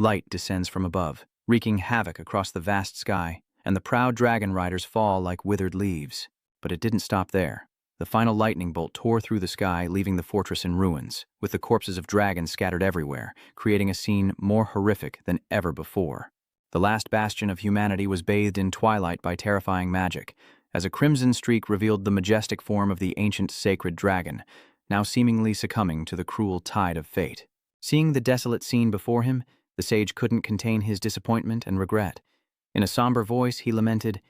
Light descends from above, wreaking havoc across the vast sky, and the proud dragon riders fall like withered leaves. But it didn't stop there. The final lightning bolt tore through the sky, leaving the fortress in ruins, with the corpses of dragons scattered everywhere, creating a scene more horrific than ever before. The last bastion of humanity was bathed in twilight by terrifying magic, as a crimson streak revealed the majestic form of the ancient sacred dragon, now seemingly succumbing to the cruel tide of fate. Seeing the desolate scene before him, the sage couldn't contain his disappointment and regret. In a somber voice, he lamented,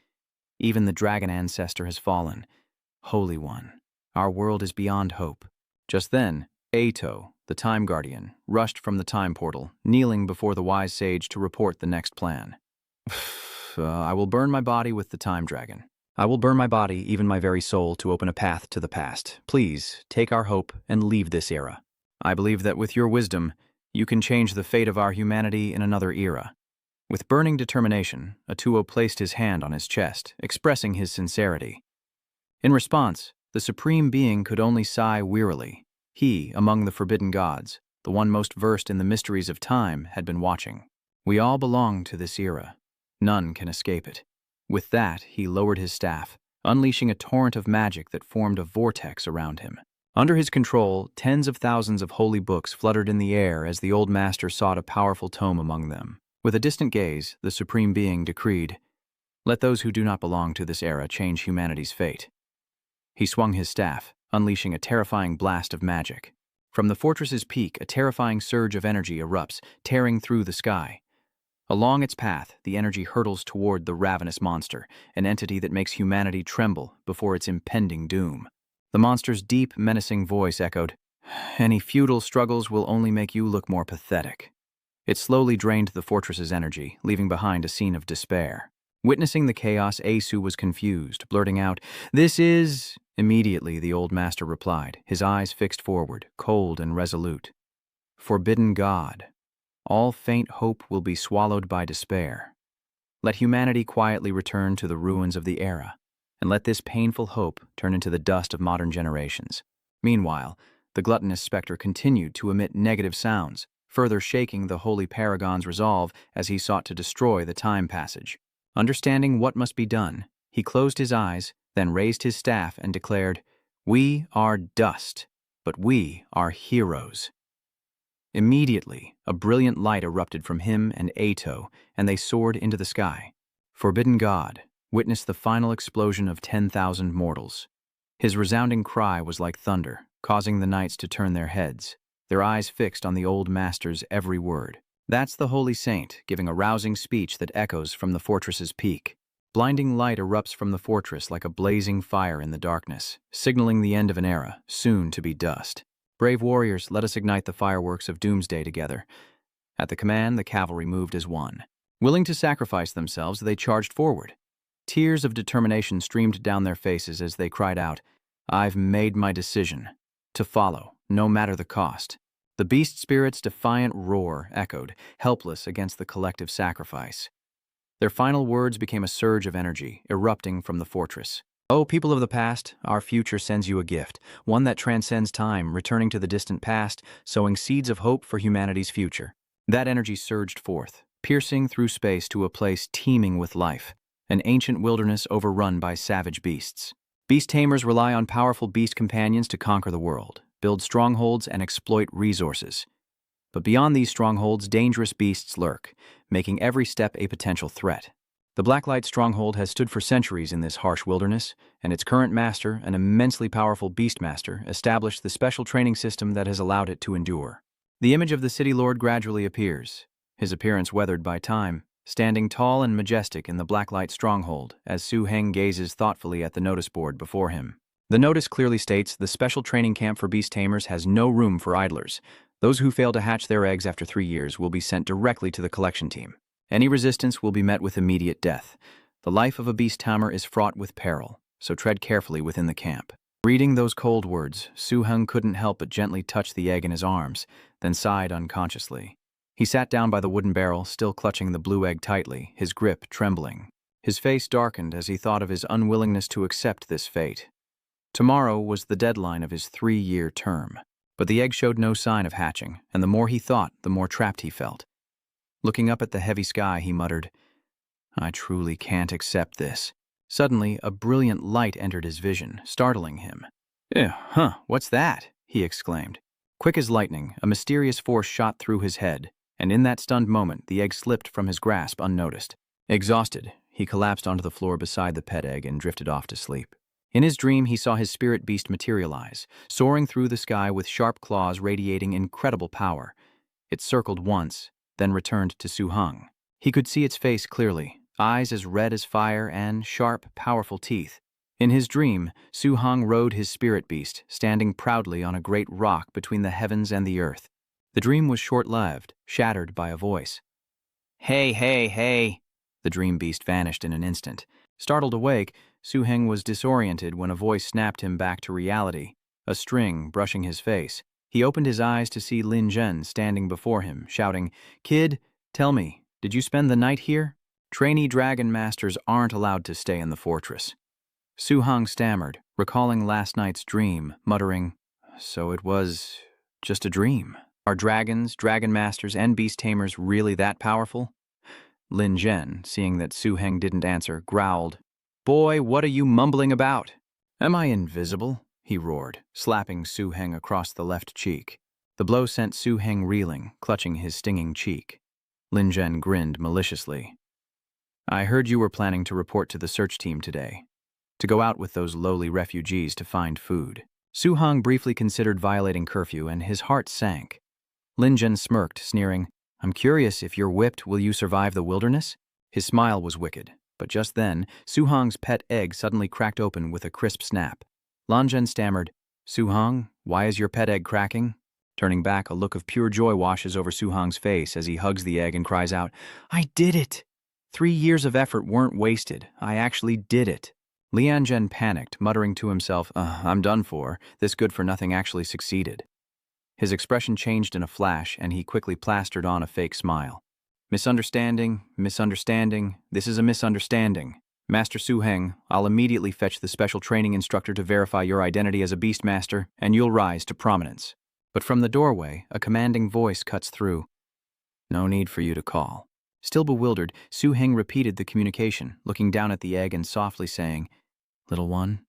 "Even the dragon ancestor has fallen. Holy One, our world is beyond hope." Just then, Ato, the Time Guardian, rushed from the time portal, kneeling before the wise sage to report the next plan. I will burn my body with the time dragon. I will burn my body, even my very soul, to open a path to the past. Please, take our hope and leave this era. I believe that with your wisdom, you can change the fate of our humanity in another era. With burning determination, Atuo placed his hand on his chest, expressing his sincerity. In response, the Supreme Being could only sigh wearily. He, among the forbidden gods, the one most versed in the mysteries of time, had been watching. We all belong to this era. None can escape it. With that, he lowered his staff, unleashing a torrent of magic that formed a vortex around him. Under his control, tens of thousands of holy books fluttered in the air as the old master sought a powerful tome among them. With a distant gaze, the Supreme Being decreed, "Let those who do not belong to this era change humanity's fate." He swung his staff, unleashing a terrifying blast of magic. From the fortress's peak, a terrifying surge of energy erupts, tearing through the sky. Along its path, the energy hurtles toward the ravenous monster, an entity that makes humanity tremble before its impending doom. The monster's deep, menacing voice echoed, "Any futile struggles will only make you look more pathetic." It slowly drained the fortress's energy, leaving behind a scene of despair. Witnessing the chaos, Asu was confused, blurting out, "This is—" Immediately, the old master replied, his eyes fixed forward, cold and resolute. "Forbidden God. All faint hope will be swallowed by despair. Let humanity quietly return to the ruins of the era, and let this painful hope turn into the dust of modern generations." Meanwhile, the gluttonous specter continued to emit negative sounds, further shaking the holy paragon's resolve as he sought to destroy the time passage. Understanding what must be done, he closed his eyes, then raised his staff and declared, "We are dust, but we are heroes." Immediately, a brilliant light erupted from him and Ato, and they soared into the sky. Forbidden God witnessed the final explosion of 10,000 mortals. His resounding cry was like thunder, causing the knights to turn their heads, their eyes fixed on the old master's every word. That's the holy saint giving a rousing speech that echoes from the fortress's peak. Blinding light erupts from the fortress like a blazing fire in the darkness, signaling the end of an era, soon to be dust. "Brave warriors, let us ignite the fireworks of doomsday together." At the command, the cavalry moved as one. Willing to sacrifice themselves, they charged forward. Tears of determination streamed down their faces as they cried out, "I've made my decision. To follow, no matter the cost." The beast spirit's defiant roar echoed, helpless against the collective sacrifice. Their final words became a surge of energy, erupting from the fortress. "O people of the past, our future sends you a gift, one that transcends time, returning to the distant past, sowing seeds of hope for humanity's future." That energy surged forth, piercing through space to a place teeming with life, an ancient wilderness overrun by savage beasts. Beast tamers rely on powerful beast companions to conquer the world, build strongholds, and exploit resources. But beyond these strongholds, dangerous beasts lurk, making every step a potential threat. The Blacklight stronghold has stood for centuries in this harsh wilderness, and its current master, an immensely powerful beastmaster, established the special training system that has allowed it to endure. The image of the city lord gradually appears, his appearance weathered by time, standing tall and majestic in the Blacklight stronghold as Su Heng gazes thoughtfully at the notice board before him. The notice clearly states the special training camp for beast tamers has no room for idlers. Those who fail to hatch their eggs after 3 years will be sent directly to the collection team. Any resistance will be met with immediate death. The life of a beast tamer is fraught with peril, so tread carefully within the camp. Reading those cold words, Su Heng couldn't help but gently touch the egg in his arms, then sighed unconsciously. He sat down by the wooden barrel, still clutching the blue egg tightly, his grip trembling. His face darkened as he thought of his unwillingness to accept this fate. Tomorrow was the deadline of his 3-year term, but the egg showed no sign of hatching, and the more he thought, the more trapped he felt. Looking up at the heavy sky, he muttered, I truly can't accept this. Suddenly, a brilliant light entered his vision, startling him. What's that? He exclaimed. Quick as lightning, a mysterious force shot through his head, and in that stunned moment, the egg slipped from his grasp unnoticed. Exhausted, he collapsed onto the floor beside the pet egg and drifted off to sleep. In his dream, he saw his spirit beast materialize, soaring through the sky with sharp claws radiating incredible power. It circled once, then returned to Su-hung. He could see its face clearly, eyes as red as fire and sharp, powerful teeth. In his dream, Su-hung rode his spirit beast, standing proudly on a great rock between the heavens and the earth. The dream was short-lived, shattered by a voice. Hey, hey, hey! The dream beast vanished in an instant. Startled awake, Su-heng was disoriented when a voice snapped him back to reality, a string brushing his face. He opened his eyes to see Lin Zhen standing before him, shouting, Kid, tell me, did you spend the night here? Trainee dragon masters aren't allowed to stay in the fortress. Su-hung stammered, recalling last night's dream, muttering, So it was just a dream. Are dragons, dragon masters, and beast tamers really that powerful? Lin Zhen, seeing that Su-heng didn't answer, growled, Boy, what are you mumbling about? Am I invisible? He roared, slapping Su-heng across the left cheek. The blow sent Su-heng reeling, clutching his stinging cheek. Lin Zhen grinned maliciously. I heard you were planning to report to the search team today, to go out with those lowly refugees to find food. Su-hung briefly considered violating curfew, and his heart sank. Lin Zhen smirked, sneering, I'm curious, if you're whipped, will you survive the wilderness? His smile was wicked, but just then, Su-hung's pet egg suddenly cracked open with a crisp snap. Lan Zhen stammered, Su-hung, why is your pet egg cracking? Turning back, a look of pure joy washes over Su-hung's face as he hugs the egg and cries out, I did it! 3 years of effort weren't wasted. I actually did it. Lian Zhen panicked, muttering to himself, I'm done for. This good-for-nothing actually succeeded. His expression changed in a flash, and he quickly plastered on a fake smile. Misunderstanding, misunderstanding, this is a misunderstanding. Master Su-heng, I'll immediately fetch the special training instructor to verify your identity as a beastmaster, and you'll rise to prominence. But from the doorway, a commanding voice cuts through. No need for you to call. Still bewildered, Su-heng repeated the communication, looking down at the egg and softly saying, Little one,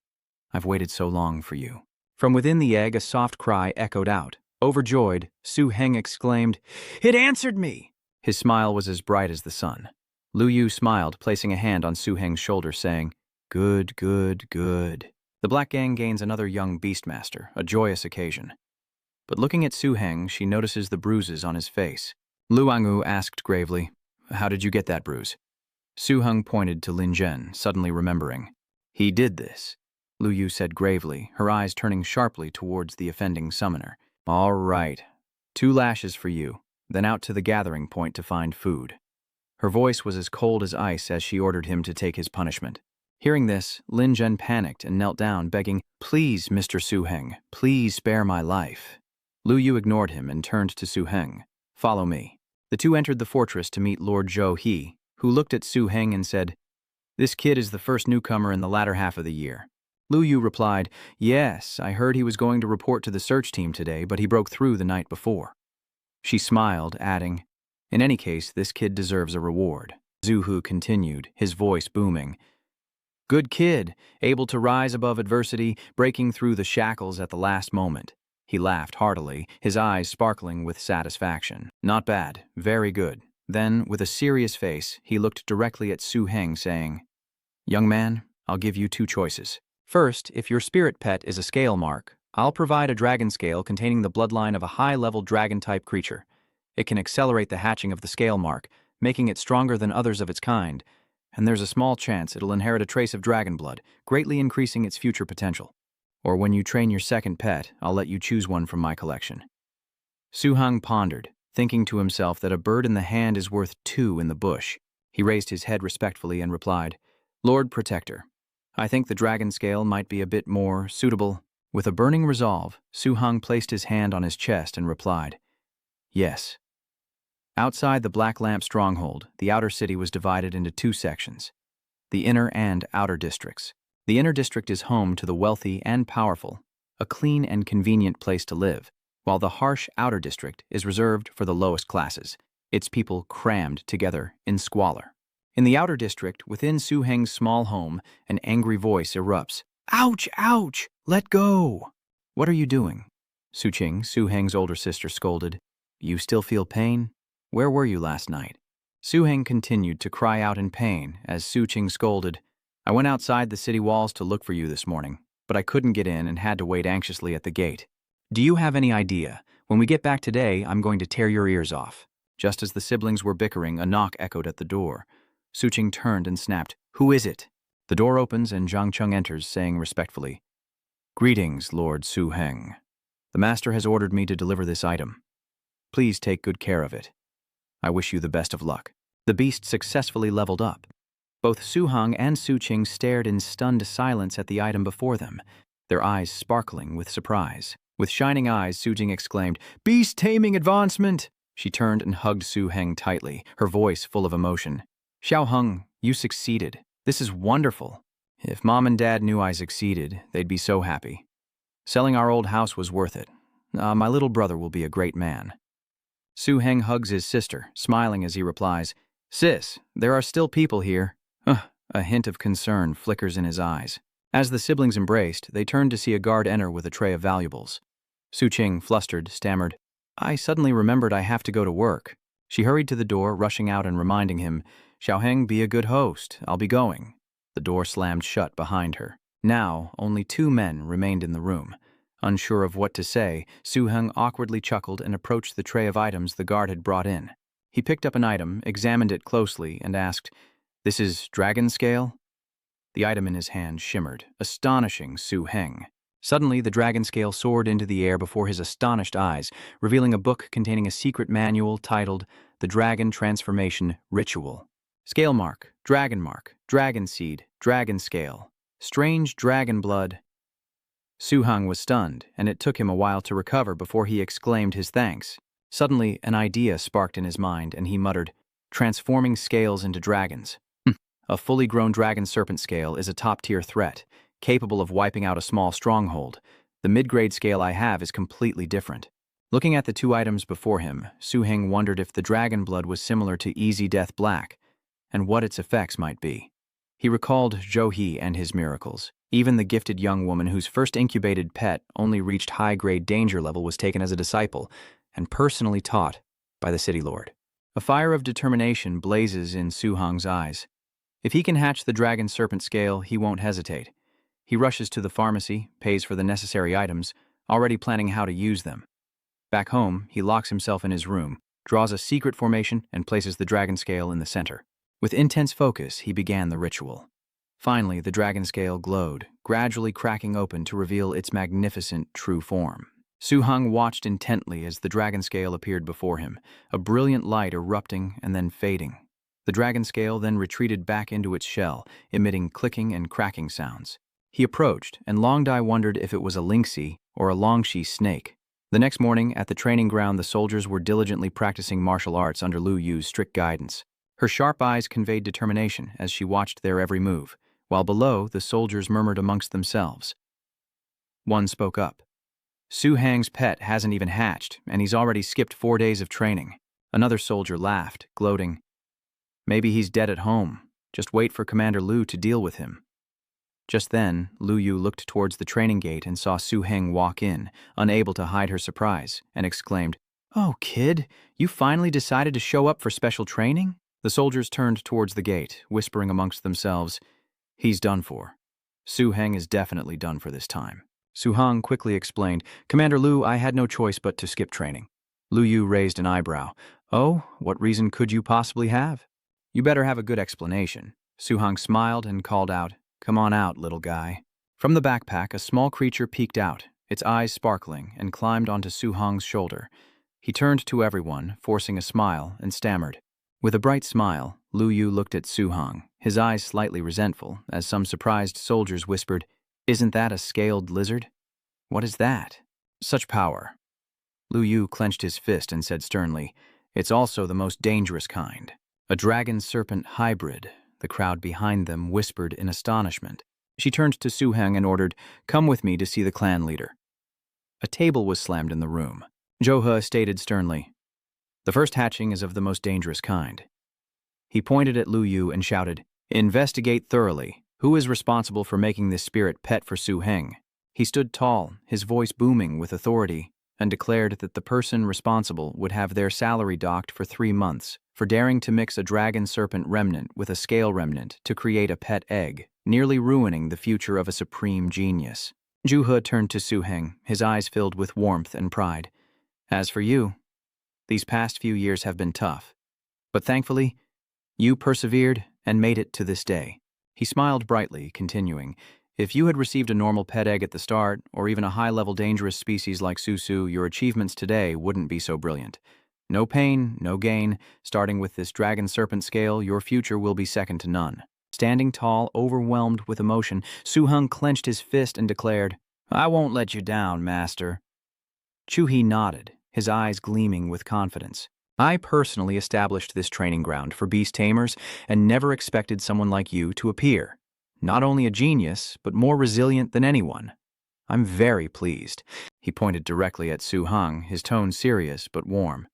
I've waited so long for you. From within the egg, a soft cry echoed out. Overjoyed, Su-heng exclaimed, It answered me! His smile was as bright as the sun. Lu Yu smiled, placing a hand on Su-heng's shoulder, saying, Good, good, good. The Black Gang gains another young beastmaster, a joyous occasion. But looking at Su-heng, she notices the bruises on his face. Lu Angu asked gravely, How did you get that bruise? Su-heng pointed to Lin Zhen, suddenly remembering. He did this, Lu Yu said gravely, her eyes turning sharply towards the offending summoner. All right, 2 lashes for you, then out to the gathering point to find food. Her voice was as cold as ice as she ordered him to take his punishment. Hearing this, Lin Zhen panicked and knelt down, begging, Please, Mr. Su-heng, please spare my life. Lu Yu ignored him and turned to Su-heng. Follow me. The two entered the fortress to meet Lord Zhou He, who looked at Su-heng and said, This kid is the first newcomer in the latter half of the year. Lu Yu replied, Yes, I heard he was going to report to the search team today, but he broke through the night before. She smiled, adding, In any case, this kid deserves a reward. Zhu Hu continued, his voice booming. Good kid, able to rise above adversity, breaking through the shackles at the last moment. He laughed heartily, his eyes sparkling with satisfaction. Not bad, very good. Then, with a serious face, he looked directly at Su-heng, saying, Young man, I'll give you 2 choices. First, if your spirit pet is a scale mark, I'll provide a dragon scale containing the bloodline of a high-level dragon-type creature. It can accelerate the hatching of the scale mark, making it stronger than others of its kind, and there's a small chance it'll inherit a trace of dragon blood, greatly increasing its future potential. Or when you train your second pet, I'll let you choose one from my collection. Su-heng pondered, thinking to himself that a bird in the hand is worth 2 in the bush. He raised his head respectfully and replied, Lord Protector, I think the dragon scale might be a bit more suitable. With a burning resolve, Su-heng placed his hand on his chest and replied, Yes. Outside the Black Lamp stronghold, the outer city was divided into 2 sections, the inner and outer districts. The inner district is home to the wealthy and powerful, a clean and convenient place to live, while the harsh outer district is reserved for the lowest classes. its people crammed together in squalor. In the outer district, within Su Heng's small home, an angry voice erupts. Ouch, ouch, let go! What are you doing? Su Qing, Su Heng's older sister, scolded. You still feel pain? Where were you last night? Su Heng continued to cry out in pain as Su Qing scolded. I went outside the city walls to look for you this morning, but I couldn't get in and had to wait anxiously at the gate. Do you have any idea? When we get back today, I'm going to tear your ears off. Just as the siblings were bickering, a knock echoed at the door. Su Qing turned and snapped, Who is it? The door opens and Zhang Cheng enters, saying respectfully, Greetings, Lord Su Heng. The master has ordered me to deliver this item. Please take good care of it. I wish you the best of luck. The beast successfully leveled up. Both Su Heng and Su Qing stared in stunned silence at the item before them, their eyes sparkling with surprise. With shining eyes, Su Jing exclaimed, Beast taming advancement! She turned and hugged Su Heng tightly, her voice full of emotion. Xiao Heng, you succeeded. This is wonderful. If Mom and Dad knew I succeeded, they'd be so happy. Selling our old house was worth it. My little brother will be a great man. Su Heng hugs his sister, smiling as he replies, Sis, there are still people here. A hint of concern flickers in his eyes. As the siblings embraced, they turned to see a guard enter with a tray of valuables. Su Qing, flustered, stammered, I suddenly remembered I have to go to work. She hurried to the door, rushing out and reminding him, Xiao Heng, be a good host. I'll be going. The door slammed shut behind her. Now, only 2 men remained in the room. Unsure of what to say, Su Heng awkwardly chuckled and approached the tray of items the guard had brought in. He picked up an item, examined it closely, and asked, This is dragon scale? The item in his hand shimmered, astonishing Su Heng. Suddenly, the dragon scale soared into the air before his astonished eyes, revealing a book containing a secret manual titled The Dragon Transformation Ritual. Scale mark, dragon seed, dragon scale, strange dragon blood. Su Heng was stunned, and it took him a while to recover before he exclaimed his thanks. Suddenly, an idea sparked in his mind, and he muttered, Transforming scales into dragons. A fully grown dragon serpent scale is a top-tier threat, capable of wiping out a small stronghold. The mid-grade scale I have is completely different. Looking at the 2 items before him, Su Heng wondered if the dragon blood was similar to Easy Death Black, and what its effects might be. He recalled Zhou He and his miracles. Even the gifted young woman whose first incubated pet only reached high-grade danger level was taken as a disciple and personally taught by the city lord. A fire of determination blazes in Su Heng's eyes. If he can hatch the dragon serpent scale, he won't hesitate. He rushes to the pharmacy, pays for the necessary items, already planning how to use them. Back home, he locks himself in his room, draws a secret formation, and places the dragon scale in the center. With intense focus, he began the ritual. Finally, the dragon scale glowed, gradually cracking open to reveal its magnificent true form. Su Heng watched intently as the dragon scale appeared before him, a brilliant light erupting and then fading. The dragon scale then retreated back into its shell, emitting clicking and cracking sounds. He approached, and Longdai wondered if it was a lynxie or a longxi snake. The next morning, at the training ground, the soldiers were diligently practicing martial arts under Lu Yu's strict guidance. Her sharp eyes conveyed determination as she watched their every move, while below, the soldiers murmured amongst themselves. One spoke up. Su Heng's pet hasn't even hatched, and he's already skipped 4 days of training. Another soldier laughed, gloating. Maybe he's dead at home. Just wait for Commander Lu to deal with him. Just then, Lu Yu looked towards the training gate and saw Su Heng walk in, unable to hide her surprise, and exclaimed, Oh, kid, you finally decided to show up for special training? The soldiers turned towards the gate, whispering amongst themselves, He's done for. Su Heng is definitely done for this time. Su Heng quickly explained, Commander Lu, I had no choice but to skip training. Lu Yu raised an eyebrow. Oh, what reason could you possibly have? You better have a good explanation. Su Heng smiled and called out, Come on out, little guy. From the backpack, a small creature peeked out, its eyes sparkling, and climbed onto Su Heng's shoulder. He turned to everyone, forcing a smile, and stammered. With a bright smile, Lu Yu looked at Su Heng, his eyes slightly resentful, as some surprised soldiers whispered, Isn't that a scaled lizard? What is that? Such power. Lu Yu clenched his fist and said sternly, It's also the most dangerous kind. A dragon-serpent hybrid. The crowd behind them whispered in astonishment. She turned to Su Heng and ordered, Come with me to see the clan leader. A table was slammed in the room. Zhou He stated sternly, The first hatching is of the most dangerous kind. He pointed at Lu Yu and shouted, "Investigate thoroughly. Who is responsible for making this spirit pet for Su Heng?" He stood tall, his voice booming with authority, and declared that the person responsible would have their salary docked for 3 months for daring to mix a dragon-serpent remnant with a scale remnant to create a pet egg, nearly ruining the future of a supreme genius. Ju He turned to Su Heng, his eyes filled with warmth and pride. "As for you, these past few years have been tough. But thankfully, you persevered and made it to this day." He smiled brightly, continuing, "If you had received a normal pet egg at the start, or even a high-level dangerous species like Susu, your achievements today wouldn't be so brilliant. No pain, no gain. Starting with this dragon-serpent scale, your future will be second to none." Standing tall, overwhelmed with emotion, Su Heng clenched his fist and declared, "I won't let you down, Master." Chu He nodded, his eyes gleaming with confidence. "I personally established this training ground for beast tamers and never expected someone like you to appear. Not only a genius, but more resilient than anyone. I'm very pleased." He pointed directly at Su Heng, his tone serious but warm.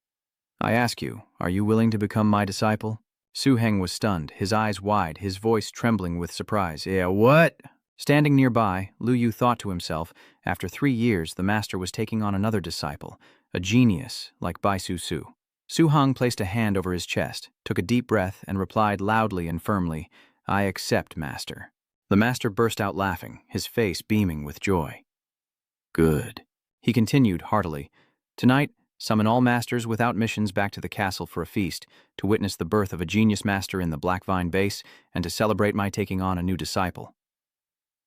"I ask you, are you willing to become my disciple?" Su Heng was stunned, his eyes wide, his voice trembling with surprise. "Yeah, what?" Standing nearby, Lu Yu thought to himself, after 3 years the master was taking on another disciple, a genius like Bai Su Su. Su Heng placed a hand over his chest, took a deep breath, and replied loudly and firmly, "I accept, Master." The master burst out laughing, his face beaming with joy. "Good." He continued heartily, "Tonight, summon all masters without missions back to the castle for a feast, to witness the birth of a genius master in the Black Vine base, and to celebrate my taking on a new disciple."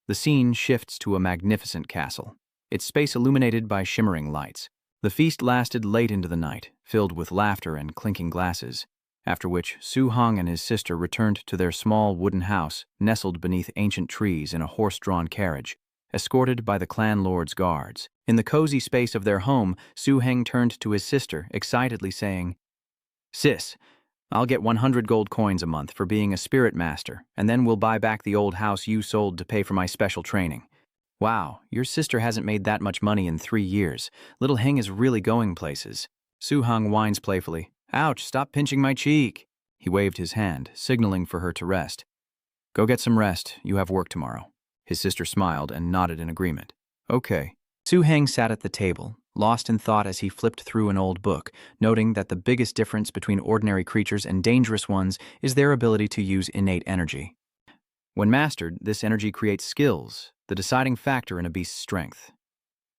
The scene shifts to a magnificent castle, its space illuminated by shimmering lights. The feast lasted late into the night, filled with laughter and clinking glasses, after which Su Heng and his sister returned to their small wooden house nestled beneath ancient trees in a horse-drawn carriage, escorted by the clan lord's guards. In the cozy space of their home, Su Heng turned to his sister, excitedly saying, "Sis, I'll get 100 gold coins a month for being a spirit master, and then we'll buy back the old house you sold to pay for my special training." "Wow, your sister hasn't made that much money in 3 years. Little Heng is really going places." Su Heng whines playfully, "Ouch, stop pinching my cheek." He waved his hand, signaling for her to rest. "Go get some rest, you have work tomorrow." His sister smiled and nodded in agreement. "Okay." Su Heng sat at the table, lost in thought as he flipped through an old book, noting that the biggest difference between ordinary creatures and dangerous ones is their ability to use innate energy. When mastered, this energy creates skills, the deciding factor in a beast's strength.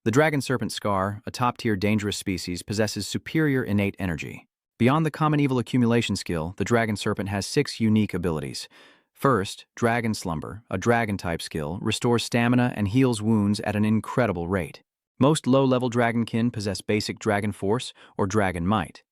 The dragon-serpent scar, a top-tier dangerous species, possesses superior innate energy. Beyond the common evil accumulation skill, the dragon-serpent has 6 unique abilities. First, Dragon Slumber, a dragon-type skill, restores stamina and heals wounds at an incredible rate. Most low-level dragonkin possess basic dragon force or dragon might.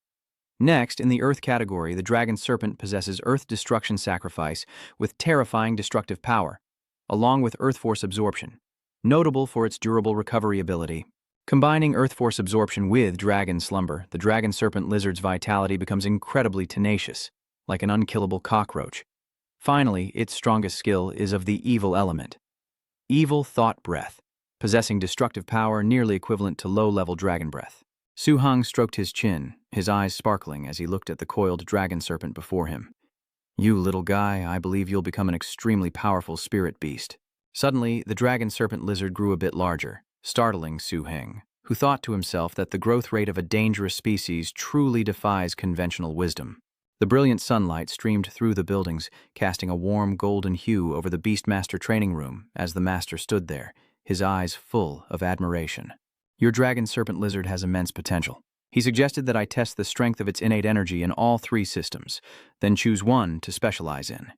Next, in the Earth category, the Dragon Serpent possesses Earth Destruction Sacrifice with terrifying destructive power, along with Earth Force Absorption, notable for its durable recovery ability. Combining Earth Force Absorption with Dragon Slumber, the Dragon Serpent Lizard's vitality becomes incredibly tenacious, like an unkillable cockroach. Finally, its strongest skill is of the evil element. Evil Thought Breath, possessing destructive power nearly equivalent to low-level dragon breath. Su Heng stroked his chin, his eyes sparkling as he looked at the coiled dragon serpent before him. "You little guy, I believe you'll become an extremely powerful spirit beast." Suddenly, the dragon serpent lizard grew a bit larger, startling Su Heng, who thought to himself that the growth rate of a dangerous species truly defies conventional wisdom. The brilliant sunlight streamed through the buildings, casting a warm golden hue over the Beastmaster training room as the master stood there, his eyes full of admiration. "Your dragon serpent lizard has immense potential. He suggested that I test the strength of its innate energy in all 3 systems, then choose one to specialize in."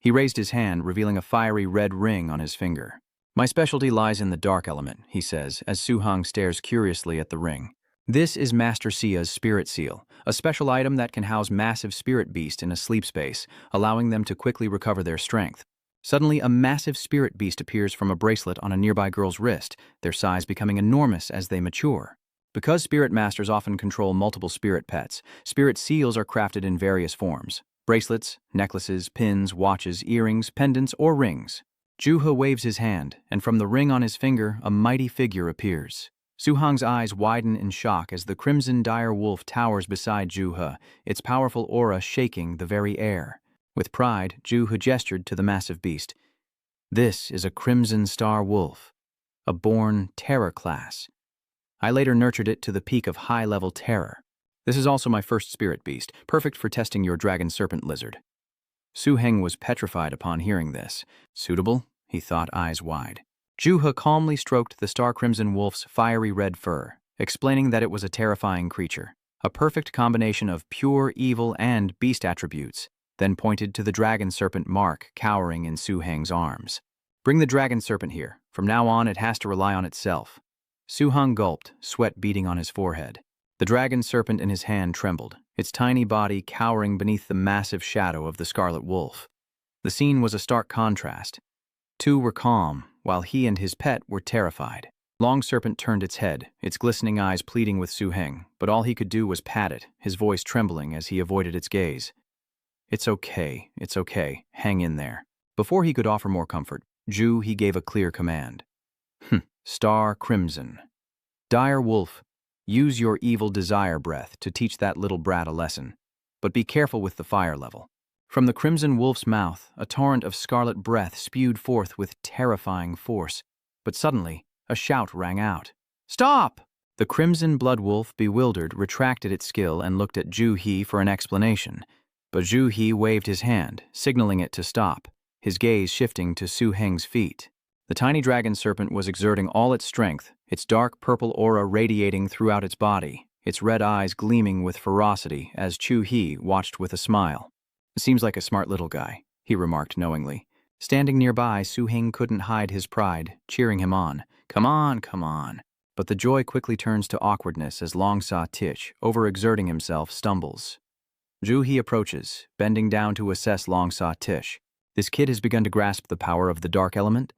He raised his hand, revealing a fiery red ring on his finger. "My specialty lies in the dark element," he says, as Su Heng stares curiously at the ring. "This is Master Sia's Spirit Seal, a special item that can house massive spirit beasts in a sleep space, allowing them to quickly recover their strength." Suddenly, a massive spirit beast appears from a bracelet on a nearby girl's wrist, their size becoming enormous as they mature. Because spirit masters often control multiple spirit pets, spirit seals are crafted in various forms: bracelets, necklaces, pins, watches, earrings, pendants, or rings. Ju He waves his hand, and from the ring on his finger, a mighty figure appears. Su-hang's eyes widen in shock as the crimson dire wolf towers beside Ju-he, its powerful aura shaking the very air. With pride, Ju-he gestured to the massive beast. This is a crimson star wolf, a born terror class. I later nurtured it to the peak of high-level terror. This is also my first spirit beast, perfect for testing your dragon serpent lizard. Su-heng was petrified upon hearing this. Suitable? He thought, eyes wide. Ju-he calmly stroked the star-crimson wolf's fiery red fur, explaining that it was a terrifying creature, a perfect combination of pure evil and beast attributes, then pointed to the dragon serpent mark cowering in Su-heng's arms. Bring the dragon serpent here. From now on, it has to rely on itself. Su-heng gulped, sweat beading on his forehead. The dragon serpent in his hand trembled, its tiny body cowering beneath the massive shadow of the scarlet wolf. The scene was a stark contrast. Two were calm, while he and his pet were terrified. Long Serpent turned its head, its glistening eyes pleading with Su-heng, but all he could do was pat it, his voice trembling as he avoided its gaze. It's okay, hang in there. Before he could offer more comfort, he gave a clear command. Star Crimson. Dire Wolf, use your evil desire breath to teach that little brat a lesson, but be careful with the fire level. From the crimson wolf's mouth, a torrent of scarlet breath spewed forth with terrifying force, but suddenly, a shout rang out. Stop! The crimson blood wolf, bewildered, retracted its skill and looked at Ju-he for an explanation, but Ju-he waved his hand, signaling it to stop, his gaze shifting to Su-heng's feet. The tiny dragon serpent was exerting all its strength, its dark purple aura radiating throughout its body, its red eyes gleaming with ferocity as Ju-he watched with a smile. Seems like a smart little guy, he remarked knowingly. Standing nearby, Su-heng couldn't hide his pride, cheering him on. Come on. But the joy quickly turns to awkwardness as Long Sa-tich, overexerting himself, stumbles. Ju-he approaches, bending down to assess Long Sa-tich. This kid has begun to grasp the power of the dark element.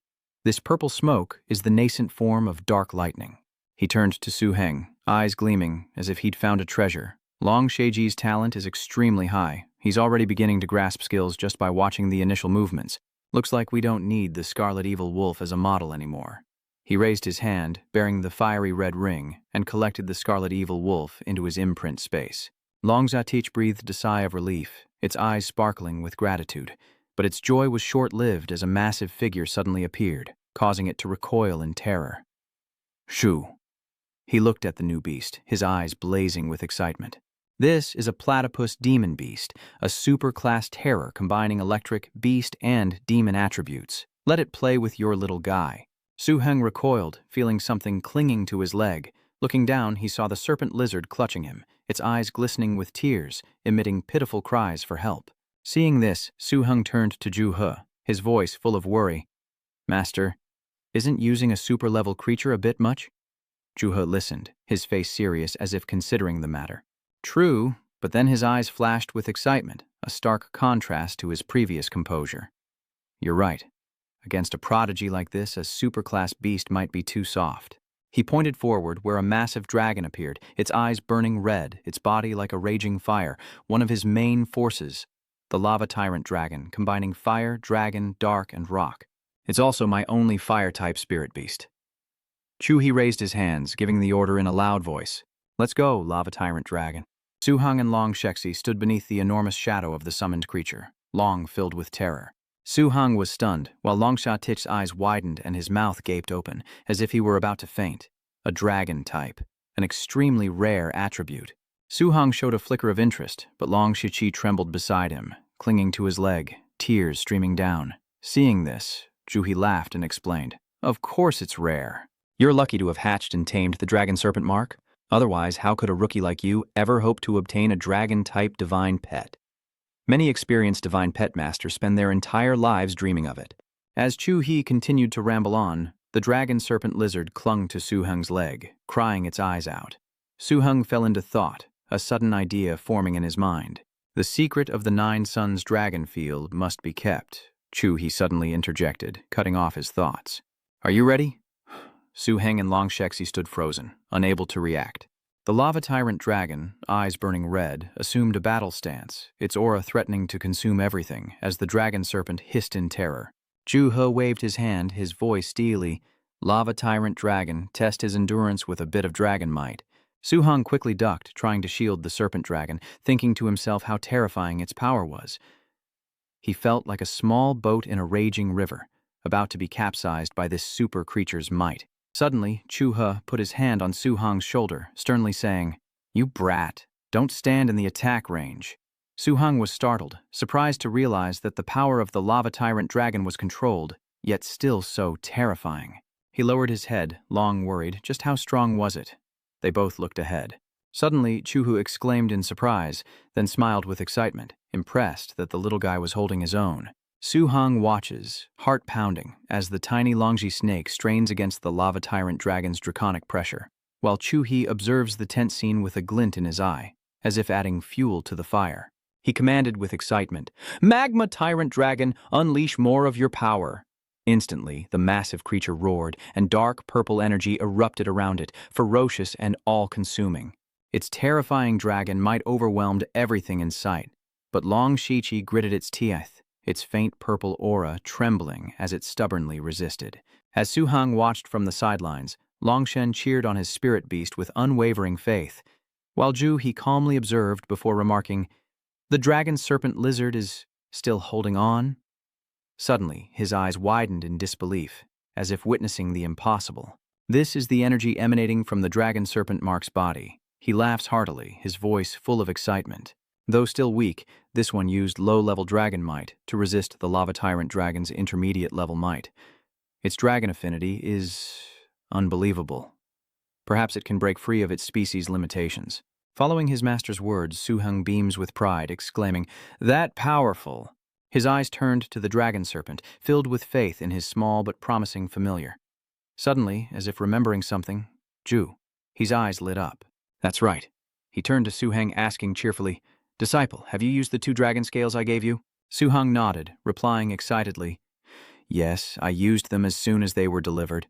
This purple smoke is the nascent form of dark lightning. He turned to Su-heng, eyes gleaming as if he'd found a treasure. Long Sheiji's talent is extremely high. He's already beginning to grasp skills just by watching the initial movements. Looks like we don't need the Scarlet Evil Wolf as a model anymore. He raised his hand, bearing the fiery red ring, and collected the Scarlet Evil Wolf into his imprint space. Long Sa-tich breathed a sigh of relief, its eyes sparkling with gratitude. But its joy was short-lived as a massive figure suddenly appeared, causing it to recoil in terror. Shoo! He looked at the new beast, his eyes blazing with excitement. This is a platypus demon beast, a super-class terror combining electric, beast, and demon attributes. Let it play with your little guy. Su-heng recoiled, feeling something clinging to his leg. Looking down, he saw the serpent lizard clutching him, its eyes glistening with tears, emitting pitiful cries for help. Seeing this, Su-heng turned to Ju-he, his voice full of worry. Master, isn't using a super-level creature a bit much? Ju-he listened, his face serious as if considering the matter. True, but then his eyes flashed with excitement, a stark contrast to his previous composure. You're right. Against a prodigy like this, a superclass beast might be too soft. He pointed forward where a massive dragon appeared, its eyes burning red, its body like a raging fire, one of his main forces. The lava tyrant dragon, combining fire, dragon, dark, and rock. It's also my only fire-type spirit beast. Ju-he raised his hands, giving the order in a loud voice. Let's go, lava tyrant dragon. Su-heng and Long Shexi stood beneath the enormous shadow of the summoned creature, Long filled with terror. Su-heng was stunned, while Long Sa-tich's eyes widened and his mouth gaped open, as if he were about to faint. A dragon type, an extremely rare attribute. Su-heng showed a flicker of interest, but Long Shichi trembled beside him, clinging to his leg, tears streaming down. Seeing this, Ju-he laughed and explained, Of course it's rare. You're lucky to have hatched and tamed the dragon serpent mark. Otherwise, how could a rookie like you ever hope to obtain a dragon-type divine pet? Many experienced divine pet masters spend their entire lives dreaming of it. As Ju-he continued to ramble on, the dragon serpent lizard clung to Su-heng's leg, crying its eyes out. Su-heng fell into thought, a sudden idea forming in his mind. The secret of the Nine Suns dragon field must be kept, Ju-he suddenly interjected, cutting off his thoughts. Are you ready? Su-heng and Long Shexi stood frozen, unable to react. The lava tyrant dragon, eyes burning red, assumed a battle stance, its aura threatening to consume everything as the dragon serpent hissed in terror. Ju-he waved his hand, his voice steely. Lava Tyrant Dragon, test his endurance with a bit of dragon might. Su-hung quickly ducked, trying to shield the serpent dragon, thinking to himself how terrifying its power was. He felt like a small boat in a raging river, about to be capsized by this super creature's might. Suddenly, Chu-he put his hand on Su-hung's shoulder, sternly saying, "You brat, don't stand in the attack range." Su-hung was startled, surprised to realize that the power of the Lava Tyrant Dragon was controlled, yet still so terrifying. He lowered his head, long worried, just how strong was it? They both looked ahead. Suddenly, Chu-he exclaimed in surprise, then smiled with excitement, impressed that the little guy was holding his own. Su-hung watches, heart pounding, as the tiny Longji snake strains against the Lava Tyrant Dragon's draconic pressure, while Chu-he observes the tense scene with a glint in his eye, as if adding fuel to the fire. He commanded with excitement, "Magma Tyrant Dragon, unleash more of your power." Instantly, the massive creature roared, and dark purple energy erupted around it, ferocious and all-consuming. Its terrifying dragon might overwhelmed everything in sight, but Long Shichi gritted its teeth, its faint purple aura trembling as it stubbornly resisted. As Su-hung watched from the sidelines, Longshen cheered on his spirit beast with unwavering faith, while he calmly observed before remarking, "The dragon serpent lizard is still holding on?" Suddenly, his eyes widened in disbelief, as if witnessing the impossible. This is the energy emanating from the dragon serpent Mark's body. He laughs heartily, his voice full of excitement. Though still weak, this one used low-level dragon might to resist the Lava Tyrant Dragon's intermediate-level might. Its dragon affinity is unbelievable. Perhaps it can break free of its species' limitations. Following his master's words, Su-hung beams with pride, exclaiming, "That powerful!" His eyes turned to the dragon serpent, filled with faith in his small but promising familiar. Suddenly, as if remembering something, his eyes lit up. "That's right." He turned to Su-hung, asking cheerfully, "Disciple, have you used the 2 dragon scales I gave you?" Su-hung nodded, replying excitedly, "Yes, I used them as soon as they were delivered."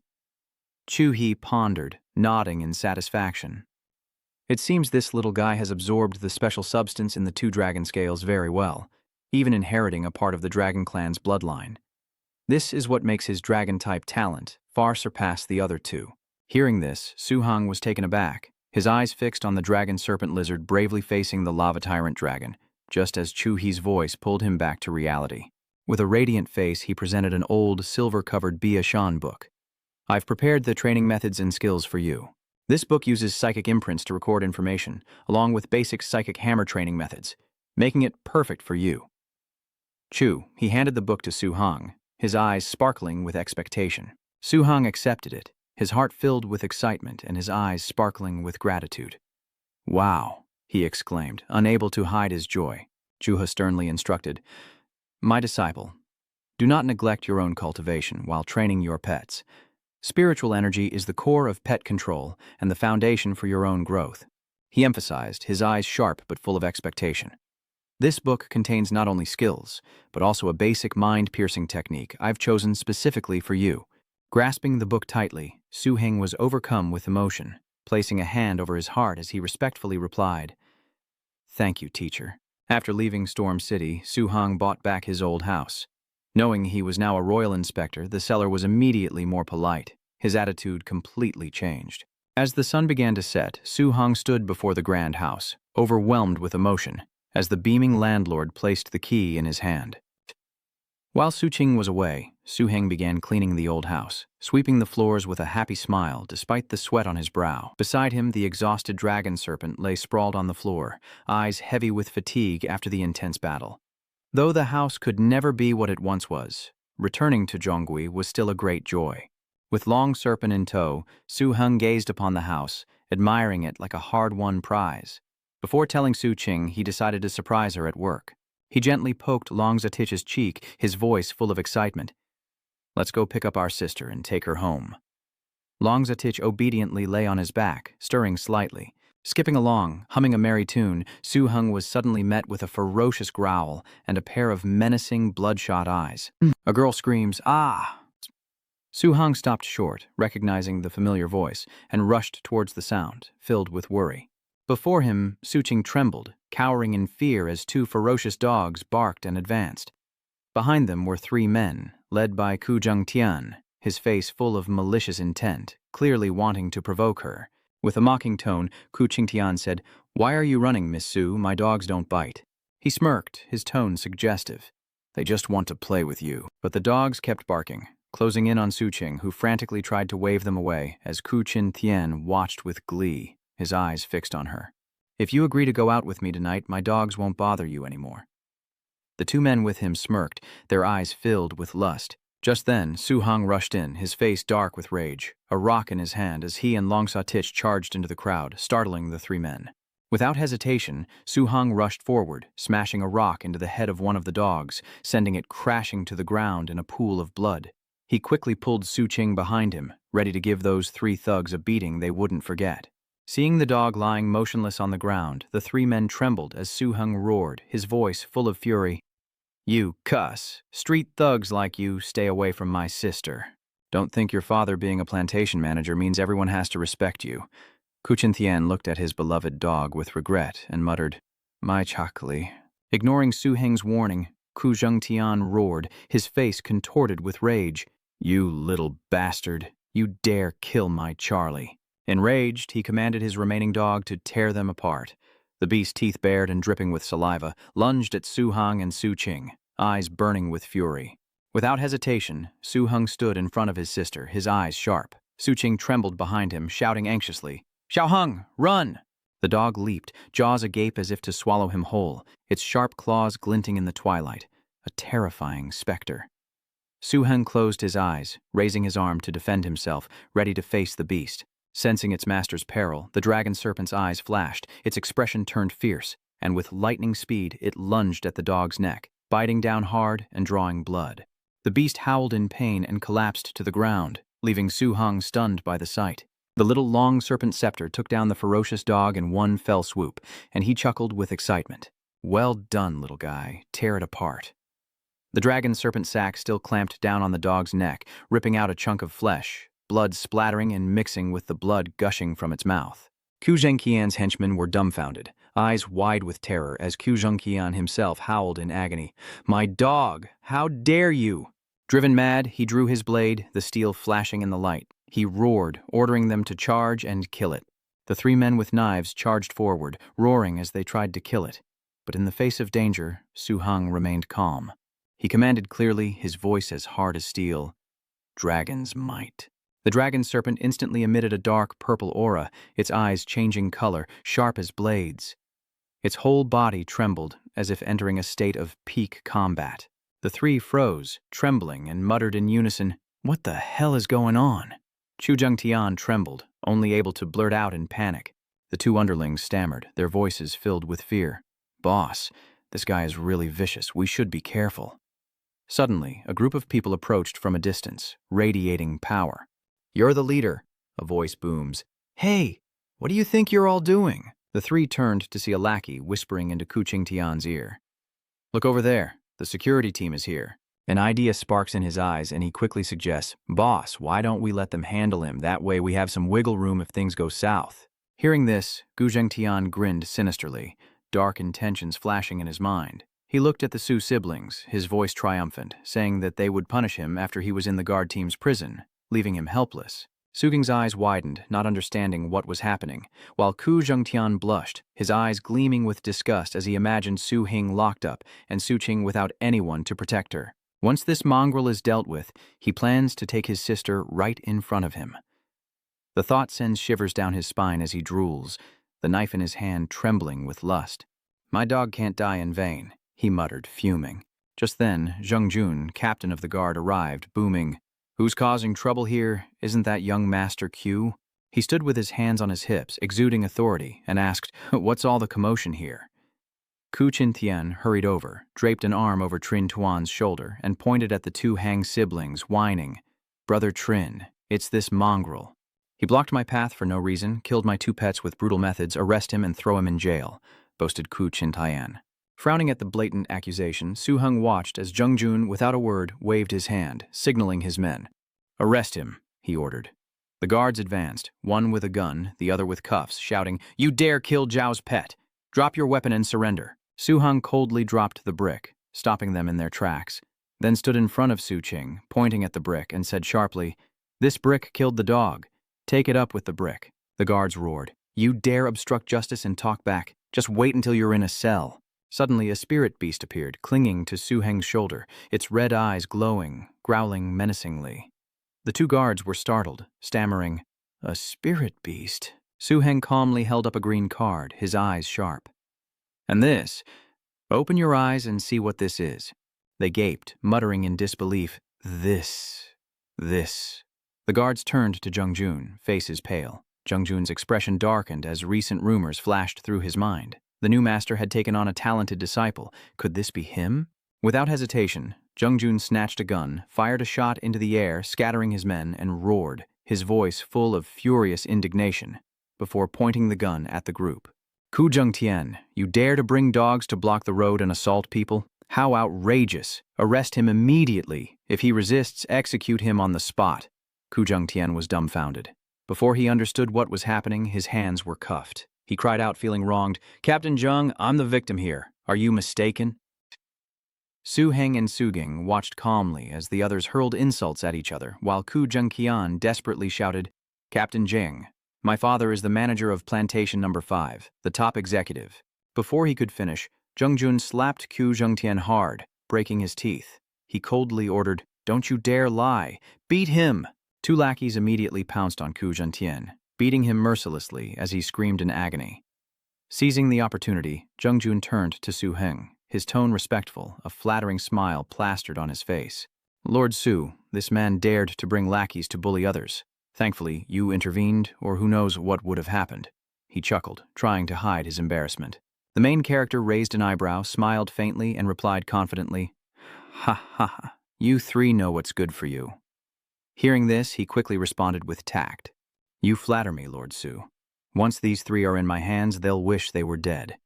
Chu-he pondered, nodding in satisfaction. It seems this little guy has absorbed the special substance in the 2 dragon scales very well, even inheriting a part of the dragon clan's bloodline. This is what makes his dragon-type talent far surpass the other 2. Hearing this, Su-hung was taken aback, his eyes fixed on the dragon serpent lizard bravely facing the Lava Tyrant Dragon, just as Chu-he's voice pulled him back to reality. With a radiant face, he presented an old, silver-covered Bia-shan book. "I've prepared the training methods and skills for you. This book uses psychic imprints to record information, along with basic psychic hammer training methods, making it perfect for you." He handed the book to Su-hung, his eyes sparkling with expectation. Su-hung accepted it, his heart filled with excitement and his eyes sparkling with gratitude. "Wow," he exclaimed, unable to hide his joy. Chu-he sternly instructed, "My disciple, do not neglect your own cultivation while training your pets. Spiritual energy is the core of pet control and the foundation for your own growth." He emphasized, his eyes sharp but full of expectation. "This book contains not only skills, but also a basic mind-piercing technique I've chosen specifically for you." Grasping the book tightly, Su-hung was overcome with emotion, placing a hand over his heart as he respectfully replied, "Thank you, teacher." After leaving Storm City, Su-hung bought back his old house. Knowing he was now a royal inspector, the seller was immediately more polite. His attitude completely changed. As the sun began to set, Su-hung stood before the grand house, overwhelmed with emotion, as the beaming landlord placed the key in his hand. While Su-ching was away, Su-hung began cleaning the old house, sweeping the floors with a happy smile despite the sweat on his brow. Beside him, the exhausted dragon serpent lay sprawled on the floor, eyes heavy with fatigue after the intense battle. Though the house could never be what it once was, returning to Zhongui was still a great joy. With Long Serpent in tow, Su-hung gazed upon the house, admiring it like a hard-won prize. Before telling Su-ching, he decided to surprise her at work. He gently poked Long Zatich's cheek, his voice full of excitement. "Let's go pick up our sister and take her home." Long Zatich obediently lay on his back, stirring slightly. Skipping along, humming a merry tune, Su-hung was suddenly met with a ferocious growl and a pair of menacing, bloodshot eyes. A girl screams, "Ah!" Su-hung stopped short, recognizing the familiar voice, and rushed towards the sound, filled with worry. Before him, Su-ching trembled, cowering in fear as 2 ferocious dogs barked and advanced. Behind them were 3 men, led by Ku Jung Tian, his face full of malicious intent, clearly wanting to provoke her. With a mocking tone, Ku Qingtian said, "Why are you running, Miss Su? My dogs don't bite." He smirked, his tone suggestive. "They just want to play with you." But the dogs kept barking, closing in on Su Qing, who frantically tried to wave them away as Ku Qingtian watched with glee, his eyes fixed on her. "If you agree to go out with me tonight, my dogs won't bother you anymore." The two men with him smirked, their eyes filled with lust. Just then, Su Hong rushed in, his face dark with rage, a rock in his hand as he and Long Sa Tich charged into the crowd, startling the three men. Without hesitation, Su Hong rushed forward, smashing a rock into the head of one of the dogs, sending it crashing to the ground in a pool of blood. He quickly pulled Su Qing behind him, ready to give those three thugs a beating they wouldn't forget. Seeing the dog lying motionless on the ground, the three men trembled as Su Hong roared, his voice full of fury. "You cuss. Street thugs like you stay away from my sister. Don't think your father being a plantation manager means everyone has to respect you." Ku Qingtian looked at his beloved dog with regret and muttered, "My Chakli." Ignoring Su Heng's warning, Ku Qingtian roared, his face contorted with rage. "You little bastard. You dare kill my Charlie." Enraged, he commanded his remaining dog to tear them apart. The beast, teeth bared and dripping with saliva, lunged at Su Hong and Su Qing, eyes burning with fury. Without hesitation, Su Hong stood in front of his sister, his eyes sharp. Su Qing trembled behind him, shouting anxiously, "Xiao Hong, run!" The dog leaped, jaws agape as if to swallow him whole, its sharp claws glinting in the twilight, a terrifying specter. Su Hong closed his eyes, raising his arm to defend himself, ready to face the beast. Sensing its master's peril, the dragon serpent's eyes flashed, its expression turned fierce, and with lightning speed it lunged at the dog's neck, biting down hard and drawing blood. The beast howled in pain and collapsed to the ground, leaving Su Hong stunned by the sight. The little long serpent scepter took down the ferocious dog in one fell swoop, and he chuckled with excitement. "Well done, little guy. Tear it apart." The dragon serpent sack still clamped down on the dog's neck, ripping out a chunk of flesh, blood splattering and mixing with the blood gushing from its mouth. Ku Zhengqian's henchmen were dumbfounded, eyes wide with terror as Ku Zhengqian himself howled in agony. "My dog! How dare you!" Driven mad, he drew his blade, the steel flashing in the light. He roared, ordering them to charge and kill it. The three men with knives charged forward, roaring as they tried to kill it. But in the face of danger, Su Hong remained calm. He commanded clearly, his voice as hard as steel, "Dragon's might." The dragon serpent instantly emitted a dark purple aura, its eyes changing color, sharp as blades. Its whole body trembled, as if entering a state of peak combat. The three froze, trembling, and muttered in unison, "What the hell is going on?" Ku Zhengtian trembled, only able to blurt out in panic. The two underlings stammered, their voices filled with fear. "Boss, this guy is really vicious. We should be careful." Suddenly, a group of people approached from a distance, radiating power. "You're the leader," a voice booms. "Hey, what do you think you're all doing?" The three turned to see a lackey whispering into Ku Qingtian's ear. "Look over there. The security team is here." An idea sparks in his eyes, and he quickly suggests, "Boss, why don't we let them handle him? That way we have some wiggle room if things go south." Hearing this, Ku Zhengtian grinned sinisterly, dark intentions flashing in his mind. He looked at the Su siblings, his voice triumphant, saying that they would punish him after he was in the guard team's prison, leaving him helpless. Su Qing's eyes widened, not understanding what was happening, while Ku Zhengtian blushed, his eyes gleaming with disgust as he imagined Su Hing locked up and Su Qing without anyone to protect her. Once this mongrel is dealt with, he plans to take his sister right in front of him. The thought sends shivers down his spine as he drools, the knife in his hand trembling with lust. "My dog can't die in vain," he muttered, fuming. Just then, Zheng Jun, captain of the guard, arrived, booming, "Who's causing trouble here? Isn't that young Master Q?" He stood with his hands on his hips, exuding authority, and asked, "What's all the commotion here?" Ku Qingtian hurried over, draped an arm over Trin Tuan's shoulder, and pointed at the two Hang siblings, whining, "Brother Trin, it's this mongrel. He blocked my path for no reason, killed my two pets with brutal methods, arrest him and throw him in jail," boasted Ku Qingtian. Frowning at the blatant accusation, Su Hong watched as Zheng Jun, without a word, waved his hand, signaling his men. "Arrest him," he ordered. The guards advanced, one with a gun, the other with cuffs, shouting, "You dare kill Zhao's pet! Drop your weapon and surrender." Su Hong coldly dropped the brick, stopping them in their tracks. then stood in front of Su Qing, pointing at the brick, and said sharply, "This brick killed the dog. Take it up with the brick." The guards roared. "You dare obstruct justice and talk back? Just wait until you're in a cell." Suddenly, a spirit beast appeared, clinging to Su Heng's shoulder, its red eyes glowing, growling menacingly. The two guards were startled, stammering, "A spirit beast?" Su Heng calmly held up a green card, his eyes sharp. "And this? Open your eyes and see what this is." They gaped, muttering in disbelief, This. The guards turned to Jung Jun, faces pale. Jung Jun's expression darkened as recent rumors flashed through his mind. The new master had taken on a talented disciple. Could this be him? Without hesitation, Jung Jun snatched a gun, fired a shot into the air, scattering his men, and roared, his voice full of furious indignation, before pointing the gun at the group. "Ku Jung Tian, you dare to bring dogs to block the road and assault people? How outrageous! Arrest him immediately. If he resists, execute him on the spot." Ku Jung Tian was dumbfounded. Before he understood what was happening, his hands were cuffed. He cried out, feeling wronged, "Captain Jung, I'm the victim here. Are you mistaken?" Su Heng and Su Ging watched calmly as the others hurled insults at each other, while Ku Jung Qian desperately shouted, "Captain Jing, my father is the manager of Plantation Number 5, the top executive." Before he could finish, Jung Jun slapped Ku Jung Tian hard, breaking his teeth. He coldly ordered, "Don't you dare lie! Beat him!" Two lackeys immediately pounced on Ku Jung Tian, beating him mercilessly as he screamed in agony. Seizing the opportunity, Jung Jun turned to Su Heng, his tone respectful, a flattering smile plastered on his face. "Lord Su, this man dared to bring lackeys to bully others. Thankfully, you intervened, or who knows what would have happened." He chuckled, trying to hide his embarrassment. The main character raised an eyebrow, smiled faintly, and replied confidently, "Ha ha ha, you three know what's good for you." Hearing this, he quickly responded with tact, "You flatter me, Lord Su. Once these three are in my hands, they'll wish they were dead."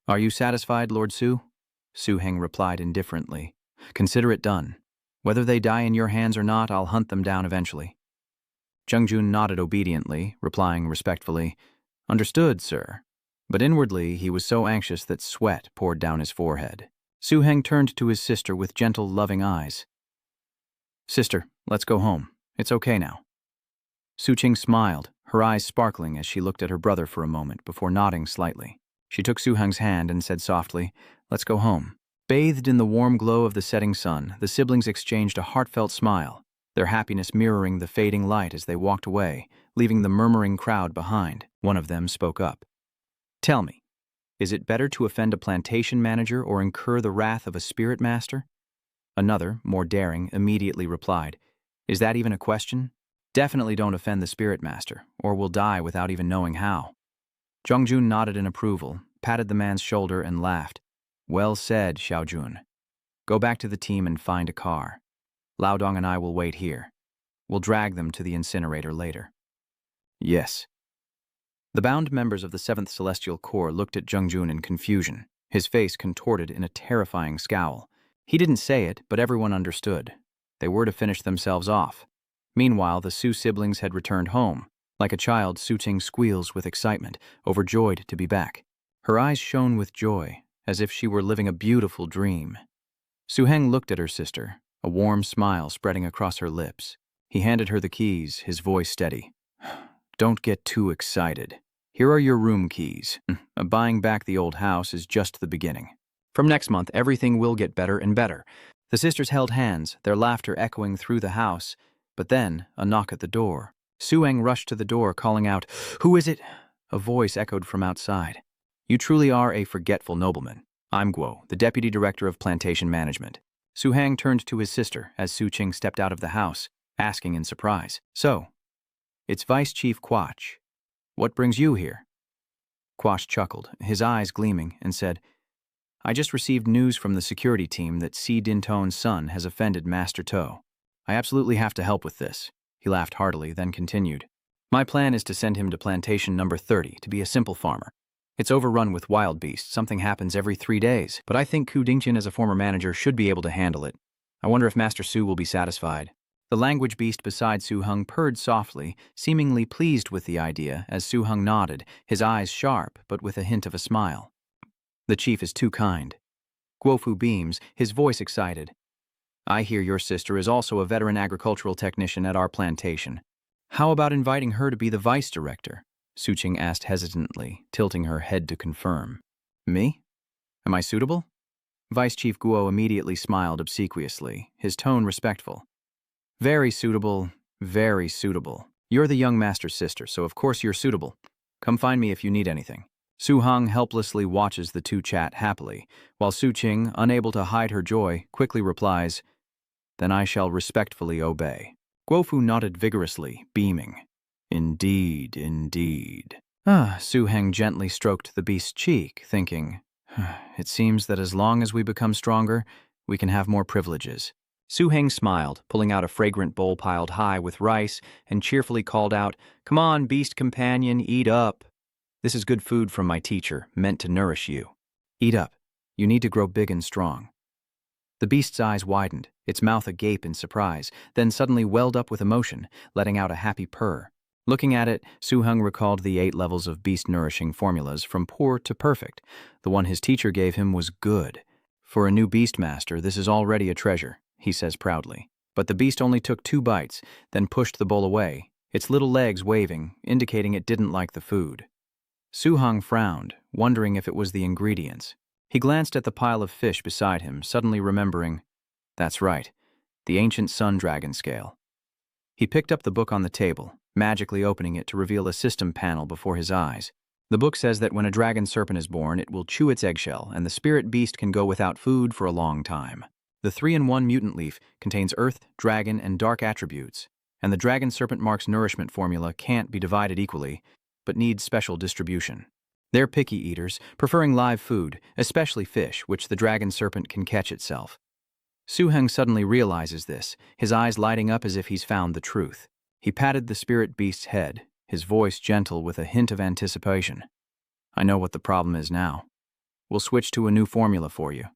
"Are you satisfied, Lord Su?" Su Heng replied indifferently. "Consider it done. Whether they die in your hands or not, I'll hunt them down eventually." Jung Jun nodded obediently, replying respectfully, "Understood, sir." But inwardly, he was so anxious that sweat poured down his forehead. Su Heng turned to his sister with gentle, loving eyes. "Sister, let's go home. It's okay now." Su Qing smiled, her eyes sparkling as she looked at her brother for a moment before nodding slightly. She took Su Heng's hand and said softly, "Let's go home." Bathed in the warm glow of the setting sun, the siblings exchanged a heartfelt smile, their happiness mirroring the fading light as they walked away, leaving the murmuring crowd behind. One of them spoke up. "Tell me, is it better to offend a plantation manager or incur the wrath of a spirit master?" Another, more daring, immediately replied, "Is that even a question? Definitely don't offend the spirit master, or we'll die without even knowing how." Jung Jun nodded in approval, patted the man's shoulder, and laughed. "Well said, Xiao Jun. Go back to the team and find a car. Lao Dong and I will wait here. We'll drag them to the incinerator later." "Yes." The bound members of the 7th Celestial Corps looked at Jung Jun in confusion, his face contorted in a terrifying scowl. He didn't say it, but everyone understood. They were to finish themselves off. Meanwhile, the Su siblings had returned home. Like a child, Su Ting squeals with excitement, overjoyed to be back. Her eyes shone with joy, as if she were living a beautiful dream. Su Heng looked at her sister, a warm smile spreading across her lips. He handed her the keys, his voice steady. "Don't get too excited. Here are your room keys. Buying back the old house is just the beginning. From next month, everything will get better and better." The sisters held hands, their laughter echoing through the house. But then, a knock at the door. Su Heng rushed to the door, calling out, "Who is it?" A voice echoed from outside. "You truly are a forgetful nobleman. I'm Guo, the Deputy Director of Plantation Management." Su Heng turned to his sister as Su Qing stepped out of the house, asking in surprise, "So, it's Vice Chief Quach. What brings you here?" Quach chuckled, his eyes gleaming, and said, "I just received news from the security team that Si Dinton's son has offended Master To. I absolutely have to help with this." He laughed heartily, then continued, "My plan is to send him to Plantation Number 30 to be a simple farmer. It's overrun with wild beasts. Something happens every 3 days, but I think Ku Dingtian as a former manager should be able to handle it. I wonder if Master Su will be satisfied." The language beast beside Su Heng purred softly, seemingly pleased with the idea as Su Heng nodded, his eyes sharp but with a hint of a smile. "The chief is too kind." Guofu beams, his voice excited. I hear your sister is also a veteran agricultural technician at our plantation. How about inviting her to be the vice director? Suching asked hesitantly, tilting her head to confirm. Me? Am I suitable? Vice Chief Guo immediately smiled obsequiously, his tone respectful. Very suitable, very suitable. You're the young master's sister, so of course you're suitable. Come find me if you need anything. Su Hong helplessly watches the two chat happily, while Su Qing, unable to hide her joy, quickly replies, Then I shall respectfully obey. Guofu nodded vigorously, beaming. Indeed, indeed. Su Heng gently stroked the beast's cheek, thinking, It seems that as long as we become stronger, we can have more privileges. Su Heng smiled, pulling out a fragrant bowl piled high with rice, and cheerfully called out, Come on, beast companion, eat up. This is good food from my teacher, meant to nourish you. Eat up. You need to grow big and strong. The beast's eyes widened, its mouth agape in surprise, then suddenly welled up with emotion, letting out a happy purr. Looking at it, Su Heng recalled the 8 levels of beast-nourishing formulas from poor to perfect. The one his teacher gave him was good. For a new beastmaster, this is already a treasure, he says proudly. But the beast only took 2 bites, then pushed the bowl away, its little legs waving, indicating it didn't like the food. Su Heng frowned, wondering if it was the ingredients. He glanced at the pile of fish beside him, suddenly remembering, That's right, the ancient sun dragon scale. He picked up the book on the table, magically opening it to reveal a system panel before his eyes. The book says that when a dragon serpent is born, it will chew its eggshell, and the spirit beast can go without food for a long time. The 3-in-1 mutant leaf contains earth, dragon, and dark attributes, and the dragon serpent mark's nourishment formula can't be divided equally, but needs special distribution. They're picky eaters, preferring live food, especially fish, which the dragon serpent can catch itself. Su Heng suddenly realizes this, his eyes lighting up as if he's found the truth. He patted the spirit beast's head, his voice gentle with a hint of anticipation. I know what the problem is now. We'll switch to a new formula for you.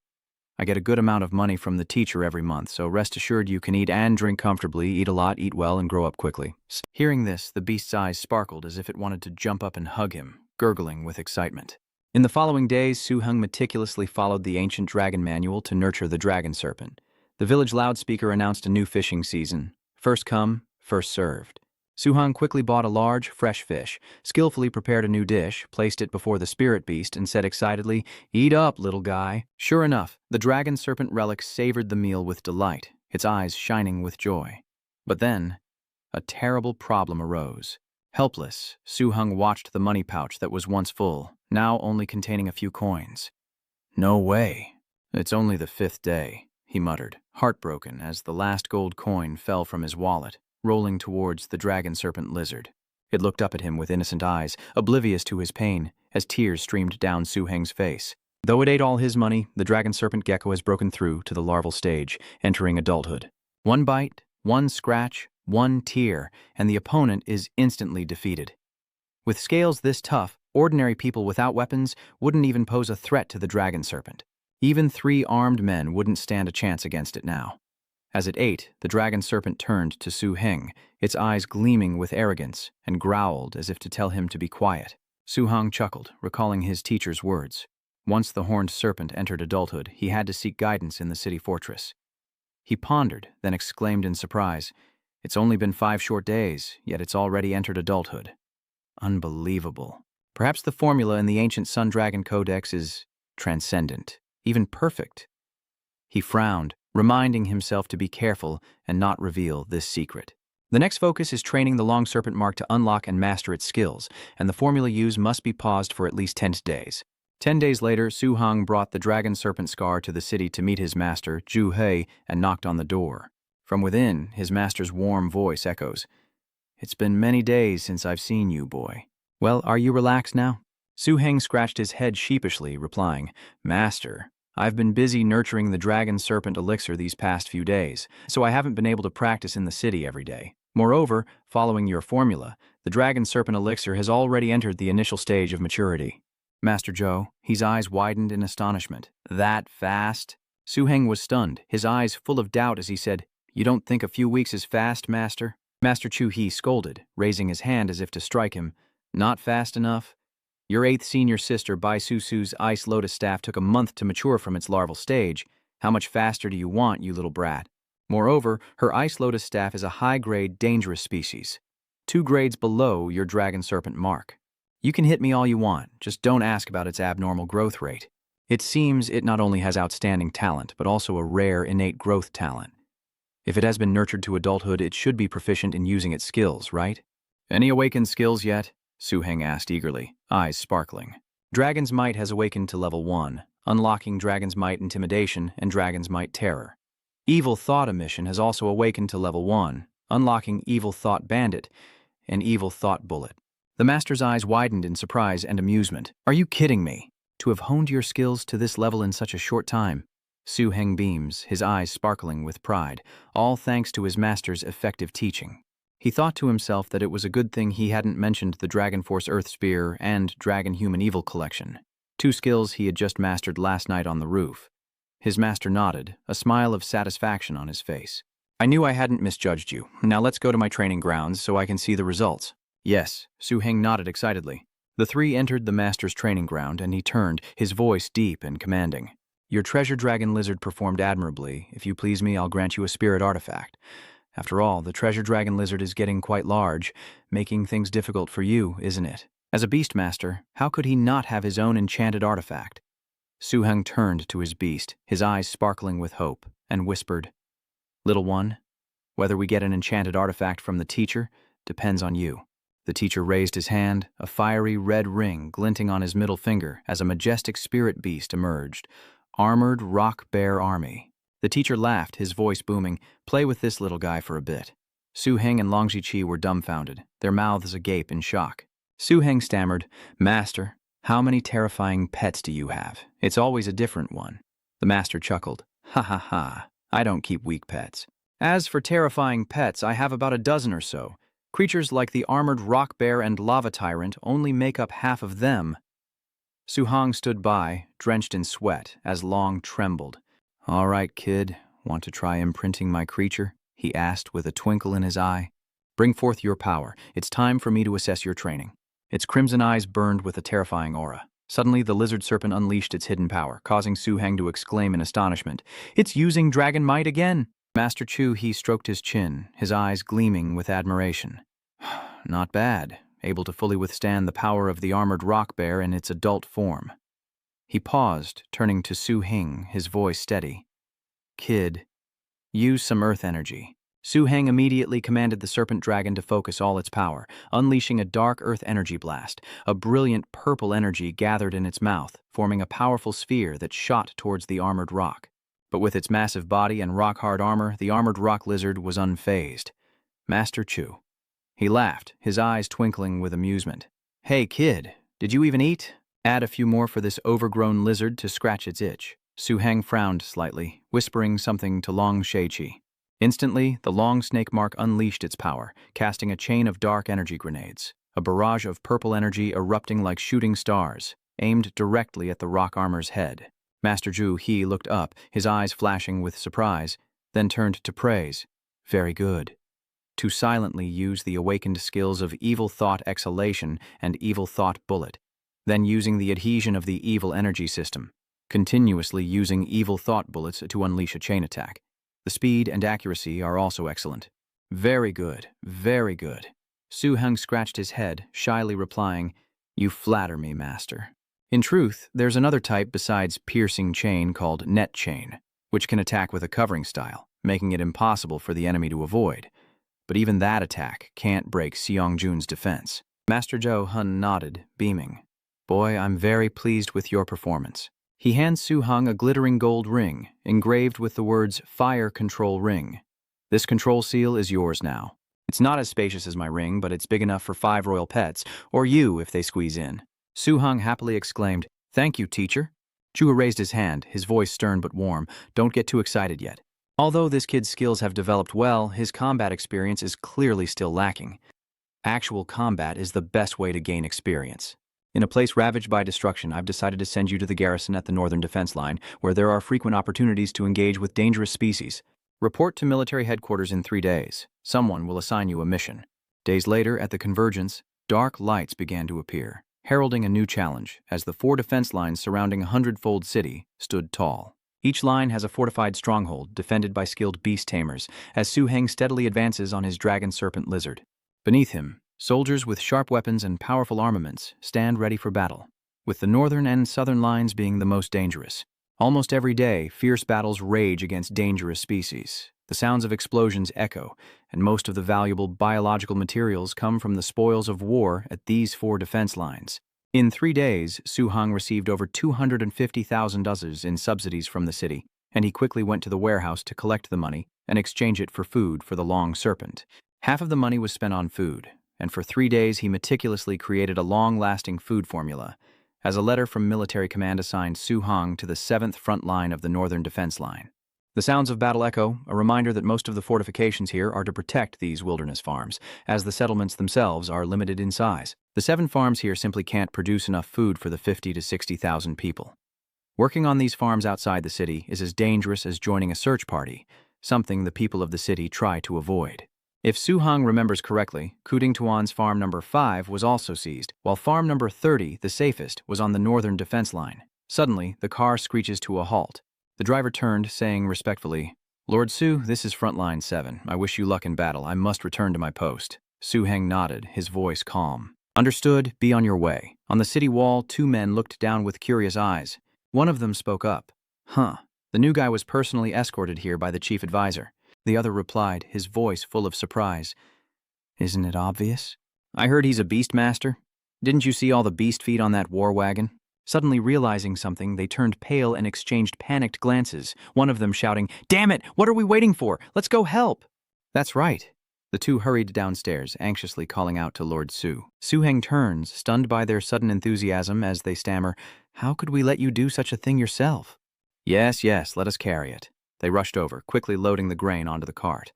I get a good amount of money from the teacher every month, so rest assured you can eat and drink comfortably, eat a lot, eat well, and grow up quickly. Hearing this, the beast's eyes sparkled as if it wanted to jump up and hug him, gurgling with excitement. In the following days, Su Heng meticulously followed the ancient dragon manual to nurture the dragon serpent. The village loudspeaker announced a new fishing season. First come, first served. Su Heng quickly bought a large, fresh fish, skillfully prepared a new dish, placed it before the spirit beast, and said excitedly, Eat up, little guy. Sure enough, the dragon serpent relic savored the meal with delight, its eyes shining with joy. But then, a terrible problem arose. Helpless, Su Heng watched the money pouch that was once full, now only containing a few coins. No way. It's only the 5th day, he muttered, heartbroken as the last gold coin fell from his wallet, rolling towards the dragon serpent lizard. It looked up at him with innocent eyes, oblivious to his pain, as tears streamed down Su Heng's face. Though it ate all his money, the dragon serpent gecko has broken through to the larval stage, entering adulthood. 1 bite, 1 scratch, 1 tear, and the opponent is instantly defeated. With scales this tough, ordinary people without weapons wouldn't even pose a threat to the dragon serpent. Even 3 armed men wouldn't stand a chance against it now. As it ate, the dragon serpent turned to Su Heng, its eyes gleaming with arrogance, and growled as if to tell him to be quiet. Su Heng chuckled, recalling his teacher's words. Once the horned serpent entered adulthood, he had to seek guidance in the city fortress. He pondered, then exclaimed in surprise, It's only been 5 short days, yet it's already entered adulthood. Unbelievable. Perhaps the formula in the ancient Sun Dragon Codex is transcendent, even perfect. He frowned, reminding himself to be careful and not reveal this secret. The next focus is training the long serpent mark to unlock and master its skills, and the formula used must be paused for at least 10 days. 10 days later, Su Heng brought the dragon serpent scar to the city to meet his master, Zhu He, and knocked on the door. From within, his master's warm voice echoes, It's been many days since I've seen you, boy. Well, are you relaxed now? Su Heng scratched his head sheepishly, replying, Master, I've been busy nurturing the dragon serpent elixir these past few days, so I haven't been able to practice in the city every day. Moreover, following your formula, the dragon serpent elixir has already entered the initial stage of maturity. Master Zhou, his eyes widened in astonishment. That fast? Su Heng was stunned, his eyes full of doubt as he said, You don't think a few weeks is fast, Master? Master Chu He scolded, raising his hand as if to strike him. Not fast enough? Your 8th senior sister, Bai Su Su's ice lotus staff took a month to mature from its larval stage. How much faster do you want, you little brat? Moreover, her ice lotus staff is a high-grade, dangerous species, 2 grades below your dragon serpent mark. You can hit me all you want, just don't ask about its abnormal growth rate. It seems it not only has outstanding talent, but also a rare innate growth talent. If it has been nurtured to adulthood, it should be proficient in using its skills, right? Any awakened skills yet? Su-heng asked eagerly, eyes sparkling. Dragon's Might has awakened to level 1, unlocking Dragon's Might Intimidation and Dragon's Might Terror. Evil Thought Emission has also awakened to level 1, unlocking Evil Thought Bandit and Evil Thought Bullet. The master's eyes widened in surprise and amusement. Are you kidding me? To have honed your skills to this level in such a short time? Su-heng beams, his eyes sparkling with pride, all thanks to his master's effective teaching. He thought to himself that it was a good thing he hadn't mentioned the Dragon Force Earth Spear and Dragon Human Evil collection, 2 skills he had just mastered last night on the roof. His master nodded, a smile of satisfaction on his face. I knew I hadn't misjudged you. Now let's go to my training grounds so I can see the results. Yes, Su-heng nodded excitedly. The 3 entered the master's training ground, and he turned, his voice deep and commanding. Your treasure dragon lizard performed admirably. If you please me, I'll grant you a spirit artifact. After all, the treasure dragon lizard is getting quite large, making things difficult for you, isn't it? As a beast master, how could he not have his own enchanted artifact? Su-heng turned to his beast, his eyes sparkling with hope, and whispered, Little one, whether we get an enchanted artifact from the teacher depends on you. The teacher raised his hand, a fiery red ring glinting on his middle finger as a majestic spirit beast emerged. Armored rock bear army. The teacher laughed, his voice booming, Play with this little guy for a bit. Su-heng and Long Ji-chi were dumbfounded, their mouths agape in shock. Su-heng stammered, Master, how many terrifying pets do you have? It's always a different one. The master chuckled, Ha ha ha, I don't keep weak pets. As for terrifying pets, I have about a dozen or so. Creatures like the armored rock bear and lava tyrant only make up half of them. Su-heng stood by, drenched in sweat, as Long trembled. All right, kid, want to try imprinting my creature? He asked with a twinkle in his eye. Bring forth your power. It's time for me to assess your training. Its crimson eyes burned with a terrifying aura. Suddenly, the lizard serpent unleashed its hidden power, causing Su-heng to exclaim in astonishment. It's using Dragon Might again! Master Chu-he stroked his chin, his eyes gleaming with admiration. Not bad. Able to fully withstand the power of the armored rock bear in its adult form. He paused, turning to Su-heng, his voice steady. Kid, use some earth energy. Su-heng immediately commanded the serpent dragon to focus all its power, unleashing a dark earth energy blast. A brilliant purple energy gathered in its mouth, forming a powerful sphere that shot towards the armored rock. But with its massive body and rock-hard armor, the armored rock lizard was unfazed. Master Chu. He laughed, his eyes twinkling with amusement. Hey, kid, did you even eat? Add a few more for this overgrown lizard to scratch its itch. Su-heng frowned slightly, whispering something to Long Ji-chi. Instantly, the long snake mark unleashed its power, casting a chain of dark energy grenades, a barrage of purple energy erupting like shooting stars, aimed directly at the rock armor's head. Master Chu-he looked up, his eyes flashing with surprise, then turned to praise. Very good. To silently use the awakened skills of Evil Thought Exhalation and Evil Thought Bullet, then using the adhesion of the Evil Energy System, continuously using Evil Thought Bullets to unleash a chain attack. The speed and accuracy are also excellent. Very good, very good. Su-heng scratched his head, shyly replying, You flatter me, master. In truth, there's another type besides piercing chain called net chain, which can attack with a covering style, making it impossible for the enemy to avoid. But even that attack can't break Seong-jun's defense. Master Jo-hun nodded, beaming. Boy, I'm very pleased with your performance. He hands Su-heng a glittering gold ring, engraved with the words Fire Control Ring. This control seal is yours now. It's not as spacious as my ring, but it's big enough for 5 royal pets, or you if they squeeze in. Su-heng happily exclaimed, Thank you, teacher. Chu raised his hand, his voice stern but warm. Don't get too excited yet. Although this kid's skills have developed well, his combat experience is clearly still lacking. Actual combat is the best way to gain experience. In a place ravaged by destruction, I've decided to send you to the garrison at the northern defense line, where there are frequent opportunities to engage with dangerous species. Report to military headquarters in 3 days. Someone will assign you a mission. Days later, at the convergence, dark lights began to appear, heralding a new challenge, as the 4 defense lines surrounding a 100-fold city stood tall. Each line has a fortified stronghold defended by skilled beast tamers as Su Heng steadily advances on his dragon serpent lizard. Beneath him, soldiers with sharp weapons and powerful armaments stand ready for battle, with the northern and southern lines being the most dangerous. Almost every day, fierce battles rage against dangerous species. The sounds of explosions echo, and most of the valuable biological materials come from the spoils of war at these 4 defense lines. In 3 days, Su Heng received over 250,000 dollars in subsidies from the city, and he quickly went to the warehouse to collect the money and exchange it for food for the long serpent. Half of the money was spent on food, and for 3 days he meticulously created a long-lasting food formula, as a letter from military command assigned Su Heng to the 7th front line of the northern defense line. The sounds of battle echo, a reminder that most of the fortifications here are to protect these wilderness farms, as the settlements themselves are limited in size. The 7 farms here simply can't produce enough food for the 50 to 60,000 people. Working on these farms outside the city is as dangerous as joining a search party, something the people of the city try to avoid. If Su Heng remembers correctly, Kuding Tuan's farm number 5 was also seized, while farm number 30, the safest, was on the northern defense line. Suddenly, the car screeches to a halt. The driver turned, saying respectfully, "Lord Su, this is Frontline 7. I wish you luck in battle. I must return to my post." Su Heng nodded, his voice calm. "Understood. Be on your way." On the city wall, 2 men looked down with curious eyes. One of them spoke up. "Huh. The new guy was personally escorted here by the chief advisor." The other replied, his voice full of surprise. "Isn't it obvious? I heard he's a beast master. Didn't you see all the beast feet on that war wagon?" Suddenly realizing something, they turned pale and exchanged panicked glances, one of them shouting, "Damn it! What are we waiting for? Let's go help!" "That's right." The 2 hurried downstairs, anxiously calling out to Lord Su. Su Heng turns, stunned by their sudden enthusiasm as they stammer, "How could we let you do such a thing yourself?" Yes, let us carry it." They rushed over, quickly loading the grain onto the cart.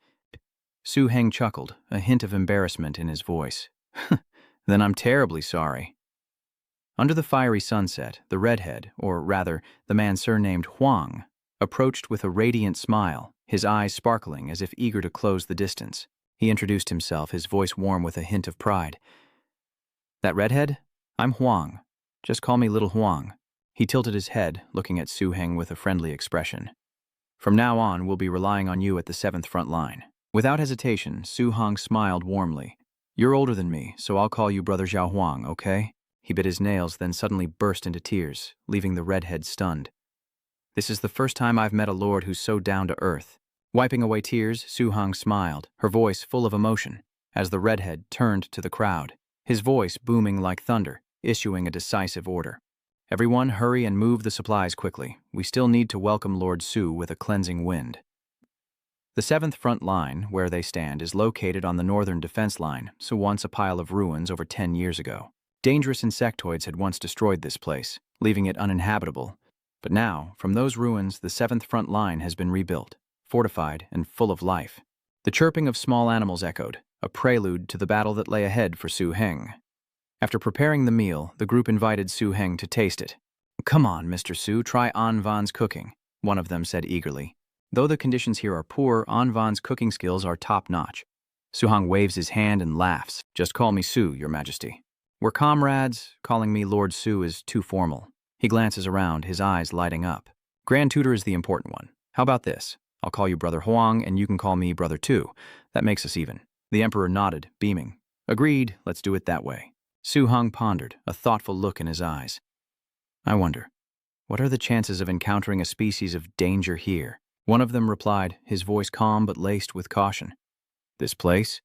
Su Heng chuckled, a hint of embarrassment in his voice. "Then I'm terribly sorry." Under the fiery sunset, the redhead, or rather, the man surnamed Huang, approached with a radiant smile, his eyes sparkling as if eager to close the distance. He introduced himself, his voice warm with a hint of pride. "That redhead? I'm Huang. Just call me Little Huang." He tilted his head, looking at Su Heng with a friendly expression. "From now on, we'll be relying on you at the 7th front line." Without hesitation, Su Heng smiled warmly. "You're older than me, so I'll call you Brother Zhao Huang, okay?" He bit his nails, then suddenly burst into tears, leaving the redhead stunned. "This is the first time I've met a lord who's so down to earth." Wiping away tears, Su Heng smiled, her voice full of emotion, as the redhead turned to the crowd, his voice booming like thunder, issuing a decisive order. "Everyone, hurry and move the supplies quickly. We still need to welcome Lord Su with a cleansing wind." The 7th front line, where they stand, is located on the northern defense line, so once a pile of ruins over 10 years ago. Dangerous insectoids had once destroyed this place, leaving it uninhabitable. But now, from those ruins, the 7th front line has been rebuilt, fortified and full of life. The chirping of small animals echoed, a prelude to the battle that lay ahead for Su Heng. After preparing the meal, the group invited Su Heng to taste it. "Come on, Mr. Su, try An Van's cooking," one of them said eagerly. Though the conditions here are poor, An Van's cooking skills are top-notch. Su Heng waves his hand and laughs. "Just call me Su, Your Majesty." "We're comrades. Calling me Lord Su is too formal." He glances around, his eyes lighting up. "Grand Tutor is the important one. How about this? I'll call you Brother Huang, and you can call me Brother Tu. That makes us even." The Emperor nodded, beaming. "Agreed, let's do it that way." Su Heng pondered, a thoughtful look in his eyes. "I wonder, what are the chances of encountering a species of danger here?" One of them replied, his voice calm but laced with caution. "This place?"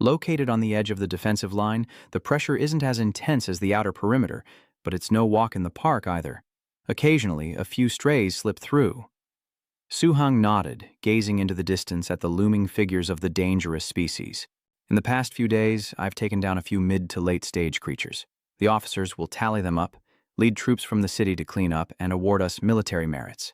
Located on the edge of the defensive line, the pressure isn't as intense as the outer perimeter, but it's no walk in the park either. Occasionally, a few strays slip through. Su Heng nodded, gazing into the distance at the looming figures of the dangerous species. "In the past few days, I've taken down a few mid to late stage creatures. The officers will tally them up, lead troops from the city to clean up, and award us military merits."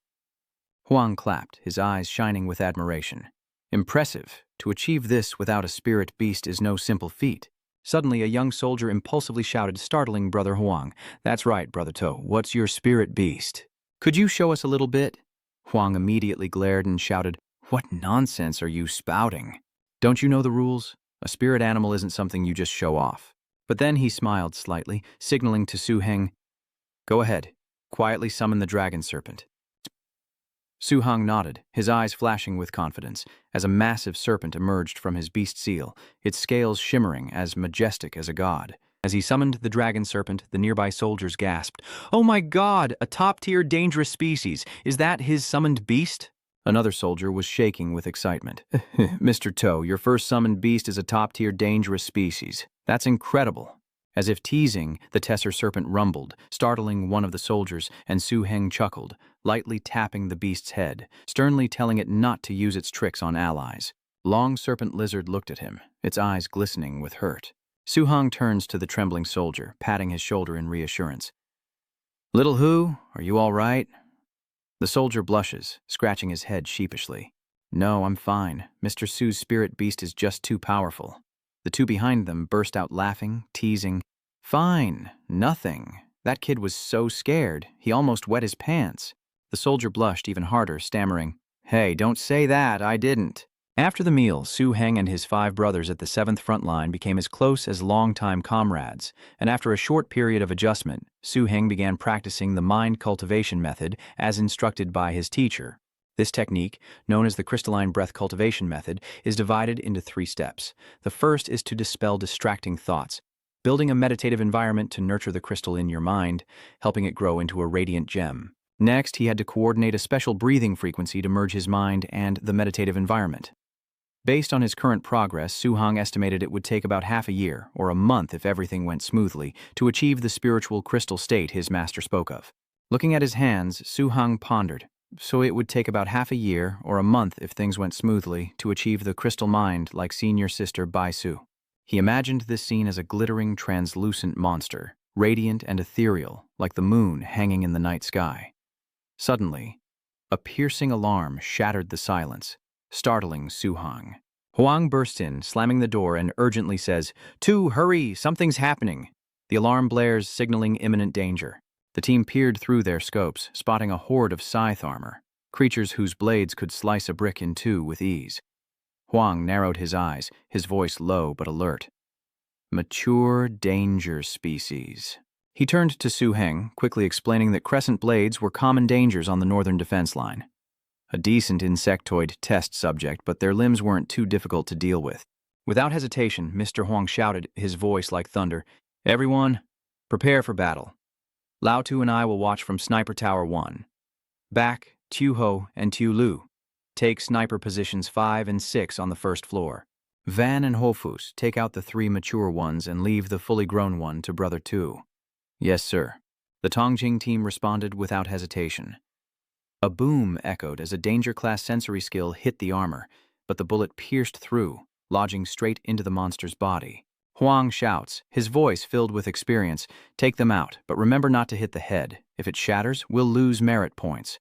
Huang clapped, his eyes shining with admiration. "Impressive. To achieve this without a spirit beast is no simple feat." Suddenly, a young soldier impulsively shouted, startling Brother Huang. "That's right, Brother To. What's your spirit beast? Could you show us a little bit?" Huang immediately glared and shouted, "What nonsense are you spouting? Don't you know the rules? A spirit animal isn't something you just show off." But then he smiled slightly, signaling to Su Heng, "Go ahead. Quietly summon the dragon serpent." Su Hong nodded, his eyes flashing with confidence, as a massive serpent emerged from his beast seal, its scales shimmering as majestic as a god. As he summoned the dragon serpent, the nearby soldiers gasped, "Oh my god, a top-tier dangerous species! Is that his summoned beast?" Another soldier was shaking with excitement. "Mr. Toe, your first summoned beast is a top-tier dangerous species. That's incredible." As if teasing, the Tesser serpent rumbled, startling one of the soldiers, and Su Heng chuckled, lightly tapping the beast's head, sternly telling it not to use its tricks on allies. Long Serpent Lizard looked at him, its eyes glistening with hurt. Su Hong turns to the trembling soldier, patting his shoulder in reassurance. "Little Hu, are you all right?" The soldier blushes, scratching his head sheepishly. "No, I'm fine. Mr. Su's spirit beast is just too powerful." The two behind them burst out laughing, teasing. "Fine, nothing. That kid was so scared, he almost wet his pants." The soldier blushed even harder, stammering, "Hey, don't say that, I didn't." After the meal, Su Heng and his 5 brothers at the 7th front line became as close as longtime comrades, and after a short period of adjustment, Su Heng began practicing the mind cultivation method as instructed by his teacher. This technique, known as the crystalline breath cultivation method, is divided into 3 steps. The first is to dispel distracting thoughts, building a meditative environment to nurture the crystal in your mind, helping it grow into a radiant gem. Next, he had to coordinate a special breathing frequency to merge his mind and the meditative environment. Based on his current progress, Su Hong estimated it would take about half a year, or a month if everything went smoothly, to achieve the spiritual crystal state his master spoke of. Looking at his hands, Su Hong pondered. So it would take about half a year, or a month if things went smoothly, to achieve the crystal mind like senior sister Bai Su. He imagined this scene as a glittering, translucent monster, radiant and ethereal, like the moon hanging in the night sky. Suddenly, a piercing alarm shattered the silence, startling Su Hong. Huang bursts in, slamming the door, and urgently says, "Tu, hurry, something's happening." The alarm blares, signaling imminent danger. The team peered through their scopes, spotting a horde of scythe armor, creatures whose blades could slice a brick in 2 with ease. Huang narrowed his eyes, his voice low but alert. "Mature danger species." He turned to Su Heng, quickly explaining that crescent blades were common dangers on the northern defense line. A decent insectoid test subject, but their limbs weren't too difficult to deal with. Without hesitation, Mr. Huang shouted, his voice like thunder, "Everyone, prepare for battle. Lao Tu and I will watch from Sniper Tower 1. Back, Tu Ho and Tu Lu. Take sniper positions 5 and 6 on the first floor. Van and Hofus take out the 3 mature ones and leave the fully grown one to Brother Tu." "Yes, sir." The Tongjing team responded without hesitation. A boom echoed as a danger-class sensory skill hit the armor, but the bullet pierced through, lodging straight into the monster's body. Huang shouts, his voice filled with experience, "Take them out, but remember not to hit the head. If it shatters, we'll lose merit points."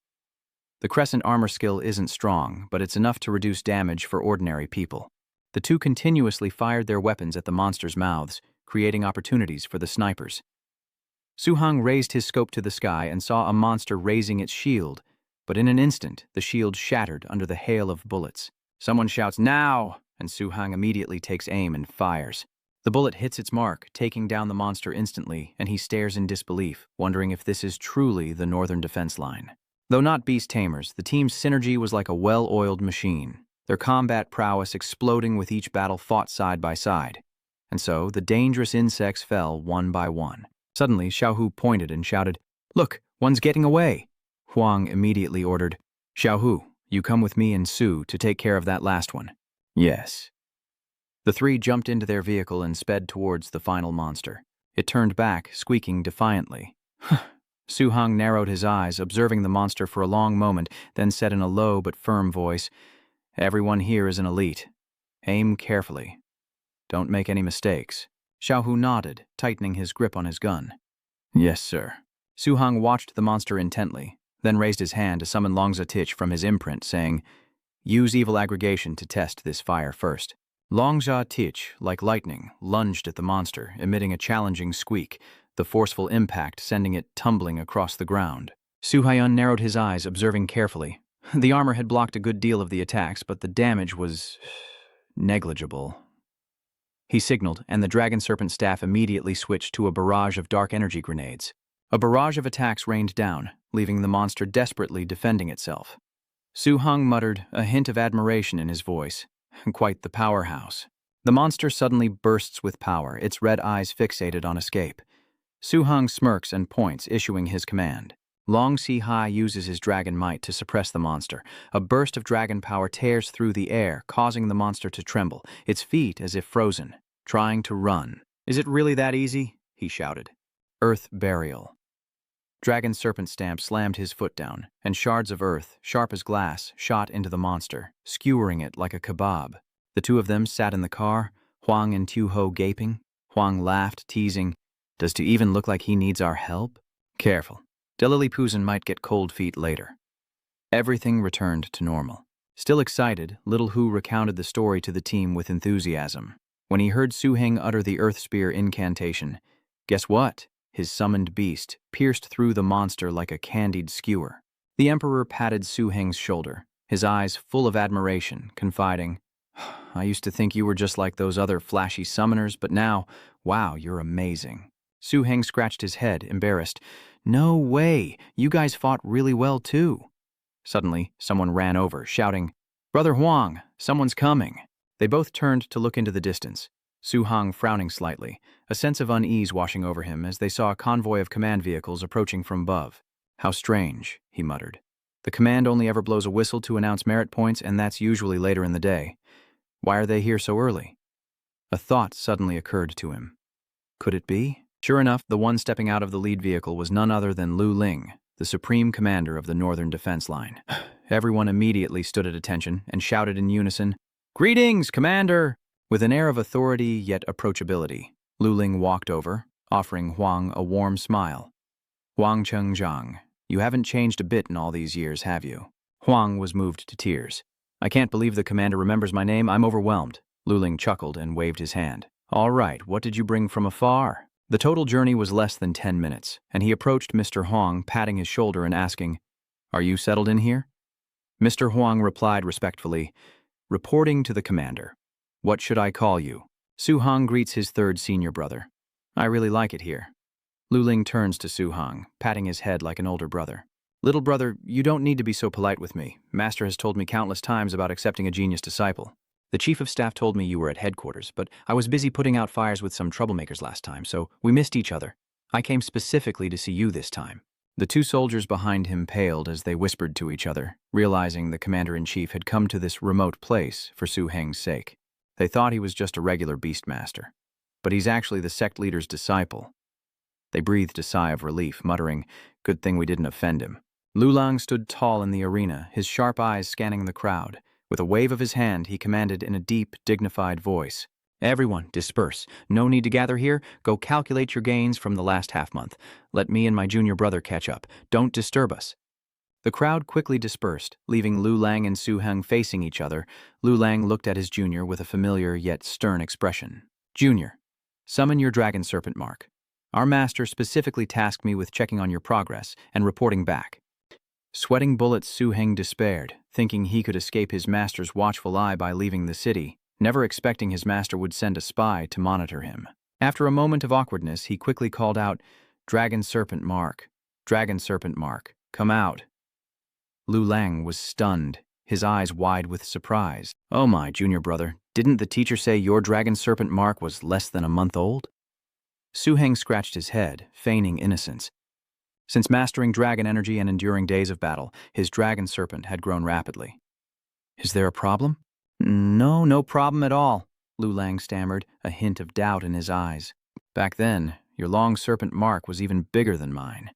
The crescent armor skill isn't strong, but it's enough to reduce damage for ordinary people. The two continuously fired their weapons at the monster's mouths, creating opportunities for the snipers. Su Hong raised his scope to the sky and saw a monster raising its shield, but in an instant, the shield shattered under the hail of bullets. Someone shouts, "Now!" and Su Hong immediately takes aim and fires. The bullet hits its mark, taking down the monster instantly, and he stares in disbelief, wondering if this is truly the northern defense line. Though not beast tamers, the team's synergy was like a well-oiled machine, their combat prowess exploding with each battle fought side by side. And so, the dangerous insects fell one by one. Suddenly, Xiaohu pointed and shouted, "Look, one's getting away!" Huang immediately ordered, "Xiaohu, you come with me and Su to take care of that last one." "Yes." The 3 jumped into their vehicle and sped towards the final monster. It turned back, squeaking defiantly. Su Hong narrowed his eyes, observing the monster for a long moment, then said in a low but firm voice, "Everyone here is an elite. Aim carefully. Don't make any mistakes." Xiaohu nodded, tightening his grip on his gun. "Yes, sir." Su Hong watched the monster intently, then raised his hand to summon Longza Tich from his imprint, saying, "Use evil aggregation to test this fire first." Longza Tich, like lightning, lunged at the monster, emitting a challenging squeak, the forceful impact sending it tumbling across the ground. Su Haiyun narrowed his eyes, observing carefully. The armor had blocked a good deal of the attacks, but the damage was negligible. He signaled, and the dragon serpent staff immediately switched to a barrage of dark energy grenades. A barrage of attacks rained down, leaving the monster desperately defending itself. Su Hong muttered, a hint of admiration in his voice. Quite the powerhouse. The monster suddenly bursts with power, its red eyes fixated on escape. Su Hong smirks and points, issuing his command. Long Si Hai uses his dragon might to suppress the monster. A burst of dragon power tears through the air, causing the monster to tremble, its feet as if frozen, trying to run. Is it really that easy? He shouted. Earth burial. Dragon serpent stamp slammed his foot down, and shards of earth, sharp as glass, shot into the monster, skewering it like a kebab. The two of them sat in the car, Huang and Tu Ho gaping. Huang laughed, teasing, "Does to even look like he needs our help? Careful. Delilipuzen might get cold feet later." Everything returned to normal. Still excited, Little Hu recounted the story to the team with enthusiasm. When he heard Su Heng utter the Earth Spear incantation, guess what? His summoned beast pierced through the monster like a candied skewer. The Emperor patted Su Heng's shoulder, his eyes full of admiration, confiding, "I used to think you were just like those other flashy summoners, but now, wow, you're amazing." Su Heng scratched his head, embarrassed. "No way, you guys fought really well too." Suddenly, someone ran over, shouting, "Brother Huang, someone's coming." They both turned to look into the distance, Su Hong frowning slightly, a sense of unease washing over him as they saw a convoy of command vehicles approaching from above. "How strange," he muttered. "The command only ever blows a whistle to announce merit points, and that's usually later in the day. Why are they here so early?" A thought suddenly occurred to him. Could it be? Sure enough, the one stepping out of the lead vehicle was none other than Lu Ling, the supreme commander of the Northern Defense Line. Everyone immediately stood at attention and shouted in unison, "Greetings, Commander!" With an air of authority yet approachability, Lu Ling walked over, offering Huang a warm smile. "Huang Chengjiang, you haven't changed a bit in all these years, have you?" Huang was moved to tears. "I can't believe the commander remembers my name. I'm overwhelmed." Lu Ling chuckled and waved his hand. "All right, what did you bring from afar?" The total journey was less than 10 minutes, and he approached Mr. Huang, patting his shoulder and asking, "Are you settled in here?" Mr. Huang replied respectfully, "Reporting to the commander. What should I call you?" Su Hong greets his third senior brother. "I really like it here." Lu Ling turns to Su Hong, patting his head like an older brother. "Little brother, you don't need to be so polite with me. Master has told me countless times about accepting a genius disciple. The chief of staff told me you were at headquarters, but I was busy putting out fires with some troublemakers last time, so we missed each other. I came specifically to see you this time." The two soldiers behind him paled as they whispered to each other, realizing the commander-in-chief had come to this remote place for Su Heng's sake. They thought he was just a regular beastmaster, but he's actually the sect leader's disciple. They breathed a sigh of relief, muttering, "Good thing we didn't offend him." Lu Lang stood tall in the arena, his sharp eyes scanning the crowd. With a wave of his hand, he commanded in a deep, dignified voice, "Everyone, disperse. No need to gather here. Go calculate your gains from the last half-month. Let me and my junior brother catch up. Don't disturb us." The crowd quickly dispersed, leaving Lu Lang and Su Heng facing each other. Lu Lang looked at his junior with a familiar yet stern expression. "Junior, summon your dragon serpent mark. Our master specifically tasked me with checking on your progress and reporting back." Sweating bullets, Su Heng despaired, thinking he could escape his master's watchful eye by leaving the city, never expecting his master would send a spy to monitor him. After a moment of awkwardness, he quickly called out, "Dragon serpent mark. Dragon serpent mark. Come out." Lu Lang was stunned, his eyes wide with surprise. "Oh my, junior brother, didn't the teacher say your dragon serpent mark was less than a month old?" Su Heng scratched his head, feigning innocence. Since mastering dragon energy and enduring days of battle, his dragon serpent had grown rapidly. "Is there a problem?" No problem at all," Lu Lang stammered, a hint of doubt in his eyes. "Back then, your long serpent mark was even bigger than mine."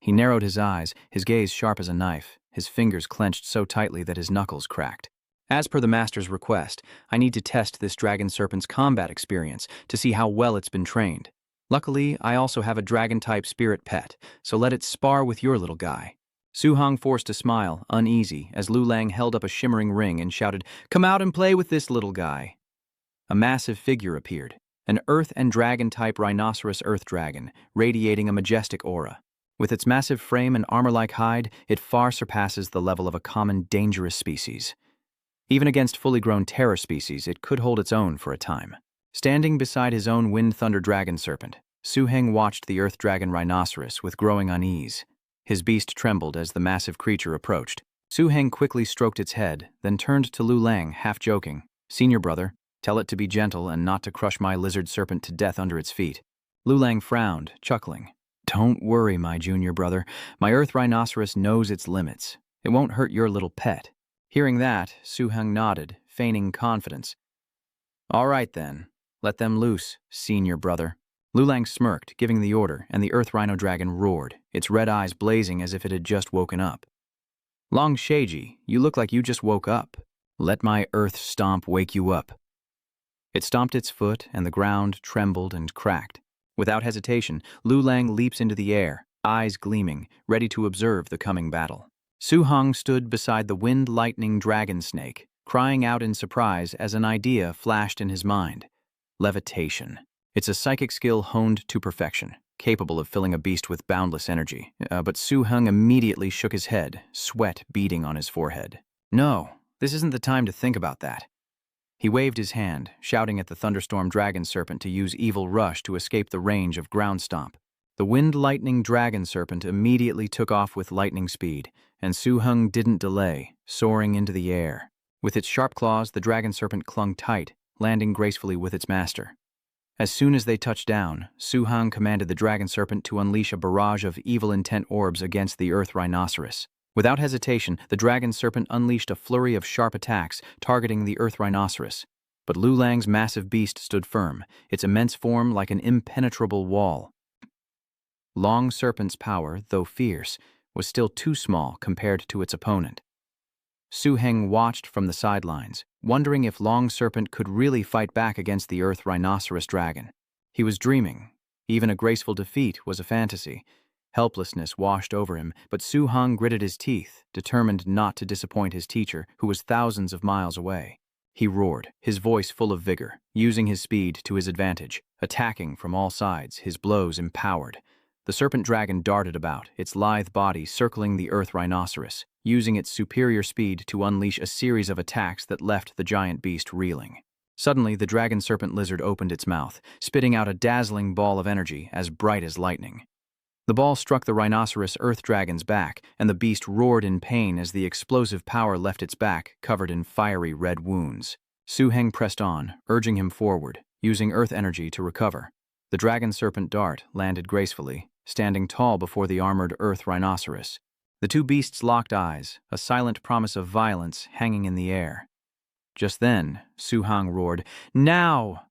He narrowed his eyes, his gaze sharp as a knife, his fingers clenched so tightly that his knuckles cracked. "As per the master's request, I need to test this dragon serpent's combat experience to see how well it's been trained. Luckily, I also have a dragon-type spirit pet, so let it spar with your little guy." Su Hong forced a smile, uneasy, as Lu Lang held up a shimmering ring and shouted, "Come out and play with this little guy." A massive figure appeared, an earth and dragon-type rhinoceros earth dragon, radiating a majestic aura. With its massive frame and armor-like hide, it far surpasses the level of a common dangerous species. Even against fully grown terror species, it could hold its own for a time. Standing beside his own Wind Thunder Dragon Serpent, Su Heng watched the Earth Dragon Rhinoceros with growing unease. His beast trembled as the massive creature approached. Su Heng quickly stroked its head, then turned to Lu Lang, half joking. "Senior brother, tell it to be gentle and not to crush my lizard serpent to death under its feet." Lu Lang frowned, chuckling. "Don't worry, my junior brother. My earth rhinoceros knows its limits. It won't hurt your little pet." Hearing that, Su Heng nodded, feigning confidence. "All right then. Let them loose, senior brother." Lu Lang smirked, giving the order, and the earth rhino dragon roared, its red eyes blazing as if it had just woken up. "Long Sheiji, you look like you just woke up. Let my earth stomp wake you up." It stomped its foot, and the ground trembled and cracked. Without hesitation, Lu Lang leaps into the air, eyes gleaming, ready to observe the coming battle. Su Heng stood beside the wind-lightning dragon snake, crying out in surprise as an idea flashed in his mind. Levitation. It's a psychic skill honed to perfection, capable of filling a beast with boundless energy. But Su Heng immediately shook his head, sweat beading on his forehead. "No, this isn't the time to think about that." He waved his hand, shouting at the thunderstorm dragon serpent to use Evil Rush to escape the range of ground stomp. The wind-lightning dragon serpent immediately took off with lightning speed, and Su Heng didn't delay, soaring into the air. With its sharp claws, the dragon serpent clung tight, landing gracefully with its master. As soon as they touched down, Su Heng commanded the dragon serpent to unleash a barrage of evil intent orbs against the earth rhinoceros. Without hesitation, the dragon serpent unleashed a flurry of sharp attacks, targeting the earth rhinoceros. But Lu Lang's massive beast stood firm, its immense form like an impenetrable wall. Long Serpent's power, though fierce, was still too small compared to its opponent. Su Heng watched from the sidelines, wondering if Long Serpent could really fight back against the earth rhinoceros dragon. He was dreaming. Even a graceful defeat was a fantasy. Helplessness washed over him, but Su Heng gritted his teeth, determined not to disappoint his teacher, who was thousands of miles away. He roared, his voice full of vigor, using his speed to his advantage, attacking from all sides, his blows empowered. The serpent dragon darted about, its lithe body circling the earth rhinoceros, using its superior speed to unleash a series of attacks that left the giant beast reeling. Suddenly, the dragon serpent lizard opened its mouth, spitting out a dazzling ball of energy as bright as lightning. The ball struck the rhinoceros earth dragon's back, and the beast roared in pain as the explosive power left its back covered in fiery red wounds. Su Heng pressed on, urging him forward, using earth energy to recover. The dragon serpent dart landed gracefully, standing tall before the armored earth rhinoceros. The two beasts locked eyes, a silent promise of violence hanging in the air. Just then, Su Heng roared, "Now!"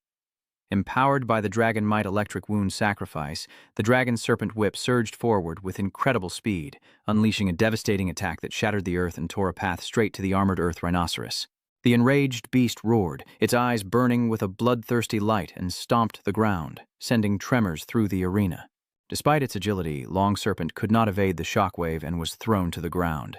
Empowered by the Dragon Might Electric Wound Sacrifice, the dragon serpent whip surged forward with incredible speed, unleashing a devastating attack that shattered the earth and tore a path straight to the armored earth rhinoceros. The enraged beast roared, its eyes burning with a bloodthirsty light, and stomped the ground, sending tremors through the arena. Despite its agility, Long Serpent could not evade the shockwave and was thrown to the ground.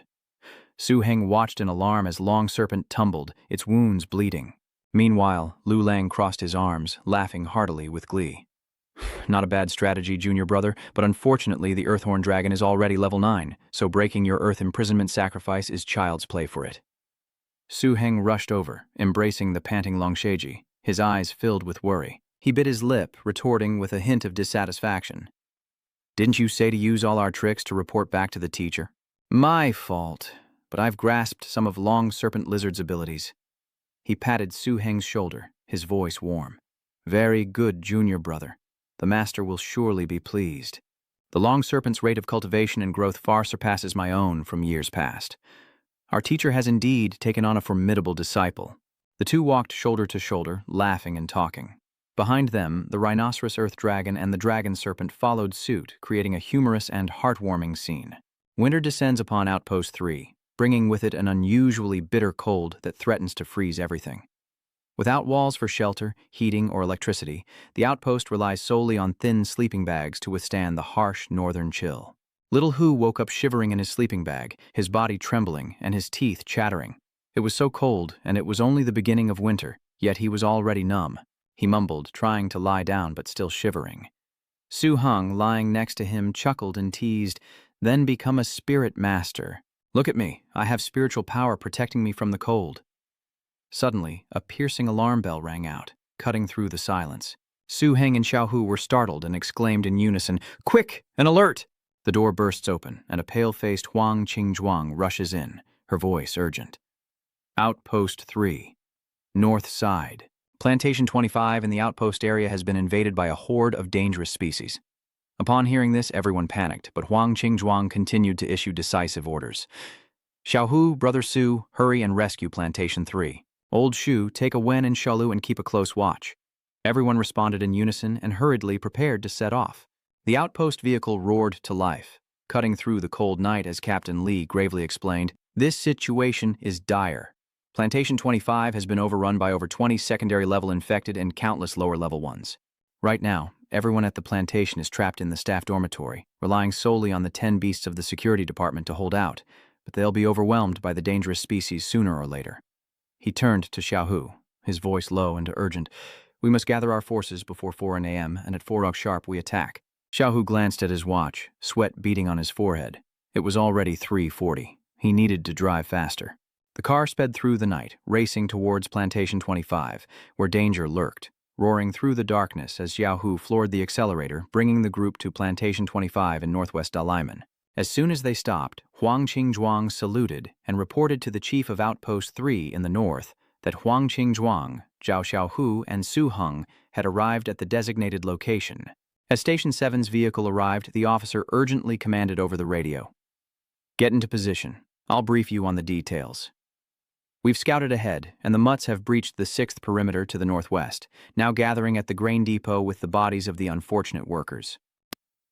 Su Heng watched in alarm as Long Serpent tumbled, its wounds bleeding. Meanwhile, Lu Lang crossed his arms, laughing heartily with glee. "Not a bad strategy, junior brother, but unfortunately the Earthhorn Dragon is already level 9, so breaking your Earth imprisonment sacrifice is child's play for it." Su Heng rushed over, embracing the panting Long Sheiji, his eyes filled with worry. He bit his lip, retorting with a hint of dissatisfaction. "Didn't you say to use all our tricks to report back to the teacher?" "My fault, but I've grasped some of Long Serpent Lizard's abilities." He patted Su Heng's shoulder, his voice warm. "Very good, junior brother. The master will surely be pleased. The Long Serpent's rate of cultivation and growth far surpasses my own from years past. Our teacher has indeed taken on a formidable disciple." The two walked shoulder to shoulder, laughing and talking. Behind them, the rhinoceros earth dragon and the dragon serpent followed suit, creating a humorous and heartwarming scene. Winter descends upon Outpost 3, bringing with it an unusually bitter cold that threatens to freeze everything. Without walls for shelter, heating, or electricity, the outpost relies solely on thin sleeping bags to withstand the harsh northern chill. Little Hu woke up shivering in his sleeping bag, his body trembling and his teeth chattering. It was so cold, and it was only the beginning of winter, yet he was already numb. He mumbled, trying to lie down but still shivering. Su Heng, lying next to him, chuckled and teased, "Then become a spirit master. Look at me, I have spiritual power protecting me from the cold." Suddenly, a piercing alarm bell rang out, cutting through the silence. Su Heng and Xiao Hu were startled and exclaimed in unison, "Quick, an alert!" The door bursts open, and a pale-faced Huang Qingzhuang rushes in, her voice urgent. Outpost 3. North Side. Plantation 25 in the outpost area has been invaded by a horde of dangerous species. Upon hearing this, everyone panicked, but Huang Qingzhuang continued to issue decisive orders. Xiaohu, Brother Su, hurry and rescue Plantation 3. Old Shu, take a Wen and Shalu and keep a close watch. Everyone responded in unison and hurriedly prepared to set off. The outpost vehicle roared to life, cutting through the cold night as Captain Li gravely explained, "This situation is dire. Plantation 25 has been overrun by over 20 secondary-level infected and countless lower-level ones. Right now, everyone at the plantation is trapped in the staff dormitory, relying solely on the 10 beasts of the security department to hold out, but they'll be overwhelmed by the dangerous species sooner or later." He turned to Xiaohu, his voice low and urgent. "We must gather our forces before 4 a.m., and at 4 sharp we attack." Xiaohu glanced at his watch, sweat beading on his forehead. It was already 3:40. He needed to drive faster. The car sped through the night, racing towards Plantation 25, where danger lurked, roaring through the darkness as Xiaohu floored the accelerator, bringing the group to Plantation 25 in northwest Daliman. As soon as they stopped, Huang Qingzhuang saluted and reported to the chief of Outpost 3 in the north that Huang Qingzhuang, Zhao Xiaohu, and Su Heng had arrived at the designated location. As Station 7's vehicle arrived, the officer urgently commanded over the radio, "Get into position. I'll brief you on the details. We've scouted ahead, and the Mutts have breached the 6th perimeter to the northwest, now gathering at the grain depot with the bodies of the unfortunate workers.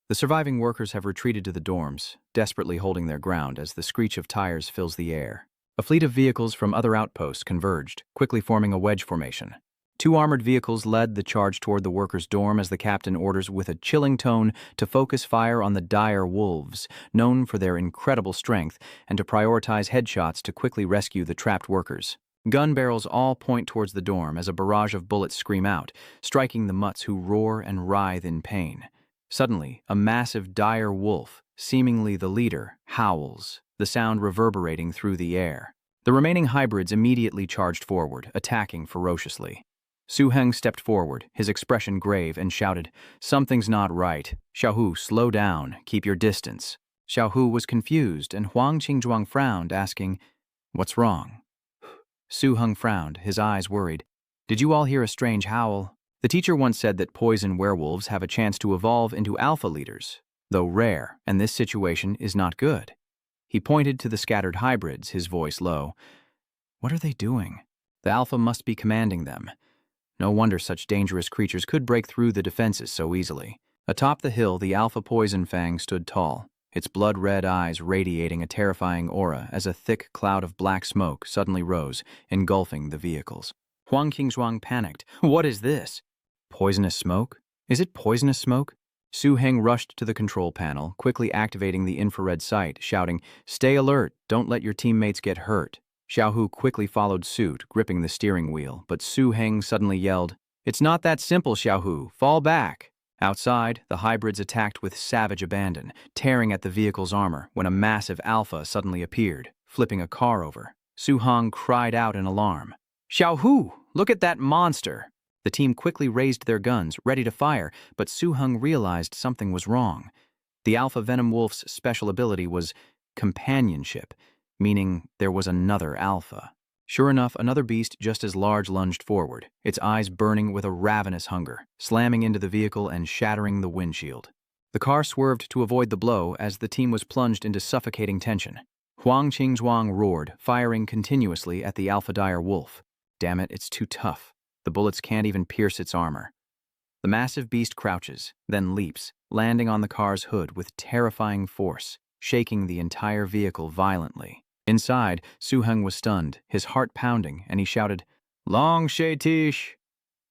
The surviving workers have retreated to the dorms, desperately holding their ground as the screech of tires fills the air. A fleet of vehicles from other outposts converged, quickly forming a wedge formation. 2 armored vehicles led the charge toward the workers' dorm as the captain orders with a chilling tone to focus fire on the dire wolves, known for their incredible strength, and to prioritize headshots to quickly rescue the trapped workers. Gun barrels all point towards the dorm as a barrage of bullets scream out, striking the Mutts who roar and writhe in pain. Suddenly, a massive dire wolf, seemingly the leader, howls, the sound reverberating through the air. The remaining hybrids immediately charged forward, attacking ferociously. Su Heng stepped forward, his expression grave, and shouted, "Something's not right. Xiaohu, slow down. Keep your distance." Xiaohu was confused, and Huang Qingzhuang frowned, asking, "What's wrong?" Su Heng frowned, his eyes worried. "Did you all hear a strange howl? The teacher once said that poison werewolves have a chance to evolve into alpha leaders, though rare, and this situation is not good." He pointed to the scattered hybrids, his voice low. "What are they doing? The alpha must be commanding them. No wonder such dangerous creatures could break through the defenses so easily." Atop the hill, the alpha poison fang stood tall, its blood-red eyes radiating a terrifying aura as a thick cloud of black smoke suddenly rose, engulfing the vehicles. Huang Qingzhuang panicked. "What is this? Poisonous smoke? Is it poisonous smoke?" Su Heng rushed to the control panel, quickly activating the infrared sight, shouting, "Stay alert, don't let your teammates get hurt." Xiaohu quickly followed suit, gripping the steering wheel, but Su Heng suddenly yelled, "It's not that simple, Xiaohu. Fall back." Outside, the hybrids attacked with savage abandon, tearing at the vehicle's armor when a massive alpha suddenly appeared, flipping a car over. Su Heng cried out in alarm. "Xiaohu, look at that monster!" The team quickly raised their guns, ready to fire, but Su Heng realized something was wrong. The alpha venom wolf's special ability was companionship, meaning there was another alpha. Sure enough, another beast just as large lunged forward, its eyes burning with a ravenous hunger, slamming into the vehicle and shattering the windshield. The car swerved to avoid the blow as the team was plunged into suffocating tension. Huang Qingzhuang roared, firing continuously at the alpha dire wolf. "Damn it, it's too tough. The bullets can't even pierce its armor." The massive beast crouches, then leaps, landing on the car's hood with terrifying force, shaking the entire vehicle violently. Inside, Su Heng was stunned, his heart pounding, and he shouted, "Long Shay Tish!"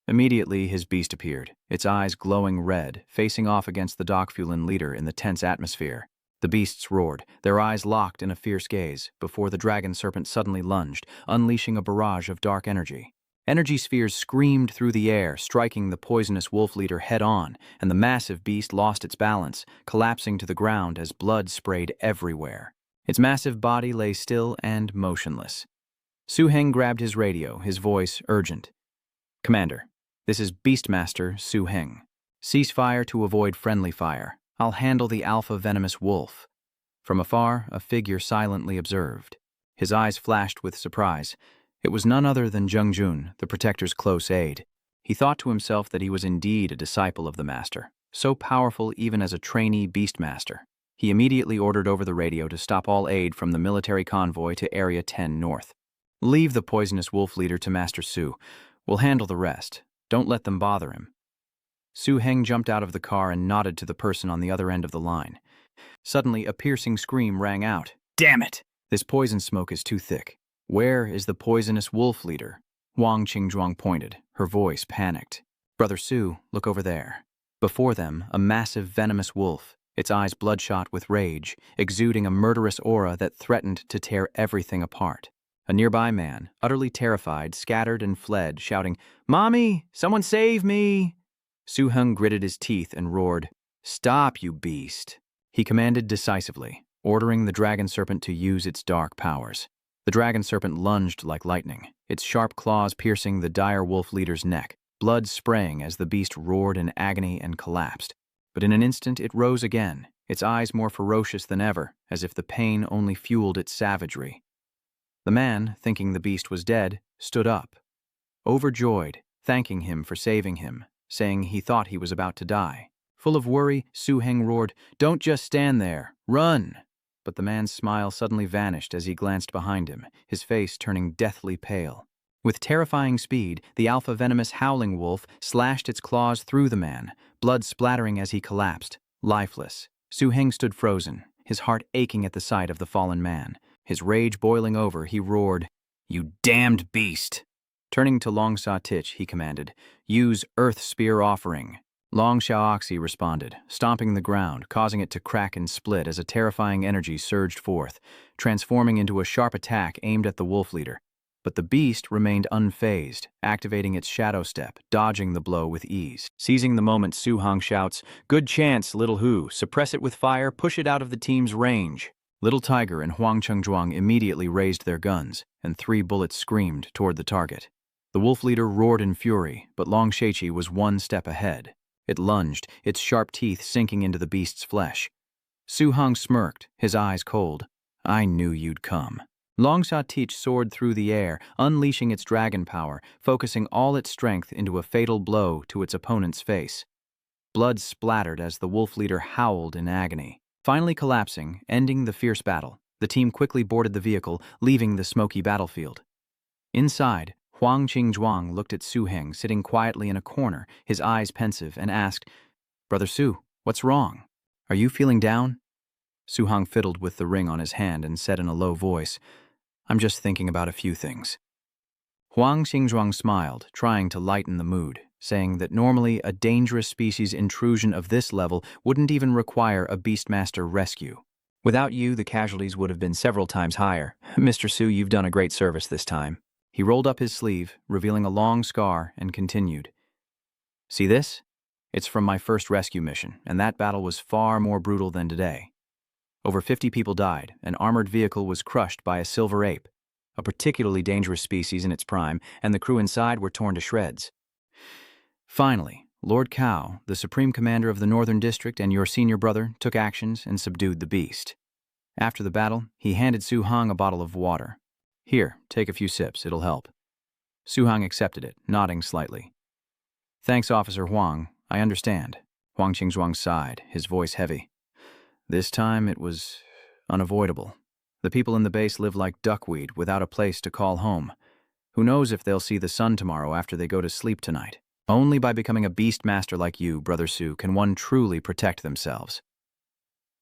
Immediately, his beast appeared, its eyes glowing red, facing off against the Dokfulan leader in the tense atmosphere. The beasts roared, their eyes locked in a fierce gaze, before the dragon serpent suddenly lunged, unleashing a barrage of dark energy. Energy spheres screamed through the air, striking the poisonous wolf leader head-on, and the massive beast lost its balance, collapsing to the ground as blood sprayed everywhere. Its massive body lay still and motionless. Su Heng grabbed his radio, his voice urgent. "Commander, this is Beastmaster Su Heng. Cease fire to avoid friendly fire. I'll handle the alpha venomous wolf." From afar, a figure silently observed. His eyes flashed with surprise. It was none other than Zheng Jun, the protector's close aide. He thought to himself that he was indeed a disciple of the master, so powerful even as a trainee beastmaster. He immediately ordered over the radio to stop all aid from the military convoy to Area 10 North. Leave the poisonous wolf leader to Master Su. We'll handle the rest. Don't let them bother him. Su Heng jumped out of the car and nodded to the person on the other end of the line. Suddenly, a piercing scream rang out. Damn it! This poison smoke is too thick. Where is the poisonous wolf leader? Huang Qingzhuang pointed, her voice panicked. Brother Su, look over there. Before them, a massive venomous wolf, its eyes bloodshot with rage, exuding a murderous aura that threatened to tear everything apart. A nearby man, utterly terrified, scattered and fled, shouting, "Mommy! Someone save me!" Su Heng gritted his teeth and roared, "Stop, you beast!" He commanded decisively, ordering the dragon serpent to use its dark powers. The dragon serpent lunged like lightning, its sharp claws piercing the dire wolf leader's neck, blood spraying as the beast roared in agony and collapsed. But in an instant it rose again, its eyes more ferocious than ever, as if the pain only fueled its savagery. The man, thinking the beast was dead, stood up, overjoyed, thanking him for saving him, saying he thought he was about to die. Full of worry, Su Heng roared, "Don't just stand there, run!" But the man's smile suddenly vanished as he glanced behind him, his face turning deathly pale. With terrifying speed, the alpha venomous howling wolf slashed its claws through the man, blood splattering as he collapsed, lifeless. Su Heng stood frozen, his heart aching at the sight of the fallen man. His rage boiling over, he roared, "You damned beast!" Turning to Long Sha Tich, he commanded, "Use Earth Spear Offering." Long Xiaoxi responded, stomping the ground, causing it to crack and split as a terrifying energy surged forth, transforming into a sharp attack aimed at the wolf leader. But the beast remained unfazed, activating its shadow step, dodging the blow with ease. Seizing the moment, Su Heng shouts, "Good chance, Little Hu. Suppress it with fire, push it out of the team's range." Little Tiger and Huang Qingzhuang immediately raised their guns, and 3 bullets screamed toward the target. The wolf leader roared in fury, but Long Sheiqi was 1 step ahead. It lunged, its sharp teeth sinking into the beast's flesh. Su Heng smirked, his eyes cold. "I knew you'd come." Long Sha Tich soared through the air, unleashing its dragon power, focusing all its strength into a fatal blow to its opponent's face. Blood splattered as the wolf leader howled in agony. Finally collapsing, ending the fierce battle, the team quickly boarded the vehicle, leaving the smoky battlefield. Inside, Huang Qingzhuang looked at Su Heng sitting quietly in a corner, his eyes pensive, and asked, "Brother Su, what's wrong? Are you feeling down?" Su Heng fiddled with the ring on his hand and said in a low voice, "I'm just thinking about a few things." Huang Qingzhuang smiled, trying to lighten the mood, saying that normally a dangerous species intrusion of this level wouldn't even require a Beastmaster rescue. "Without you, the casualties would have been several times higher. Mr. Su, you've done a great service this time." He rolled up his sleeve, revealing a long scar, and continued. "See this? It's from my first rescue mission, and that battle was far more brutal than today. Over 50 people died, an armored vehicle was crushed by a silver ape, a particularly dangerous species in its prime, and the crew inside were torn to shreds. Finally, Lord Cao, the Supreme Commander of the Northern District and your senior brother, took actions and subdued the beast. After the battle, he handed Su Heng a bottle of water. 'Here, take a few sips, it'll help.' Su Heng accepted it, nodding slightly. 'Thanks, Officer Huang, I understand.' Huang Qingzhuang sighed, his voice heavy. 'This time it was unavoidable. The people in the base live like duckweed without a place to call home. Who knows if they'll see the sun tomorrow after they go to sleep tonight. Only by becoming a beastmaster like you, Brother Su, can one truly protect themselves.'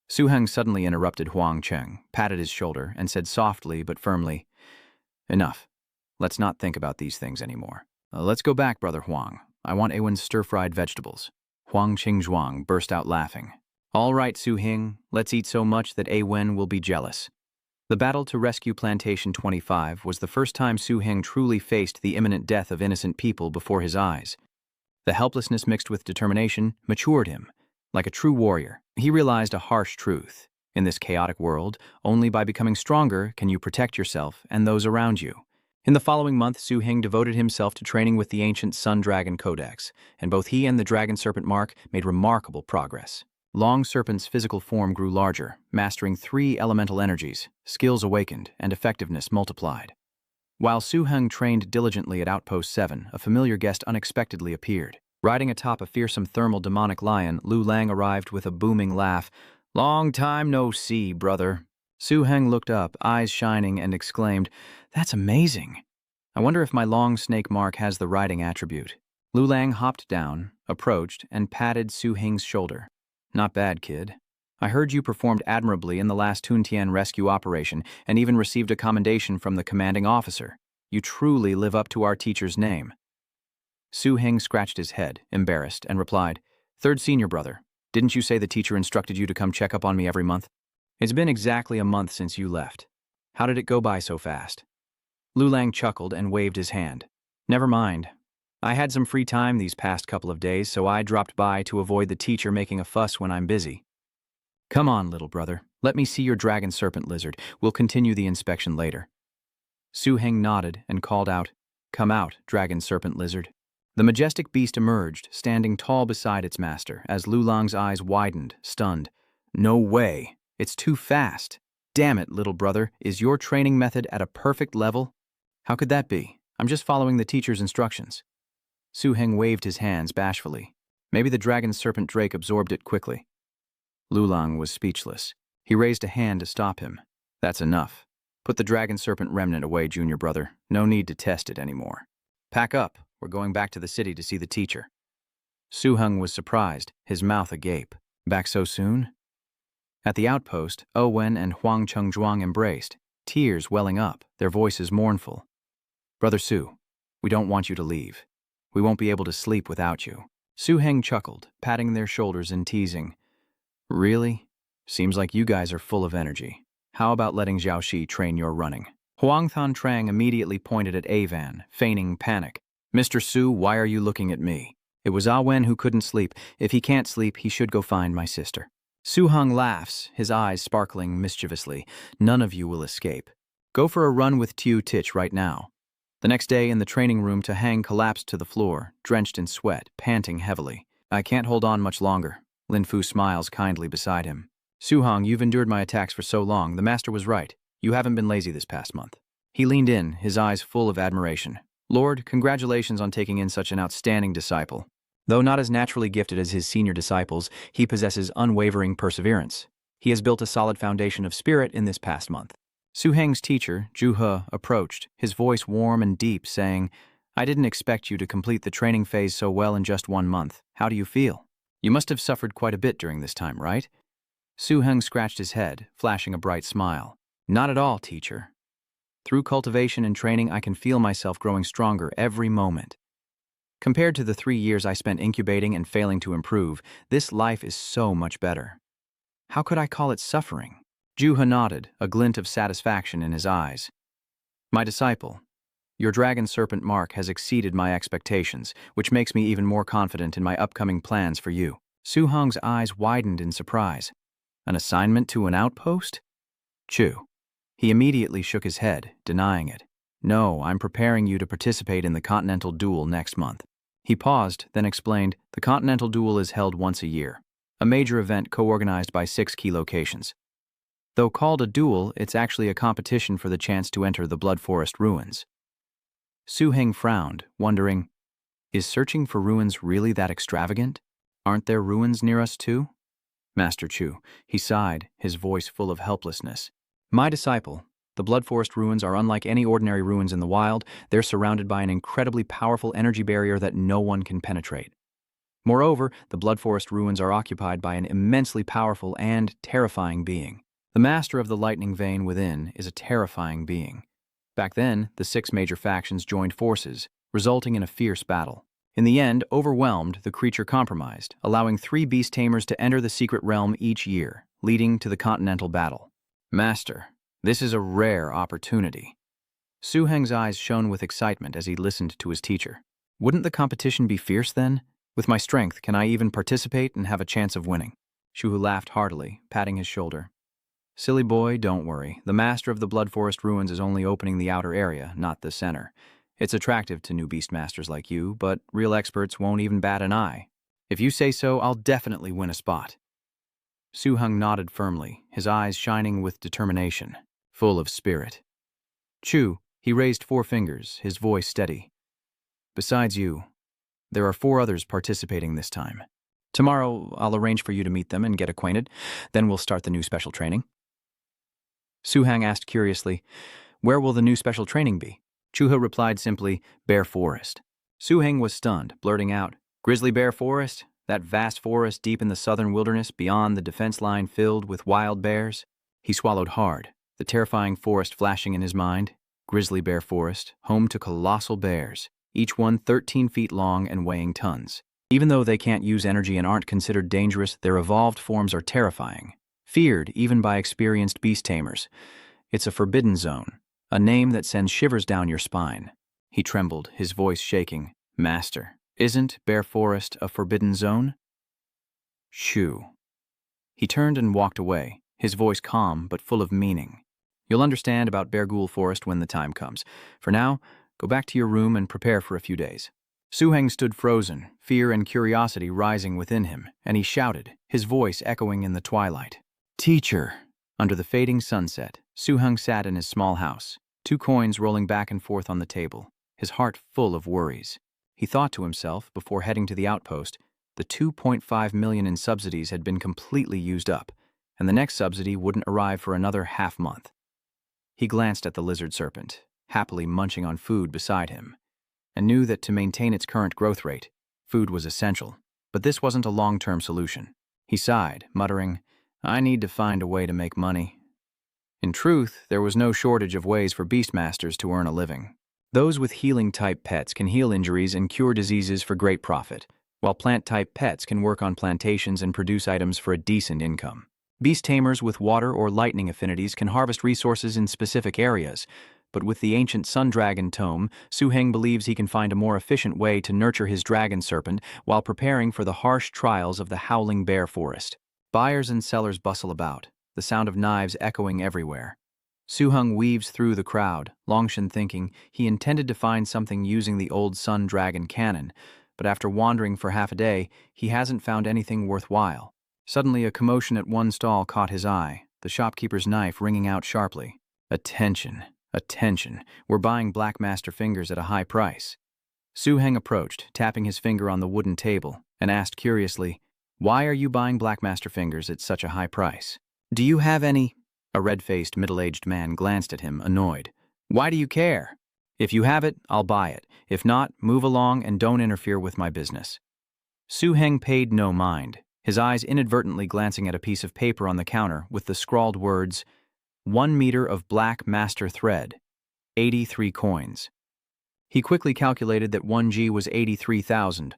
Su Heng suddenly interrupted Huang Cheng, patted his shoulder, and said softly but firmly, 'Enough. Let's not think about these things anymore. Let's go back, Brother Huang. I want Awen's stir-fried vegetables.' Huang Qingzhuang burst out laughing. 'All right, Su Heng, let's eat so much that Awen will be jealous.' The battle to rescue Plantation 25 was the first time Su Heng truly faced the imminent death of innocent people before his eyes. The helplessness mixed with determination matured him. Like a true warrior, he realized a harsh truth. In this chaotic world, only by becoming stronger can you protect yourself and those around you. In the following month, Su Heng devoted himself to training with the ancient Sun Dragon Codex, and both he and the Dragon Serpent Mark made remarkable progress. Long Serpent's physical form grew larger, mastering 3 elemental energies, skills awakened, and effectiveness multiplied. While Su Heng trained diligently at Outpost 7, a familiar guest unexpectedly appeared. Riding atop a fearsome thermal demonic lion, Lu Lang arrived with a booming laugh. "Long time no see, brother." Su Heng looked up, eyes shining, and exclaimed, "That's amazing. I wonder if my long snake mark has the riding attribute." Lu Lang hopped down, approached, and patted Su Heng's shoulder. "Not bad, kid. I heard you performed admirably in the last Tuntian rescue operation and even received a commendation from the commanding officer. You truly live up to our teacher's name." Su Heng scratched his head, embarrassed, and replied, "Third senior brother, didn't you say the teacher instructed you to come check up on me every month? It's been exactly a month since you left. How did it go by so fast?" Lu Lang chuckled and waved his hand. "Never mind. I had some free time these past couple of days, so I dropped by to avoid the teacher making a fuss when I'm busy. Come on, little brother. Let me see your dragon serpent lizard. We'll continue the inspection later." Su Heng nodded and called out, "Come out, dragon serpent lizard." The majestic beast emerged, standing tall beside its master, as Lu Lang's eyes widened, stunned. "No way. It's too fast. Damn it, little brother. Is your training method at a perfect level?" "How could that be? I'm just following the teacher's instructions." Su Heng waved his hands bashfully. Maybe the dragon serpent drake absorbed it quickly. Lu Lang was speechless. He raised a hand to stop him. "That's enough. Put the dragon serpent remnant away, junior brother. No need to test it anymore. Pack up. We're going back to the city to see the teacher." Su Heng was surprised, his mouth agape. Back so soon? At the outpost, Owen and Huang Chengzhuang embraced, tears welling up, their voices mournful. "Brother Su, we don't want you to leave. We won't be able to sleep without you." Su Heng chuckled, patting their shoulders and teasing. "Really? Seems like you guys are full of energy. How about letting Xiaoxi train your running?" Huang Than Trang immediately pointed at Avan, feigning panic. "Mr. Su, why are you looking at me? It was Ah Wen who couldn't sleep. If he can't sleep, he should go find my sister." Su Heng laughs, his eyes sparkling mischievously. "None of you will escape. Go for a run with Tiu Tich right now." The next day in the training room, Tahang collapsed to the floor, drenched in sweat, panting heavily. "I can't hold on much longer." Lin Fu smiles kindly beside him. "Su Heng, you've endured my attacks for so long. The master was right. You haven't been lazy this past month." He leaned in, his eyes full of admiration. "Lord, congratulations on taking in such an outstanding disciple. Though not as naturally gifted as his senior disciples, he possesses unwavering perseverance. He has built a solid foundation of spirit in this past month." Su Heng's teacher, Zhu He, approached, his voice warm and deep, saying, "I didn't expect you to complete the training phase so well in just 1 month. How do you feel? You must have suffered quite a bit during this time, right?" Su Heng scratched his head, flashing a bright smile. "Not at all, teacher. Through cultivation and training, I can feel myself growing stronger every moment. Compared to the 3 years I spent incubating and failing to improve, this life is so much better. How could I call it suffering?" Zhu He nodded, a glint of satisfaction in his eyes. "My disciple, your dragon serpent mark has exceeded my expectations, which makes me even more confident in my upcoming plans for you." Su Heng's eyes widened in surprise. "An assignment to an outpost?" "Chu." He immediately shook his head, denying it. "No, I'm preparing you to participate in the Continental duel next month." He paused, then explained, "The Continental duel is held once a year, a major event co-organized by 6 key locations. Though called a duel, it's actually a competition for the chance to enter the Blood Forest ruins." Su Heng frowned, wondering, is searching for ruins really that extravagant? Aren't there ruins near us too? "Master Chu," he sighed, his voice full of helplessness. "My disciple, the Blood Forest ruins are unlike any ordinary ruins in the wild. They're surrounded by an incredibly powerful energy barrier that no one can penetrate. Moreover, the Blood Forest ruins are occupied by an immensely powerful and terrifying being. The master of the lightning vein within is a terrifying being. Back then, the 6 major factions joined forces, resulting in a fierce battle. In the end, overwhelmed, the creature compromised, allowing 3 beast tamers to enter the secret realm each year, leading to the Continental battle. Master, this is a rare opportunity." Su Heng's eyes shone with excitement as he listened to his teacher. "Wouldn't the competition be fierce then? With my strength, can I even participate and have a chance of winning?" Shu Hu laughed heartily, patting his shoulder. "Silly boy, don't worry. The master of the Blood Forest ruins is only opening the outer area, not the center. It's attractive to new beast masters like you, but real experts won't even bat an eye. If you say so, I'll definitely win a spot." Su Heng nodded firmly, his eyes shining with determination, full of spirit. Chu, he raised 4 fingers, his voice steady. Besides you, there are 4 others participating this time. Tomorrow, I'll arrange for you to meet them and get acquainted. Then we'll start the new special training. Su Heng asked curiously, where will the new special training be? Chuha replied simply, Bear Forest. Su Heng was stunned, blurting out, Grizzly Bear Forest? That vast forest deep in the southern wilderness beyond the defense line filled with wild bears? He swallowed hard, the terrifying forest flashing in his mind. Grizzly Bear Forest, home to colossal bears, each one 13 feet long and weighing tons. Even though they can't use energy and aren't considered dangerous, their evolved forms are terrifying, feared even by experienced beast tamers. It's a forbidden zone, a name that sends shivers down your spine. He trembled, his voice shaking. Master, isn't Bear Forest a forbidden zone? Shoo. He turned and walked away, his voice calm but full of meaning. You'll understand about Bear Ghoul Forest when the time comes. For now, go back to your room and prepare for a few days. Su Heng stood frozen, fear and curiosity rising within him, and he shouted, his voice echoing in the twilight. Teacher! Under the fading sunset, Su Heng sat in his small house, 2 coins rolling back and forth on the table, his heart full of worries. He thought to himself, before heading to the outpost, the 2.5 million in subsidies had been completely used up, and the next subsidy wouldn't arrive for another half-month. He glanced at the lizard serpent, happily munching on food beside him, and knew that to maintain its current growth rate, food was essential. But this wasn't a long-term solution. He sighed, muttering, I need to find a way to make money. In truth, there was no shortage of ways for beastmasters to earn a living. Those with healing-type pets can heal injuries and cure diseases for great profit, while plant-type pets can work on plantations and produce items for a decent income. Beast tamers with water or lightning affinities can harvest resources in specific areas, but with the ancient Sun Dragon tome, Su Heng believes he can find a more efficient way to nurture his dragon serpent while preparing for the harsh trials of the howling bear forest. Buyers and sellers bustle about, the sound of knives echoing everywhere. Su Heng weaves through the crowd, Longshan thinking he intended to find something using the old Sun Dragon cannon, but after wandering for half a day, he hasn't found anything worthwhile. Suddenly, a commotion at one stall caught his eye, the shopkeeper's knife ringing out sharply. Attention, attention, we're buying Black Master fingers at a high price. Su Heng approached, tapping his finger on the wooden table, and asked curiously, Why are you buying Black Master fingers at such a high price? Do you have any? A red-faced, middle-aged man glanced at him, annoyed. Why do you care? If you have it, I'll buy it. If not, move along and don't interfere with my business. Su Heng paid no mind, his eyes inadvertently glancing at a piece of paper on the counter with the scrawled words, 1 meter of Black Master thread, 83 coins. He quickly calculated that 1G was 83,000,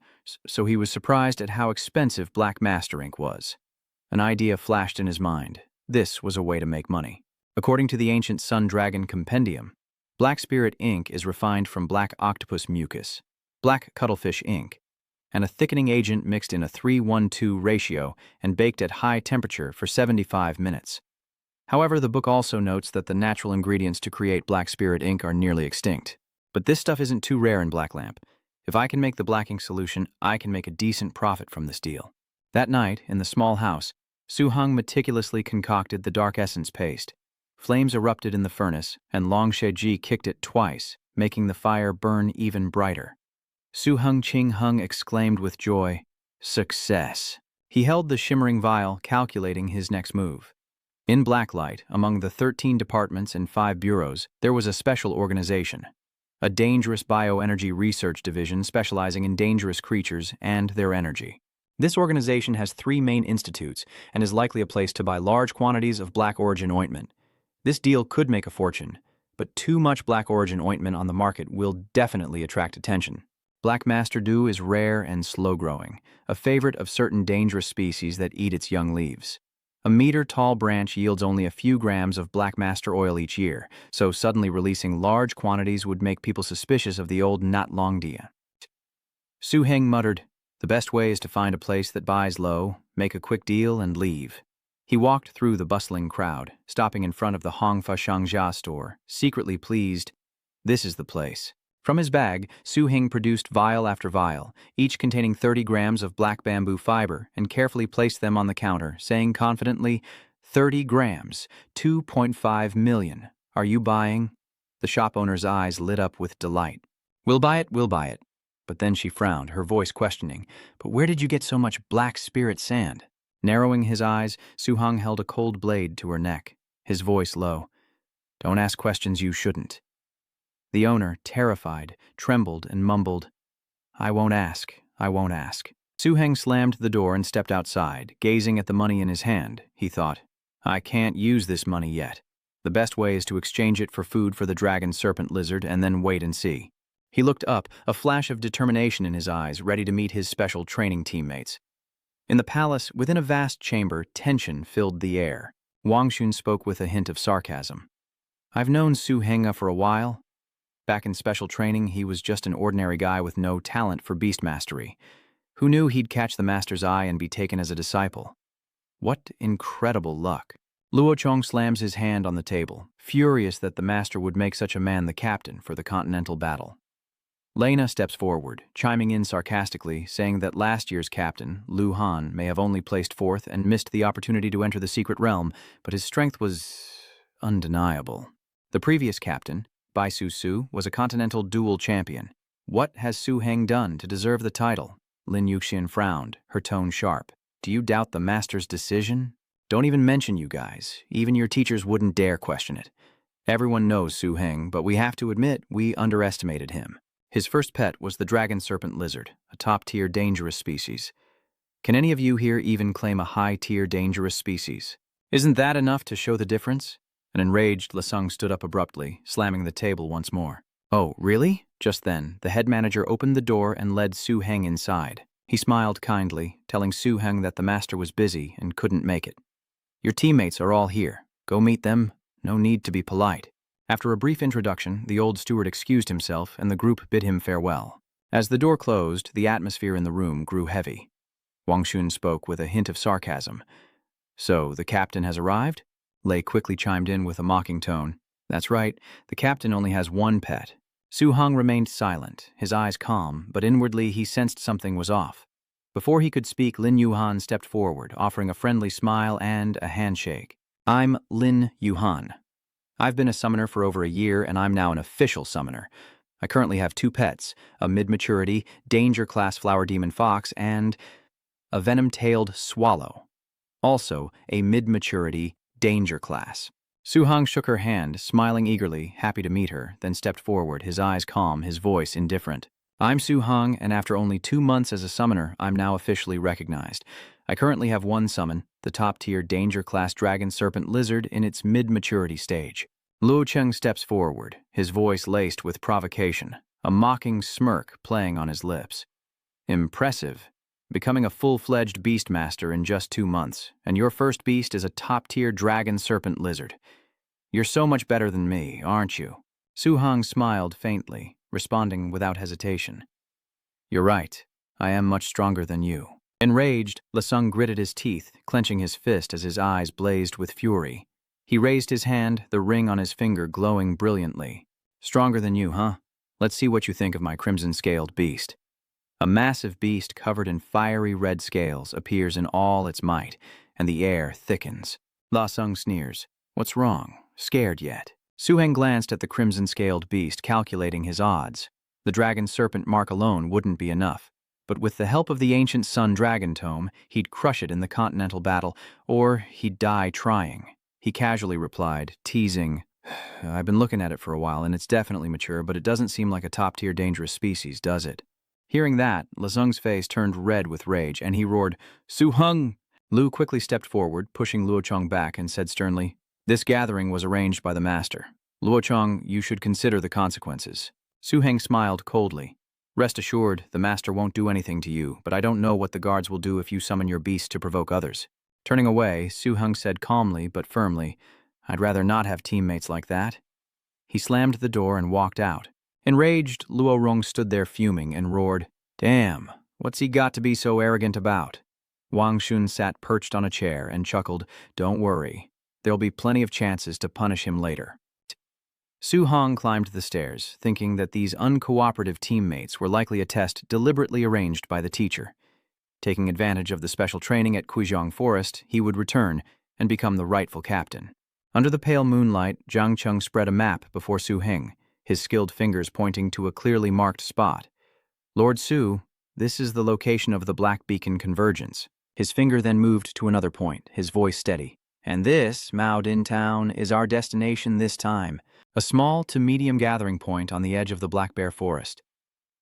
so he was surprised at how expensive Black Master ink was. An idea flashed in his mind. This was a way to make money. According to the ancient Sun Dragon Compendium, Black Spirit ink is refined from black octopus mucus, black cuttlefish ink, and a thickening agent mixed in a 3:1:2 ratio and baked at high temperature for 75 minutes. However, the book also notes that the natural ingredients to create Black Spirit ink are nearly extinct. But this stuff isn't too rare in Black Lamp. If I can make the black ink solution, I can make a decent profit from this deal. That night, in the small house, Su Heng meticulously concocted the dark essence paste. Flames erupted in the furnace, and Long Sheji kicked it twice, making the fire burn even brighter. Su Heng Ching Hung exclaimed with joy, Success! He held the shimmering vial, calculating his next move. In Blacklight, among the 13 departments and 5 bureaus, there was a special organization, a dangerous bioenergy research division specializing in dangerous creatures and their energy. This organization has 3 main institutes and is likely a place to buy large quantities of Black Origin ointment. This deal could make a fortune, but too much Black Origin ointment on the market will definitely attract attention. Black Master Dew is rare and slow-growing, a favorite of certain dangerous species that eat its young leaves. A meter-tall branch yields only a few grams of Black Master oil each year, so suddenly releasing large quantities would make people suspicious of the old Nat Long Dia. Su Heng muttered, The best way is to find a place that buys low, make a quick deal, and leave. He walked through the bustling crowd, stopping in front of the Hongfa Shangjia store, secretly pleased. This is the place. From his bag, Su Hing produced vial after vial, each containing 30 grams of black bamboo fiber, and carefully placed them on the counter, saying confidently, 30 grams, 2.5 million. Are you buying? The shop owner's eyes lit up with delight. We'll buy it, we'll buy it. But then she frowned, her voice questioning, but where did you get so much black spirit sand? Narrowing his eyes, Su Hong held a cold blade to her neck, his voice low. Don't ask questions you shouldn't. The owner, terrified, trembled and mumbled, I won't ask, I won't ask. Su Heng slammed the door and stepped outside, gazing at the money in his hand. He thought, I can't use this money yet. The best way is to exchange it for food for the dragon serpent lizard and then wait and see. He looked up, a flash of determination in his eyes, ready to meet his special training teammates. In the palace, within a vast chamber, tension filled the air. Wang Xun spoke with a hint of sarcasm. I've known Su Heng for a while. Back in special training, he was just an ordinary guy with no talent for beast mastery. Who knew he'd catch the master's eye and be taken as a disciple? What incredible luck. Luo Chong slams his hand on the table, furious that the master would make such a man the captain for the Continental battle. Lena steps forward, chiming in sarcastically, saying that last year's captain, Lu Han, may have only placed fourth and missed the opportunity to enter the secret realm, but his strength was undeniable. The previous captain, Bai Su Su, was a Continental duel champion. What has Su Heng done to deserve the title? Lin Yuxian frowned, her tone sharp. Do you doubt the master's decision? Don't even mention you guys. Even your teachers wouldn't dare question it. Everyone knows Su Heng, but we have to admit we underestimated him. His first pet was the dragon serpent lizard, a top-tier dangerous species. Can any of you here even claim a high-tier dangerous species? Isn't that enough to show the difference? An enraged Lasung stood up abruptly, slamming the table once more. Oh, really? Just then, the head manager opened the door and led Su Heng inside. He smiled kindly, telling Su Heng that the master was busy and couldn't make it. Your teammates are all here. Go meet them. No need to be polite. After a brief introduction, the old steward excused himself and the group bid him farewell. As the door closed, the atmosphere in the room grew heavy. Wang Xun spoke with a hint of sarcasm. So, the captain has arrived? Lei quickly chimed in with a mocking tone. That's right, the captain only has one pet. Su Hong remained silent, his eyes calm, but inwardly he sensed something was off. Before he could speak, Lin Yuhan stepped forward, offering a friendly smile and a handshake. I'm Lin Yuhan. I've been a summoner for over a year, and I'm now an official summoner. I currently have two pets, a mid-maturity, danger-class flower demon fox, and a venom-tailed swallow. Also, a mid-maturity, danger class. Su Hong shook her hand, smiling eagerly, happy to meet her, then stepped forward, his eyes calm, his voice indifferent. I'm Su Hong, and after only 2 months as a summoner, I'm now officially recognized. I currently have one summon, the top-tier danger-class dragon serpent lizard in its mid-maturity stage. Luo Cheng steps forward, his voice laced with provocation, a mocking smirk playing on his lips. Impressive. Becoming a full-fledged beast master in just 2 months, and your first beast is a top-tier dragon serpent lizard. You're so much better than me, aren't you? Su Hong smiled faintly, responding without hesitation. You're right. I am much stronger than you. Enraged, Lasung gritted his teeth, clenching his fist as his eyes blazed with fury. He raised his hand, the ring on his finger glowing brilliantly. Stronger than you, huh? Let's see what you think of my crimson-scaled beast. A massive beast covered in fiery red scales appears in all its might, and the air thickens. Lasung sneers. What's wrong? Scared yet? Su Heng glanced at the crimson-scaled beast, calculating his odds. The dragon serpent mark alone wouldn't be enough. But with the help of the ancient Sun Dragon Tome, he'd crush it in the Continental battle, or he'd die trying. He casually replied, teasing, I've been looking at it for a while, and it's definitely mature, but it doesn't seem like a top-tier dangerous species, does it? Hearing that, Lasung's face turned red with rage, and he roared, Su Heng! Lu quickly stepped forward, pushing Luo Chong back, and said sternly, This gathering was arranged by the master. Luo Chong, you should consider the consequences. Su Heng smiled coldly. Rest assured, the master won't do anything to you, but I don't know what the guards will do if you summon your beast to provoke others. Turning away, Su Heng said calmly but firmly, I'd rather not have teammates like that. He slammed the door and walked out. Enraged, Luo Rong stood there fuming and roared, Damn, what's he got to be so arrogant about? Wang Xun sat perched on a chair and chuckled, Don't worry, there'll be plenty of chances to punish him later. Su Hong climbed the stairs, thinking that these uncooperative teammates were likely a test deliberately arranged by the teacher. Taking advantage of the special training at Kujiang Forest, he would return and become the rightful captain. Under the pale moonlight, Zhang Cheng spread a map before Su Heng, his skilled fingers pointing to a clearly marked spot. Lord Su, this is the location of the Black Beacon Convergence. His finger then moved to another point, his voice steady. And this, Mao Din Town, is our destination this time. A small to medium gathering point on the edge of the Black Bear Forest.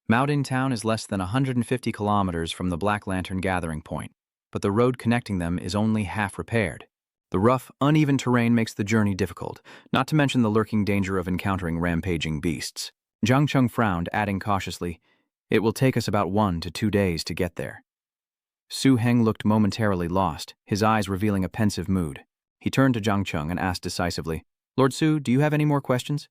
Mao Din Town is less than 150 kilometers from the Black Lantern gathering point, but the road connecting them is only half repaired. The rough, uneven terrain makes the journey difficult, not to mention the lurking danger of encountering rampaging beasts. Zhang Cheng frowned, adding cautiously, "It will take us about 1 to 2 days to get there." Su Heng looked momentarily lost, his eyes revealing a pensive mood. He turned to Zhang Cheng and asked decisively, "Lord Su, do you have any more questions?"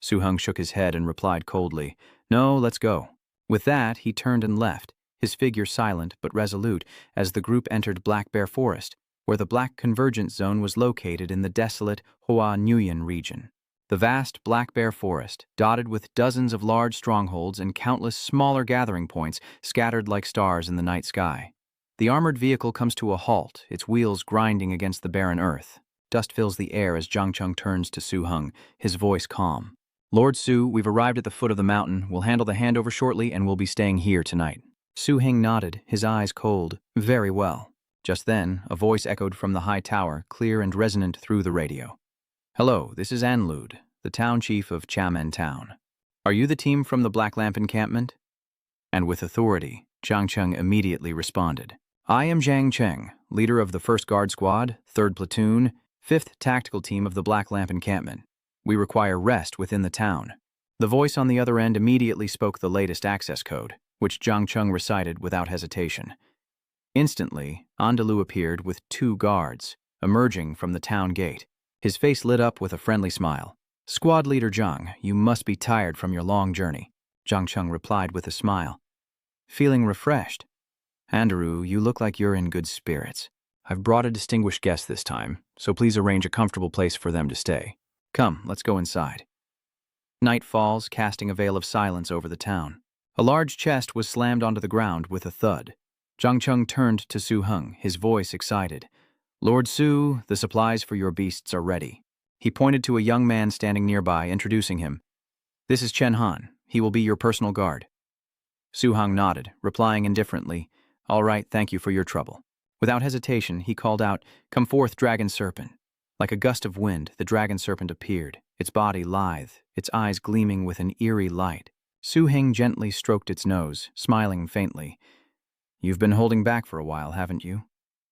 Su Heng shook his head and replied coldly, "No, let's go." With that, he turned and left, his figure silent but resolute as the group entered Black Bear Forest, where the Black Convergence Zone was located in the desolate Hoa Nguyen region. The vast Black Bear Forest, dotted with dozens of large strongholds and countless smaller gathering points scattered like stars in the night sky. The armored vehicle comes to a halt, its wheels grinding against the barren earth. Dust fills the air as Zhang Cheng turns to Su Heng, his voice calm. "Lord Su, we've arrived at the foot of the mountain. We'll handle the handover shortly and we'll be staying here tonight." Su Heng nodded, his eyes cold. "Very well." Just then, a voice echoed from the high tower, clear and resonant through the radio. "Hello, this is Anlud, the town chief of Chamen Town. Are you the team from the Black Lamp encampment?" And with authority, Zhang Cheng immediately responded. "I am Zhang Cheng, leader of the 1st Guard Squad, 3rd Platoon, 5th Tactical Team of the Black Lamp encampment. We require rest within the town." The voice on the other end immediately spoke the latest access code, which Zhang Cheng recited without hesitation. Instantly, Andalou appeared with 2 guards, emerging from the town gate. His face lit up with a friendly smile. "Squad Leader Zhang, you must be tired from your long journey," Zhang Cheng replied with a smile. "Feeling refreshed? Andalou, you look like you're in good spirits. I've brought a distinguished guest this time, so please arrange a comfortable place for them to stay. Come, let's go inside." Night falls, casting a veil of silence over the town. A large chest was slammed onto the ground with a thud. Zhang Cheng turned to Su Heng, his voice excited. "Lord Su, the supplies for your beasts are ready." He pointed to a young man standing nearby, introducing him. "This is Chen Han. He will be your personal guard." Su Heng nodded, replying indifferently, "All right, thank you for your trouble." Without hesitation, he called out, "Come forth, dragon serpent." Like a gust of wind, the dragon serpent appeared, its body lithe, its eyes gleaming with an eerie light. Su Heng gently stroked its nose, smiling faintly. "You've been holding back for a while, haven't you?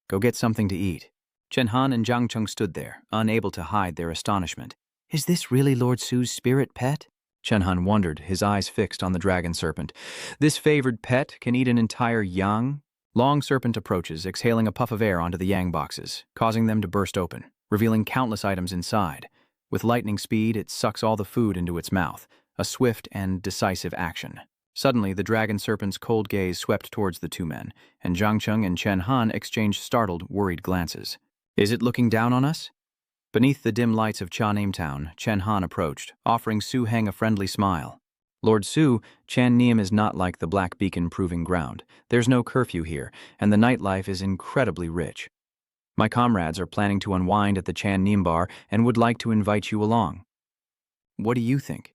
Go get something to eat." Chen Han and Zhang Cheng stood there, unable to hide their astonishment. "Is this really Lord Su's spirit pet?" Chen Han wondered, his eyes fixed on the dragon serpent. "This favored pet can eat an entire yang?" Long serpent approaches, exhaling a puff of air onto the yang boxes, causing them to burst open, revealing countless items inside. With lightning speed, it sucks all the food into its mouth, a swift and decisive action. Suddenly, the dragon serpent's cold gaze swept towards the 2 men, and Zhang Cheng and Chen Han exchanged startled, worried glances. "Is it looking down on us?" Beneath the dim lights of Chanim Town, Chen Han approached, offering Su Heng a friendly smile. "Lord Su, Chan Neum is not like the Black Beacon Proving Ground. There's no curfew here, and the nightlife is incredibly rich. My comrades are planning to unwind at the Chan Neum bar and would like to invite you along. What do you think?"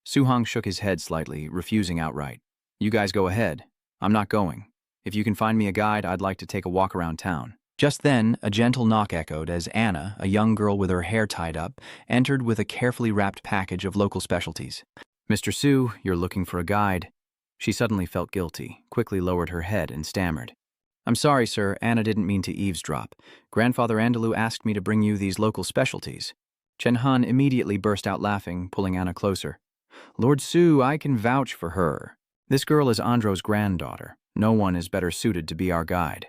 Su Heng shook his head slightly, refusing outright. "You guys go ahead. I'm not going. If you can find me a guide, I'd like to take a walk around town." Just then, a gentle knock echoed as Anna, a young girl with her hair tied up, entered with a carefully wrapped package of local specialties. "Mr. Su, you're looking for a guide." She suddenly felt guilty, quickly lowered her head and stammered. "I'm sorry, sir, Anna didn't mean to eavesdrop. Grandfather Andalou asked me to bring you these local specialties." Chen Han immediately burst out laughing, pulling Anna closer. "Lord Su, I can vouch for her. This girl is Andro's granddaughter. No one is better suited to be our guide."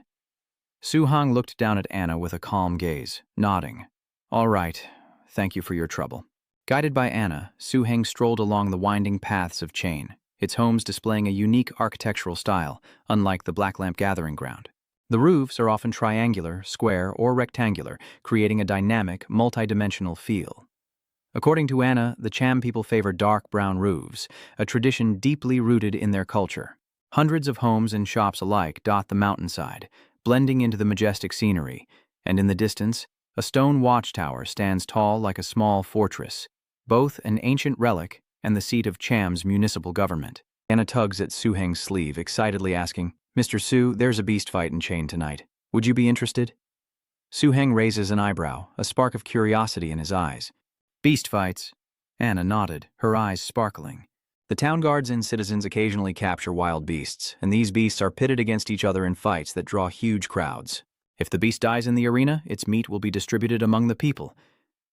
Su Heng looked down at Anna with a calm gaze, nodding. "All right, thank you for your trouble." Guided by Anna, Su Heng strolled along the winding paths of Chain, its homes displaying a unique architectural style, unlike the Black Lamp Gathering Ground. The roofs are often triangular, square, or rectangular, creating a dynamic, multi-dimensional feel. According to Anna, the Cham people favor dark brown roofs, a tradition deeply rooted in their culture. Hundreds of homes and shops alike dot the mountainside, blending into the majestic scenery, and in the distance, a stone watchtower stands tall like a small fortress, both an ancient relic and the seat of Cham's municipal government. Anna tugs at Su-heng's sleeve, excitedly asking, "Mr. Su, there's a beast fight in Chain tonight. Would you be interested?" Su-heng raises an eyebrow, a spark of curiosity in his eyes. "Beast fights?" Anna nodded, her eyes sparkling. The town guards and citizens occasionally capture wild beasts, and these beasts are pitted against each other in fights that draw huge crowds. If the beast dies in the arena, its meat will be distributed among the people.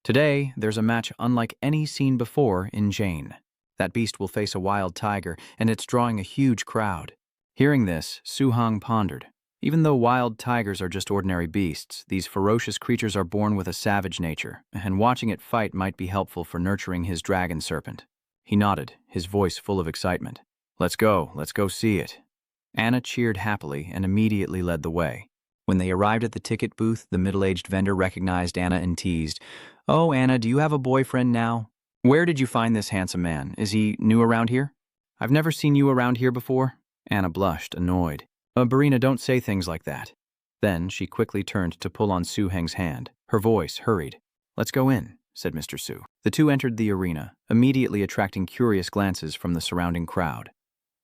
Today, there's a match unlike any seen before in Jane. That beast will face a wild tiger, and it's drawing a huge crowd. Hearing this, Su-heng pondered. Even though wild tigers are just ordinary beasts, these ferocious creatures are born with a savage nature, and watching it fight might be helpful for nurturing his dragon serpent. He nodded, his voice full of excitement. Let's go see it." Anna cheered happily and immediately led the way. When they arrived at the ticket booth, the middle-aged vendor recognized Anna and teased, "Oh, Anna, do you have a boyfriend now? Where did you find this handsome man? Is he new around here?" "I've never seen you around here before." Anna blushed, annoyed. "Barina, don't say things like that." Then she quickly turned to pull on Su-heng's hand. Her voice hurried. "Let's go in," said Mr. Su. The two entered the arena, immediately attracting curious glances from the surrounding crowd.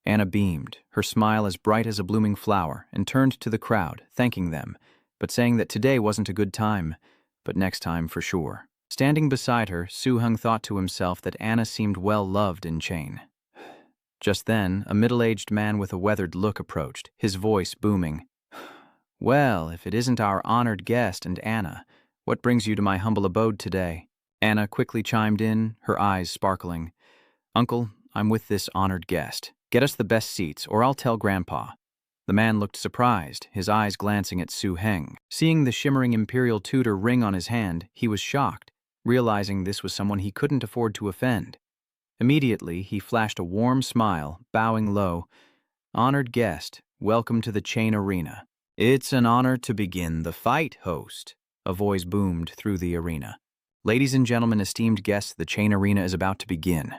Anna beamed, her smile as bright as a blooming flower, and turned to the crowd, thanking them, but saying that today wasn't a good time, but next time for sure. Standing beside her, Su-heng thought to himself that Anna seemed well loved in Chain. Just then, a middle-aged man with a weathered look approached, his voice booming. "Well, if it isn't our honored guest and Anna, what brings you to my humble abode today?" Anna quickly chimed in, her eyes sparkling. "Uncle, I'm with this honored guest. Get us the best seats, or I'll tell Grandpa." The man looked surprised, his eyes glancing at Su-heng. Seeing the shimmering imperial Tudor ring on his hand, he was shocked, realizing this was someone he couldn't afford to offend. Immediately, he flashed a warm smile, bowing low. "Honored guest, welcome to the Chain Arena." "It's an honor to begin the fight, host," a voice boomed through the arena. "Ladies and gentlemen, esteemed guests, the Chain Arena is about to begin."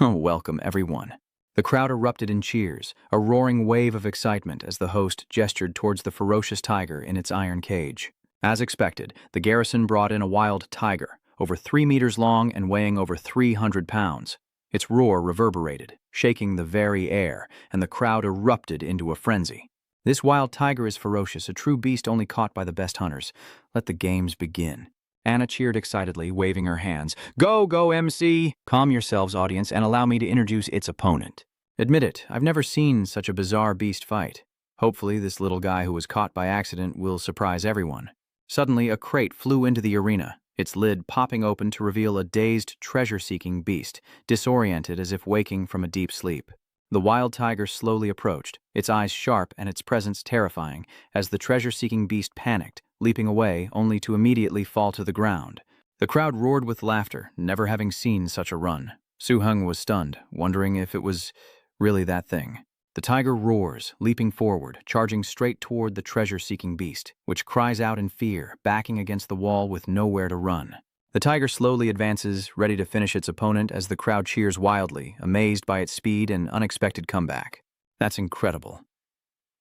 Welcome, everyone. The crowd erupted in cheers, a roaring wave of excitement as the host gestured towards the ferocious tiger in its iron cage. As expected, the garrison brought in a wild tiger, over 3 meters long and weighing over 300 pounds. Its roar reverberated, shaking the very air, and the crowd erupted into a frenzy. "This wild tiger is ferocious, a true beast only caught by the best hunters. Let the games begin." Anna cheered excitedly, waving her hands. "Go, go, MC!" "Calm yourselves, audience, and allow me to introduce its opponent." "Admit it, I've never seen such a bizarre beast fight. Hopefully, this little guy who was caught by accident will surprise everyone." Suddenly, a crate flew into the arena, its lid popping open to reveal a dazed, treasure-seeking beast, disoriented as if waking from a deep sleep. The wild tiger slowly approached, its eyes sharp and its presence terrifying, as the treasure-seeking beast panicked, leaping away only to immediately fall to the ground. The crowd roared with laughter, never having seen such a run. Su-heng was stunned, wondering if it was really that thing. The tiger roars, leaping forward, charging straight toward the treasure-seeking beast, which cries out in fear, backing against the wall with nowhere to run. The tiger slowly advances, ready to finish its opponent as the crowd cheers wildly, amazed by its speed and unexpected comeback. "That's incredible.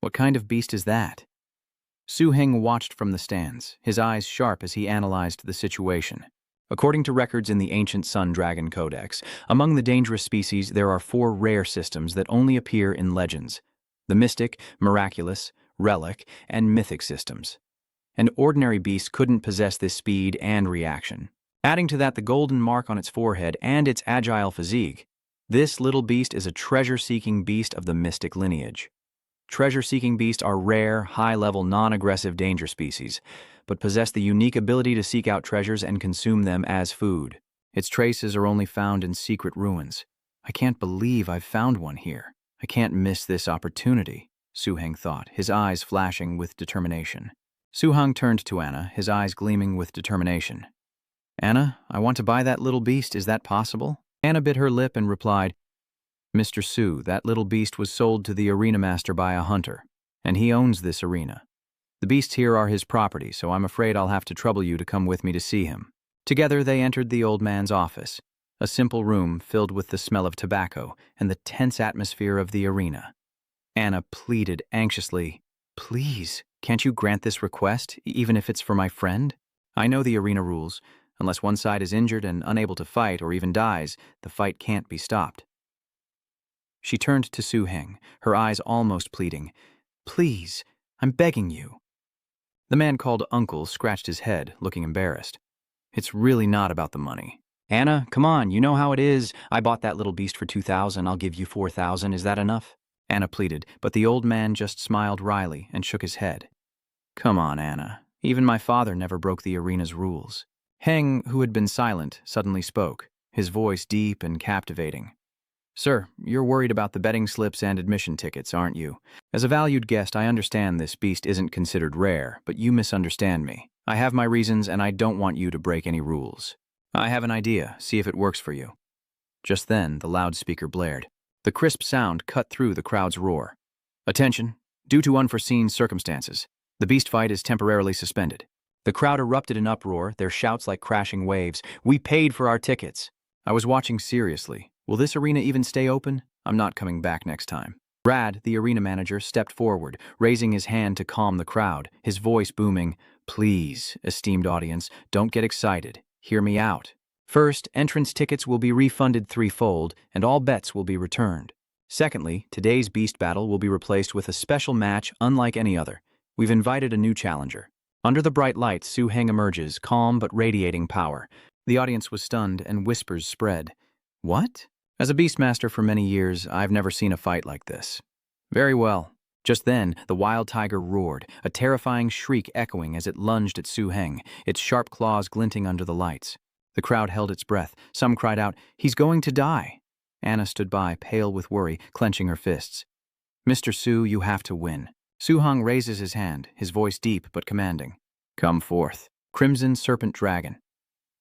What kind of beast is that?" Su-heng watched from the stands, his eyes sharp as he analyzed the situation. According to records in the ancient Sun Dragon Codex, among the dangerous species there are 4 rare systems that only appear in legends: the mystic, miraculous, relic, and mythic systems. An ordinary beast couldn't possess this speed and reaction. Adding to that the golden mark on its forehead and its agile physique, this little beast is a treasure-seeking beast of the mystic lineage. Treasure-seeking beasts are rare, high-level, non-aggressive danger species, but possess the unique ability to seek out treasures and consume them as food. Its traces are only found in secret ruins. "I can't believe I've found one here. I can't miss this opportunity," Su-heng thought, his eyes flashing with determination. Su-heng turned to Anna, his eyes gleaming with determination. "Anna, I want to buy that little beast. Is that possible?" Anna bit her lip and replied, "Mr. Su, that little beast was sold to the arena master by a hunter, and he owns this arena. The beasts here are his property, so I'm afraid I'll have to trouble you to come with me to see him." Together they entered the old man's office, a simple room filled with the smell of tobacco and the tense atmosphere of the arena. Anna pleaded anxiously, "Please, can't you grant this request, even if it's for my friend? I know the arena rules. Unless one side is injured and unable to fight or even dies, the fight can't be stopped." She turned to Soo-heng, her eyes almost pleading, "Please, I'm begging you." The man called Uncle scratched his head, looking embarrassed. "It's really not about the money. Anna, come on, you know how it is. I bought that little beast for 2,000, I'll give you 4,000, is that enough?" Anna pleaded, but the old man just smiled wryly and shook his head. "Come on, Anna. Even my father never broke the arena's rules." Heng, who had been silent, suddenly spoke, his voice deep and captivating. "Sir, you're worried about the betting slips and admission tickets, aren't you? As a valued guest, I understand this beast isn't considered rare, but you misunderstand me. I have my reasons, and I don't want you to break any rules. I have an idea. See if it works for you." Just then, the loudspeaker blared. The crisp sound cut through the crowd's roar. "Attention! Due to unforeseen circumstances, the beast fight is temporarily suspended." The crowd erupted in uproar, their shouts like crashing waves. "We paid for our tickets." I was watching seriously. Will this arena even stay open? I'm not coming back next time. Brad, the arena manager, stepped forward, raising his hand to calm the crowd, his voice booming, "Please, esteemed audience, don't get excited. Hear me out. First, entrance tickets will be refunded threefold, and all bets will be returned. Secondly, today's beast battle will be replaced with a special match unlike any other. We've invited a new challenger. Under the bright lights, Soo-heng emerges, calm but radiating power. The audience was stunned, and whispers spread. "What?" As a beastmaster for many years, I've never seen a fight like this. "Very well." Just then, the wild tiger roared, a terrifying shriek echoing as it lunged at Soo-heng, its sharp claws glinting under the lights. The crowd held its breath. Some cried out, "He's going to die." Anna stood by, pale with worry, clenching her fists. "Mr. Soo, you have to win." Soo-heng raises his hand, his voice deep but commanding. "Come forth." Crimson Serpent Dragon.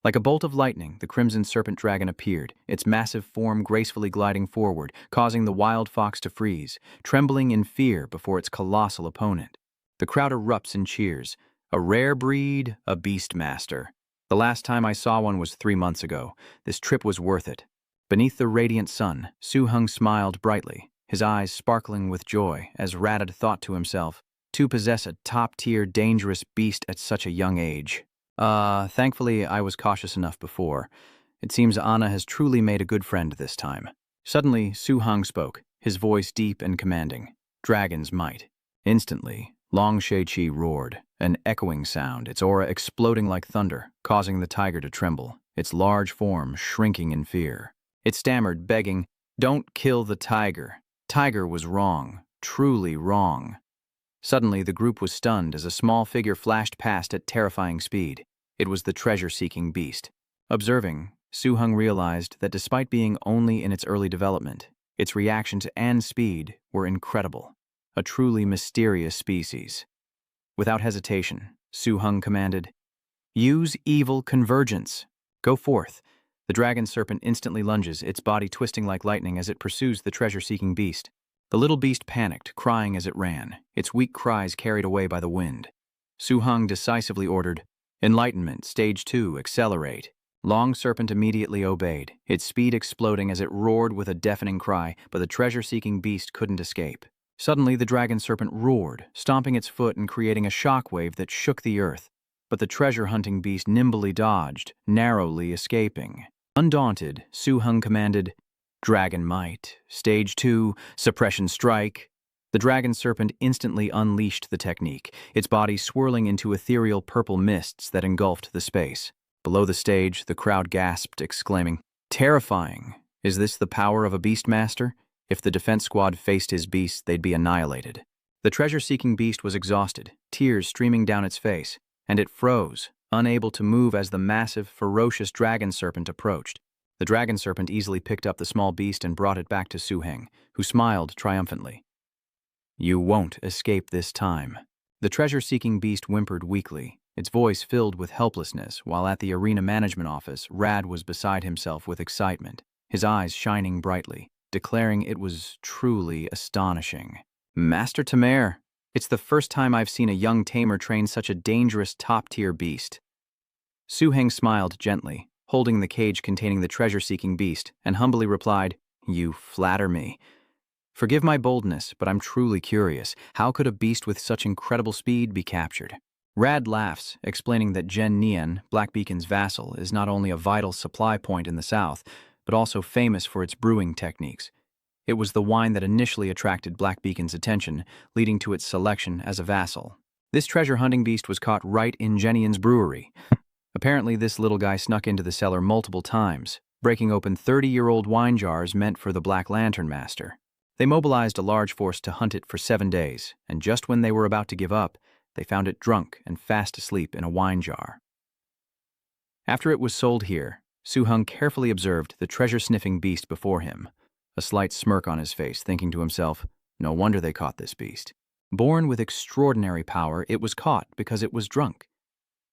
Like a bolt of lightning, the Crimson Serpent Dragon appeared, its massive form gracefully gliding forward, causing the wild fox to freeze, trembling in fear before its colossal opponent. The crowd erupts in cheers. A rare breed, a beastmaster. The last time I saw one was 3 months ago. This trip was worth it. Beneath the radiant sun, Soo-heng smiled brightly, his eyes sparkling with joy, as Radad thought to himself, to possess a top-tier dangerous beast at such a young age. Thankfully I was cautious enough before. It seems Anna has truly made a good friend this time. Suddenly, Soo-heng spoke, his voice deep and commanding. Dragon's might. Instantly, Long She-chi roared, an echoing sound, its aura exploding like thunder, causing the tiger to tremble, its large form shrinking in fear. It stammered, begging, "Don't kill the tiger." Tiger was wrong, truly wrong. Suddenly, the group was stunned as a small figure flashed past at terrifying speed. It was the treasure-seeking beast. Observing, Soo-heng realized that despite being only in its early development, its reactions and speed were incredible. A truly mysterious species. Without hesitation, Soo-heng commanded, "Use evil convergence. Go forth." The dragon serpent instantly lunges, its body twisting like lightning as it pursues the treasure-seeking beast. The little beast panicked, crying as it ran, its weak cries carried away by the wind. Soo-heng decisively ordered, "Enlightenment, Stage 2, accelerate." Long Serpent immediately obeyed, its speed exploding as it roared with a deafening cry, but the treasure-seeking beast couldn't escape. Suddenly, the dragon serpent roared, stomping its foot and creating a shockwave that shook the earth. But the treasure-hunting beast nimbly dodged, narrowly escaping. Undaunted, Soo-heng commanded, "Dragon Might, Stage 2, Suppression Strike." The dragon serpent instantly unleashed the technique, its body swirling into ethereal purple mists that engulfed the space. Below the stage, the crowd gasped, exclaiming, "Terrifying! Is this the power of a beastmaster? If the defense squad faced his beasts, they'd be annihilated." The treasure-seeking beast was exhausted, tears streaming down its face, and it froze, unable to move as the massive, ferocious dragon serpent approached. The dragon serpent easily picked up the small beast and brought it back to Soo-heng, who smiled triumphantly. "You won't escape this time." The treasure-seeking beast whimpered weakly, its voice filled with helplessness, while at the arena management office, Rad was beside himself with excitement, his eyes shining brightly, declaring it was truly astonishing. "Master Tamer, it's the first time I've seen a young tamer train such a dangerous top-tier beast." Su Heng smiled gently, holding the cage containing the treasure-seeking beast, and humbly replied, "You flatter me. Forgive my boldness, but I'm truly curious. How could a beast with such incredible speed be captured?" Rad laughs, explaining that Gen Nian, Black Beacon's vassal, is not only a vital supply point in the south, but also famous for its brewing techniques. It was the wine that initially attracted Black Beacon's attention, leading to its selection as a vassal. This treasure-hunting beast was caught right in Genian's brewery. Apparently, this little guy snuck into the cellar multiple times, breaking open 30-year-old wine jars meant for the Black Lantern Master. They mobilized a large force to hunt it for 7 days, and just when they were about to give up, they found it drunk and fast asleep in a wine jar. After it was sold here, Su Heng carefully observed the treasure-sniffing beast before him, a slight smirk on his face, thinking to himself, no wonder they caught this beast. Born with extraordinary power, it was caught because it was drunk.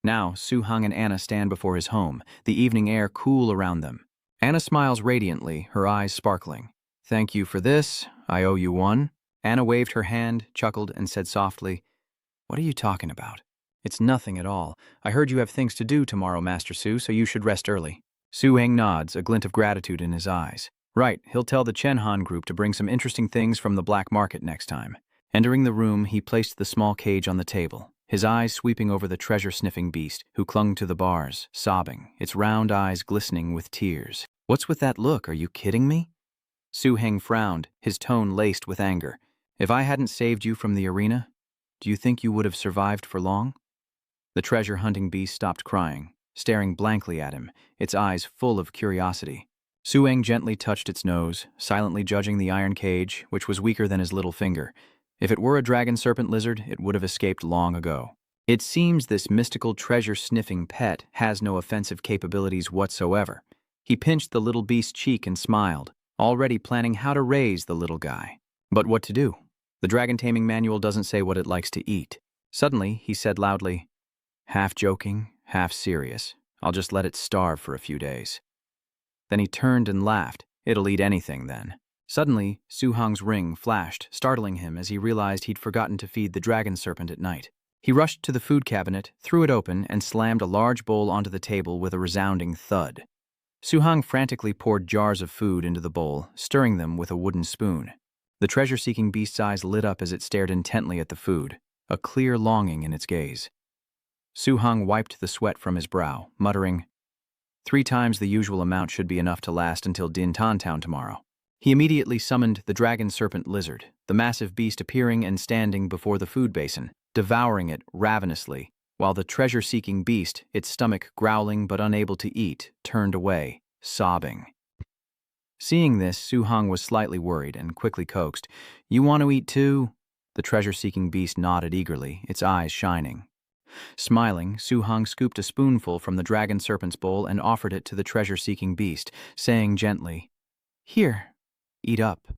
Now, Su Heng and Anna stand before his home, the evening air cool around them. Anna smiles radiantly, her eyes sparkling. "Thank you for this. I owe you one." Anna waved her hand, chuckled, and said softly, "What are you talking about?" "It's nothing at all. I heard you have things to do tomorrow, Master Su, so you should rest early." Su Heng nods, a glint of gratitude in his eyes. "Right, he'll tell the Chen Han group to bring some interesting things from the black market next time." Entering the room, he placed the small cage on the table, his eyes sweeping over the treasure-sniffing beast, who clung to the bars, sobbing, its round eyes glistening with tears. "What's with that look? Are you kidding me?" Su Heng frowned, his tone laced with anger. "If I hadn't saved you from the arena, do you think you would have survived for long?" The treasure-hunting beast stopped crying, staring blankly at him, its eyes full of curiosity. Su Heng gently touched its nose, silently judging the iron cage, which was weaker than his little finger. If it were a dragon serpent lizard, it would have escaped long ago. It seems this mystical treasure-sniffing pet has no offensive capabilities whatsoever. He pinched the little beast's cheek and smiled, already planning how to raise the little guy. But what to do? The dragon taming manual doesn't say what it likes to eat. Suddenly, he said loudly, half joking, half serious, "I'll just let it starve for a few days." Then he turned and laughed. "It'll eat anything then." Suddenly, Su Heng's ring flashed, startling him as he realized he'd forgotten to feed the dragon serpent at night. He rushed to the food cabinet, threw it open, and slammed a large bowl onto the table with a resounding thud. Su Heng frantically poured jars of food into the bowl, stirring them with a wooden spoon. The treasure-seeking beast's eyes lit up as it stared intently at the food, a clear longing in its gaze. Su Heng wiped the sweat from his brow, muttering, 3 times the usual amount should be enough to last until Din Tan Town tomorrow." He immediately summoned the dragon serpent lizard, the massive beast appearing and standing before the food basin, devouring it ravenously, while the treasure-seeking beast, its stomach growling but unable to eat, turned away, sobbing. Seeing this, Su Heng was slightly worried and quickly coaxed, "You want to eat too?" The treasure-seeking beast nodded eagerly, its eyes shining. Smiling, Su Heng scooped a spoonful from the dragon serpent's bowl and offered it to the treasure-seeking beast, saying gently, "Here, eat up."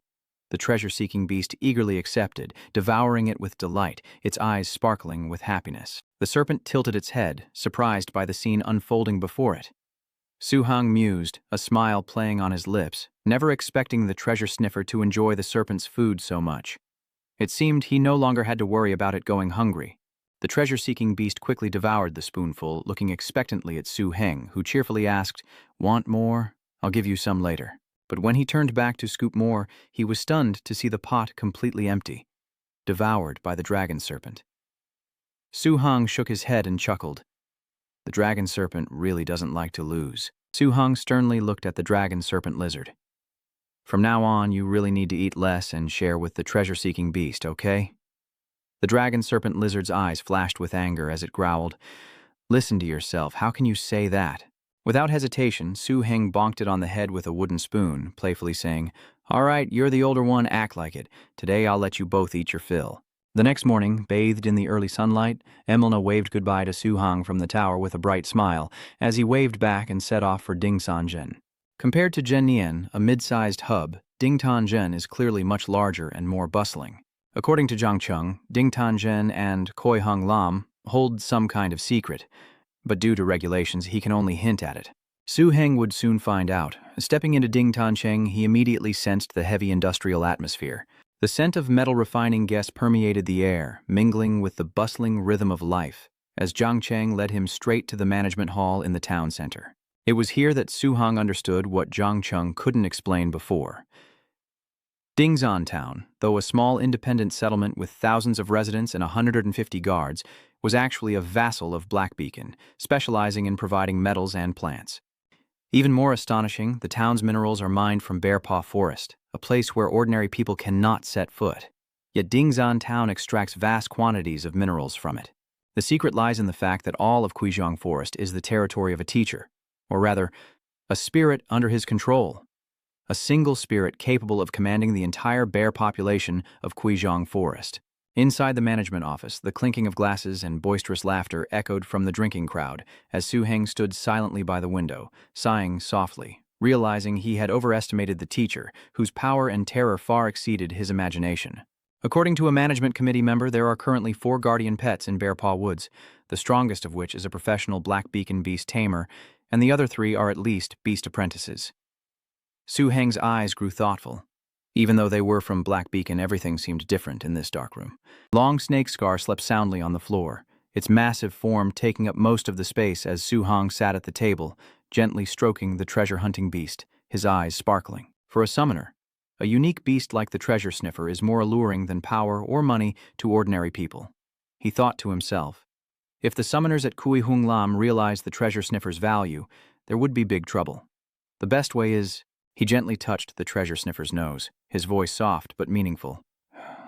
The treasure-seeking beast eagerly accepted, devouring it with delight, its eyes sparkling with happiness. The serpent tilted its head, surprised by the scene unfolding before it. Su Heng mused, a smile playing on his lips, never expecting the treasure sniffer to enjoy the serpent's food so much. It seemed he no longer had to worry about it going hungry. The treasure-seeking beast quickly devoured the spoonful, looking expectantly at Su Heng, who cheerfully asked, "Want more? I'll give you some later." But when he turned back to scoop more, he was stunned to see the pot completely empty, devoured by the dragon serpent. Su Heng shook his head and chuckled. The dragon serpent really doesn't like to lose. Su Heng sternly looked at the dragon serpent lizard. "From now on, you really need to eat less and share with the treasure-seeking beast, okay?" The dragon serpent lizard's eyes flashed with anger as it growled, "Listen to yourself, how can you say that?" Without hesitation, Su Heng bonked it on the head with a wooden spoon, playfully saying, "All right, you're the older one, act like it. Today I'll let you both eat your fill." The next morning, bathed in the early sunlight, Emilna waved goodbye to Su Heng from the tower with a bright smile, as he waved back and set off for Dingtanzhen. Compared to Zhennian, a mid-sized hub, Dingtanzhen is clearly much larger and more bustling. According to Zhang Cheng, Dingtanzhen and Koi Hung Lam hold some kind of secret, but due to regulations, he can only hint at it. Su Heng would soon find out. Stepping into Dingtanzhen, he immediately sensed the heavy industrial atmosphere. The scent of metal refining gas permeated the air, mingling with the bustling rhythm of life. as Zhang Cheng led him straight to the management hall in the town center. It was here that Su Hong understood what Zhang Cheng couldn't explain before. Dingzhan Town, though a small independent settlement with thousands of residents and 150 guards, was actually a vassal of Blackbeacon, specializing in providing metals and plants. Even more astonishing, the town's minerals are mined from Bear Paw Forest, a place where ordinary people cannot set foot. Yet Dingzhan Town extracts vast quantities of minerals from it. The secret lies in the fact that all of Quizhong Forest is the territory of a teacher, or rather, a spirit under his control. A single spirit capable of commanding the entire bear population of Quizhong Forest. Inside the management office, the clinking of glasses and boisterous laughter echoed from the drinking crowd as Su Heng stood silently by the window, sighing softly, realizing he had overestimated the teacher, whose power and terror far exceeded his imagination. According to a management committee member, there are currently 4 guardian pets in Bear Paw Woods, the strongest of which is a professional Blackbeacon beast tamer, and the other 3 are at least beast apprentices. Su Heng's eyes grew thoughtful. Even though they were from Blackbeacon, everything seemed different in this dark room. Long Snake Scar slept soundly on the floor, its massive form taking up most of the space as Su Hong sat at the table, gently stroking the treasure-hunting beast, his eyes sparkling. For a summoner, a unique beast like the treasure sniffer is more alluring than power or money to ordinary people. He thought to himself, if the summoners at Kui Hung Lam realized the treasure sniffer's value, there would be big trouble. The best way is... He gently touched the treasure sniffer's nose, his voice soft but meaningful.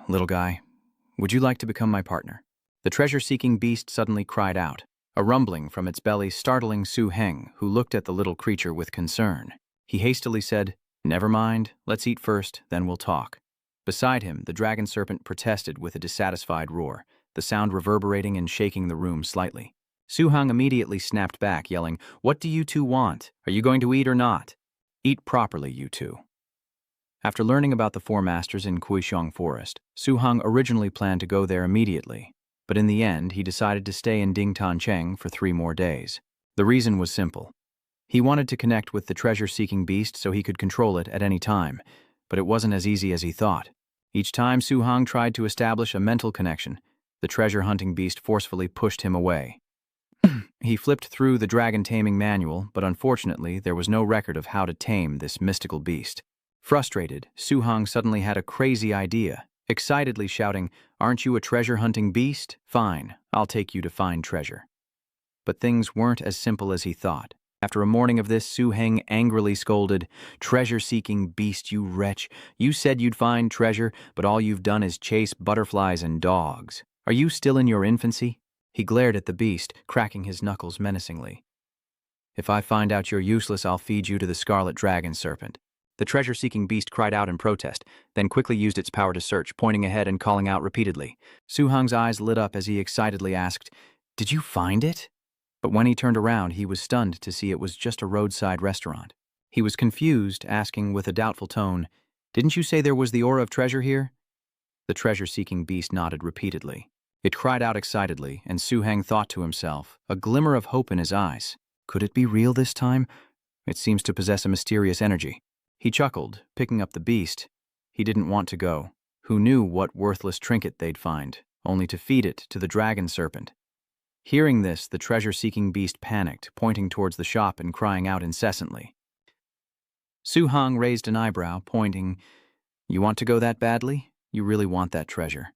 Little guy, would you like to become my partner? The treasure-seeking beast suddenly cried out, a rumbling from its belly startling Su Heng, who looked at the little creature with concern. He hastily said, never mind, let's eat first, then we'll talk. Beside him, the dragon serpent protested with a dissatisfied roar, the sound reverberating and shaking the room slightly. Su Heng immediately snapped back, yelling, what do you two want? Are you going to eat or not? Eat properly, you two. After learning about the 4 masters in Quizhong Forest, Su Heng originally planned to go there immediately, but in the end he decided to stay in Dingtan for 3 more days. The reason was simple. He wanted to connect with the treasure-seeking beast so he could control it at any time, but it wasn't as easy as he thought. Each time Su Heng tried to establish a mental connection, the treasure-hunting beast forcefully pushed him away. He flipped through the dragon taming manual, but unfortunately there was no record of how to tame this mystical beast. Frustrated, Su Heng suddenly had a crazy idea, excitedly shouting, aren't you a treasure-hunting beast? Fine, I'll take you to find treasure. But things weren't as simple as he thought. After a morning of this, Su Heng angrily scolded, treasure-seeking beast, you wretch. You said you'd find treasure, but all you've done is chase butterflies and dogs. Are you still in your infancy? He glared at the beast, cracking his knuckles menacingly. If I find out you're useless, I'll feed you to the scarlet dragon serpent. The treasure-seeking beast cried out in protest, then quickly used its power to search, pointing ahead and calling out repeatedly. Su Heng's eyes lit up as he excitedly asked, did you find it? But when he turned around, he was stunned to see it was just a roadside restaurant. He was confused, asking with a doubtful tone, didn't you say there was the aura of treasure here? The treasure-seeking beast nodded repeatedly. It cried out excitedly, and Su Heng thought to himself, a glimmer of hope in his eyes. Could it be real this time? It seems to possess a mysterious energy. He chuckled, picking up the beast. He didn't want to go. Who knew what worthless trinket they'd find, only to feed it to the dragon serpent? Hearing this, the treasure-seeking beast panicked, pointing towards the shop and crying out incessantly. Su Heng raised an eyebrow, pointing, you want to go that badly? You really want that treasure?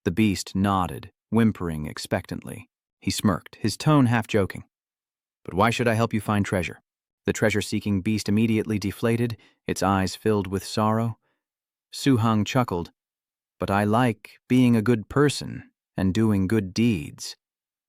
The beast nodded, whimpering expectantly. He smirked, his tone half-joking. But why should I help you find treasure? The treasure-seeking beast immediately deflated, its eyes filled with sorrow. Su Heng chuckled. But I like being a good person and doing good deeds.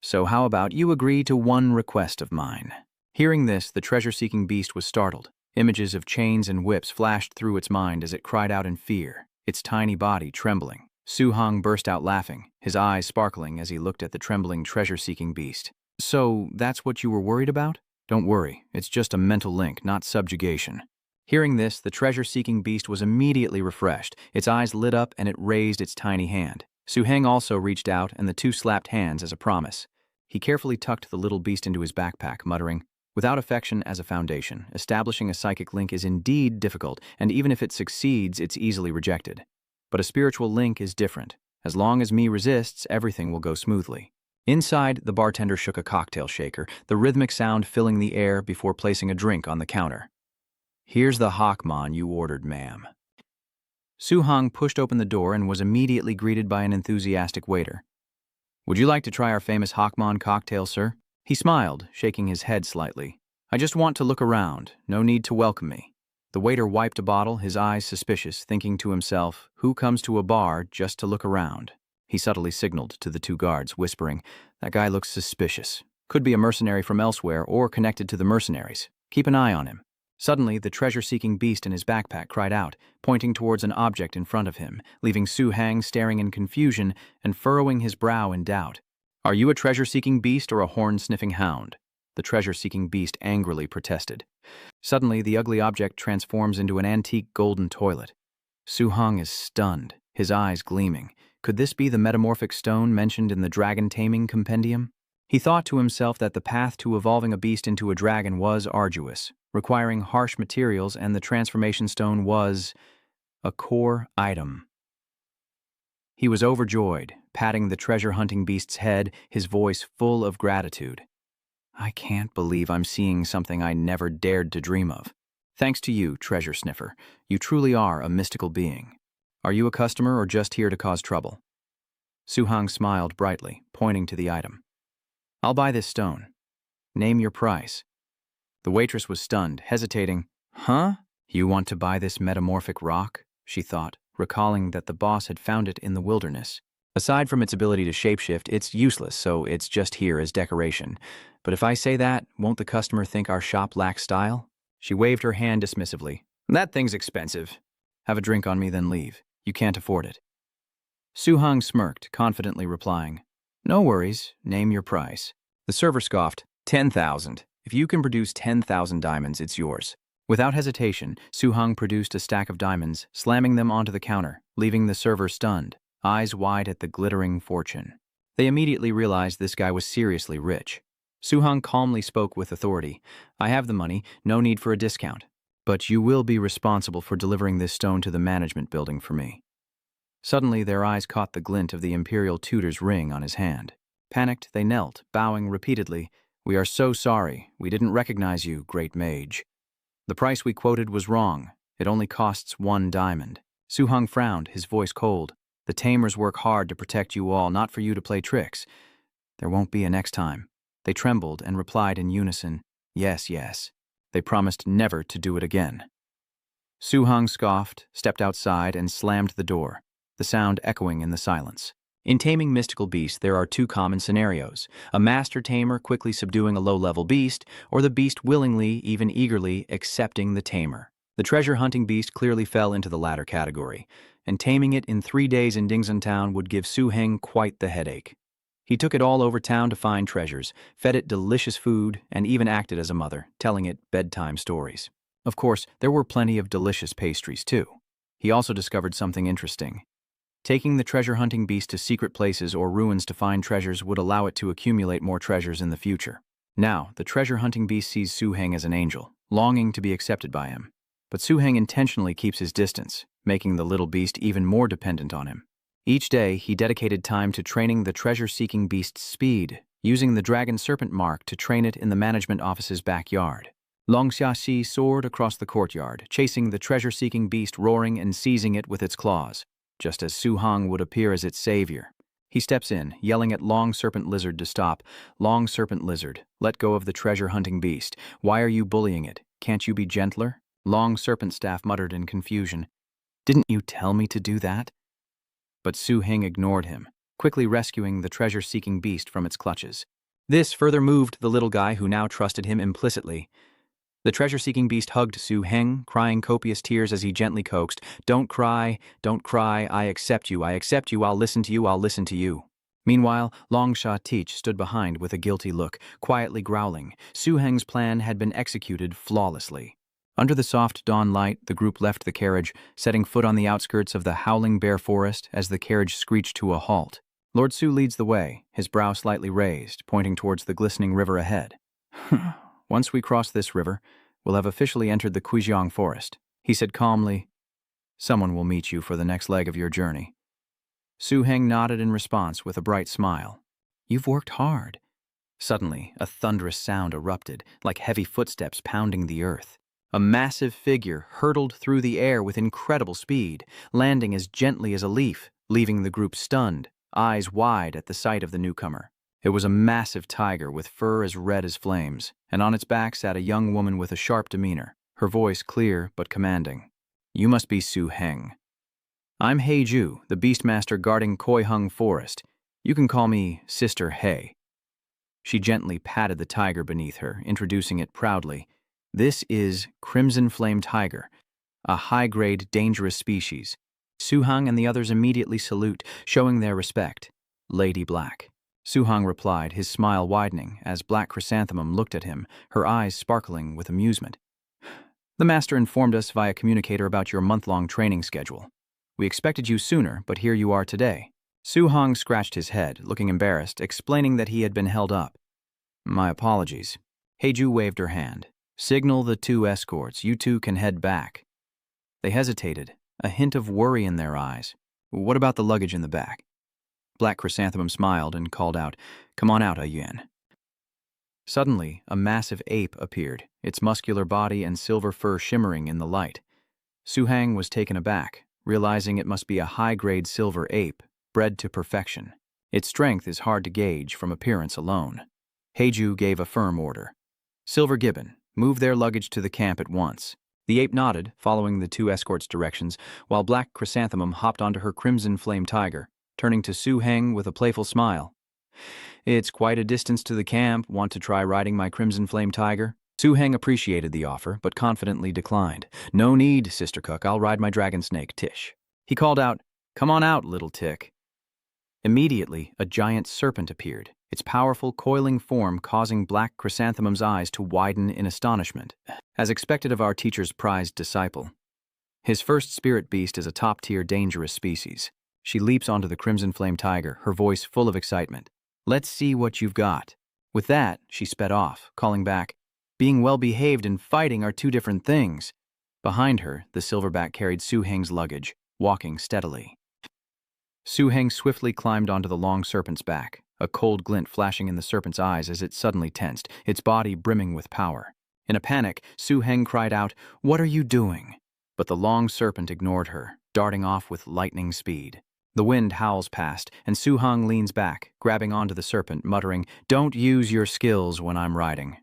So how about you agree to one request of mine? Hearing this, the treasure-seeking beast was startled. Images of chains and whips flashed through its mind as it cried out in fear, its tiny body trembling. Su Heng burst out laughing, his eyes sparkling as he looked at the trembling treasure-seeking beast. So, that's what you were worried about? Don't worry, it's just a mental link, not subjugation. Hearing this, the treasure-seeking beast was immediately refreshed. Its eyes lit up and it raised its tiny hand. Su Heng also reached out and the two slapped hands as a promise. He carefully tucked the little beast into his backpack, muttering, without affection as a foundation, establishing a psychic link is indeed difficult, and even if it succeeds, it's easily rejected. But a spiritual link is different. As long as me resists, everything will go smoothly. Inside, the bartender shook a cocktail shaker, the rhythmic sound filling the air before placing a drink on the counter. "Here's the Hakmon you ordered, ma'am." Su-hong pushed open the door and was immediately greeted by an enthusiastic waiter. "Would you like to try our famous Hakmon cocktail, sir?" He smiled, shaking his head slightly. "I just want to look around. No need to welcome me." The waiter wiped a bottle, his eyes suspicious, thinking to himself, who comes to a bar just to look around? He subtly signaled to the two guards, whispering, "That guy looks suspicious. Could be a mercenary from elsewhere or connected to the mercenaries. Keep an eye on him." Suddenly, the treasure-seeking beast in his backpack cried out, pointing towards an object in front of him, leaving Su-hang staring in confusion and furrowing his brow in doubt. "Are you a treasure-seeking beast or a horn-sniffing hound?" The treasure-seeking beast angrily protested. Suddenly, the ugly object transforms into an antique golden toilet. Su-hang is stunned, his eyes gleaming. Could this be the metamorphic stone mentioned in the Dragon Taming Compendium? He thought to himself that the path to evolving a beast into a dragon was arduous, requiring harsh materials, and the transformation stone was a core item. He was overjoyed, patting the treasure-hunting beast's head, his voice full of gratitude. "I can't believe I'm seeing something I never dared to dream of. Thanks to you, treasure sniffer. You truly are a mystical being. Are you a customer or just here to cause trouble?" Su-hang smiled brightly, pointing to the item. "I'll buy this stone. Name your price." The waitress was stunned, hesitating. "Huh? You want to buy this metamorphic rock?" she thought, recalling that the boss had found it in the wilderness. "Aside from its ability to shapeshift, it's useless, so it's just here as decoration. But if I say that, won't the customer think our shop lacks style?" She waved her hand dismissively. "That thing's expensive. Have a drink on me, then leave. You can't afford it." Su-hang smirked, confidently replying, "No worries, name your price." The server scoffed, 10,000. If you can produce 10,000 diamonds, it's yours." Without hesitation, Su-hang produced a stack of diamonds, slamming them onto the counter, leaving the server stunned, eyes wide at the glittering fortune. They immediately realized this guy was seriously rich. Su-hang calmly spoke with authority. "I have the money, no need for a discount. But you will be responsible for delivering this stone to the management building for me." Suddenly, their eyes caught the glint of the imperial tutor's ring on his hand. Panicked, they knelt, bowing repeatedly. "We are so sorry. We didn't recognize you, great mage. The price we quoted was wrong. It only costs 1 diamond." Su-hang frowned, his voice cold. "The tamers work hard to protect you all, not for you to play tricks. There won't be a next time." They trembled and replied in unison, "Yes, yes." They promised never to do it again. Su-hang scoffed, stepped outside, and slammed the door, the sound echoing in the silence. In taming mystical beasts, there are 2 common scenarios: a master tamer quickly subduing a low-level beast, or the beast willingly, even eagerly, accepting the tamer. The treasure-hunting beast clearly fell into the latter category, and taming it in 3 days in Dingzhen Town would give Su-hang quite the headache. He took it all over town to find treasures, fed it delicious food, and even acted as a mother, telling it bedtime stories. Of course, there were plenty of delicious pastries, too. He also discovered something interesting. Taking the treasure-hunting beast to secret places or ruins to find treasures would allow it to accumulate more treasures in the future. Now, the treasure-hunting beast sees Su-hang as an angel, longing to be accepted by him. But Su-hang intentionally keeps his distance, making the little beast even more dependent on him. Each day, he dedicated time to training the treasure-seeking beast's speed, using the dragon serpent mark to train it in the management office's backyard. Long Xiaxi soared across the courtyard, chasing the treasure-seeking beast, roaring and seizing it with its claws, just as Su-hang would appear as its savior. He steps in, yelling at Long Serpent Lizard to stop. "Long Serpent Lizard, let go of the treasure-hunting beast. Why are you bullying it? Can't you be gentler?" Long Serpent Staff muttered in confusion. "Didn't you tell me to do that?" But Su-hang ignored him, quickly rescuing the treasure-seeking beast from its clutches. This further moved the little guy, who now trusted him implicitly. The treasure-seeking beast hugged Su-hang, crying copious tears as he gently coaxed, don't cry, I accept you, I'll listen to you, I'll listen to you." Meanwhile, Long Sha-teach stood behind with a guilty look, quietly growling. Su-hang's plan had been executed flawlessly. Under the soft dawn light, the group left the carriage, setting foot on the outskirts of the howling bear forest as the carriage screeched to a halt. Lord Su leads the way, his brow slightly raised, pointing towards the glistening river ahead. "Once we cross this river, we'll have officially entered the Kujiang forest," he said calmly. "Someone will meet you for the next leg of your journey." Su-hang nodded in response with a bright smile. You've worked hard. Suddenly, a thunderous sound erupted, like heavy footsteps pounding the earth. A massive figure hurtled through the air with incredible speed, landing as gently as a leaf, leaving the group stunned, eyes wide at the sight of the newcomer. It was a massive tiger with fur as red as flames, and on its back sat a young woman with a sharp demeanor, her voice clear but commanding. You must be Su Heng. I'm Hei Ju, the beastmaster guarding Koi Hung Forest. You can call me Sister Hei. She gently patted the tiger beneath her, introducing it proudly. This is Crimson Flame Tiger, a high-grade, dangerous species. Su Heng and the others immediately salute, showing their respect. Lady Black. Su Heng replied, his smile widening as Black Chrysanthemum looked at him, her eyes sparkling with amusement. The master informed us via communicator about your month-long training schedule. We expected you sooner, but here you are today. Su Heng scratched his head, looking embarrassed, explaining that he had been held up. My apologies. Heiju waved her hand. Signal the 2 escorts. You two can head back. They hesitated, a hint of worry in their eyes. What about the luggage in the back? Black Chrysanthemum smiled and called out, Come on out, Ayuan. Suddenly, a massive ape appeared, its muscular body and silver fur shimmering in the light. Su Heng was taken aback, realizing it must be a high-grade silver ape, bred to perfection. Its strength is hard to gauge from appearance alone. Heiju gave a firm order. Silver Gibbon, move their luggage to the camp at once. The ape nodded, following the 2 escorts' directions, while Black Chrysanthemum hopped onto her Crimson Flame Tiger, turning to Su Heng with a playful smile. It's quite a distance to the camp. Want to try riding my Crimson Flame Tiger? Su Heng appreciated the offer, but confidently declined. No need, Sister Cook. I'll ride my dragon snake, Tish. He called out, Come on out, little tick. Immediately, a giant serpent appeared, its powerful, coiling form causing Black Chrysanthemum's eyes to widen in astonishment, as expected of our teacher's prized disciple. His first spirit beast is a top-tier dangerous species. She leaps onto the Crimson Flame Tiger, her voice full of excitement. Let's see what you've got. With that, she sped off, calling back, Being well-behaved and fighting are 2 different things. Behind her, the silverback carried Su Heng's luggage, walking steadily. Su Heng swiftly climbed onto the long serpent's back, a cold glint flashing in the serpent's eyes as it suddenly tensed, its body brimming with power. In a panic, Su Heng cried out, What are you doing? But the long serpent ignored her, darting off with lightning speed. The wind howls past, and Su Heng leans back, grabbing onto the serpent, muttering, Don't use your skills when I'm riding.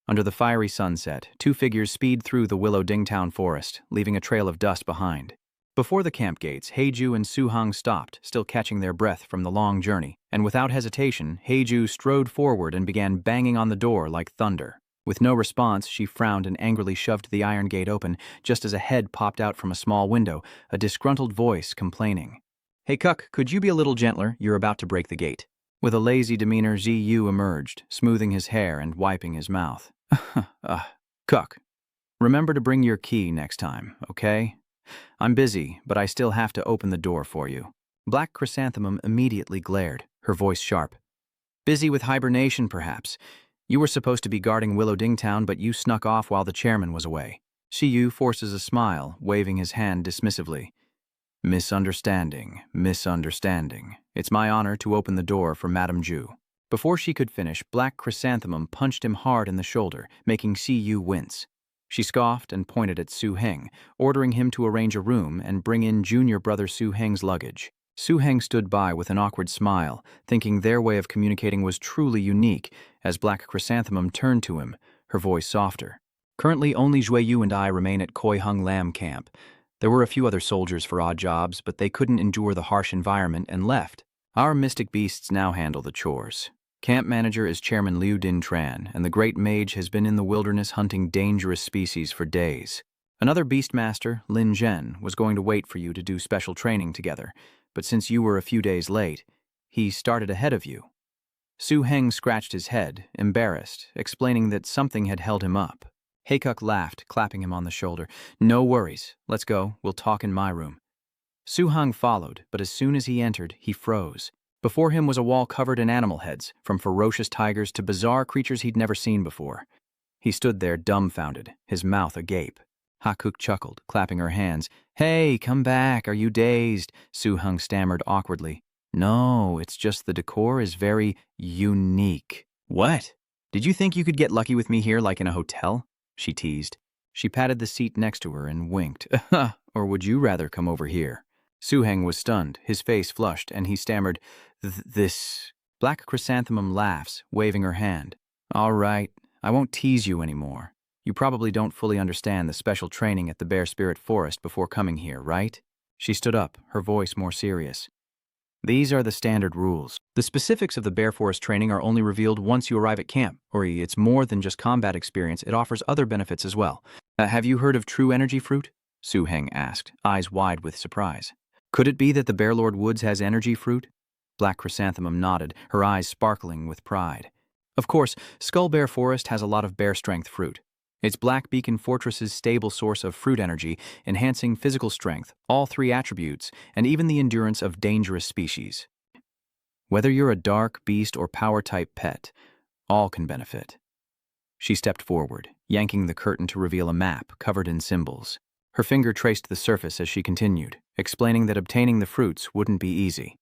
Under the fiery sunset, 2 figures speed through the Willow Dingtown forest, leaving a trail of dust behind. Before the camp gates, Heiju and Su Heng stopped, still catching their breath from the long journey, and without hesitation, Heiju strode forward and began banging on the door like thunder. With no response, she frowned and angrily shoved the iron gate open, just as a head popped out from a small window, a disgruntled voice complaining. Hey, Cuck, could you be a little gentler? You're about to break the gate. With a lazy demeanor, Ziyu emerged, smoothing his hair and wiping his mouth. Cuck, remember to bring your key next time, okay? I'm busy, but I still have to open the door for you. Black Chrysanthemum immediately glared, her voice sharp. Busy with hibernation, perhaps. You were supposed to be guarding Willow Dingtown, but you snuck off while the chairman was away. Ziyu forces a smile, waving his hand dismissively. Misunderstanding. It's my honor to open the door for Madame Ju. Before she could finish, Black Chrysanthemum punched him hard in the shoulder, making Ziyu wince. She scoffed and pointed at Su Heng, ordering him to arrange a room and bring in junior brother Su Heng's luggage. Su Heng stood by with an awkward smile, thinking their way of communicating was truly unique, as Black Chrysanthemum turned to him, her voice softer. Currently, only Jueyu and I remain at Koi Hung Lam Camp. There were a few other soldiers for odd jobs, but they couldn't endure the harsh environment and left. Our mystic beasts now handle the chores. Camp manager is Chairman Liu Din Tran, and the great mage has been in the wilderness hunting dangerous species for days. Another beastmaster, Lin Zhen, was going to wait for you to do special training together, but since you were a few days late, he started ahead of you. Su Heng scratched his head, embarrassed, explaining that something had held him up. Heikuk laughed, clapping him on the shoulder. No worries. Let's go. We'll talk in my room. Su Heng followed, but as soon as he entered, he froze. Before him was a wall covered in animal heads, from ferocious tigers to bizarre creatures he'd never seen before. He stood there dumbfounded, his mouth agape. Hakuk chuckled, clapping her hands. Hey, come back. Are you dazed? Su Heng stammered awkwardly. No, it's just the decor is very unique. What? Did you think you could get lucky with me here like in a hotel? She teased. She patted the seat next to her and winked. Or would you rather come over here? Suheng was stunned, his face flushed, and he stammered, This... Black Chrysanthemum laughs, waving her hand. All right, I won't tease you anymore. You probably don't fully understand the special training at the Bear Spirit Forest before coming here, right? She stood up, her voice more serious. These are the standard rules. The specifics of the Bear Forest training are only revealed once you arrive at camp. Ori, it's more than just combat experience, it offers other benefits as well. Have you heard of True Energy Fruit? Suheng asked, eyes wide with surprise. Could it be that the Bear Lord Woods has energy fruit? Black Chrysanthemum nodded, her eyes sparkling with pride. Of course, Skull Bear Forest has a lot of bear strength fruit. It's Black Beacon Fortress's stable source of fruit energy, enhancing physical strength, all three attributes, and even the endurance of dangerous species. Whether you're a dark, beast, or power-type pet, all can benefit. She stepped forward, yanking the curtain to reveal a map covered in symbols. Her finger traced the surface as she continued, explaining that obtaining the fruits wouldn't be easy.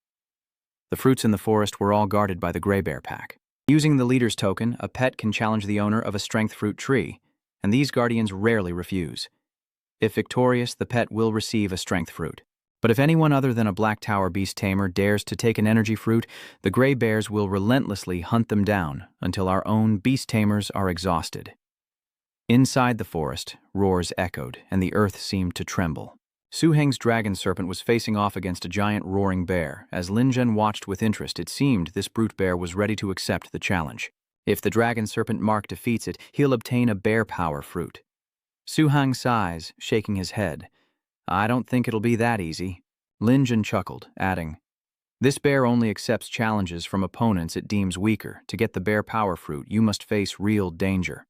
The fruits in the forest were all guarded by the Gray Bear Pack. Using the leader's token, a pet can challenge the owner of a strength fruit tree, and these guardians rarely refuse. If victorious, the pet will receive a strength fruit. But if anyone other than a Black Tower beast tamer dares to take an energy fruit, the Gray Bears will relentlessly hunt them down until our own beast tamers are exhausted. Inside the forest, roars echoed, and the earth seemed to tremble. Suheng's dragon serpent was facing off against a giant roaring bear. As Lin Zhen watched with interest, it seemed this brute bear was ready to accept the challenge. If the dragon serpent Mark defeats it, he'll obtain a bear power fruit. Suheng sighs, shaking his head. I don't think it'll be that easy. Lin Zhen chuckled, adding, This bear only accepts challenges from opponents it deems weaker. To get the bear power fruit, you must face real danger.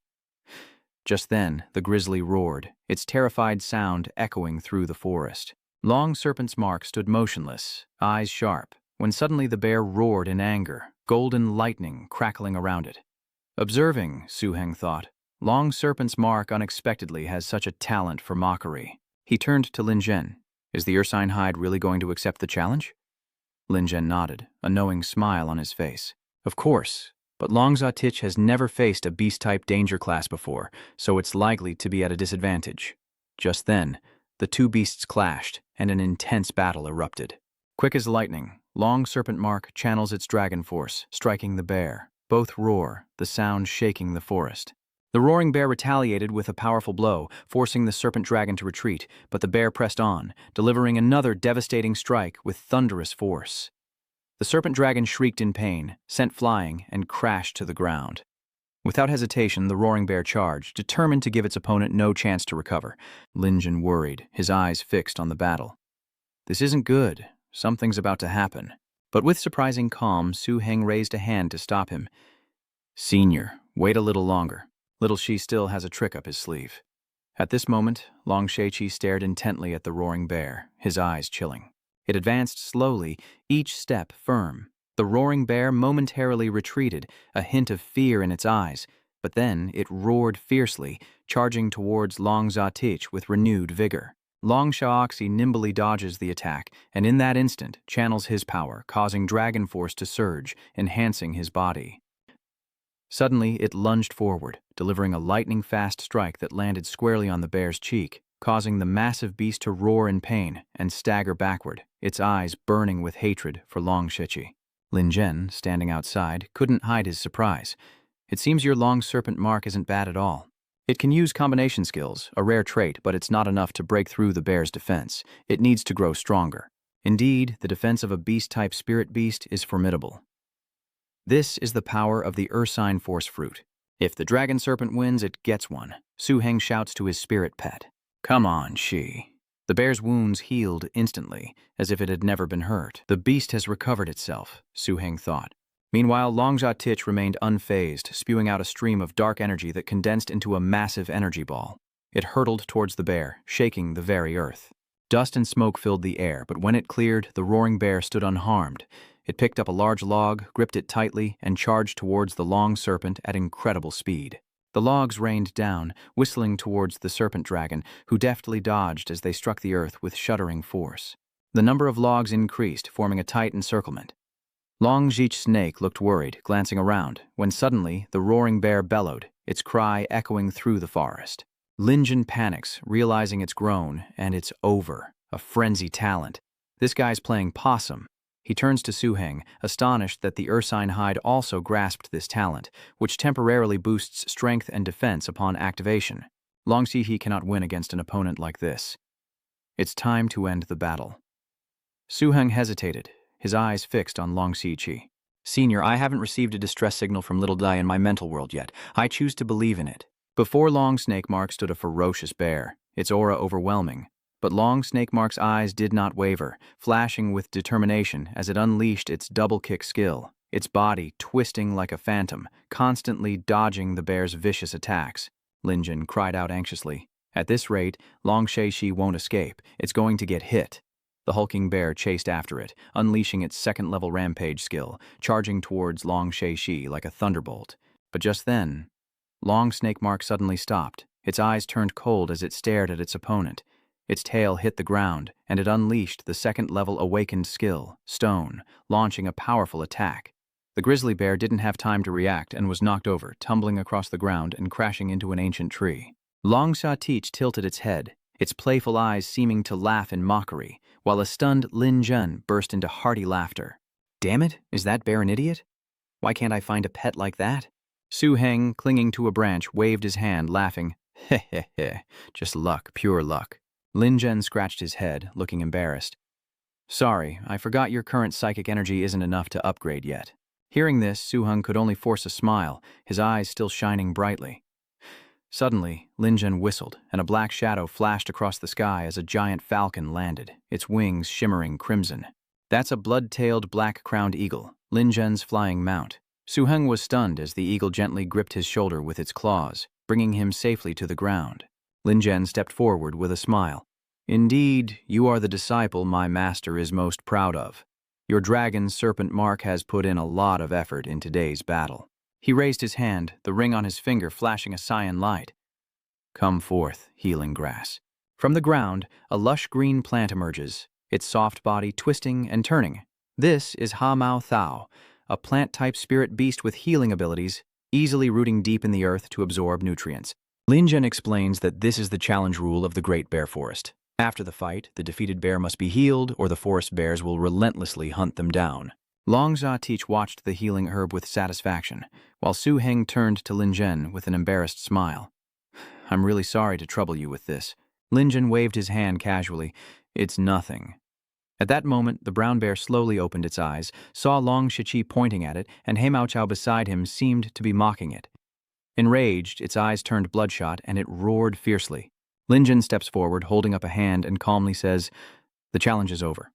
Just then, the grizzly roared, its terrified sound echoing through the forest. Long Serpent's Mark stood motionless, eyes sharp, when suddenly the bear roared in anger, golden lightning crackling around it. Observing, Suheng thought, Long Serpent's Mark unexpectedly has such a talent for mockery. He turned to Lin Zhen. Is the Ursine Hide really going to accept the challenge? Lin Zhen nodded, a knowing smile on his face. Of course, but Long Zatich has never faced a beast-type danger class before, so it's likely to be at a disadvantage. Just then, the two beasts clashed, and an intense battle erupted. Quick as lightning, Long Serpent Mark channels its dragon force, striking the bear. Both roar, the sound shaking the forest. The roaring bear retaliated with a powerful blow, forcing the serpent dragon to retreat, but the bear pressed on, delivering another devastating strike with thunderous force. The serpent dragon shrieked in pain, sent flying, and crashed to the ground. Without hesitation, the roaring bear charged, determined to give its opponent no chance to recover. Lin Zhen worried, his eyes fixed on the battle. This isn't good. Something's about to happen. But with surprising calm, Suheng raised a hand to stop him. Senior, wait a little longer. Little Shi still has a trick up his sleeve. At this moment, Long Sheiqi stared intently at the roaring bear, his eyes chilling. It advanced slowly, each step firm. The roaring bear momentarily retreated, a hint of fear in its eyes, but then it roared fiercely, charging towards Long Zatich with renewed vigor. Long Shaoxi nimbly dodges the attack, and in that instant channels his power, causing dragon force to surge, enhancing his body. Suddenly, it lunged forward, delivering a lightning-fast strike that landed squarely on the bear's cheek, causing the massive beast to roar in pain and stagger backward, its eyes burning with hatred for Long Sheiqi. Lin Zhen, standing outside, couldn't hide his surprise. It seems your Long Serpent Mark isn't bad at all. It can use combination skills, a rare trait, but it's not enough to break through the bear's defense. It needs to grow stronger. Indeed, the defense of a beast-type spirit beast is formidable. This is the power of the Ursine Force Fruit. If the dragon serpent wins, it gets one. Suheng shouts to his spirit pet. Come on, Shi. The bear's wounds healed instantly, as if it had never been hurt. The beast has recovered itself, Suheng thought. Meanwhile, Long Zatich remained unfazed, spewing out a stream of dark energy that condensed into a massive energy ball. It hurtled towards the bear, shaking the very earth. Dust and smoke filled the air, but when it cleared, the roaring bear stood unharmed. It picked up a large log, gripped it tightly, and charged towards the long serpent at incredible speed. The logs rained down, whistling towards the serpent dragon, who deftly dodged as they struck the earth with shuddering force. The number of logs increased, forming a tight encirclement. Long Zhi's snake looked worried, glancing around, when suddenly the roaring bear bellowed, its cry echoing through the forest. Lin Jun panics, realizing it's grown, and it's over. A frenzy talent. This guy's playing possum. He turns to Su Heng, astonished that the ursine hide also grasped this talent, which temporarily boosts strength and defense upon activation. Long Zhi cannot win against an opponent like this. It's time to end the battle. Su Heng hesitated, his eyes fixed on Long Zhi. Senior, I haven't received a distress signal from Little Dai in my mental world yet. I choose to believe in it. Before Long Snake Mark stood a ferocious bear, its aura overwhelming. But Long Snake Mark's eyes did not waver, flashing with determination as it unleashed its double-kick skill, its body twisting like a phantom, constantly dodging the bear's vicious attacks. Lin Jun cried out anxiously. At this rate, Long Zhi won't escape. It's going to get hit. The hulking bear chased after it, unleashing its second-level rampage skill, charging towards Long Zhi like a thunderbolt. But just then, Long Snake Mark suddenly stopped. Its eyes turned cold as it stared at its opponent. Its tail hit the ground, and it unleashed the second-level awakened skill, Stone, launching a powerful attack. The grizzly bear didn't have time to react and was knocked over, tumbling across the ground and crashing into an ancient tree. Long Zhi tilted its head, its playful eyes seeming to laugh in mockery, while a stunned Lin Jun burst into hearty laughter. Damn it, is that bear an idiot? Why can't I find a pet like that? Su Heng, clinging to a branch, waved his hand, laughing. Heh heh heh, just luck, pure luck. Lin Jun scratched his head, looking embarrassed. Sorry, I forgot your current psychic energy isn't enough to upgrade yet. Hearing this, Su Heng could only force a smile, his eyes still shining brightly. Suddenly, Lin Jun whistled, and a black shadow flashed across the sky as a giant falcon landed, its wings shimmering crimson. That's a blood-tailed black-crowned eagle, Lin Jun's flying mount. Su Heng was stunned as the eagle gently gripped his shoulder with its claws, bringing him safely to the ground. Lin Jun stepped forward with a smile. Indeed, you are the disciple my master is most proud of. Your dragon's serpent mark has put in a lot of effort in today's battle. He raised his hand, the ring on his finger flashing a cyan light. Come forth, healing grass. From the ground, a lush green plant emerges, its soft body twisting and turning. This is Ha Mao Thao, a plant-type spirit beast with healing abilities, easily rooting deep in the earth to absorb nutrients. Lin Jun explains that this is the challenge rule of the Great Bear Forest. After the fight, the defeated bear must be healed, or the forest bears will relentlessly hunt them down. Long Zhi watched the healing herb with satisfaction, while Su Heng turned to Lin Jun with an embarrassed smile. I'm really sorry to trouble you with this. Lin Jun waved his hand casually. It's nothing. At that moment, the brown bear slowly opened its eyes, saw Long Zhi pointing at it, and He Mao Chao beside him seemed to be mocking it. Enraged, its eyes turned bloodshot, and it roared fiercely. Lin Jun steps forward, holding up a hand, and calmly says, The challenge is over.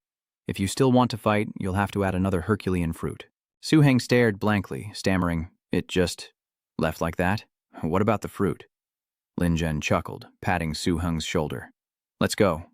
If you still want to fight, you'll have to add another Herculean fruit. Su Heng stared blankly, stammering, It just left like that? What about the fruit? Lin Jun chuckled, patting Su Heng's shoulder. Let's go.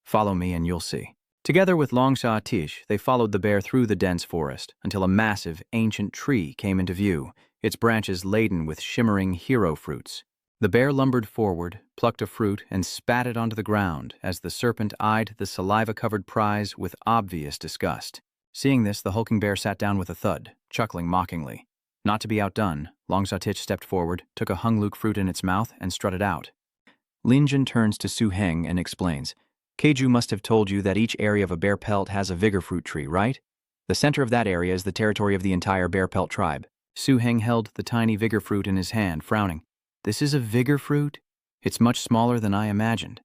Follow me and you'll see. Together with Long Zhi, they followed the bear through the dense forest until a massive, ancient tree came into view, its branches laden with shimmering hero fruits. The bear lumbered forward, plucked a fruit, and spat it onto the ground as the serpent eyed the saliva-covered prize with obvious disgust. Seeing this, the hulking bear sat down with a thud, chuckling mockingly. Not to be outdone, Long Zhi stepped forward, took a hungluk fruit in its mouth, and strutted out. Lin Jun turns to Su Heng and explains, Keiju must have told you that each area of a bear pelt has a vigor fruit tree, right? The center of that area is the territory of the entire bear pelt tribe. Su Heng held the tiny vigor fruit in his hand, frowning. This is a vigor fruit? It's much smaller than I imagined.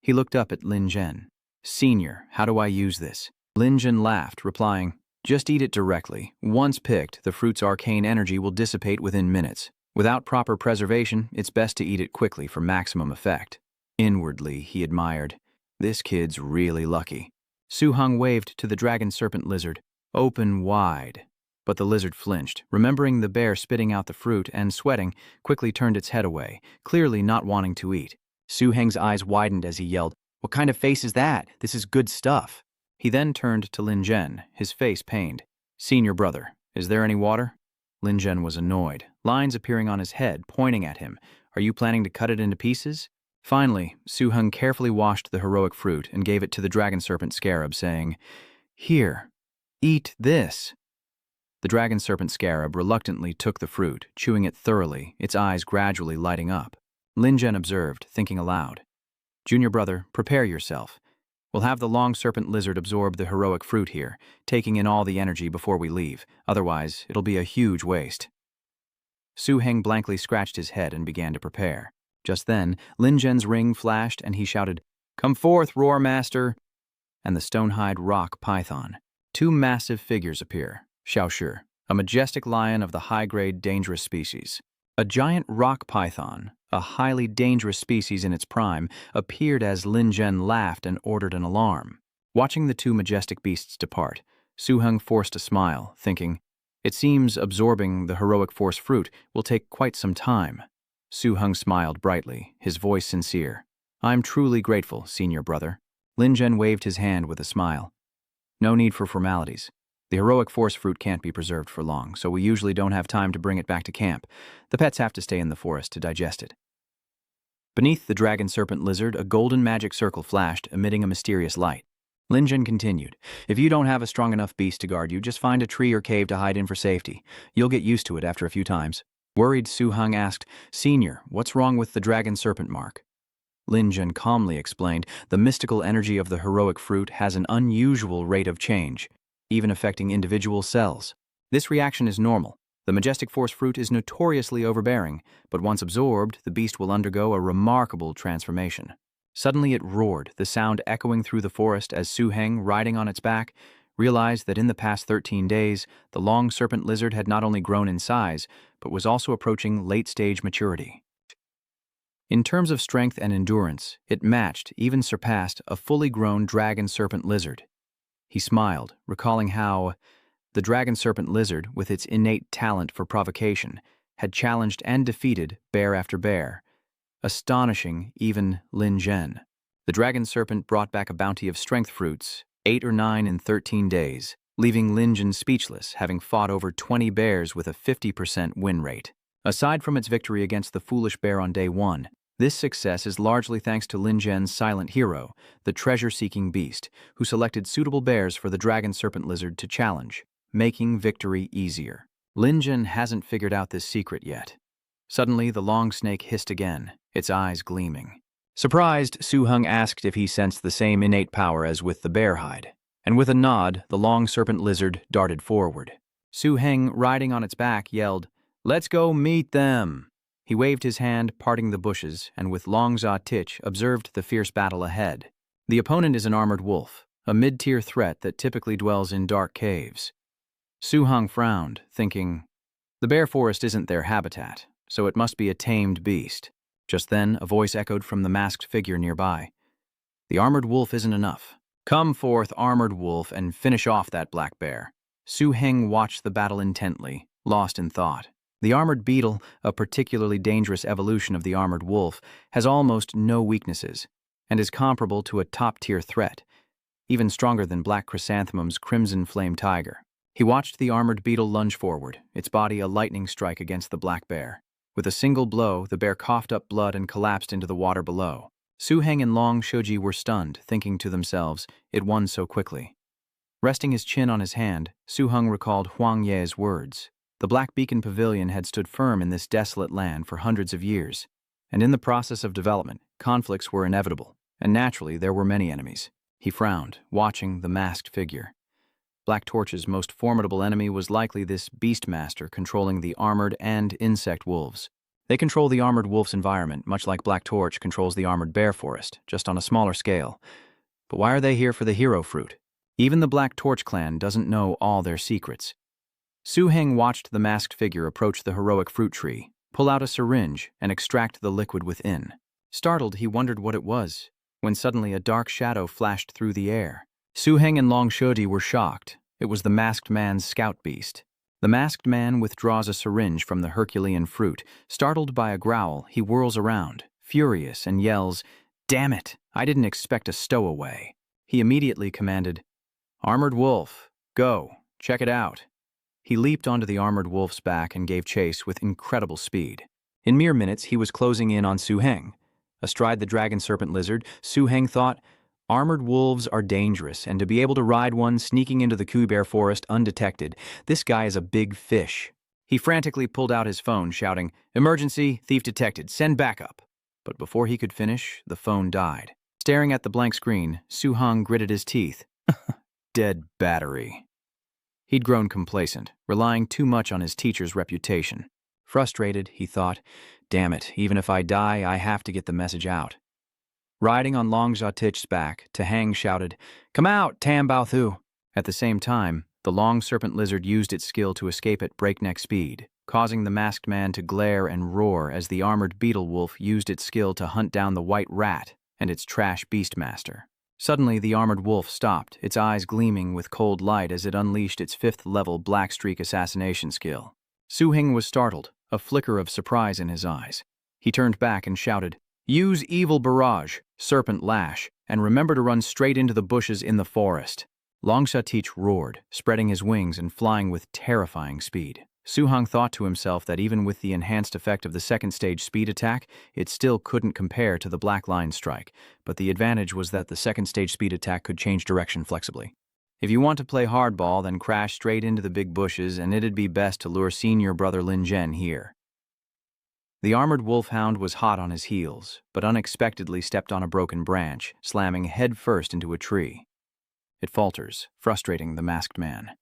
He looked up at Lin Jun. Senior, how do I use this? Lin Jun laughed, replying, Just eat it directly. Once picked, the fruit's arcane energy will dissipate within minutes. Without proper preservation, it's best to eat it quickly for maximum effect. Inwardly, he admired. This kid's really lucky. Su Heng waved to the dragon serpent lizard. Open wide. But the lizard flinched, remembering the bear spitting out the fruit and, sweating, quickly turned its head away, clearly not wanting to eat. Su Heng's eyes widened as he yelled, What kind of face is that? This is good stuff. He then turned to Lin Jun, his face pained. Senior brother, is there any water? Lin Jun was annoyed, lines appearing on his head, pointing at him. Are you planning to cut it into pieces? Finally, Su Heng carefully washed the heroic fruit and gave it to the dragon serpent scarab, saying, "Here, eat this." The dragon serpent scarab reluctantly took the fruit, chewing it thoroughly, its eyes gradually lighting up. Lin Zhen observed, thinking aloud, "Junior brother, prepare yourself. We'll have the long serpent lizard absorb the heroic fruit here, taking in all the energy before we leave. Otherwise, it'll be a huge waste." Su Heng blankly scratched his head and began to prepare. Just then, Lin Zhen's ring flashed and he shouted, "Come forth, Roar Master!" And the stone-hide rock python. Two massive figures appear. Xiaoshi, a majestic lion of the high-grade dangerous species. A giant rock python, a highly dangerous species in its prime, appeared as Lin Zhen laughed and ordered an alarm. Watching the two majestic beasts depart, Su Heng forced a smile, thinking, "It seems absorbing the heroic force fruit will take quite some time." Su Heng smiled brightly, his voice sincere. "I'm truly grateful, senior brother." Lin Zhen waved his hand with a smile. "No need for formalities. The heroic force fruit can't be preserved for long, so we usually don't have time to bring it back to camp. The pets have to stay in the forest to digest it." Beneath the dragon serpent lizard, a golden magic circle flashed, emitting a mysterious light. Lin Zhen continued, "If you don't have a strong enough beast to guard you, just find a tree or cave to hide in for safety. You'll get used to it after a few times." Worried, Su Heng asked, "Senior, what's wrong with the dragon serpent mark?" Lin Zhen calmly explained, "The mystical energy of the heroic fruit has an unusual rate of change, even affecting individual cells. This reaction is normal. The majestic force fruit is notoriously overbearing, but once absorbed, the beast will undergo a remarkable transformation." Suddenly it roared, the sound echoing through the forest as Su Heng, riding on its back, realized that in the past 13 days, the long serpent lizard had not only grown in size, but was also approaching late-stage maturity. In terms of strength and endurance, it matched, even surpassed, a fully grown dragon serpent lizard. He smiled, recalling how the dragon serpent lizard, with its innate talent for provocation, had challenged and defeated bear after bear, astonishing even Lin Zhen. The dragon serpent brought back a bounty of strength fruits, 8 or 9 in 13 days, leaving Lin Zhen speechless, having fought over 20 bears with a 50% win rate. Aside from its victory against the foolish bear on day 1, this success is largely thanks to Lin Zhen's silent hero, the treasure-seeking beast, who selected suitable bears for the dragon serpent lizard to challenge, making victory easier. Lin Zhen hasn't figured out this secret yet. Suddenly, the long snake hissed again, its eyes gleaming. Surprised, Su Heng asked if he sensed the same innate power as with the bear hide, and with a nod, the long serpent lizard darted forward. Su Heng, riding on its back, yelled, "Let's go meet them!" He waved his hand, parting the bushes, and with Long Za Tich observed the fierce battle ahead. The opponent is an armored wolf, a mid-tier threat that typically dwells in dark caves. Su Heng frowned, thinking, the bear forest isn't their habitat, so it must be a tamed beast. Just then, a voice echoed from the masked figure nearby. "The armored wolf isn't enough. Come forth, armored wolf, and finish off that black bear." Su Heng watched the battle intently, lost in thought. The armored beetle, a particularly dangerous evolution of the armored wolf, has almost no weaknesses, and is comparable to a top-tier threat, even stronger than Black Chrysanthemum's Crimson Flame Tiger. He watched the armored beetle lunge forward, its body a lightning strike against the black bear. With a single blow, the bear coughed up blood and collapsed into the water below. Su Heng and Long Shoji were stunned, thinking to themselves, it won so quickly. Resting his chin on his hand, Su Heng recalled Huang Ye's words. The Black Beacon Pavilion had stood firm in this desolate land for hundreds of years, and in the process of development, conflicts were inevitable, and naturally there were many enemies. He frowned, watching the masked figure. Black Torch's most formidable enemy was likely this beastmaster controlling the armored and insect wolves. They control the armored wolf's environment, much like Black Torch controls the armored bear forest, just on a smaller scale. But why are they here for the hero fruit? Even the Black Torch clan doesn't know all their secrets. Su Heng watched the masked figure approach the heroic fruit tree, pull out a syringe, and extract the liquid within. Startled, he wondered what it was, when suddenly a dark shadow flashed through the air. Su Heng and Long Shodi were shocked. It was the masked man's scout beast. The masked man withdraws a syringe from the Herculean fruit. Startled by a growl, he whirls around, furious, and yells, "Damn it! I didn't expect a stowaway." He immediately commanded, "Armored wolf, go, check it out." He leaped onto the armored wolf's back and gave chase with incredible speed. In mere minutes, he was closing in on Su Heng. Astride the dragon serpent lizard, Su Heng thought, armored wolves are dangerous, and to be able to ride one sneaking into the Kuibear forest undetected, this guy is a big fish. He frantically pulled out his phone, shouting, "Emergency, thief detected, send backup." But before he could finish, the phone died. Staring at the blank screen, Su Heng gritted his teeth. Dead battery. He'd grown complacent, relying too much on his teacher's reputation. Frustrated, he thought, damn it, even if I die, I have to get the message out. Riding on Long Tich's back, Tahang shouted, "Come out, Tam Bao Thu!" At the same time, the long serpent lizard used its skill to escape at breakneck speed, causing the masked man to glare and roar as the armored beetle wolf used its skill to hunt down the white rat and its trash beastmaster. Suddenly, the armored wolf stopped, its eyes gleaming with cold light as it unleashed its 5th-level Black Streak assassination skill. Su Heng was startled, a flicker of surprise in his eyes. He turned back and shouted, "Use Evil Barrage, Serpent Lash, and remember to run straight into the bushes in the forest." Long Tich roared, spreading his wings and flying with terrifying speed. Su Heng thought to himself that even with the enhanced effect of the second stage speed attack, it still couldn't compare to the Black Line Strike, but the advantage was that the second stage speed attack could change direction flexibly. If you want to play hardball, then crash straight into the big bushes, and it'd be best to lure senior brother Lin Zhen here. The armored wolfhound was hot on his heels, but unexpectedly stepped on a broken branch, slamming headfirst into a tree. It falters, frustrating the masked man.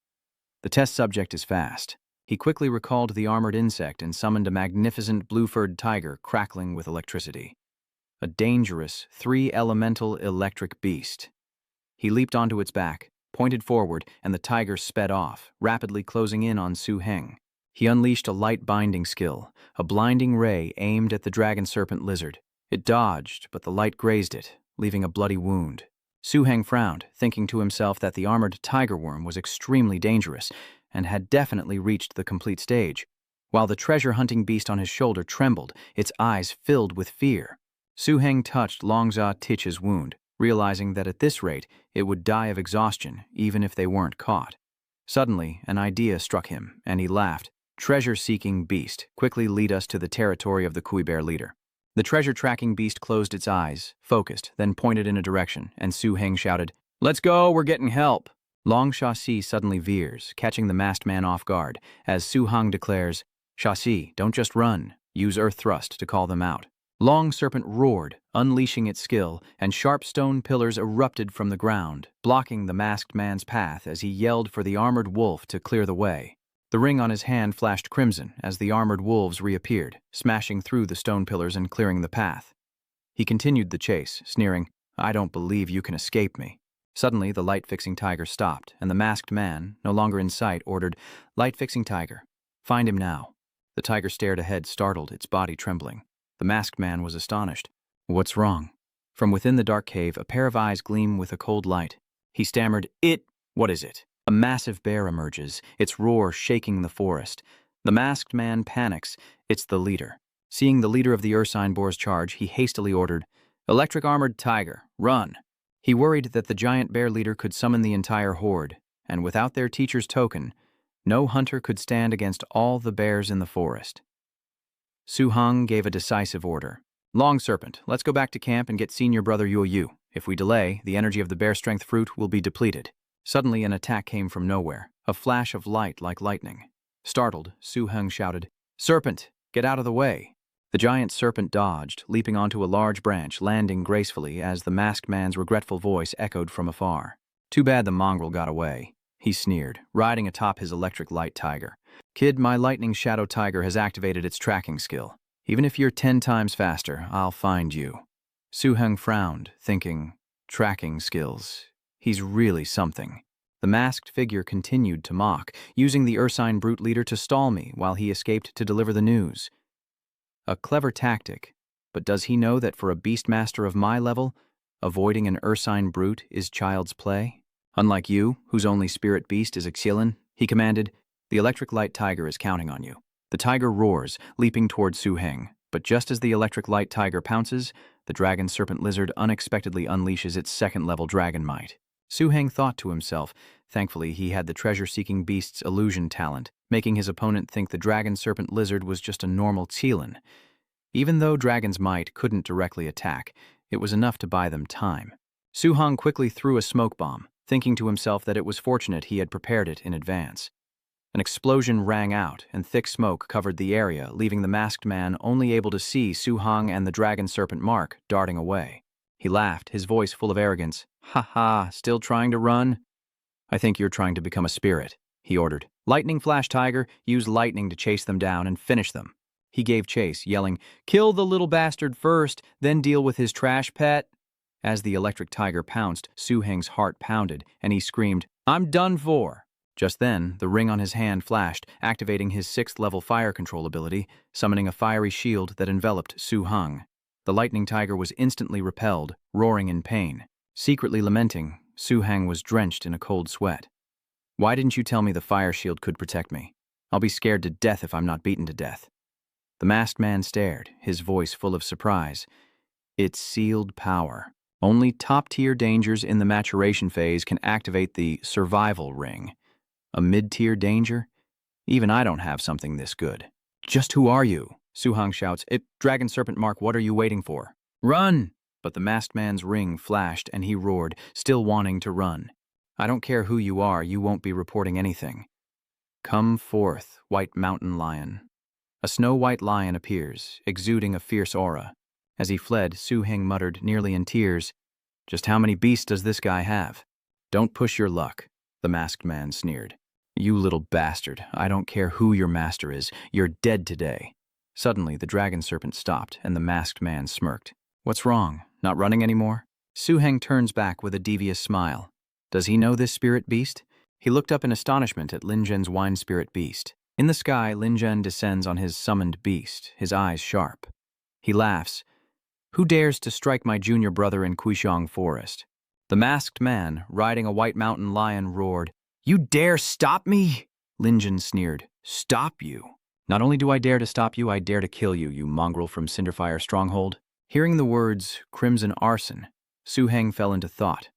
The test subject is fast. He quickly recalled the armored insect and summoned a magnificent blue-furred tiger crackling with electricity. A dangerous, 3-elemental electric beast. He leaped onto its back, pointed forward, and the tiger sped off, rapidly closing in on Su Heng. He unleashed a light binding skill, a blinding ray aimed at the dragon serpent lizard. It dodged, but the light grazed it, leaving a bloody wound. Su Heng frowned, thinking to himself that the armored tiger worm was extremely dangerous and had definitely reached the complete stage, while the treasure-hunting beast on his shoulder trembled, its eyes filled with fear. Su Heng touched Long Tich's wound, realizing that at this rate it would die of exhaustion even if they weren't caught. Suddenly, an idea struck him, and he laughed. "Treasure-seeking beast, quickly lead us to the territory of the Kuibear leader." The treasure-tracking beast closed its eyes, focused, then pointed in a direction, and Su Heng shouted, "Let's go, we're getting help." Long Shasi suddenly veers, catching the masked man off guard, as Su Heng declares, "Shasi, don't just run, use earth thrust to call them out." Long Serpent roared, unleashing its skill, and sharp stone pillars erupted from the ground, blocking the masked man's path as he yelled for the armored wolf to clear the way. The ring on his hand flashed crimson as the armored wolves reappeared, smashing through the stone pillars and clearing the path. He continued the chase, sneering, "I don't believe you can escape me." Suddenly, the light-fixing tiger stopped, and the masked man, no longer in sight, ordered, "Light-fixing tiger, find him now." The tiger stared ahead, startled, its body trembling. The masked man was astonished. "What's wrong?" From within the dark cave, a pair of eyes gleam with a cold light. He stammered, What is it?" A massive bear emerges, its roar shaking the forest. The masked man panics. It's the leader. Seeing the leader of the Ursine Boar's charge, he hastily ordered, "Electric armored tiger, run." He worried that the giant bear leader could summon the entire horde, and without their teacher's token, no hunter could stand against all the bears in the forest. Su Heng gave a decisive order. "Long Serpent, let's go back to camp and get senior brother Yu Yu. If we delay, the energy of the bear strength fruit will be depleted." Suddenly, an attack came from nowhere, a flash of light like lightning. Startled, Su Heng shouted, "Serpent, get out of the way." The giant serpent dodged, leaping onto a large branch, landing gracefully as the masked man's regretful voice echoed from afar. "Too bad the mongrel got away," he sneered, riding atop his electric light tiger. "Kid, my lightning shadow tiger has activated its tracking skill. Even if you're 10 times faster, I'll find you." Su Heng frowned, thinking, tracking skills. He's really something. The masked figure continued to mock, using the Ursine brute leader to stall me while he escaped to deliver the news. A clever tactic, but does he know that for a beastmaster of my level, avoiding an Ursine brute is child's play? "Unlike you, whose only spirit beast is Xilin," he commanded, "the electric light tiger is counting on you." The tiger roars, leaping toward Su Heng, but just as the electric light tiger pounces, the dragon serpent lizard unexpectedly unleashes its second-level dragon might. Su Heng thought to himself, thankfully he had the treasure-seeking beast's illusion talent, making his opponent think the dragon serpent lizard was just a normal Qilin. Even though Dragon's Might couldn't directly attack, it was enough to buy them time. Su Hong quickly threw a smoke bomb, thinking to himself that it was fortunate he had prepared it in advance. An explosion rang out, and thick smoke covered the area, leaving the masked man only able to see Su Hong and the dragon serpent Mark darting away. He laughed, his voice full of arrogance. "Ha ha, still trying to run? I think you're trying to become a spirit," he ordered. "Lightning Flash Tiger, use lightning to chase them down and finish them." He gave chase, yelling, "Kill the little bastard first, then deal with his trash pet." As the electric tiger pounced, Su Heng's heart pounded, and he screamed, "I'm done for!" Just then, the ring on his hand flashed, activating his 6th-level fire control ability, summoning a fiery shield that enveloped Su Hong. The lightning tiger was instantly repelled, roaring in pain. Secretly lamenting, Su Heng was drenched in a cold sweat. "Why didn't you tell me the fire shield could protect me? I'll be scared to death if I'm not beaten to death." The masked man stared, his voice full of surprise. "It's sealed power. Only top-tier dangers in the maturation phase can activate the survival ring. A mid-tier danger? Even I don't have something this good." "Just who are you?" Su Hong shouts. "Dragon Serpent Mark, what are you waiting for?" "Run!" But the masked man's ring flashed and he roared, still wanting to run. "I don't care who you are, you won't be reporting anything. Come forth, white mountain lion." A snow-white lion appears, exuding a fierce aura. As he fled, Su Heng muttered, nearly in tears, "Just how many beasts does this guy have?" "Don't push your luck," the masked man sneered. "You little bastard, I don't care who your master is, you're dead today." Suddenly, the dragon serpent stopped, and the masked man smirked. "What's wrong? Not running anymore?" Su Heng turns back with a devious smile. Does he know this spirit beast? He looked up in astonishment at Lin Zhen's wine spirit beast. In the sky, Lin Zhen descends on his summoned beast, his eyes sharp. He laughs. "Who dares to strike my junior brother in Kuishang Forest?" The masked man, riding a white mountain lion, roared. "You dare stop me?" Lin Zhen sneered. "Stop you? Not only do I dare to stop you, I dare to kill you, you mongrel from Cinderfire Stronghold." Hearing the words Crimson Arson, Su Heng fell into thought.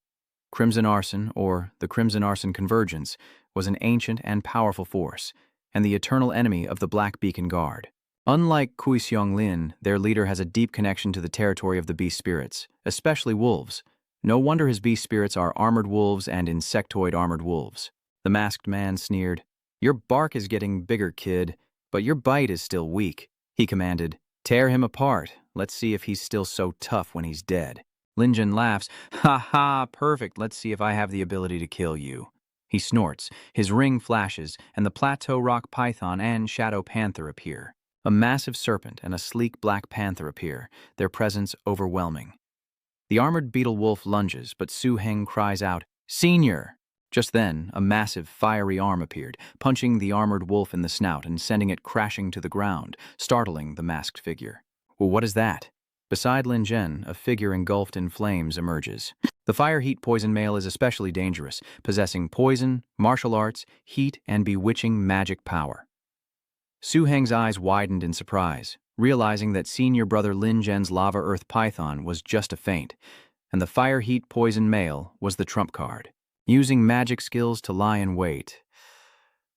Crimson Arson, or the Crimson Arson Convergence, was an ancient and powerful force, and the eternal enemy of the Black Beacon Guard. Unlike Kuiseong Lin, their leader has a deep connection to the territory of the beast spirits, especially wolves. No wonder his beast spirits are armored wolves and insectoid armored wolves. The masked man sneered. "Your bark is getting bigger, kid, but your bite is still weak," he commanded. "Tear him apart. Let's see if he's still so tough when he's dead." Lin Zhen laughs. "Ha ha, perfect. Let's see if I have the ability to kill you." He snorts, his ring flashes, and the plateau rock python and shadow panther appear. A massive serpent and a sleek black panther appear, their presence overwhelming. The armored beetle wolf lunges, but Su Heng cries out, "Senior!" Just then, a massive, fiery arm appeared, punching the armored wolf in the snout and sending it crashing to the ground, startling the masked figure. "Well, what is that?" Beside Lin Zhen, a figure engulfed in flames emerges. The fire heat poison male is especially dangerous, possessing poison, martial arts, heat, and bewitching magic power. Su Heng's eyes widened in surprise, realizing that senior brother Lin Zhen's lava earth python was just a feint, and the fire heat poison male was the trump card. Using magic skills to lie in wait.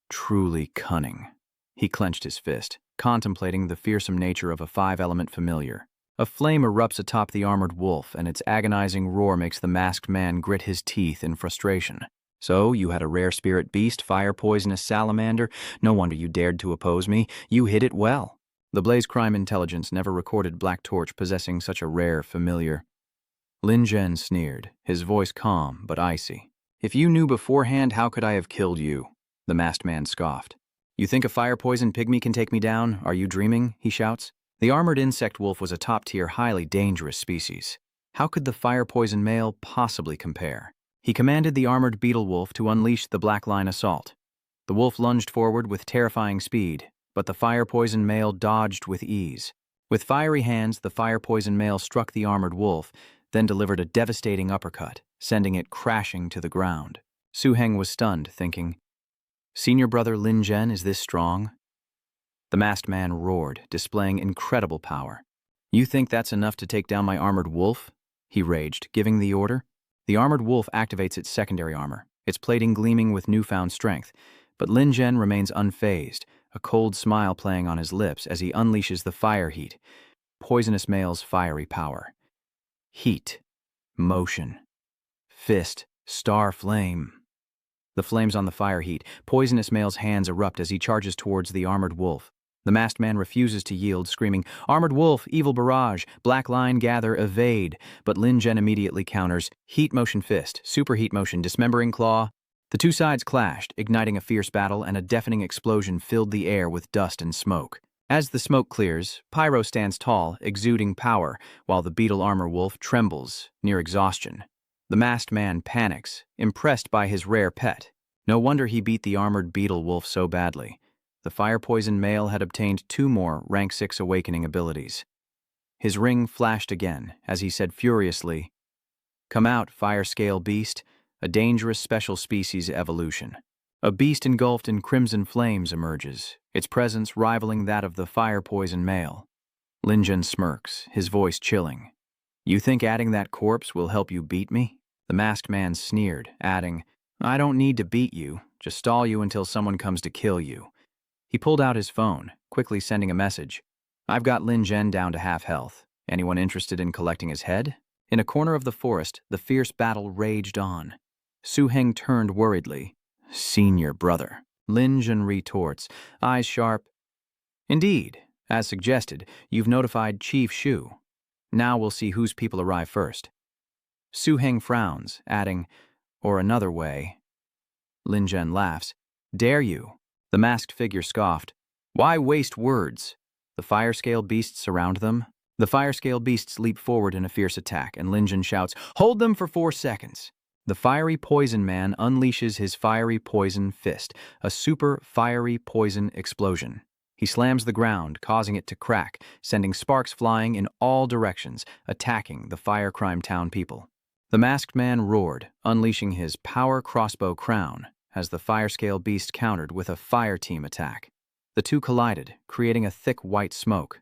Truly cunning. He clenched his fist, contemplating the fearsome nature of a 5-element familiar. A flame erupts atop the armored wolf, and its agonizing roar makes the masked man grit his teeth in frustration. "So, you had a rare spirit beast, fire-poisonous salamander? No wonder you dared to oppose me. You hid it well." The Blaze Crime Intelligence never recorded Black Torch possessing such a rare familiar. Lin Zhen sneered, his voice calm but icy. "If you knew beforehand, how could I have killed you?" The masked man scoffed. "You think a fire-poisoned pygmy can take me down? Are you dreaming?" he shouts. The armored insect wolf was a top-tier, highly dangerous species. How could the fire-poison male possibly compare? He commanded the armored beetle wolf to unleash the Black Line Assault. The wolf lunged forward with terrifying speed, but the fire-poison male dodged with ease. With fiery hands, the fire-poison male struck the armored wolf, then delivered a devastating uppercut, sending it crashing to the ground. Su Heng was stunned, thinking, "Senior brother Lin Zhen is this strong?" The masked man roared, displaying incredible power. "You think that's enough to take down my armored wolf?" he raged, giving the order. The armored wolf activates its secondary armor, its plating gleaming with newfound strength, but Lin Zhen remains unfazed, a cold smile playing on his lips as he unleashes the fire heat. poisonous male's fiery power. Heat, motion, fist, star flame. The flames on the fire heat. Poisonous male's hands erupt as he charges towards the armored wolf. The masked man refuses to yield, screaming, "Armored wolf, evil barrage, black line, gather, evade." But Lin Zhen immediately counters, heat motion fist, superheat motion, dismembering claw. The two sides clashed, igniting a fierce battle, and a deafening explosion filled the air with dust and smoke. As the smoke clears, Pyro stands tall, exuding power, while the beetle armor wolf trembles, near exhaustion. The masked man panics, impressed by his rare pet. No wonder he beat the armored beetle wolf so badly. The fire-poisoned male had obtained 2 more rank 6 awakening abilities. His ring flashed again as he said furiously, "Come out, fire-scale beast, a dangerous special species evolution." A beast engulfed in crimson flames emerges, its presence rivaling that of the fire-poisoned male. Lin Zhen smirks, his voice chilling. "You think adding that corpse will help you beat me?" The masked man sneered, adding, "I don't need to beat you, just stall you until someone comes to kill you." He pulled out his phone, quickly sending a message. "I've got Lin Zhen down to half health. Anyone interested in collecting his head?" In a corner of the forest, the fierce battle raged on. Su Heng turned worriedly. "Senior brother." Lin Zhen retorts, eyes sharp. "Indeed, as suggested, you've notified Chief Shu. Now we'll see whose people arrive first." Su Heng frowns, adding, "Or another way." Lin Zhen laughs. "Dare you?" The masked figure scoffed. "Why waste words?" The fire-scale beasts surround them. The fire-scale beasts leap forward in a fierce attack, and Lin Zhen shouts, "Hold them for 4 seconds." The fiery poison man unleashes his fiery poison fist, a super fiery poison explosion. He slams the ground, causing it to crack, sending sparks flying in all directions, attacking the fire crime town people. The masked man roared, unleashing his power crossbow crown, as the fire-scale beast countered with a fire team attack. The two collided, creating a thick white smoke.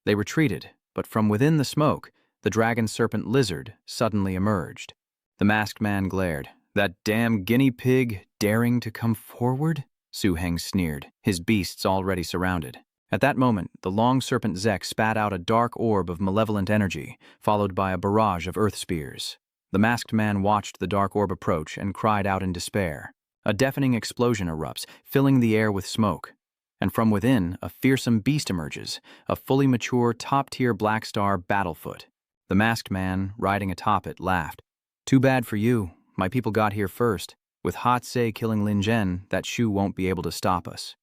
They retreated, but from within the smoke, the dragon serpent lizard suddenly emerged. The masked man glared. "That damn guinea pig daring to come forward?" Su Heng sneered, his beasts already surrounded. At that moment, the long serpent Zek spat out a dark orb of malevolent energy, followed by a barrage of earth spears. The masked man watched the dark orb approach and cried out in despair. A deafening explosion erupts, filling the air with smoke. And from within, a fearsome beast emerges, a fully mature top-tier Black Star Battlefoot. The masked man, riding atop it, laughed. "Too bad for you. My people got here first. With Hot Se killing Lin Zhen, that Shu won't be able to stop us."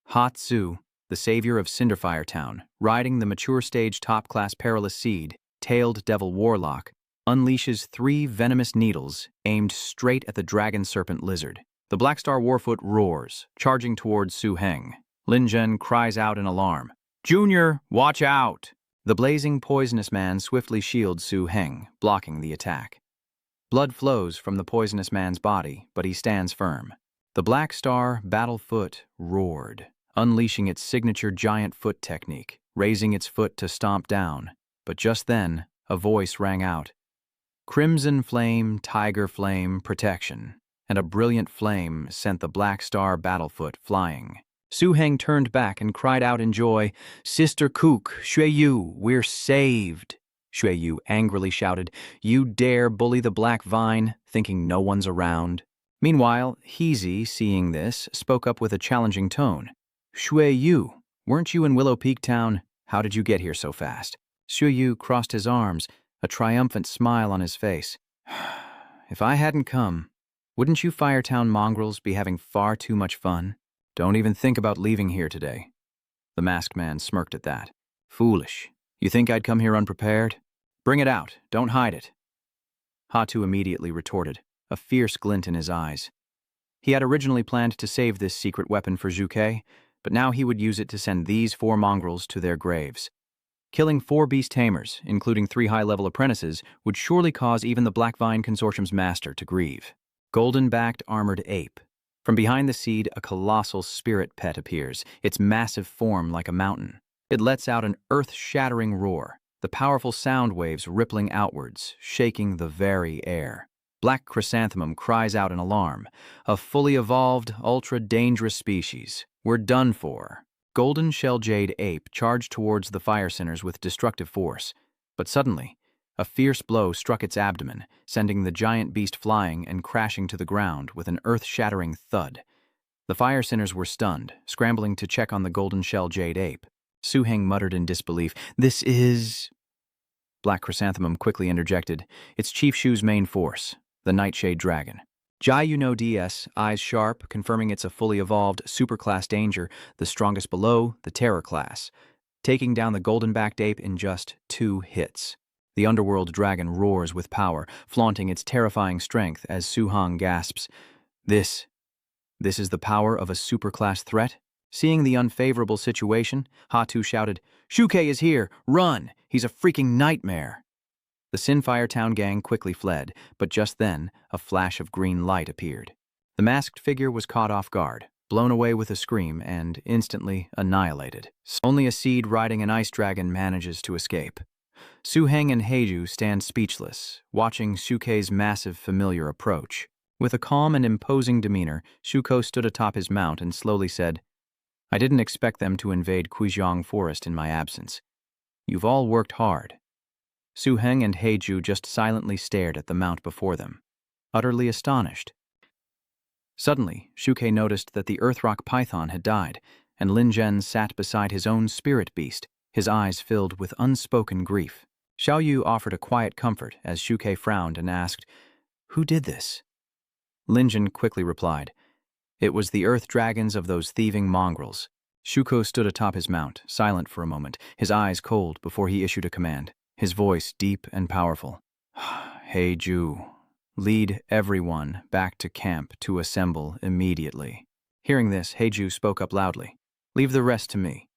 Hot Su, the savior of Cinderfire Town, riding the mature stage top-class Perilous Seed, tailed Devil Warlock, unleashes 3 venomous needles aimed straight at the dragon serpent lizard. The Black Star Warfoot roars, charging towards Su Heng. Lin Zhen cries out in alarm, "Junior, watch out!" The blazing poisonous man swiftly shields Su Heng, blocking the attack. Blood flows from the poisonous man's body, but he stands firm. The Black Star Battlefoot roared, unleashing its signature giant foot technique, raising its foot to stomp down. But just then, a voice rang out. "Crimson flame, tiger flame, protection." And a brilliant flame sent the Black Star Battlefoot flying. Su Heng turned back and cried out in joy, "Sister Kook, Xue Yu, we're saved!" Xue Yu angrily shouted, "You dare bully the Black Vine, thinking no one's around?" Meanwhile, Heezy, seeing this, spoke up with a challenging tone. "Xue Yu, weren't you in Willow Peak Town? How did you get here so fast?" Xue Yu crossed his arms, a triumphant smile on his face. "If I hadn't come, wouldn't you Firetown mongrels be having far too much fun? Don't even think about leaving here today." The masked man smirked at that. "Foolish. You think I'd come here unprepared? Bring it out. Don't hide it." Hatu immediately retorted, a fierce glint in his eyes. He had originally planned to save this secret weapon for Zhuke, but now he would use it to send these 4 mongrels to their graves. Killing 4 beast tamers, including 3 high-level apprentices, would surely cause even the Black Vine Consortium's master to grieve. Golden-backed armored ape. From behind the seed, a colossal spirit pet appears, its massive form like a mountain. It lets out an earth-shattering roar, the powerful sound waves rippling outwards, shaking the very air. Black Chrysanthemum cries out in alarm. "A fully evolved, ultra-dangerous species. We're done for." golden shell jade ape charged towards the fire sinners with destructive force. But suddenly, a fierce blow struck its abdomen, sending the giant beast flying and crashing to the ground with an earth-shattering thud. The fire sinners were stunned, scrambling to check on the golden shell jade ape. Su-heng muttered in disbelief, "This is—" Black Chrysanthemum quickly interjected, "It's Chief Shu's main force, the Nightshade Dragon." Jai DS, eyes sharp, confirming it's a fully evolved, superclass danger, the strongest below, the Terror class, taking down the golden-backed ape in just 2 hits. The underworld dragon roars with power, flaunting its terrifying strength as Su-heng gasps, This is the power of a superclass threat?" Seeing the unfavorable situation, Hatu shouted, "Shuke is here! Run! He's a freaking nightmare!" The Sinfire Town gang quickly fled, but just then, a flash of green light appeared. The masked figure was caught off guard, blown away with a scream, and instantly annihilated. Only a seed riding an ice dragon manages to escape. Su-heng and Heiju stand speechless, watching Shuke's massive familiar approach. With a calm and imposing demeanor, Shuko stood atop his mount and slowly said, "I didn't expect them to invade Quizhang Forest in my absence. You've all worked hard." Su-heng and Heiju just silently stared at the mount before them, utterly astonished. Suddenly, Shuke noticed that the Earthrock python had died, and Lin Zhen sat beside his own spirit beast, his eyes filled with unspoken grief. Xiaoyu offered a quiet comfort as Shuke frowned and asked, "Who did this?" Lin Zhen quickly replied, "It was the earth dragons of those thieving mongrels." Shuko stood atop his mount, silent for a moment, his eyes cold before he issued a command, his voice deep and powerful. "Heiju, lead everyone back to camp to assemble immediately." Hearing this, Heiju spoke up loudly, "Leave the rest to me."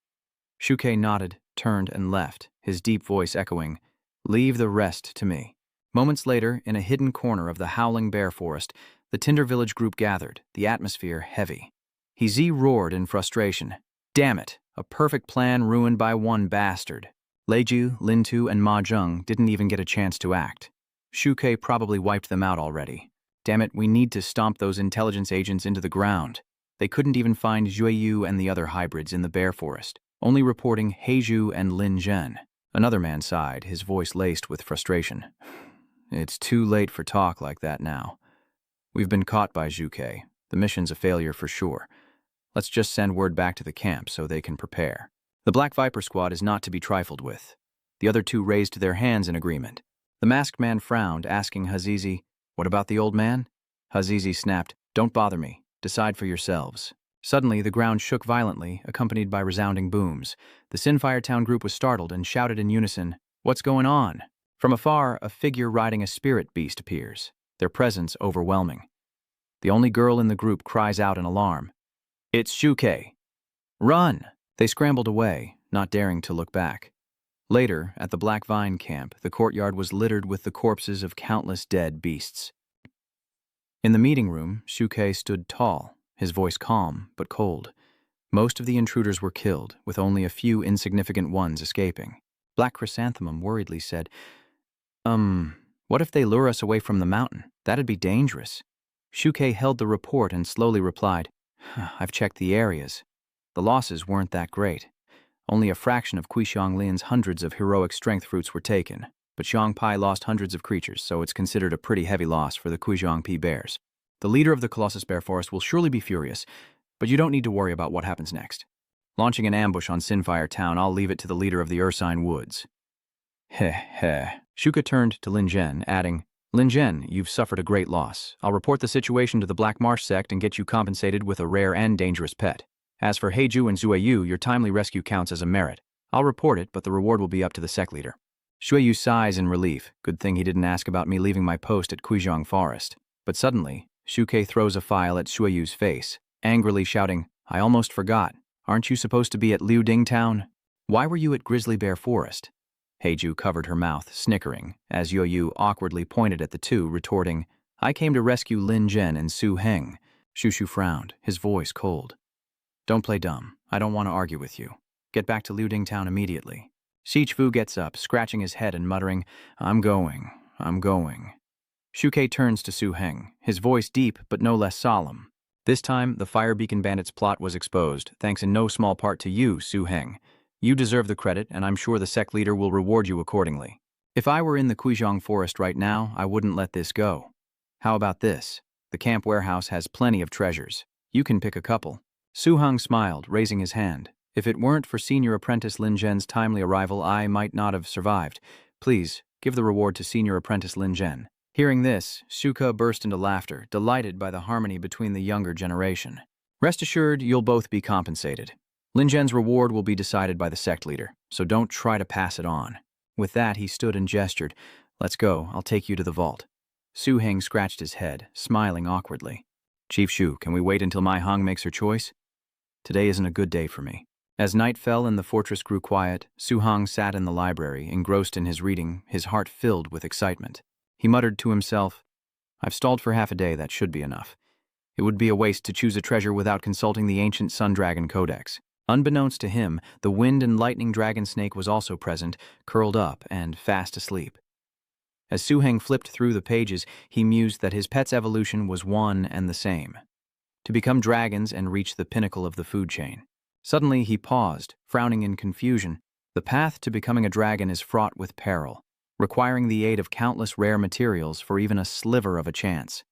Shuke nodded, turned, and left, his deep voice echoing, "Leave the rest to me." Moments later, in a hidden corner of the Howling Bear Forest, the Tinder Village group gathered, the atmosphere heavy. He roared in frustration. "Damn it, a perfect plan ruined by one bastard." Leiju, Lintu, and Ma Zheng didn't even get a chance to act. Shuke probably wiped them out already. Damn it, we need to stomp those intelligence agents into the ground. They couldn't even find Zhueyu and the other hybrids in the Bear Forest, only reporting Heiju and Lin Zhen. Another man sighed, his voice laced with frustration. "It's too late for talk like that now. We've been caught by Zhuke. The mission's a failure for sure. Let's just send word back to the camp so they can prepare." The Black Viper squad is not to be trifled with. The other two raised their hands in agreement. The masked man frowned, asking Hazizi, "What about the old man?" Hazizi snapped, "Don't bother me. Decide for yourselves." Suddenly, the ground shook violently, accompanied by resounding booms. The Sinfire Town group was startled and shouted in unison, "What's going on?" From afar, a figure riding a spirit beast appears, their presence overwhelming. The only girl in the group cries out in alarm, "It's Shuke! Run!" They scrambled away, not daring to look back. Later, at the Black Vine camp, the courtyard was littered with the corpses of countless dead beasts. In the meeting room, Shuke stood tall, his voice calm but cold. Most of the intruders were killed, with only a few insignificant ones escaping. Black Chrysanthemum worriedly said, What if they lure us away from the mountain? That'd be dangerous." Shuke held the report and slowly replied, "I've checked the areas. The losses weren't that great. Only a fraction of Quishang Lin's hundreds of heroic strength fruits were taken, but Xiangpai lost hundreds of creatures, so it's considered a pretty heavy loss for the Quizhangpi bears. The leader of the Colossus Bear Forest will surely be furious, but you don't need to worry about what happens next. Launching an ambush on Sinfire Town, I'll leave it to the leader of the Ursine Woods." Heh. Shuka turned to Lin Zhen, adding, "Lin Zhen, you've suffered a great loss. I'll report the situation to the Black Marsh sect and get you compensated with a rare and dangerous pet. As for Heiju and Zhueyu, your timely rescue counts as a merit. I'll report it, but the reward will be up to the sect leader." Zhueyu sighs in relief. Good thing he didn't ask about me leaving my post at Quizhang Forest. But suddenly, Shuke throws a file at Zhueyu's face, angrily shouting, "I almost forgot. Aren't you supposed to be at Liuding Town? Why were you at Grizzly Bear Forest?" Heiju covered her mouth, snickering, as Zhueyu awkwardly pointed at the two, retorting, "I came to rescue Lin Zhen and Su-heng." Shushu frowned, his voice cold. "Don't play dumb. I don't want to argue with you. Get back to Liuding Town immediately." Shichifu gets up, scratching his head and muttering, I'm going. Shuke turns to Su-heng, his voice deep but no less solemn. This time, the fire beacon bandits' plot was exposed, thanks in no small part to you, Su Heng. You deserve the credit, and I'm sure the sect leader will reward you accordingly. If I were in the Guizhong forest right now, I wouldn't let this go. How about this? The camp warehouse has plenty of treasures. You can pick a couple. Su Heng smiled, raising his hand. If it weren't for senior apprentice Lin Zhen's timely arrival, I might not have survived. Please, give the reward to senior apprentice Lin Zhen. Hearing this, Shuka burst into laughter, delighted by the harmony between the younger generation. Rest assured, you'll both be compensated. Lin Zhen's reward will be decided by the sect leader, so don't try to pass it on. With that, he stood and gestured. Let's go, I'll take you to the vault. Su Heng scratched his head, smiling awkwardly. Chief Shu, can we wait until Mai Hong makes her choice? Today isn't a good day for me. As night fell and the fortress grew quiet, Su Heng sat in the library, engrossed in his reading, his heart filled with excitement. He muttered to himself, I've stalled for half a day, that should be enough. It would be a waste to choose a treasure without consulting the ancient Sun Dragon Codex. Unbeknownst to him, the wind and lightning dragon snake was also present, curled up and fast asleep. As Su Heng flipped through the pages, he mused that his pet's evolution was one and the same: to become dragons and reach the pinnacle of the food chain. Suddenly he paused, frowning in confusion. The path to becoming a dragon is fraught with peril, requiring the aid of countless rare materials for even a sliver of a chance.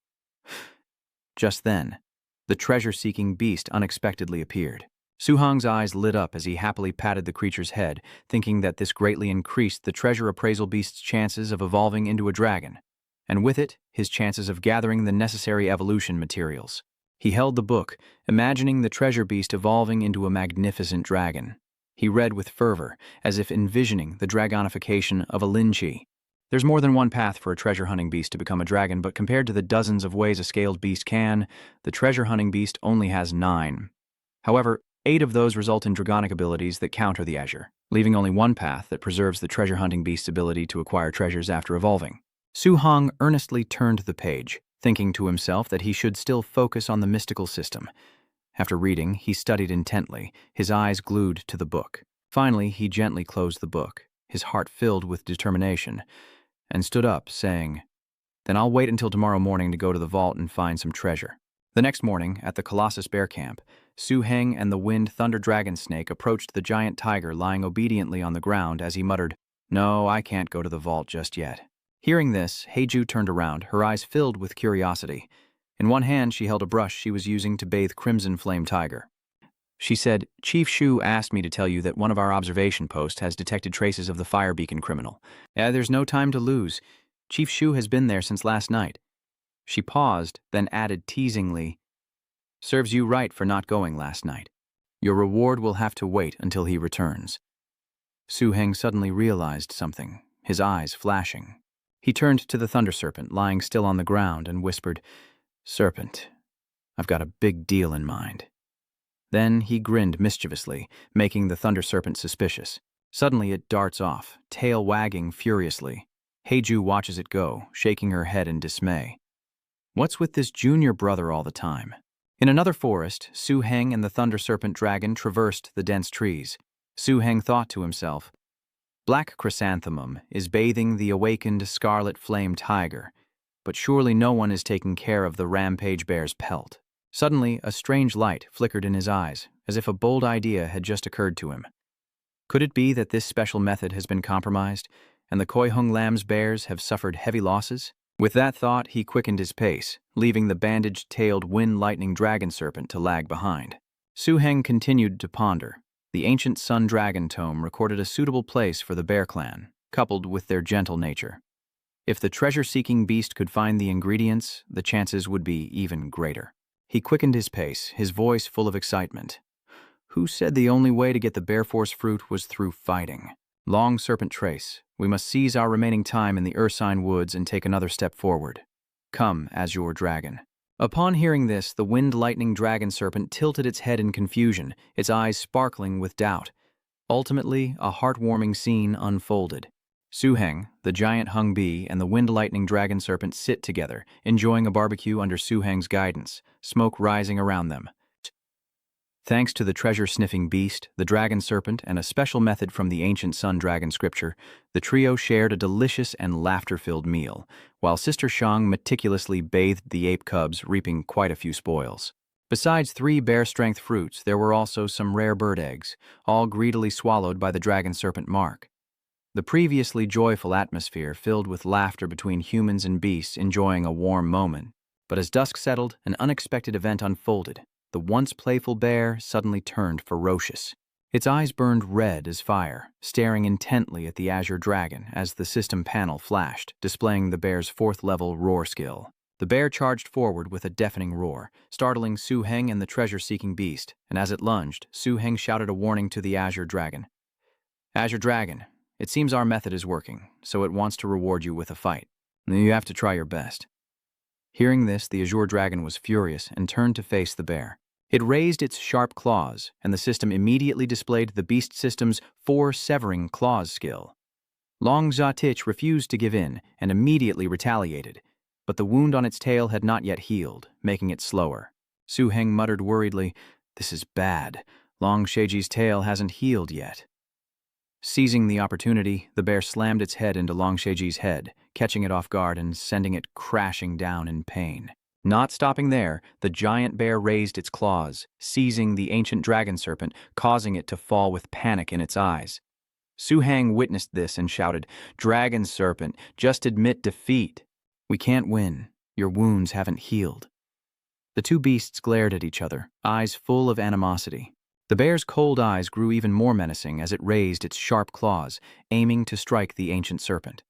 Just then, the treasure-seeking beast unexpectedly appeared. Su Heng's eyes lit up as he happily patted the creature's head, thinking that this greatly increased the treasure appraisal beast's chances of evolving into a dragon, and with it, his chances of gathering the necessary evolution materials. He held the book, imagining the treasure beast evolving into a magnificent dragon. He read with fervor, as if envisioning the dragonification of a Linchi. There's more than one path for a treasure-hunting beast to become a dragon, but compared to the dozens of ways a scaled beast can, the treasure-hunting beast only has 9. However, 8 of those result in dragonic abilities that counter the azure, leaving only one path that preserves the treasure-hunting beast's ability to acquire treasures after evolving. Su Heng earnestly turned the page, thinking to himself that he should still focus on the mystical system. After reading, he studied intently, his eyes glued to the book. Finally, he gently closed the book, his heart filled with determination, and stood up, saying, Then I'll wait until tomorrow morning to go to the vault and find some treasure. The next morning, at the Colossus Bear Camp, Su Heng and the Wind Thunder Dragon Snake approached the giant tiger lying obediently on the ground as he muttered, No, I can't go to the vault just yet. Hearing this, Heiju turned around, her eyes filled with curiosity. In one hand, she held a brush she was using to bathe Crimson Flame Tiger. She said, Chief Shu asked me to tell you that one of our observation posts has detected traces of the fire beacon criminal. There's no time to lose. Chief Shu has been there since last night. She paused, then added teasingly, Serves you right for not going last night. Your reward will have to wait until he returns. Su Heng suddenly realized something, his eyes flashing. He turned to the Thunder Serpent lying still on the ground and whispered, Serpent, I've got a big deal in mind. Then he grinned mischievously, making the Thunder Serpent suspicious. Suddenly it darts off, tail wagging furiously. Heiju watches it go, shaking her head in dismay. What's with this junior brother all the time? In another forest, Su Heng and the Thunder Serpent Dragon traversed the dense trees. Su Heng thought to himself, Black Chrysanthemum is bathing the awakened Scarlet Flame Tiger, but surely no one is taking care of the Rampage Bear's pelt. Suddenly, a strange light flickered in his eyes, as if a bold idea had just occurred to him. Could it be that this special method has been compromised, and the Koi Hung Lam's bears have suffered heavy losses? With that thought, he quickened his pace, leaving the bandaged-tailed wind-lightning dragon serpent to lag behind. Su Heng continued to ponder. The ancient Sun Dragon tome recorded a suitable place for the bear clan, coupled with their gentle nature. If the treasure-seeking beast could find the ingredients, the chances would be even greater. He quickened his pace, his voice full of excitement. Who said the only way to get the Bear Force fruit was through fighting? Long Serpent Trace, we must seize our remaining time in the Ursine Woods and take another step forward. Come, Azure Dragon. Upon hearing this, the wind-lightning dragon serpent tilted its head in confusion, its eyes sparkling with doubt. Ultimately, a heartwarming scene unfolded. Su Heng, the giant Hung Bee, and the wind-lightning dragon serpent sit together, enjoying a barbecue under Su Heng's guidance, smoke rising around them. Thanks to the treasure-sniffing beast, the dragon serpent, and a special method from the ancient Sun Dragon scripture, the trio shared a delicious and laughter-filled meal, while Sister Shang meticulously bathed the ape cubs, reaping quite a few spoils. Besides 3 bear-strength fruits, there were also some rare bird eggs, all greedily swallowed by the dragon serpent Mark. The previously joyful atmosphere filled with laughter between humans and beasts enjoying a warm moment. But as dusk settled, an unexpected event unfolded. The once playful bear suddenly turned ferocious. Its eyes burned red as fire, staring intently at the azure dragon as the system panel flashed, displaying the bear's 4th-level roar skill. The bear charged forward with a deafening roar, startling Su Heng and the treasure-seeking beast, and as it lunged, Su Heng shouted a warning to the azure dragon. "Azure dragon, it seems our method is working, so it wants to reward you with a fight. You have to try your best." Hearing this, the azure dragon was furious and turned to face the bear. It raised its sharp claws, and the system immediately displayed the beast system's 4 severing claws skill. Long Zha Tich refused to give in and immediately retaliated, but the wound on its tail had not yet healed, making it slower. Su Heng muttered worriedly, "This is bad. Long Sheiji's tail hasn't healed yet." Seizing the opportunity, the bear slammed its head into Long Sheiji's head, catching it off guard and sending it crashing down in pain. Not stopping there, the giant bear raised its claws, seizing the ancient dragon serpent, causing it to fall with panic in its eyes. Su Heng witnessed this and shouted, "Dragon serpent, just admit defeat. We can't win. Your wounds haven't healed." The 2 beasts glared at each other, eyes full of animosity. The bear's cold eyes grew even more menacing as it raised its sharp claws, aiming to strike the ancient serpent.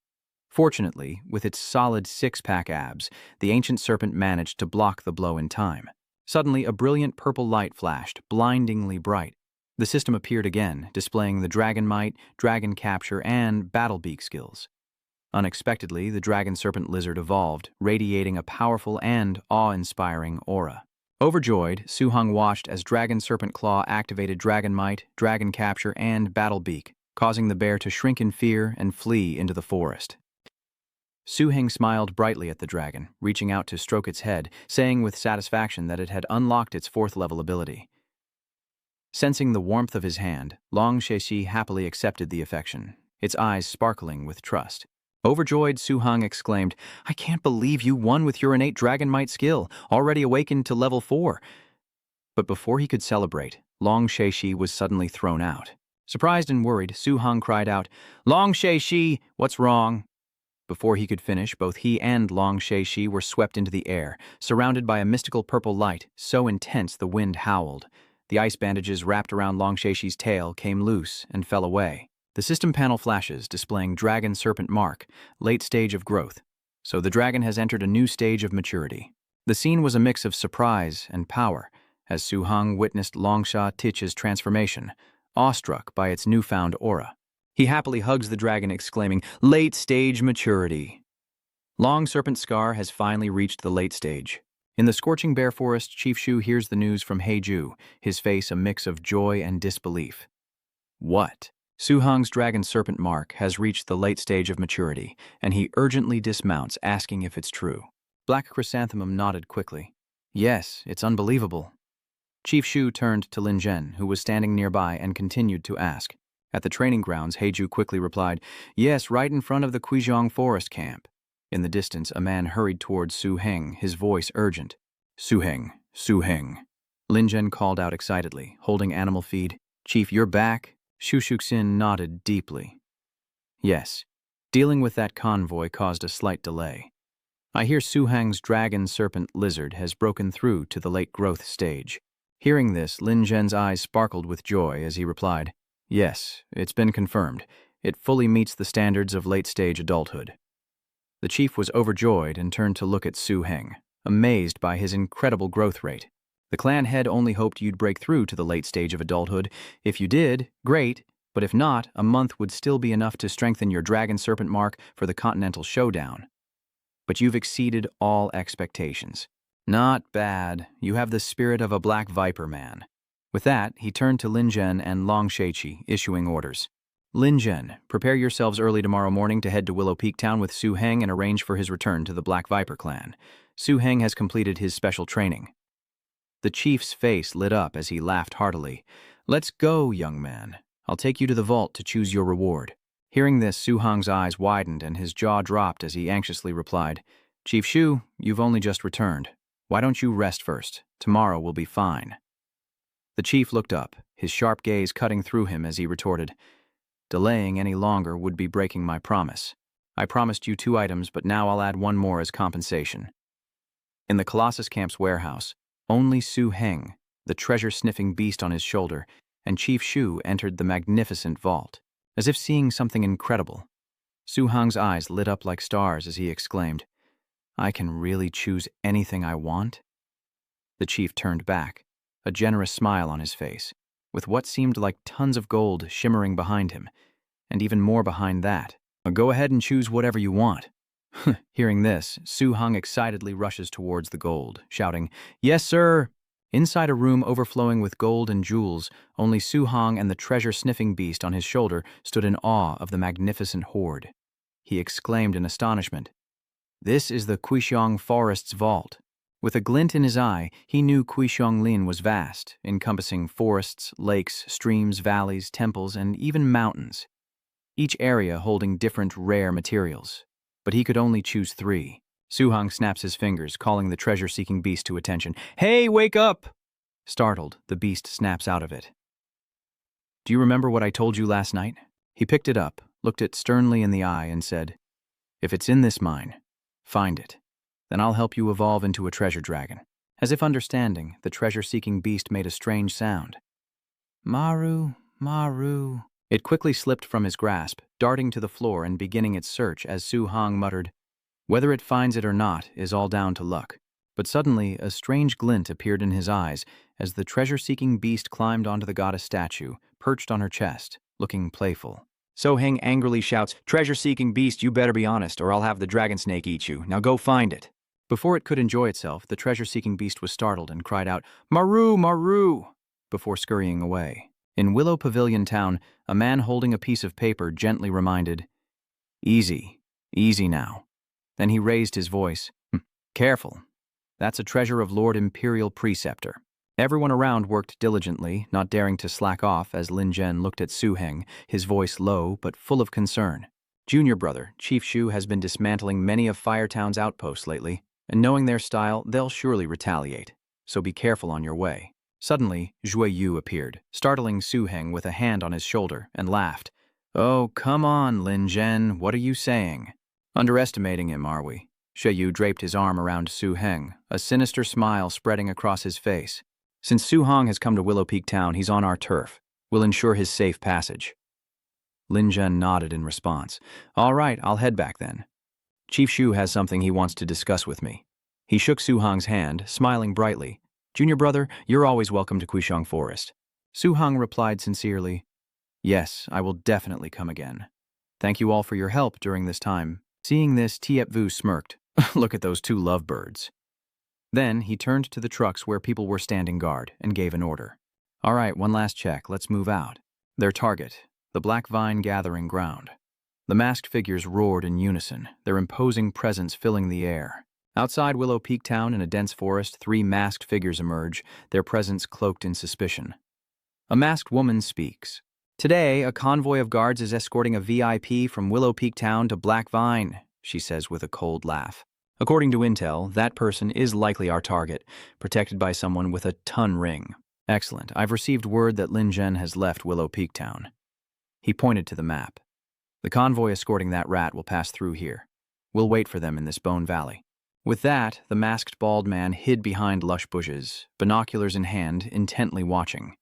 Fortunately, with its solid 6-pack abs, the ancient serpent managed to block the blow in time. Suddenly, a brilliant purple light flashed, blindingly bright. The system appeared again, displaying the Dragon Might, Dragon Capture, and Battle Beak skills. Unexpectedly, the dragon serpent lizard evolved, radiating a powerful and awe-inspiring aura. Overjoyed, Su Heng watched as Dragon Serpent Claw activated Dragon Might, Dragon Capture, and Battle Beak, causing the bear to shrink in fear and flee into the forest. Su Heng smiled brightly at the dragon, reaching out to stroke its head, saying with satisfaction that it had unlocked its 4th-level ability. Sensing the warmth of his hand, Long Sheishi happily accepted the affection, its eyes sparkling with trust. Overjoyed, Su Heng exclaimed, "I can't believe you won with your innate Dragon Might skill, already awakened to level 4. But before he could celebrate, Long Sheishi was suddenly thrown out. Surprised and worried, Su Heng cried out, "Long Sheishi, what's wrong?" Before he could finish, both he and Long Sheishi were swept into the air, surrounded by a mystical purple light, so intense the wind howled. The ice bandages wrapped around Long Sheishi's tail came loose and fell away. The system panel flashes, displaying Dragon Serpent Mark, late stage of growth. So the dragon has entered a new stage of maturity. The scene was a mix of surprise and power, as Su Heng witnessed Long Zha Tich's transformation, awestruck by its newfound aura. He happily hugs the dragon, exclaiming, "Late stage maturity." Long Serpent Scar has finally reached the late stage. In the scorching bear forest, Chief Shu hears the news from Heiju, his face a mix of joy and disbelief. What? Su Heng's Dragon Serpent Mark has reached the late stage of maturity, and he urgently dismounts, asking if it's true. Black Chrysanthemum nodded quickly. "Yes, it's unbelievable." Chief Shu turned to Lin Zhen, who was standing nearby, and continued to ask. At the training grounds, Heiju quickly replied, "Yes, right in front of the Quizhong forest camp." In the distance, a man hurried towards Su Heng, his voice urgent. "Su Heng, Su Heng." Lin Zhen called out excitedly, holding animal feed. "Chief, you're back?" Shu Shuxin nodded deeply. "Yes. Dealing with that convoy caused a slight delay. I hear Su Heng's Dragon Serpent Lizard has broken through to the late growth stage." Hearing this, Lin Zhen's eyes sparkled with joy as he replied, "Yes, it's been confirmed. It fully meets the standards of late-stage adulthood." The chief was overjoyed and turned to look at Su Heng, amazed by his incredible growth rate. "The clan head only hoped you'd break through to the late stage of adulthood. If you did, great, but if not, a month would still be enough to strengthen your Dragon Serpent Mark for the Continental showdown. But you've exceeded all expectations. Not bad. You have the spirit of a Black Viper man." With that, he turned to Lin Zhen and Long Sheichi, issuing orders. "Lin Zhen, prepare yourselves early tomorrow morning to head to Willow Peak Town with Su Heng and arrange for his return to the Black Viper clan. Su Heng has completed his special training." The chief's face lit up as he laughed heartily. "Let's go, young man. I'll take you to the vault to choose your reward." Hearing this, Su Heng's eyes widened and his jaw dropped as he anxiously replied, "Chief Shu, you've only just returned. Why don't you rest first? Tomorrow will be fine. The chief looked up, his sharp gaze cutting through him as he retorted, delaying any longer would be breaking my promise. I promised you 2 items, but now I'll add 1 more as compensation. In the Colossus Camp's warehouse, only Su Heng, the treasure-sniffing beast on his shoulder, and Chief Shu entered the magnificent vault, as if seeing something incredible. Su Heng's eyes lit up like stars as he exclaimed, I can really choose anything I want? The chief turned back, a generous smile on his face, with what seemed like tons of gold shimmering behind him, and even more behind that. Go ahead and choose whatever you want. Hearing this, Su Heng excitedly rushes towards the gold, shouting, Yes, sir! Inside a room overflowing with gold and jewels, only Su Heng and the treasure-sniffing beast on his shoulder stood in awe of the magnificent hoard. He exclaimed in astonishment, This is the Quishong Forest's vault. With a glint in his eye, he knew Quishonglin was vast, encompassing forests, lakes, streams, valleys, temples, and even mountains, each area holding different rare materials. But he could only choose 3. Su Heng snaps his fingers, calling the treasure-seeking beast to attention. Hey, wake up! Startled, the beast snaps out of it. Do you remember what I told you last night? He picked it up, looked it sternly in the eye, and said, If it's in this mine, find it. Then I'll help you evolve into a treasure dragon. As if understanding, the treasure-seeking beast made a strange sound. Maru, Maru. It quickly slipped from his grasp, darting to the floor and beginning its search as Su Heng muttered, Whether it finds it or not is all down to luck. But suddenly, a strange glint appeared in his eyes as the treasure-seeking beast climbed onto the goddess statue, perched on her chest, looking playful. Su Heng angrily shouts, Treasure-seeking beast, you better be honest, or I'll have the dragon snake eat you. Now go find it. Before it could enjoy itself, the treasure-seeking beast was startled and cried out, Maru, Maru, before scurrying away. In Willow Pavilion Town, a man holding a piece of paper gently reminded, Easy, easy now. Then he raised his voice, Careful. That's a treasure of Lord Imperial Preceptor. Everyone around worked diligently, not daring to slack off as Lin Zhen looked at Su Heng, his voice low but full of concern. Junior brother, Chief Shu has been dismantling many of Firetown's outposts lately, and knowing their style, they'll surely retaliate. So be careful on your way. Suddenly, Zhui Yu appeared, startling Su Heng with a hand on his shoulder, and laughed. Oh, come on, Lin Zhen, what are you saying? Underestimating him, are we? Zhui Yu draped his arm around Su Heng, a sinister smile spreading across his face. Since Su Heng has come to Willow Peak Town, he's on our turf. We'll ensure his safe passage. Lin Zhen nodded in response. All right, I'll head back then. Chief Shu has something he wants to discuss with me. He shook Su Heng's hand, smiling brightly. Junior brother, you're always welcome to Quishong Forest. Su Heng replied sincerely, Yes, I will definitely come again. Thank you all for your help during this time. Seeing this, Tiep Vu smirked. Look at those 2 lovebirds. Then he turned to the trucks where people were standing guard and gave an order. All right, one last check. Let's move out. Their target, the Black Vine Gathering Ground. The masked figures roared in unison, their imposing presence filling the air. Outside Willow Peak Town in a dense forest, 3 masked figures emerge, their presence cloaked in suspicion. A masked woman speaks. Today, a convoy of guards is escorting a VIP from Willow Peak Town to Black Vine, she says with a cold laugh. According to intel, that person is likely our target, protected by someone with a ton ring. Excellent. I've received word that Lin Zhen has left Willow Peak Town. He pointed to the map. The convoy escorting that rat will pass through here. We'll wait for them in this bone valley. With that, the masked bald man hid behind lush bushes, binoculars in hand, intently watching.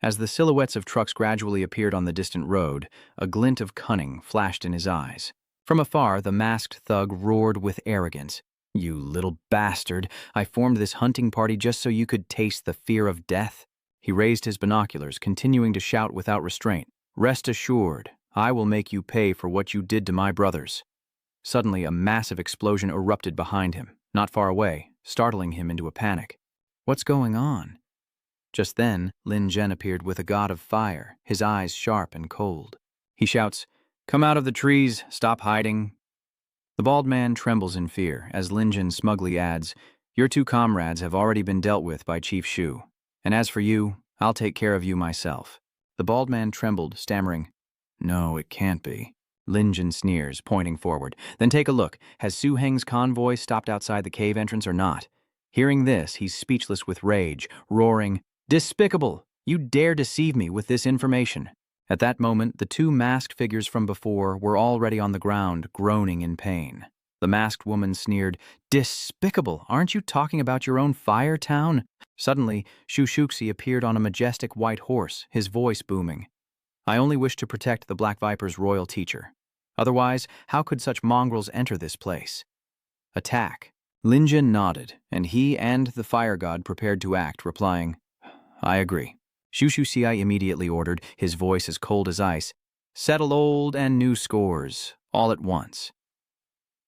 As the silhouettes of trucks gradually appeared on the distant road, a glint of cunning flashed in his eyes. From afar, the masked thug roared with arrogance. You little bastard, I formed this hunting party just so you could taste the fear of death. He raised his binoculars, continuing to shout without restraint. Rest assured, I will make you pay for what you did to my brothers. Suddenly, a massive explosion erupted behind him, not far away, startling him into a panic. What's going on? Just then, Lin Zhen appeared with a god of fire, his eyes sharp and cold. He shouts, Come out of the trees, stop hiding. The bald man trembles in fear as Lin Zhen smugly adds, Your 2 comrades have already been dealt with by Chief Shu, and as for you, I'll take care of you myself. The bald man trembled, stammering, No, it can't be. Lin Zhen sneers, pointing forward. Then take a look. Has Su Heng's convoy stopped outside the cave entrance or not? Hearing this, he's speechless with rage, roaring, "Despicable! You dare deceive me with this information!" At that moment, the two masked figures from before were already on the ground, groaning in pain. The masked woman sneered, "Despicable! Aren't you talking about your own fire town?" Suddenly, Shushuxi appeared on a majestic white horse, his voice booming. "I only wish to protect the Black Viper's royal teacher. Otherwise, how could such mongrels enter this place? Attack." Lin Jin nodded, and he and the fire god prepared to act, replying, "I agree." Shushuxi immediately ordered, his voice as cold as ice, "Settle old and new scores, all at once."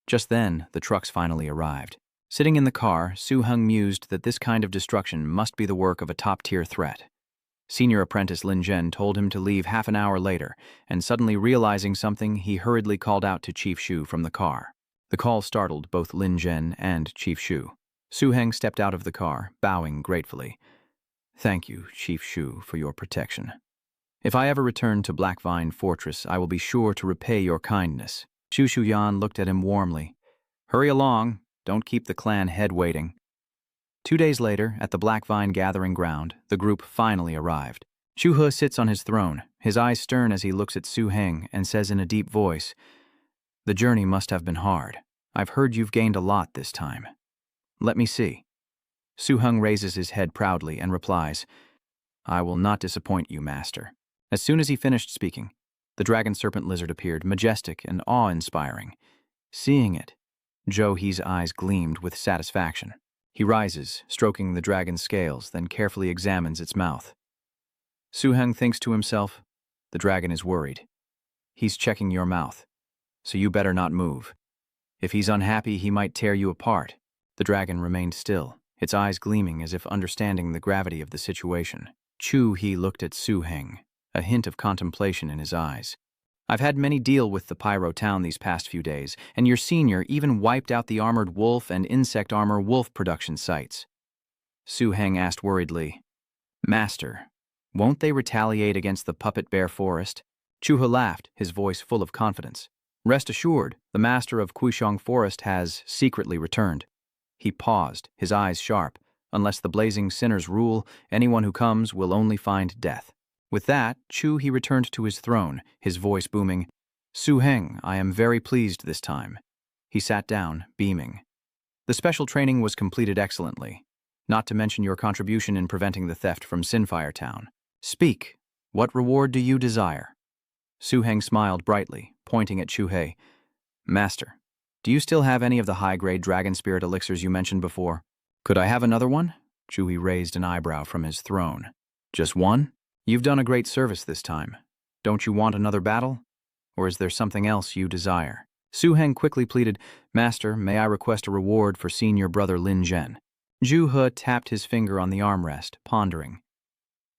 Just then, the trucks finally arrived. Sitting in the car, Su Heng mused that this kind of destruction must be the work of a top-tier threat. Senior apprentice Lin Zhen told him to leave half an hour later, and suddenly realizing something, he hurriedly called out to Chief Shu from the car. The call startled both Lin Zhen and Chief Shu. Su Heng stepped out of the car, bowing gratefully. "Thank you, Chief Shu, for your protection. If I ever return to Blackvine Fortress, I will be sure to repay your kindness." Shu Shuyan looked at him warmly. "Hurry along. Don't keep the clan head waiting." 2 days later, at the Blackvine Gathering Ground, the group finally arrived. Chu He sits on his throne, his eyes stern as he looks at Su Heng and says in a deep voice, "The journey must have been hard. I've heard you've gained a lot this time. Let me see." Su Heng raises his head proudly and replies, "I will not disappoint you, master." As soon as he finished speaking, the dragon serpent lizard appeared, majestic and awe-inspiring. Seeing it, Zhou He's eyes gleamed with satisfaction. He rises, stroking the dragon's scales, then carefully examines its mouth. Su Heng thinks to himself, "The dragon is worried. He's checking your mouth, so you better not move. If he's unhappy, he might tear you apart." The dragon remained still, its eyes gleaming as if understanding the gravity of the situation. Chu He looked at Su Heng, a hint of contemplation in his eyes. "I've had many deal with the Pyro Town these past few days, and your senior even wiped out the armored wolf and insect armor wolf production sites." Su Heng asked worriedly, "Master, won't they retaliate against the Puppet Bear Forest?" Chu He laughed, his voice full of confidence. "Rest assured, the master of Kuishong Forest has secretly returned." He paused, his eyes sharp. "Unless the blazing sinners rule, anyone who comes will only find death." With that, Chu He returned to his throne, his voice booming, "Su Heng, I am very pleased this time." He sat down, beaming. "The special training was completed excellently, not to mention your contribution in preventing the theft from Sinfire Town. Speak, what reward do you desire?" Su Heng smiled brightly, pointing at Chu He. "Master, do you still have any of the high-grade dragon spirit elixirs you mentioned before?" "Could I have another one?" Chu He raised an eyebrow from his throne. "Just one? You've done a great service this time. Don't you want another battle? Or is there something else you desire?" Su Heng quickly pleaded, "Master, may I request a reward for senior brother Lin Zhen?" Zhu He tapped his finger on the armrest, pondering.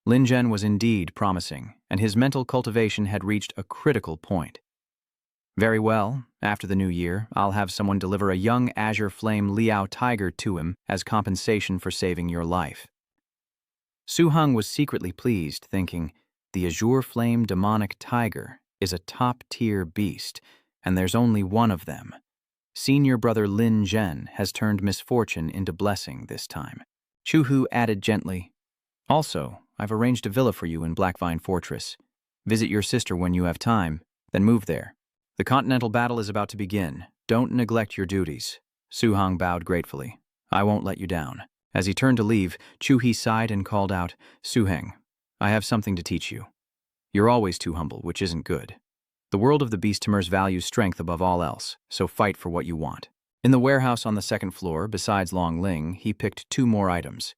Lin Zhen was indeed promising, and his mental cultivation had reached a critical point. "Very well, after the new year, I'll have someone deliver a young azure flame Liao tiger to him as compensation for saving your life." Su Heng was secretly pleased, thinking, the azure flame demonic tiger is a top-tier beast, and there's only one of them. Senior brother Lin Zhen has turned misfortune into blessing this time. Chu Hu added gently, "Also, I've arranged a villa for you in Blackvine Fortress. Visit your sister when you have time, then move there. The Continental battle is about to begin. Don't neglect your duties." Su Heng bowed gratefully. "I won't let you down." As he turned to leave, Chu He sighed and called out, "Su Heng, I have something to teach you. You're always too humble, which isn't good. The world of the Beastimers values strength above all else, so fight for what you want." In the warehouse on the second floor, besides Long Ling, he picked 2 more items.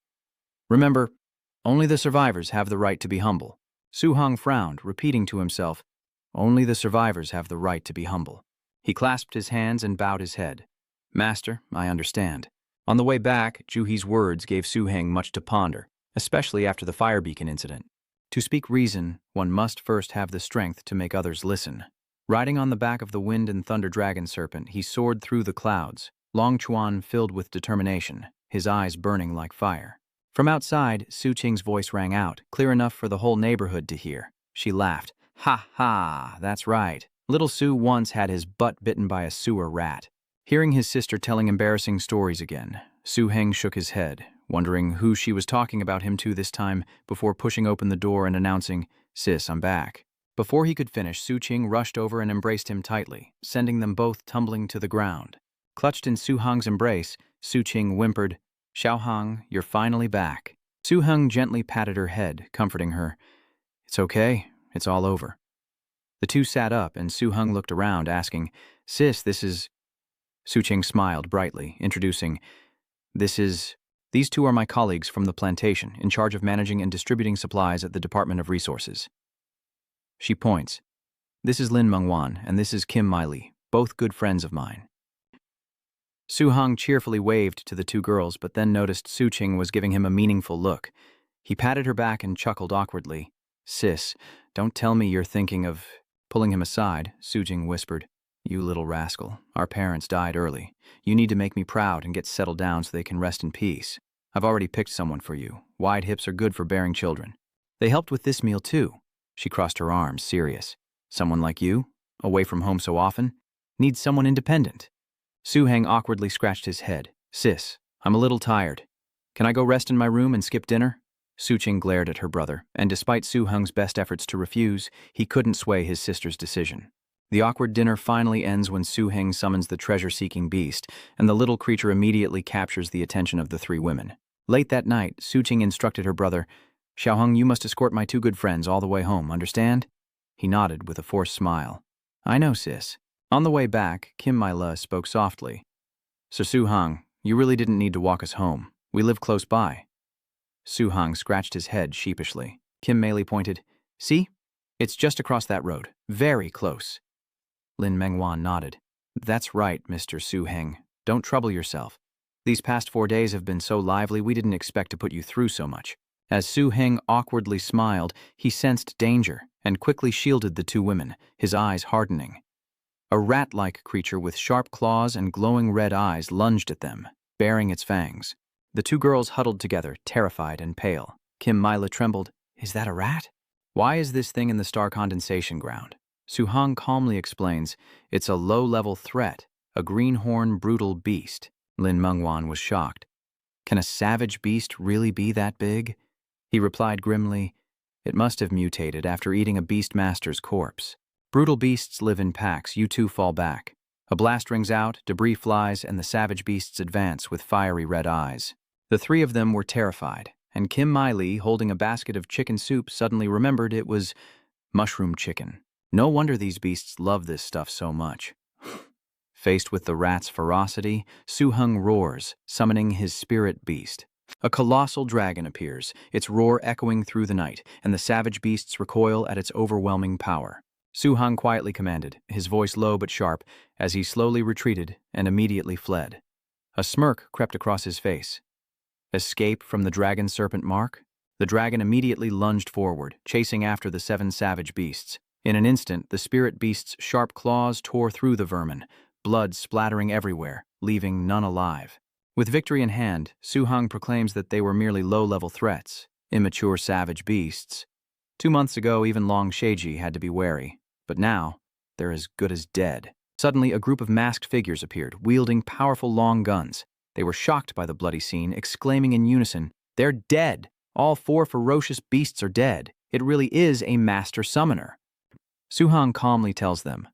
"Remember, only the survivors have the right to be humble." Su Heng frowned, repeating to himself, "Only the survivors have the right to be humble." He clasped his hands and bowed his head. "Master, I understand." On the way back, Zhu He's words gave Su Heng much to ponder, especially after the fire beacon incident. To speak reason, one must first have the strength to make others listen. Riding on the back of the wind and thunder dragon serpent, he soared through the clouds, Long Chuan filled with determination, his eyes burning like fire. From outside, Su Qing's voice rang out, clear enough for the whole neighborhood to hear. She laughed. "Ha ha, that's right. Little Su once had his butt bitten by a sewer rat." Hearing his sister telling embarrassing stories again, Su-heng shook his head, wondering who she was talking about him to this time before pushing open the door and announcing, "Sis, I'm back." Before he could finish, Su-ching rushed over and embraced him tightly, sending them both tumbling to the ground. Clutched in Su-heng's embrace, Su-ching whimpered, "Xiaohang, you're finally back." Su-heng gently patted her head, comforting her. "It's okay. It's all over." The two sat up, and Su-heng looked around, asking, "Sis, this is—" Su-ching smiled brightly, introducing, These two are my colleagues from the plantation, in charge of managing and distributing supplies at the Department of Resources." She points. "This is Lin Mengwan, and this is Kim Miley, both good friends of mine." Su-heng cheerfully waved to the two girls, but then noticed Su-ching was giving him a meaningful look. He patted her back and chuckled awkwardly. "Sis, don't tell me you're thinking of—" Pulling him aside, Su-ching whispered, "You little rascal, our parents died early. You need to make me proud and get settled down so they can rest in peace. I've already picked someone for you. Wide hips are good for bearing children. They helped with this meal too." She crossed her arms, serious. "Someone like you, away from home so often, needs someone independent." Su-heng awkwardly scratched his head. "Sis, I'm a little tired. Can I go rest in my room and skip dinner?" Su-ching glared at her brother, and despite Su-heng's best efforts to refuse, he couldn't sway his sister's decision. The awkward dinner finally ends when Su-heng summons the treasure-seeking beast, and the little creature immediately captures the attention of the three women. Late that night, Su-ching instructed her brother, "Xiaoheng, you must escort my two good friends all the way home, understand?" He nodded with a forced smile. "I know, sis." On the way back, Kim Miley spoke softly. "So Su-heng, you really didn't need to walk us home. We live close by." Su-heng scratched his head sheepishly. Kim Miley pointed, "See? It's just across that road. Very close." Lin Mengwan nodded. "That's right, Mr. Su-heng. Don't trouble yourself. These past 4 days have been so lively we didn't expect to put you through so much." As Su-heng awkwardly smiled, he sensed danger and quickly shielded the two women, his eyes hardening. A rat-like creature with sharp claws and glowing red eyes lunged at them, baring its fangs. The two girls huddled together, terrified and pale. Kim Miley trembled. "Is that a rat? Why is this thing in the star condensation ground?" Su-heng calmly explains, "It's a low-level threat, a greenhorn brutal beast." Lin Mengwan was shocked. "Can a savage beast really be that big?" He replied grimly, "It must have mutated after eating a beastmaster's corpse. Brutal beasts live in packs, you two fall back. A blast rings out, debris flies, and the savage beasts advance with fiery red eyes." The three of them were terrified, and Kim Miley, holding a basket of chicken soup, suddenly remembered it was mushroom chicken. No wonder these beasts love this stuff so much. Faced with the rat's ferocity, Su-heng roars, summoning his spirit beast. A colossal dragon appears, its roar echoing through the night, and the savage beasts recoil at its overwhelming power. Su-heng quietly commanded, his voice low but sharp, as he slowly retreated and immediately fled. A smirk crept across his face. Escape from the dragon serpent mark? The dragon immediately lunged forward, chasing after the 7 savage beasts. In an instant, the spirit beast's sharp claws tore through the vermin, blood splattering everywhere, leaving none alive. With victory in hand, Su-heng proclaims that they were merely low-level threats, immature savage beasts. 2 months ago, even Long Sheiji had to be wary, but now, they're as good as dead. Suddenly, a group of masked figures appeared, wielding powerful long guns. They were shocked by the bloody scene, exclaiming in unison, "They're dead! All 4 ferocious beasts are dead. It really is a master summoner." Su-heng calmly tells them,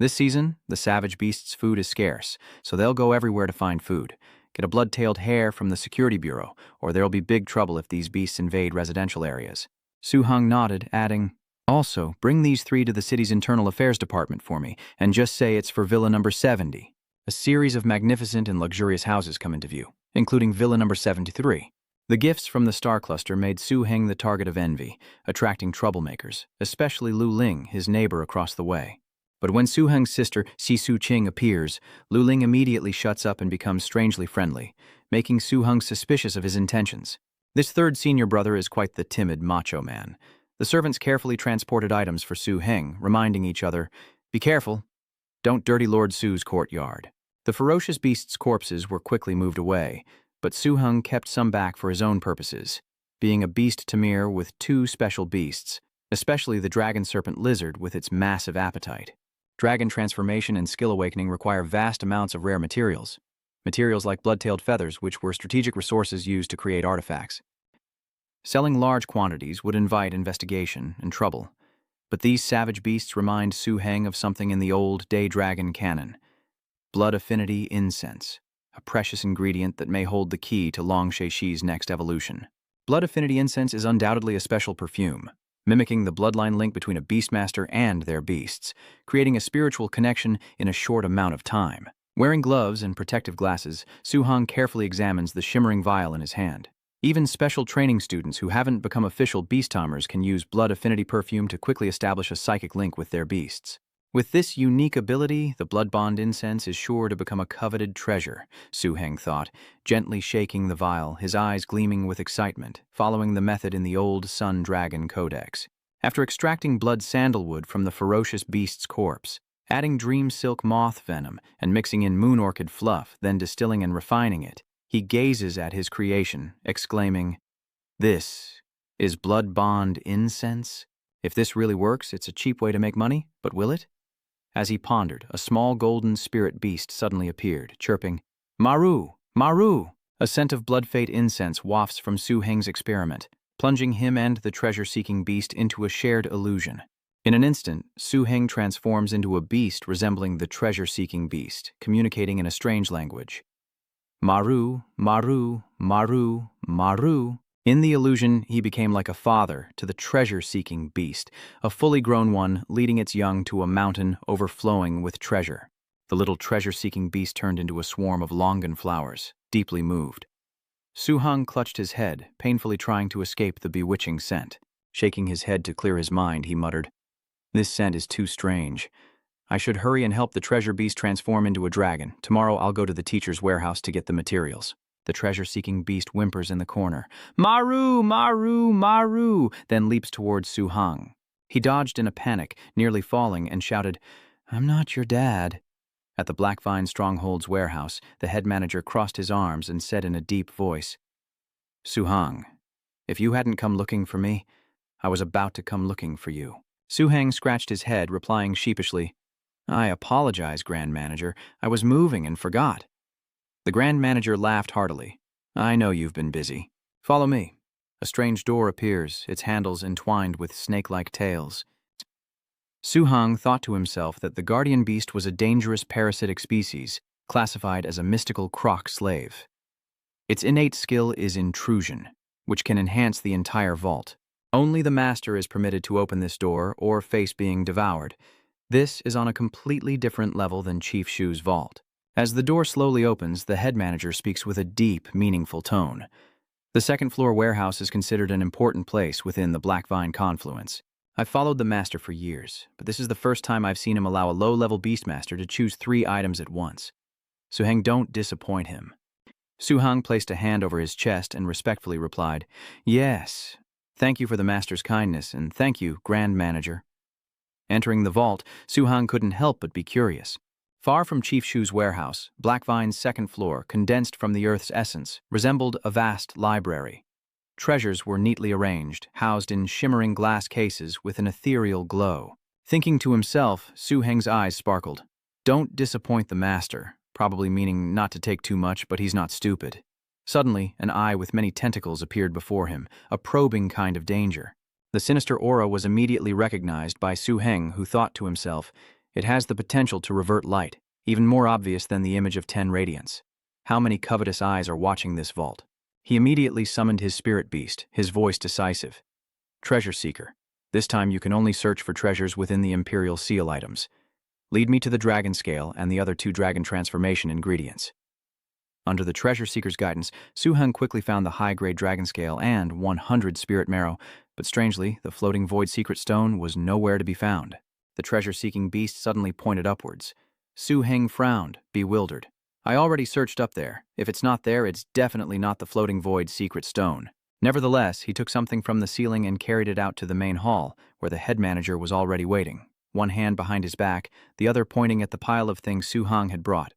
"This season, the savage beasts' food is scarce, so they'll go everywhere to find food. Get a blood-tailed hare from the security bureau, or there'll be big trouble if these beasts invade residential areas." Su-heng nodded, adding, "Also, bring these 3 to the city's internal affairs department for me, and just say it's for Villa number 70. A series of magnificent and luxurious houses come into view, including Villa number 73. The gifts from the star cluster made Su-heng the target of envy, attracting troublemakers, especially Lu Ling, his neighbor across the way. But when Su-heng's sister, Si Su-ching, appears, Lu Ling immediately shuts up and becomes strangely friendly, making Su-heng suspicious of his intentions. This third senior brother is quite the timid macho man. The servants carefully transported items for Su-heng, reminding each other, "Be careful. Don't dirty Lord Su's courtyard." The ferocious beasts' corpses were quickly moved away, but Su-heng kept some back for his own purposes, being a beast tamir with 2 special beasts, especially the dragon serpent lizard with its massive appetite. Dragon transformation and skill awakening require vast amounts of rare materials. materials like blood-tailed feathers, which were strategic resources used to create artifacts. Selling large quantities would invite investigation and trouble, but these savage beasts remind Su Heng of something in the old Day Dragon canon: blood affinity incense, a precious ingredient that may hold the key to Long Sheshi's next evolution. Blood affinity incense is undoubtedly a special perfume, mimicking the bloodline link between a beastmaster and their beasts, creating a spiritual connection in a short amount of time. Wearing gloves and protective glasses, Su Heng carefully examines the shimmering vial in his hand. Even special training students who haven't become official beast-tamers can use blood affinity perfume to quickly establish a psychic link with their beasts. With this unique ability, the blood bond incense is sure to become a coveted treasure, Su Heng thought, gently shaking the vial, his eyes gleaming with excitement, following the method in the old Sun Dragon Codex. After extracting blood sandalwood from the ferocious beast's corpse, adding dream silk moth venom, and mixing in moon orchid fluff, then distilling and refining it, he gazes at his creation, exclaiming, "This is blood bond incense? If this really works, it's a cheap way to make money, but will it?" As he pondered, a small golden spirit beast suddenly appeared, chirping, "Maru! Maru!" A scent of blood fate incense wafts from Su Heng's experiment, plunging him and the treasure-seeking beast into a shared illusion. In an instant, Su Heng transforms into a beast resembling the treasure-seeking beast, communicating in a strange language. Maru, Maru, Maru, Maru. In the illusion, he became like a father to the treasure-seeking beast, a fully grown one leading its young to a mountain overflowing with treasure. The little treasure-seeking beast turned into a swarm of longan flowers, deeply moved. Su Heng clutched his head, painfully trying to escape the bewitching scent. Shaking his head to clear his mind, he muttered, "This scent is too strange. I should hurry and help the treasure beast transform into a dragon. Tomorrow I'll go to the teacher's warehouse to get the materials." The treasure-seeking beast whimpers in the corner, "Maru, Maru, Maru," then leaps towards Su Heng. He dodged in a panic, nearly falling, and shouted, "I'm not your dad." At the Blackvine Stronghold's warehouse, the head manager crossed his arms and said in a deep voice, "Su Heng, if you hadn't come looking for me, I was about to come looking for you." Su Heng scratched his head, replying sheepishly, "I apologize, Grand Manager. I was moving and forgot." The Grand Manager laughed heartily. "I know you've been busy. Follow me." A strange door appears, its handles entwined with snake-like tails. Su Heng thought to himself that the guardian beast was a dangerous parasitic species, classified as a mystical croc slave. Its innate skill is intrusion, which can enhance the entire vault. Only the master is permitted to open this door or face being devoured. This is on a completely different level than Chief Shu's vault. As the door slowly opens, the head manager speaks with a deep, meaningful tone. The second-floor warehouse is considered an important place within the Blackvine confluence. I've followed the master for years, but this is the first time I've seen him allow a low-level beastmaster to choose 3 items at once. Su Heng, don't disappoint him. Su Heng placed a hand over his chest and respectfully replied, "Yes. Thank you for the master's kindness, and thank you, Grand Manager." Entering the vault, Su Heng couldn't help but be curious. Far from Chief Shu's warehouse, Blackvine's second floor, condensed from the Earth's essence, resembled a vast library. Treasures were neatly arranged, housed in shimmering glass cases with an ethereal glow. Thinking to himself, Su Heng's eyes sparkled. Don't disappoint the master, probably meaning not to take too much, but he's not stupid. Suddenly, an eye with many tentacles appeared before him, a probing kind of danger. The sinister aura was immediately recognized by Su Heng, who thought to himself, it has the potential to revert light, even more obvious than the image of 10 radiance. How many covetous eyes are watching this vault? He immediately summoned his spirit beast, his voice decisive. "Treasure Seeker, this time you can only search for treasures within the Imperial Seal items. Lead me to the dragon scale and the other 2 dragon transformation ingredients." Under the Treasure Seeker's guidance, Su Heng quickly found the high-grade dragon scale and 100 spirit marrow, but strangely, the floating void secret stone was nowhere to be found. The treasure-seeking beast suddenly pointed upwards. Su Heng frowned, bewildered. "I already searched up there. If it's not there, it's definitely not the floating void secret stone." Nevertheless, he took something from the ceiling and carried it out to the main hall, where the head manager was already waiting, one hand behind his back, the other pointing at the pile of things Su Heng had brought.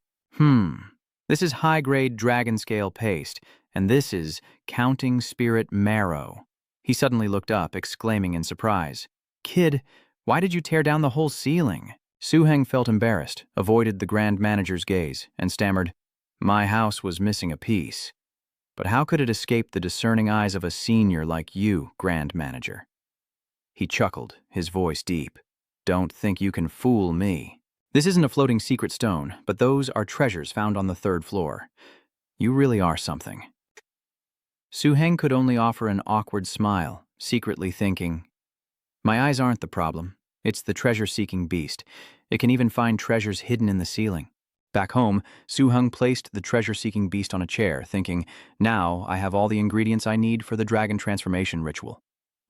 This is high-grade dragon scale paste, and this is counting spirit marrow." He suddenly looked up, exclaiming in surprise, "Kid, why did you tear down the whole ceiling?" Su Heng felt embarrassed, avoided the Grand Manager's gaze, and stammered, My house was missing a piece. But how could it escape the discerning eyes of a senior like you, Grand Manager? He chuckled, his voice deep. Don't think you can fool me. This isn't a floating secret stone, but those are treasures found on the 3rd floor. You really are something. Su-heng could only offer an awkward smile, secretly thinking, my eyes aren't the problem. It's the treasure-seeking beast. It can even find treasures hidden in the ceiling. Back home, Su-heng placed the treasure-seeking beast on a chair, thinking, now I have all the ingredients I need for the dragon transformation ritual.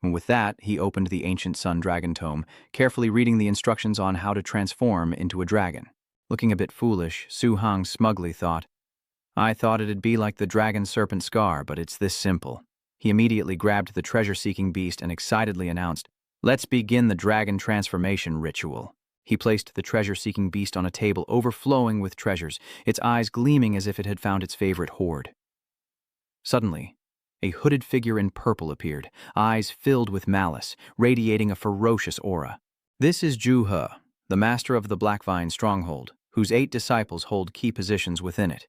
And with that, he opened the ancient Sun Dragon Tome, carefully reading the instructions on how to transform into a dragon. Looking a bit foolish, Su-heng smugly thought, I thought it'd be like the dragon serpent scar, but it's this simple. He immediately grabbed the treasure-seeking beast and excitedly announced, let's begin the dragon transformation ritual. He placed the treasure-seeking beast on a table overflowing with treasures, its eyes gleaming as if it had found its favorite hoard. Suddenly, a hooded figure in purple appeared, eyes filled with malice, radiating a ferocious aura. This is Zhu He, the master of the Blackvine stronghold, whose 8 disciples hold key positions within it.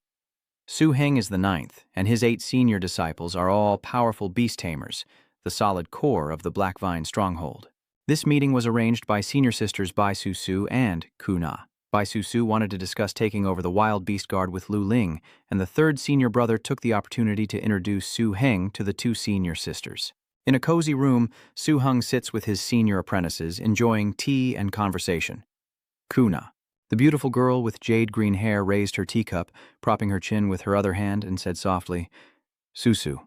Su-heng is the 9th, and his 8 senior disciples are all powerful beast tamers, the solid core of the Blackvine stronghold. This meeting was arranged by senior sisters Bai Su-su and Ku-na. Bai Su-su wanted to discuss taking over the Wild Beast Guard with Lu Ling, and the 3rd senior brother took the opportunity to introduce Su-heng to the 2 senior sisters. In a cozy room, Su-heng sits with his senior apprentices, enjoying tea and conversation. Ku-na, the beautiful girl with jade-green hair, raised her teacup, propping her chin with her other hand, and said softly, Su-su,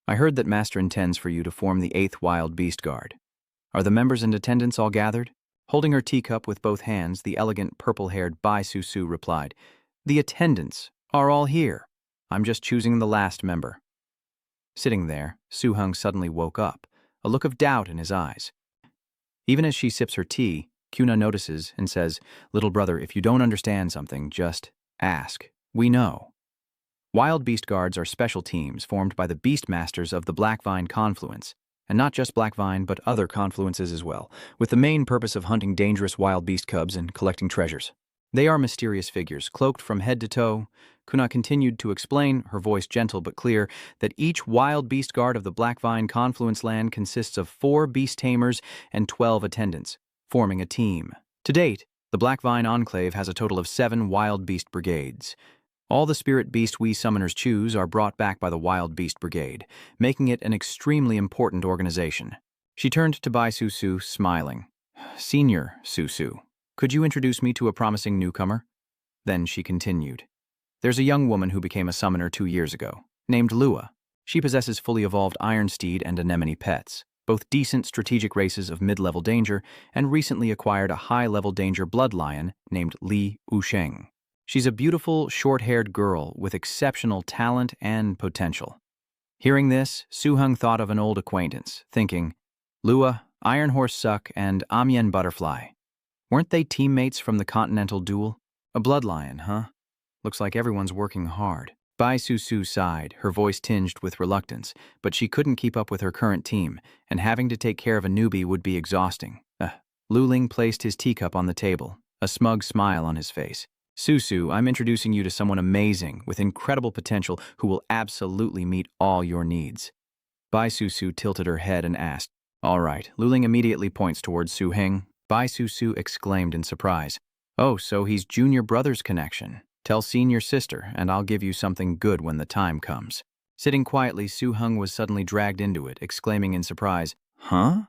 I heard that Master intends for you to form the 8th Wild Beast Guard. Are the members and attendants all gathered? Holding her teacup with both hands, the elegant purple-haired Bai Su-su replied, the attendants are all here. I'm just choosing the last member. Sitting there, Su-heng suddenly woke up, a look of doubt in his eyes. Even as she sips her tea, Ku-na notices and says, little brother, if you don't understand something, just ask. We know. Wild Beast Guards are special teams formed by the Beast Masters of the Blackvine Confluence, and not just Blackvine, but other confluences as well, with the main purpose of hunting dangerous wild beast cubs and collecting treasures. They are mysterious figures, cloaked from head to toe. Ku-na continued to explain, her voice gentle but clear, that each Wild Beast Guard of the Blackvine Confluence land consists of 4 beast tamers and 12 attendants, forming a team. To date, the Blackvine Enclave has a total of 7 Wild Beast Brigades. All the spirit beast we summoners choose are brought back by the Wild Beast Brigade, making it an extremely important organization. She turned to Bai Su-su, smiling. Senior Su-su, could you introduce me to a promising newcomer? Then she continued. There's a young woman who became a summoner 2 years ago, named Lua. She possesses fully evolved Iron Steed and Anemone pets, both decent strategic races of mid-level danger, and recently acquired a high-level danger blood lion named Li Wusheng. She's a beautiful, short-haired girl with exceptional talent and potential. Hearing this, Su-heng thought of an old acquaintance, thinking, Lua, Iron Horse Suck, and Amien Butterfly. Weren't they teammates from the Continental duel? A blood lion, huh? Looks like everyone's working hard. Bai Su-su sighed, her voice tinged with reluctance, but she couldn't keep up with her current team, and having to take care of a newbie would be exhausting. Lu Ling placed his teacup on the table, a smug smile on his face. Su-su, I'm introducing you to someone amazing, with incredible potential, who will absolutely meet all your needs. Bai Su-su tilted her head and asked, all right. Lu Ling immediately points towards Su-heng. Bai Su-su exclaimed in surprise, oh, so he's junior brother's connection. Tell senior sister, and I'll give you something good when the time comes. Sitting quietly, Su-heng was suddenly dragged into it, exclaiming in surprise, huh?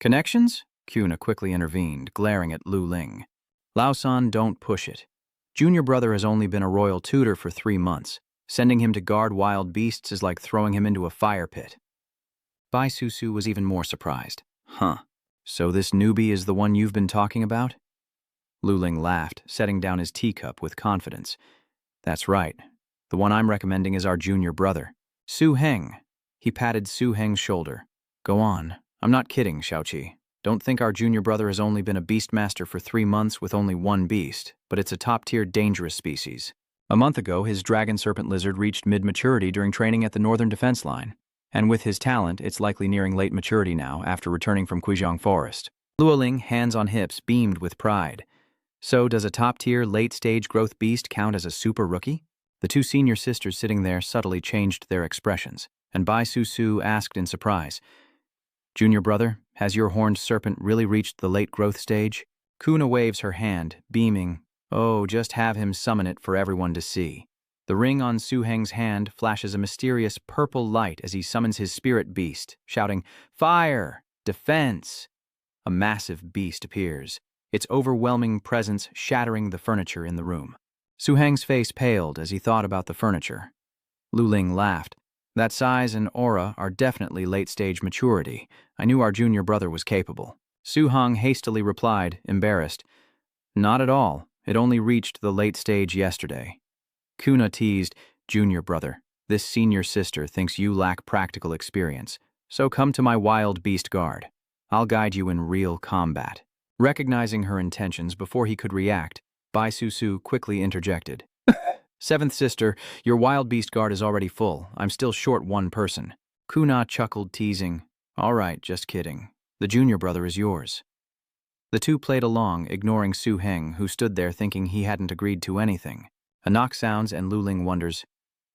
Connections? Ku-na quickly intervened, glaring at Lu Ling. Lao-san, don't push it. Junior brother has only been a royal tutor for 3 months. Sending him to guard wild beasts is like throwing him into a fire pit. Bai Su-su was even more surprised. Huh. So this newbie is the one you've been talking about? Lu Ling laughed, setting down his teacup with confidence. That's right. The one I'm recommending is our junior brother, Su-heng. He patted Su-heng's shoulder. Go on. I'm not kidding, Xiaoqi. Don't think our junior brother has only been a beastmaster for 3 months with only 1 beast, but it's a top-tier dangerous species. A month ago, his dragon serpent lizard reached mid-maturity during training at the Northern Defense Line, and with his talent, it's likely nearing late maturity now after returning from Guizhong Forest. Lu Ling, hands on hips, beamed with pride. So does a top-tier, late-stage growth beast count as a super rookie? The two senior sisters sitting there subtly changed their expressions, and Bai Su asked in surprise, "Junior brother, has your horned serpent really reached the late growth stage?" Kuna waves her hand, beaming, "Oh, just have him summon it for everyone to see." The ring on Su Heng's hand flashes a mysterious purple light as he summons his spirit beast, shouting, "Fire! Defense!" A massive beast appears, its overwhelming presence shattering the furniture in the room. Su Heng's face paled as he thought about the furniture. Lu Ling laughed. "That size and aura are definitely late-stage maturity. I knew our junior brother was capable." Su Heng hastily replied, embarrassed, "Not at all. It only reached the late stage yesterday." Kuna teased, "Junior brother, this senior sister thinks you lack practical experience, so come to my wild beast guard. I'll guide you in real combat." Recognizing her intentions before he could react, Bai Su quickly interjected. "Seventh sister, your wild beast guard is already full. I'm still short one person." Kuna chuckled, teasing, "All right, just kidding. The junior brother is yours." The two played along, ignoring Su Heng, who stood there thinking he hadn't agreed to anything. A knock sounds and Lu Ling wonders,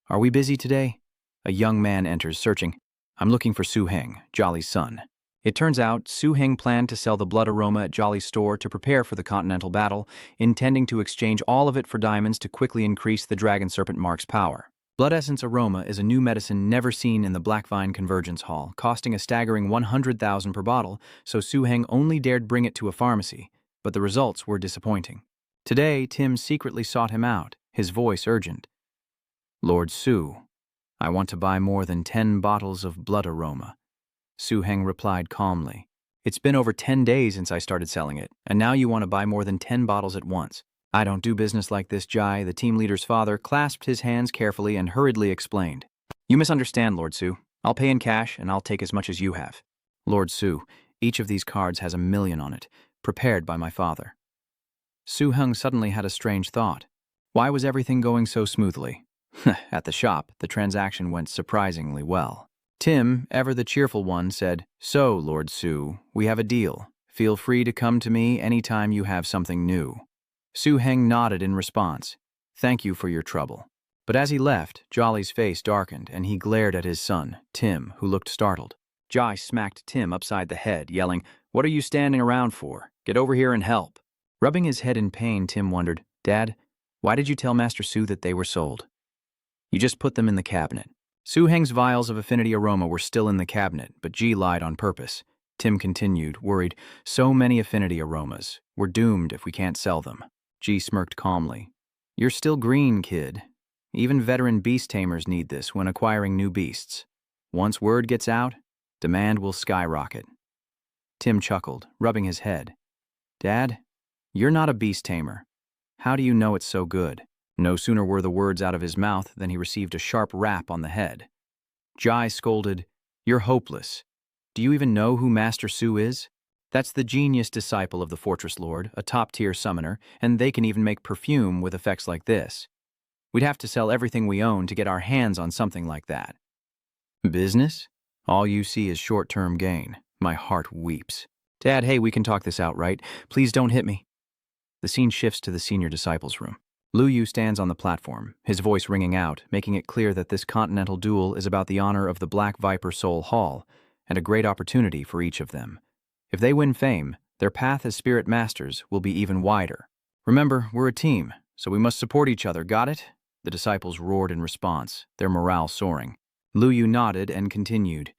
"Are we busy today?" A young man enters, searching. "I'm looking for Su Heng, Jolly's son." It turns out Su Heng planned to sell the blood aroma at Jolly's store to prepare for the Continental battle, intending to exchange all of it for diamonds to quickly increase the dragon serpent mark's power. Blood essence aroma is a new medicine never seen in the Blackvine Convergence Hall, costing a staggering 100,000 per bottle, so Su Heng only dared bring it to a pharmacy, but the results were disappointing. Today, Tim secretly sought him out, his voice urgent. "Lord Su, I want to buy more than 10 bottles of blood aroma." Su Heng replied calmly, "It's been over 10 days since I started selling it, and now you want to buy more than 10 bottles at once. I don't do business like this, Jai." The team leader's father clasped his hands carefully and hurriedly explained. "You misunderstand, Lord Su. I'll pay in cash, and I'll take as much as you have." "Lord Su, each of these cards has 1,000,000 on it, prepared by my father." Su Heng suddenly had a strange thought. Why was everything going so smoothly? At the shop, the transaction went surprisingly well. Tim, ever the cheerful one, said, "So, Lord Su, we have a deal. Feel free to come to me anytime you have something new." Su Heng nodded in response. "Thank you for your trouble." But as he left, Jolly's face darkened and he glared at his son, Tim, who looked startled. Jai smacked Tim upside the head, yelling, "What are you standing around for? Get over here and help." Rubbing his head in pain, Tim wondered, "Dad, why did you tell Master Su that they were sold?" "You just put them in the cabinet." Su Heng's vials of affinity aroma were still in the cabinet, but Ji lied on purpose. Tim continued, worried, "So many affinity aromas. We're doomed if we can't sell them." Ji smirked calmly. "You're still green, kid. Even veteran beast tamers need this when acquiring new beasts. Once word gets out, demand will skyrocket." Tim chuckled, rubbing his head. "Dad, you're not a beast tamer. How do you know it's so good?" No sooner were the words out of his mouth than he received a sharp rap on the head. Jai scolded, "You're hopeless. Do you even know who Master Su is? That's the genius disciple of the Fortress Lord, a top-tier summoner, and they can even make perfume with effects like this. We'd have to sell everything we own to get our hands on something like that." "Business? All you see is short-term gain." My heart weeps. "Dad, hey, we can talk this out, right? Please don't hit me." The scene shifts to the senior disciples' room. Lu Yu stands on the platform, his voice ringing out, making it clear that this Continental duel is about the honor of the Black Viper Soul Hall, and a great opportunity for each of them. If they win fame, their path as Spirit Masters will be even wider. "Remember, we're a team, so we must support each other, got it?" The disciples roared in response, their morale soaring. Lu Yu nodded and continued,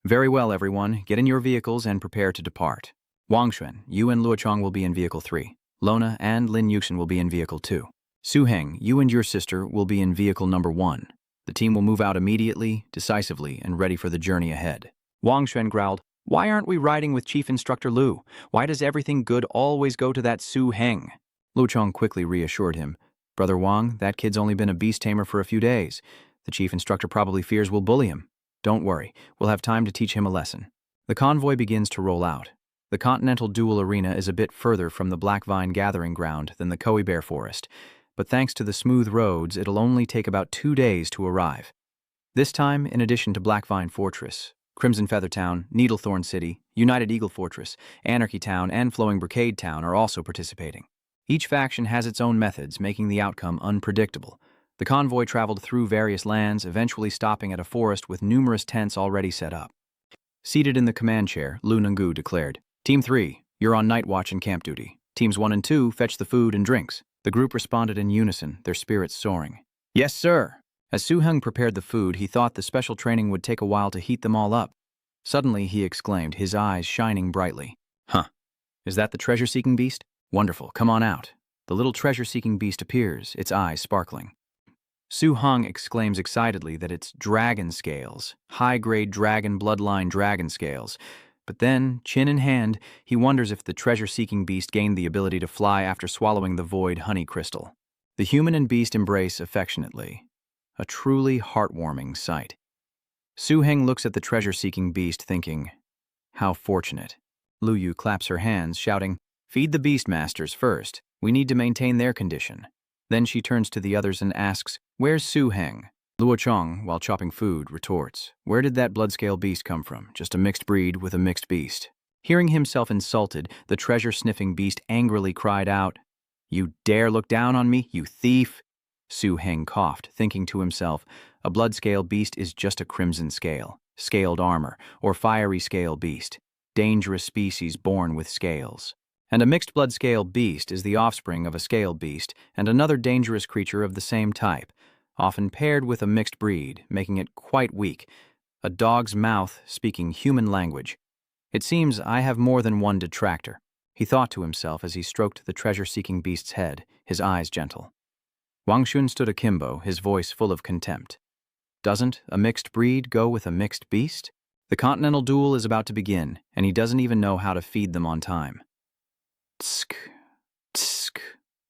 "Very well, everyone, get in your vehicles and prepare to depart. Wangxuan, you and Luochong will be in Vehicle 3. Lona and Lin Yuxian will be in Vehicle 2. Su Heng, you and your sister will be in Vehicle Number 1. The team will move out immediately, decisively, and ready for the journey ahead." Wang Xuan growled, "Why aren't we riding with Chief Instructor Lu? Why does everything good always go to that Su Heng?" Lu Chong quickly reassured him, "Brother Wang, that kid's only been a beast tamer for a few days. The Chief Instructor probably fears we'll bully him. Don't worry, we'll have time to teach him a lesson." The convoy begins to roll out. The Continental Duel Arena is a bit further from the Blackvine Gathering Ground than the Koei Bear Forest, but thanks to the smooth roads, it'll only take about 2 days to arrive. This time, in addition to Blackvine Fortress, Crimson Feather Town, Needlethorn City, United Eagle Fortress, Anarchy Town, and Flowing Brocade Town are also participating. Each faction has its own methods, making the outcome unpredictable. The convoy traveled through various lands, eventually stopping at a forest with numerous tents already set up. Seated in the command chair, Lu Nungu declared, "Team 3, you're on night watch and camp duty. Teams 1 and 2 fetch the food and drinks." The group responded in unison, their spirits soaring. "Yes, sir." As Su-heng prepared the food, he thought the special training would take a while to heat them all up. Suddenly, he exclaimed, his eyes shining brightly. "Huh. Is that the treasure-seeking beast? Wonderful, come on out." The little treasure-seeking beast appears, its eyes sparkling. Su-heng exclaims excitedly that it's dragon scales, high-grade dragon bloodline dragon scales. But then, chin in hand, he wonders if the treasure-seeking beast gained the ability to fly after swallowing the void honey crystal. The human and beast embrace affectionately. A truly heartwarming sight. Su-heng looks at the treasure-seeking beast thinking, how fortunate. Lu Yu claps her hands, shouting, "Feed the beast masters first. We need to maintain their condition." Then she turns to the others and asks, "Where's Su-heng?" Luo Chong, while chopping food, retorts, "Where did that bloodscale beast come from? Just a mixed breed with a mixed beast." Hearing himself insulted, the treasure-sniffing beast angrily cried out, "You dare look down on me, you thief!" Su-heng coughed, thinking to himself, a bloodscale beast is just a crimson scale, scaled armor, or fiery scale beast, dangerous species born with scales. And a mixed bloodscale beast is the offspring of a scale beast and another dangerous creature of the same type, often paired with a mixed breed, making it quite weak, a dog's mouth speaking human language. It seems I have more than one detractor, he thought to himself as he stroked the treasure-seeking beast's head, his eyes gentle. Wang Xun stood akimbo, his voice full of contempt. Doesn't a mixed breed go with a mixed beast? The Continental duel is about to begin, and he doesn't even know how to feed them on time. Tsk, tsk,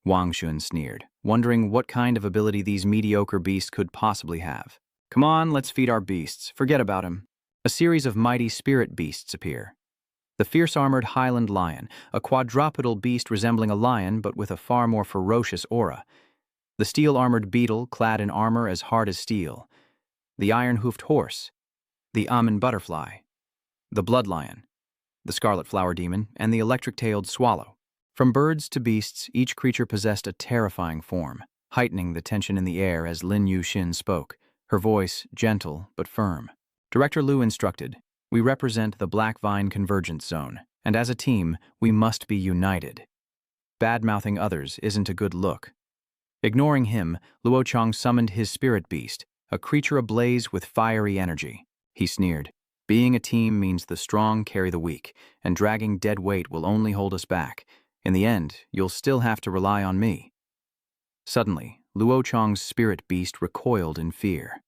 Wang Xun sneered, wondering what kind of ability these mediocre beasts could possibly have. "Come on, let's feed our beasts. Forget about him." A series of mighty spirit beasts appear. The fierce-armored Highland lion, a quadrupedal beast resembling a lion but with a far more ferocious aura. The steel-armored beetle, clad in armor as hard as steel. The iron-hoofed horse. The almond butterfly. The blood lion. The scarlet flower demon, and the electric-tailed swallow. From birds to beasts, each creature possessed a terrifying form, heightening the tension in the air as Lin Yuxin spoke, her voice gentle but firm. Director Lu instructed, "We represent the Black Vine Convergence Zone, and as a team, we must be united. Bad-mouthing others isn't a good look." Ignoring him, Luo Chong summoned his spirit beast, a creature ablaze with fiery energy. He sneered, "Being a team means the strong carry the weak, and dragging dead weight will only hold us back. In the end, you'll still have to rely on me." Suddenly, Luo Chong's spirit beast recoiled in fear.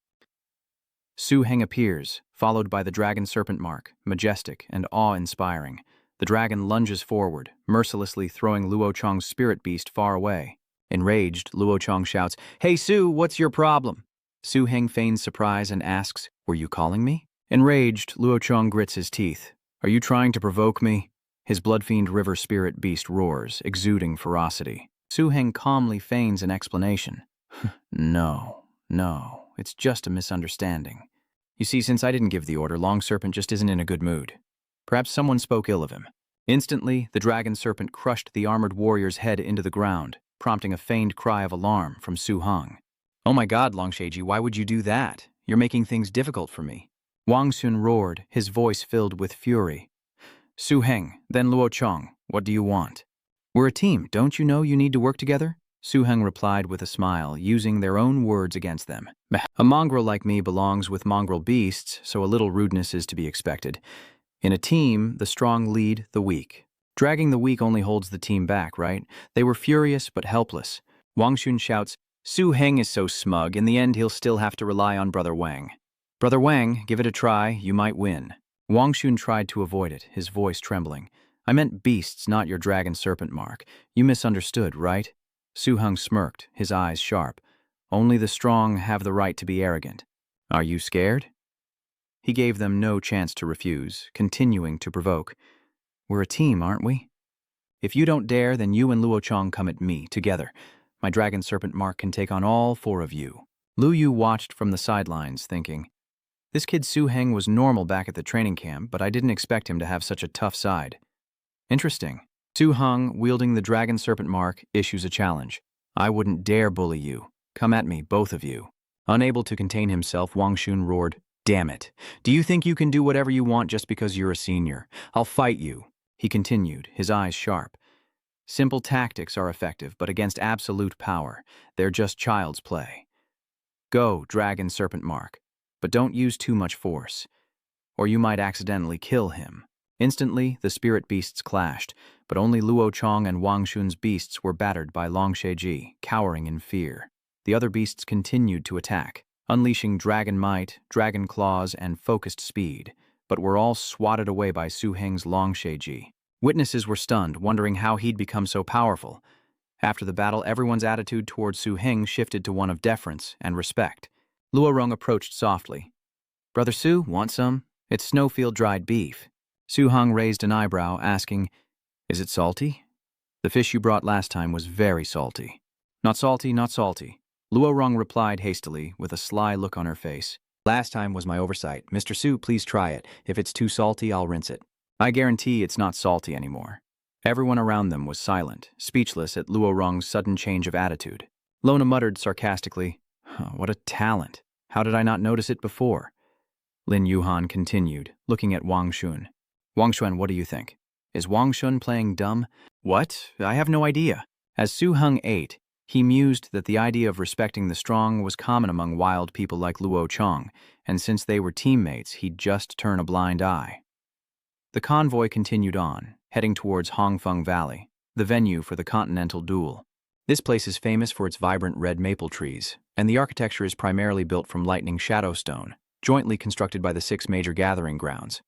Su-heng appears, followed by the dragon serpent mark, majestic and awe-inspiring. The dragon lunges forward, mercilessly throwing Luo Chong's spirit beast far away. Enraged, Luo Chong shouts, "Hey Su, what's your problem?" Su-heng feigns surprise and asks, "Were you calling me?" Enraged, Luo Chong grits his teeth. "Are you trying to provoke me?" His blood-fiend river spirit beast roars, exuding ferocity. Su-heng calmly feigns an explanation. No, it's just a misunderstanding. You see, since I didn't give the order, Long Serpent just isn't in a good mood. Perhaps someone spoke ill of him. Instantly, the dragon serpent crushed the armored warrior's head into the ground, prompting a feigned cry of alarm from Su-heng. "Oh my God, Longsheiji, why would you do that? You're making things difficult for me." Wang Xun roared, his voice filled with fury. "Su-heng, then Luo Chong, what do you want?" "We're a team, don't you know you need to work together?" Su-heng replied with a smile, using their own words against them. "A mongrel like me belongs with mongrel beasts, so a little rudeness is to be expected. In a team, the strong lead the weak. Dragging the weak only holds the team back, right?" They were furious but helpless. Wang Xun shouts, "Su-heng is so smug, in the end he'll still have to rely on Brother Wang. Brother Wang, give it a try, you might win." Wang Xun tried to avoid it, his voice trembling. "I meant beasts, not your dragon serpent mark. You misunderstood, right?" Su-heng smirked, his eyes sharp. "Only the strong have the right to be arrogant. Are you scared?" He gave them no chance to refuse, continuing to provoke. "We're a team, aren't we? If you don't dare, then you and Luo Chong come at me, together. My dragon serpent mark can take on all 4 of you." Lu Yu watched from the sidelines, thinking, "This kid Su-heng was normal back at the training camp, but I didn't expect him to have such a tough side. Interesting." Su-heng, wielding the dragon serpent mark, issues a challenge. "I wouldn't dare bully you. Come at me, both of you." Unable to contain himself, Wang Shun roared, "Damn it. Do you think you can do whatever you want just because you're a senior? I'll fight you." He continued, his eyes sharp. "Simple tactics are effective, but against absolute power, they're just child's play. Go, dragon serpent mark, but don't use too much force, or you might accidentally kill him." Instantly, the spirit beasts clashed, but only Luo Chong and Wang Shun's beasts were battered by Long Sheji, cowering in fear. The other beasts continued to attack, unleashing dragon might, dragon claws, and focused speed, but were all swatted away by Su Heng's Long Sheji. Witnesses were stunned, wondering how he'd become so powerful. After the battle, everyone's attitude toward Su Heng shifted to one of deference and respect. Luo Rong approached softly. "Brother Su, want some? It's snowfield dried beef." Su Heng raised an eyebrow, asking, "Is it salty?" "The fish you brought last time was very salty." "Not salty, not salty," Luo Rong replied hastily, with a sly look on her face. "Last time was my oversight. Mr. Su, please try it. If it's too salty, I'll rinse it." "I guarantee it's not salty anymore." Everyone around them was silent, speechless at Luo Rong's sudden change of attitude. Lona muttered sarcastically, "What a talent. How did I not notice it before?" Lin Yuhan continued, looking at Wang Shun. "Wang Shun, what do you think? Is Wang Shun playing dumb?" "What? I have no idea." As Su Heng ate, he mused that the idea of respecting the strong was common among wild people like Luo Chong, and since they were teammates, he'd just turn a blind eye. The convoy continued on, heading towards Hongfeng Valley, the venue for the Continental duel. This place is famous for its vibrant red maple trees, and the architecture is primarily built from lightning shadow stone, jointly constructed by the 6 major gathering grounds.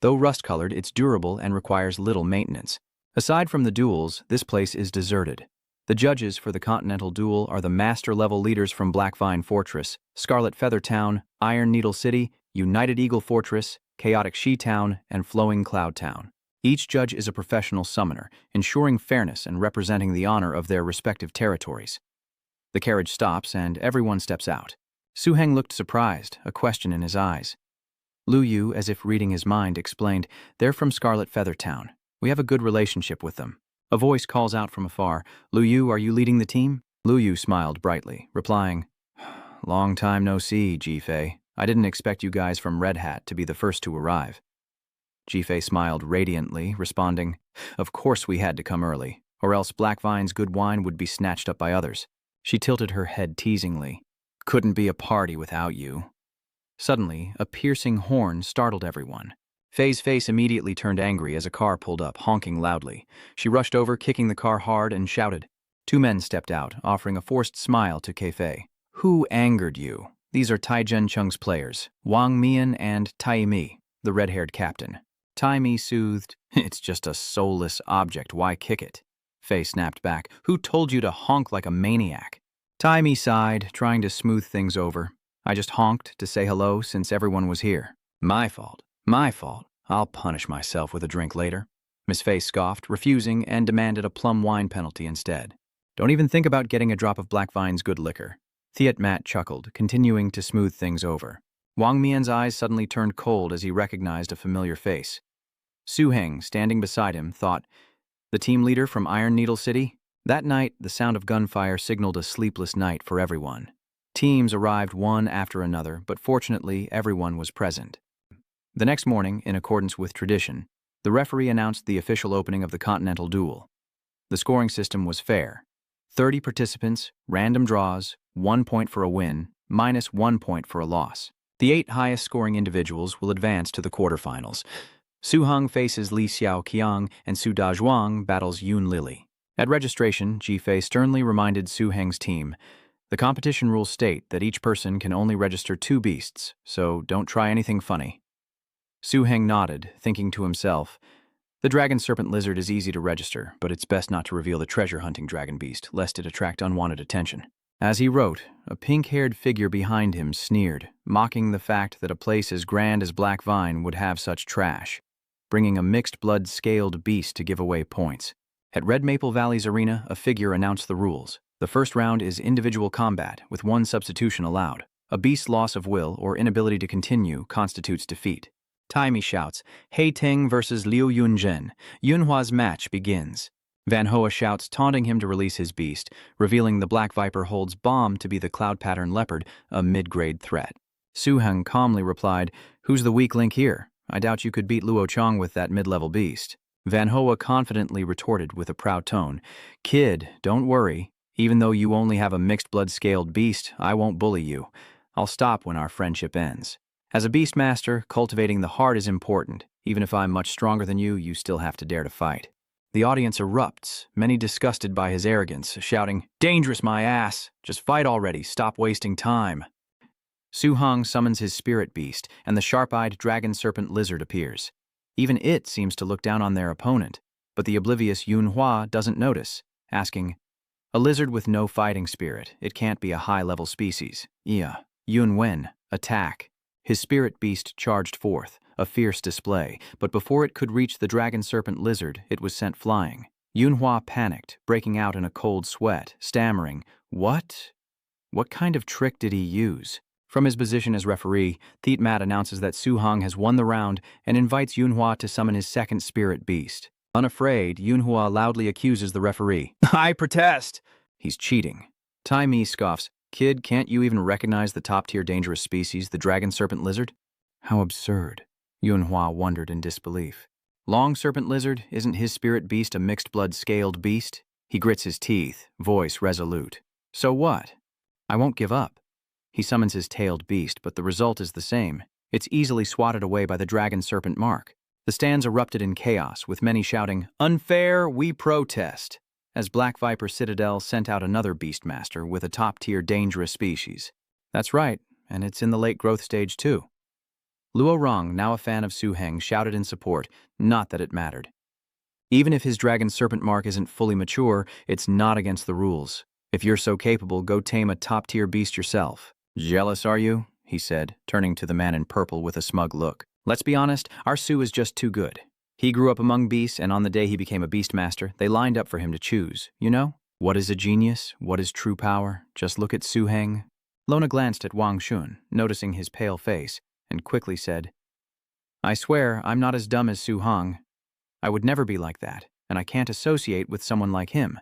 Though rust-colored, it's durable and requires little maintenance. Aside from the duels, this place is deserted. The judges for the Continental duel are the master-level leaders from Blackvine Fortress, Scarlet Feather Town, Iron Needle City, United Eagle Fortress, Chaotic She Town, and Flowing Cloud Town. Each judge is a professional summoner, ensuring fairness and representing the honor of their respective territories. The carriage stops and everyone steps out. Su Heng looked surprised, a question in his eyes. Lu Yu, as if reading his mind, explained, "They're from Scarlet Feather Town. We have a good relationship with them." A voice calls out from afar, "Lu Yu, are you leading the team?" Lu Yu smiled brightly, replying, "Long time no see, Ji-Fei. I didn't expect you guys from Red Hat to be the first to arrive." Ji-Fei smiled radiantly, responding, "Of course we had to come early, or else Blackvine's good wine would be snatched up by others." She tilted her head teasingly. "Couldn't be a party without you." Suddenly, a piercing horn startled everyone. Fei's face immediately turned angry as a car pulled up, honking loudly. She rushed over, kicking the car hard, and shouted. 2 men stepped out, offering a forced smile to Fei. "Who angered you?" "These are Taijian Cheng's players, Wang Mian and Tai Mi, the red-haired captain." Tai Mi soothed, "It's just a soulless object, why kick it?" Fei snapped back, "Who told you to honk like a maniac?" Tai Mi sighed, trying to smooth things over. "I just honked to say hello since everyone was here." My fault. I'll punish myself with a drink later." Miss Fei scoffed, refusing, and demanded a plum wine penalty instead. "Don't even think about getting a drop of Blackvine's good liquor." Thiet Mat chuckled, continuing to smooth things over. Wang Mian's eyes suddenly turned cold as he recognized a familiar face. Su Heng, standing beside him, thought, "The team leader from Iron Needle City?" That night, the sound of gunfire signaled a sleepless night for everyone. Teams arrived one after another, but fortunately, everyone was present. The next morning, in accordance with tradition, the referee announced the official opening of the Continental duel. The scoring system was fair. 30 participants, random draws, 1 point for a win, -1 point for a loss. The 8 highest scoring individuals will advance to the quarterfinals. Su Heng faces Li Xiao Qiang, and Su Dazhuang battles Yun Lily. At registration, Ji-Fei sternly reminded Su Heng's team, "The competition rules state that each person can only register 2 beasts, so don't try anything funny." Su Heng nodded, thinking to himself, "The dragon serpent lizard is easy to register, but it's best not to reveal the treasure-hunting dragon beast, lest it attract unwanted attention." As he wrote, a pink-haired figure behind him sneered, mocking the fact that a place as grand as Blackvine would have such trash, bringing a mixed-blood scaled beast to give away points. At Red Maple Valley's arena, a figure announced the rules. The first round is individual combat, with 1 substitution allowed. A beast's loss of will or inability to continue constitutes defeat. Tai Mi shouts, "Hei Ting versus Liu Yunzhen. Yunhua's match begins." Van Hoa shouts, taunting him to release his beast, revealing the Black Viper holds Bomb to be the cloud pattern leopard, a mid-grade threat. Su-heng calmly replied, "Who's the weak link here? I doubt you could beat Luo Chong with that mid-level beast." Van Hoa confidently retorted with a proud tone, "Kid, don't worry. Even though you only have a mixed-blood scaled beast, I won't bully you. I'll stop when our friendship ends. As a beastmaster, cultivating the heart is important. Even if I'm much stronger than you, you still have to dare to fight." The audience erupts, many disgusted by his arrogance, shouting, "Dangerous, my ass! Just fight already, stop wasting time." Su-heng summons his spirit beast, and the sharp-eyed dragon serpent lizard appears. Even it seems to look down on their opponent, but the oblivious Yunhua doesn't notice, asking, "A lizard with no fighting spirit, it can't be a high-level species. Yeah. Yunwen, attack." His spirit beast charged forth, a fierce display, but before it could reach the dragon serpent lizard, it was sent flying. Yunhua panicked, breaking out in a cold sweat, stammering, "What? What kind of trick did he use?" From his position as referee, Thietmat announces that Su-heng has won the round and invites Yunhua to summon his second spirit beast. Unafraid, Yunhua loudly accuses the referee. "I protest!" He's cheating. Tai Mi scoffs, "Kid, can't you even recognize the top-tier dangerous species, the dragon serpent lizard?" How absurd. Yunhua wondered in disbelief. Long serpent lizard, isn't his spirit beast a mixed-blood scaled beast? He grits his teeth, voice resolute. "So what? I won't give up." He summons his tailed beast, but the result is the same. It's easily swatted away by the dragon serpent mark. The stands erupted in chaos, with many shouting, "Unfair, we protest," as Black Viper Citadel sent out another beastmaster with a top-tier dangerous species. That's right, and it's in the late growth stage too. Luo Rong, now a fan of Su-heng, shouted in support, not that it mattered. Even if his dragon serpent mark isn't fully mature, it's not against the rules. If you're so capable, go tame a top-tier beast yourself. "Jealous, are you?" he said, turning to the man in purple with a smug look. "Let's be honest, our Su is just too good. He grew up among beasts, and on the day he became a beastmaster, they lined up for him to choose. You know? What is a genius? What is true power? Just look at Su-heng." Lona glanced at Wang Xun, noticing his pale face, and quickly said, "I swear I'm not as dumb as Su-heng. I would never be like that, and I can't associate with someone like him.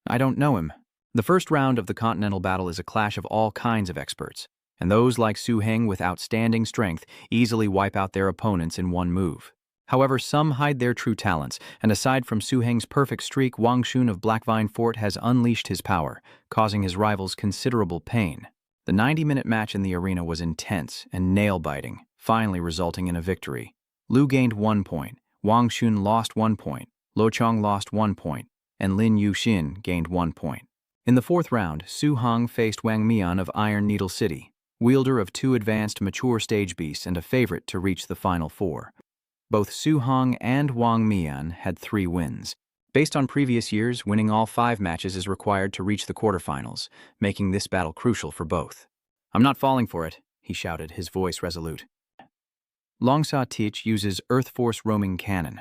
I don't know him." The first round of the Continental battle is a clash of all kinds of experts, and those like Su-heng with outstanding strength easily wipe out their opponents in one move. However, some hide their true talents, and aside from Su-heng's perfect streak, Wang Xun of Blackvine Fort has unleashed his power, causing his rivals considerable pain. The 90-minute match in the arena was intense and nail-biting, finally resulting in a victory. Lu gained 1 point, Wang Xun lost 1 point, Luo Chong lost 1 point, and Lin Yuxin gained 1 point. In the fourth round, Su-heng faced Wang Mian of Iron Needle City, wielder of 2 advanced mature stage beasts and a favorite to reach the final 4. Both Su-heng and Wang Mian had 3 wins. Based on previous years, winning all 5 matches is required to reach the quarterfinals, making this battle crucial for both. "I'm not falling for it," he shouted, his voice resolute. Longsa Teach uses Earth Force roaming cannon.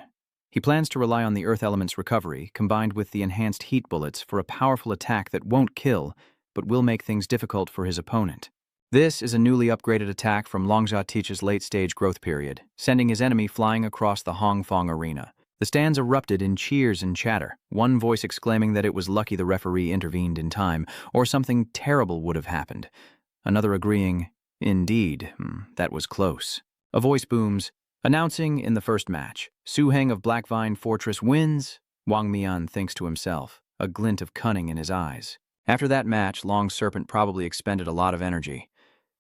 He plans to rely on the Earth element's recovery, combined with the enhanced heat bullets, for a powerful attack that won't kill, but will make things difficult for his opponent. This is a newly upgraded attack from Longja Teach's late-stage growth period, sending his enemy flying across the Hongfong arena. The stands erupted in cheers and chatter, one voice exclaiming that it was lucky the referee intervened in time, or something terrible would have happened. Another agreeing, "Indeed, that was close." A voice booms, announcing in the first match, Su-heng of Blackvine Fortress wins. Wang Mian thinks to himself, a glint of cunning in his eyes. After that match, Long Serpent probably expended a lot of energy.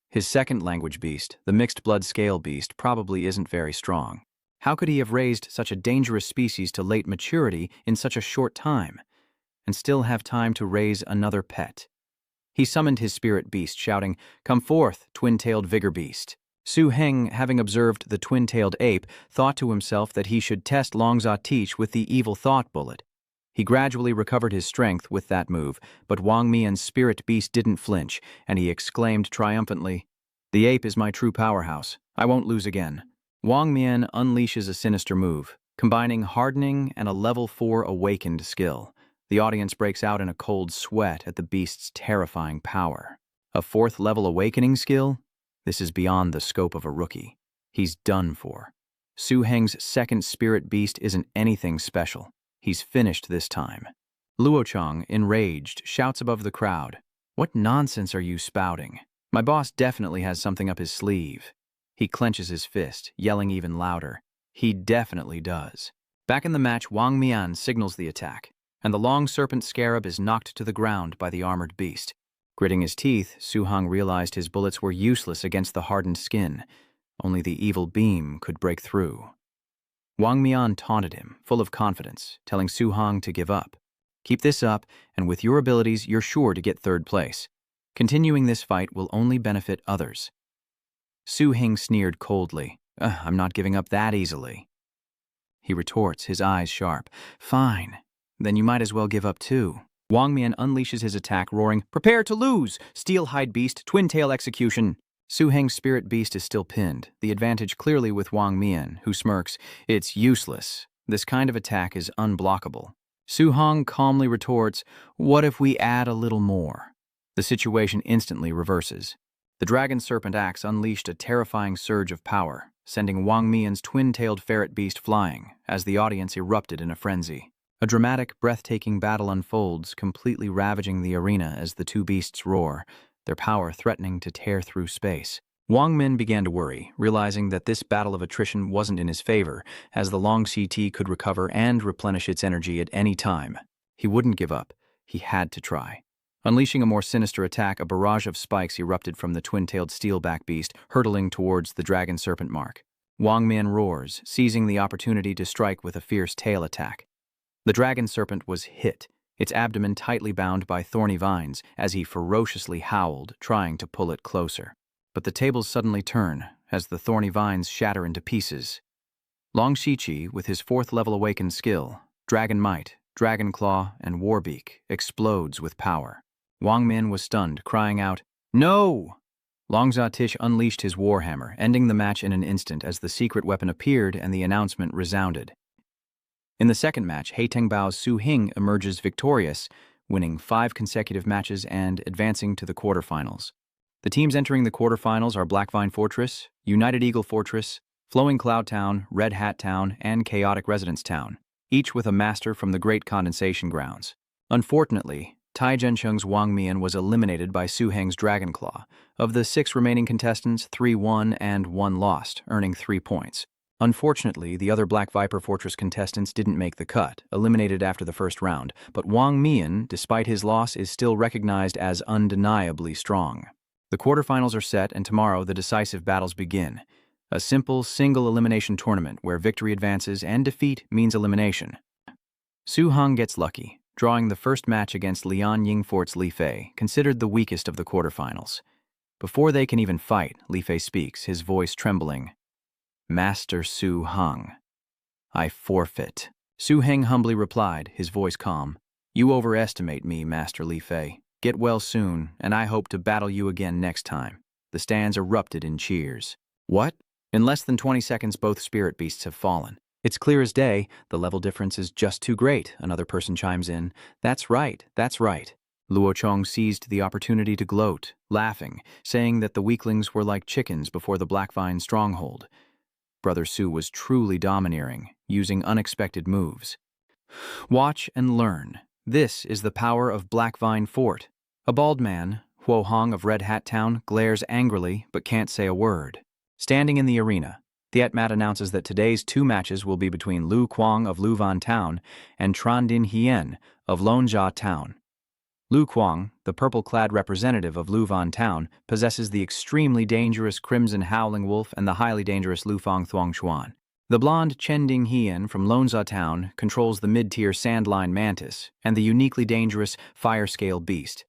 His second language beast, the mixed blood scale beast, probably isn't very strong. How could he have raised such a dangerous species to late maturity in such a short time, and still have time to raise another pet? He summoned his spirit beast, shouting, "Come forth, twin-tailed vigor beast." Su-heng, having observed the twin-tailed ape, thought to himself that he should test Longza Teach with the evil thought bullet. He gradually recovered his strength with that move, but Wang Mian's spirit beast didn't flinch, and he exclaimed triumphantly, "The ape is my true powerhouse. I won't lose again." Wang Mian unleashes a sinister move, combining hardening and a level 4 awakened skill. The audience breaks out in a cold sweat at the beast's terrifying power. A 4th level awakening skill? This is beyond the scope of a rookie. He's done for. Su-heng's second spirit beast isn't anything special. He's finished this time. Luochang, enraged, shouts above the crowd. What nonsense are you spouting? My boss definitely has something up his sleeve. He clenches his fist, yelling even louder. He definitely does. Back in the match, Wang Mian signals the attack, and the long serpent scarab is knocked to the ground by the armored beast. Gritting his teeth, Su Hong realized his bullets were useless against the hardened skin. Only the evil beam could break through. Wang Mian taunted him, full of confidence, telling Su Hong to give up. Keep this up, and with your abilities, you're sure to get third place. Continuing this fight will only benefit others. Su Hing sneered coldly. I'm not giving up that easily. He retorts, his eyes sharp. Fine. Then you might as well give up too. Wang Mian unleashes his attack, roaring, Prepare to lose! Steel-hide beast, twin-tail execution. Su Heng's spirit beast is still pinned, the advantage clearly with Wang Mian, who smirks, It's useless. This kind of attack is unblockable. Su Hong calmly retorts, What if we add a little more? The situation instantly reverses. The dragon serpent axe unleashed a terrifying surge of power, sending Wang Mian's twin-tailed ferret beast flying, as the audience erupted in a frenzy. A dramatic, breathtaking battle unfolds, completely ravaging the arena as the two beasts roar, their power threatening to tear through space. Wang Min began to worry, realizing that this battle of attrition wasn't in his favor, as the long CT could recover and replenish its energy at any time. He wouldn't give up. He had to try. Unleashing a more sinister attack, a barrage of spikes erupted from the twin-tailed steelback beast, hurtling towards the dragon serpent mark. Wang Min roars, seizing the opportunity to strike with a fierce tail attack. The dragon serpent was hit, its abdomen tightly bound by thorny vines, as he ferociously howled, trying to pull it closer. But the tables suddenly turn, as the thorny vines shatter into pieces. Long Shichi, with his fourth-level awakened skill, Dragon Might, Dragon Claw, and Warbeak, explodes with power. Wang Min was stunned, crying out, No! Long Tish unleashed his warhammer, ending the match in an instant as the secret weapon appeared and the announcement resounded. In the second match, Heitengbao's Su Hing emerges victorious, winning 5 consecutive matches and advancing to the quarterfinals. The teams entering the quarterfinals are Blackvine Fortress, United Eagle Fortress, Flowing Cloud Town, Red Hat Town, and Chaotic Residence Town, each with a master from the Great Condensation Grounds. Unfortunately, Tai Zhencheng's Wang Mian was eliminated by Su Heng's Dragon Claw. Of the 6 remaining contestants, 3 won and 1 lost, earning 3 points. Unfortunately, the other Black Viper Fortress contestants didn't make the cut, eliminated after the first round, but Wang Mian, despite his loss, is still recognized as undeniably strong. The quarterfinals are set, and tomorrow the decisive battles begin. A simple, single-elimination tournament where victory advances and defeat means elimination. Su Hong gets lucky, drawing the first match against Lian Yingfort's Li Fei, considered the weakest of the quarterfinals. Before they can even fight, Li Fei speaks, his voice trembling. Master Su Hong, I forfeit. Su Heng humbly replied, his voice calm. You overestimate me, Master Li Fei. Get well soon, and I hope to battle you again next time. The stands erupted in cheers. What? In less than 20 seconds, both spirit beasts have fallen. It's clear as day, the level difference is just too great, another person chimes in. That's right, that's right. Luo Chong seized the opportunity to gloat, laughing, saying that the weaklings were like chickens before the Blackvine stronghold. Brother Su was truly domineering, using unexpected moves. Watch and learn. This is the power of Blackvine Fort. A bald man, Huo Hong of Red Hat Town, glares angrily but can't say a word. Standing in the arena, Thiet Mat announces that today's 2 matches will be between Lu Kuang of Luvan Town and Tran Din Hien of Longjia Town. Lu Kuang, the purple-clad representative of Luvan Town, possesses the extremely dangerous Crimson Howling Wolf and the highly dangerous Lufang Thuong Xuan. The blonde Chen Ding Hien from Longjia Town controls the mid-tier Sandline Mantis and the uniquely dangerous Fire Scale Beast.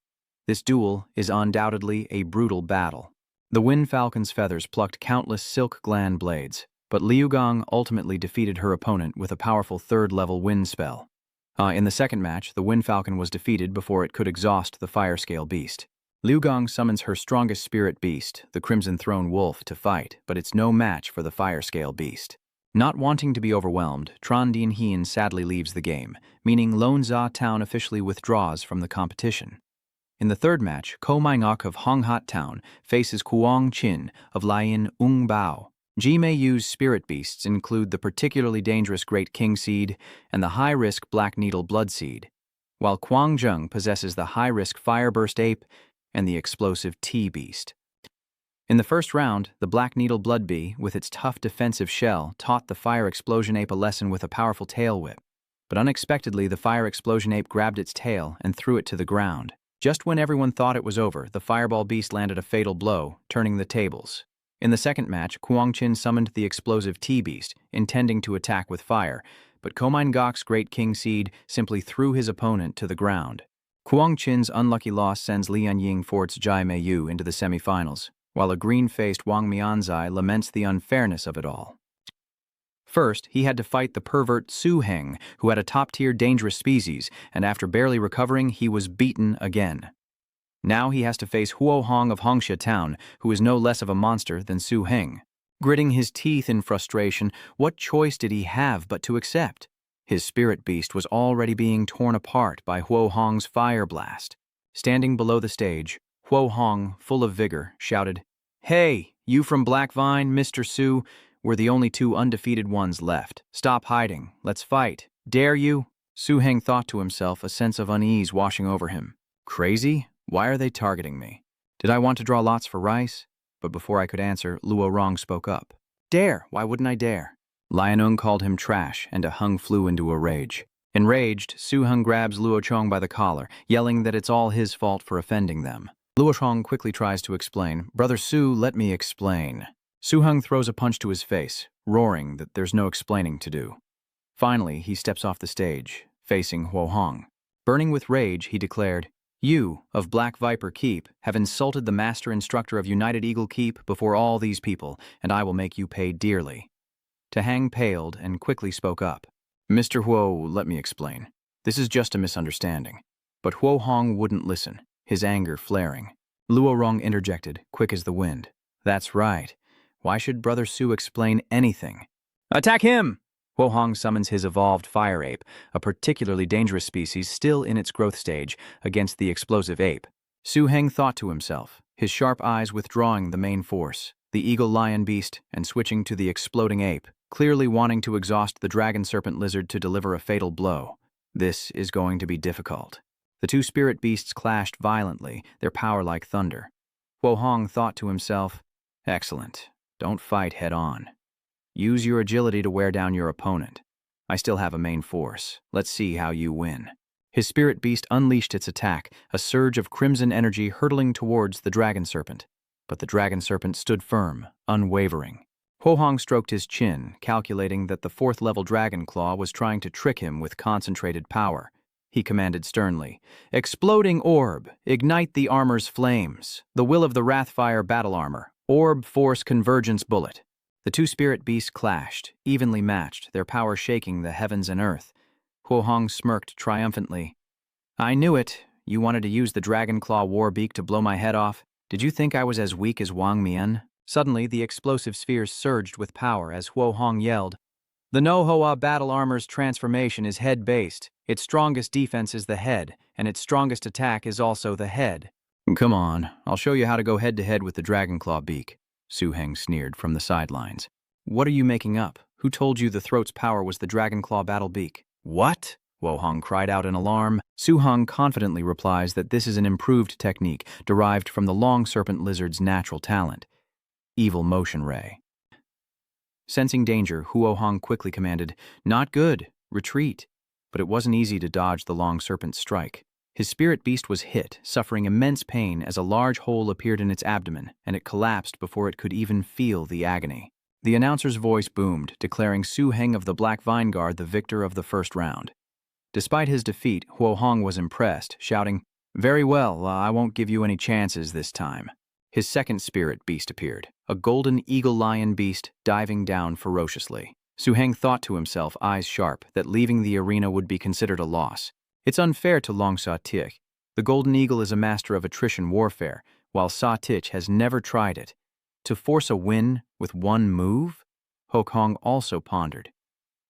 This duel is undoubtedly a brutal battle. The Wind Falcon's feathers plucked countless silk gland blades, but Liu Gong ultimately defeated her opponent with a powerful 3rd-level wind spell. In the second match, the Wind Falcon was defeated before it could exhaust the Fire Scale Beast. Liu Gong summons her strongest spirit beast, the Crimson Throne Wolf, to fight, but it's no match for the Fire Scale Beast. Not wanting to be overwhelmed, Tran Din Hien sadly leaves the game, meaning Longjia Town officially withdraws from the competition. In the third match, Ko Mai Ngok of Honghat Town faces Kuang Chin of Lian Ung Bao. Ji-Mei-Yu's spirit beasts include the particularly dangerous Great King Seed and the high-risk Black Needle Blood Seed, while Kwang-Jung possesses the high-risk Fireburst Ape and the explosive T-Beast. In the first round, the Black Needle Blood Bee, with its tough defensive shell, taught the Fire Explosion Ape a lesson with a powerful tail whip. But unexpectedly, the Fire Explosion Ape grabbed its tail and threw it to the ground. Just when everyone thought it was over, the Fireball Beast landed a fatal blow, turning the tables. In the second match, Kwang-Chin summoned the explosive T-Beast, intending to attack with fire, but Komine Gok's Great King Seed simply threw his opponent to the ground. Kwang-Chin's unlucky loss sends Lian Ying Fort's Ji-Mei-Yu into the semifinals, while a green-faced Wang Mianzai laments the unfairness of it all. First, he had to fight the pervert Su Heng, who had a top-tier dangerous species, and after barely recovering, he was beaten again. Now he has to face Huo Hong of Hongxia Town, who is no less of a monster than Su Heng. Gritting his teeth in frustration, what choice did he have but to accept? His spirit beast was already being torn apart by Huo Hong's fire blast. Standing below the stage, Huo Hong, full of vigor, shouted, "Hey, you from Black Vine, Mr. Su, we're the only two undefeated ones left. Stop hiding. Let's fight. Dare you?" Su Heng thought to himself, a sense of unease washing over him. Crazy? Why are they targeting me? Did I want to draw lots for rice? But before I could answer, Luo Rong spoke up. Dare? Why wouldn't I dare? Lianung called him trash, and Hung flew into a rage. Enraged, Su Heng grabs Luo Chong by the collar, yelling that it's all his fault for offending them. Luo Chong quickly tries to explain. Brother Su, let me explain. Su Heng throws a punch to his face, roaring that there's no explaining to do. Finally, he steps off the stage, facing Huo Hong. Burning with rage, he declared, "You, of Black Viper Keep, have insulted the master instructor of United Eagle Keep before all these people, and I will make you pay dearly." Tahang paled and quickly spoke up. "Mr. Huo, let me explain. This is just a misunderstanding." But Huo Hong wouldn't listen, his anger flaring. Luo Rong interjected, quick as the wind. "That's right. Why should Brother Su explain anything?" "Attack him!" Huo Hong summons his evolved fire ape, a particularly dangerous species still in its growth stage, against the explosive ape. Su Heng thought to himself, his sharp eyes withdrawing the main force, the eagle lion beast, and switching to the exploding ape, clearly wanting to exhaust the dragon serpent lizard to deliver a fatal blow. This is going to be difficult. The two spirit beasts clashed violently, their power like thunder. Huo Hong thought to himself, excellent. Don't fight head-on. Use your agility to wear down your opponent. I still have a main force. Let's see how you win. His spirit beast unleashed its attack, a surge of crimson energy hurtling towards the dragon serpent. But the dragon serpent stood firm, unwavering. Huo Hong stroked his chin, calculating that the fourth-level dragon claw was trying to trick him with concentrated power. He commanded sternly, "Exploding orb, ignite the armor's flames. The will of the Wrathfire battle armor. Orb force convergence bullet." The two spirit beasts clashed, evenly matched, their power shaking the heavens and earth. Huo Hong smirked triumphantly. "I knew it. You wanted to use the Dragon Claw War Beak to blow my head off? Did you think I was as weak as Wang Mian?" Suddenly, the explosive spheres surged with power as Huo Hong yelled, "The No-Hoa battle armor's transformation is head-based. Its strongest defense is the head, and its strongest attack is also the head." "Come on, I'll show you how to go head-to-head with the Dragon Claw Beak," Su Heng sneered from the sidelines. "What are you making up? Who told you the throat's power was the Dragon Claw battle beak?" "What?" Huo Hong cried out in alarm. Su Heng confidently replies that this is an improved technique derived from the long serpent lizard's natural talent. Evil motion ray. Sensing danger, Huo Hong quickly commanded, "Not good. Retreat." But it wasn't easy to dodge the long serpent's strike. His spirit beast was hit, suffering immense pain as a large hole appeared in its abdomen, and it collapsed before it could even feel the agony. The announcer's voice boomed, declaring Su Heng of the Black Vine Guard the victor of the first round. Despite his defeat, Huo Hong was impressed, shouting, "Very well, I won't give you any chances this time." His second spirit beast appeared, a golden eagle lion beast diving down ferociously. Su Heng thought to himself, eyes sharp, that leaving the arena would be considered a loss. It's unfair to Long Sa Tich. The Golden Eagle is a master of attrition warfare, while Sa Tich has never tried it. To force a win with one move? Ho Hong also pondered.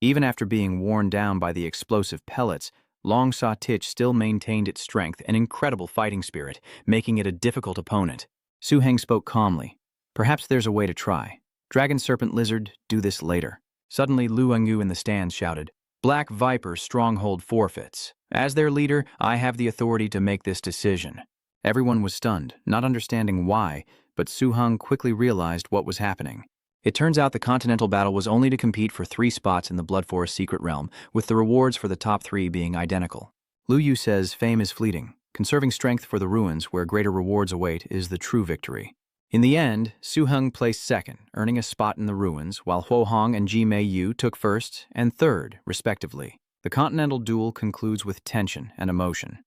Even after being worn down by the explosive pellets, Long Sa Tich still maintained its strength and incredible fighting spirit, making it a difficult opponent. Su Heng spoke calmly. "Perhaps there's a way to try. Dragon, serpent, lizard, do this later. Suddenly, Lu Engu in the stands shouted, Black Viper stronghold forfeits. As their leader, I have the authority to make this decision. Everyone was stunned, not understanding why, but Su Heng quickly realized what was happening. It turns out the Continental battle was only to compete for 3 spots in the Blood Forest Secret Realm, with the rewards for the top 3 being identical. Lu Yu says fame is fleeting. Conserving strength for the ruins where greater rewards await is the true victory. In the end, Su Heng placed second, earning a spot in the ruins, while Huo Hong and Ji Mei Yu took first and third, respectively. The Continental duel concludes with tension and emotion.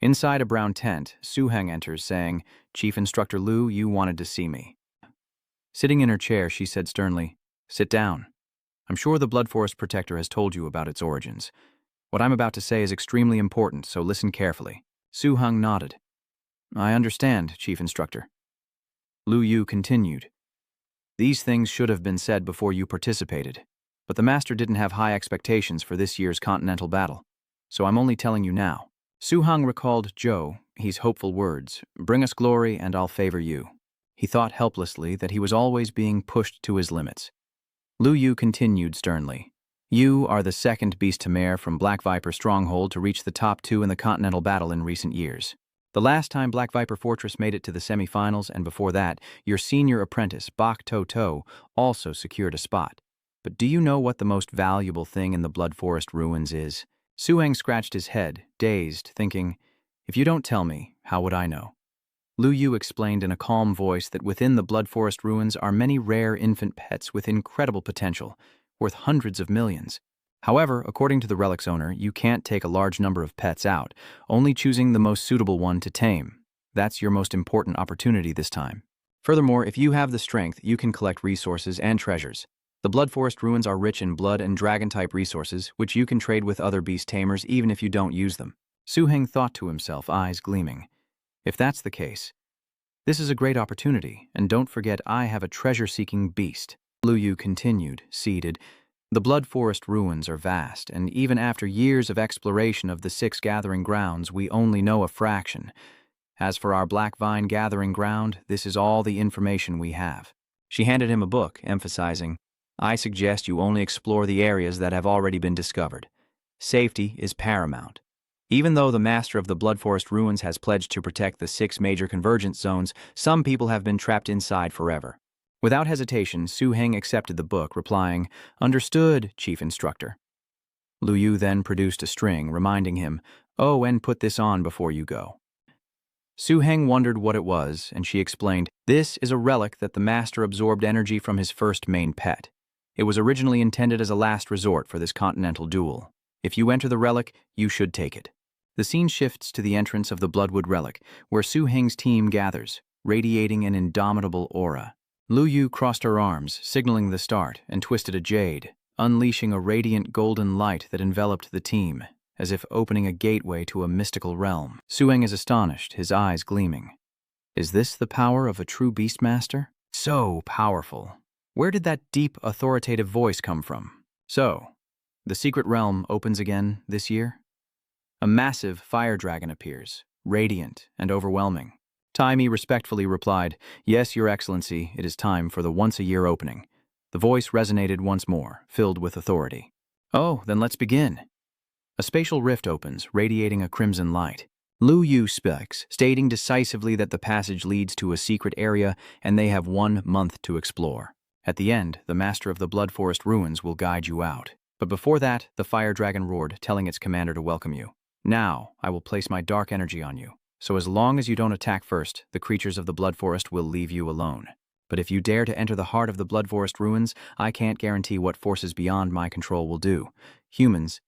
Inside a brown tent, Su Heng enters, saying, Chief Instructor Lu, you wanted to see me. Sitting in her chair, she said sternly, Sit down. I'm sure the Blood Forest Protector has told you about its origins. What I'm about to say is extremely important, so listen carefully. Su Heng nodded. I understand, Chief Instructor. Lu Yu continued. These things should have been said before you participated, but the Master didn't have high expectations for this year's Continental battle, so I'm only telling you now. Su Heng recalled Zhou, his hopeful words, Bring us glory and I'll favor you. He thought helplessly that he was always being pushed to his limits. Lu Yu continued sternly. You are the second beast to mare from Black Viper Stronghold to reach the top 2 in the Continental battle in recent years. The last time Black Viper Fortress made it to the semifinals, and before that, your senior apprentice, Bak To To, also secured a spot. But do you know what the most valuable thing in the Blood Forest ruins is? Su Heng scratched his head, dazed, thinking, If you don't tell me, how would I know? Lu Yu explained in a calm voice that within the Blood Forest ruins are many rare infant pets with incredible potential, worth hundreds of millions. However, according to the relic's owner, you can't take a large number of pets out, only choosing the most suitable one to tame. That's your most important opportunity this time. Furthermore, if you have the strength, you can collect resources and treasures. The Blood Forest ruins are rich in blood and dragon-type resources, which you can trade with other beast tamers even if you don't use them. Su Heng thought to himself, eyes gleaming. If that's the case, this is a great opportunity, and don't forget I have a treasure-seeking beast. Lu Yu continued, seated. The Blood Forest ruins are vast, and even after years of exploration of the 6 gathering grounds, we only know a fraction. As for our Black Vine gathering ground, this is all the information we have. She handed him a book, emphasizing, I suggest you only explore the areas that have already been discovered. Safety is paramount. Even though the Master of the Blood Forest ruins has pledged to protect the 6 major convergence zones, some people have been trapped inside forever. Without hesitation, Su Heng accepted the book, replying, Understood, Chief Instructor. Lu Yu then produced a string, reminding him, Oh, and put this on before you go. Su Heng wondered what it was, and she explained, This is a relic that the Master absorbed energy from his first main pet. It was originally intended as a last resort for this Continental duel. If you enter the relic, you should take it. The scene shifts to the entrance of the Bloodwood relic, where Su Heng's team gathers, radiating an indomitable aura. Lu Yu crossed her arms, signaling the start, and twisted a jade, unleashing a radiant golden light that enveloped the team, as if opening a gateway to a mystical realm. Su Heng is astonished, his eyes gleaming. Is this the power of a true Beastmaster? So powerful. Where did that deep, authoritative voice come from? So, the secret realm opens again this year? A massive fire dragon appears, radiant and overwhelming. Taimi respectfully replied, Yes, Your Excellency, it is time for the once-a-year opening. The voice resonated once more, filled with authority. Oh, then let's begin. A spatial rift opens, radiating a crimson light. Lu Yu speaks, stating decisively that the passage leads to a secret area and they have 1 month to explore. At the end, the Master of the Blood Forest ruins will guide you out. But before that, the fire dragon roared, telling its commander to welcome you. Now, I will place my dark energy on you. So as long as you don't attack first, the creatures of the Blood Forest will leave you alone. But if you dare to enter the heart of the Blood Forest ruins, I can't guarantee what forces beyond my control will do. Humans,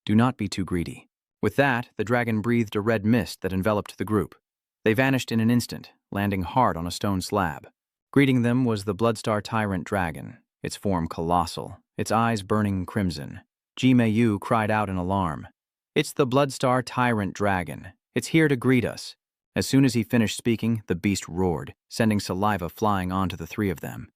do not be too greedy. With that, the dragon breathed a red mist that enveloped the group. They vanished in an instant, landing hard on a stone slab. Greeting them was the Bloodstar Tyrant Dragon, its form colossal, its eyes burning crimson. Ji Mei Yu cried out in alarm. It's the Bloodstar Tyrant Dragon. It's here to greet us. As soon as he finished speaking, the beast roared, sending saliva flying onto the 3 of them.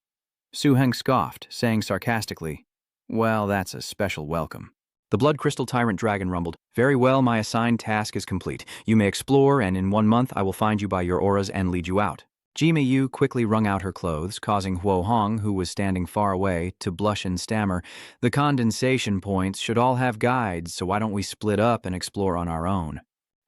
Su Heng scoffed, saying sarcastically, Well, that's a special welcome. The Blood Crystal Tyrant Dragon rumbled, Very well, my assigned task is complete. You may explore, and in 1 month I will find you by your auras and lead you out. Jimayu quickly wrung out her clothes, causing Huo Hong, who was standing far away, to blush and stammer. The condensation points should all have guides, so why don't we split up and explore on our own?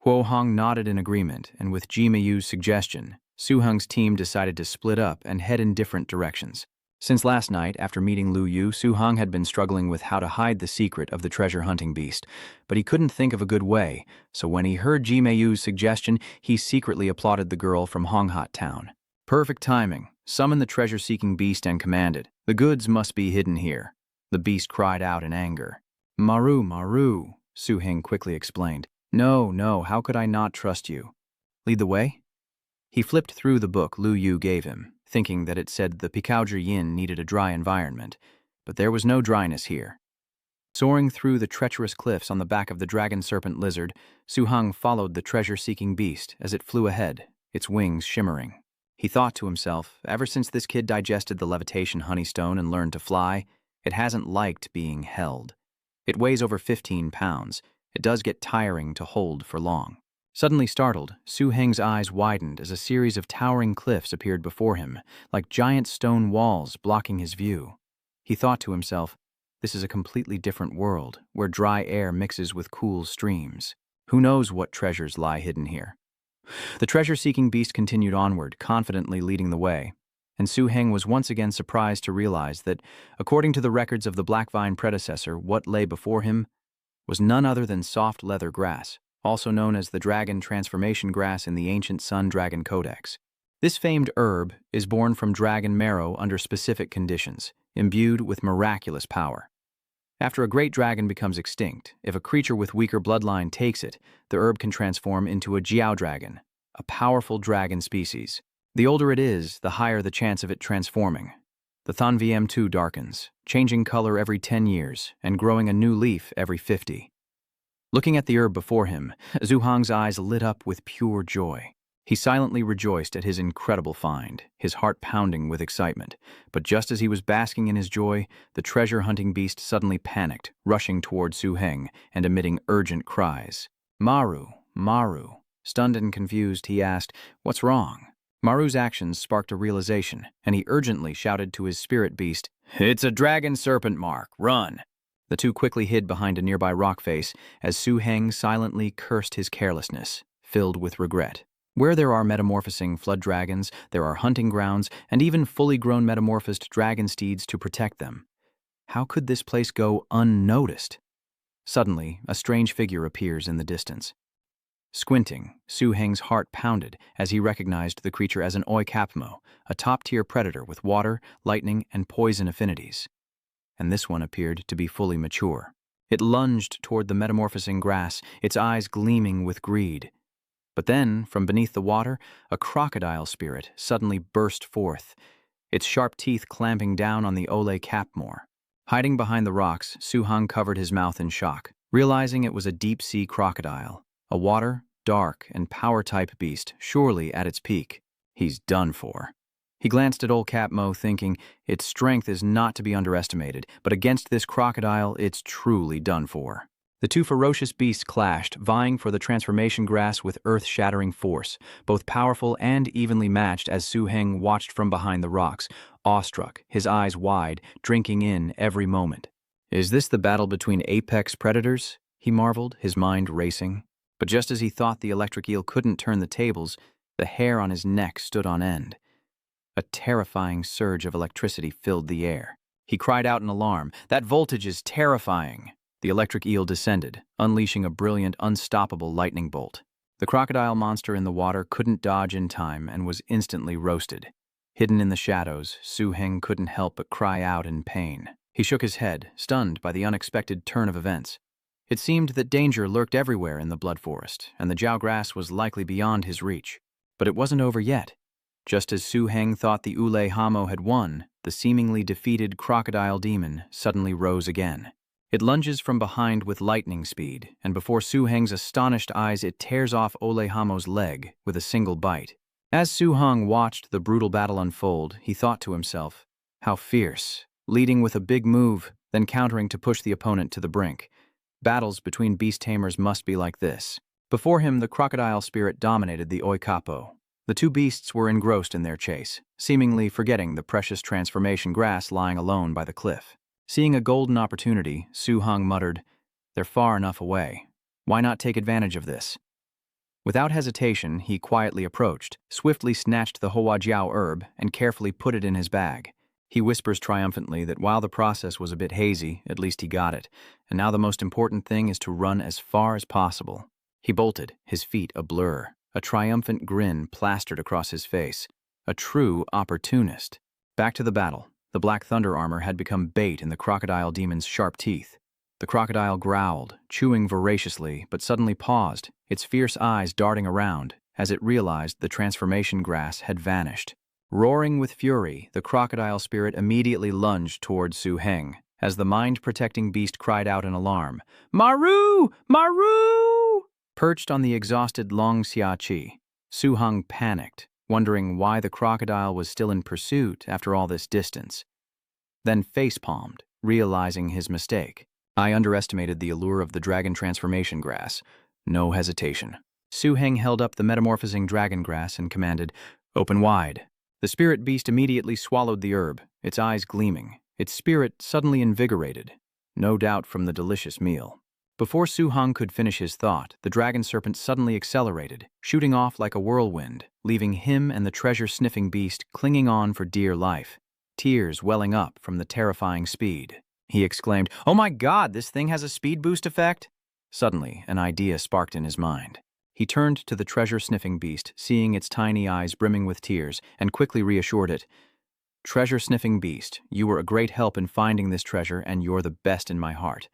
Huo Hong nodded in agreement, and with Jimayu's suggestion, Su Heng's team decided to split up and head in different directions. Since last night, after meeting Lu Yu, Su Heng had been struggling with how to hide the secret of the treasure-hunting beast, but he couldn't think of a good way, so when he heard Jimayu's suggestion, he secretly applauded the girl from Honghat Town. Perfect timing. Summon the treasure-seeking beast and command it. The goods must be hidden here. The beast cried out in anger. Maru, Maru, Su Heng quickly explained. No, how could I not trust you? Lead the way? He flipped through the book Lu Yu gave him, thinking that it said the Pikaoji Yin needed a dry environment, but there was no dryness here. Soaring through the treacherous cliffs on the back of the dragon serpent lizard, Su Heng followed the treasure-seeking beast as it flew ahead, its wings shimmering. He thought to himself, ever since this kid digested the levitation honeystone and learned to fly, it hasn't liked being held. It weighs over 15 pounds. It does get tiring to hold for long. Suddenly startled, Su Heng's eyes widened as a series of towering cliffs appeared before him, like giant stone walls blocking his view. He thought to himself, this is a completely different world, where dry air mixes with cool streams. Who knows what treasures lie hidden here? The treasure-seeking beast continued onward, confidently leading the way, and Su Heng was once again surprised to realize that, according to the records of the Black Vine predecessor, what lay before him was none other than soft leather grass, also known as the dragon transformation grass in the ancient Sun Dragon Codex. This famed herb is born from dragon marrow under specific conditions, imbued with miraculous power. After a great dragon becomes extinct, if a creature with weaker bloodline takes it, the herb can transform into a jiao dragon, a powerful dragon species. The older it is, the higher the chance of it transforming. The Thanvm 2 darkens, changing color every 10 years and growing a new leaf every 50. Looking at the herb before him, Su Heng's eyes lit up with pure joy. He silently rejoiced at his incredible find, his heart pounding with excitement. But just as he was basking in his joy, the treasure-hunting beast suddenly panicked, rushing toward Su Heng and emitting urgent cries. Maru, Maru. Stunned and confused, he asked, "What's wrong?" Maru's actions sparked a realization, and he urgently shouted to his spirit beast, "It's a dragon serpent mark, run!" The two quickly hid behind a nearby rock face as Su Heng silently cursed his carelessness, filled with regret. Where there are metamorphosing flood dragons, there are hunting grounds, and even fully grown metamorphosed dragon steeds to protect them. How could this place go unnoticed? Suddenly, a strange figure appears in the distance. Squinting, Su Heng's heart pounded as he recognized the creature as an Oikapmo, a top-tier predator with water, lightning, and poison affinities. And this one appeared to be fully mature. It lunged toward the metamorphosing grass, its eyes gleaming with greed. But then, from beneath the water, a crocodile spirit suddenly burst forth, its sharp teeth clamping down on the Ole Capmore. Hiding behind the rocks, Su Heng covered his mouth in shock, realizing it was a deep-sea crocodile, a water, dark, and power-type beast, surely at its peak. He's done for. He glanced at old Capmo, thinking, its strength is not to be underestimated, but against this crocodile, it's truly done for. The two ferocious beasts clashed, vying for the transformation grass with earth-shattering force, both powerful and evenly matched as Su Heng watched from behind the rocks, awestruck, his eyes wide, drinking in every moment. Is this the battle between apex predators? He marveled, his mind racing. But just as he thought the electric eel couldn't turn the tables, the hair on his neck stood on end. A terrifying surge of electricity filled the air. He cried out in alarm, "That voltage is terrifying!" The electric eel descended, unleashing a brilliant, unstoppable lightning bolt. The crocodile monster in the water couldn't dodge in time and was instantly roasted. Hidden in the shadows, Su Heng couldn't help but cry out in pain. He shook his head, stunned by the unexpected turn of events. It seemed that danger lurked everywhere in the blood forest, and the jiao grass was likely beyond his reach. But it wasn't over yet. Just as Su Heng thought the Ule Hamo had won, the seemingly defeated crocodile demon suddenly rose again. It lunges from behind with lightning speed, and before Su Heng's astonished eyes it tears off Ole Hamo's leg with a single bite. As Su Heng watched the brutal battle unfold, he thought to himself, how fierce, leading with a big move, then countering to push the opponent to the brink. Battles between beast tamers must be like this. Before him, the crocodile spirit dominated the Oikapo. The two beasts were engrossed in their chase, seemingly forgetting the precious transformation grass lying alone by the cliff. Seeing a golden opportunity, Su-hung muttered, "They're far enough away. Why not take advantage of this?" Without hesitation, he quietly approached, swiftly snatched the Huajiao herb, and carefully put it in his bag. He whispers triumphantly that while the process was a bit hazy, at least he got it, and now the most important thing is to run as far as possible. He bolted, his feet a blur, a triumphant grin plastered across his face. A true opportunist. Back to the battle. The Black Thunder armor had become bait in the crocodile demon's sharp teeth. The crocodile growled, chewing voraciously, but suddenly paused, its fierce eyes darting around, as it realized the transformation grass had vanished. Roaring with fury, the crocodile spirit immediately lunged toward Su-heng, as the mind-protecting beast cried out in alarm, "Maru! Maru!" Perched on the exhausted Long Xia-chi, Su-heng panicked, wondering why the crocodile was still in pursuit after all this distance. Then facepalmed, realizing his mistake. "I underestimated the allure of the dragon transformation grass." No hesitation. Su-heng held up the metamorphosing dragon grass and commanded, "Open wide." The spirit beast immediately swallowed the herb, its eyes gleaming, its spirit suddenly invigorated, no doubt from the delicious meal. Before Su-heng could finish his thought, the dragon serpent suddenly accelerated, shooting off like a whirlwind, leaving him and the treasure-sniffing beast clinging on for dear life, tears welling up from the terrifying speed. He exclaimed, "Oh my God, this thing has a speed boost effect?" Suddenly, an idea sparked in his mind. He turned to the treasure-sniffing beast, seeing its tiny eyes brimming with tears, and quickly reassured it. "Treasure-sniffing beast, you were a great help in finding this treasure, and you're the best in my heart.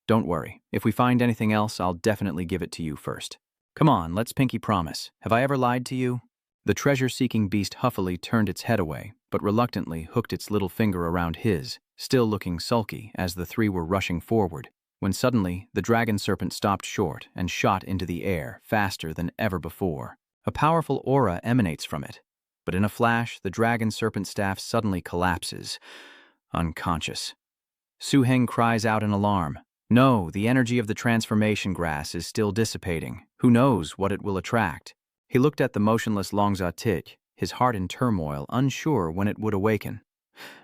Don't worry, if we find anything else, I'll definitely give it to you first. Come on, let's pinky promise. Have I ever lied to you?" The treasure-seeking beast huffily turned its head away, but reluctantly hooked its little finger around his, still looking sulky as the three were rushing forward, when suddenly the dragon serpent stopped short and shot into the air faster than ever before. A powerful aura emanates from it, but in a flash, the dragon serpent staff suddenly collapses, unconscious. Su-heng cries out in alarm. No, the energy of the transformation grass is still dissipating. Who knows what it will attract? He looked at the motionless Long Xia-chi, his heart in turmoil, unsure when it would awaken.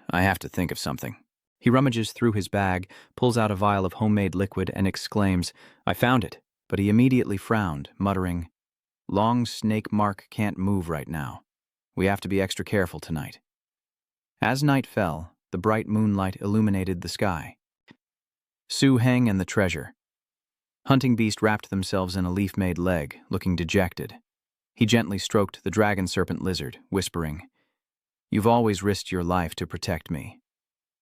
"I have to think of something." He rummages through his bag, pulls out a vial of homemade liquid, and exclaims, "I found it," but he immediately frowned, muttering, "Long's snake mark can't move right now. We have to be extra careful tonight." As night fell, the bright moonlight illuminated the sky. Su-heng and the treasure. Hunting beast wrapped themselves in a leaf-made leg, looking dejected. He gently stroked the dragon serpent lizard, whispering, "You've always risked your life to protect me.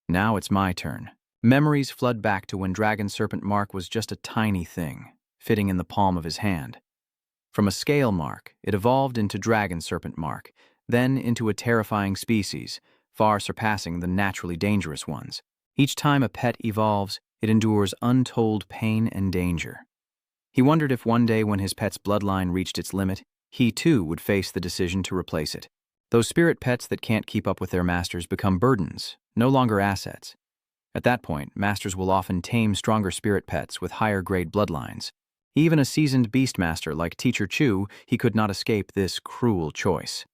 Now it's my turn." Memories flood back to when dragon serpent mark was just a tiny thing, fitting in the palm of his hand. From a scale mark, it evolved into dragon serpent mark, then into a terrifying species, far surpassing the naturally dangerous ones. Each time a pet evolves, it endures untold pain and danger. He wondered if one day when his pet's bloodline reached its limit, he too would face the decision to replace it. Those spirit pets that can't keep up with their masters become burdens, no longer assets. At that point, masters will often tame stronger spirit pets with higher-grade bloodlines. Even a seasoned beastmaster like Teacher Chu, he could not escape this cruel choice.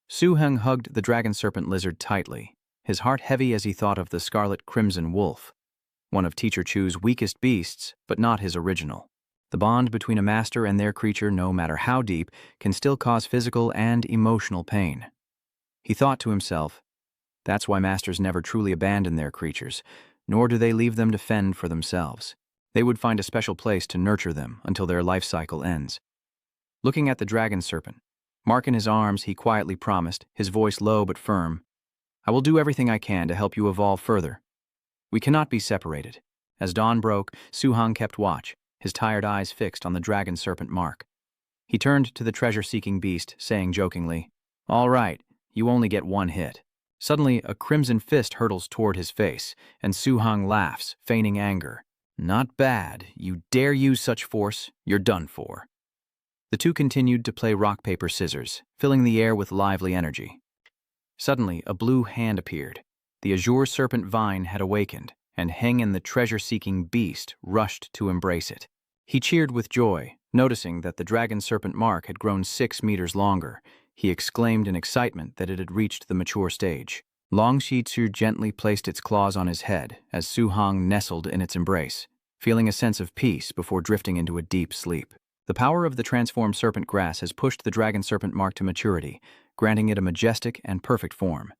Su-heng hugged the dragon serpent lizard tightly, his heart heavy as he thought of the scarlet crimson wolf, one of Teacher Chu's weakest beasts, but not his original. The bond between a master and their creature, no matter how deep, can still cause physical and emotional pain. He thought to himself, that's why masters never truly abandon their creatures, nor do they leave them to fend for themselves. They would find a special place to nurture them until their life cycle ends. Looking at the dragon serpent, Mark in his arms, he quietly promised, his voice low but firm, "I will do everything I can to help you evolve further. We cannot be separated." As dawn broke, Su-heng kept watch, his tired eyes fixed on the dragon serpent Mark. He turned to the treasure-seeking beast, saying jokingly, "All right, you only get one hit." Suddenly, a crimson fist hurtles toward his face, and Su-heng laughs, feigning anger. "Not bad. You dare use such force, you're done for." The two continued to play rock, paper, scissors, filling the air with lively energy. Suddenly, a blue hand appeared. The azure serpent vine had awakened, and Heng and the treasure-seeking beast rushed to embrace it. He cheered with joy, noticing that the dragon serpent Mark had grown 6 meters longer, he exclaimed in excitement that it had reached the mature stage. Long Shi-Tzu gently placed its claws on his head as Su-Hong nestled in its embrace, feeling a sense of peace before drifting into a deep sleep. The power of the transformed serpent grass has pushed the dragon serpent mark to maturity, granting it a majestic and perfect form.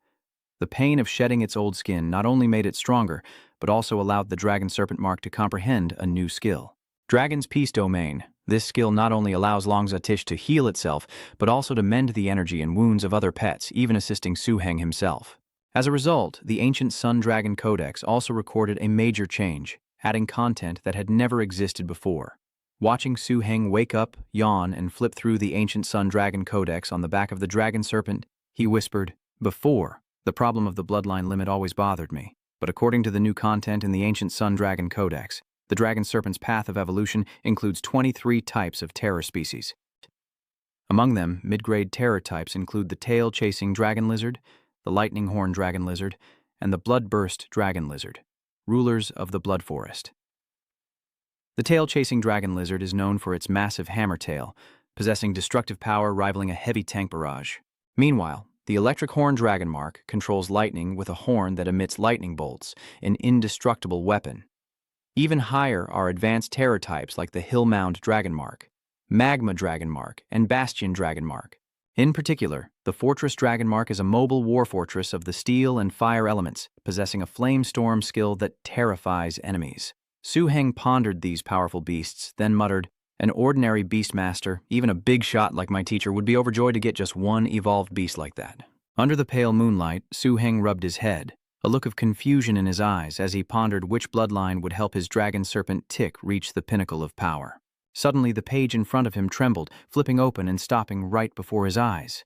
The pain of shedding its old skin not only made it stronger, but also allowed the dragon serpent mark to comprehend a new skill. Dragon's Peace Domain. This skill not only allows Longza-Tish to heal itself, but also to mend the energy and wounds of other pets, even assisting Su-Heng himself. As a result, the ancient Sun Dragon Codex also recorded a major change, adding content that had never existed before. Watching Su-Heng wake up, yawn, and flip through the ancient Sun Dragon Codex on the back of the dragon serpent, he whispered, "Before, the problem of the bloodline limit always bothered me, but according to the new content in the ancient Sun Dragon Codex, the dragon serpent's path of evolution includes 23 types of terror species. Among them, mid-grade terror types include the tail-chasing dragon lizard, the lightning horn dragon lizard, and the blood-burst dragon lizard, rulers of the blood forest. The tail-chasing dragon lizard is known for its massive hammer tail, possessing destructive power rivaling a heavy tank barrage. Meanwhile, the electric horn dragon mark controls lightning with a horn that emits lightning bolts, an indestructible weapon. Even higher are advanced terror types like the Hillmound dragon mark, magma dragon mark, and bastion dragon mark. In particular, the fortress dragon mark is a mobile war fortress of the steel and fire elements, possessing a flame storm skill that terrifies enemies. Su-Heng pondered these powerful beasts, then muttered, "An ordinary beastmaster, even a big shot like my teacher, would be overjoyed to get just one evolved beast like that." Under the pale moonlight, Su-Heng rubbed his head, a look of confusion in his eyes as he pondered which bloodline would help his dragon serpent tick reach the pinnacle of power. Suddenly, the page in front of him trembled, flipping open and stopping right before his eyes.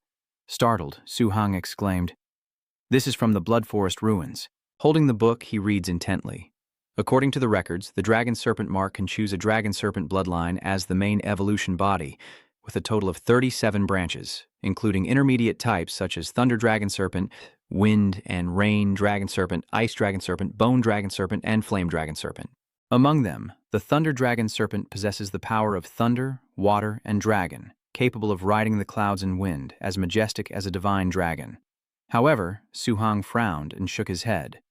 Startled, Su-Heng exclaimed, "This is from the Blood Forest ruins." Holding the book, he reads intently. According to the records, the dragon serpent mark can choose a dragon serpent bloodline as the main evolution body, with a total of 37 branches, including intermediate types such as Thunder Dragon Serpent, Wind and Rain Dragon Serpent, Ice Dragon Serpent, Bone Dragon Serpent, and Flame Dragon Serpent. Among them, the Thunder Dragon Serpent possesses the power of thunder, water, and dragon, capable of riding the clouds and wind, as majestic as a divine dragon. However, Su-Heng frowned and shook his head.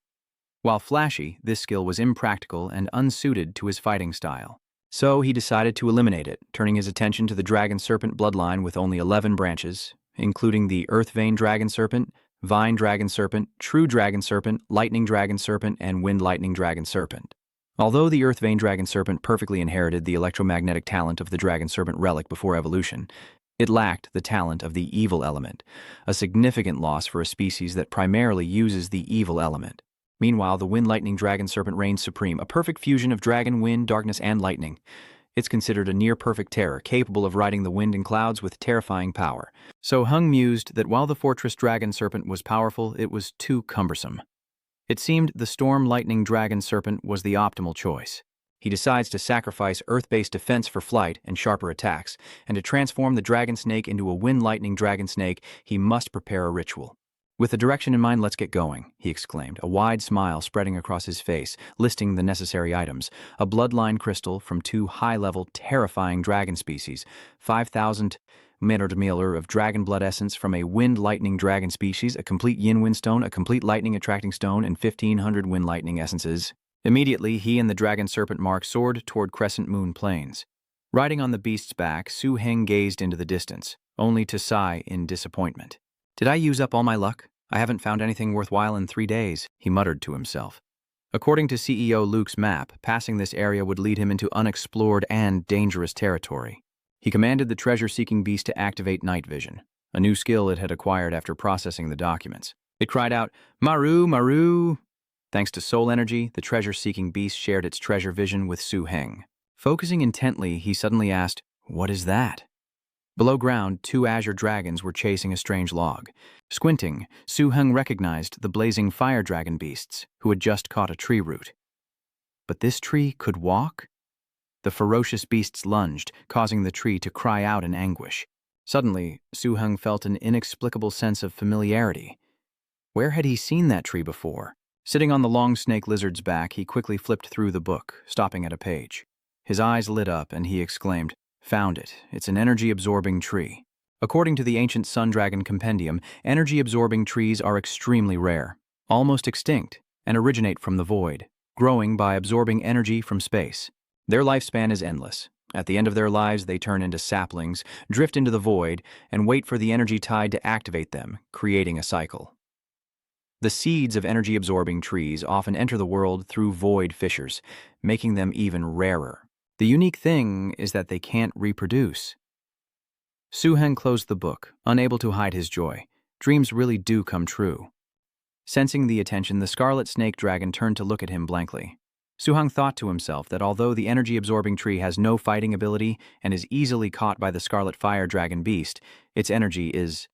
While flashy, this skill was impractical and unsuited to his fighting style. So he decided to eliminate it, turning his attention to the Dragon Serpent bloodline with only 11 branches, including the Earth Vein Dragon Serpent, Vine Dragon Serpent, True Dragon Serpent, Lightning Dragon Serpent, and Wind Lightning Dragon Serpent. Although the Earth Vein Dragon Serpent perfectly inherited the electromagnetic talent of the Dragon Serpent relic before evolution, it lacked the talent of the evil element, a significant loss for a species that primarily uses the evil element. Meanwhile, the Wind Lightning Dragon Serpent reigns supreme, a perfect fusion of dragon, wind, darkness, and lightning. It's considered a near-perfect terror, capable of riding the wind and clouds with terrifying power. So Hung mused that while the Fortress Dragon Serpent was powerful, it was too cumbersome. It seemed the Storm Lightning Dragon Serpent was the optimal choice. He decides to sacrifice Earth-based defense for flight and sharper attacks, and to transform the Dragon Snake into a Wind Lightning Dragon Snake, he must prepare a ritual. "With the direction in mind, let's get going," he exclaimed, a wide smile spreading across his face, listing the necessary items. A bloodline crystal from 2 high-level, terrifying dragon species, 5,000 miller of dragon blood essence from a wind lightning dragon species, a complete yin wind stone, a complete lightning attracting stone, and 1,500 wind lightning essences. Immediately, he and the dragon serpent mark soared toward Crescent Moon Plains. Riding on the beast's back, Su-Heng gazed into the distance, only to sigh in disappointment. "Did I use up all my luck? I haven't found anything worthwhile in 3 days," he muttered to himself. According to CEO Luke's map, passing this area would lead him into unexplored and dangerous territory. He commanded the treasure-seeking beast to activate night vision, a new skill it had acquired after processing the documents. It cried out, "Maru, Maru!" Thanks to soul energy, the treasure-seeking beast shared its treasure vision with Su-Heng. Focusing intently, he suddenly asked, "What is that?" Below ground, 2 azure dragons were chasing a strange log. Squinting, Su-Heng recognized the blazing fire dragon beasts, who had just caught a tree root. But this tree could walk? The ferocious beasts lunged, causing the tree to cry out in anguish. Suddenly, Su-Heng felt an inexplicable sense of familiarity. Where had he seen that tree before? Sitting on the long snake lizard's back, he quickly flipped through the book, stopping at a page. His eyes lit up, and he exclaimed, "Found it. It's an energy-absorbing tree." According to the ancient Sun Dragon Compendium, energy-absorbing trees are extremely rare, almost extinct, and originate from the void, growing by absorbing energy from space. Their lifespan is endless. At the end of their lives, they turn into saplings, drift into the void, and wait for the energy tide to activate them, creating a cycle. The seeds of energy-absorbing trees often enter the world through void fissures, making them even rarer. The unique thing is that they can't reproduce. Su-heng closed the book, unable to hide his joy. Dreams really do come true. Sensing the attention, the scarlet snake dragon turned to look at him blankly. Su-heng thought to himself that although the energy-absorbing tree has no fighting ability and is easily caught by the scarlet fire dragon beast, its energy is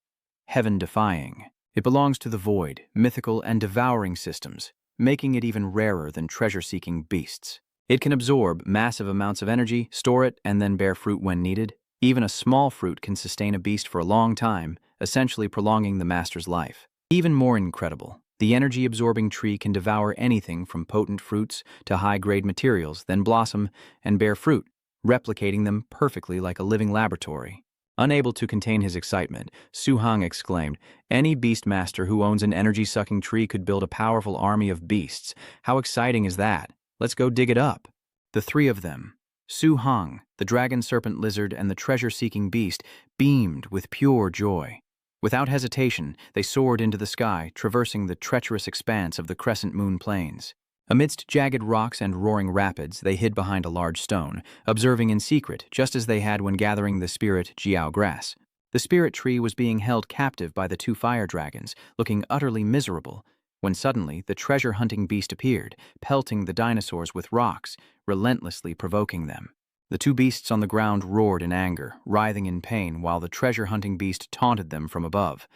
heaven-defying. It belongs to the void, mythical, and devouring systems, making it even rarer than treasure-seeking beasts. It can absorb massive amounts of energy, store it, and then bear fruit when needed. Even a small fruit can sustain a beast for a long time, essentially prolonging the master's life. Even more incredible, the energy-absorbing tree can devour anything from potent fruits to high-grade materials, then blossom and bear fruit, replicating them perfectly like a living laboratory. Unable to contain his excitement, Su-heng exclaimed, "Any beastmaster who owns an energy-sucking tree could build a powerful army of beasts. How exciting is that? Let's go dig it up." The three of them, Su-heng, the dragon serpent lizard, and the treasure-seeking beast, beamed with pure joy. Without hesitation, they soared into the sky, traversing the treacherous expanse of the crescent moon plains. Amidst jagged rocks and roaring rapids, they hid behind a large stone, observing in secret, just as they had when gathering the spirit Jiao grass. The spirit tree was being held captive by the two fire dragons, looking utterly miserable, when suddenly the treasure-hunting beast appeared, pelting the dinosaurs with rocks, relentlessly provoking them. The two beasts on the ground roared in anger, writhing in pain, while the treasure-hunting beast taunted them from above.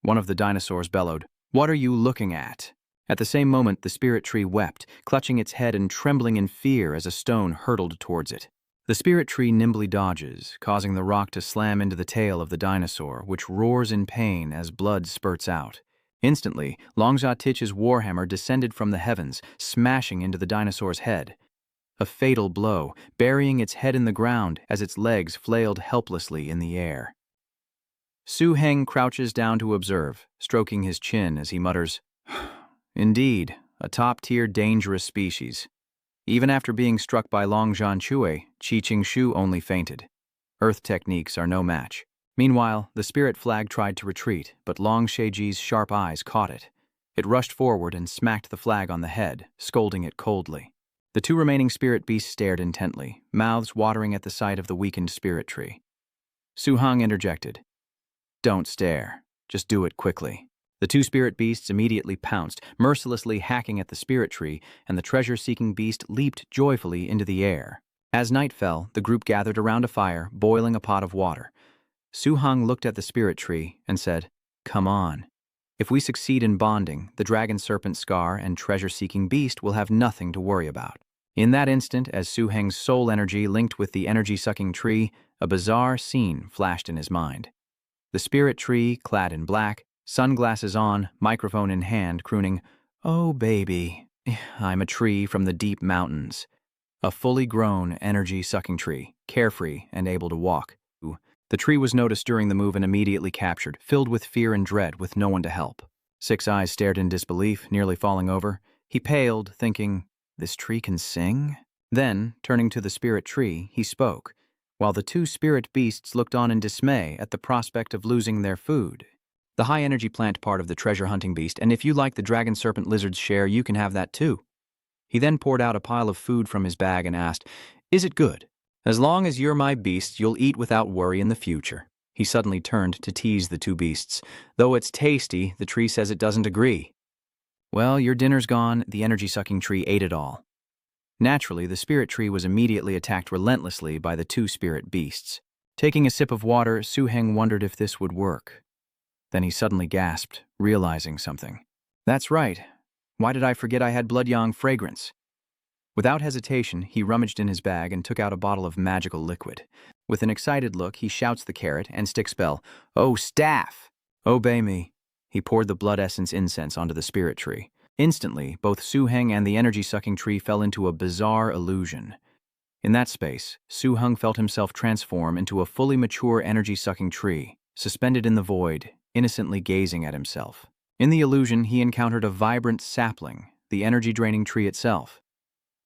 One of the dinosaurs bellowed, "What are you looking at?" At the same moment, the spirit tree wept, clutching its head and trembling in fear as a stone hurtled towards it. The spirit tree nimbly dodges, causing the rock to slam into the tail of the dinosaur, which roars in pain as blood spurts out. Instantly, Longjia Tich's warhammer descended from the heavens, smashing into the dinosaur's head. A fatal blow, burying its head in the ground as its legs flailed helplessly in the air. Su-heng crouches down to observe, stroking his chin as he mutters, "Indeed, a top-tier dangerous species." Even after being struck by Long Zhanchui, Qi Qingshu only fainted. Earth techniques are no match. Meanwhile, the spirit flag tried to retreat, but Long Sheji's sharp eyes caught it. It rushed forward and smacked the flag on the head, scolding it coldly. The two remaining spirit beasts stared intently, mouths watering at the sight of the weakened spirit tree. Su-heng interjected, "Don't stare. Just do it quickly." The two spirit beasts immediately pounced, mercilessly hacking at the spirit tree, and the treasure-seeking beast leaped joyfully into the air. As night fell, the group gathered around a fire, boiling a pot of water. Su-heng looked at the spirit tree and said, "Come on. If we succeed in bonding, the dragon serpent scar and treasure-seeking beast will have nothing to worry about." In that instant, as Su-heng's soul energy linked with the energy-sucking tree, a bizarre scene flashed in his mind. The spirit tree, clad in black, sunglasses on, microphone in hand, crooning, "Oh, baby, I'm a tree from the deep mountains." A fully grown, energy-sucking tree, carefree and able to walk. The tree was noticed during the move and immediately captured, filled with fear and dread with no one to help. Six Eyes stared in disbelief, nearly falling over. He paled, thinking, "This tree can sing?" Then, turning to the spirit tree, he spoke, while the two spirit beasts looked on in dismay at the prospect of losing their food. "The high-energy plant part of the treasure-hunting beast, and if you like the dragon serpent lizard's share, you can have that too." He then poured out a pile of food from his bag and asked, "Is it good? As long as you're my beast, you'll eat without worry in the future." He suddenly turned to tease the two beasts. "Though it's tasty, the tree says it doesn't agree." "Well, your dinner's gone." The energy-sucking tree ate it all. Naturally, the spirit tree was immediately attacked relentlessly by the two spirit beasts. Taking a sip of water, Su-heng wondered if this would work. Then he suddenly gasped, realizing something. "That's right. Why did I forget I had Bloodyang fragrance?" Without hesitation, he rummaged in his bag and took out a bottle of magical liquid. With an excited look, he shouts the carrot and stick spell, "Oh, staff! Obey me." He poured the blood essence incense onto the spirit tree. Instantly, both Su-heng and the energy-sucking tree fell into a bizarre illusion. In that space, Su-heng felt himself transform into a fully mature energy-sucking tree, suspended in the void, innocently gazing at himself. In the illusion, he encountered a vibrant sapling, the energy-draining tree itself.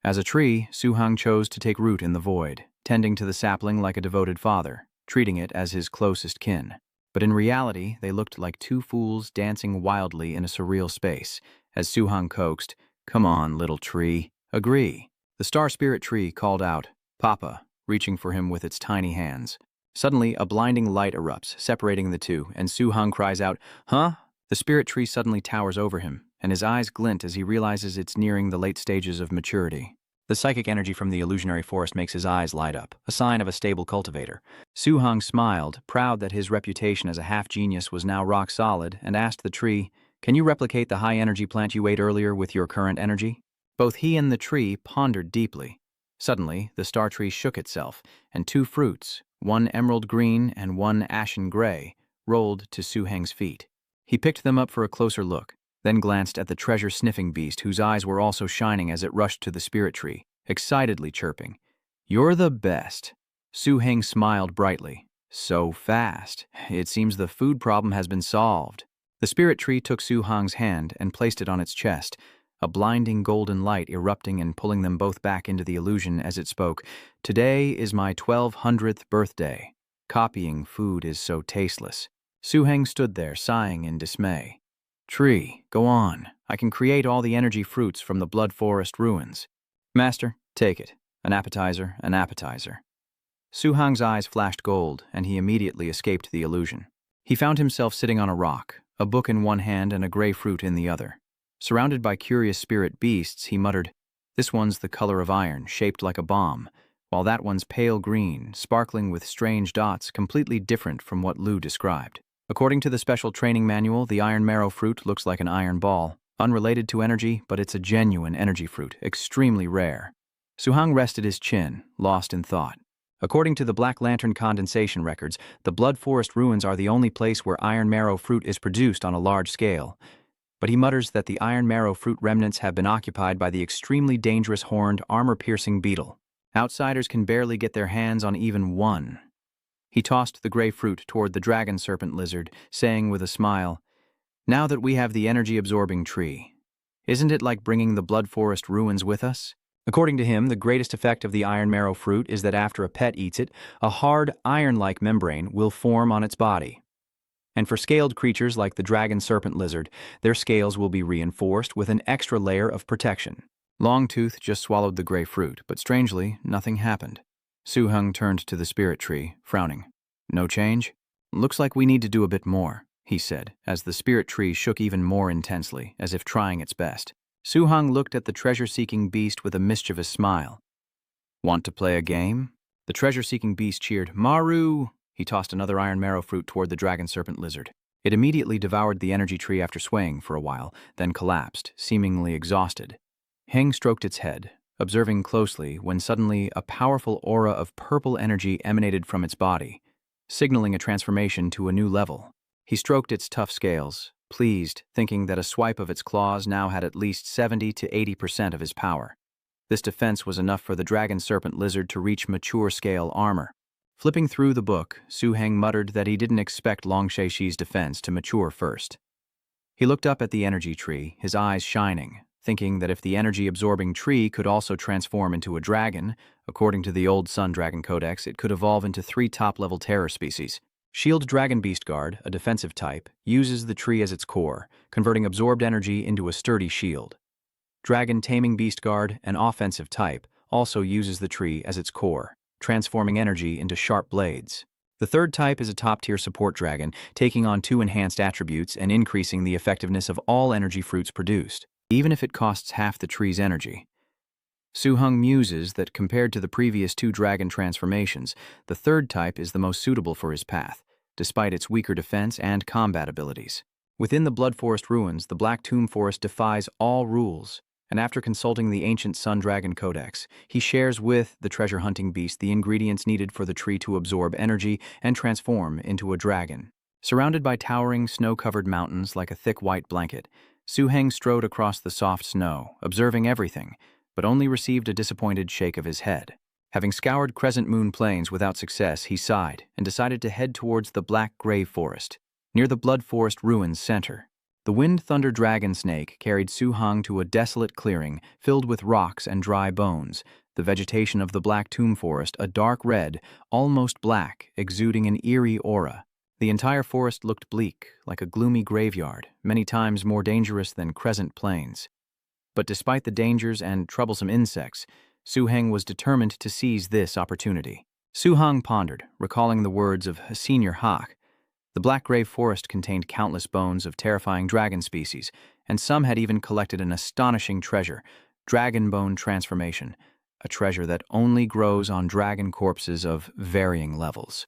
As a tree, Su-hang chose to take root in the void, tending to the sapling like a devoted father, treating it as his closest kin. But in reality, they looked like two fools dancing wildly in a surreal space, as Su-hang coaxed, "Come on, little tree, agree." The star spirit tree called out, "Papa," reaching for him with its tiny hands. Suddenly, a blinding light erupts, separating the two, and Su-hang cries out, "Huh?" The spirit tree suddenly towers over him, and his eyes glint as he realizes it's nearing the late stages of maturity. The psychic energy from the illusionary forest makes his eyes light up, a sign of a stable cultivator. Su-hang smiled, proud that his reputation as a half-genius was now rock solid, and asked the tree, "Can you replicate the high-energy plant you ate earlier with your current energy?" Both he and the tree pondered deeply. Suddenly, the star tree shook itself, and two fruits, one emerald green and one ashen gray, rolled to Su-hang's feet. He picked them up for a closer look, then glanced at the treasure-sniffing beast whose eyes were also shining as it rushed to the spirit tree, excitedly chirping, "You're the best." Su-hang smiled brightly. "So fast. It seems the food problem has been solved." The spirit tree took Su-hang's hand and placed it on its chest, a blinding golden light erupting and pulling them both back into the illusion as it spoke, "Today is my 1200th birthday. Copying food is so tasteless." Su-hang stood there, sighing in dismay. "Tree, go on. I can create all the energy fruits from the Blood Forest ruins." "Master, take it. An appetizer, an appetizer." Su-hang's eyes flashed gold, and he immediately escaped the illusion. He found himself sitting on a rock, a book in one hand and a gray fruit in the other. Surrounded by curious spirit beasts, he muttered, "This one's the color of iron, shaped like a bomb, while that one's pale green, sparkling with strange dots completely different from what Lu described. According to the special training manual, the iron marrow fruit looks like an iron ball, unrelated to energy, but it's a genuine energy fruit, extremely rare." Su-hang rested his chin, lost in thought. According to the Black Lantern condensation records, the Blood Forest ruins are the only place where iron marrow fruit is produced on a large scale. But he mutters that the iron marrow fruit remnants have been occupied by the extremely dangerous horned, armor-piercing beetle. Outsiders can barely get their hands on even one. He tossed the gray fruit toward the dragon serpent lizard, saying with a smile, "Now that we have the energy-absorbing tree, isn't it like bringing the Blood Forest ruins with us?" According to him, the greatest effect of the iron marrow fruit is that after a pet eats it, a hard, iron-like membrane will form on its body. And for scaled creatures like the dragon serpent lizard, their scales will be reinforced with an extra layer of protection. Longtooth just swallowed the gray fruit, but strangely, nothing happened. Su-hang turned to the spirit tree, frowning. "No change? Looks like we need to do a bit more," he said, as the spirit tree shook even more intensely, as if trying its best. Su-hang looked at the treasure-seeking beast with a mischievous smile. "Want to play a game?" The treasure-seeking beast cheered, "Maru!" He tossed another iron marrow fruit toward the dragon serpent lizard. It immediately devoured the energy tree after swaying for a while, then collapsed, seemingly exhausted. Heng stroked its head, observing closely when suddenly a powerful aura of purple energy emanated from its body, signaling a transformation to a new level. He stroked its tough scales, pleased, thinking that a swipe of its claws now had at least 70 to 80% of his power. This defense was enough for the dragon serpent lizard to reach mature scale armor. Flipping through the book, Su-hang muttered that he didn't expect Long Sheshi's defense to mature first. He looked up at the energy tree, his eyes shining, thinking that if the energy-absorbing tree could also transform into a dragon, according to the old Sun Dragon Codex, it could evolve into 3 top-level terror species. Shield Dragon Beast Guard, a defensive type, uses the tree as its core, converting absorbed energy into a sturdy shield. Dragon Taming Beast Guard, an offensive type, also uses the tree as its core, transforming energy into sharp blades. The third type is a top-tier support dragon, taking on 2 enhanced attributes and increasing the effectiveness of all energy fruits produced, even if it costs half the tree's energy. Su-hang muses that compared to the previous 2 dragon transformations, the third type is the most suitable for his path, despite its weaker defense and combat abilities. Within the Blood Forest ruins, the Black Tomb Forest defies all rules, and after consulting the ancient Sun Dragon Codex, he shares with the treasure-hunting beast the ingredients needed for the tree to absorb energy and transform into a dragon. Surrounded by towering, snow-covered mountains like a thick white blanket, Su-hang strode across the soft snow, observing everything, but only received a disappointed shake of his head. Having scoured Crescent Moon Plains without success, he sighed and decided to head towards the Black Grave Forest, near the Blood Forest Ruins center. The Wind Thunder Dragon Snake carried Su Heng to a desolate clearing filled with rocks and dry bones, the vegetation of the Black Tomb Forest a dark red, almost black, exuding an eerie aura. The entire forest looked bleak, like a gloomy graveyard, many times more dangerous than Crescent Plains. But despite the dangers and troublesome insects, Su Heng was determined to seize this opportunity. Su Heng pondered, recalling the words of Senior Hawk. The Black Grave Forest contained countless bones of terrifying dragon species, and some had even collected an astonishing treasure, dragon bone transformation, a treasure that only grows on dragon corpses of varying levels.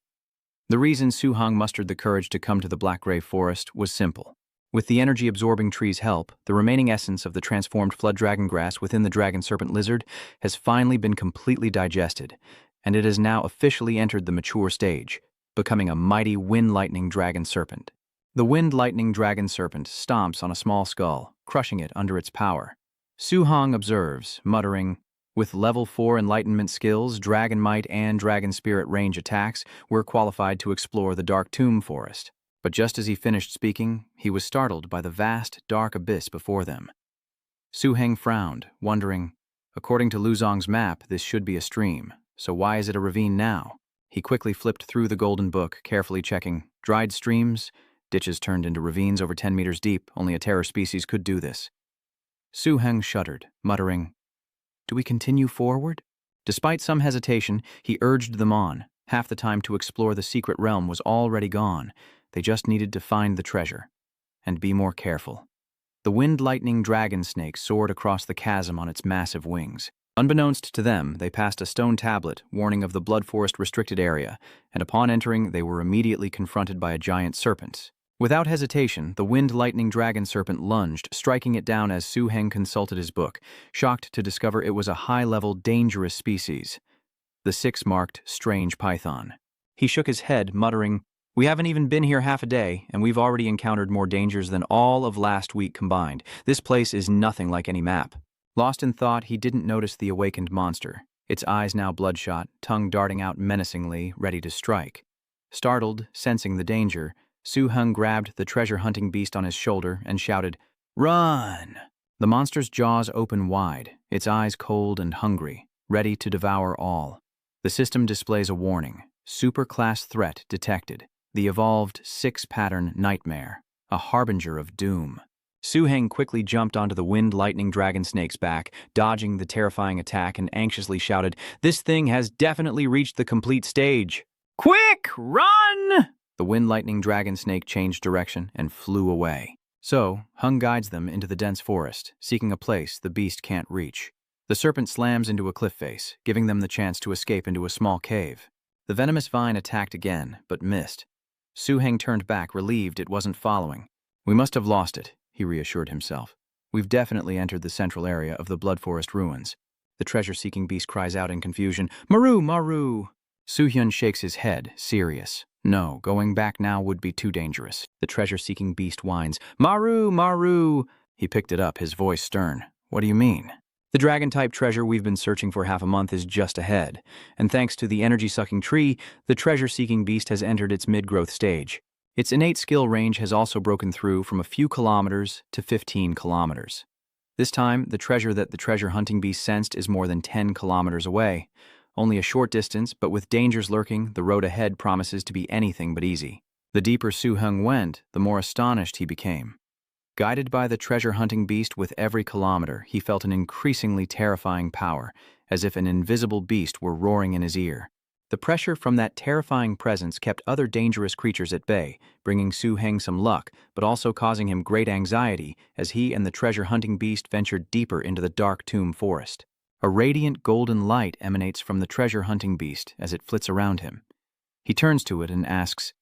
The reason Su Heng mustered the courage to come to the Black Grave Forest was simple. With the energy-absorbing tree's help, the remaining essence of the transformed flood dragon grass within the dragon serpent lizard has finally been completely digested, and it has now officially entered the mature stage, becoming a mighty wind-lightning dragon serpent. The wind-lightning dragon serpent stomps on a small skull, crushing it under its power. Su Heng observes, muttering, "With level 4 enlightenment skills, dragon might and dragon spirit range attacks, we're qualified to explore the Dark Tomb Forest." But just as he finished speaking, he was startled by the vast, dark abyss before them. Su Heng frowned, wondering, according to Luzong's map, this should be a stream, so why is it a ravine now? He quickly flipped through the golden book, carefully checking, dried streams, ditches turned into ravines over 10 meters deep, only a terror species could do this. Su Heng shuddered, muttering, "Do we continue forward?" Despite some hesitation, he urged them on. Half the time to explore the secret realm was already gone. They just needed to find the treasure. And be more careful. The wind-lightning dragon snake soared across the chasm on its massive wings. Unbeknownst to them, they passed a stone tablet warning of the Blood Forest restricted area, and upon entering, they were immediately confronted by a giant serpent. Without hesitation, the wind-lightning dragon serpent lunged, striking it down as Su Heng consulted his book, shocked to discover it was a high-level, dangerous species. The 6-marked strange python. He shook his head, muttering, "We haven't even been here half a day, and we've already encountered more dangers than all of last week combined. This place is nothing like any map." Lost in thought, he didn't notice the awakened monster, its eyes now bloodshot, tongue darting out menacingly, ready to strike. Startled, sensing the danger, Su Heng grabbed the treasure-hunting beast on his shoulder and shouted, "Run!" The monster's jaws open wide, its eyes cold and hungry, ready to devour all. The system displays a warning, super-class threat detected. The evolved 6-pattern nightmare, a harbinger of doom. Su Heng quickly jumped onto the wind-lightning dragon snake's back, dodging the terrifying attack, and anxiously shouted, "This thing has definitely reached the complete stage. Quick, run!" The wind-lightning dragon snake changed direction and flew away. So, Heng guides them into the dense forest, seeking a place the beast can't reach. The serpent slams into a cliff face, giving them the chance to escape into a small cave. The venomous vine attacked again, but missed. Su Heng turned back, relieved it wasn't following. "We must have lost it," he reassured himself. "We've definitely entered the central area of the Blood Forest ruins." The treasure-seeking beast cries out in confusion, "Maru, Maru!" Su Hyun shakes his head, serious. No, going back now would be too dangerous. The treasure-seeking beast whines, "Maru, Maru!" He picked it up, his voice stern. "What do you mean?" "The dragon-type treasure we've been searching for half a month is just ahead, and thanks to the energy-sucking tree, the treasure-seeking beast has entered its mid-growth stage. Its innate skill range has also broken through from a few kilometers to 15 kilometers. This time, the treasure that the treasure-hunting beast sensed is more than 10 kilometers away. Only a short distance, but with dangers lurking, the road ahead promises to be anything but easy." The deeper Su Heng went, the more astonished he became. Guided by the treasure-hunting beast with every kilometer, he felt an increasingly terrifying power, as if an invisible beast were roaring in his ear. The pressure from that terrifying presence kept other dangerous creatures at bay, bringing Su Heng some luck, but also causing him great anxiety as he and the treasure-hunting beast ventured deeper into the Dark Tomb Forest. A radiant golden light emanates from the treasure-hunting beast as it flits around him. He turns to it and asks,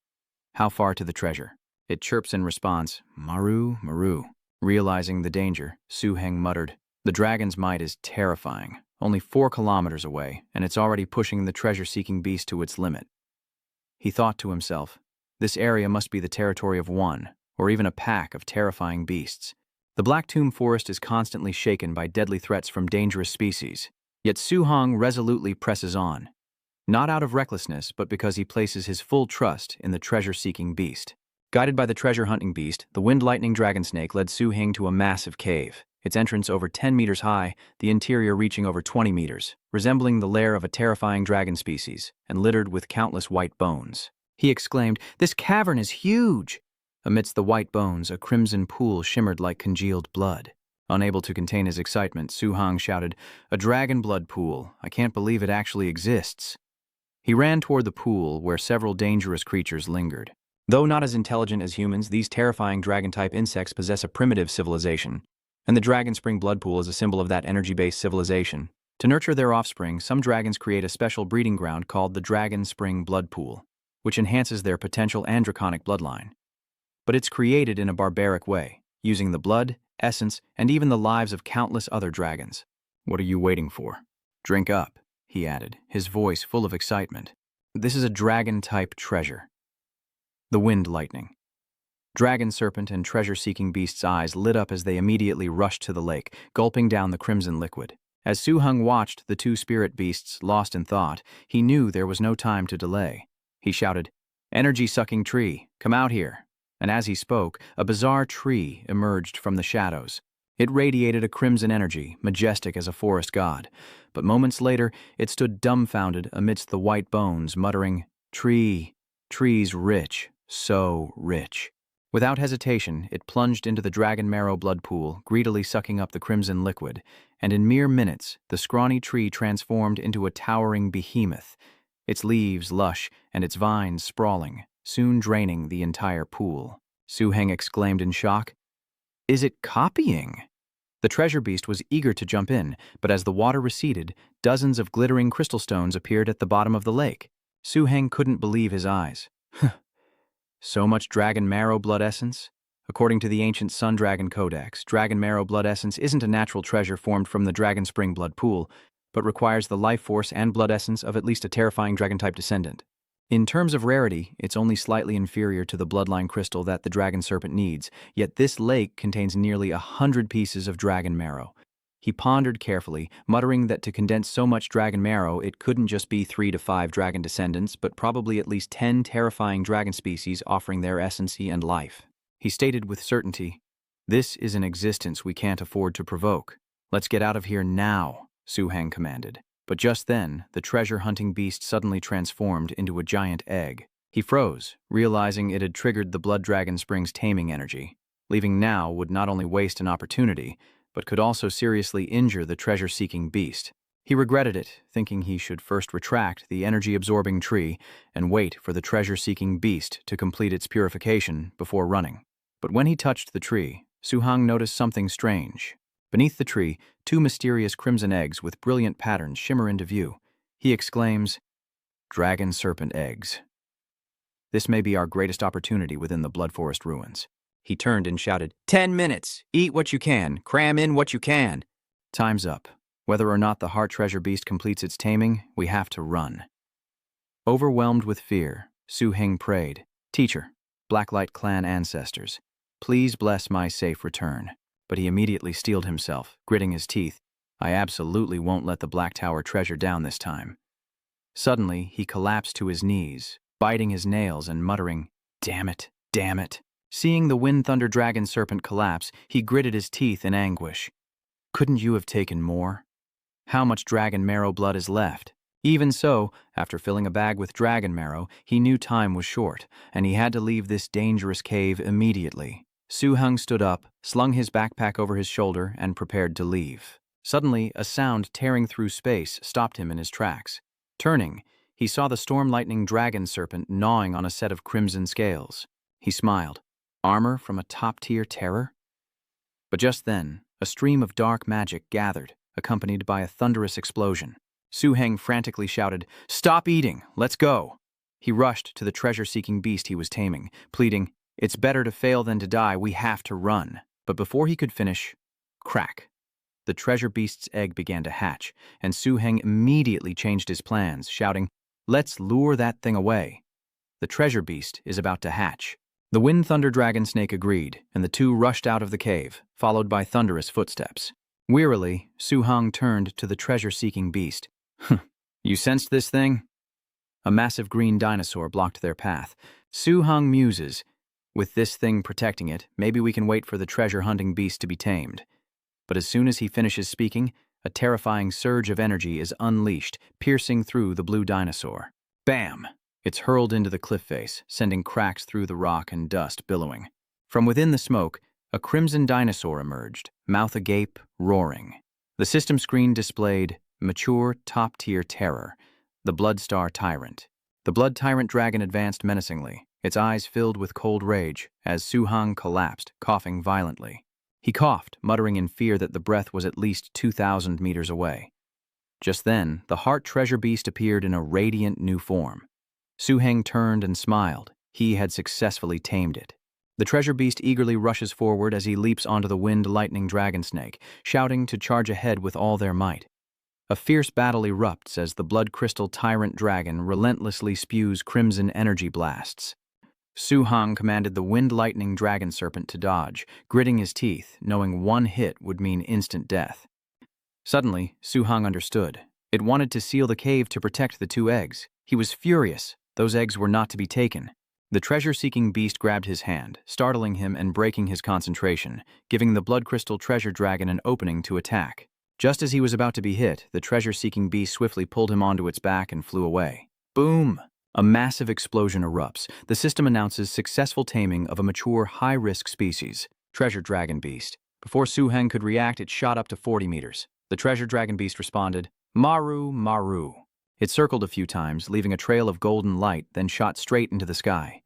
"How far to the treasure?" It chirps in response, "Maru, Maru." Realizing the danger, Su Heng muttered, "The dragon's might is terrifying. Only 4 kilometers away, and it's already pushing the treasure-seeking beast to its limit." He thought to himself, this area must be the territory of one, or even a pack of terrifying beasts. The Black Tomb Forest is constantly shaken by deadly threats from dangerous species. Yet Su Hong resolutely presses on, not out of recklessness, but because he places his full trust in the treasure-seeking beast. Guided by the treasure-hunting beast, the wind-lightning dragon snake led Su Hing to a massive cave, its entrance over 10 meters high, the interior reaching over 20 meters, resembling the lair of a terrifying dragon species, and littered with countless white bones. He exclaimed, "This cavern is huge!" Amidst the white bones, a crimson pool shimmered like congealed blood. Unable to contain his excitement, Su Hong shouted, "A dragon blood pool! I can't believe it actually exists." He ran toward the pool, where several dangerous creatures lingered. Though not as intelligent as humans, these terrifying dragon-type insects possess a primitive civilization, and the dragon spring blood pool is a symbol of that energy-based civilization. To nurture their offspring, some dragons create a special breeding ground called the dragon spring blood pool, which enhances their potential androconic bloodline. But it's created in a barbaric way, using the blood, essence, and even the lives of countless other dragons. "What are you waiting for? Drink up," he added, his voice full of excitement. "This is a dragon-type treasure." The wind lightning. Dragon serpent and treasure-seeking beast's eyes lit up as they immediately rushed to the lake, gulping down the crimson liquid. As Su Hong watched the two spirit beasts lost in thought, he knew there was no time to delay. He shouted, "Energy-sucking tree, come out here." And as he spoke, a bizarre tree emerged from the shadows. It radiated a crimson energy, majestic as a forest god. But moments later, it stood dumbfounded amidst the white bones, muttering, "Tree's rich, so rich." Without hesitation, it plunged into the dragon marrow blood pool, greedily sucking up the crimson liquid, and in mere minutes, the scrawny tree transformed into a towering behemoth, its leaves lush and its vines sprawling, soon draining the entire pool. Su Heng exclaimed in shock, "Is it copying?" The treasure beast was eager to jump in, but as the water receded, dozens of glittering crystal stones appeared at the bottom of the lake. Su Heng couldn't believe his eyes. So much dragon marrow blood essence? According to the ancient Sun Dragon Codex, dragon marrow blood essence isn't a natural treasure formed from the dragon spring blood pool, but requires the life force and blood essence of at least a terrifying dragon-type descendant. In terms of rarity, it's only slightly inferior to the bloodline crystal that the dragon serpent needs, yet this lake contains nearly 100 pieces of dragon marrow. He pondered carefully, muttering that to condense so much dragon marrow, it couldn't just be 3 to 5 dragon descendants, but probably at least 10 terrifying dragon species offering their essency and life. He stated with certainty, "This is an existence we can't afford to provoke. Let's get out of here now," Su Heng commanded. But just then, the treasure-hunting beast suddenly transformed into a giant egg. He froze, realizing it had triggered the blood dragon spring's taming energy. Leaving now would not only waste an opportunity, but could also seriously injure the treasure-seeking beast. He regretted it, thinking he should first retract the energy-absorbing tree and wait for the treasure-seeking beast to complete its purification before running. But when he touched the tree, Su Hong noticed something strange. Beneath the tree, 2 mysterious crimson eggs with brilliant patterns shimmer into view. He exclaims, "Dragon serpent eggs. This may be our greatest opportunity within the Blood Forest ruins." He turned and shouted, 10 minutes! Eat what you can, cram in what you can." "Time's up. Whether or not the heart treasure beast completes its taming, we have to run." Overwhelmed with fear, Su Hing prayed, "Teacher, Blacklight clan ancestors, please bless my safe return." But he immediately steeled himself, gritting his teeth. "I absolutely won't let the Black Tower treasure down this time." Suddenly, he collapsed to his knees, biting his nails and muttering, "Damn it, damn it." Seeing the Wind Thunder Dragon Serpent collapse, he gritted his teeth in anguish. "Couldn't you have taken more? How much dragon marrow blood is left?" Even so, after filling a bag with dragon marrow, he knew time was short, and he had to leave this dangerous cave immediately. Su Hong stood up, slung his backpack over his shoulder, and prepared to leave. Suddenly, a sound tearing through space stopped him in his tracks. Turning, he saw the storm lightning dragon serpent gnawing on a set of crimson scales. He smiled. Armor from a top-tier terror? But just then, a stream of dark magic gathered, accompanied by a thunderous explosion. Su Heng frantically shouted, "Stop eating! Let's go!" He rushed to the treasure-seeking beast he was taming, pleading, "It's better to fail than to die, we have to run." But before he could finish, crack. The treasure beast's egg began to hatch, and Su Heng immediately changed his plans, shouting, "Let's lure that thing away. The treasure beast is about to hatch." The Wind Thunder Dragon Snake agreed, and the two rushed out of the cave, followed by thunderous footsteps. Wearily, Su Hong turned to the treasure-seeking beast. You sensed this thing? A massive green dinosaur blocked their path. Su Hong muses, with this thing protecting it, maybe we can wait for the treasure-hunting beast to be tamed. But as soon as he finishes speaking, a terrifying surge of energy is unleashed, piercing through the blue dinosaur. Bam! It's hurled into the cliff face, sending cracks through the rock and dust billowing. From within the smoke, a crimson dinosaur emerged, mouth agape, roaring. The system screen displayed mature, top-tier terror, the Bloodstar Tyrant. The Blood Tyrant dragon advanced menacingly, its eyes filled with cold rage, as Su Hong collapsed, coughing violently. He coughed, muttering in fear that the breath was at least 2,000 meters away. Just then, the Heart Treasure Beast appeared in a radiant new form. Su Hong turned and smiled. He had successfully tamed it. The treasure beast eagerly rushes forward as he leaps onto the wind lightning dragon snake, shouting to charge ahead with all their might. A fierce battle erupts as the blood crystal tyrant dragon relentlessly spews crimson energy blasts. Su Hong commanded the wind lightning dragon serpent to dodge, gritting his teeth, knowing one hit would mean instant death. Suddenly, Su Hong understood. It wanted to seal the cave to protect the two eggs. He was furious. Those eggs were not to be taken. The treasure-seeking beast grabbed his hand, startling him and breaking his concentration, giving the blood crystal treasure dragon an opening to attack. Just as he was about to be hit, the treasure-seeking beast swiftly pulled him onto its back and flew away. Boom! A massive explosion erupts. The system announces successful taming of a mature, high-risk species, treasure dragon beast. Before Su Hong could react, it shot up to 40 meters. The treasure dragon beast responded, "Maru, Maru." It circled a few times, leaving a trail of golden light, then shot straight into the sky.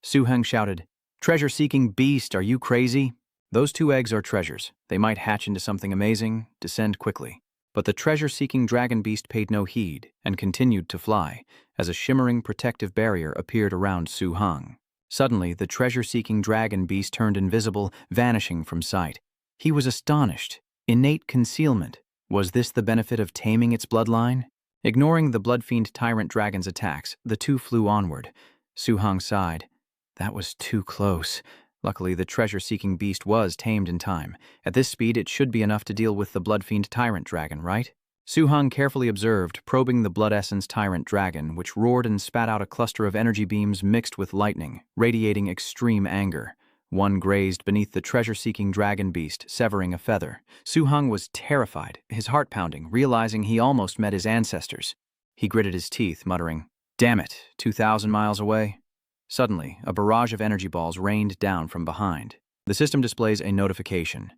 Su Hong shouted, "Treasure-seeking beast, are you crazy? Those two eggs are treasures. They might hatch into something amazing. Descend quickly." But the treasure-seeking dragon beast paid no heed and continued to fly, as a shimmering protective barrier appeared around Su Hong. Suddenly, the treasure-seeking dragon beast turned invisible, vanishing from sight. He was astonished. Innate concealment. Was this the benefit of taming its bloodline? Ignoring the blood-fiend tyrant dragon's attacks, the two flew onward. Su Hong sighed. That was too close. Luckily, the treasure-seeking beast was tamed in time. At this speed, it should be enough to deal with the blood-fiend tyrant dragon, right? Su Hong carefully observed, probing the blood essence tyrant dragon, which roared and spat out a cluster of energy beams mixed with lightning, radiating extreme anger. One grazed beneath the treasure-seeking dragon beast, severing a feather. Su Hong was terrified, his heart pounding, realizing he almost met his ancestors. He gritted his teeth, muttering, "Damn it, 2,000 miles away?" Suddenly, a barrage of energy balls rained down from behind. The system displays a notification.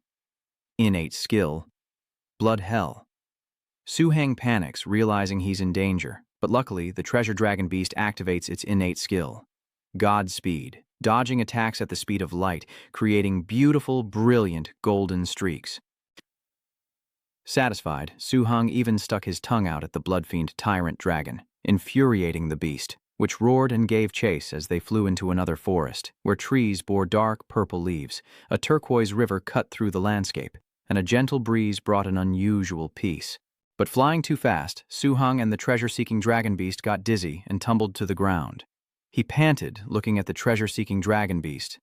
Innate skill. Blood hell. Su Hong panics, realizing he's in danger, but luckily, the treasure dragon beast activates its innate skill. Godspeed, dodging attacks at the speed of light, creating beautiful, brilliant golden streaks. Satisfied, Su Hong even stuck his tongue out at the blood-fiend tyrant dragon, infuriating the beast, which roared and gave chase as they flew into another forest, where trees bore dark purple leaves. A turquoise river cut through the landscape, and a gentle breeze brought an unusual peace. But flying too fast, Su Hong and the treasure-seeking dragon beast got dizzy and tumbled to the ground. He panted, looking at the treasure-seeking dragon beast.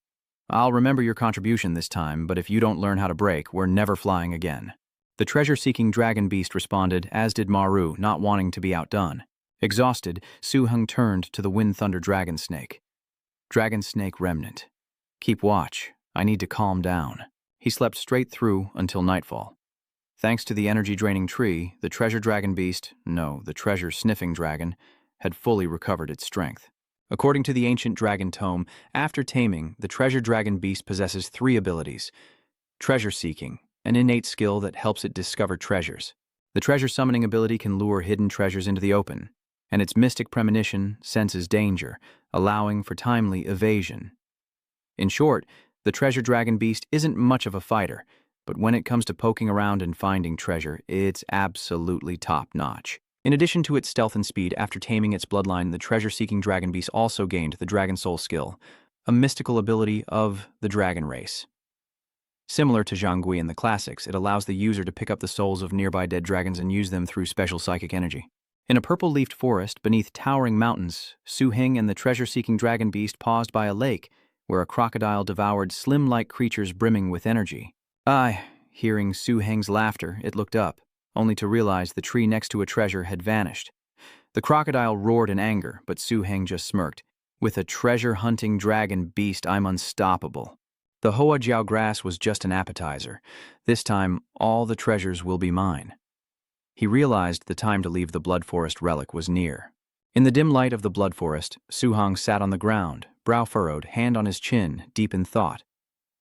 "I'll remember your contribution this time, but if you don't learn how to brake, we're never flying again." The treasure-seeking dragon beast responded, as did Maru, not wanting to be outdone. Exhausted, Su Hong turned to the Wind Thunder Dragon Snake. "Dragon Snake Remnant. Keep watch. I need to calm down." He slept straight through until nightfall. Thanks to the energy-draining tree, the treasure treasure-sniffing dragon, had fully recovered its strength. According to the ancient dragon tome, after taming, the treasure dragon beast possesses 3 abilities. Treasure-seeking, an innate skill that helps it discover treasures. The treasure-summoning ability can lure hidden treasures into the open, and its mystic premonition senses danger, allowing for timely evasion. In short, the treasure dragon beast isn't much of a fighter, but when it comes to poking around and finding treasure, it's absolutely top-notch. In addition to its stealth and speed, after taming its bloodline, the treasure-seeking dragon beast also gained the Dragon Soul skill, a mystical ability of the dragon race. Similar to Zhangui in the classics, it allows the user to pick up the souls of nearby dead dragons and use them through special psychic energy. In a purple-leafed forest beneath towering mountains, Su Hong and the treasure-seeking dragon beast paused by a lake where a crocodile devoured slim-like creatures brimming with energy. Hearing Su Heng's laughter, it looked up, only to realize the tree next to a treasure had vanished. The crocodile roared in anger, but Su Heng just smirked. With a treasure-hunting dragon beast, I'm unstoppable. The Hoa Jiao grass was just an appetizer. This time, all the treasures will be mine. He realized the time to leave the Blood Forest relic was near. In the dim light of the Blood Forest, Su Heng sat on the ground, brow furrowed, hand on his chin, deep in thought.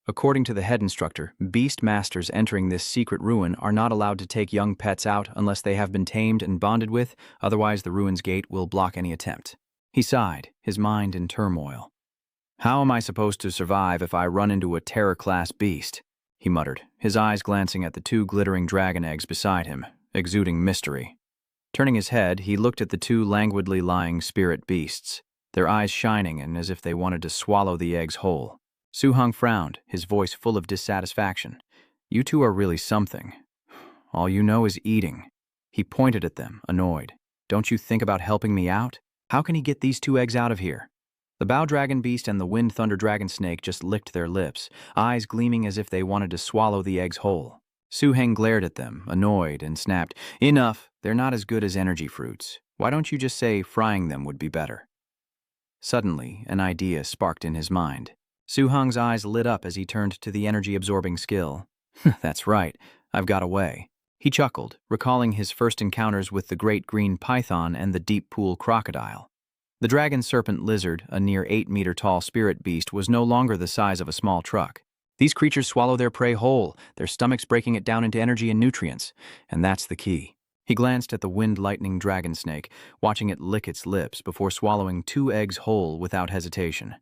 According to the head instructor, beast masters entering this secret ruin are not allowed to take young pets out unless they have been tamed and bonded with, otherwise the ruin's gate will block any attempt. He sighed, his mind in turmoil. How am I supposed to survive if I run into a terror-class beast? He muttered, his eyes glancing at the 2 glittering dragon eggs beside him, exuding mystery. Turning his head, he looked at the 2 languidly lying spirit beasts, their eyes shining and as if they wanted to swallow the eggs whole. Su Heng frowned, his voice full of dissatisfaction. You 2 are really something. All you know is eating. He pointed at them, annoyed. Don't you think about helping me out? How can he get these 2 eggs out of here? The Bow Dragon Beast and the Wind Thunder Dragon Snake just licked their lips, eyes gleaming as if they wanted to swallow the eggs whole. Su Heng glared at them, annoyed, and snapped, Enough, they're not as good as energy fruits. Why don't you just say frying them would be better? Suddenly, an idea sparked in his mind. Su Heng's eyes lit up as he turned to the energy-absorbing skill. That's right, I've got a way. He chuckled, recalling his first encounters with the great green python and the deep pool crocodile. The dragon serpent lizard, a near 8-meter-tall spirit beast, was no longer the size of a small truck. These creatures swallow their prey whole, their stomachs breaking it down into energy and nutrients, and that's the key. He glanced at the wind-lightning dragon snake, watching it lick its lips before swallowing 2 eggs whole without hesitation.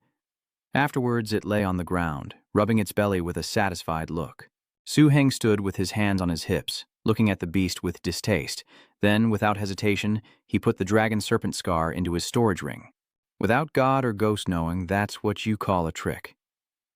Afterwards, it lay on the ground, rubbing its belly with a satisfied look. Su Heng stood with his hands on his hips, looking at the beast with distaste. Then, without hesitation, he put the dragon serpent scar into his storage ring. Without God or ghost knowing, that's what you call a trick.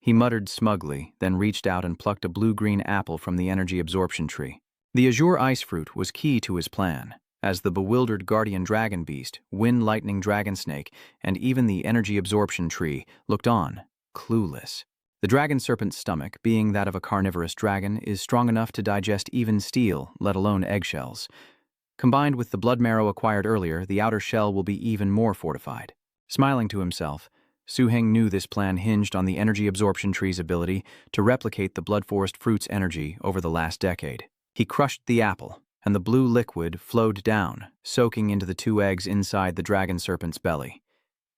He muttered smugly, then reached out and plucked a blue-green apple from the energy absorption tree. The azure ice fruit was key to his plan, as the bewildered guardian dragon beast, wind-lightning dragon snake, and even the energy absorption tree looked on, clueless. The dragon serpent's stomach, being that of a carnivorous dragon, is strong enough to digest even steel, let alone eggshells. Combined with the blood marrow acquired earlier, the outer shell will be even more fortified. Smiling to himself, Su Heng knew this plan hinged on the energy absorption tree's ability to replicate the blood forest fruit's energy over the last decade. He crushed the apple, and the blue liquid flowed down, soaking into the 2 eggs inside the dragon serpent's belly.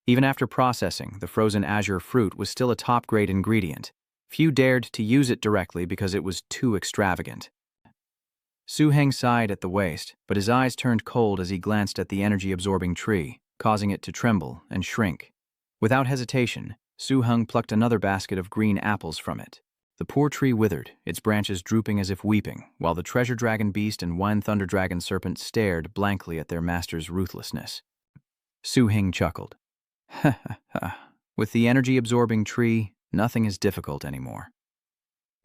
Even after processing, the frozen azure fruit was still a top-grade ingredient. Few dared to use it directly because it was too extravagant. Su Heng sighed at the waste, but his eyes turned cold as he glanced at the energy-absorbing tree, causing it to tremble and shrink. Without hesitation, Su Heng plucked another basket of green apples from it. The poor tree withered, its branches drooping as if weeping, while the treasure dragon beast and wind thunder dragon serpent stared blankly at their master's ruthlessness. Su Heng chuckled. Ha ha ha. With the energy-absorbing tree, nothing is difficult anymore.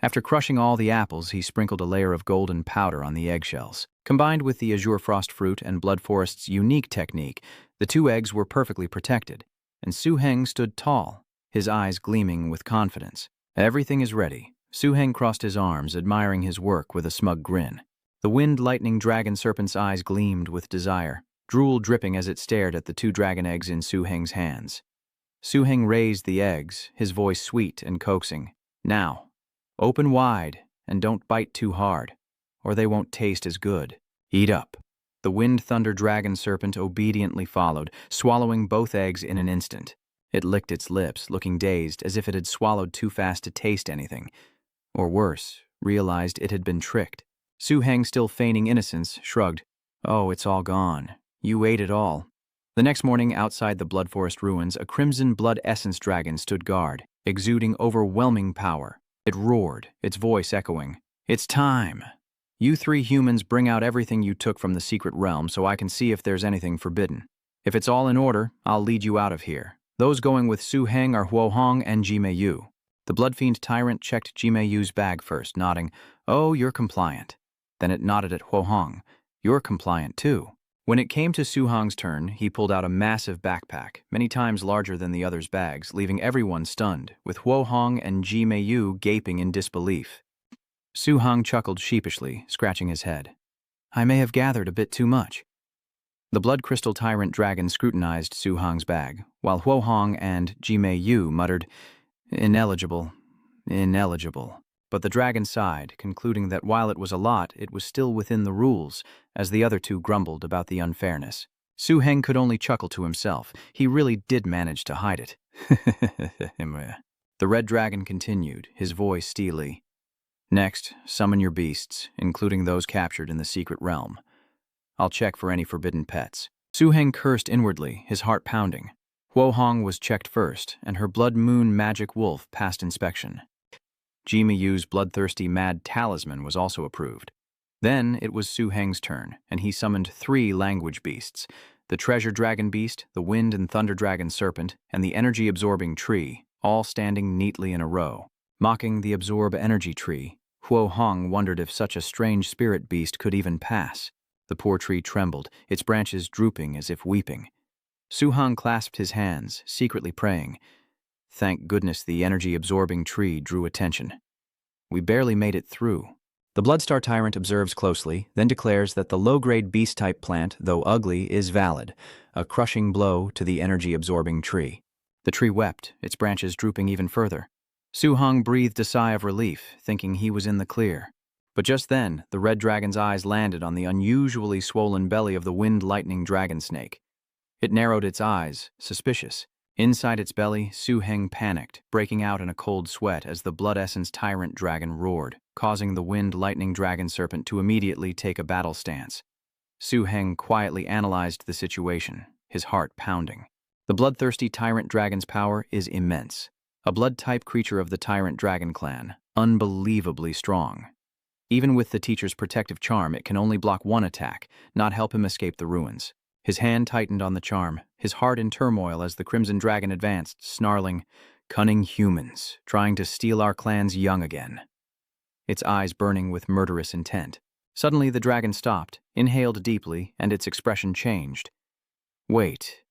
After crushing all the apples, he sprinkled a layer of golden powder on the eggshells. Combined with the azure frost fruit and Blood Forest's unique technique, the 2 eggs were perfectly protected, and Su Heng stood tall, his eyes gleaming with confidence. Everything is ready. Su Heng crossed his arms, admiring his work with a smug grin. The wind-lightning dragon serpent's eyes gleamed with desire, drool dripping as it stared at the 2 dragon eggs in Su Heng's hands. Su Heng raised the eggs, his voice sweet and coaxing. Now, open wide, and don't bite too hard, or they won't taste as good. Eat up. The wind thunder dragon serpent obediently followed, swallowing both eggs in an instant. It licked its lips, looking dazed, as if it had swallowed too fast to taste anything. Or worse, realized it had been tricked. Su Heng, still feigning innocence, shrugged. Oh, it's all gone. You ate it all. The next morning, outside the Blood Forest ruins, a crimson blood essence dragon stood guard, exuding overwhelming power. It roared, its voice echoing. It's time. You 3 humans bring out everything you took from the secret realm so I can see if there's anything forbidden. If it's all in order, I'll lead you out of here. Those going with Su Heng are Huo Hong and Jimei Yu. The blood-fiend tyrant checked Jimei Yu's bag first, nodding, Oh, you're compliant. Then it nodded at Huo Hong. You're compliant, too. When it came to Su Hong's turn, he pulled out a massive backpack, many times larger than the others' bags, leaving everyone stunned, with Huo Hong and Jimei Yu gaping in disbelief. Su Hong chuckled sheepishly, scratching his head. I may have gathered a bit too much. The blood crystal tyrant dragon scrutinized Su Hong's bag, while Huo Hong and Jimei Yu muttered, ineligible, ineligible. But the dragon sighed, concluding that while it was a lot, it was still within the rules, as the other two grumbled about the unfairness. Su Heng could only chuckle to himself. He really did manage to hide it. The red dragon continued, his voice steely. Next, summon your beasts, including those captured in the secret realm. I'll check for any forbidden pets. Su Heng cursed inwardly, his heart pounding. Huo Hong was checked first, and her blood moon magic wolf passed inspection. Jimei Yu's bloodthirsty mad talisman was also approved. Then it was Su Heng's turn, and he summoned 3 language beasts, the treasure dragon beast, the wind and thunder dragon serpent, and the energy-absorbing tree, all standing neatly in a row. Mocking the absorb energy tree, Huo Hong wondered if such a strange spirit beast could even pass. The poor tree trembled, its branches drooping as if weeping. Su Hong clasped his hands, secretly praying. Thank goodness the energy-absorbing tree drew attention. We barely made it through. The Bloodstar Tyrant observes closely, then declares that the low-grade beast-type plant, though ugly, is valid, a crushing blow to the energy-absorbing tree. The tree wept, its branches drooping even further. Su Hong breathed a sigh of relief, thinking he was in the clear. But just then, the red dragon's eyes landed on the unusually swollen belly of the wind-lightning dragon snake. It narrowed its eyes, suspicious. Inside its belly, Su Heng panicked, breaking out in a cold sweat as the blood essence tyrant dragon roared, causing the wind-lightning dragon serpent to immediately take a battle stance. Su Heng quietly analyzed the situation, his heart pounding. The bloodthirsty tyrant dragon's power is immense. A blood-type creature of the tyrant dragon clan, unbelievably strong. Even with the teacher's protective charm, it can only block one attack, not help him escape the ruins. His hand tightened on the charm, his heart in turmoil as the crimson dragon advanced, snarling, "Cunning humans, trying to steal our clan's young again." Its eyes burning with murderous intent. Suddenly the dragon stopped, inhaled deeply, and its expression changed. Wait,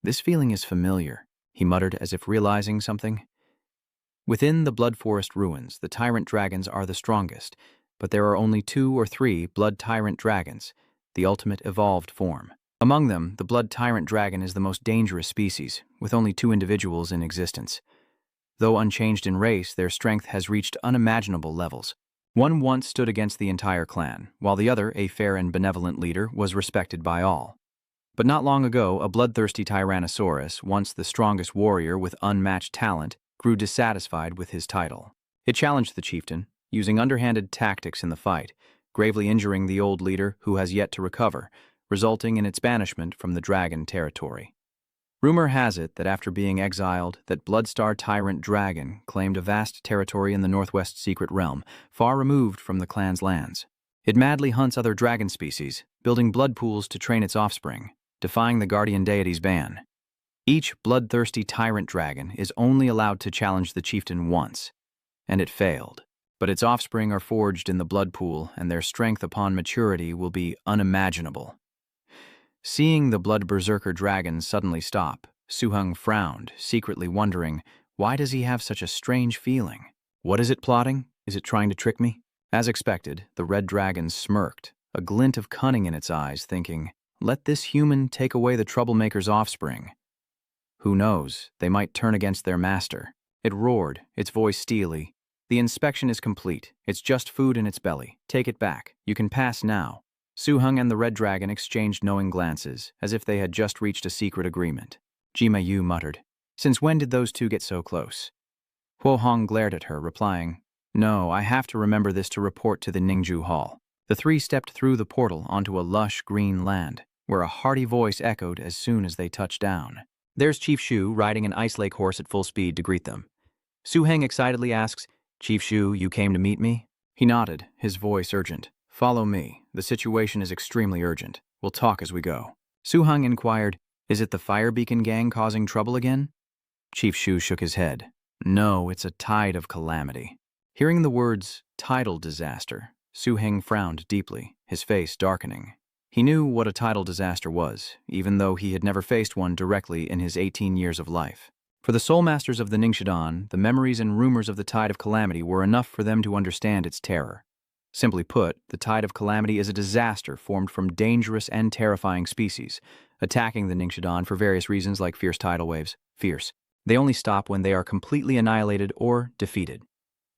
this feeling is familiar, he muttered as if realizing something. Within the Blood Forest ruins, the tyrant dragons are the strongest, but there are only 2 or 3 blood tyrant dragons, the ultimate evolved form. Among them, the blood tyrant dragon is the most dangerous species, with only 2 individuals in existence. Though unchanged in race, their strength has reached unimaginable levels. One once stood against the entire clan, while the other, a fair and benevolent leader, was respected by all. But not long ago, a bloodthirsty Tyrannosaurus, once the strongest warrior with unmatched talent, grew dissatisfied with his title. It challenged the chieftain, using underhanded tactics in the fight, gravely injuring the old leader who has yet to recover, resulting in its banishment from the dragon territory. Rumor has it that after being exiled, that Bloodstar Tyrant Dragon claimed a vast territory in the Northwest Secret Realm, far removed from the clan's lands. It madly hunts other dragon species, building blood pools to train its offspring, defying the guardian deity's ban. Each bloodthirsty tyrant dragon is only allowed to challenge the chieftain once, and it failed. But its offspring are forged in the blood pool, and their strength upon maturity will be unimaginable. Seeing the blood berserker dragon suddenly stop, Su Hong frowned, secretly wondering, why does he have such a strange feeling? What is it plotting? Is it trying to trick me? As expected, the red dragon smirked, a glint of cunning in its eyes, thinking, let this human take away the troublemaker's offspring. Who knows, they might turn against their master. It roared, its voice steely. The inspection is complete. It's just food in its belly. Take it back. You can pass now. Su Hong and the red dragon exchanged knowing glances, as if they had just reached a secret agreement. Jimei Yu muttered, since when did those 2 get so close? Huo Hong glared at her, replying, no, I have to remember this to report to the Ningju Hall. The 3 stepped through the portal onto a lush green land, where a hearty voice echoed as soon as they touched down. There's Chief Shu riding an ice lake horse at full speed to greet them. Su Heng excitedly asks, Chief Shu, you came to meet me? He nodded, his voice urgent. Follow me. The situation is extremely urgent. We'll talk as we go. Su Heng inquired, is it the Fire Beacon gang causing trouble again? Chief Shu shook his head. No, it's a tide of calamity. Hearing the words, tidal disaster, Su Heng frowned deeply, his face darkening. He knew what a tidal disaster was, even though he had never faced one directly in his 18 years of life. For the soul masters of the Ningxidan, the memories and rumors of the tide of calamity were enough for them to understand its terror. Simply put, the tide of calamity is a disaster formed from dangerous and terrifying species, attacking the Ningxidan for various reasons like fierce tidal waves. Fierce. They only stop when they are completely annihilated or defeated.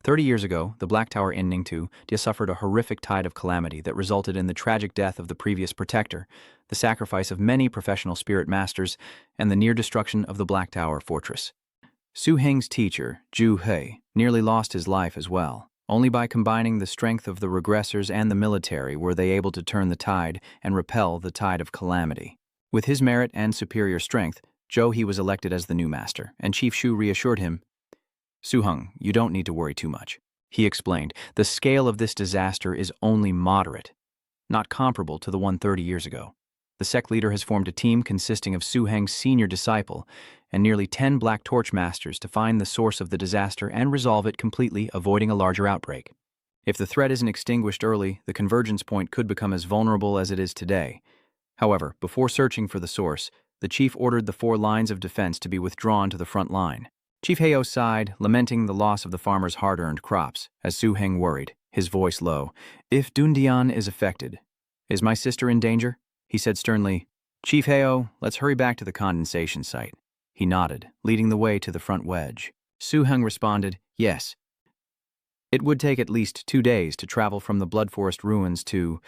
30 years ago, the Black Tower in Ningtu suffered a horrific tide of calamity that resulted in the tragic death of the previous protector, the sacrifice of many professional spirit masters, and the near destruction of the Black Tower fortress. Su Heng's teacher, Zhu He, nearly lost his life as well. Only by combining the strength of the regressors and the military were they able to turn the tide and repel the tide of calamity. With his merit and superior strength, Zhou He was elected as the new master, and Chief Shu reassured him, "Su Heng, you don't need to worry too much." He explained, "The scale of this disaster is only moderate, not comparable to the one 30 years ago. The sect leader has formed a team consisting of Su Heng's senior disciple and nearly 10 Black Torch masters to find the source of the disaster and resolve it completely, avoiding a larger outbreak. If the threat isn't extinguished early, the convergence point could become as vulnerable as it is today. However, before searching for the source, the chief ordered the 4 lines of defense to be withdrawn to the front line." Chief Heo sighed, lamenting the loss of the farmers' hard-earned crops, as Su Heng worried, his voice low. "If Dundian is affected, is my sister in danger?" He said sternly, "Chief Heo, let's hurry back to the condensation site." He nodded, leading the way to the front wedge. Su Heng responded, "Yes." It would take at least 2 days to travel from the Blood Forest ruins to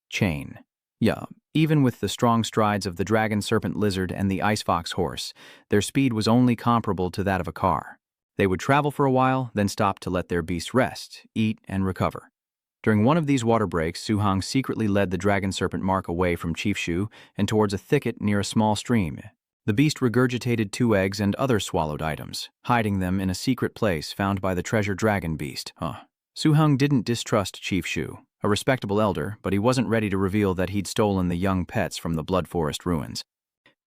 Chain. Yeah, even with the strong strides of the dragon serpent lizard and the ice fox horse, their speed was only comparable to that of a car. They would travel for a while, then stop to let their beasts rest, eat, and recover. During one of these water breaks, Su Heng secretly led the dragon serpent mark away from Chief Shu and towards a thicket near a small stream. The beast regurgitated 2 eggs and other swallowed items, hiding them in a secret place found by the treasure dragon beast. Su Heng didn't distrust Chief Shu, a respectable elder, but he wasn't ready to reveal that he'd stolen the young pets from the Blood Forest ruins.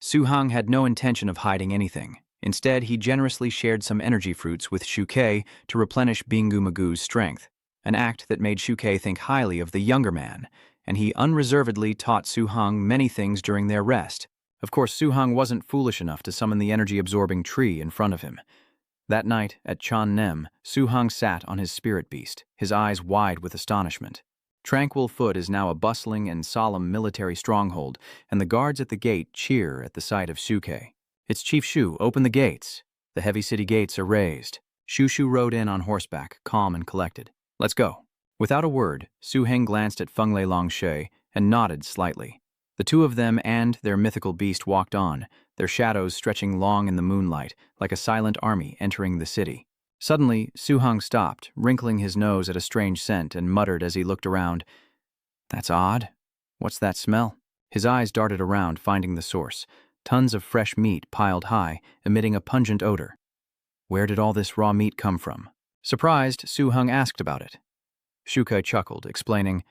Su Heng had no intention of hiding anything. Instead, he generously shared some energy fruits with Shu Kei to replenish Bingu Magu's strength, an act that made Shu Kei think highly of the younger man, and he unreservedly taught Su Heng many things during their rest. Of course, Su Heng wasn't foolish enough to summon the energy-absorbing tree in front of him. That night, at Chan Nem, Su Heng sat on his spirit beast, his eyes wide with astonishment. Tranquil Foot is now a bustling and solemn military stronghold, and the guards at the gate cheer at the sight of Shu Kei. "It's Chief Shu, open the gates." The heavy city gates are raised. Shu Shu rode in on horseback, calm and collected. "Let's go." Without a word, Su Heng glanced at Feng Lei Longshui and nodded slightly. The 2 of them and their mythical beast walked on, their shadows stretching long in the moonlight, like a silent army entering the city. Suddenly, Su Heng stopped, wrinkling his nose at a strange scent, and muttered as he looked around, "That's odd. What's that smell?" His eyes darted around, finding the source. Tons of fresh meat piled high, emitting a pungent odor. Where did all this raw meat come from? Surprised, Su Heng asked about it. Shu Kei chuckled, explaining,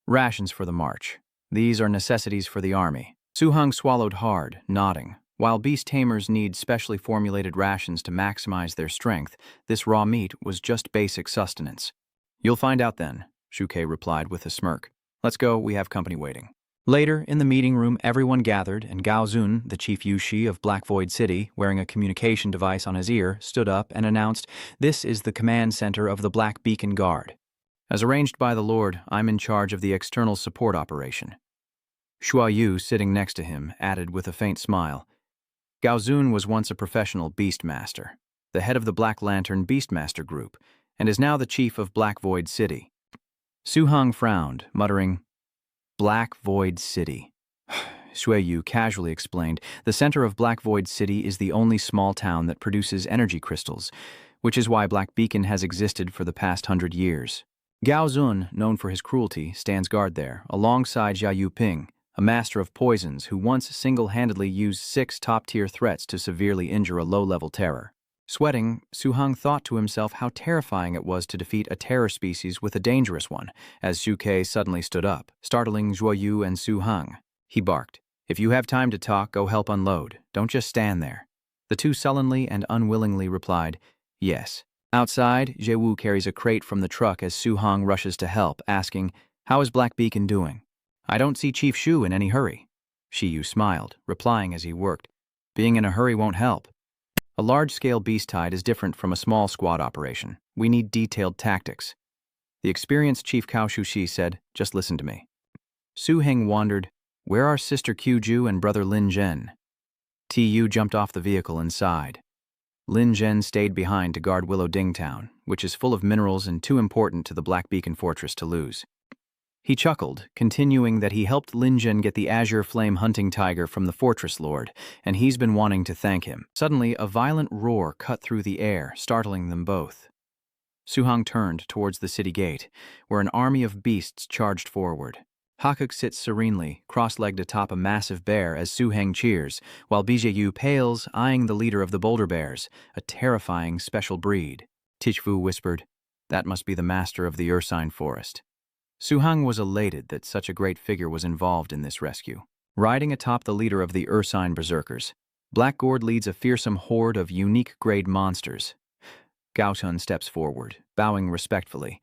"Rations for the march. These are necessities for the army." Su Heng swallowed hard, nodding. While beast tamers need specially formulated rations to maximize their strength, this raw meat was just basic sustenance. "You'll find out then," Shu Kei replied with a smirk. "Let's go, we have company waiting." Later, in the meeting room, everyone gathered, and Gao Zun, the chief Yushi of Black Void City, wearing a communication device on his ear, stood up and announced, "This is the command center of the Black Beacon Guard. As arranged by the Lord, I'm in charge of the external support operation." Shua Yu, sitting next to him, added with a faint smile, "Gao Zun was once a professional beastmaster, the head of the Black Lantern Beastmaster Group, and is now the chief of Black Void City." Su Heng frowned, muttering, "Black Void City." Shui Yu casually explained, "The center of Black Void City is the only small town that produces energy crystals, which is why Black Beacon has existed for the past 100 years. Gao Zun, known for his cruelty, stands guard there, alongside Jia Yuping, a master of poisons who once single-handedly used 6 top-tier threats to severely injure a low-level terror." Sweating, Su Heng thought to himself how terrifying it was to defeat a terror species with a dangerous one, as Shu Kei suddenly stood up, startling Zhuo Yu and Su Heng. He barked, "If you have time to talk, go help unload. Don't just stand there." The 2 sullenly and unwillingly replied, "Yes." Outside, Jewu carries a crate from the truck as Su Heng rushes to help, asking, "How is Black Beacon doing?" "I don't see Chief Shu in any hurry." Shiyu smiled, replying as he worked, "Being in a hurry won't help. A large-scale beast tide is different from a small squad operation. We need detailed tactics." The experienced Chief Cao Shushi said, "Just listen to me." Su Heng wondered, "Where are Sister Kyuju and Brother Lin Zhen?" Tu jumped off the vehicle and sighed. Lin Zhen stayed behind to guard Willow Ding Town, which is full of minerals and too important to the Black Beacon Fortress to lose. He chuckled, continuing that he helped Lin Zhen get the Azure Flame Hunting Tiger from the Fortress Lord, and he's been wanting to thank him. Suddenly, a violent roar cut through the air, startling them both. Su Heng turned towards the city gate, where an army of beasts charged forward. Hakuk sits serenely, cross-legged atop a massive bear as Su Heng cheers, while Bijayu pales, eyeing the leader of the boulder bears, a terrifying special breed. Tichfu whispered, "That must be the master of the Ursine Forest." Su Heng was elated that such a great figure was involved in this rescue. Riding atop the leader of the Ursine Berserkers, Black Gourd leads a fearsome horde of unique grade monsters. Gaoshun steps forward, bowing respectfully.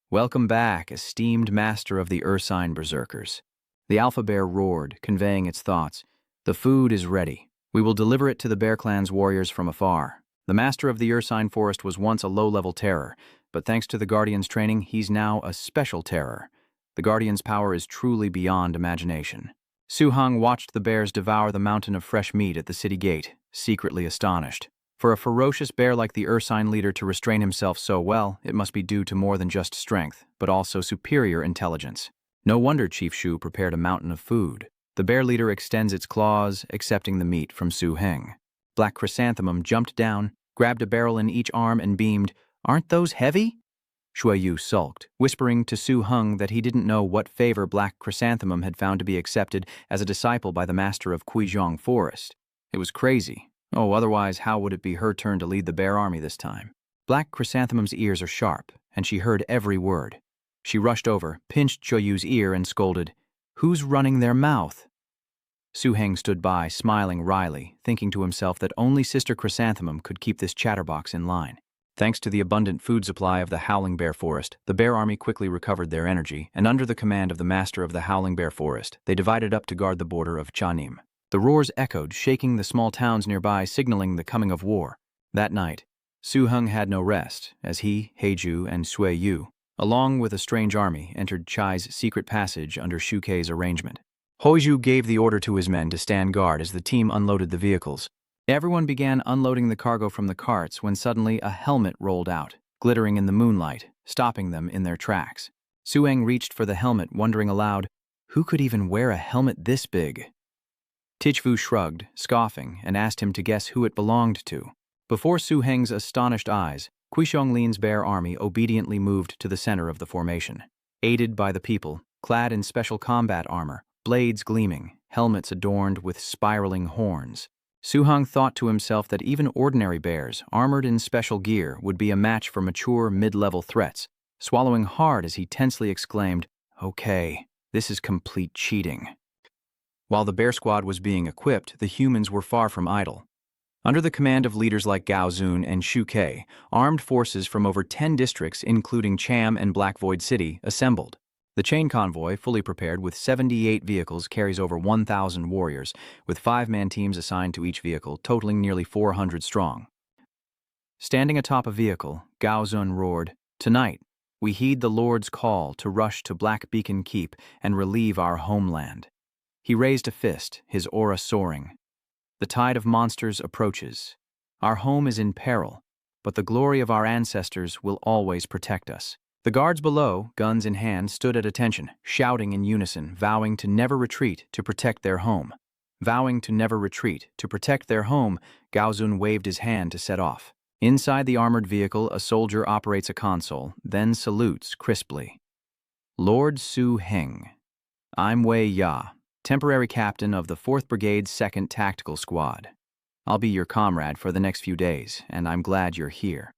"Welcome back, esteemed master of the Ursine Berserkers." The Alpha Bear roared, conveying its thoughts. "The food is ready. We will deliver it to the Bear Clan's warriors from afar. The master of the Ursine Forest was once a low-level terror, but thanks to the Guardian's training, he's now a special terror. The Guardian's power is truly beyond imagination." Su Heng watched the bears devour the mountain of fresh meat at the city gate, secretly astonished. For a ferocious bear like the Ursine leader to restrain himself so well, it must be due to more than just strength, but also superior intelligence. No wonder Chief Shu prepared a mountain of food. The bear leader extends its claws, accepting the meat from Su Heng. Black Chrysanthemum jumped down, grabbed a barrel in each arm and beamed, "Aren't those heavy?" Shuiyu sulked, whispering to Su Heng that he didn't know what favor Black Chrysanthemum had found to be accepted as a disciple by the master of Kuizhong Forest. It was crazy. Oh, otherwise how would it be her turn to lead the bear army this time? Black Chrysanthemum's ears are sharp, and she heard every word. She rushed over, pinched Shoyu's ear, and scolded, "Who's running their mouth?" Su Heng stood by, smiling wryly, thinking to himself that only Sister Chrysanthemum could keep this chatterbox in line. Thanks to the abundant food supply of the Howling Bear Forest, the bear army quickly recovered their energy, and under the command of the master of the Howling Bear Forest, they divided up to guard the border of Chanim. The roars echoed, shaking the small towns nearby, signaling the coming of war. That night, Su Heng had no rest, as he, Heiju, and Sui Yu, along with a strange army, entered Chai's secret passage under Shu Kei's arrangement. Heiju gave the order to his men to stand guard as the team unloaded the vehicles. Everyone began unloading the cargo from the carts when suddenly a helmet rolled out, glittering in the moonlight, stopping them in their tracks. Su Heng reached for the helmet, wondering aloud, who could even wear a helmet this big? Tichfu shrugged, scoffing, and asked him to guess who it belonged to. Before Su Heng's astonished eyes, Quishonglin's bear army obediently moved to the center of the formation. Aided by the people, clad in special combat armor, blades gleaming, helmets adorned with spiraling horns, Su Heng thought to himself that even ordinary bears, armored in special gear, would be a match for mature mid-level threats, swallowing hard as he tensely exclaimed, "Okay, this is complete cheating." While the bear squad was being equipped, the humans were far from idle. Under the command of leaders like Gao Zun and Shu Kei, armed forces from over 10 districts, including Cham and Black Void City, assembled. The chain convoy, fully prepared with 78 vehicles, carries over 1,000 warriors, with 5-man teams assigned to each vehicle, totaling nearly 400 strong. Standing atop a vehicle, Gao Zun roared, "Tonight, we heed the Lord's call to rush to Black Beacon Keep and relieve our homeland." He raised a fist, his aura soaring. "The tide of monsters approaches. Our home is in peril, but the glory of our ancestors will always protect us." The guards below, guns in hand, stood at attention, shouting in unison, vowing to never retreat to protect their home. Vowing to never retreat to protect their home, Gao Zun waved his hand to set off. Inside the armored vehicle, a soldier operates a console, then salutes crisply. "Lord Su Heng. I'm Wei Ya, temporary captain of the 4th Brigade's 2nd Tactical Squad. I'll be your comrade for the next few days, and I'm glad you're here."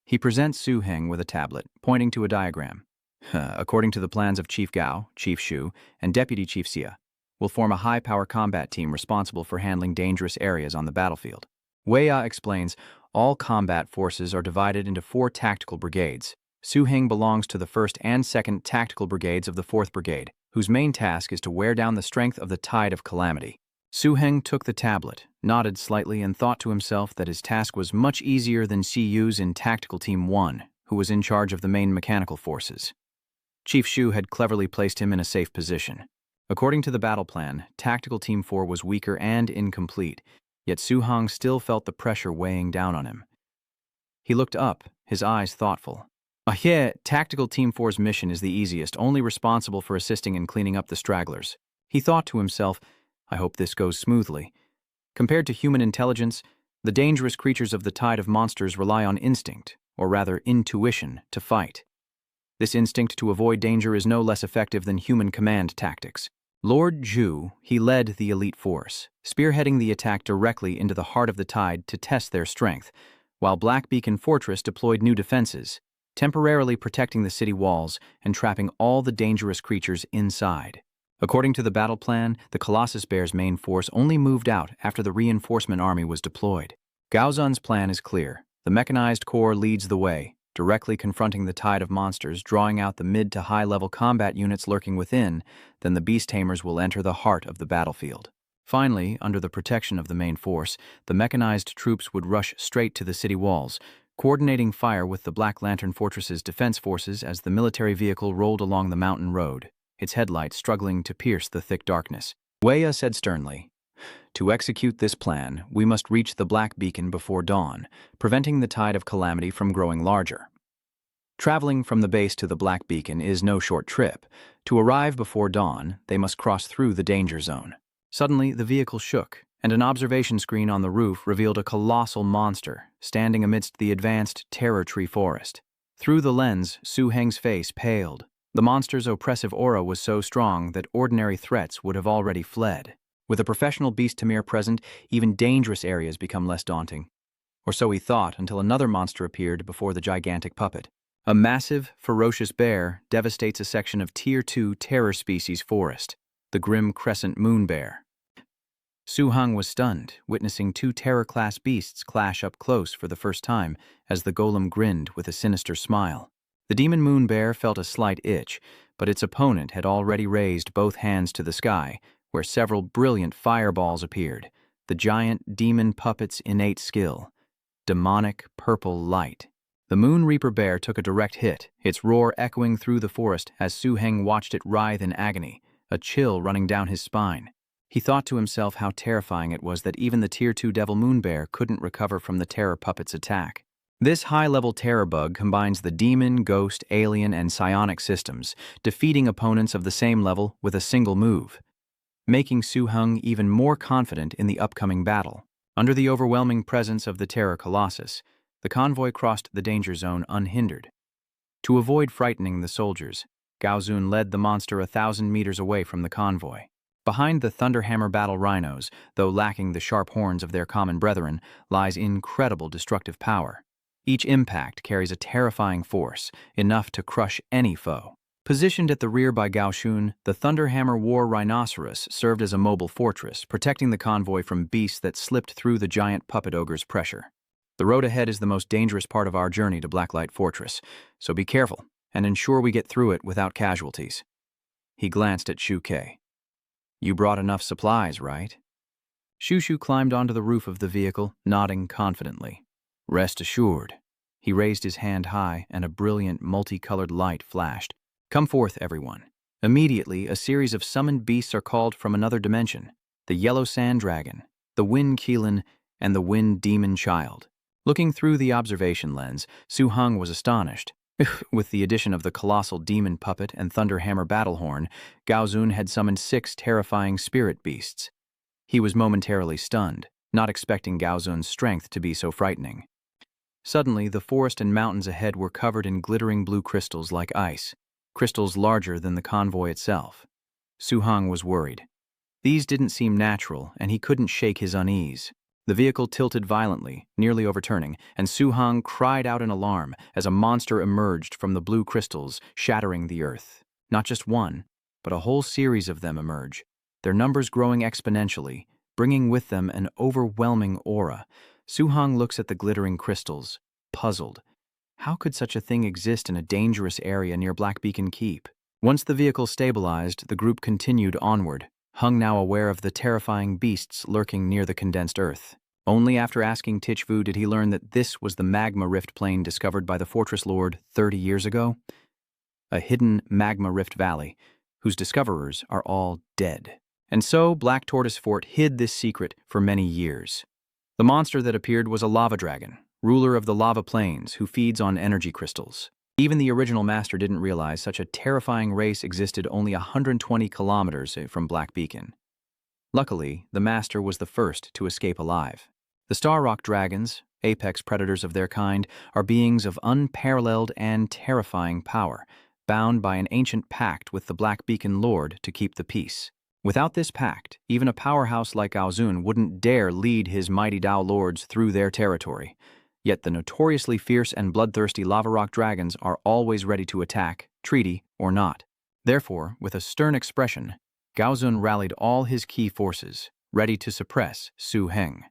He presents Su Heng with a tablet, pointing to a diagram. "According to the plans of Chief Gao, Chief Shu, and Deputy Chief Xia, we'll form a high-power combat team responsible for handling dangerous areas on the battlefield." Weia explains, all combat forces are divided into 4 tactical brigades. Su Heng belongs to the 1st and 2nd Tactical Brigades of the 4th Brigade, whose main task is to wear down the strength of the tide of calamity. Su Heng took the tablet, nodded slightly, and thought to himself that his task was much easier than CU's in Tactical Team 1, who was in charge of the main mechanical forces. Chief Shu had cleverly placed him in a safe position. According to the battle plan, Tactical Team 4 was weaker and incomplete, yet Su Hong still felt the pressure weighing down on him. He looked up, his eyes thoughtful. Yeah, Tactical Team 4's mission is the easiest, only responsible for assisting in cleaning up the stragglers. He thought to himself, I hope this goes smoothly. Compared to human intelligence, the dangerous creatures of the tide of monsters rely on instinct, or rather intuition, to fight. This instinct to avoid danger is no less effective than human command tactics. Lord Zhu, he led the elite force, spearheading the attack directly into the heart of the tide to test their strength, while Black Beacon Fortress deployed new defenses, temporarily protecting the city walls and trapping all the dangerous creatures inside. According to the battle plan, the Colossus Bear's main force only moved out after the reinforcement army was deployed. Gao Zun's plan is clear. The mechanized corps leads the way, directly confronting the tide of monsters, drawing out the mid to high-level combat units lurking within. Then the beast tamers will enter the heart of the battlefield. Finally, under the protection of the main force, the mechanized troops would rush straight to the city walls, coordinating fire with the Black Lantern Fortress's defense forces as the military vehicle rolled along the mountain road, its headlights struggling to pierce the thick darkness. Weya said sternly, "To execute this plan, we must reach the Black Beacon before dawn, preventing the tide of calamity from growing larger." Traveling from the base to the Black Beacon is no short trip. To arrive before dawn, they must cross through the danger zone. Suddenly, the vehicle shook, and an observation screen on the roof revealed a colossal monster standing amidst the advanced terror tree forest. Through the lens, Su Heng's face paled. The monster's oppressive aura was so strong that ordinary threats would have already fled. With a professional beast tamir present, even dangerous areas become less daunting. Or so he thought until another monster appeared before the gigantic puppet. A massive, ferocious bear devastates a section of Tier 2 terror species forest, the grim crescent moon bear. Su Hong was stunned, witnessing two terror-class beasts clash up close for the first time as the golem grinned with a sinister smile. The demon moon bear felt a slight itch, but its opponent had already raised both hands to the sky, where several brilliant fireballs appeared, the giant demon puppet's innate skill. Demonic purple light. The Moon Reaper bear took a direct hit, its roar echoing through the forest as Su Heng watched it writhe in agony, a chill running down his spine. He thought to himself how terrifying it was that even the Tier 2 Devil Moon Bear couldn't recover from the terror puppet's attack. This high-level terror bug combines the demon, ghost, alien, and psionic systems, defeating opponents of the same level with a single move, making Su Heng even more confident in the upcoming battle. Under the overwhelming presence of the Terror Colossus, the convoy crossed the danger zone unhindered. To avoid frightening the soldiers, Gao Zun led the monster 1,000 meters away from the convoy. Behind the Thunderhammer battle rhinos, though lacking the sharp horns of their common brethren, lies incredible destructive power. Each impact carries a terrifying force, enough to crush any foe. Positioned at the rear by Gao Shun, the Thunderhammer War Rhinoceros served as a mobile fortress, protecting the convoy from beasts that slipped through the giant puppet ogre's pressure. The road ahead is the most dangerous part of our journey to Blacklight Fortress, so be careful and ensure we get through it without casualties. He glanced at Shu Ke. You brought enough supplies, right? Shu climbed onto the roof of the vehicle, nodding confidently. Rest assured. He raised his hand high, and a brilliant, multicolored light flashed. Come forth, everyone. Immediately, a series of summoned beasts are called from another dimension. The Yellow Sand Dragon, the Wind Keelan, and the Wind Demon Child. Looking through the observation lens, Su Heng was astonished. With the addition of the colossal demon puppet and Thunderhammer Battlehorn, Gao Zun had summoned 6 terrifying spirit beasts. He was momentarily stunned, not expecting Gao Zun's strength to be so frightening. Suddenly, the forest and mountains ahead were covered in glittering blue crystals like ice, crystals larger than the convoy itself. Su Heng was worried. These didn't seem natural, and he couldn't shake his unease. The vehicle tilted violently, nearly overturning, and Su Heng cried out in alarm as a monster emerged from the blue crystals, shattering the earth. Not just one, but a whole series of them emerge, their numbers growing exponentially, bringing with them an overwhelming aura. Su Heng looks at the glittering crystals, puzzled. How could such a thing exist in a dangerous area near Black Beacon Keep? Once the vehicle stabilized, the group continued onward, Hung now aware of the terrifying beasts lurking near the condensed earth. Only after asking Tichvu did he learn that this was the magma rift plain discovered by the Fortress Lord 30 years ago. A hidden magma rift valley, whose discoverers are all dead. And so Black Tortoise Fort hid this secret for many years. The monster that appeared was a lava dragon, ruler of the lava plains, who feeds on energy crystals. Even the original master didn't realize such a terrifying race existed only 120 kilometers from Black Beacon. Luckily, the master was the first to escape alive. The Star Rock dragons, apex predators of their kind, are beings of unparalleled and terrifying power, bound by an ancient pact with the Black Beacon Lord to keep the peace. Without this pact, even a powerhouse like Gaozun wouldn't dare lead his mighty Dao lords through their territory. Yet the notoriously fierce and bloodthirsty lava rock dragons are always ready to attack, treaty or not. Therefore, with a stern expression, Gaozun rallied all his key forces, ready to suppress Su Heng.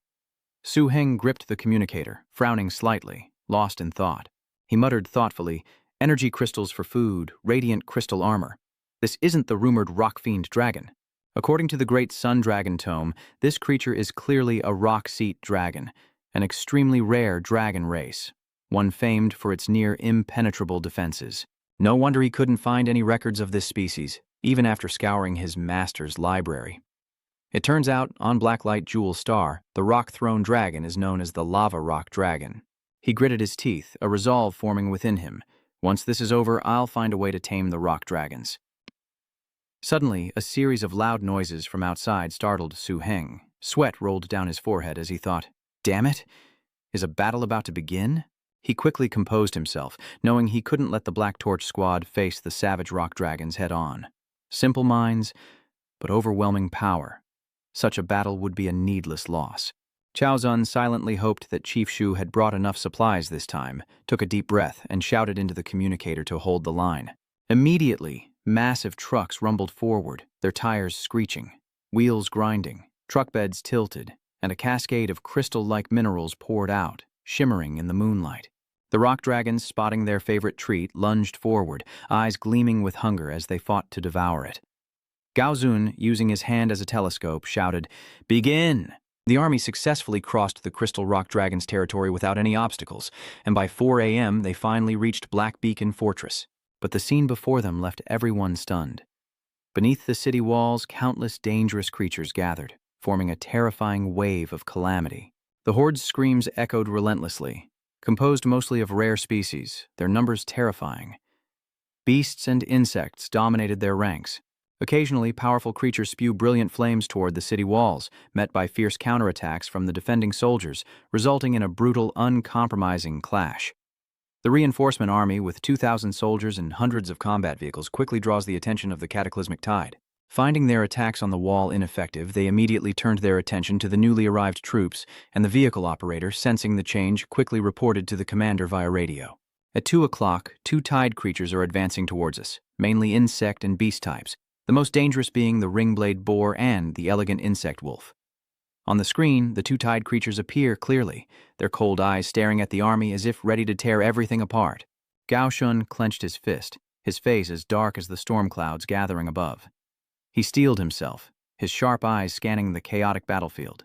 Su Heng gripped the communicator, frowning slightly, lost in thought. He muttered thoughtfully, "Energy crystals for food, radiant crystal armor. This isn't the rumored rock-fiend dragon. According to the Great Sun Dragon Tome, this creature is clearly a rock-seat dragon, an extremely rare dragon race, one famed for its near impenetrable defenses. No wonder he couldn't find any records of this species, even after scouring his master's library. It turns out, on Blacklight Jewel Star, the rock-thrown dragon is known as the Lava Rock Dragon. He gritted his teeth, a resolve forming within him. Once this is over, I'll find a way to tame the rock dragons." Suddenly, a series of loud noises from outside startled Su Heng. Sweat rolled down his forehead as he thought, "Damn it! Is a battle about to begin?" He quickly composed himself, knowing he couldn't let the Black Torch Squad face the savage rock dragons head-on. Simple minds, but overwhelming power. Such a battle would be a needless loss. Chaozun silently hoped that Chief Shu had brought enough supplies this time, took a deep breath, and shouted into the communicator to hold the line. Immediately, massive trucks rumbled forward, their tires screeching, wheels grinding, truck beds tilted, and a cascade of crystal-like minerals poured out, shimmering in the moonlight. The rock dragons, spotting their favorite treat, lunged forward, eyes gleaming with hunger as they fought to devour it. Gaozun, using his hand as a telescope, shouted, "Begin!" The army successfully crossed the Crystal Rock Dragon's territory without any obstacles, and by 4 a.m. they finally reached Black Beacon Fortress. But the scene before them left everyone stunned. Beneath the city walls, countless dangerous creatures gathered, forming a terrifying wave of calamity. The horde's screams echoed relentlessly, composed mostly of rare species, their numbers terrifying. Beasts and insects dominated their ranks. Occasionally, powerful creatures spew brilliant flames toward the city walls, met by fierce counterattacks from the defending soldiers, resulting in a brutal, uncompromising clash. The reinforcement army, with 2,000 soldiers and hundreds of combat vehicles, quickly draws the attention of the cataclysmic tide. Finding their attacks on the wall ineffective, they immediately turned their attention to the newly arrived troops, and the vehicle operator, sensing the change, quickly reported to the commander via radio. At 2 o'clock, 2 tide creatures are advancing towards us, mainly insect and beast types, the most dangerous being the ringblade boar and the elegant insect wolf. On the screen, the 2 tide creatures appear clearly, their cold eyes staring at the army as if ready to tear everything apart. Gao Shun clenched his fist, his face as dark as the storm clouds gathering above. He steeled himself, his sharp eyes scanning the chaotic battlefield.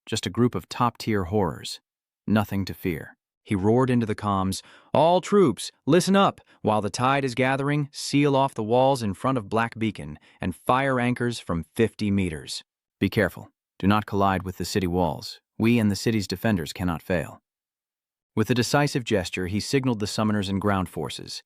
Just a group of top-tier horrors. Nothing to fear. He roared into the comms, "All troops, listen up! While the tide is gathering, seal off the walls in front of Black Beacon and fire anchors from 50 meters. Be careful. Do not collide with the city walls. We and the city's defenders cannot fail." With a decisive gesture, he signaled the summoners and ground forces.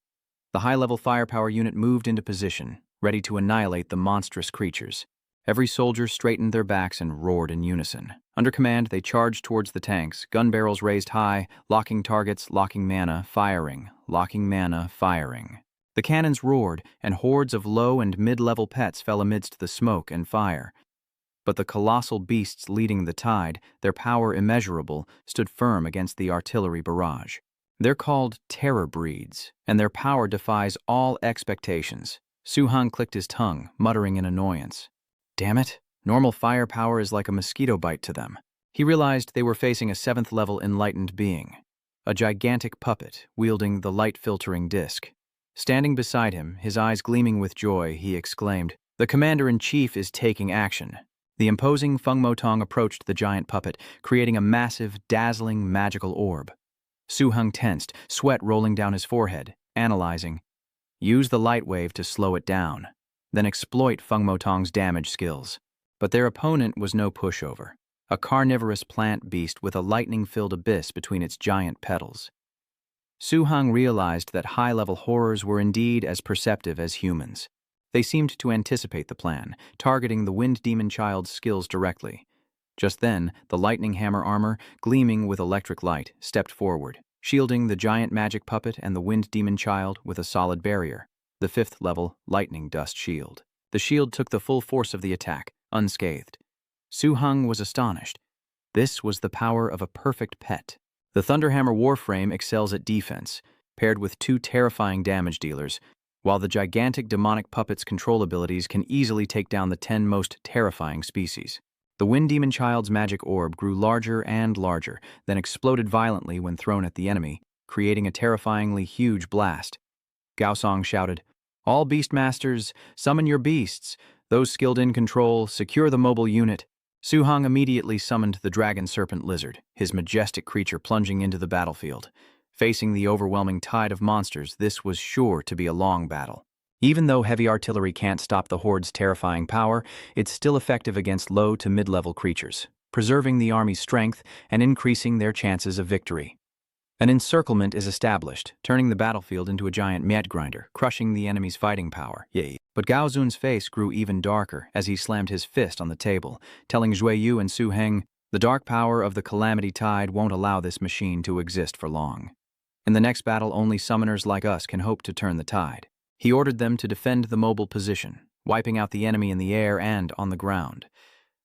The high-level firepower unit moved into position, ready to annihilate the monstrous creatures. Every soldier straightened their backs and roared in unison. Under command, they charged towards the tanks, gun barrels raised high, locking targets, locking mana, firing, locking mana, firing. The cannons roared, and hordes of low and mid-level pets fell amidst the smoke and fire. But the colossal beasts leading the tide, their power immeasurable, stood firm against the artillery barrage. They're called terror breeds, and their power defies all expectations. Su Heng clicked his tongue, muttering in annoyance. Damn it, normal firepower is like a mosquito bite to them. He realized they were facing a 7th-level enlightened being, a gigantic puppet wielding the light-filtering disc. Standing beside him, his eyes gleaming with joy, he exclaimed, "The Commander-in-Chief is taking action. The imposing Feng Motong approached the giant puppet, creating a massive, dazzling, magical orb. Su Heng tensed, sweat rolling down his forehead, analyzing. Use the light wave to slow it down, then exploit Feng Motong's damage skills. But their opponent was no pushover, a carnivorous plant beast with a lightning-filled abyss between its giant petals. Su Heng realized that high-level horrors were indeed as perceptive as humans. They seemed to anticipate the plan, targeting the Wind Demon Child's skills directly. Just then, the lightning hammer armor, gleaming with electric light, stepped forward, shielding the giant magic puppet and the Wind Demon Child with a solid barrier, the 5th-level lightning dust shield. The shield took the full force of the attack, unscathed. Su Heng was astonished. This was the power of a perfect pet. The Thunderhammer Warframe excels at defense, paired with 2 terrifying damage dealers, while the gigantic demonic puppet's control abilities can easily take down the 10 most terrifying species. The Wind Demon Child's magic orb grew larger and larger, then exploded violently when thrown at the enemy, creating a terrifyingly huge blast. Gao Song shouted, "All Beastmasters, summon your beasts. Those skilled in control, secure the mobile unit." Su Heng immediately summoned the dragon serpent lizard, his majestic creature plunging into the battlefield. Facing the overwhelming tide of monsters, this was sure to be a long battle. Even though heavy artillery can't stop the horde's terrifying power, it's still effective against low to mid-level creatures, preserving the army's strength and increasing their chances of victory. An encirclement is established, turning the battlefield into a giant meat grinder, crushing the enemy's fighting power. But Gao Zun's face grew even darker as he slammed his fist on the table, telling Zhuiyu and Su Heng, "The dark power of the Calamity Tide won't allow this machine to exist for long. In the next battle, only summoners like us can hope to turn the tide." He ordered them to defend the mobile position, wiping out the enemy in the air and on the ground.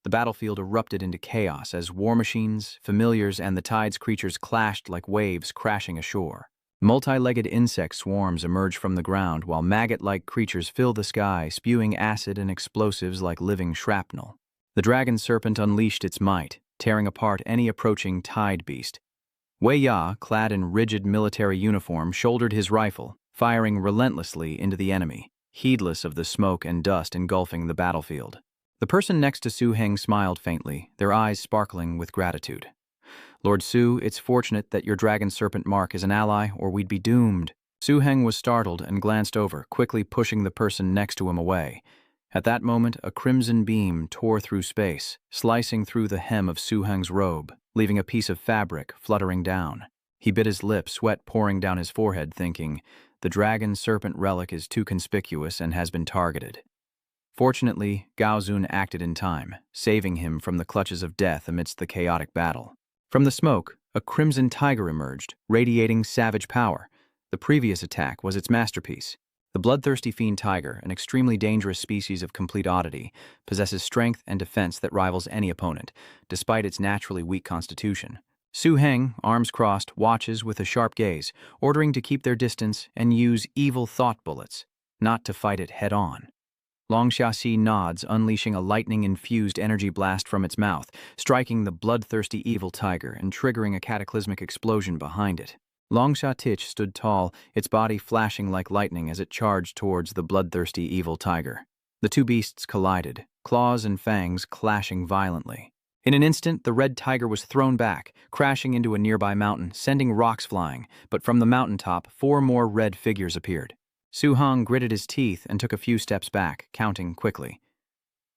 The battlefield erupted into chaos as war machines, familiars, and the tide's creatures clashed like waves crashing ashore. Multi-legged insect swarms emerge from the ground while maggot-like creatures fill the sky, spewing acid and explosives like living shrapnel. The dragon serpent unleashed its might, tearing apart any approaching tide beast. Wei Ya, clad in rigid military uniform, shouldered his rifle, firing relentlessly into the enemy, heedless of the smoke and dust engulfing the battlefield. The person next to Su Heng smiled faintly, their eyes sparkling with gratitude. "Lord Su, it's fortunate that your dragon serpent mark is an ally, or we'd be doomed." Su Heng was startled and glanced over, quickly pushing the person next to him away. At that moment, a crimson beam tore through space, slicing through the hem of Su Heng's robe, leaving a piece of fabric fluttering down. He bit his lip, sweat pouring down his forehead, thinking, the dragon serpent relic is too conspicuous and has been targeted. Fortunately, Gao Zun acted in time, saving him from the clutches of death amidst the chaotic battle. From the smoke, a crimson tiger emerged, radiating savage power. The previous attack was its masterpiece. The bloodthirsty fiend tiger, an extremely dangerous species of complete oddity, possesses strength and defense that rivals any opponent, despite its naturally weak constitution. Su Heng, arms crossed, watches with a sharp gaze, ordering to keep their distance and use evil thought bullets, not to fight it head-on. Long Xiaxi nods, unleashing a lightning-infused energy blast from its mouth, striking the bloodthirsty evil tiger and triggering a cataclysmic explosion behind it. Long Xiatich stood tall, its body flashing like lightning as it charged towards the bloodthirsty evil tiger. The two beasts collided, claws and fangs clashing violently. In an instant, the red tiger was thrown back, crashing into a nearby mountain, sending rocks flying, but from the mountaintop, 4 more red figures appeared. Su Heng gritted his teeth and took a few steps back, counting quickly.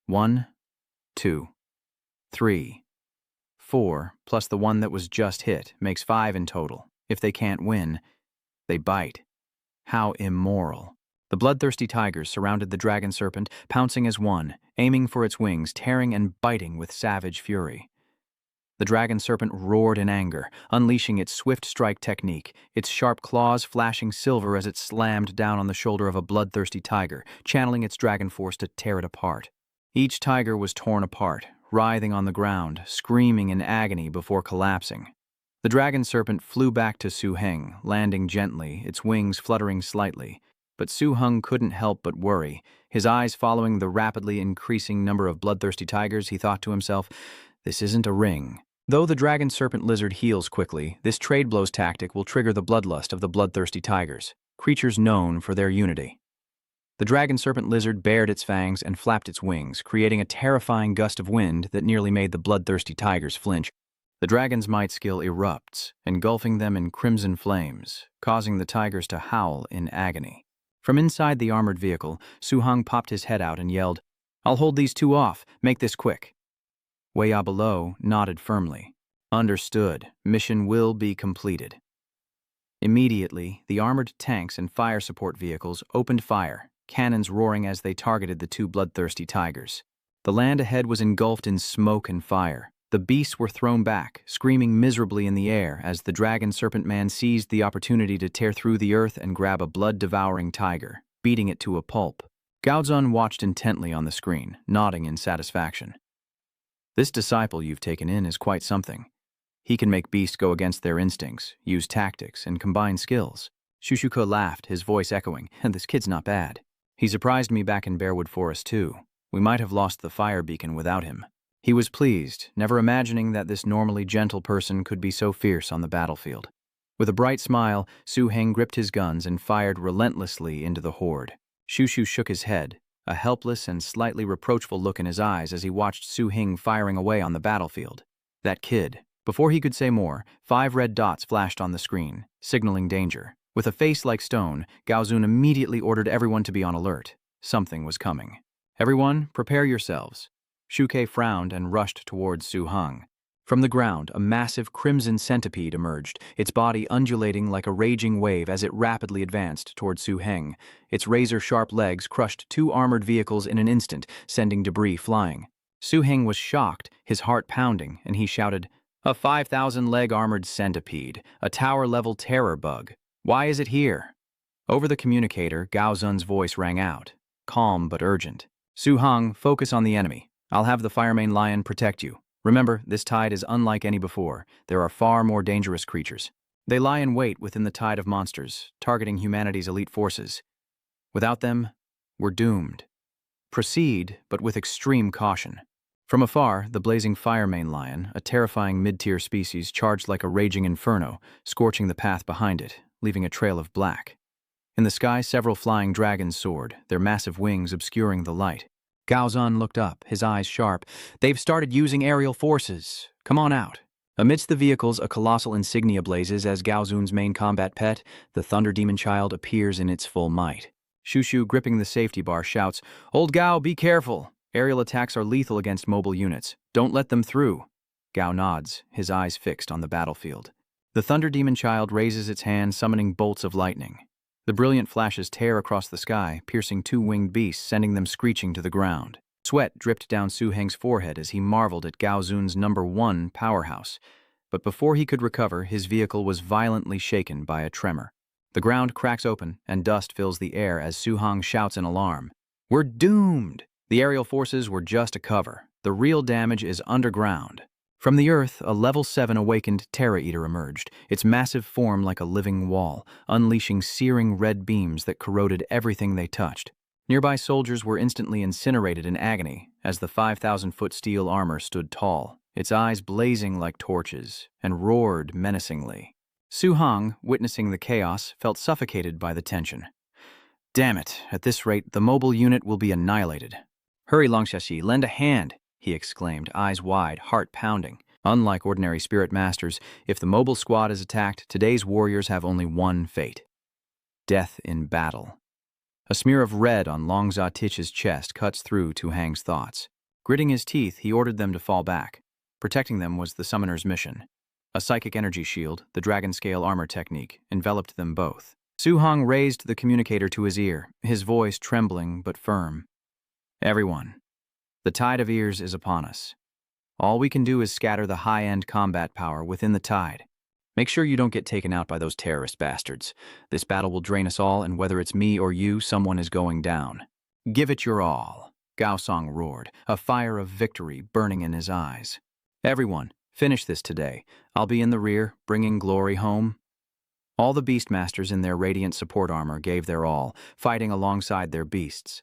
1, 2, 3, 4, plus the one that was just hit, makes 5 in total. If they can't win, they bite. How immoral. The bloodthirsty tigers surrounded the dragon serpent, pouncing as one, aiming for its wings, tearing and biting with savage fury. The dragon serpent roared in anger, unleashing its swift strike technique, its sharp claws flashing silver as it slammed down on the shoulder of a bloodthirsty tiger, channeling its dragon force to tear it apart. Each tiger was torn apart, writhing on the ground, screaming in agony before collapsing. The dragon serpent flew back to Su Heng, landing gently, its wings fluttering slightly. But Su Heng couldn't help but worry. His eyes following the rapidly increasing number of bloodthirsty tigers, he thought to himself, this isn't a ring. Though the dragon serpent lizard heals quickly, this trade blows tactic will trigger the bloodlust of the bloodthirsty tigers, creatures known for their unity. The dragon serpent lizard bared its fangs and flapped its wings, creating a terrifying gust of wind that nearly made the bloodthirsty tigers flinch. The dragon's might skill erupts, engulfing them in crimson flames, causing the tigers to howl in agony. From inside the armored vehicle, Su-hung popped his head out and yelled, "I'll hold these two off. Make this quick." Wei below nodded firmly. Understood. Mission will be completed. Immediately, the armored tanks and fire support vehicles opened fire, cannons roaring as they targeted the two bloodthirsty tigers. The land ahead was engulfed in smoke and fire. The beasts were thrown back, screaming miserably in the air as the dragon serpent man seized the opportunity to tear through the earth and grab a blood-devouring tiger, beating it to a pulp. Gaozun watched intently on the screen, nodding in satisfaction. This disciple you've taken in is quite something. He can make beasts go against their instincts, use tactics, and combine skills. Shushuke laughed, his voice echoing, "And this kid's not bad. He surprised me back in Bearwood Forest, too. We might have lost the fire beacon without him." He was pleased, never imagining that this normally gentle person could be so fierce on the battlefield. With a bright smile, Su-heng gripped his guns and fired relentlessly into the horde. Shushu shook his head, a helpless and slightly reproachful look in his eyes as he watched Su-heng firing away on the battlefield. That kid. Before he could say more, 5 red dots flashed on the screen, signaling danger. With a face like stone, Gaozun immediately ordered everyone to be on alert. Something was coming. "Everyone, prepare yourselves." Shuke frowned and rushed towards Su-hung. From the ground, a massive crimson centipede emerged, its body undulating like a raging wave as it rapidly advanced toward Su-heng. Its razor-sharp legs crushed 2 armored vehicles in an instant, sending debris flying. Su-heng was shocked, his heart pounding, and he shouted, "A 5,000-leg armored centipede, a tower-level terror bug. Why is it here?" Over the communicator, Gaozun's voice rang out, calm but urgent. "Su-hung, focus on the enemy. I'll have the Firemane Lion protect you. Remember, this tide is unlike any before. There are far more dangerous creatures. They lie in wait within the tide of monsters, targeting humanity's elite forces. Without them, we're doomed. Proceed, but with extreme caution." From afar, the blazing Firemane Lion, a terrifying mid-tier species, charged like a raging inferno, scorching the path behind it, leaving a trail of black. In the sky, several flying dragons soared, their massive wings obscuring the light. Gaozun looked up, his eyes sharp. "They've started using aerial forces. Come on out." Amidst the vehicles, a colossal insignia blazes as Gaozun's main combat pet, the Thunder Demon Child, appears in its full might. Shushu, gripping the safety bar, shouts, "Old Gao, be careful. Aerial attacks are lethal against mobile units. Don't let them through." Gao nods, his eyes fixed on the battlefield. The Thunder Demon Child raises its hand, summoning bolts of lightning. The brilliant flashes tear across the sky, piercing 2 winged beasts, sending them screeching to the ground. Sweat dripped down Su-heng's forehead as he marveled at Gaozun's #1 powerhouse. But before he could recover, his vehicle was violently shaken by a tremor. The ground cracks open, and dust fills the air as Su-heng shouts in alarm. "We're doomed!" The aerial forces were just a cover. The real damage is underground. From the earth, a level 7 awakened Terra Eater emerged, its massive form like a living wall, unleashing searing red beams that corroded everything they touched. Nearby soldiers were instantly incinerated in agony as the 5,000-foot steel armor stood tall, its eyes blazing like torches, and roared menacingly. Su-hung, witnessing the chaos, felt suffocated by the tension. "Damn it, at this rate, the mobile unit will be annihilated." "Hurry, Longshashi, lend a hand," he exclaimed, eyes wide, heart pounding. Unlike ordinary spirit masters, if the mobile squad is attacked, today's warriors have only one fate: death in battle. A smear of red on Long Za Tich's chest cuts through Tu Hang's thoughts. Gritting his teeth, he ordered them to fall back. Protecting them was the summoner's mission. A psychic energy shield, the dragon scale armor technique, enveloped them both. Su-hung raised the communicator to his ear, his voice trembling but firm. "Everyone, the tide of ears is upon us. All we can do is scatter the high-end combat power within the tide. Make sure you don't get taken out by those terrorist bastards. This battle will drain us all, and whether it's me or you, someone is going down. Give it your all," Gaosong roared, a fire of victory burning in his eyes. "Everyone, finish this today. I'll be in the rear, bringing glory home." All the Beastmasters in their radiant support armor gave their all, fighting alongside their beasts.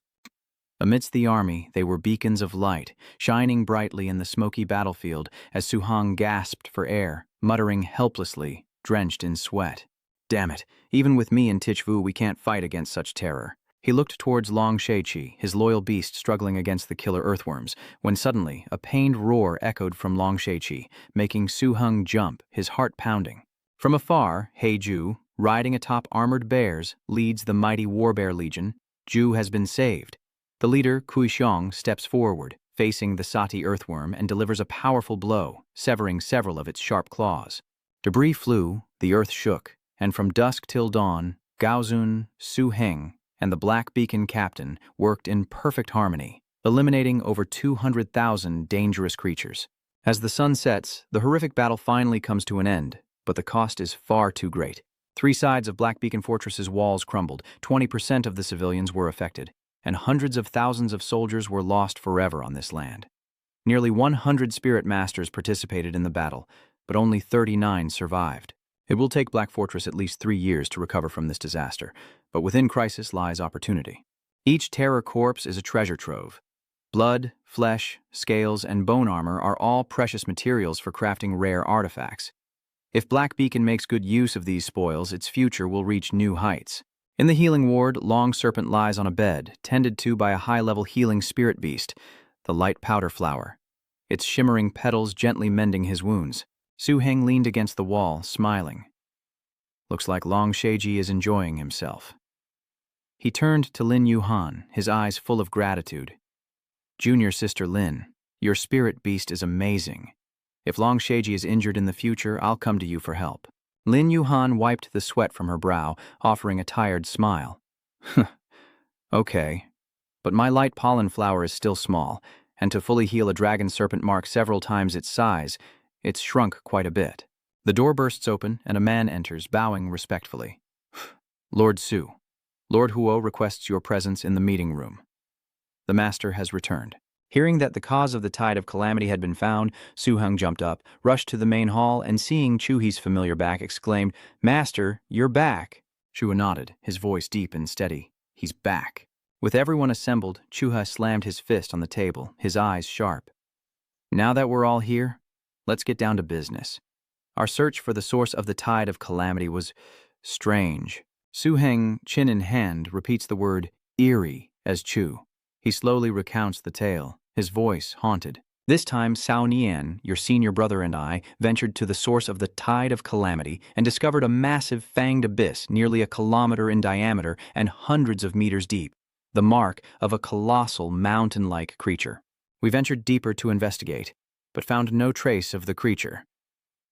Amidst the army, they were beacons of light, shining brightly in the smoky battlefield as Su-hung gasped for air, muttering helplessly, drenched in sweat. "Damn it, even with me and Tichvu we can't fight against such terror." He looked towards Long Sheiqi, his loyal beast struggling against the killer earthworms, when suddenly a pained roar echoed from Long Sheiqi, making Su Heng jump, his heart pounding. From afar, Heiju, riding atop armored bears, leads the mighty Warbear Legion. Ju has been saved. The leader, Kui Xiong, steps forward, facing the Sati earthworm, and delivers a powerful blow, severing several of its sharp claws. Debris flew, the earth shook, and from dusk till dawn, Gaozun, Su Heng, and the Black Beacon captain worked in perfect harmony, eliminating over 200,000 dangerous creatures. As the sun sets, the horrific battle finally comes to an end, but the cost is far too great. 3 sides of Black Beacon Fortress's walls crumbled, 20% of the civilians were affected, and hundreds of thousands of soldiers were lost forever on this land. Nearly 100 spirit masters participated in the battle, but only 39 survived. It will take Black Fortress at least 3 years to recover from this disaster, but within crisis lies opportunity. Each terror corpse is a treasure trove. Blood, flesh, scales, and bone armor are all precious materials for crafting rare artifacts. If Black Beacon makes good use of these spoils, its future will reach new heights. In the healing ward, Long Serpent lies on a bed, tended to by a high-level healing spirit beast, the light powder flower, its shimmering petals gently mending his wounds. Su Heng leaned against the wall, smiling. Looks like Long Sheiqi is enjoying himself. He turned to Lin Yuhan, his eyes full of gratitude. Junior sister Lin, your spirit beast is amazing. If Long Sheiqi is injured in the future, I'll come to you for help. Lin Yuhan wiped the sweat from her brow, offering a tired smile. Okay, but my light pollen flower is still small, and to fully heal a dragon serpent mark several times its size, it's shrunk quite a bit. The door bursts open, and a man enters, bowing respectfully. Lord Su, Lord Huo requests your presence in the meeting room. The master has returned. Hearing that the cause of the tide of calamity had been found, Su Heng jumped up, rushed to the main hall, and seeing Chuhi's familiar back, exclaimed, Master, you're back. Chua nodded, his voice deep and steady. He's back. With everyone assembled, Chuha slammed his fist on the table, his eyes sharp. Now that we're all here, let's get down to business. Our search for the source of the tide of calamity was strange. Su Heng, chin in hand, repeats the word eerie as Chu. He slowly recounts the tale, his voice haunted. This time, Sao Nian, your senior brother, and I ventured to the source of the tide of calamity and discovered a massive fanged abyss nearly a kilometer in diameter and hundreds of meters deep, the mark of a colossal mountain-like creature. We ventured deeper to investigate, but found no trace of the creature.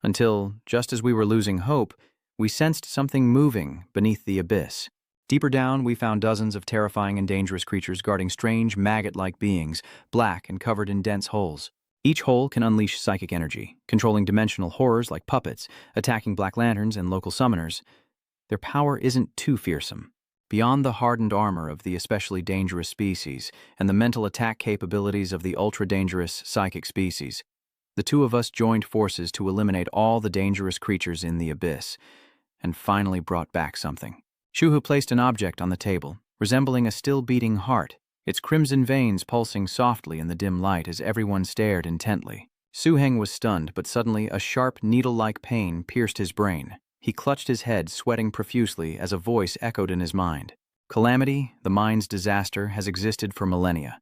Until, just as we were losing hope, we sensed something moving beneath the abyss. Deeper down, we found dozens of terrifying and dangerous creatures guarding strange maggot-like beings, black and covered in dense holes. Each hole can unleash psychic energy, controlling dimensional horrors like puppets, attacking black lanterns and local summoners. Their power isn't too fearsome. Beyond the hardened armor of the especially dangerous species and the mental attack capabilities of the ultra-dangerous psychic species, the two of us joined forces to eliminate all the dangerous creatures in the abyss, and finally brought back something. Shuhu placed an object on the table, resembling a still-beating heart, its crimson veins pulsing softly in the dim light as everyone stared intently. Su Heng was stunned, but suddenly a sharp, needle-like pain pierced his brain. He clutched his head, sweating profusely as a voice echoed in his mind. Calamity, the mind's disaster, has existed for millennia.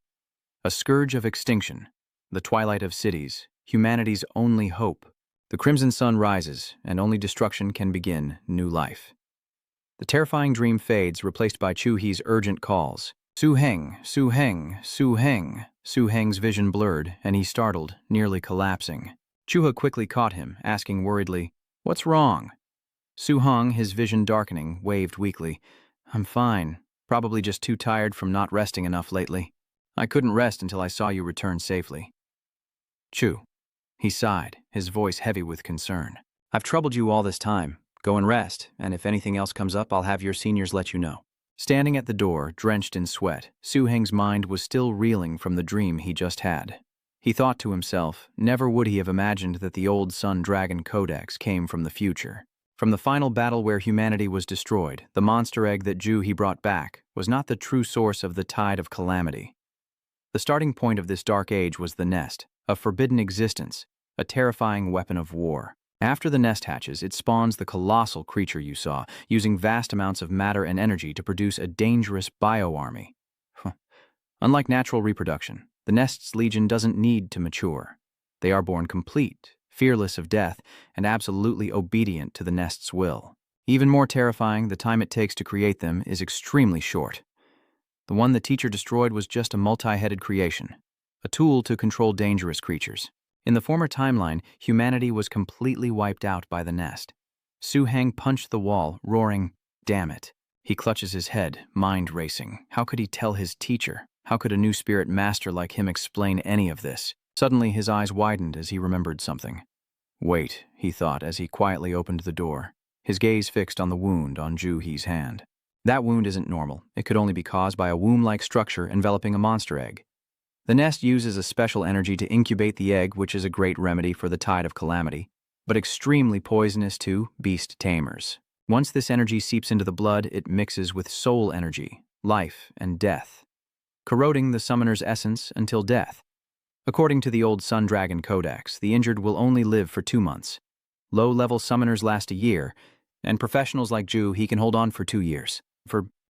A scourge of extinction, the twilight of cities, humanity's only hope. The crimson sun rises, and only destruction can begin new life. The terrifying dream fades, replaced by Chu-Hee's urgent calls. Su Heng, Su Heng, Su Heng. Su Heng's vision blurred, and he startled, nearly collapsing. Chuha quickly caught him, asking worriedly, "What's wrong?" Su Heng, his vision darkening, waved weakly. "I'm fine. Probably just too tired from not resting enough lately. I couldn't rest until I saw you return safely." Chu. He sighed, his voice heavy with concern. "I've troubled you all this time. Go and rest, and if anything else comes up, I'll have your seniors let you know." Standing at the door, drenched in sweat, Su Heng's mind was still reeling from the dream he just had. He thought to himself, never would he have imagined that the old Sun Dragon Codex came from the future. From the final battle where humanity was destroyed, the monster egg that He brought back was not the true source of the tide of calamity. The starting point of this dark age was the nest, a forbidden existence, a terrifying weapon of war. After the nest hatches, it spawns the colossal creature you saw, using vast amounts of matter and energy to produce a dangerous bioarmy. Unlike natural reproduction, the nest's legion doesn't need to mature. They are born complete, fearless of death, and absolutely obedient to the nest's will. Even more terrifying, the time it takes to create them is extremely short. The one the teacher destroyed was just a multi-headed creation, a tool to control dangerous creatures. In the former timeline, humanity was completely wiped out by the nest. Su-heng punched the wall, roaring, "Damn it." He clutches his head, mind racing. How could he tell his teacher? How could a new spirit master like him explain any of this? Suddenly, his eyes widened as he remembered something. Wait, he thought as he quietly opened the door, his gaze fixed on the wound on Ju-hee's hand. That wound isn't normal. It could only be caused by a womb-like structure enveloping a monster egg. The nest uses a special energy to incubate the egg, which is a great remedy for the tide of calamity, but extremely poisonous to beast tamers. Once this energy seeps into the blood, it mixes with soul energy, life and death, corroding the summoner's essence until death. According to the old Sun Dragon Codex, the injured will only live for 2 months. Low-level summoners last a year, and professionals like Ju-hee can hold on for 2 years.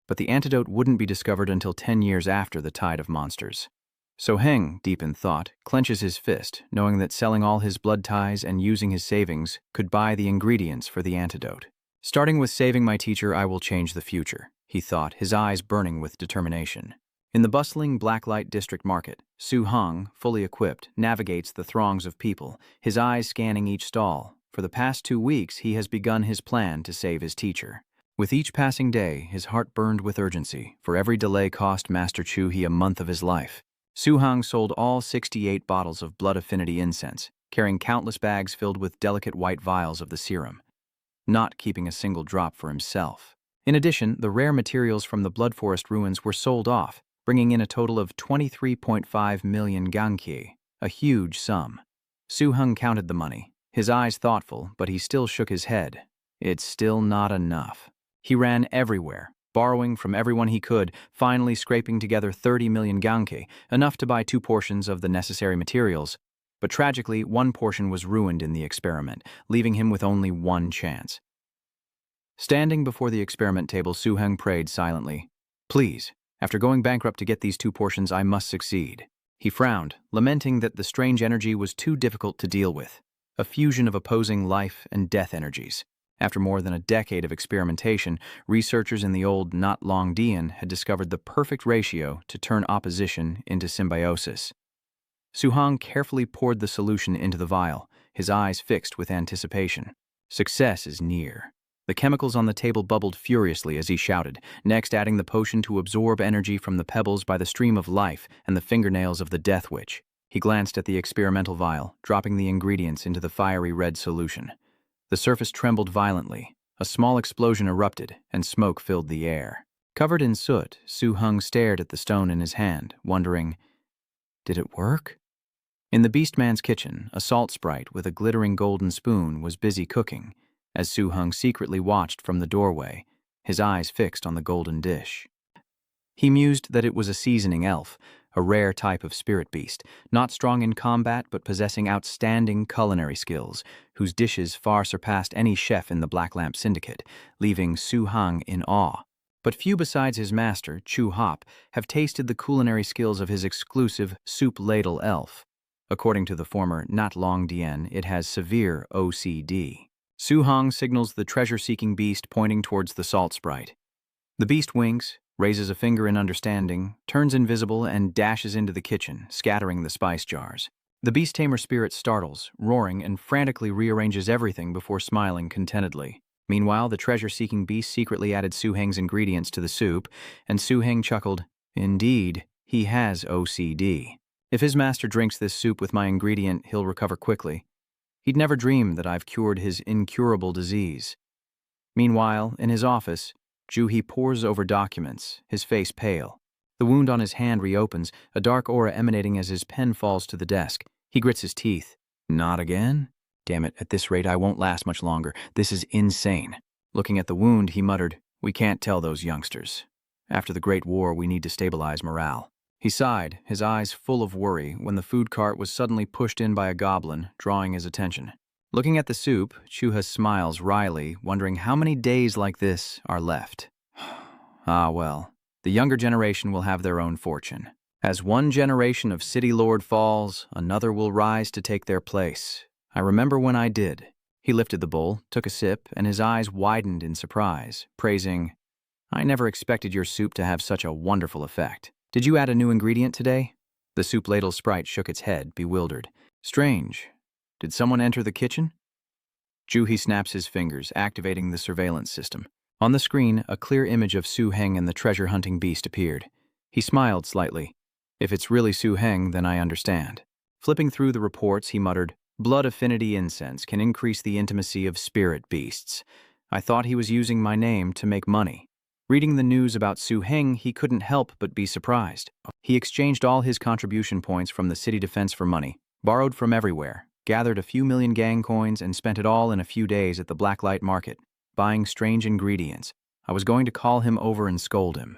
But the antidote wouldn't be discovered until 10 years after the tide of monsters. So Heng, deep in thought, clenches his fist, knowing that selling all his blood ties and using his savings could buy the ingredients for the antidote. Starting with saving my teacher, I will change the future, he thought, his eyes burning with determination. In the bustling Blacklight District Market, Su-heng, fully equipped, navigates the throngs of people, his eyes scanning each stall. For the past 2 weeks, he has begun his plan to save his teacher. With each passing day, his heart burned with urgency, for every delay cost Master Ju-hee a month of his life. Su-heng sold all 68 bottles of blood affinity incense, carrying countless bags filled with delicate white vials of the serum, not keeping a single drop for himself. In addition, the rare materials from the Blood Forest ruins were sold off, bringing in a total of 23.5 million ganki, a huge sum. Su-heng counted the money, his eyes thoughtful, but he still shook his head. It's still not enough. He ran everywhere, borrowing from everyone he could, finally scraping together 30 million ganki, enough to buy 2 portions of the necessary materials. But tragically, 1 portion was ruined in the experiment, leaving him with only 1 chance. Standing before the experiment table, Su-heng prayed silently. Please, after going bankrupt to get these 2 portions, I must succeed. He frowned, lamenting that the strange energy was too difficult to deal with, a fusion of opposing life and death energies. After more than a decade of experimentation, researchers in the old Not Long Dian had discovered the perfect ratio to turn opposition into symbiosis. Su-heng carefully poured the solution into the vial, his eyes fixed with anticipation. Success is near. The chemicals on the table bubbled furiously as he shouted, next adding the potion to absorb energy from the pebbles by the stream of life and the fingernails of the Death Witch. He glanced at the experimental vial, dropping the ingredients into the fiery red solution. The surface trembled violently. A small explosion erupted, and smoke filled the air. Covered in soot, Su-heng stared at the stone in his hand, wondering, did it work? In the Beastman's kitchen, a salt sprite with a glittering golden spoon was busy cooking, as Su-heng secretly watched from the doorway, his eyes fixed on the golden dish. He mused that it was a seasoning elf, a rare type of spirit beast, not strong in combat but possessing outstanding culinary skills, whose dishes far surpassed any chef in the Black Lamp Syndicate, leaving Su-heng in awe. But few besides his master, Chu-hop, have tasted the culinary skills of his exclusive soup ladle elf. According to the former Not Long Dian, it has severe OCD. Su-heng signals the treasure-seeking beast pointing towards the salt sprite. The beast winks, raises a finger in understanding, turns invisible, and dashes into the kitchen, scattering the spice jars. The beast tamer spirit startles, roaring, and frantically rearranges everything before smiling contentedly. Meanwhile, the treasure-seeking beast secretly added Su-heng's ingredients to the soup, and Su-heng chuckled, indeed, he has OCD. If his master drinks this soup with my ingredient, he'll recover quickly. He'd never dream that I've cured his incurable disease. Meanwhile, in his office, Ju-hee pores over documents, his face pale. The wound on his hand reopens, a dark aura emanating as his pen falls to the desk. He grits his teeth. Not again? Damn it, at this rate I won't last much longer. This is insane. Looking at the wound, he muttered, we can't tell those youngsters. After the Great War, we need to stabilize morale. He sighed, his eyes full of worry, when the food cart was suddenly pushed in by a goblin, drawing his attention. Looking at the soup, Chuha smiles wryly, wondering how many days like this are left. Ah, well, the younger generation will have their own fortune. As one generation of city lord falls, another will rise to take their place. I remember when I did. He lifted the bowl, took a sip, and his eyes widened in surprise, praising, "I never expected your soup to have such a wonderful effect. Did you add a new ingredient today?" The soup ladle sprite shook its head, bewildered. "Strange. Did someone enter the kitchen?" Juhi snaps his fingers, activating the surveillance system. On the screen, a clear image of Su Heng and the treasure-hunting beast appeared. He smiled slightly. "If it's really Su Heng, then I understand." Flipping through the reports, he muttered, "Blood affinity incense can increase the intimacy of spirit beasts. I thought he was using my name to make money." Reading the news about Su Heng, he couldn't help but be surprised. He exchanged all his contribution points from the city defense for money, borrowed from everywhere, gathered a few million gang coins, and spent it all in a few days at the Blacklight Market, buying strange ingredients. I was going to call him over and scold him.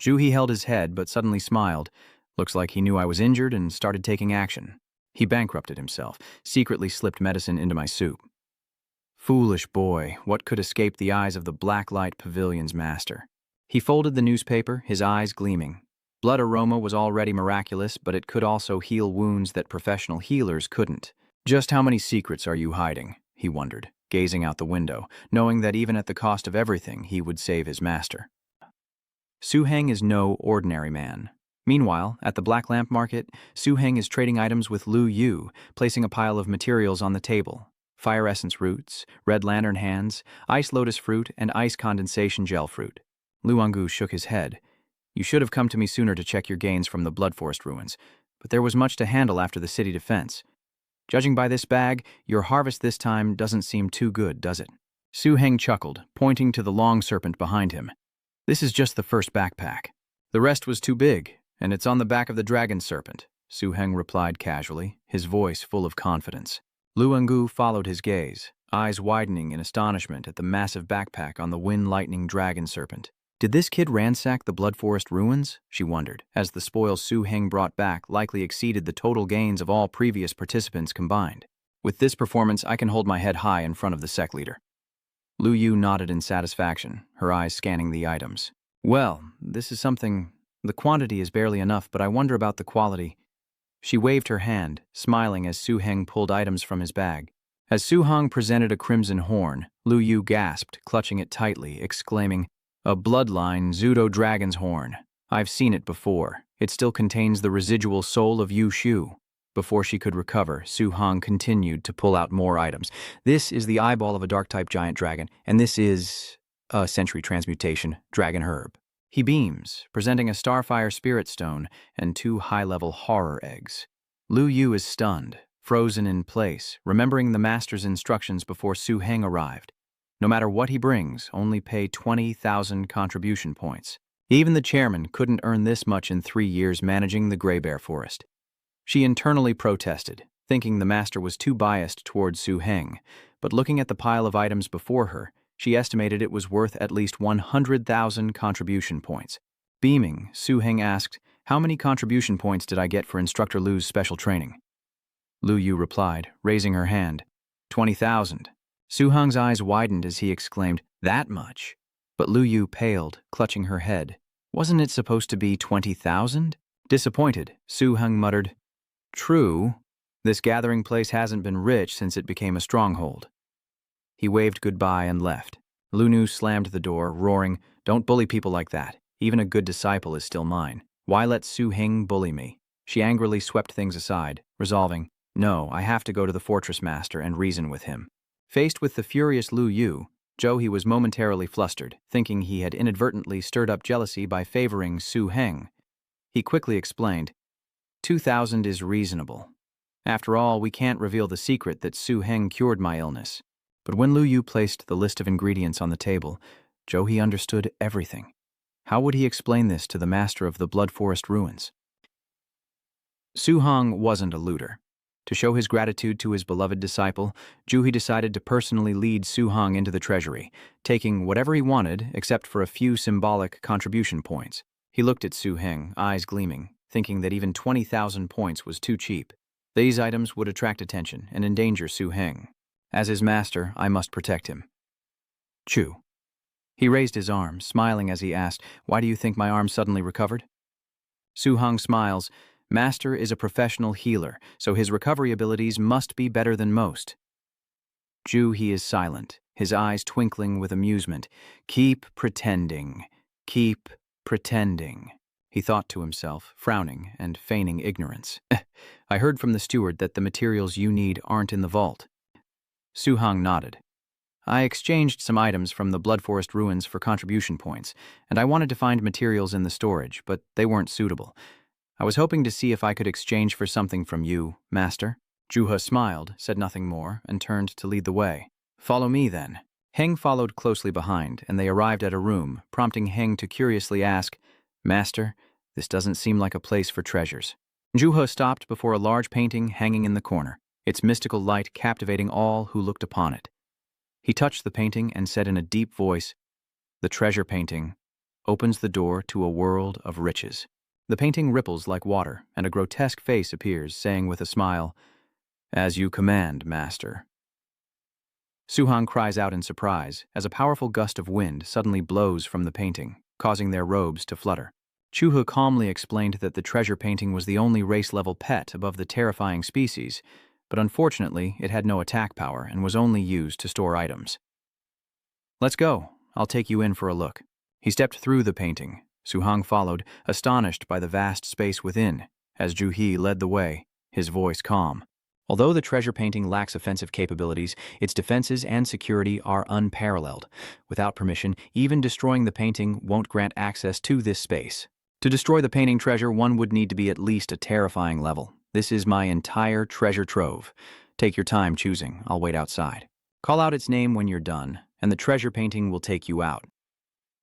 Juhi held his head but suddenly smiled. Looks like he knew I was injured and started taking action. He bankrupted himself, secretly slipped medicine into my soup. Foolish boy, what could escape the eyes of the Blacklight Pavilion's master? He folded the newspaper, his eyes gleaming. Blood aroma was already miraculous, but it could also heal wounds that professional healers couldn't. Just how many secrets are you hiding? He wondered, gazing out the window, knowing that even at the cost of everything, he would save his master. Su Heng is no ordinary man. Meanwhile, at the Black Lamp Market, Su Heng is trading items with Lu Yu, placing a pile of materials on the table. Fire essence roots, red lantern hands, ice lotus fruit, and ice condensation gel fruit. Lu Angu shook his head. "You should have come to me sooner to check your gains from the Blood Forest ruins, but there was much to handle after the city defense. Judging by this bag, your harvest this time doesn't seem too good, does it?" Su Heng chuckled, pointing to the long serpent behind him. "This is just the first backpack. The rest was too big, and it's on the back of the dragon serpent," Su Heng replied casually, his voice full of confidence. Lu Angu followed his gaze, eyes widening in astonishment at the massive backpack on the wind-lightning dragon serpent. Did this kid ransack the Blood Forest ruins? She wondered, as the spoils Su Heng brought back likely exceeded the total gains of all previous participants combined. "With this performance, I can hold my head high in front of the sect leader." Lu Yu nodded in satisfaction, her eyes scanning the items. "Well, this is something. The quantity is barely enough, but I wonder about the quality." She waved her hand, smiling as Su Heng pulled items from his bag. As Su Heng presented a crimson horn, Lu Yu gasped, clutching it tightly, exclaiming, "A bloodline Zudo dragon's horn. I've seen it before. It still contains the residual soul of Yu Shu." Before she could recover, Su Heng continued to pull out more items. "This is the eyeball of a dark-type giant dragon, and this is a century transmutation dragon herb." He beams, presenting a starfire spirit stone and 2 high-level horror eggs. Lu Yu is stunned, frozen in place, remembering the master's instructions before Su Heng arrived. No matter what he brings, only pay 20,000 contribution points. Even the chairman couldn't earn this much in 3 years managing the Grey Bear Forest. She internally protested, thinking the master was too biased towards Su Heng, but looking at the pile of items before her, she estimated it was worth at least 100,000 contribution points. Beaming, Su Heng asked, "How many contribution points did I get for Instructor Lu's special training?" Lu Yu replied, raising her hand, 20,000. Su Heng's eyes widened as he exclaimed, "That much?" But Lu Yu paled, clutching her head. "Wasn't it supposed to be 20,000? Disappointed, Su Heng muttered, "True, this gathering place hasn't been rich since it became a stronghold." He waved goodbye and left. Lu Nu slammed the door, roaring, "Don't bully people like that. Even a good disciple is still mine. Why let Su Heng bully me?" She angrily swept things aside, resolving, "No, I have to go to the fortress master and reason with him." Faced with the furious Lu Yu, Johi was momentarily flustered, thinking he had inadvertently stirred up jealousy by favoring Su Heng. He quickly explained, 2,000 is reasonable. After all, we can't reveal the secret that Su Heng cured my illness. But when Lu Yu placed the list of ingredients on the table, Johi understood everything. How would he explain this to the master of the Blood Forest ruins? Su Heng wasn't a looter. To show his gratitude to his beloved disciple, Juhi decided to personally lead Su Heng into the treasury, taking whatever he wanted except for a few symbolic contribution points. He looked at Su Heng, eyes gleaming, thinking that even 20,000 points was too cheap. These items would attract attention and endanger Su Heng. As his master, I must protect him. Chu. He raised his arm, smiling as he asked, "Why do you think my arm suddenly recovered?" Su Heng smiles. Master is a professional healer, so his recovery abilities must be better than most. Ju, he is silent, his eyes twinkling with amusement. Keep pretending. Keep pretending, he thought to himself, frowning and feigning ignorance. I heard from the steward that the materials you need aren't in the vault. Su Heng nodded. I exchanged some items from the Blood Forest ruins for contribution points, and I wanted to find materials in the storage, but they weren't suitable. I was hoping to see if I could exchange for something from you, Master. Juha smiled, said nothing more, and turned to lead the way. Follow me, then. Heng followed closely behind, and they arrived at a room, prompting Heng to curiously ask, Master, this doesn't seem like a place for treasures. Juha stopped before a large painting hanging in the corner, its mystical light captivating all who looked upon it. He touched the painting and said in a deep voice, The treasure painting opens the door to a world of riches. The painting ripples like water, and a grotesque face appears, saying with a smile, As you command, Master. Su Heng cries out in surprise as a powerful gust of wind suddenly blows from the painting, causing their robes to flutter. Chuhu calmly explained that the treasure painting was the only race-level pet above the terrifying species, but unfortunately it had no attack power and was only used to store items. Let's go. I'll take you in for a look. He stepped through the painting. Su Heng followed, astonished by the vast space within, as Ju He led the way, his voice calm. Although the treasure painting lacks offensive capabilities, its defenses and security are unparalleled. Without permission, even destroying the painting won't grant access to this space. To destroy the painting treasure, one would need to be at least a terrifying level. This is my entire treasure trove. Take your time choosing. I'll wait outside. Call out its name when you're done, and the treasure painting will take you out.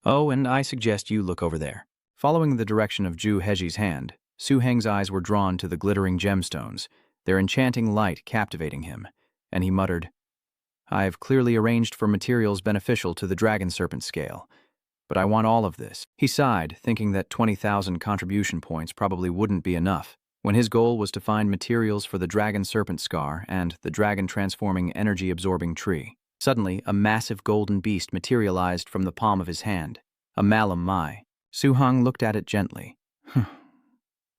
Oh, and I suggest you look over there. Following the direction of Ju Heji's hand, Su Heng's eyes were drawn to the glittering gemstones, their enchanting light captivating him, and he muttered, I have clearly arranged for materials beneficial to the dragon serpent scale, but I want all of this. He sighed, thinking that 20,000 contribution points probably wouldn't be enough, when his goal was to find materials for the dragon serpent scar and the dragon transforming energy-absorbing tree. Suddenly, a massive golden beast materialized from the palm of his hand, a Malam Mai. Su Heng looked at it gently.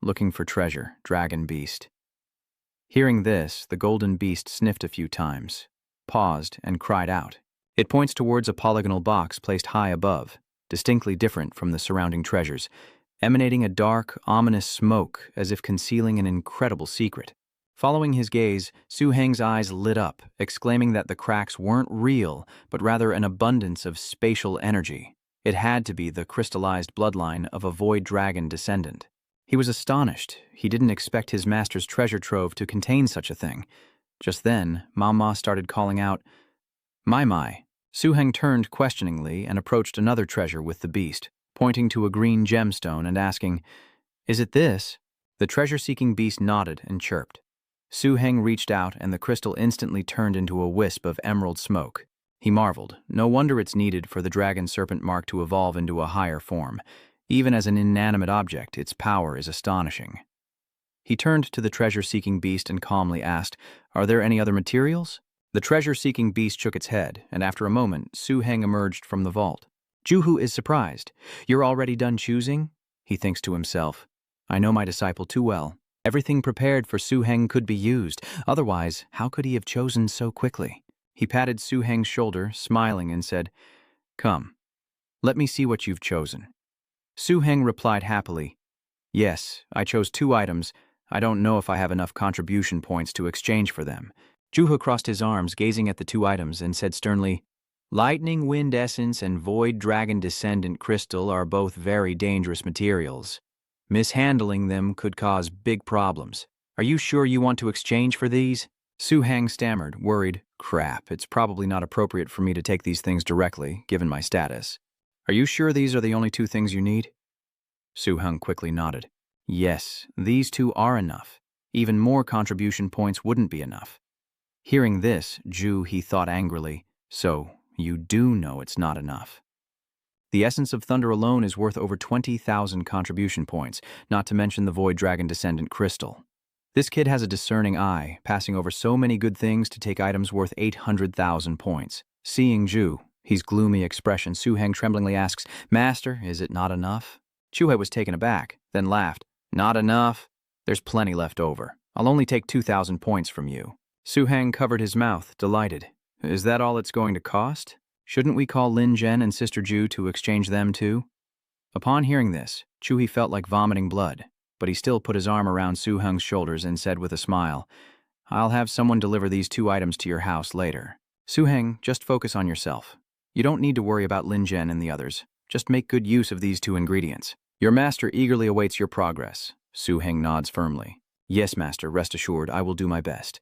Looking for treasure, dragon beast. Hearing this, the golden beast sniffed a few times, paused, and cried out. It points towards a polygonal box placed high above, distinctly different from the surrounding treasures, emanating a dark, ominous smoke as if concealing an incredible secret. Following his gaze, Su Heng's eyes lit up, exclaiming that the cracks weren't real, but rather an abundance of spatial energy. It had to be the crystallized bloodline of a void dragon descendant. He was astonished. He didn't expect his master's treasure trove to contain such a thing. Just then, Mama started calling out, My. Su Heng turned questioningly and approached another treasure with the beast, pointing to a green gemstone and asking, Is it this? The treasure-seeking beast nodded and chirped. Su Heng reached out and the crystal instantly turned into a wisp of emerald smoke. He marveled. No wonder it's needed for the dragon serpent mark to evolve into a higher form. Even as an inanimate object, its power is astonishing. He turned to the treasure-seeking beast and calmly asked, Are there any other materials? The treasure-seeking beast shook its head, and after a moment, Su Heng emerged from the vault. Juhu is surprised. You're already done choosing? He thinks to himself. I know my disciple too well. Everything prepared for Su Heng could be used. Otherwise, how could he have chosen so quickly? He patted Su Heng's shoulder, smiling, and said, Come, let me see what you've chosen. Su Heng replied happily, Yes, I chose 2 items. I don't know if I have enough contribution points to exchange for them. Juhu crossed his arms, gazing at the 2 items, and said sternly, Lightning Wind Essence and Void Dragon Descendant Crystal are both very dangerous materials. Mishandling them could cause big problems. Are you sure you want to exchange for these? Su Heng stammered, worried. Crap, it's probably not appropriate for me to take these things directly, given my status. Are you sure these are the only 2 things you need? Su Heng quickly nodded. Yes, these 2 are enough. Even more contribution points wouldn't be enough. Hearing this, he thought angrily, So, you do know it's not enough. The essence of thunder alone is worth over 20,000 contribution points, not to mention the Void Dragon Descendant Crystal. This kid has a discerning eye, passing over so many good things to take items worth 800,000 points. Seeing Ju, his gloomy expression, Su-heng tremblingly asks, "Master, is it not enough?" Chu-hei was taken aback, then laughed. "Not enough? There's plenty left over. I'll only take 2,000 points from you." Su-heng covered his mouth, delighted. "Is that all it's going to cost? Shouldn't we call Lin Zhen and Sister Ju to exchange them too?" Upon hearing this, Chu-hei felt like vomiting blood, but he still put his arm around Su-heng's shoulders and said with a smile, "I'll have someone deliver these 2 items to your house later. Su-heng, just focus on yourself. You don't need to worry about Lin Zhen and the others. Just make good use of these 2 ingredients. Your master eagerly awaits your progress." Su-heng nods firmly. "Yes, master, rest assured, I will do my best."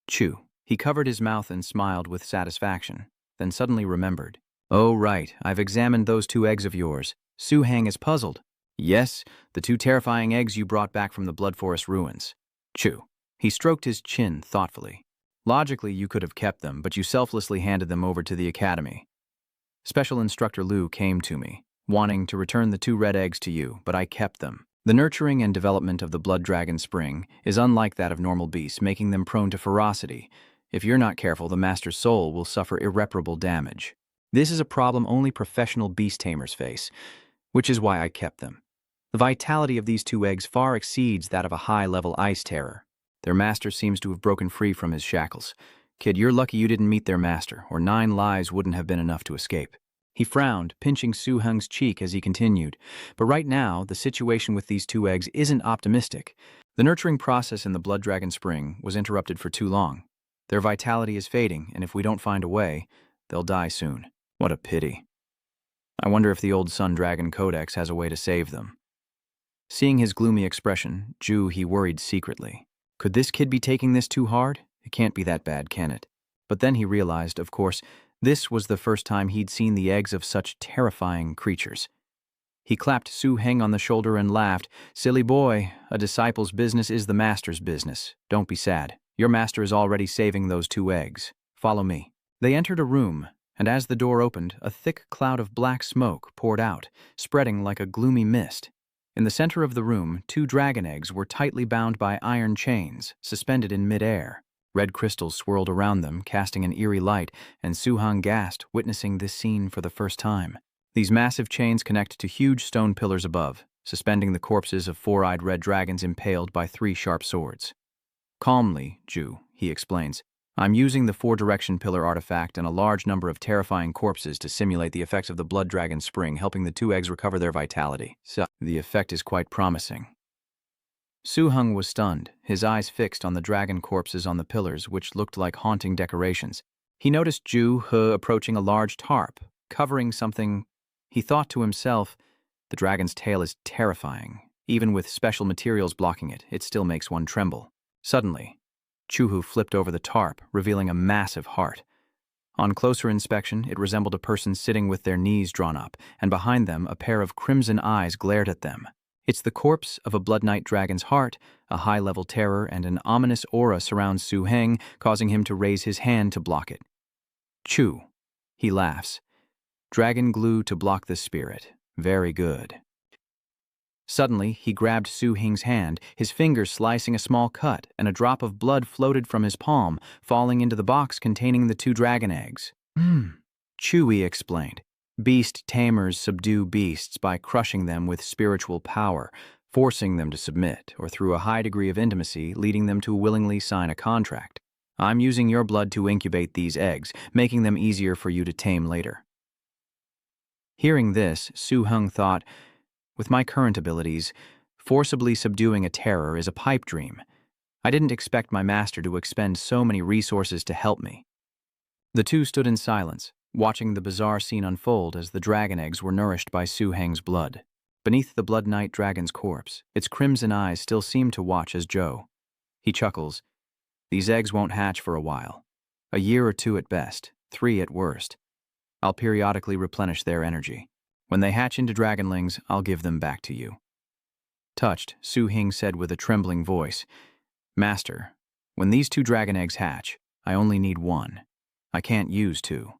Chu. He covered his mouth and smiled with satisfaction, then suddenly remembered. "Oh, right, I've examined those 2 eggs of yours." Su-heng is puzzled. "Yes, the 2 terrifying eggs you brought back from the Blood Forest ruins." Chu. He stroked his chin thoughtfully. "Logically, you could have kept them, but you selflessly handed them over to the academy. Special Instructor Liu came to me, wanting to return the 2 red eggs to you, but I kept them. The nurturing and development of the blood dragon spring is unlike that of normal beasts, making them prone to ferocity. If you're not careful, the master's soul will suffer irreparable damage. This is a problem only professional beast tamers face, which is why I kept them. The vitality of these 2 eggs far exceeds that of a high-level ice terror. Their master seems to have broken free from his shackles. Kid, you're lucky you didn't meet their master, or 9 lives wouldn't have been enough to escape." He frowned, pinching Su-heng's cheek as he continued. "But right now, the situation with these 2 eggs isn't optimistic. The nurturing process in the blood dragon spring was interrupted for too long. Their vitality is fading, and if we don't find a way, they'll die soon. What a pity. I wonder if the old Sun Dragon Codex has a way to save them." Seeing his gloomy expression, he worried secretly. Could this kid be taking this too hard? It can't be that bad, can it? But then he realized, of course, this was the first time he'd seen the eggs of such terrifying creatures. He clapped Su-heng on the shoulder and laughed. "Silly boy, a disciple's business is the master's business. Don't be sad. Your master is already saving those 2 eggs. Follow me." They entered a room, and as the door opened, a thick cloud of black smoke poured out, spreading like a gloomy mist. In the center of the room, 2 dragon eggs were tightly bound by iron chains, suspended in mid-air. Red crystals swirled around them, casting an eerie light, and Su-heng gasped, witnessing this scene for the first time. These massive chains connect to huge stone pillars above, suspending the corpses of 4-eyed red dragons impaled by 3 sharp swords. "Calmly, Ju," he explains. "I'm using the 4-direction pillar artifact and a large number of terrifying corpses to simulate the effects of the blood dragon spring, helping the 2 eggs recover their vitality. So, the effect is quite promising." Su-heng was stunned, his eyes fixed on the dragon corpses on the pillars, which looked like haunting decorations. He noticed Ju-he approaching a large tarp, covering something. He thought to himself, the dragon's tail is terrifying. Even with special materials blocking it, it still makes one tremble. Suddenly, Chu-hu flipped over the tarp, revealing a massive heart. On closer inspection, it resembled a person sitting with their knees drawn up, and behind them a pair of crimson eyes glared at them. It's the corpse of a Blood Knight dragon's heart. A high-level terror and an ominous aura surrounds Su-heng, causing him to raise his hand to block it. "Chu," he laughs. "Dragon glue to block the spirit. Very good." Suddenly, he grabbed Su-heng's hand, his fingers slicing a small cut, and a drop of blood floated from his palm, falling into the box containing the 2 dragon eggs. Chewy explained. "Beast tamers subdue beasts by crushing them with spiritual power, forcing them to submit, or through a high degree of intimacy, leading them to willingly sign a contract. I'm using your blood to incubate these eggs, making them easier for you to tame later." Hearing this, Su-heng thought, with my current abilities, forcibly subduing a terror is a pipe dream. I didn't expect my master to expend so many resources to help me. The 2 stood in silence, watching the bizarre scene unfold as the dragon eggs were nourished by Su-heng's blood. Beneath the Blood Knight dragon's corpse, its crimson eyes still seemed to watch as Joe. He chuckles. "These eggs won't hatch for a while. A year or 2 at best, 3 at worst. I'll periodically replenish their energy. When they hatch into dragonlings, I'll give them back to you." Touched, Su-heng said with a trembling voice, "Master, when these 2 dragon eggs hatch, I only need 1. I can't use 2.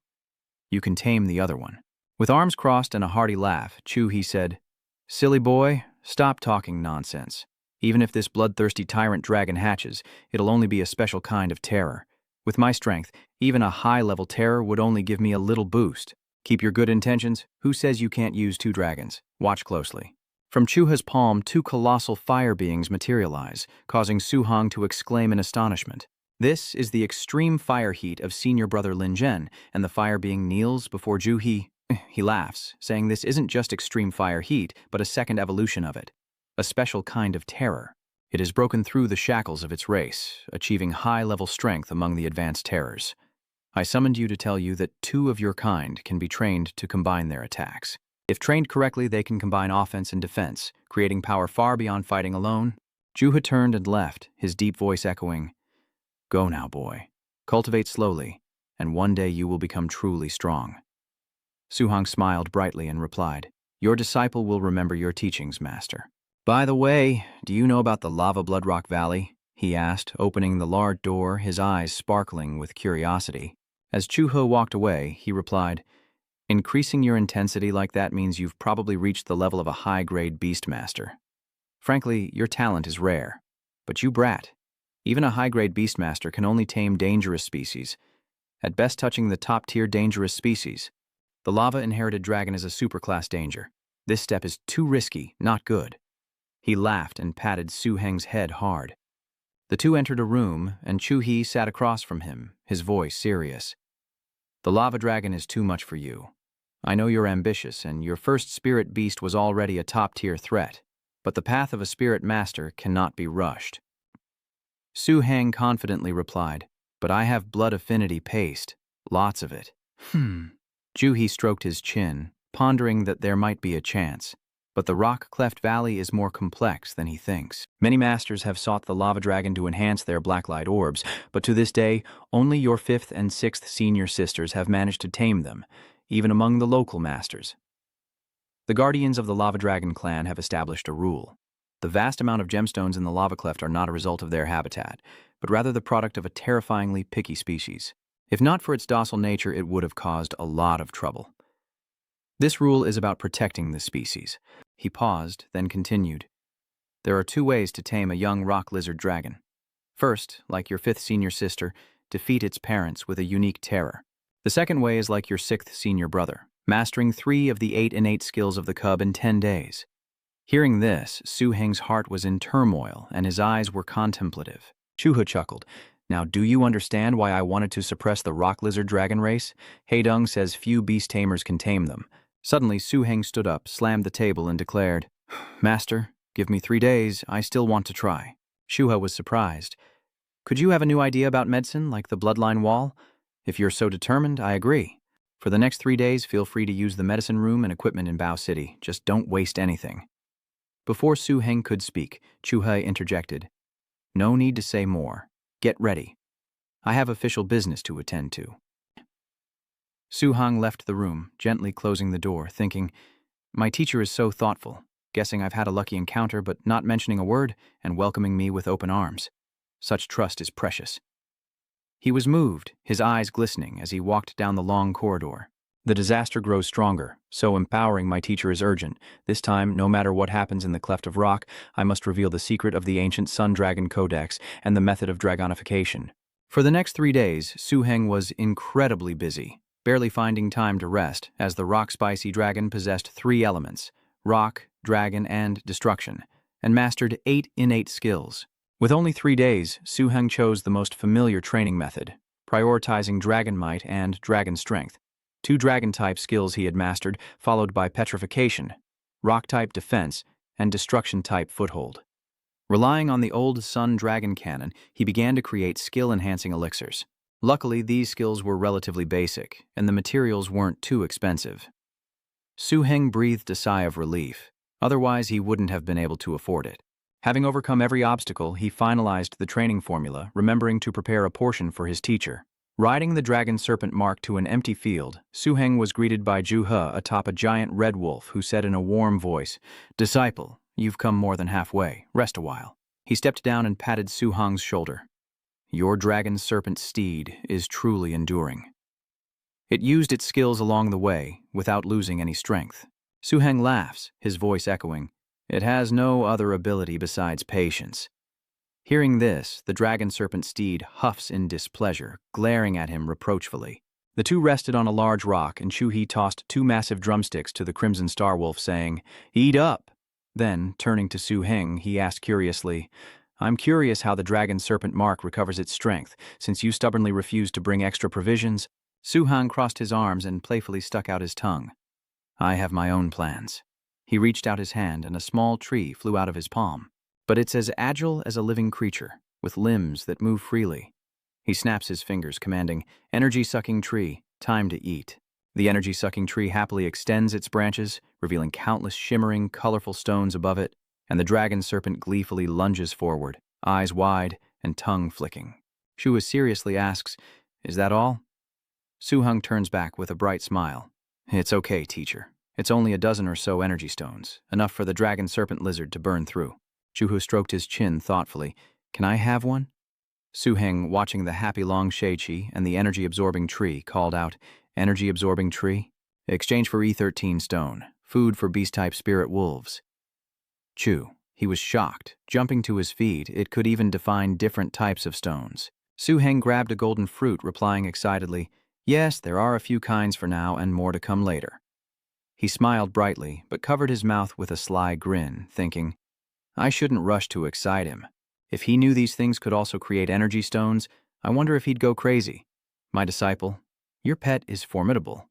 You can tame the other one." With arms crossed and a hearty laugh, he said, "Silly boy, stop talking nonsense. Even if this bloodthirsty tyrant dragon hatches, it'll only be a special kind of terror. With my strength, even a high-level terror would only give me a little boost. Keep your good intentions. Who says you can't use 2 dragons? Watch closely. From Chuha's palm, 2 colossal fire beings materialize, causing Su-hang to exclaim in astonishment. This is the extreme fire heat of senior brother Lin Zhen, and the fire being kneels before He laughs, saying this isn't just extreme fire heat, but a second evolution of it. A special kind of terror. It has broken through the shackles of its race, achieving high-level strength among the advanced terrors. I summoned you to tell you that 2 of your kind can be trained to combine their attacks. If trained correctly, they can combine offense and defense, creating power far beyond fighting alone. Juha turned and left, his deep voice echoing, "Go now, boy. Cultivate slowly, and one day you will become truly strong." Su-hang smiled brightly and replied, "Your disciple will remember your teachings, master." "By the way, do you know about the lava Bloodrock Valley?" he asked, opening the large door, his eyes sparkling with curiosity. As Chuha walked away, he replied, "Increasing your intensity like that means you've probably reached the level of a high-grade beastmaster. Frankly, your talent is rare. But you brat. Even a high-grade beastmaster can only tame dangerous species, at best touching the top-tier dangerous species. The lava-inherited dragon is a superclass danger. This step is too risky, not good." He laughed and patted Su-heng's head hard. The 2 entered a room, and Chu-hee sat across from him, his voice serious. "The lava dragon is too much for you. I know you're ambitious, and your first spirit beast was already a top-tier threat, but the path of a spirit master cannot be rushed." Su-heng confidently replied, "But I have blood affinity paste, lots of it." Ju-hee stroked his chin, pondering that there might be a chance. But the rock-cleft valley is more complex than he thinks. Many masters have sought the lava dragon to enhance their blacklight orbs, but to this day, only your 5th and 6th senior sisters have managed to tame them, even among the local masters. The guardians of the lava dragon clan have established a rule. The vast amount of gemstones in the lava cleft are not a result of their habitat, but rather the product of a terrifyingly picky species. If not for its docile nature, it would have caused a lot of trouble. This rule is about protecting the species. He paused, then continued. There are 2 ways to tame a young rock lizard dragon. First, like your 5th senior sister, defeat its parents with a unique terror. The second way is like your 6th senior brother, mastering 3 of the 8 innate skills of the cub in 10 days. Hearing this, Su-heng's heart was in turmoil, and his eyes were contemplative. Chuha chuckled. "Now, do you understand why I wanted to suppress the rock lizard dragon race? Heidung says few beast tamers can tame them." Suddenly, Su-heng stood up, slammed the table, and declared, "Master, give me 3 days. I still want to try." Shuha was surprised. "Could you have a new idea about medicine, like the bloodline wall? If you're so determined, I agree. For the next 3 days, feel free to use the medicine room and equipment in Bao City. Just don't waste anything." Before Su-heng could speak, Chuhai interjected, "No need to say more. Get ready. I have official business to attend to." Su-heng left the room, gently closing the door, thinking, "My teacher is so thoughtful, guessing I've had a lucky encounter but not mentioning a word and welcoming me with open arms. Such trust is precious." He was moved, his eyes glistening as he walked down the long corridor. "The disaster grows stronger, so empowering my teacher is urgent. This time, no matter what happens in the cleft of rock, I must reveal the secret of the ancient Sun Dragon Codex and the method of dragonification." For the next 3 days, Su-heng was incredibly busy, barely finding time to rest, as the rock-spicy dragon possessed 3 elements, rock, dragon, and destruction, and mastered 8 innate skills. With only 3 days, Su-heng chose the most familiar training method, prioritizing dragon might and dragon strength. 2 dragon-type skills he had mastered, followed by petrification, rock-type defense, and destruction-type foothold. Relying on the old Sun Dragon canon, he began to create skill-enhancing elixirs. Luckily, these skills were relatively basic, and the materials weren't too expensive. Su-heng breathed a sigh of relief. Otherwise, he wouldn't have been able to afford it. Having overcome every obstacle, he finalized the training formula, remembering to prepare a portion for his teacher. Riding the dragon serpent mark to an empty field, Su-heng was greeted by Ju-he atop a giant red wolf who said in a warm voice, "Disciple, you've come more than halfway. Rest a while." He stepped down and patted Su-heng's shoulder. "Your dragon serpent steed is truly enduring." It used its skills along the way, without losing any strength. Su-heng laughs, his voice echoing, It has no other ability besides patience. Hearing this, the dragon serpent steed huffs in displeasure, glaring at him reproachfully. The two rested on a large rock, and Chu-Hee tossed two massive drumsticks to the Crimson Star Wolf, saying, "Eat up!" Then, turning to Su-Heng, he asked curiously, "I'm curious how the dragon serpent mark recovers its strength, since you stubbornly refused to bring extra provisions." Su-Heng crossed his arms and playfully stuck out his tongue. "I have my own plans." He reached out his hand, and a small tree flew out of his palm. But it's as agile as a living creature, with limbs that move freely. He snaps his fingers, commanding, "Energy-sucking tree, time to eat." The energy-sucking tree happily extends its branches, revealing countless shimmering, colorful stones above it, and the dragon serpent gleefully lunges forward, eyes wide and tongue flicking. Shu seriously asks, "Is that all?" Su-Heng turns back with a bright smile. "It's okay, teacher. It's only a dozen or so energy stones, enough for the dragon serpent lizard to burn through." Chu stroked his chin thoughtfully. "Can I have one?" Su-Heng, watching the happy long Shei-Chi and the energy-absorbing tree, called out, "Energy-absorbing tree? Exchange for E13 stone. Food for beast-type spirit wolves." Chu. He was shocked. Jumping to his feet, it could even define different types of stones. Su-Heng grabbed a golden fruit, replying excitedly, "Yes, there are a few kinds for now and more to come later." He smiled brightly, but covered his mouth with a sly grin, thinking, I shouldn't rush to excite him. If he knew these things could also create energy stones, I wonder if he'd go crazy. "My disciple, your pet is formidable.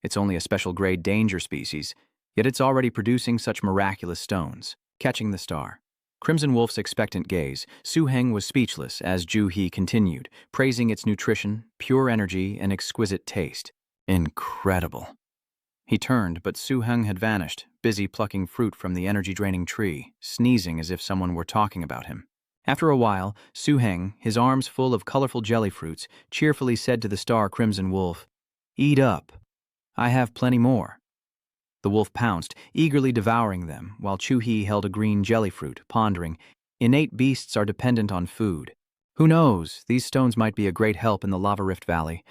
It's only a special grade danger species, yet it's already producing such miraculous stones." Catching the star. Crimson Wolf's expectant gaze, Su-Heng was speechless as Ju-Hee continued, praising its nutrition, pure energy, and exquisite taste. Incredible. He turned, but Su-Heng had vanished, busy plucking fruit from the energy-draining tree, sneezing as if someone were talking about him. After a while, Su-Heng, his arms full of colorful jelly fruits, cheerfully said to the star Crimson Wolf, "Eat up. I have plenty more." The wolf pounced, eagerly devouring them, while Chu-Hee held a green jelly fruit, pondering, innate beasts are dependent on food. Who knows, these stones might be a great help in the Lava Rift Valley.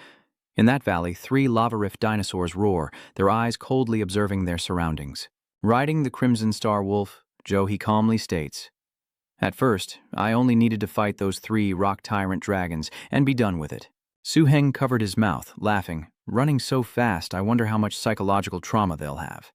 In that valley, 3 lava rift dinosaurs roar, their eyes coldly observing their surroundings. Riding the Crimson Star Wolf, Ju-Hee calmly states, "At first, I only needed to fight those 3 rock tyrant dragons and be done with it." Su-Heng covered his mouth, laughing, "Running so fast, I wonder how much psychological trauma they'll have."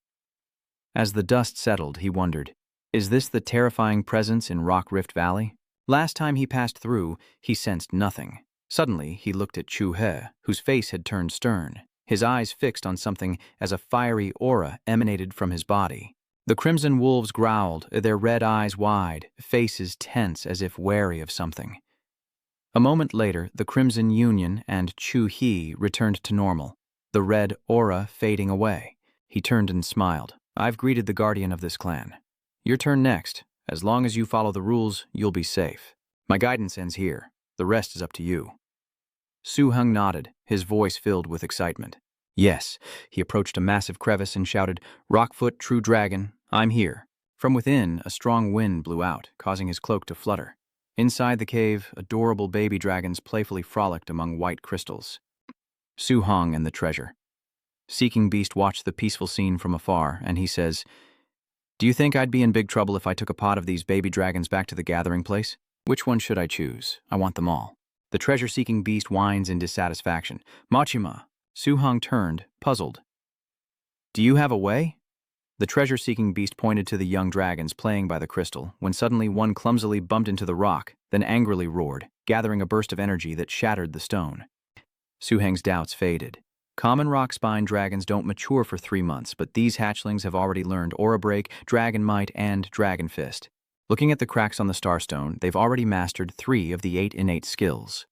As the dust settled, he wondered, is this the terrifying presence in Rock Rift Valley? Last time he passed through, he sensed nothing. Suddenly, he looked at Chu-He, whose face had turned stern, his eyes fixed on something as a fiery aura emanated from his body. The crimson wolves growled, their red eyes wide, faces tense as if wary of something. A moment later, the Crimson Union and Chu-Hee returned to normal, the red aura fading away. He turned and smiled. "I've greeted the guardian of this clan. Your turn next. As long as you follow the rules, you'll be safe. My guidance ends here. The rest is up to you." Su-Heng nodded, his voice filled with excitement. "Yes." He approached a massive crevice and shouted, "Rockfoot, true dragon, I'm here." From within, a strong wind blew out, causing his cloak to flutter. Inside the cave, adorable baby dragons playfully frolicked among white crystals. Su-Heng and the treasure. Seeking Beast watched the peaceful scene from afar, and he says, "Do you think I'd be in big trouble if I took a pot of these baby dragons back to the gathering place? Which one should I choose? I want them all." The treasure-seeking beast whines in dissatisfaction. "Machima." Su-Heng turned, puzzled. "Do you have a way?" The treasure-seeking beast pointed to the young dragons playing by the crystal, when suddenly one clumsily bumped into the rock, then angrily roared, gathering a burst of energy that shattered the stone. Su-Heng's doubts faded. Common rock spine dragons don't mature for 3 months, but these hatchlings have already learned Aura Break, Dragon Might, and Dragon Fist. Looking at the cracks on the Starstone, they've already mastered 3 of the 8 innate skills.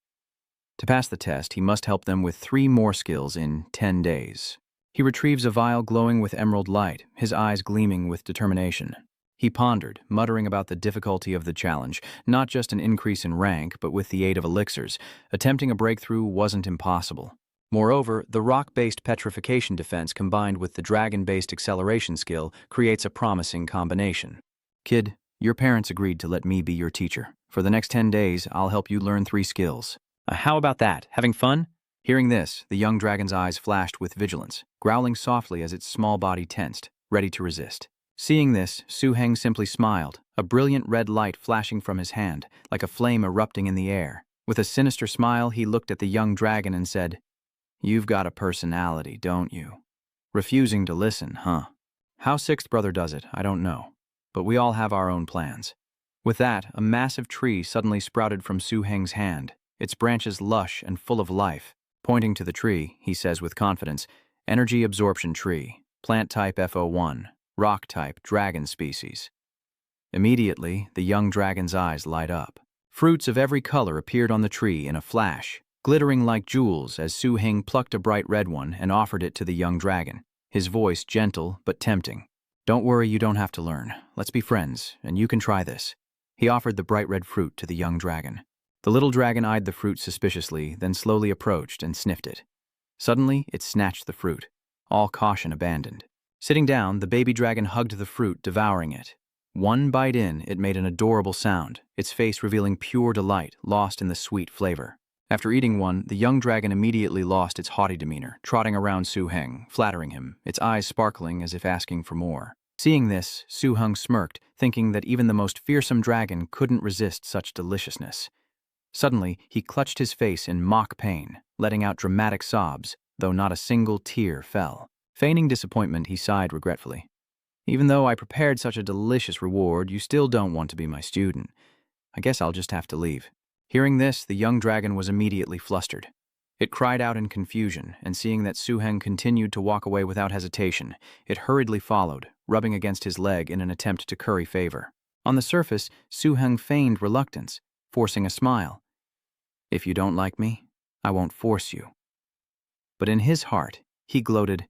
To pass the test, he must help them with 3 more skills in 10 days. He retrieves a vial glowing with emerald light, his eyes gleaming with determination. He pondered, muttering about the difficulty of the challenge, not just an increase in rank, but with the aid of elixirs. Attempting a breakthrough wasn't impossible. Moreover, the rock-based petrification defense combined with the dragon-based acceleration skill creates a promising combination. "Kid, your parents agreed to let me be your teacher. For the next 10 days, I'll help you learn 3 skills. How about that? Having fun?" Hearing this, the young dragon's eyes flashed with vigilance, growling softly as its small body tensed, ready to resist. Seeing this, Su Heng simply smiled, a brilliant red light flashing from his hand, like a flame erupting in the air. With a sinister smile, he looked at the young dragon and said, "You've got a personality, don't you? Refusing to listen, huh? How sixth brother does it, I don't know. But we all have our own plans." With that, a massive tree suddenly sprouted from Su Heng's hand, its branches lush and full of life. Pointing to the tree, he says with confidence, "Energy absorption tree, plant type FO1, rock type dragon species." Immediately, the young dragon's eyes light up. Fruits of every color appeared on the tree in a flash, glittering like jewels as Su Heng plucked a bright red one and offered it to the young dragon, his voice gentle but tempting. "Don't worry, you don't have to learn. Let's be friends, and you can try this." He offered the bright red fruit to the young dragon. The little dragon eyed the fruit suspiciously, then slowly approached and sniffed it. Suddenly, it snatched the fruit, all caution abandoned. Sitting down, the baby dragon hugged the fruit, devouring it. One bite in, it made an adorable sound, its face revealing pure delight, lost in the sweet flavor. After eating one, the young dragon immediately lost its haughty demeanor, trotting around Su Heng, flattering him, its eyes sparkling as if asking for more. Seeing this, Su Heng smirked, thinking that even the most fearsome dragon couldn't resist such deliciousness. Suddenly, he clutched his face in mock pain, letting out dramatic sobs, though not a single tear fell. Feigning disappointment, he sighed regretfully. "Even though I prepared such a delicious reward, you still don't want to be my student. I guess I'll just have to leave." Hearing this, the young dragon was immediately flustered. It cried out in confusion, and seeing that Su Heng continued to walk away without hesitation, it hurriedly followed, rubbing against his leg in an attempt to curry favor. On the surface, Su Heng feigned reluctance, forcing a smile. "If you don't like me, I won't force you." But in his heart, he gloated,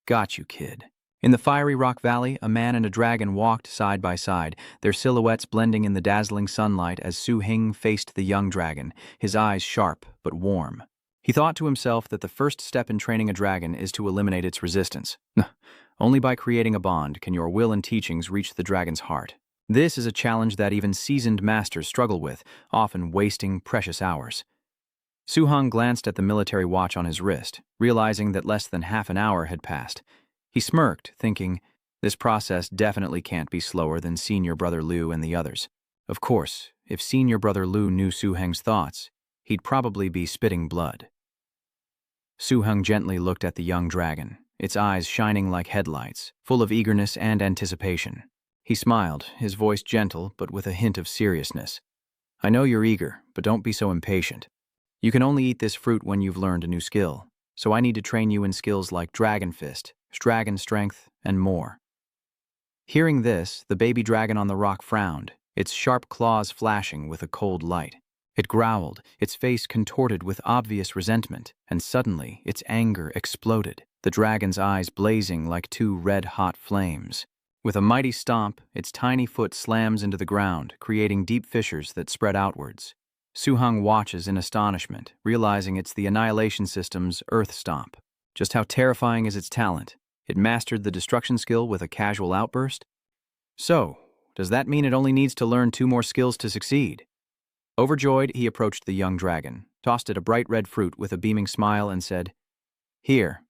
"Got you, kid." In the fiery rock valley, a man and a dragon walked side by side, their silhouettes blending in the dazzling sunlight as Su Heng faced the young dragon, his eyes sharp but warm. He thought to himself that the first step in training a dragon is to eliminate its resistance. Only by creating a bond can your will and teachings reach the dragon's heart. This is a challenge that even seasoned masters struggle with, often wasting precious hours. Su Heng glanced at the military watch on his wrist, realizing that less than half an hour had passed. He smirked, thinking, this process definitely can't be slower than Senior Brother Liu and the others. Of course, if Senior Brother Liu knew Su Heng's thoughts, he'd probably be spitting blood. Su Heng gently looked at the young dragon, its eyes shining like headlights, full of eagerness and anticipation. He smiled, his voice gentle but with a hint of seriousness. "I know you're eager, but don't be so impatient. You can only eat this fruit when you've learned a new skill, so I need to train you in skills like Dragon Fist, Dragon Strength, and more." Hearing this, the baby dragon on the rock frowned, its sharp claws flashing with a cold light. It growled, its face contorted with obvious resentment, and suddenly its anger exploded, the dragon's eyes blazing like two red-hot flames. With a mighty stomp, its tiny foot slams into the ground, creating deep fissures that spread outwards. Su Heng watches in astonishment, realizing it's the Annihilation System's Earth Stomp. Just how terrifying is its talent? It mastered the destruction skill with a casual outburst? So, does that mean it only needs to learn 2 more skills to succeed? Overjoyed, he approached the young dragon, tossed it a bright red fruit with a beaming smile, and said, "Here,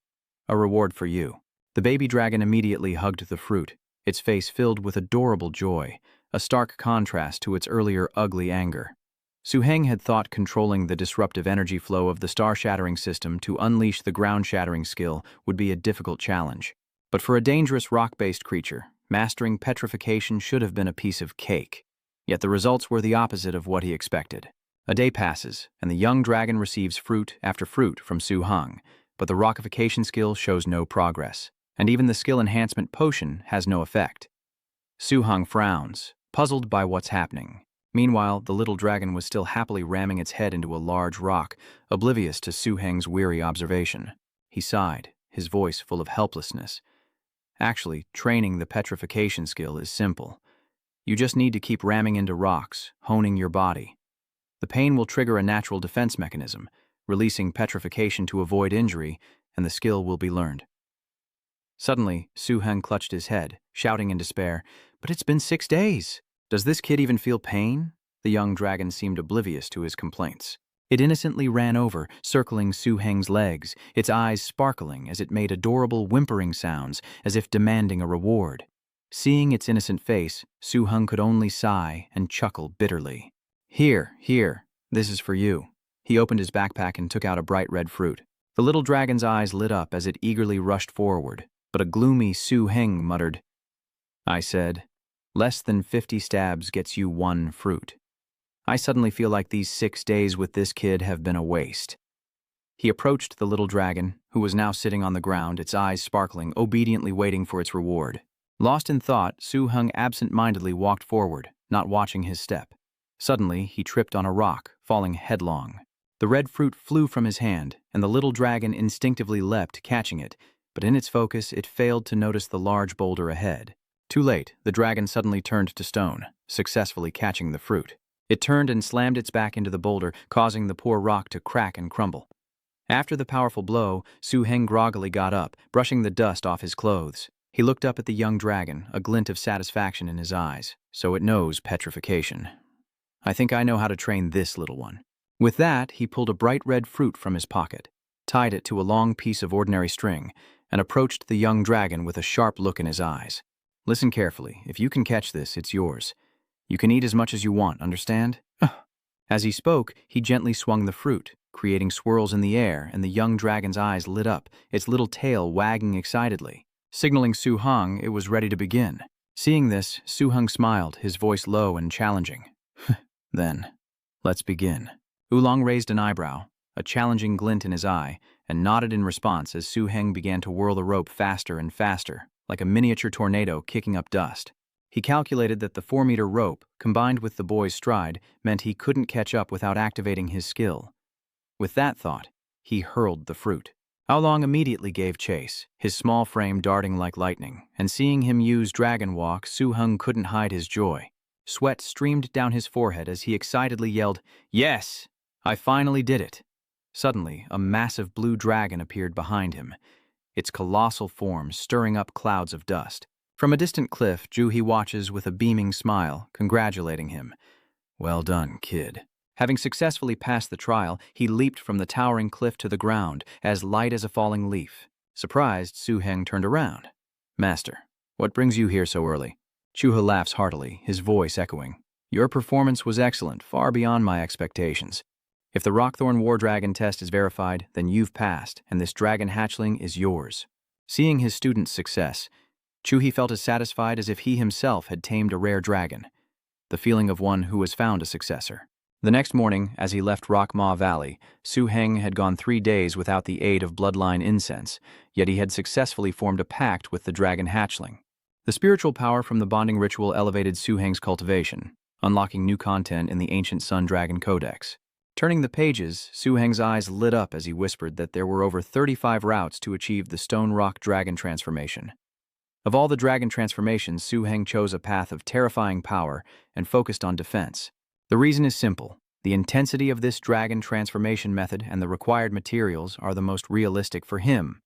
a reward for you." The baby dragon immediately hugged the fruit, its face filled with adorable joy, a stark contrast to its earlier ugly anger. Su Heng had thought controlling the disruptive energy flow of the star-shattering system to unleash the ground-shattering skill would be a difficult challenge. But for a dangerous rock-based creature, mastering petrification should have been a piece of cake. Yet the results were the opposite of what he expected. A day passes, and the young dragon receives fruit after fruit from Su Heng, but the rockification skill shows no progress, and even the skill enhancement potion has no effect. Su Heng frowns, puzzled by what's happening. Meanwhile, the little dragon was still happily ramming its head into a large rock, oblivious to Su Heng's weary observation. He sighed, his voice full of helplessness. Actually, training the petrification skill is simple. You just need to keep ramming into rocks, honing your body. The pain will trigger a natural defense mechanism, releasing petrification to avoid injury, and the skill will be learned. Suddenly, Su Heng clutched his head, shouting in despair, "But it's been 6 days! Does this kid even feel pain?" The young dragon seemed oblivious to his complaints. It innocently ran over, circling Su Heng's legs, its eyes sparkling as it made adorable whimpering sounds as if demanding a reward. Seeing its innocent face, Su-hung could only sigh and chuckle bitterly. Here, this is for you. He opened his backpack and took out a bright red fruit. The little dragon's eyes lit up as it eagerly rushed forward, but a gloomy Su-heng muttered, I said, less than 50 stabs gets you 1 fruit. I suddenly feel like these 6 days with this kid have been a waste. He approached the little dragon, who was now sitting on the ground, its eyes sparkling, obediently waiting for its reward. Lost in thought, Su-hung absent-mindedly walked forward, not watching his step. Suddenly, he tripped on a rock, falling headlong. The red fruit flew from his hand, and the little dragon instinctively leapt, catching it, but in its focus it failed to notice the large boulder ahead. Too late, the dragon suddenly turned to stone, successfully catching the fruit. It turned and slammed its back into the boulder, causing the poor rock to crack and crumble. After the powerful blow, Su-heng groggily got up, brushing the dust off his clothes. He looked up at the young dragon, a glint of satisfaction in his eyes. So it knows petrification. I think I know how to train this little one. With that, he pulled a bright red fruit from his pocket, tied it to a long piece of ordinary string, and approached the young dragon with a sharp look in his eyes. Listen carefully. If you can catch this, it's yours. You can eat as much as you want, understand? As he spoke, he gently swung the fruit, creating swirls in the air, and the young dragon's eyes lit up, its little tail wagging excitedly, signaling Su-hung it was ready to begin. Seeing this, Su-hung smiled, his voice low and challenging. Then, let's begin. Oolong raised an eyebrow, a challenging glint in his eye, and nodded in response as Su-heng began to whirl the rope faster and faster, like a miniature tornado kicking up dust. He calculated that the 4-meter rope, combined with the boy's stride, meant he couldn't catch up without activating his skill. With that thought, he hurled the fruit. Oolong immediately gave chase, his small frame darting like lightning, and seeing him use dragon walk, Su-hung couldn't hide his joy. Sweat streamed down his forehead as he excitedly yelled, Yes! I finally did it! Suddenly, a massive blue dragon appeared behind him, its colossal form stirring up clouds of dust. From a distant cliff, Juhi watches with a beaming smile, congratulating him. Well done, kid. Having successfully passed the trial, he leaped from the towering cliff to the ground, as light as a falling leaf. Surprised, Su-heng turned around. Master, what brings you here so early? Chuha laughs heartily, his voice echoing. Your performance was excellent, far beyond my expectations. If the Rockthorn War Dragon test is verified, then you've passed, and this dragon hatchling is yours. Seeing his student's success, Chuhi felt as satisfied as if he himself had tamed a rare dragon, the feeling of one who has found a successor. The next morning, as he left Rock Ma Valley, Su-heng had gone 3 days without the aid of bloodline incense, yet he had successfully formed a pact with the dragon hatchling. The spiritual power from the bonding ritual elevated Su-heng's cultivation, unlocking new content in the ancient Sun Dragon Codex. Turning the pages, Su-heng's eyes lit up as he whispered that there were over 35 routes to achieve the Stone Rock Dragon transformation. Of all the dragon transformations, Su-heng chose a path of terrifying power and focused on defense. The reason is simple. The intensity of this dragon transformation method and the required materials are the most realistic for him.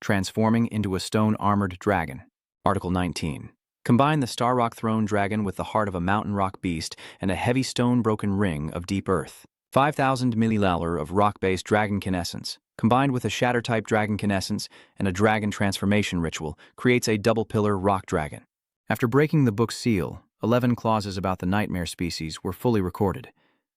Transforming into a stone-armored dragon. Article 19. Combine the Star Rock Throne Dragon with the heart of a mountain rock beast and a heavy stone-broken ring of deep earth. 5,000 milliliter of rock-based dragonkin essence, combined with a shatter-type dragonkin essence and a dragon transformation ritual, creates a double-pillar rock dragon. After breaking the book's seal, 11 clauses about the nightmare species were fully recorded.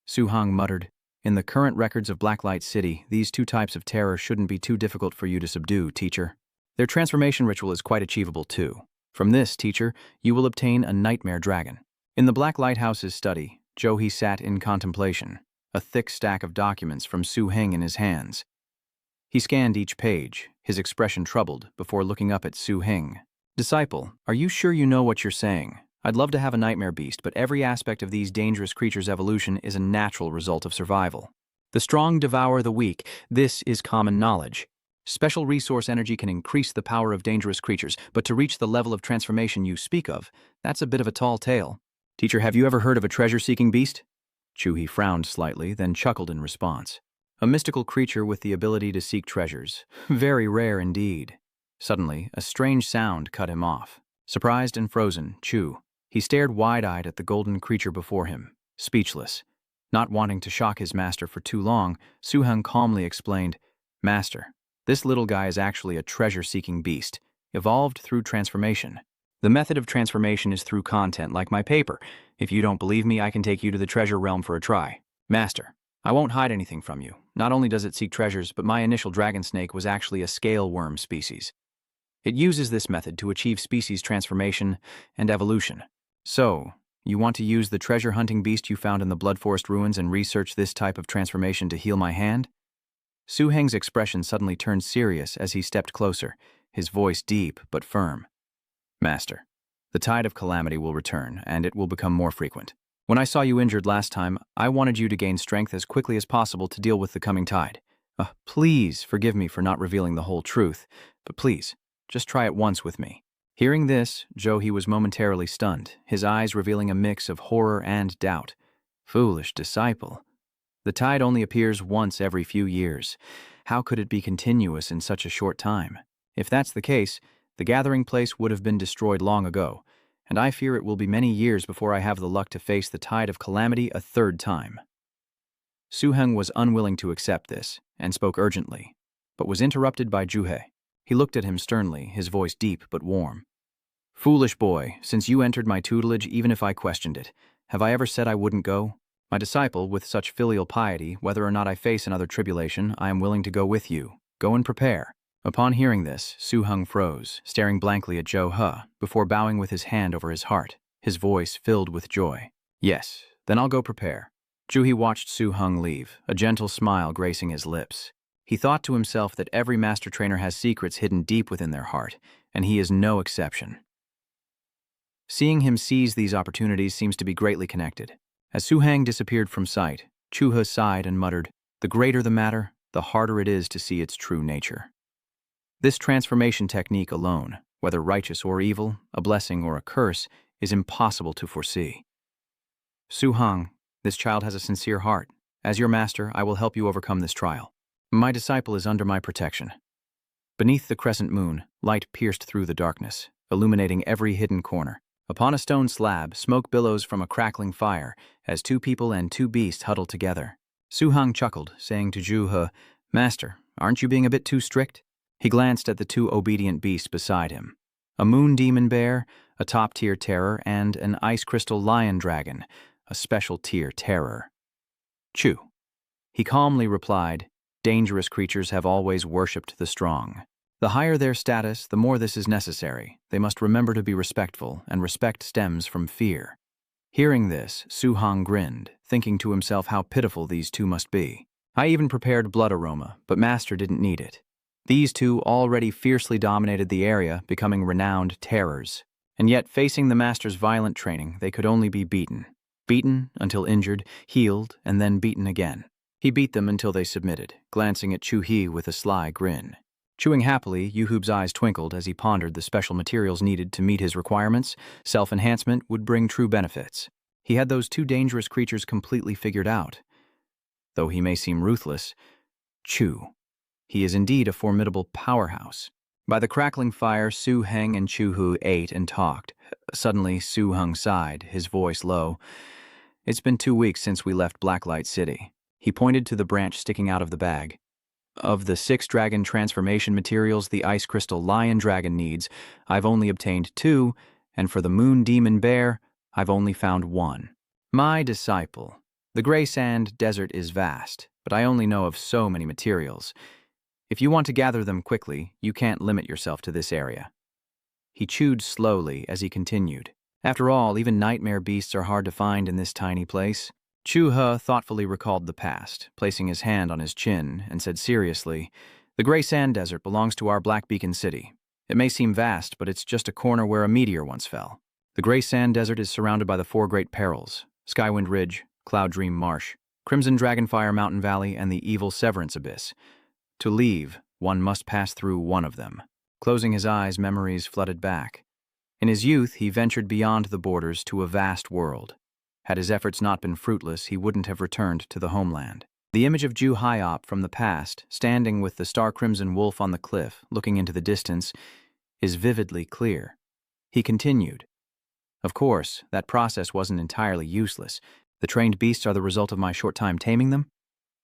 Su-hung muttered, In the current records of Blacklight City, these 2 types of terror shouldn't be too difficult for you to subdue, teacher. Their transformation ritual is quite achievable, too. From this, teacher, you will obtain a nightmare dragon. In the Black Lighthouse's study, Johi sat in contemplation, a thick stack of documents from Su-heng in his hands. He scanned each page, his expression troubled, before looking up at Su-heng. Disciple, are you sure you know what you're saying? I'd love to have a nightmare beast, but every aspect of these dangerous creatures' evolution is a natural result of survival. The strong devour the weak. This is common knowledge. Special resource energy can increase the power of dangerous creatures, but to reach the level of transformation you speak of, that's a bit of a tall tale. Teacher, have you ever heard of a treasure-seeking beast? Chuhi frowned slightly, then chuckled in response. A mystical creature with the ability to seek treasures. Very rare indeed. Suddenly, a strange sound cut him off. Surprised and frozen, he stared wide-eyed at the golden creature before him, speechless. Not wanting to shock his master for too long, Su-hung calmly explained, Master, this little guy is actually a treasure-seeking beast, evolved through transformation. The method of transformation is through content like my paper. If you don't believe me, I can take you to the treasure realm for a try. Master, I won't hide anything from you. Not only does it seek treasures, but my initial dragon snake was actually a scale worm species. It uses this method to achieve species transformation and evolution. So, you want to use the treasure hunting beast you found in the Blood Forest ruins and research this type of transformation to heal my hand? Su Heng's expression suddenly turned serious as he stepped closer, his voice deep but firm. Master, the tide of calamity will return, and it will become more frequent. When I saw you injured last time, I wanted you to gain strength as quickly as possible to deal with the coming tide. Please forgive me for not revealing the whole truth, but please, just try it once with me. Hearing this, Johi was momentarily stunned, his eyes revealing a mix of horror and doubt. Foolish disciple. The tide only appears once every few years. How could it be continuous in such a short time? If that's the case, the gathering place would have been destroyed long ago, and I fear it will be many years before I have the luck to face the tide of calamity a third time. Su Heng was unwilling to accept this, and spoke urgently, but was interrupted by Juhe. He looked at him sternly, his voice deep but warm. Foolish boy, since you entered my tutelage, even if I questioned it, have I ever said I wouldn't go? My disciple, with such filial piety, whether or not I face another tribulation, I am willing to go with you. Go and prepare. Upon hearing this, Su Heng froze, staring blankly at Zhou He, before bowing with his hand over his heart, his voice filled with joy. Yes, then I'll go prepare. Juhe watched Su Heng leave, a gentle smile gracing his lips. He thought to himself that every master trainer has secrets hidden deep within their heart, and he is no exception. Seeing him seize these opportunities seems to be greatly connected. As Su Heng disappeared from sight, Chu He sighed and muttered, "The greater the matter, the harder it is to see its true nature." This transformation technique alone, whether righteous or evil, a blessing or a curse, is impossible to foresee. Su Heng, this child has a sincere heart. As your master, I will help you overcome this trial. My disciple is under my protection. Beneath the crescent moon, light pierced through the darkness, illuminating every hidden corner. Upon a stone slab, smoke billows from a crackling fire as two people and two beasts huddled together. Su Heng chuckled, saying to Zhu He, "Master, aren't you being a bit too strict?" He glanced at the two obedient beasts beside him. A moon demon bear, a top-tier terror, and an ice crystal lion dragon, a special-tier terror. Chu. He calmly replied, "Dangerous creatures have always worshipped the strong. The higher their status, the more this is necessary. They must remember to be respectful, and respect stems from fear." Hearing this, Su Heng grinned, thinking to himself how pitiful these two must be. I even prepared blood aroma, but Master didn't need it. These two already fiercely dominated the area, becoming renowned terrors. And yet, facing the Master's violent training, they could only be beaten. Beaten until injured, healed, and then beaten again. He beat them until they submitted, glancing at Chu He with a sly grin. Chewing happily, Yuhub's eyes twinkled as he pondered the special materials needed to meet his requirements. Self-enhancement would bring true benefits. He had those two dangerous creatures completely figured out. Though he may seem ruthless, Chu. He is indeed a formidable powerhouse. By the crackling fire, Su Heng and Chu Hu ate and talked. Suddenly, Su Heng sighed, his voice low. "It's been 2 weeks since we left Blacklight City." He pointed to the branch sticking out of the bag. "Of the 6 dragon transformation materials the ice crystal lion dragon needs, I've only obtained 2, and for the moon demon bear, I've only found 1. My disciple, the gray sand desert is vast, but I only know of so many materials. If you want to gather them quickly, you can't limit yourself to this area." He chewed slowly as he continued. After all, even nightmare beasts are hard to find in this tiny place. Chu He thoughtfully recalled the past, placing his hand on his chin, and said seriously, "The Gray Sand Desert belongs to our Black Beacon City. It may seem vast, but it's just a corner where a meteor once fell. The Gray Sand Desert is surrounded by the 4 great perils: Skywind Ridge, Cloud Dream Marsh, Crimson Dragonfire Mountain Valley, and the Evil Severance Abyss. To leave, one must pass through one of them." Closing his eyes, memories flooded back. In his youth, he ventured beyond the borders to a vast world. Had his efforts not been fruitless, he wouldn't have returned to the homeland. The image of Ju Hyop from the past, standing with the star-crimson wolf on the cliff, looking into the distance, is vividly clear. He continued, "Of course, that process wasn't entirely useless. The trained beasts are the result of my short time taming them.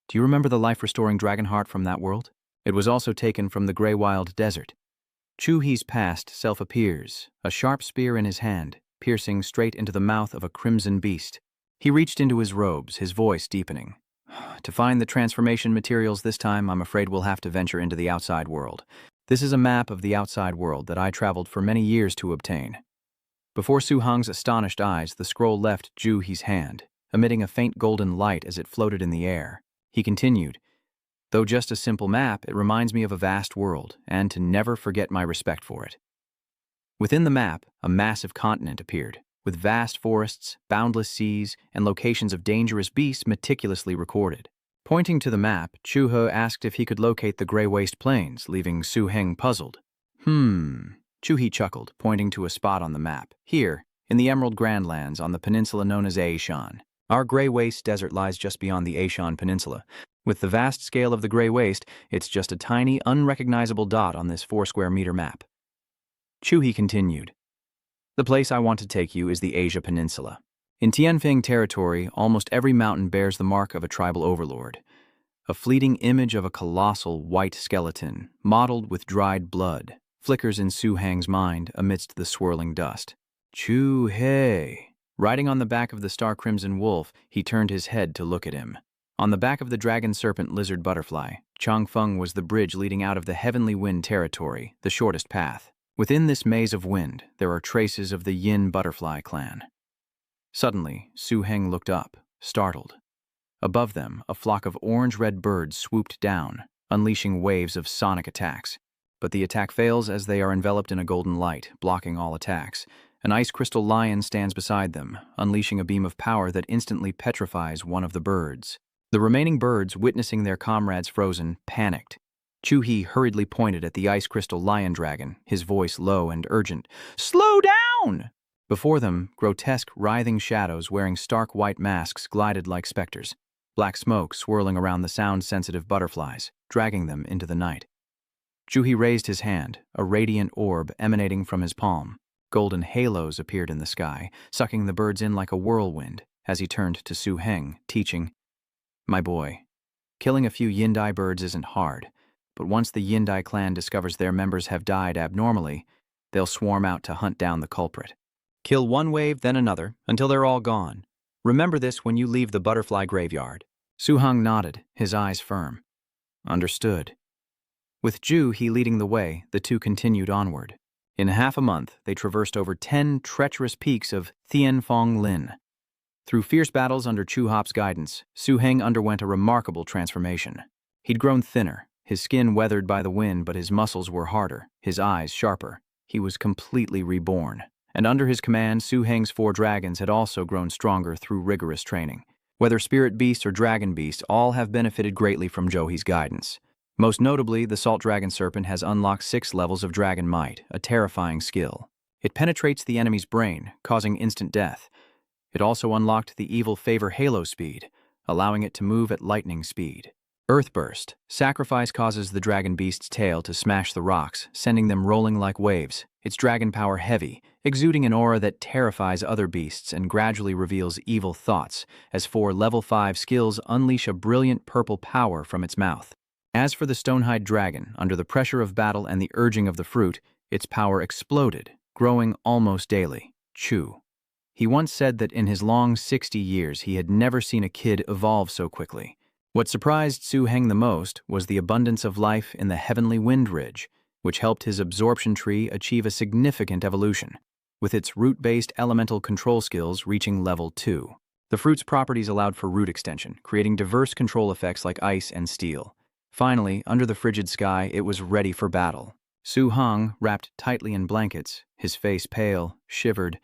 Do you remember the life-restoring dragon heart from that world? It was also taken from the Grey Wild Desert. Chu-hee's past self appears, a sharp spear in his hand, piercing straight into the mouth of a crimson beast. He reached into his robes, his voice deepening. To find the transformation materials this time, I'm afraid we'll have to venture into the outside world. This is a map of the outside world that I traveled for many years to obtain. Before Su-heng's astonished eyes, the scroll left Ju-hee's hand, emitting a faint golden light as it floated in the air. He continued, "Though just a simple map, it reminds me of a vast world, and to never forget my respect for it." Within the map, a massive continent appeared, with vast forests, boundless seas, and locations of dangerous beasts meticulously recorded. Pointing to the map, Chu-he asked if he could locate the Grey Waste Plains, leaving Su-heng puzzled. Chu-he chuckled, pointing to a spot on the map. "Here, in the Emerald Grandlands on the peninsula known as Aishan. Our Grey Waste Desert lies just beyond the Aishan Peninsula. With the vast scale of the Grey Waste, it's just a tiny, unrecognizable dot on this 4-square-meter map." Chu-he continued, "The place I want to take you is the Asia Peninsula. In Tianfeng territory, almost every mountain bears the mark of a tribal overlord. A fleeting image of a colossal white skeleton, mottled with dried blood, flickers in Su-heng's mind amidst the swirling dust. Chu-he. Riding on the back of the star-crimson wolf, he turned his head to look at him. On the back of the dragon serpent lizard butterfly, Changfeng was the bridge leading out of the heavenly wind territory, the shortest path. Within this maze of wind, there are traces of the yin butterfly clan. Suddenly, Su-heng looked up, startled. Above them, a flock of orange-red birds swooped down, unleashing waves of sonic attacks. But the attack fails as they are enveloped in a golden light, blocking all attacks. An ice crystal lion stands beside them, unleashing a beam of power that instantly petrifies one of the birds. The remaining birds, witnessing their comrades frozen, panicked. Chu-he hurriedly pointed at the ice crystal lion dragon, his voice low and urgent. "Slow down!" Before them, grotesque, writhing shadows wearing stark white masks glided like specters, black smoke swirling around the sound-sensitive butterflies, dragging them into the night. Chu-he raised his hand, a radiant orb emanating from his palm. Golden halos appeared in the sky, sucking the birds in like a whirlwind, as he turned to Su-heng, teaching, "My boy, killing a few Yindai birds isn't hard, but once the Yindai clan discovers their members have died abnormally, they'll swarm out to hunt down the culprit. Kill one wave, then another, until they're all gone. Remember this when you leave the butterfly graveyard." Su-heng nodded, his eyes firm. "Understood." With Ju-he leading the way, the two continued onward. In half a month, they traversed over 10 treacherous peaks of Tianfeng Lin. Through fierce battles under Chu-hop's guidance, Su-heng underwent a remarkable transformation. He'd grown thinner, his skin weathered by the wind, but his muscles were harder, his eyes sharper. He was completely reborn. And under his command, Su-heng's 4 dragons had also grown stronger through rigorous training. Whether spirit beast or dragon beast, all have benefited greatly from Ju-he's guidance. Most notably, the salt dragon serpent has unlocked 6 levels of dragon might, a terrifying skill. It penetrates the enemy's brain, causing instant death. It also unlocked the evil favor halo speed, allowing it to move at lightning speed. Earthburst. Sacrifice causes the dragon beast's tail to smash the rocks, sending them rolling like waves, its dragon power heavy, exuding an aura that terrifies other beasts and gradually reveals evil thoughts, as 4 level 5 skills unleash a brilliant purple power from its mouth. As for the Stonehide dragon, under the pressure of battle and the urging of the fruit, its power exploded, growing almost daily. Chu. He once said that in his long 60 years he had never seen a kid evolve so quickly. What surprised Su-heng the most was the abundance of life in the heavenly wind ridge, which helped his absorption tree achieve a significant evolution, with its root-based elemental control skills reaching level 2. The fruit's properties allowed for root extension, creating diverse control effects like ice and steel. Finally, under the frigid sky, it was ready for battle. Su-heng, wrapped tightly in blankets, his face pale, shivered.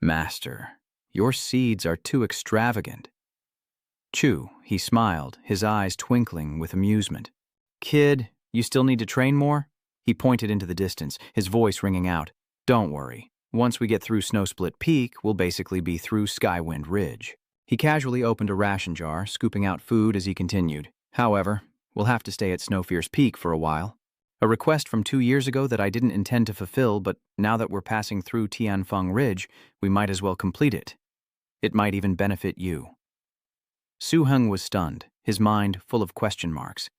"Master, your seeds are too extravagant." Chu, he smiled, his eyes twinkling with amusement. "Kid, you still need to train more?" He pointed into the distance, his voice ringing out. "Don't worry. Once we get through Snowsplit Peak, we'll basically be through Skywind Ridge." He casually opened a ration jar, scooping out food as he continued. "However, we'll have to stay at Snowfierce Peak for a while. A request from 2 years ago that I didn't intend to fulfill, but now that we're passing through Tianfeng Ridge, we might as well complete it. It might even benefit you." Su-heng was stunned, his mind full of question marks.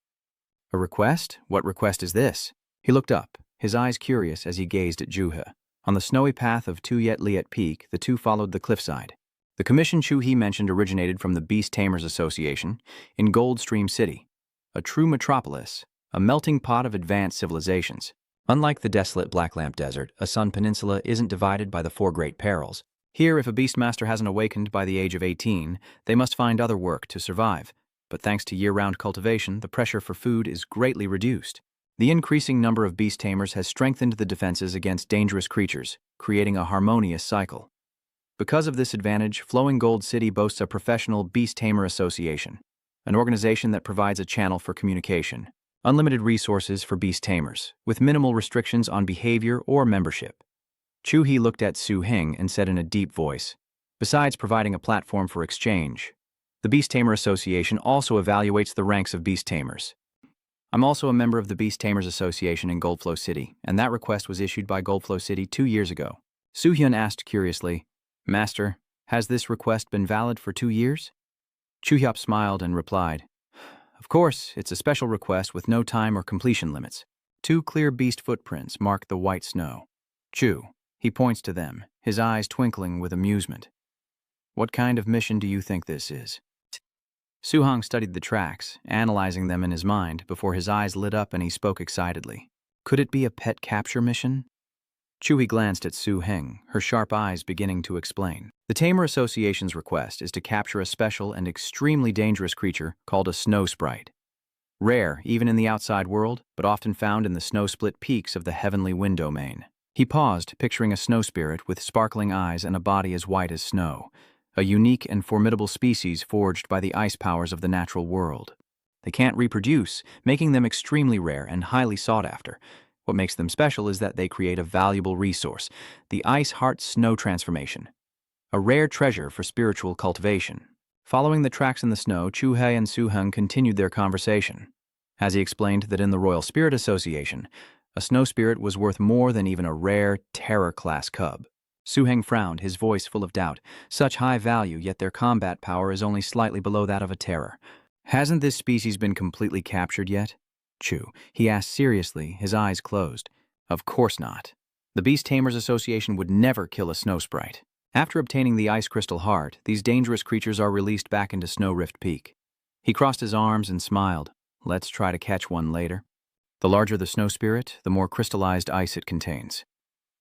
"A request? What request is this?" He looked up, his eyes curious as he gazed at Juhe. On the snowy path of Tuyet Liet Peak, the two followed the cliffside. The commission Chu-He mentioned originated from the Beast Tamers Association in Goldstream City, a true metropolis, a melting pot of advanced civilizations. Unlike the desolate Black Lamp Desert, a Sun Peninsula isn't divided by the four great perils. Here, if a Beastmaster hasn't awakened by the age of 18, they must find other work to survive. But thanks to year-round cultivation, the pressure for food is greatly reduced. The increasing number of beast tamers has strengthened the defenses against dangerous creatures, creating a harmonious cycle. Because of this advantage, Flowing Gold City boasts a professional Beast Tamer Association, an organization that provides a channel for communication, unlimited resources for beast tamers, with minimal restrictions on behavior or membership. Chu-He looked at Su-Hing and said in a deep voice, "Besides providing a platform for exchange, the Beast Tamer Association also evaluates the ranks of beast tamers. I'm also a member of the Beast Tamers Association in Goldflow City, and that request was issued by Goldflow City 2 years ago." Su-Hyun asked curiously, "Master, has this request been valid for 2 years?" Chu-Hyop smiled and replied, "Of course, it's a special request with no time or completion limits. 2 clear beast footprints mark the white snow. Chu." He points to them, his eyes twinkling with amusement. "What kind of mission do you think this is?" Su-Hong studied the tracks, analyzing them in his mind before his eyes lit up and he spoke excitedly. "Could it be a pet capture mission?" Chu-He glanced at Su-Hing, her sharp eyes beginning to explain. The Tamer Association's request is to capture a special and extremely dangerous creature called a snow sprite. Rare, even in the outside world, but often found in the snow-split peaks of the Heavenly Wind domain. He paused, picturing a snow spirit with sparkling eyes and a body as white as snow, a unique and formidable species forged by the ice powers of the natural world. They can't reproduce, making them extremely rare and highly sought after. What makes them special is that they create a valuable resource, the Ice Heart Snow Transformation, a rare treasure for spiritual cultivation. Following the tracks in the snow, Chu-He and Su-Hung continued their conversation. As he explained that in the Royal Spirit Association, a snow spirit was worth more than even a rare Terror-class cub. Su-Heng frowned, his voice full of doubt. Such high value, yet their combat power is only slightly below that of a Terror. "Hasn't this species been completely captured yet?" Chu, he asked seriously, his eyes closed. "Of course not. The Beast Tamers Association would never kill a snow sprite. After obtaining the Ice Crystal Heart, these dangerous creatures are released back into Snow Rift Peak." He crossed his arms and smiled. "Let's try to catch one later." The larger the snow spirit, the more crystallized ice it contains.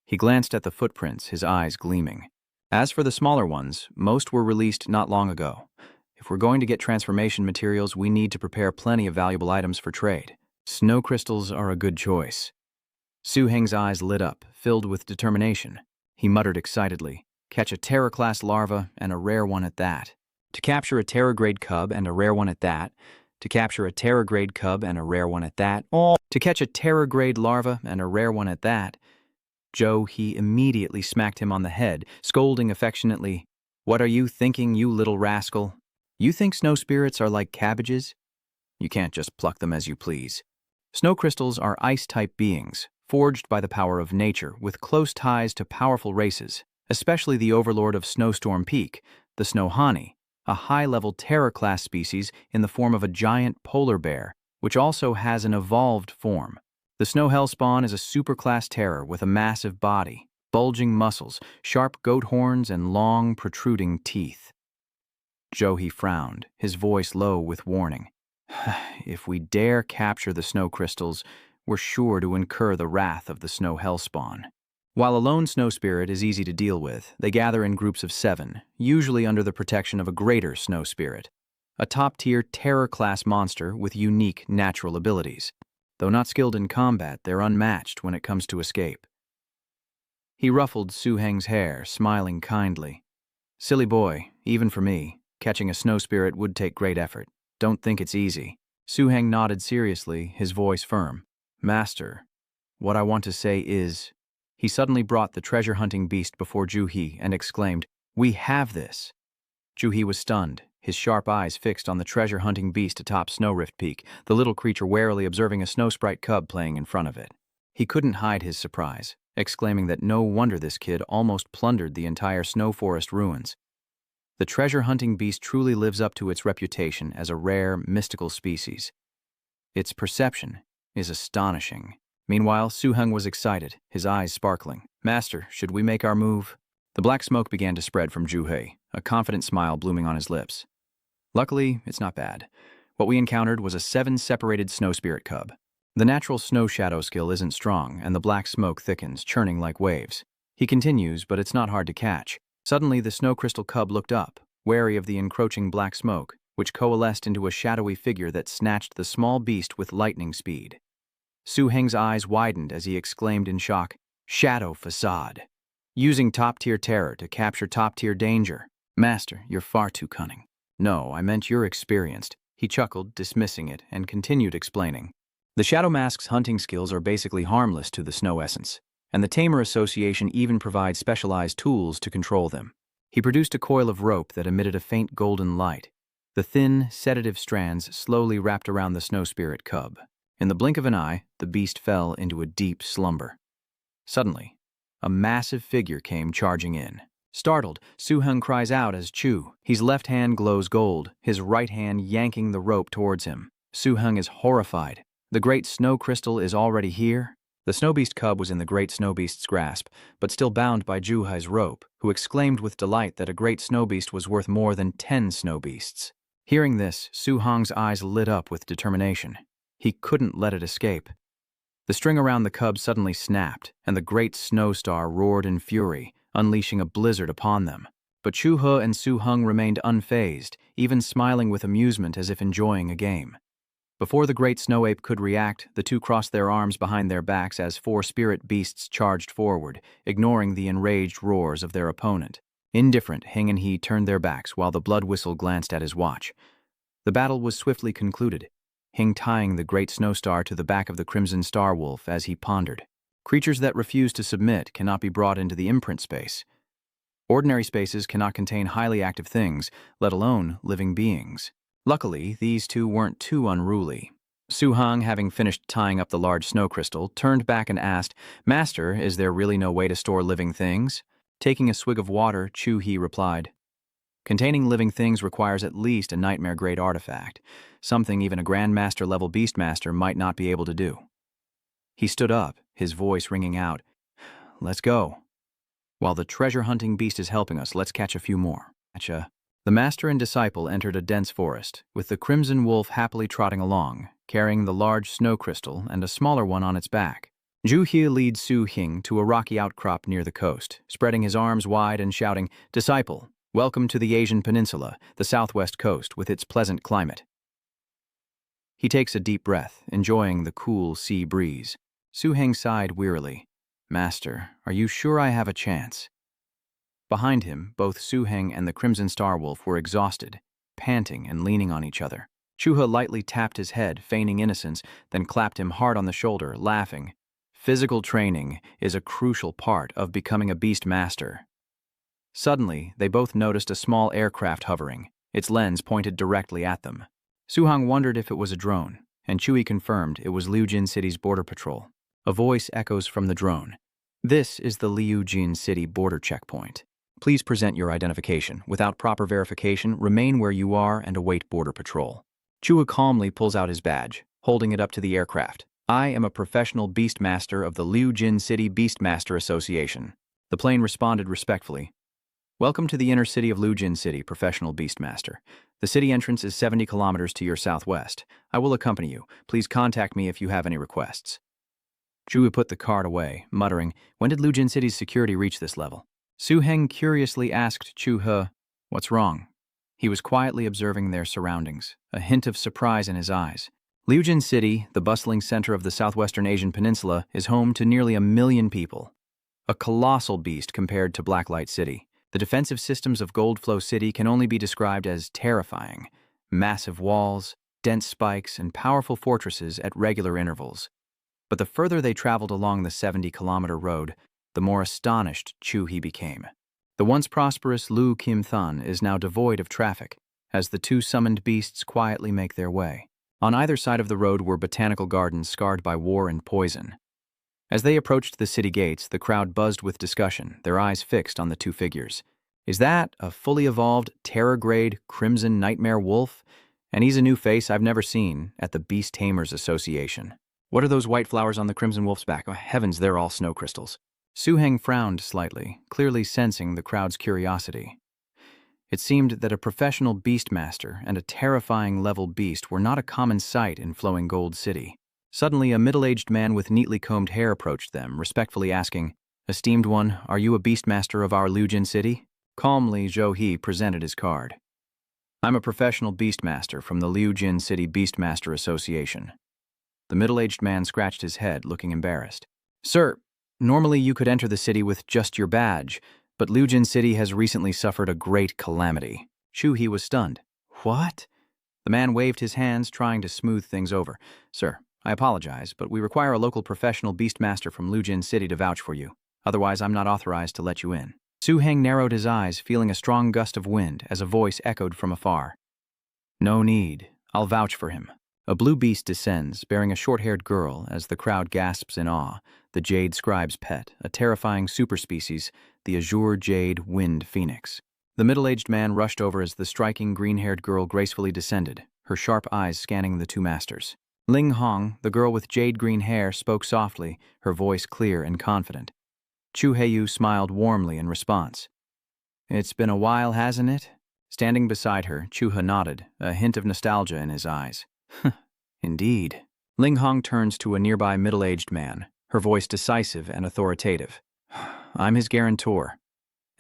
He glanced at the footprints, his eyes gleaming. As for the smaller ones, most were released not long ago. If we're going to get transformation materials, we need to prepare plenty of valuable items for trade. Snow crystals are a good choice. Su-Heng's eyes lit up, filled with determination. He muttered excitedly, "Catch a Terror-class larva, and a rare one at that. To capture a Terror-grade cub and a rare one at that. To capture a Terror-grade cub and a rare one at that. Oh, to catch a Terror-grade larva and a rare one at that." He immediately smacked him on the head, scolding affectionately, "What are you thinking, you little rascal? You think snow spirits are like cabbages? You can't just pluck them as you please. Snow crystals are ice-type beings, forged by the power of nature, with close ties to powerful races, especially the overlord of Snowstorm Peak, the Snowhani, a high-level Terror-class species in the form of a giant polar bear, which also has an evolved form. The Snow Hellspawn is a superclass Terror with a massive body, bulging muscles, sharp goat horns, and long, protruding teeth." He frowned, his voice low with warning. "If we dare capture the snow crystals, we're sure to incur the wrath of the Snow Hellspawn. While a lone snow spirit is easy to deal with, they gather in groups of 7, usually under the protection of a greater snow spirit, a top-tier Terror-class monster with unique natural abilities. Though not skilled in combat, they're unmatched when it comes to escape." He ruffled Su-Heng's hair, smiling kindly. "Silly boy, even for me, catching a snow spirit would take great effort. Don't think it's easy." Su-Heng nodded seriously, his voice firm. "Master, what I want to say is..." He suddenly brought the treasure-hunting beast before Ju-He and exclaimed, "We have this!" Ju-He was stunned, his sharp eyes fixed on the treasure-hunting beast atop Snow Rift Peak, the little creature warily observing a snow sprite cub playing in front of it. He couldn't hide his surprise, exclaiming that no wonder this kid almost plundered the entire snow forest ruins. The treasure-hunting beast truly lives up to its reputation as a rare, mystical species. Its perception is astonishing. Meanwhile, Su-hung was excited, his eyes sparkling. "Master, should we make our move?" The black smoke began to spread from Ju-hei, a confident smile blooming on his lips. "Luckily, it's not bad. What we encountered was a 7-separated snow spirit cub. The natural snow shadow skill isn't strong, and the black smoke thickens, churning like waves." He continues, but it's not hard to catch. Suddenly, the snow crystal cub looked up, wary of the encroaching black smoke, which coalesced into a shadowy figure that snatched the small beast with lightning speed. Su-heng's eyes widened as he exclaimed in shock, "Shadow facade! Using top-tier terror to capture top-tier danger. Master, you're far too cunning." "No, I meant you're experienced." He chuckled, dismissing it, and continued explaining. "The Shadow Mask's hunting skills are basically harmless to the Snow Essence, and the Tamer Association even provides specialized tools to control them." He produced a coil of rope that emitted a faint golden light. The thin, sedative strands slowly wrapped around the snow spirit cub. In the blink of an eye, the beast fell into a deep slumber. Suddenly, a massive figure came charging in. Startled, Su-hung cries out as Chu. His left hand glows gold, his right hand yanking the rope towards him. Su-hung is horrified. The great snow crystal is already here? The snow beast cub was in the great snow beast's grasp, but still bound by Ju-hei's rope, who exclaimed with delight that a great snow beast was worth more than 10 snow beasts. Hearing this, Su-hung's eyes lit up with determination. He couldn't let it escape. The string around the cub suddenly snapped, and the great snow star roared in fury, unleashing a blizzard upon them. But Chu-he and Su-hung remained unfazed, even smiling with amusement as if enjoying a game. Before the great snow ape could react, the two crossed their arms behind their backs as 4 spirit beasts charged forward, ignoring the enraged roars of their opponent. Indifferent, Hing and he turned their backs while the blood whistle glanced at his watch. The battle was swiftly concluded, Hing tying the great snow star to the back of the crimson star wolf as he pondered. Creatures that refuse to submit cannot be brought into the imprint space. Ordinary spaces cannot contain highly active things, let alone living beings. Luckily, these two weren't too unruly. Su-hung, having finished tying up the large snow crystal, turned back and asked, "Master, is there really no way to store living things?" Taking a swig of water, Chu-he replied, "Containing living things requires at least a nightmare-grade artifact, something even a Grandmaster-level Beastmaster might not be able to do." He stood up, his voice ringing out, "Let's go. While the treasure-hunting beast is helping us, let's catch a few more." The master and disciple entered a dense forest, with the crimson wolf happily trotting along, carrying the large snow crystal and a smaller one on its back. Ju-he leads Su-hing to a rocky outcrop near the coast, spreading his arms wide and shouting, "Disciple, welcome to the Asian Peninsula, the southwest coast with its pleasant climate." He takes a deep breath, enjoying the cool sea breeze. Su-hing sighed wearily. "Master, are you sure I have a chance?" Behind him, both Su-hing and the Crimson Star Wolf were exhausted, panting and leaning on each other. Chu-he lightly tapped his head, feigning innocence, then clapped him hard on the shoulder, laughing. "Physical training is a crucial part of becoming a beast master." Suddenly, they both noticed a small aircraft hovering, its lens pointed directly at them. Su-hung wondered if it was a drone, and Chui confirmed it was Liujin City's border patrol. A voice echoes from the drone. "This is the Liujin City border checkpoint. Please present your identification. Without proper verification, remain where you are and await border patrol." Chua calmly pulls out his badge, holding it up to the aircraft. "I am a professional beastmaster of the Liujin City Beastmaster Association." The plane responded respectfully. "Welcome to the inner city of Liujin City, professional beastmaster. The city entrance is 70 kilometers to your southwest. I will accompany you. Please contact me if you have any requests." Chua put the card away, muttering, "When did Liujin City's security reach this level?" Su-heng curiously asked Chu-he, "What's wrong?" He was quietly observing their surroundings, a hint of surprise in his eyes. Liujin City, the bustling center of the southwestern Asian peninsula, is home to nearly 1 million people. A colossal beast compared to Blacklight City. The defensive systems of Goldflow City can only be described as terrifying. Massive walls, dense spikes, and powerful fortresses at regular intervals. But the further they traveled along the 70-kilometer road, the more astonished Chu-he became. The once prosperous Lu Kim Thun is now devoid of traffic, as the two summoned beasts quietly make their way. On either side of the road were botanical gardens scarred by war and poison. As they approached the city gates, the crowd buzzed with discussion, their eyes fixed on the two figures. "Is that a fully evolved, terror-grade, crimson nightmare wolf? And he's a new face I've never seen at the Beast Tamers Association." What are those white flowers on the Crimson Wolf's back? Oh, heavens, they're all snow crystals. Su Heng frowned slightly, clearly sensing the crowd's curiosity. It seemed that a professional beastmaster and a terrifying level beast were not a common sight in Flowing Gold City. Suddenly, a middle-aged man with neatly combed hair approached them, respectfully asking, "Esteemed one, are you a beastmaster of our Liujin city?" Calmly, Zhou He presented his card. "I'm a professional beastmaster from the Liujin City Beastmaster Association." The middle-aged man scratched his head, looking embarrassed. "Sir, normally you could enter the city with just your badge, but Liujin City has recently suffered a great calamity." Zhou He was stunned. "What?" The man waved his hands, trying to smooth things over. "Sir, I apologize, but we require a local professional beastmaster from Liujin City to vouch for you. Otherwise, I'm not authorized to let you in." Su Heng narrowed his eyes, feeling a strong gust of wind as a voice echoed from afar. "No need. I'll vouch for him." A blue beast descends, bearing a short-haired girl as the crowd gasps in awe. The Jade Scribe's pet, a terrifying superspecies, the Azure Jade Wind Phoenix. The middle-aged man rushed over as the striking green-haired girl gracefully descended, her sharp eyes scanning the two masters. Ling Hong, the girl with jade-green hair, spoke softly, her voice clear and confident. Chu Heiyu smiled warmly in response. "It's been a while, hasn't it?" Standing beside her, Chu He nodded, a hint of nostalgia in his eyes. "Indeed." Ling Hong turns to a nearby middle-aged man, her voice decisive and authoritative. "I'm his guarantor.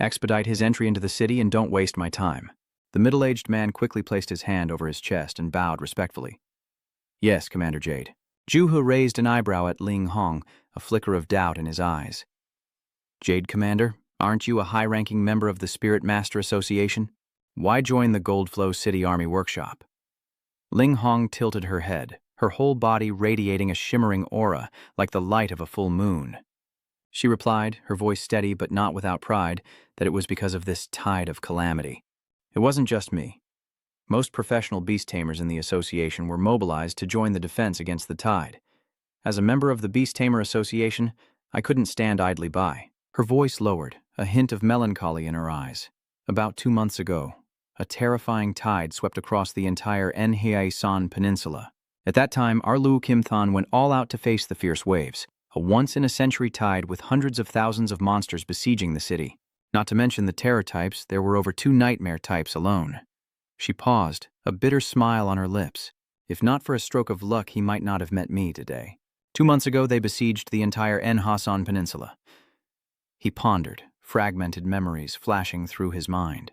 Expedite his entry into the city and don't waste my time." The middle-aged man quickly placed his hand over his chest and bowed respectfully. "Yes, Commander Jade." Zhu He raised an eyebrow at Ling Hong, a flicker of doubt in his eyes. "Jade Commander, aren't you a high-ranking member of the Spirit Master Association? Why join the Goldflow City Army Workshop?" Ling Hong tilted her head, her whole body radiating a shimmering aura like the light of a full moon. She replied, her voice steady but not without pride, that it was because of this tide of calamity. "It wasn't just me. Most professional beast tamers in the association were mobilized to join the defense against the tide. As a member of the Beast Tamer Association, I couldn't stand idly by." Her voice lowered, a hint of melancholy in her eyes. "About 2 months ago, a terrifying tide swept across the entire Enhyesan Peninsula. At that time, our Lu Kim Than went all out to face the fierce waves, a once-in-a-century tide with hundreds of thousands of monsters besieging the city. Not to mention the terror types, there were over 2 nightmare types alone." She paused, a bitter smile on her lips. "If not for a stroke of luck, he might not have met me today. 2 months ago, they besieged the entire Enhyesan Peninsula." He pondered, fragmented memories flashing through his mind.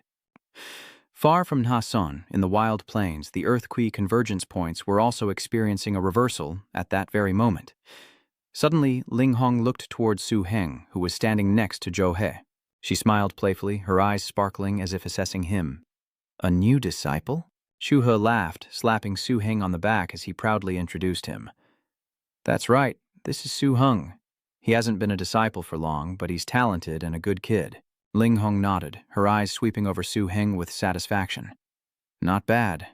Far from Nhasson, in the wild plains, the Earthquake convergence points were also experiencing a reversal at that very moment. Suddenly, Ling Hong looked toward Su Heng, who was standing next to Zhou He. She smiled playfully, her eyes sparkling as if assessing him. "A new disciple?" Zhu He laughed, slapping Su Heng on the back as he proudly introduced him. "That's right, this is Su Heng. He hasn't been a disciple for long, but he's talented and a good kid." Ling Hong nodded, her eyes sweeping over Su Heng with satisfaction. "Not bad.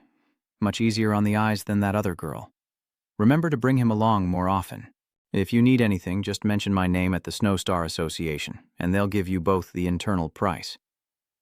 Much easier on the eyes than that other girl. Remember to bring him along more often. If you need anything, just mention my name at the Snowstar Association, and they'll give you both the internal price."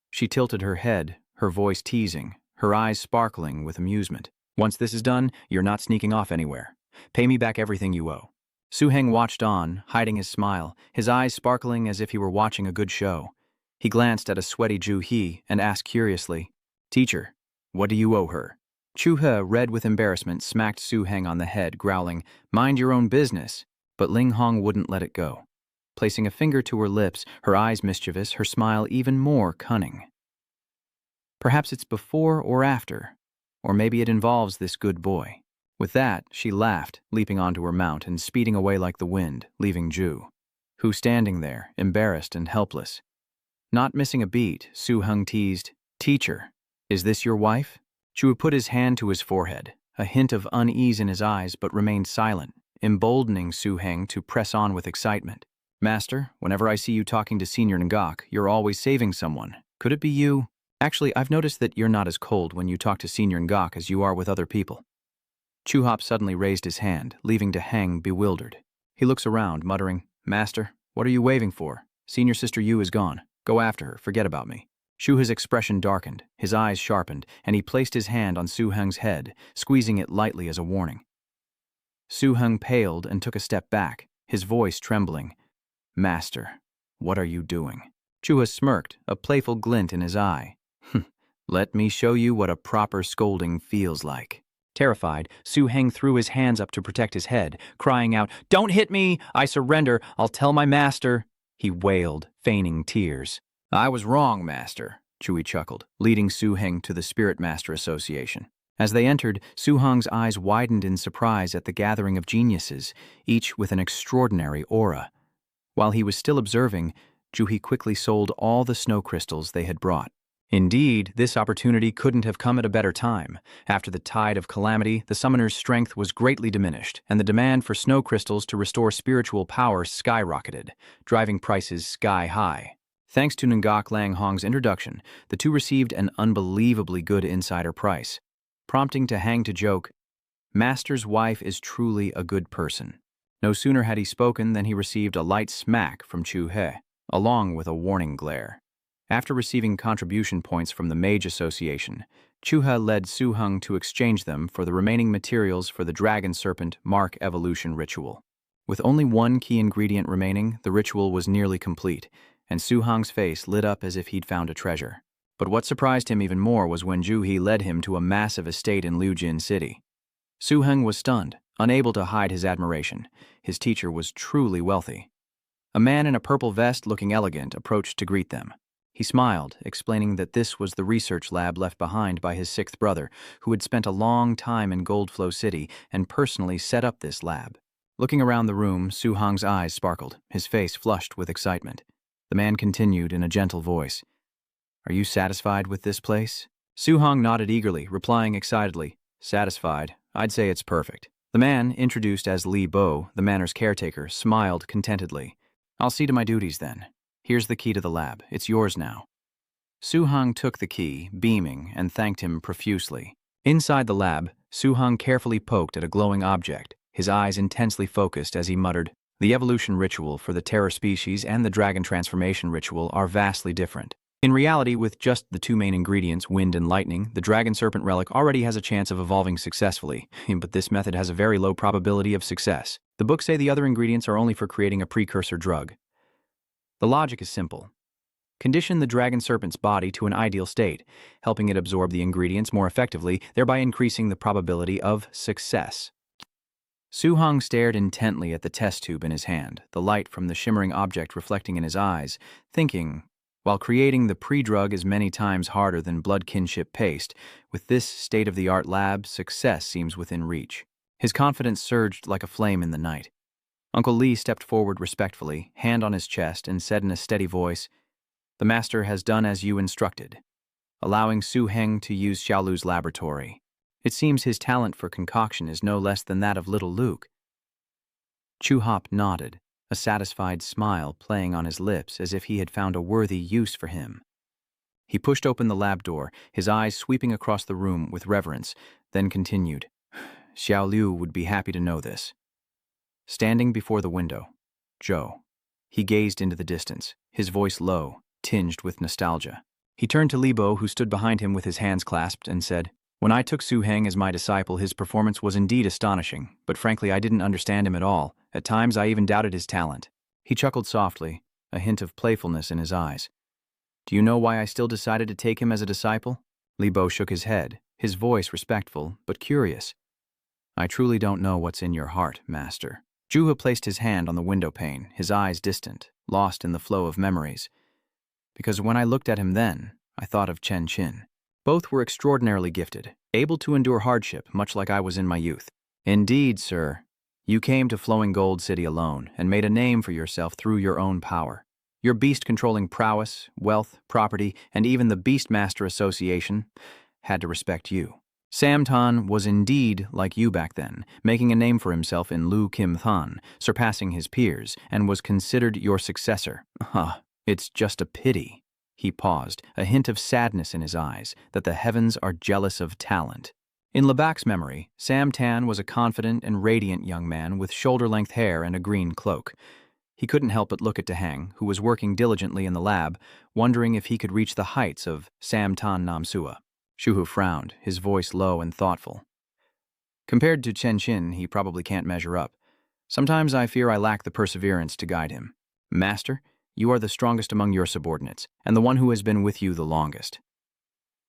She tilted her head, her voice teasing, her eyes sparkling with amusement. "Once this is done, you're not sneaking off anywhere. Pay me back everything you owe." Su Heng watched on, hiding his smile, his eyes sparkling as if he were watching a good show. He glanced at a sweaty Zhu He and asked curiously, "Teacher, what do you owe her?" Chu He, red with embarrassment, smacked Su Heng on the head, growling, "Mind your own business." But Ling Hong wouldn't let it go. Placing a finger to her lips, her eyes mischievous, her smile even more cunning. "Perhaps it's before or after, or maybe it involves this good boy." With that, she laughed, leaping onto her mount and speeding away like the wind, leaving Zhu, who standing there, embarrassed and helpless. Not missing a beat, Su Heng teased, "Teacher, is this your wife?" Zhu put his hand to his forehead, a hint of unease in his eyes, but remained silent, emboldening Su Heng to press on with excitement. "Master, whenever I see you talking to Senior Ngok, you're always saving someone. Could it be you? Actually, I've noticed that you're not as cold when you talk to Senior Ngok as you are with other people." Chu Hop suddenly raised his hand, leaving to hang bewildered. He looks around, muttering, "Master, what are you waving for? Senior Sister Yu is gone. Go after her, forget about me." Shu He's expression darkened, his eyes sharpened, and he placed his hand on Su Heng's head, squeezing it lightly as a warning. Su-hung paled and took a step back, his voice trembling. "Master, what are you doing?" Chua smirked, a playful glint in his eye. "Let me show you what a proper scolding feels like." Terrified, Su-heng threw his hands up to protect his head, crying out, "Don't hit me! I surrender! I'll tell my master!" He wailed, feigning tears. "I was wrong, master," Chui chuckled, leading Su-heng to the Spirit Master Association. As they entered, Su-hong's eyes widened in surprise at the gathering of geniuses, each with an extraordinary aura. While he was still observing, Juhi quickly sold all the snow crystals they had brought. Indeed, this opportunity couldn't have come at a better time. After the tide of calamity, the summoner's strength was greatly diminished, and the demand for snow crystals to restore spiritual power skyrocketed, driving prices sky high. Thanks to Ngak Lang Hong's introduction, the two received an unbelievably good insider price, prompting Hang to joke, "Master's wife is truly a good person." No sooner had he spoken than he received a light smack from Chu He, along with a warning glare. After receiving contribution points from the Mage Association, Chu-ha led Su-hung to exchange them for the remaining materials for the Dragon Serpent Mark Evolution ritual. With only one key ingredient remaining, the ritual was nearly complete, and Su-hung's face lit up as if he'd found a treasure. But what surprised him even more was when Ju-hee led him to a massive estate in Liujin City. Su-hung was stunned, unable to hide his admiration. His teacher was truly wealthy. A man in a purple vest looking elegant approached to greet them. He smiled, explaining that this was the research lab left behind by his sixth brother, who had spent a long time in Goldflow City and personally set up this lab. Looking around the room, Su-hong's eyes sparkled, his face flushed with excitement. The man continued in a gentle voice, "Are you satisfied with this place?" Su-hong nodded eagerly, replying excitedly, "Satisfied? I'd say it's perfect." The man, introduced as Li Bo, the manor's caretaker, smiled contentedly. "I'll see to my duties then. Here's the key to the lab. It's yours now." Su-hong took the key, beaming, and thanked him profusely. Inside the lab, Su-hong carefully poked at a glowing object, his eyes intensely focused as he muttered, "The evolution ritual for the terror species and the dragon transformation ritual are vastly different. In reality, with just the two main ingredients, wind and lightning, the dragon serpent relic already has a chance of evolving successfully, but this method has a very low probability of success. The books say the other ingredients are only for creating a precursor drug. The logic is simple. Condition the dragon serpent's body to an ideal state, helping it absorb the ingredients more effectively, thereby increasing the probability of success." Su-hong stared intently at the test tube in his hand, the light from the shimmering object reflecting in his eyes, thinking, while creating the pre-drug is many times harder than blood kinship paste, with this state-of-the-art lab, success seems within reach. His confidence surged like a flame in the night. Uncle Lee stepped forward respectfully, hand on his chest, and said in a steady voice, "The master has done as you instructed, allowing Su-heng to use Xiaolu's laboratory. It seems his talent for concoction is no less than that of little Luke." Chu-hop nodded, a satisfied smile playing on his lips as if he had found a worthy use for him. He pushed open the lab door, his eyes sweeping across the room with reverence, then continued, "Xiaolu would be happy to know this." Standing before the window, Zhou. He gazed into the distance, his voice low, tinged with nostalgia. He turned to Li Bo, who stood behind him with his hands clasped, and said, "When I took Su-heng as my disciple, his performance was indeed astonishing, but frankly I didn't understand him at all. At times I even doubted his talent." He chuckled softly, a hint of playfulness in his eyes. "Do you know why I still decided to take him as a disciple?" Li Bo shook his head, his voice respectful, but curious. "I truly don't know what's in your heart, master." Zhu placed his hand on the window pane, his eyes distant, lost in the flow of memories. "Because when I looked at him then, I thought of Chen Qin. Both were extraordinarily gifted, able to endure hardship, much like I was in my youth. Indeed, sir, you came to Flowing Gold City alone and made a name for yourself through your own power. Your beast-controlling prowess, wealth, property, and even the Beastmaster Association had to respect you. Sam Tan was indeed like you back then, making a name for himself in Lu Kim Than, surpassing his peers, and was considered your successor. It's just a pity." He paused, a hint of sadness in his eyes, "that the heavens are jealous of talent." In Lebac's memory, Sam Tan was a confident and radiant young man with shoulder-length hair and a green cloak. He couldn't help but look at Hang, who was working diligently in the lab, wondering if he could reach the heights of Sam Tan Namsua. Shuhu frowned, his voice low and thoughtful. Compared to Chen Qin, he probably can't measure up. Sometimes I fear I lack the perseverance to guide him. Master, you are the strongest among your subordinates, and the one who has been with you the longest.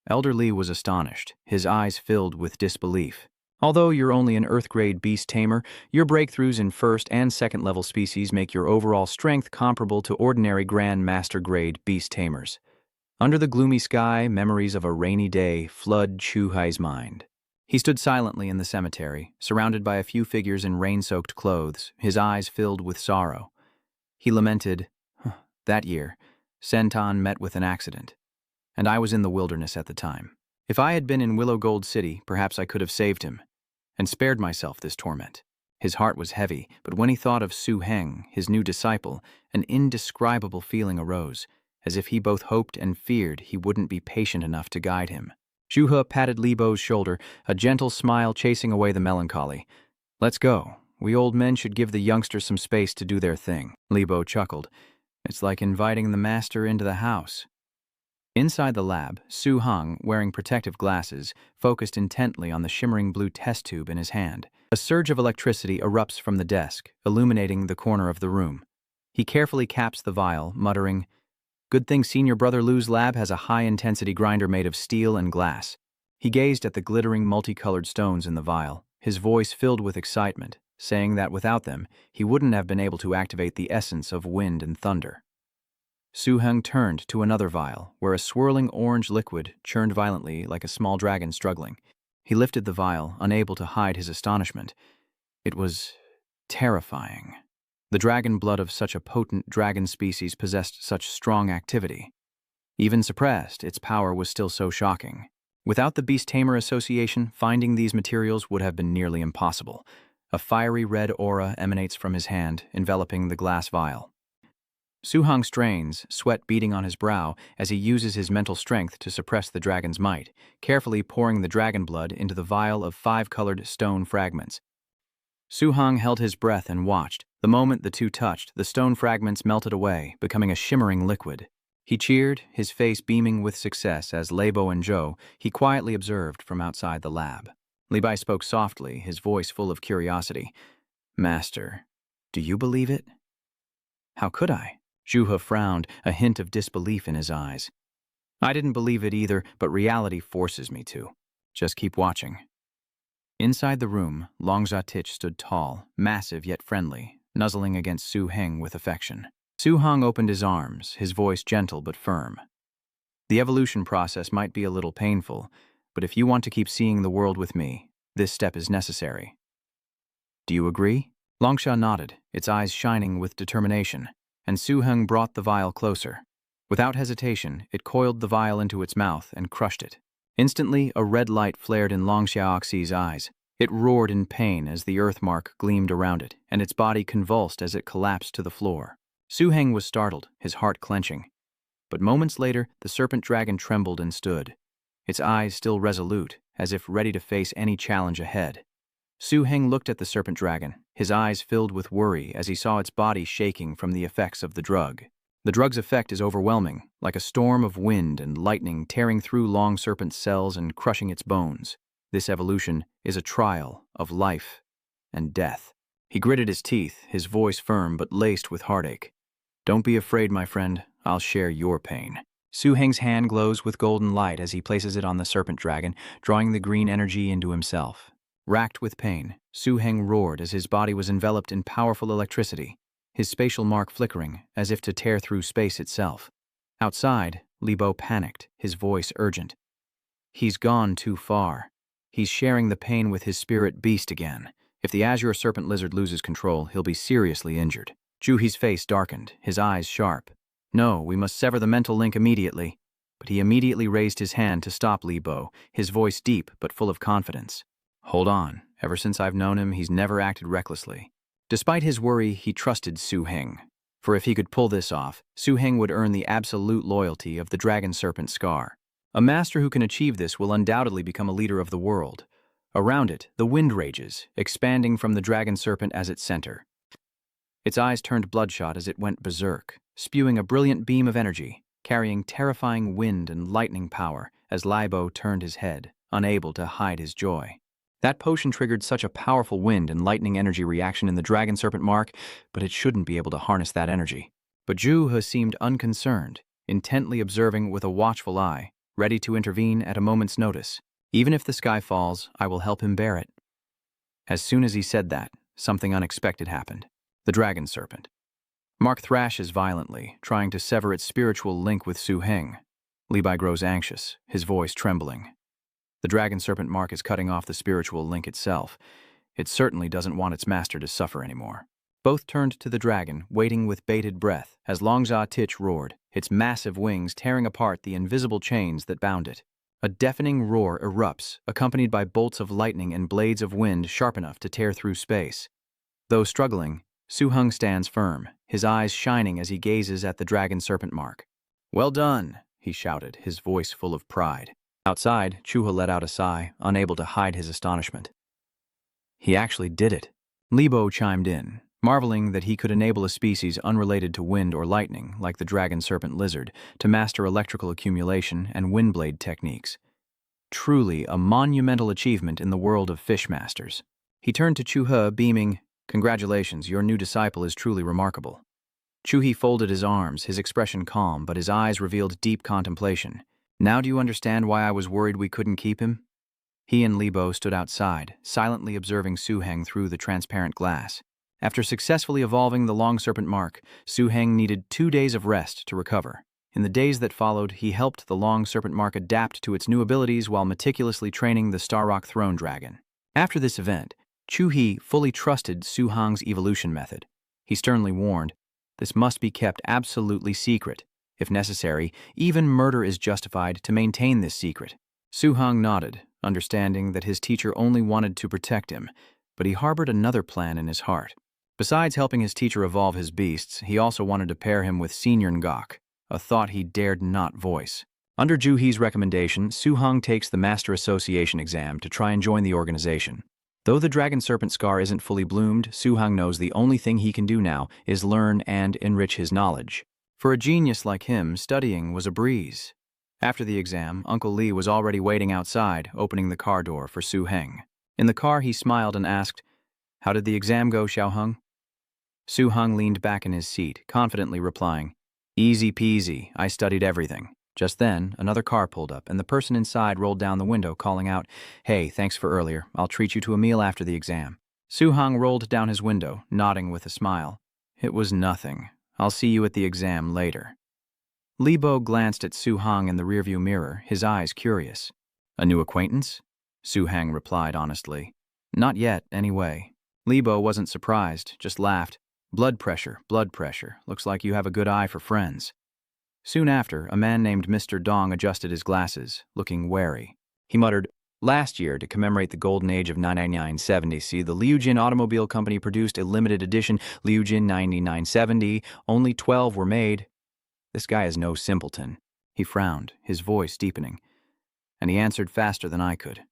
Elder Li was astonished, his eyes filled with disbelief. Although you're only an Earth-grade beast tamer, your breakthroughs in first and second level species make your overall strength comparable to ordinary Grand Master-grade beast tamers. Under the gloomy sky, memories of a rainy day flood Chu Hai's mind. He stood silently in the cemetery, surrounded by a few figures in rain-soaked clothes, his eyes filled with sorrow. He lamented, that year, Sentan met with an accident, and I was in the wilderness at the time. If I had been in Willow Gold City, perhaps I could have saved him, and spared myself this torment. His heart was heavy, but when he thought of Su Heng, his new disciple, an indescribable feeling arose, as if he both hoped and feared he wouldn't be patient enough to guide him. Zhu He patted Li Bo's shoulder, a gentle smile chasing away the melancholy. Let's go. We old men should give the youngsters some space to do their thing. Li Bo chuckled. It's like inviting the master into the house. Inside the lab, Su Heng, wearing protective glasses, focused intently on the shimmering blue test tube in his hand. A surge of electricity erupts from the desk, illuminating the corner of the room. He carefully caps the vial, muttering, "Good thing Senior Brother Lu's lab has a high-intensity grinder made of steel and glass." He gazed at the glittering multicolored stones in the vial, his voice filled with excitement, saying that without them, he wouldn't have been able to activate the essence of wind and thunder. Su Heng turned to another vial, where a swirling orange liquid churned violently like a small dragon struggling. He lifted the vial, unable to hide his astonishment. It was terrifying. The dragon blood of such a potent dragon species possessed such strong activity. Even suppressed, its power was still so shocking. Without the Beast Tamer Association, finding these materials would have been nearly impossible. A fiery red aura emanates from his hand, enveloping the glass vial. Su Heng strains, sweat beading on his brow, as he uses his mental strength to suppress the dragon's might, carefully pouring the dragon blood into the vial of 5-colored stone fragments. Su Heng held his breath and watched. The moment the two touched, the stone fragments melted away, becoming a shimmering liquid. He cheered, his face beaming with success as Leibo and Zhou he quietly observed from outside the lab. Li Bai spoke softly, his voice full of curiosity. "Master, do you believe it?" "How could I?" Zhu He frowned, a hint of disbelief in his eyes. "I didn't believe it either, but reality forces me to. Just keep watching." Inside the room, Long Zatich stood tall, massive yet friendly, nuzzling against Su Heng with affection. Su Heng opened his arms, his voice gentle but firm. "The evolution process might be a little painful, but if you want to keep seeing the world with me, this step is necessary. Do you agree?" Longsha nodded, its eyes shining with determination, and Su Heng brought the vial closer. Without hesitation, it coiled the vial into its mouth and crushed it. Instantly, a red light flared in Long Xiaoxi's eyes. It roared in pain as the earthmark gleamed around it, and its body convulsed as it collapsed to the floor. Su Heng was startled, his heart clenching. But moments later, the serpent dragon trembled and stood, its eyes still resolute, as if ready to face any challenge ahead. Su Heng looked at the serpent dragon, his eyes filled with worry as he saw its body shaking from the effects of the drug. The drug's effect is overwhelming, like a storm of wind and lightning tearing through Long Serpent's cells and crushing its bones. This evolution is a trial of life and death. He gritted his teeth, his voice firm but laced with heartache. "Don't be afraid, my friend. I'll share your pain." Su Heng's hand glows with golden light as he places it on the serpent dragon, drawing the green energy into himself. Racked with pain, Su Heng roared as his body was enveloped in powerful electricity, his spatial mark flickering as if to tear through space itself. Outside, Li Bo panicked, his voice urgent. "He's gone too far. He's sharing the pain with his spirit beast again. If the azure serpent lizard loses control, he'll be seriously injured." Juhi's face darkened, his eyes sharp. "No, we must sever the mental link immediately." But he immediately raised his hand to stop Li Bo, his voice deep but full of confidence. "Hold on. Ever since I've known him, he's never acted recklessly." Despite his worry, he trusted Su Heng. For if he could pull this off, Su Heng would earn the absolute loyalty of the Dragon Serpent Scar. A master who can achieve this will undoubtedly become a leader of the world. Around it, the wind rages, expanding from the Dragon Serpent as its center. Its eyes turned bloodshot as it went berserk, spewing a brilliant beam of energy, carrying terrifying wind and lightning power as Li Bo turned his head, unable to hide his joy. That potion triggered such a powerful wind and lightning energy reaction in the dragon serpent mark, but it shouldn't be able to harness that energy. But Zhu He seemed unconcerned, intently observing with a watchful eye, ready to intervene at a moment's notice. Even if the sky falls, I will help him bear it. As soon as he said that, something unexpected happened. The dragon serpent mark thrashes violently, trying to sever its spiritual link with Su Heng. Li Bai grows anxious, his voice trembling. The dragon serpent mark is cutting off the spiritual link itself. It certainly doesn't want its master to suffer anymore. Both turned to the dragon, waiting with bated breath, as Longzha Tich roared, its massive wings tearing apart the invisible chains that bound it. A deafening roar erupts, accompanied by bolts of lightning and blades of wind sharp enough to tear through space. Though struggling, Su Heng stands firm, his eyes shining as he gazes at the dragon serpent mark. "Well done," he shouted, his voice full of pride. Outside, Chu He let out a sigh, unable to hide his astonishment. He actually did it. Li Bo chimed in, marveling that he could enable a species unrelated to wind or lightning, like the dragon serpent lizard, to master electrical accumulation and windblade techniques. Truly a monumental achievement in the world of fish masters. He turned to Chu He, beaming, "Congratulations, your new disciple is truly remarkable." Chu He folded his arms, his expression calm, but his eyes revealed deep contemplation. "Now do you understand why I was worried we couldn't keep him?" He and Li Bo stood outside, silently observing Su Heng through the transparent glass. After successfully evolving the long serpent mark, Su Heng needed 2 days of rest to recover. In the days that followed, he helped the long serpent mark adapt to its new abilities while meticulously training the Starrock throne dragon. After this event, Chu He fully trusted Su Heng's evolution method. He sternly warned, "This must be kept absolutely secret. If necessary, even murder is justified to maintain this secret." Su Heng nodded, understanding that his teacher only wanted to protect him, but he harbored another plan in his heart. Besides helping his teacher evolve his beasts, he also wanted to pair him with Senior Ngok, a thought he dared not voice. Under Ju He's recommendation, Su Heng takes the Master Association exam to try and join the organization. Though the dragon serpent scar isn't fully bloomed, Su Heng knows the only thing he can do now is learn and enrich his knowledge. For a genius like him, studying was a breeze. After the exam, Uncle Li was already waiting outside, opening the car door for Su Heng. In the car, he smiled and asked, "How did the exam go, Xiao Heng?" Su Heng leaned back in his seat, confidently replying, "Easy peasy, I studied everything." Just then, another car pulled up, and the person inside rolled down the window, calling out, "Hey, thanks for earlier. I'll treat you to a meal after the exam." Su Heng rolled down his window, nodding with a smile. "It was nothing. I'll see you at the exam later." Li Bo glanced at Su Heng in the rearview mirror, his eyes curious. "A new acquaintance?" Su Heng replied honestly. "Not yet, anyway." Li Bo wasn't surprised, just laughed. Blood pressure. Looks like you have a good eye for friends." Soon after, a man named Mr. Dong adjusted his glasses, looking wary. He muttered, "Last year, to commemorate the golden age of 9970, the Liujin Automobile Company produced a limited edition Liujin 9970. Only 12 were made." This guy is no simpleton. He frowned, his voice deepening. And he answered faster than I could.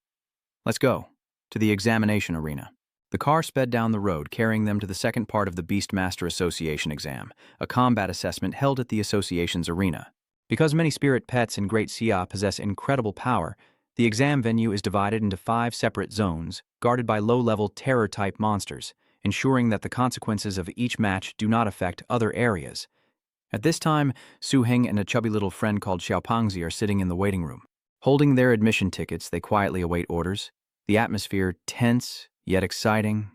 "Let's go. To the examination arena." The car sped down the road, carrying them to the second part of the Beastmaster Association exam, a combat assessment held at the association's arena. Because many spirit pets in Great Xia possess incredible power, the exam venue is divided into 5 separate zones, guarded by low-level terror-type monsters, ensuring that the consequences of each match do not affect other areas. At this time, Su Heng and a chubby little friend called Xiaopangzi are sitting in the waiting room. Holding their admission tickets, they quietly await orders, the atmosphere tense, yet exciting.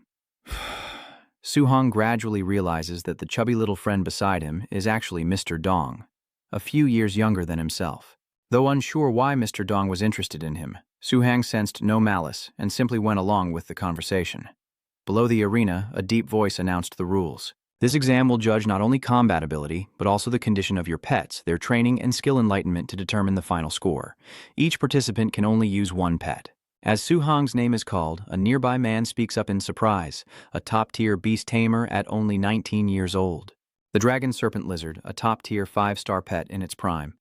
Su Heng gradually realizes that the chubby little friend beside him is actually Mr. Dong, a few years younger than himself. Though unsure why Mr. Dong was interested in him, Su Heng sensed no malice and simply went along with the conversation. Below the arena, a deep voice announced the rules. This exam will judge not only combat ability, but also the condition of your pets, their training, and skill enlightenment to determine the final score. Each participant can only use one pet. As Su Heng's name is called, a nearby man speaks up in surprise, a top-tier beast tamer at only 19 years old. The dragon serpent lizard, a top-tier 5-star pet in its prime.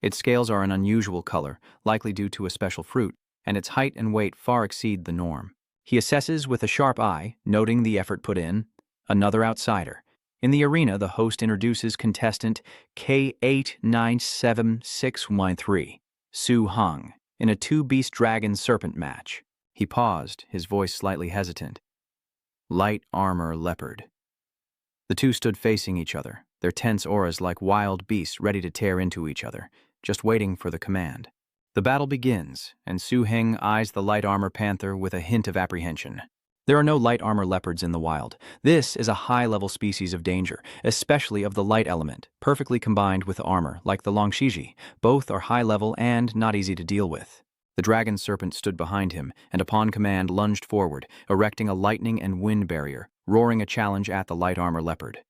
Its scales are an unusual color, likely due to a special fruit, and its height and weight far exceed the norm. He assesses with a sharp eye, noting the effort put in. Another outsider. In the arena, the host introduces contestant K897613, Su Heng, in a 2-beast dragon serpent match. He paused, his voice slightly hesitant. Light armor leopard. The two stood facing each other, their tense auras like wild beasts ready to tear into each other, just waiting for the command. The battle begins, and Su Heng eyes the light armor panther with a hint of apprehension. There are no light armor leopards in the wild. This is a high-level species of danger, especially of the light element, perfectly combined with armor, like the Longshiji. Both are high-level and not easy to deal with. The dragon serpent stood behind him, and upon command lunged forward, erecting a lightning and wind barrier, roaring a challenge at the light armor leopard.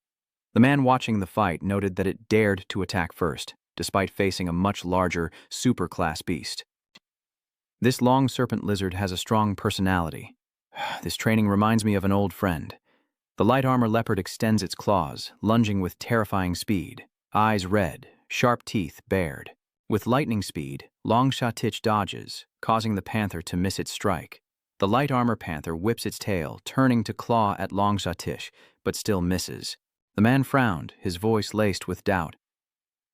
The man watching the fight noted that it dared to attack first, despite facing a much larger, super-class beast. This long serpent lizard has a strong personality. This training reminds me of an old friend. The light armor leopard extends its claws, lunging with terrifying speed, eyes red, sharp teeth bared. With lightning speed, Long Shatich dodges, causing the panther to miss its strike. The light armor panther whips its tail, turning to claw at Long Shatich, but still misses. The man frowned, his voice laced with doubt.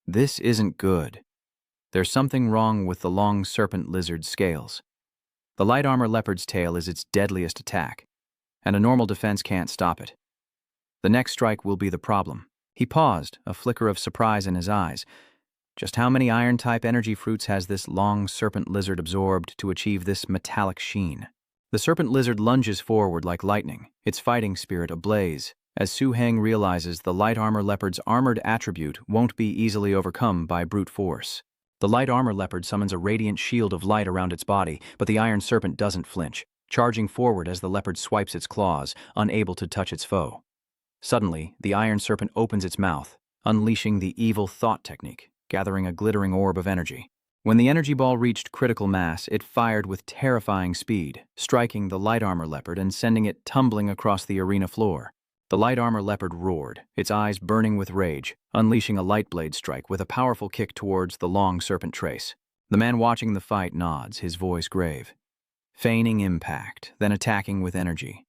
This isn't good. There's something wrong with the long serpent lizard's scales. The light armor leopard's tail is its deadliest attack, and a normal defense can't stop it. The next strike will be the problem. He paused, a flicker of surprise in his eyes. Just how many iron-type energy fruits has this long serpent lizard absorbed to achieve this metallic sheen? The serpent lizard lunges forward like lightning, its fighting spirit ablaze, as Su Heng realizes the light armor leopard's armored attribute won't be easily overcome by brute force. The light armor leopard summons a radiant shield of light around its body, but the iron serpent doesn't flinch, charging forward as the leopard swipes its claws, unable to touch its foe. Suddenly, the iron serpent opens its mouth, unleashing the evil thought technique, gathering a glittering orb of energy. When the energy ball reached critical mass, it fired with terrifying speed, striking the light armor leopard and sending it tumbling across the arena floor. The light armor leopard roared, its eyes burning with rage, unleashing a light blade strike with a powerful kick towards the long serpent trace. The man watching the fight nods, his voice grave. Feigning impact, then attacking with energy.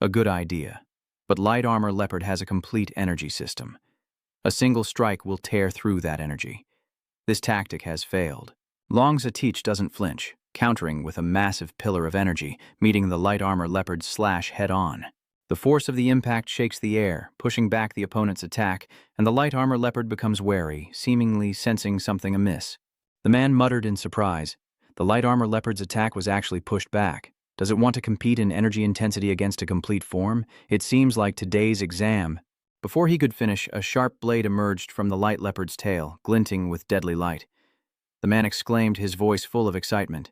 A good idea, but light armor leopard has a complete energy system. A single strike will tear through that energy. This tactic has failed. Long Shatich doesn't flinch, countering with a massive pillar of energy, meeting the light armor leopard's slash head-on. The force of the impact shakes the air, pushing back the opponent's attack, and the light armor leopard becomes wary, seemingly sensing something amiss. The man muttered in surprise. The light armor leopard's attack was actually pushed back. Does it want to compete in energy intensity against a complete form? It seems like today's exam. Before he could finish, a sharp blade emerged from the light leopard's tail, glinting with deadly light. The man exclaimed, his voice full of excitement.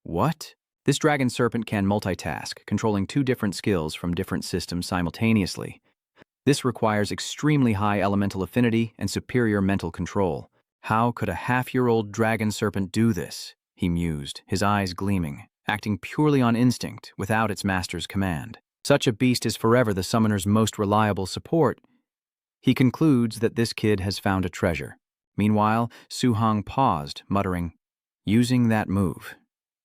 What? This dragon serpent can multitask, controlling two different skills from different systems simultaneously. This requires extremely high elemental affinity and superior mental control. How could a half-year-old dragon serpent do this? He mused, his eyes gleaming, acting purely on instinct, without its master's command. Such a beast is forever the summoner's most reliable support. He concludes that this kid has found a treasure. Meanwhile, Su Heng paused, muttering, "Using that move.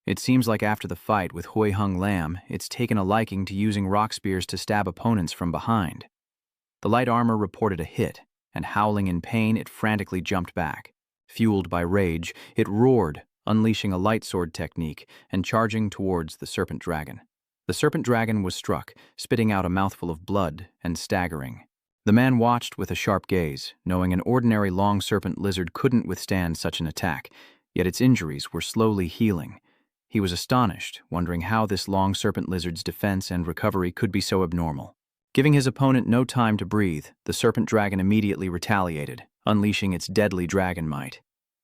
It seems like after the fight with Hui Hung Lam, it's taken a liking to using rock spears to stab opponents from behind." The light armor reported a hit, and howling in pain, it frantically jumped back. Fueled by rage, it roared, unleashing a light sword technique and charging towards the serpent dragon. The serpent dragon was struck, spitting out a mouthful of blood and staggering. The man watched with a sharp gaze, knowing an ordinary long serpent lizard couldn't withstand such an attack, yet its injuries were slowly healing. He was astonished, wondering how this long serpent lizard's defense and recovery could be so abnormal. Giving his opponent no time to breathe, the serpent dragon immediately retaliated, unleashing its deadly dragon might.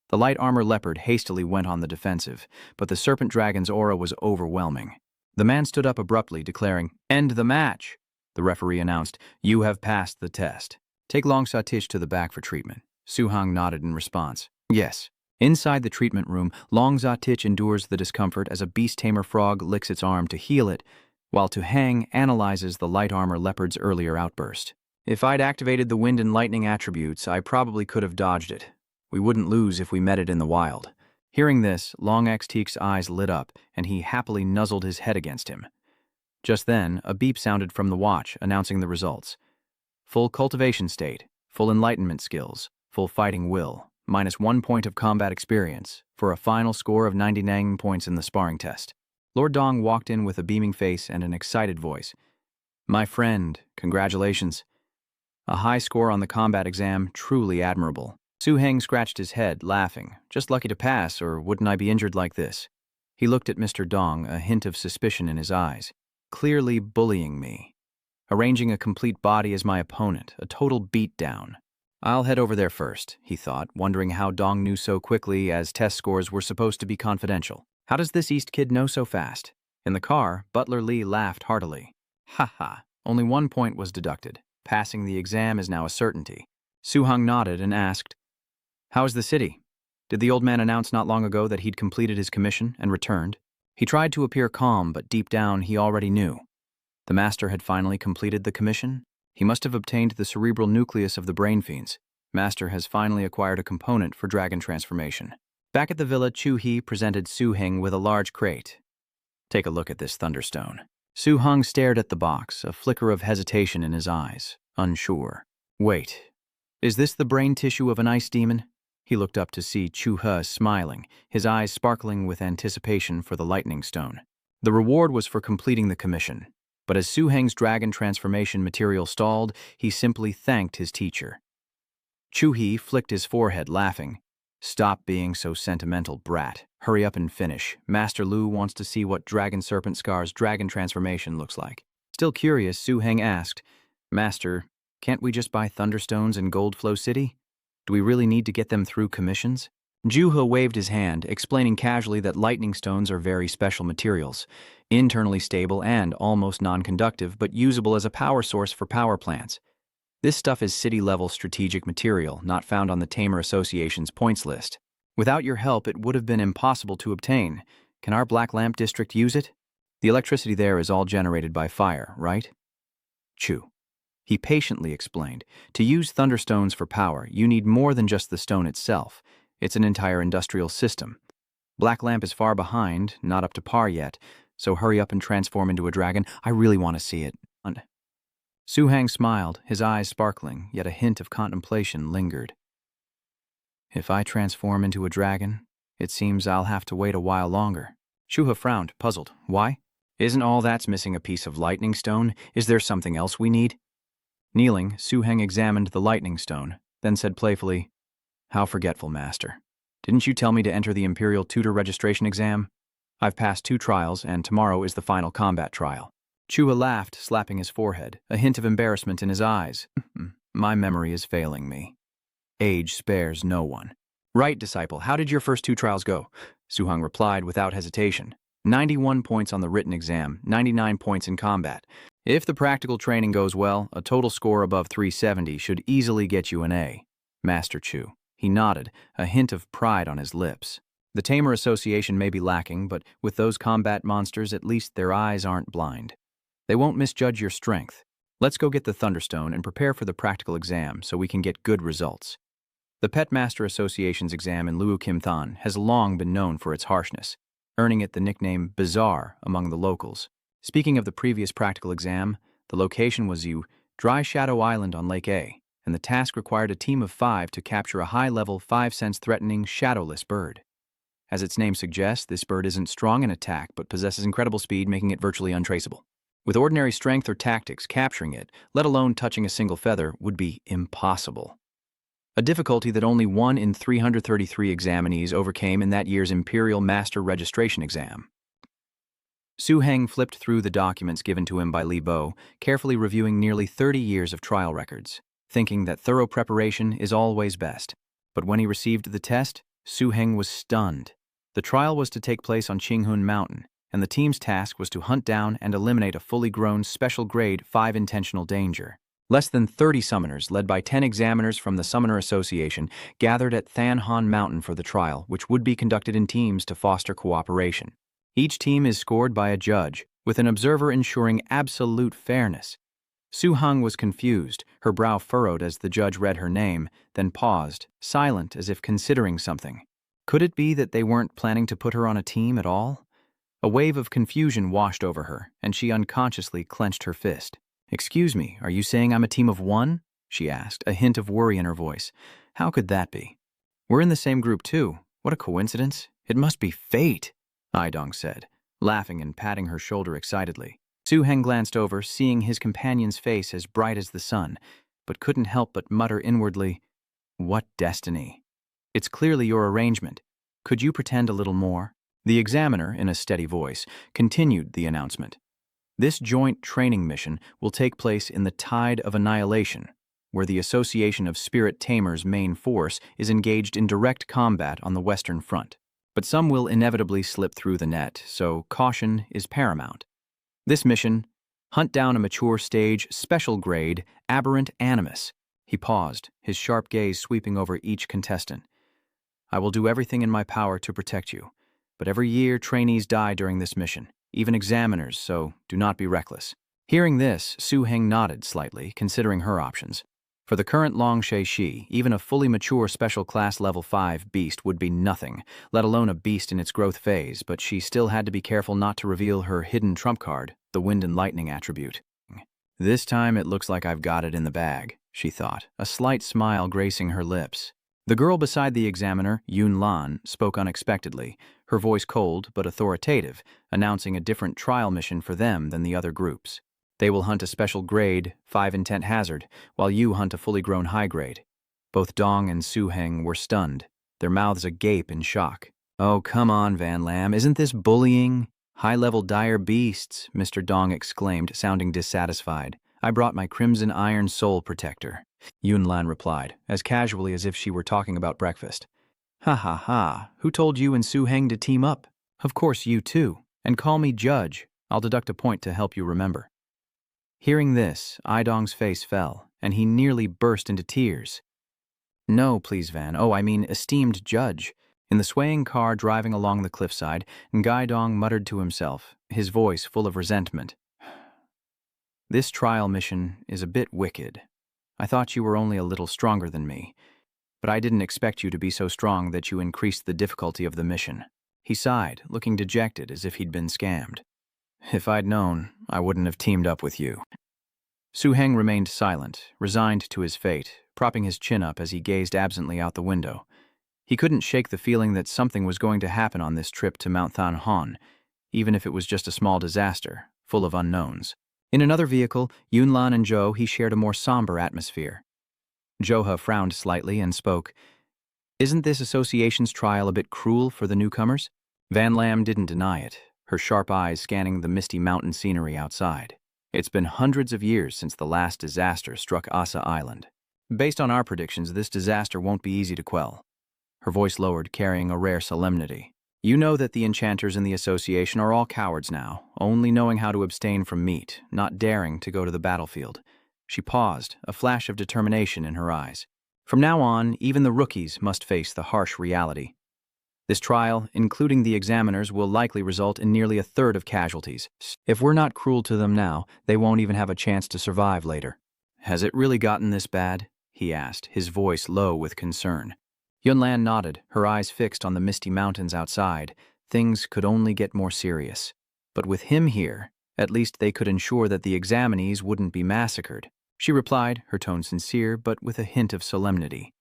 The light armor leopard hastily went on the defensive, but the serpent dragon's aura was overwhelming. The man stood up abruptly, declaring, "End the match!" The referee announced, "You have passed the test. Take Long Shatich to the back for treatment." Su Heng nodded in response. "Yes." Inside the treatment room, Long Shatich endures the discomfort as a beast-tamer frog licks its arm to heal it, while Tu Heng analyzes the light armor leopard's earlier outburst. "If I'd activated the wind and lightning attributes, I probably could have dodged it. We wouldn't lose if we met it in the wild." Hearing this, Long Shatech's eyes lit up, and he happily nuzzled his head against him. Just then, a beep sounded from the watch, announcing the results. Full cultivation state, full enlightenment skills, full fighting will, -1 point of combat experience, for a final score of 99 points in the sparring test. Lord Dong walked in with a beaming face and an excited voice. My friend, congratulations. A high score on the combat exam, truly admirable. Su Heng scratched his head, laughing. Just lucky to pass, or wouldn't I be injured like this? He looked at Mr. Dong, a hint of suspicion in his eyes. Clearly bullying me. Arranging a complete body as my opponent, a total beatdown. I'll head over there first, he thought, wondering how Dong knew so quickly as test scores were supposed to be confidential. How does this East kid know so fast? In the car, Butler Lee laughed heartily. Ha ha, only 1 point was deducted. Passing the exam is now a certainty. Su Heng nodded and asked, How is the city? Did the old man announce not long ago that he'd completed his commission and returned? He tried to appear calm, but deep down he already knew. The master had finally completed the commission? He must have obtained the cerebral nucleus of the brain fiends. Master has finally acquired a component for dragon transformation. Back at the villa, Chu He presented Su Heng with a large crate. Take a look at this thunderstone. Su Heng stared at the box, a flicker of hesitation in his eyes, unsure. Wait, is this the brain tissue of an ice demon? He looked up to see Chu He smiling, his eyes sparkling with anticipation for the lightning stone. The reward was for completing the commission, but as Su Heng's dragon transformation material stalled, he simply thanked his teacher. Chu He flicked his forehead, laughing. Stop being so sentimental, brat. Hurry up and finish. Master Lu wants to see what Dragon Serpent Scar's dragon transformation looks like. Still curious, Su Heng asked, Master, can't we just buy thunderstones in Goldflow City? Do we really need to get them through commissions? Juhe waved his hand, explaining casually that lightning stones are very special materials, internally stable and almost non-conductive, but usable as a power source for power plants. This stuff is city-level strategic material, not found on the Tamer Association's points list. Without your help, it would have been impossible to obtain. Can our Black Lamp District use it? The electricity there is all generated by fire, right? Chu. He patiently explained. To use thunderstones for power, you need more than just the stone itself. It's an entire industrial system. Black Lamp is far behind, not up to par yet, so hurry up and transform into a dragon. I really want to see it. Su Heng smiled, his eyes sparkling, yet a hint of contemplation lingered. If I transform into a dragon, it seems I'll have to wait a while longer. Chu He frowned, puzzled. Why? Isn't all that's missing a piece of lightning stone? Is there something else we need? Kneeling, Su Heng examined the lightning stone, then said playfully, How forgetful, Master. Didn't you tell me to enter the Imperial Tutor Registration exam? I've passed 2 trials, and tomorrow is the final combat trial. Chu He laughed, slapping his forehead, a hint of embarrassment in his eyes. My memory is failing me. Age spares no one. Right, disciple, how did your first 2 trials go? Su Heng replied without hesitation. 91 points on the written exam, 99 points in combat. If the practical training goes well, a total score above 370 should easily get you an A. Master Chu. He nodded, a hint of pride on his lips. The Tamer Association may be lacking, but with those combat monsters, at least their eyes aren't blind. They won't misjudge your strength. Let's go get the Thunderstone and prepare for the practical exam so we can get good results. The Pet Master Association's exam in Luo Kim Than has long been known for its harshness, earning it the nickname Bizarre among the locals. Speaking of the previous practical exam, the location was Dry Shadow Island on Lake A, and the task required a team of 5 to capture a high-level, 5-sense threatening, shadowless bird. As its name suggests, this bird isn't strong in attack, but possesses incredible speed, making it virtually untraceable. With ordinary strength or tactics, capturing it, let alone touching a single feather, would be impossible. A difficulty that only 1 in 333 examinees overcame in that year's Imperial Master Registration exam. Su Heng flipped through the documents given to him by Li Bo, carefully reviewing nearly 30 years of trial records, thinking that thorough preparation is always best. But when he received the test, Su Heng was stunned. The trial was to take place on Qinghun Mountain, and the team's task was to hunt down and eliminate a fully grown special grade 5 intentional danger. Less than 30 summoners, led by 10 examiners from the Summoner Association, gathered at Thanhan Mountain for the trial, which would be conducted in teams to foster cooperation. Each team is scored by a judge, with an observer ensuring absolute fairness. Su Heng was confused, her brow furrowed as the judge read her name, then paused, silent as if considering something. Could it be that they weren't planning to put her on a team at all? A wave of confusion washed over her, and she unconsciously clenched her fist. Excuse me, are you saying I'm a team of 1? She asked, a hint of worry in her voice. How could that be? We're in the same group too. What a coincidence. It must be fate, Idong said. laughing and patting her shoulder excitedly. Su-heng glanced over, seeing his companion's face as bright as the sun, but couldn't help but mutter inwardly, "What destiny? It's clearly your arrangement. Could you pretend a little more?" The examiner, in a steady voice, continued the announcement. "This joint training mission will take place in the Tide of Annihilation, where the Association of Spirit Tamers' main force is engaged in direct combat on the Western Front. But some will inevitably slip through the net, so caution is paramount. This mission, hunt down a mature stage, special grade, aberrant animus." He paused, his sharp gaze sweeping over each contestant. "I will do everything in my power to protect you, but every year trainees die during this mission, even examiners, so do not be reckless." Hearing this, Su-heng nodded slightly, considering her options. For the current Longshe Shi, even a fully mature special class level 5 beast would be nothing, let alone a beast in its growth phase, but she still had to be careful not to reveal her hidden trump card, the wind and lightning attribute. "This time it looks like I've got it in the bag," she thought, a slight smile gracing her lips. The girl beside the examiner, Yun Lan, spoke unexpectedly, her voice cold but authoritative, announcing a different trial mission for them than the other groups. They will hunt a special grade, 5 intent hazard, while you hunt a fully grown high grade. Both Dong and Su-heng were stunned, their mouths agape in shock. "Oh, come on, Van Lam, isn't this bullying? High-level dire beasts," Mr. Dong exclaimed, sounding dissatisfied. "I brought my Crimson Iron Soul Protector," Yun Lan replied, as casually as if she were talking about breakfast. "Ha ha ha, who told you and Su-heng to team up? Of course you too, and call me Judge. I'll deduct a point to help you remember." Hearing this, Idong's face fell, and he nearly burst into tears. "No, please, Van. Oh, I mean, esteemed Judge." In the swaying car driving along the cliffside, Ngai Dong muttered to himself, his voice full of resentment. "This trial mission is a bit wicked. I thought you were only a little stronger than me, but I didn't expect you to be so strong that you increased the difficulty of the mission." He sighed, looking dejected as if he'd been scammed. "If I'd known, I wouldn't have teamed up with you." Su-heng remained silent, resigned to his fate, propping his chin up as he gazed absently out the window. He couldn't shake the feeling that something was going to happen on this trip to Mount Than Han, even if it was just a small disaster, full of unknowns. In another vehicle, Yun Lan and Zhou He shared a more somber atmosphere. Zhou He frowned slightly and spoke, "Isn't this association's trial a bit cruel for the newcomers?" Van Lam didn't deny it, her sharp eyes scanning the misty mountain scenery outside. "It's been hundreds of years since the last disaster struck Asa Island. Based on our predictions, this disaster won't be easy to quell." Her voice lowered, carrying a rare solemnity. "You know that the enchanters in the association are all cowards now, only knowing how to abstain from meat, not daring to go to the battlefield." She paused, a flash of determination in her eyes. "From now on, even the rookies must face the harsh reality. This trial, including the examiners, will likely result in nearly a third of casualties. If we're not cruel to them now, they won't even have a chance to survive later." "Has it really gotten this bad?" he asked, his voice low with concern. Yun Lan nodded, her eyes fixed on the misty mountains outside. Things could only get more serious. But with him here, at least they could ensure that the examinees wouldn't be massacred. She replied, her tone sincere, but with a hint of solemnity.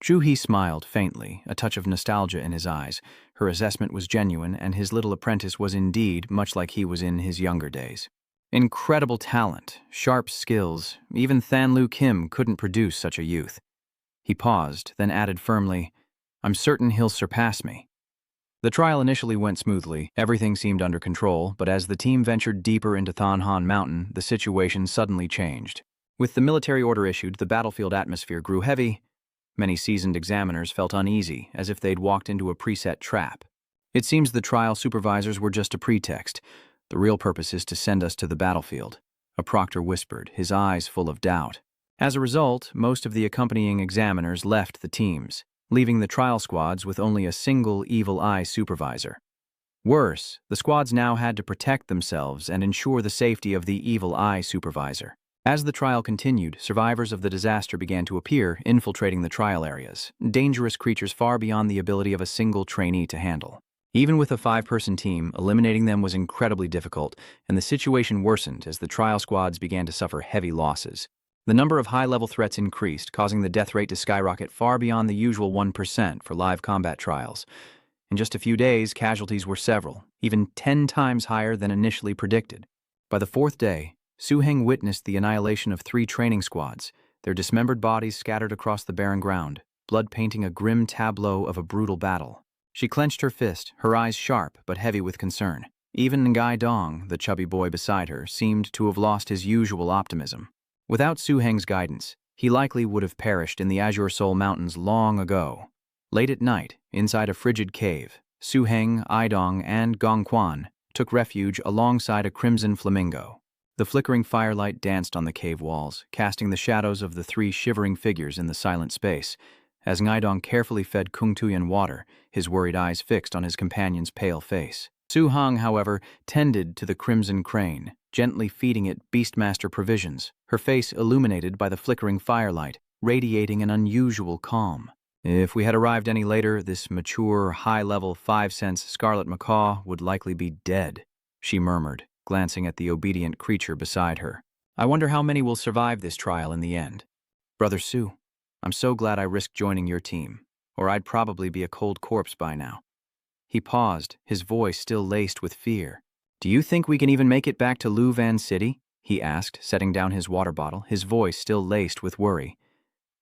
Zhu He smiled faintly, a touch of nostalgia in his eyes. Her assessment was genuine, and his little apprentice was indeed much like he was in his younger days. Incredible talent, sharp skills, even Than Lu Kim couldn't produce such a youth. He paused, then added firmly, "I'm certain he'll surpass me." The trial initially went smoothly, everything seemed under control, but as the team ventured deeper into Than Han Mountain, the situation suddenly changed. With the military order issued, the battlefield atmosphere grew heavy. Many seasoned examiners felt uneasy, as if they'd walked into a preset trap. "It seems the trial supervisors were just a pretext. The real purpose is to send us to the battlefield," a proctor whispered, his eyes full of doubt. As a result, most of the accompanying examiners left the teams, leaving the trial squads with only a single evil eye supervisor. Worse, the squads now had to protect themselves and ensure the safety of the evil eye supervisor. As the trial continued, survivors of the disaster began to appear, infiltrating the trial areas, dangerous creatures far beyond the ability of a single trainee to handle. Even with a 5-person team, eliminating them was incredibly difficult, and the situation worsened as the trial squads began to suffer heavy losses. The number of high-level threats increased, causing the death rate to skyrocket far beyond the usual 1% for live combat trials. In just a few days, casualties were several, even 10 times higher than initially predicted. By the fourth day, Su-heng witnessed the annihilation of 3 training squads, their dismembered bodies scattered across the barren ground, blood painting a grim tableau of a brutal battle. She clenched her fist, her eyes sharp but heavy with concern. Even Ngai Dong, the chubby boy beside her, seemed to have lost his usual optimism. Without Su-heng's guidance, he likely would have perished in the Azure Soul Mountains long ago. Late at night, inside a frigid cave, Su-heng, Idong, and Gongquan took refuge alongside a crimson flamingo. The flickering firelight danced on the cave walls, casting the shadows of the 3 shivering figures in the silent space. As Ngaidong carefully fed Kung Tuyen water, his worried eyes fixed on his companion's pale face. Su-heng, however, tended to the crimson crane, gently feeding it Beastmaster provisions, her face illuminated by the flickering firelight, radiating an unusual calm. If we had arrived any later, this mature, high-level 5-sense scarlet macaw would likely be dead, she murmured, glancing at the obedient creature beside her. I wonder how many will survive this trial in the end. Brother Su, I'm so glad I risked joining your team, or I'd probably be a cold corpse by now. He paused, his voice still laced with fear. Do you think we can even make it back to Luvan City? He asked, setting down his water bottle, his voice still laced with worry.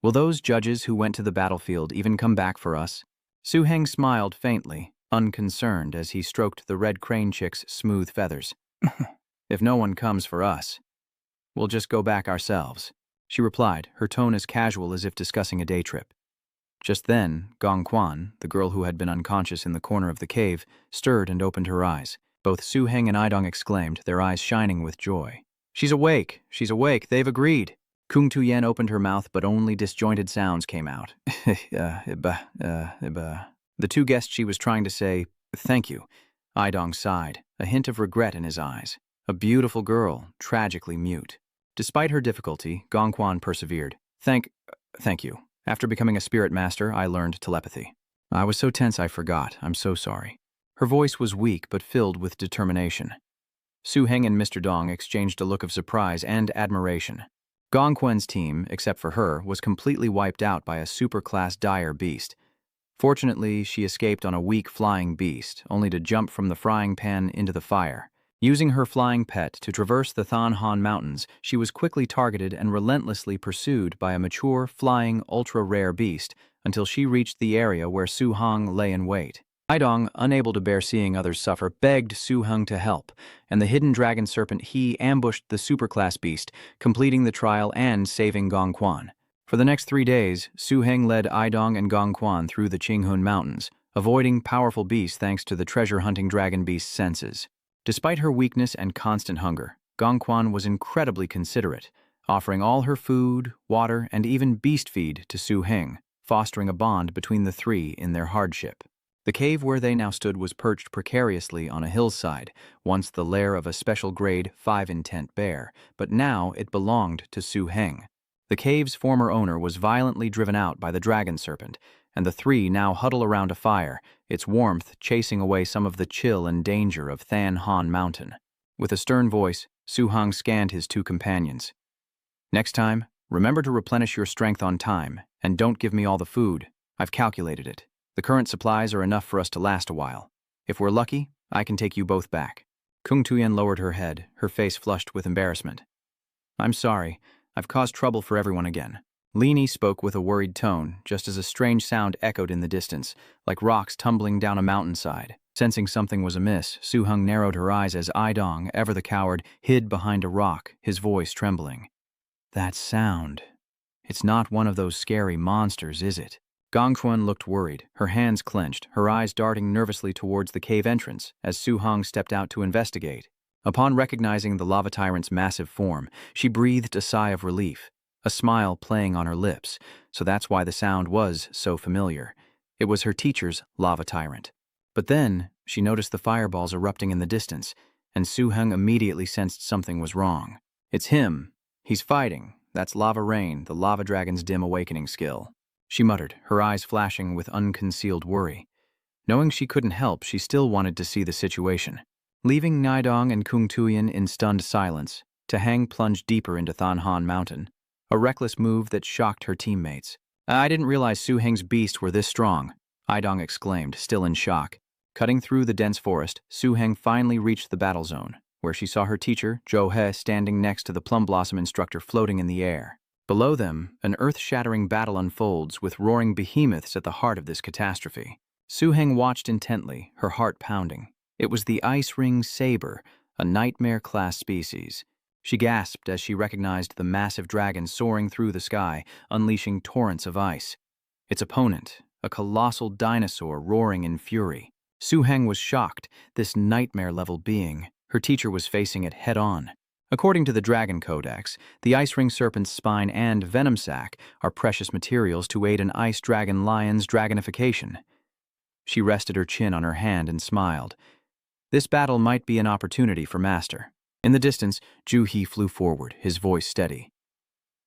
Will those judges who went to the battlefield even come back for us? Su-heng smiled faintly, unconcerned as he stroked the red crane chick's smooth feathers. If no one comes for us, we'll just go back ourselves, she replied, her tone as casual as if discussing a day trip. Just then, Gongquan, the girl who had been unconscious in the corner of the cave, stirred and opened her eyes. Both Su-heng and Idong exclaimed, their eyes shining with joy. She's awake! She's awake! They've agreed! Kung Tu-yen opened her mouth, but only disjointed sounds came out. The 2 guessed she was trying to say, thank you. Idong sighed, a hint of regret in his eyes. A beautiful girl, tragically mute. Despite her difficulty, Gongquan persevered. Thank you. After becoming a spirit master, I learned telepathy. I was so tense I forgot. I'm so sorry. Her voice was weak but filled with determination. Su-heng and Mr. Dong exchanged a look of surprise and admiration. Gongquan's team, except for her, was completely wiped out by a super-class dire beast. Fortunately, she escaped on a weak flying beast, only to jump from the frying pan into the fire. Using her flying pet to traverse the Thanhan Mountains, she was quickly targeted and relentlessly pursued by a mature, flying, ultra-rare beast until she reached the area where Su-heng lay in wait. Idong, unable to bear seeing others suffer, begged Su-heng to help, and the hidden dragon serpent He ambushed the superclass beast, completing the trial and saving Gongquan. For the next 3 days, Su-heng led Idong and Gongquan through the Qinghun Mountains, avoiding powerful beasts thanks to the treasure-hunting dragon beast's senses. Despite her weakness and constant hunger, Gongquan was incredibly considerate, offering all her food, water, and even beast feed to Su-heng, fostering a bond between the 3 in their hardship. The cave where they now stood was perched precariously on a hillside, once the lair of a special grade 5-intent bear, but now it belonged to Su-heng. The cave's former owner was violently driven out by the dragon serpent, and the 3 now huddle around a fire, its warmth chasing away some of the chill and danger of Thanhan Mountain. With a stern voice, Su-heng scanned his 2 companions. Next time, remember to replenish your strength on time, and don't give me all the food. I've calculated it. The current supplies are enough for us to last a while. If we're lucky, I can take you both back. Kung Tu-yen lowered her head, her face flushed with embarrassment. I'm sorry. I've caused trouble for everyone again. Lini spoke with a worried tone, just as a strange sound echoed in the distance, like rocks tumbling down a mountainside. Sensing something was amiss, Su-heng narrowed her eyes as Idong, ever the coward, hid behind a rock, his voice trembling. That sound. It's not one of those scary monsters, is it? Gongquan looked worried, her hands clenched, her eyes darting nervously towards the cave entrance as Su-heng stepped out to investigate. Upon recognizing the lava tyrant's massive form, she breathed a sigh of relief, a smile playing on her lips, so that's why the sound was so familiar. It was her teacher's lava tyrant. But then, she noticed the fireballs erupting in the distance, and Su-heng immediately sensed something was wrong. It's him. He's fighting. That's Lava Rain, the lava dragon's dim awakening skill. She muttered, her eyes flashing with unconcealed worry. Knowing she couldn't help, she still wanted to see the situation. Leaving Ngaidong and Kung Tu-yen in stunned silence, Tahang plunged deeper into Thanhan Mountain, a reckless move that shocked her teammates. I didn't realize Su-heng's beasts were this strong. Idong exclaimed, still in shock. Cutting through the dense forest, Su-heng finally reached the battle zone, where she saw her teacher, Jo-he, standing next to the Plum Blossom instructor floating in the air. Below them, an earth-shattering battle unfolds with roaring behemoths at the heart of this catastrophe. Su-heng watched intently, her heart pounding. It was the ice ring saber, a nightmare-class species. She gasped as she recognized the massive dragon soaring through the sky, unleashing torrents of ice. Its opponent, a colossal dinosaur roaring in fury. Su-heng was shocked, this nightmare-level being. Her teacher was facing it head-on. According to the Dragon Codex, the ice ring serpent's spine and venom sac are precious materials to aid an ice dragon lion's dragonification. She rested her chin on her hand and smiled. This battle might be an opportunity for Master. In the distance, Ju-he flew forward, his voice steady.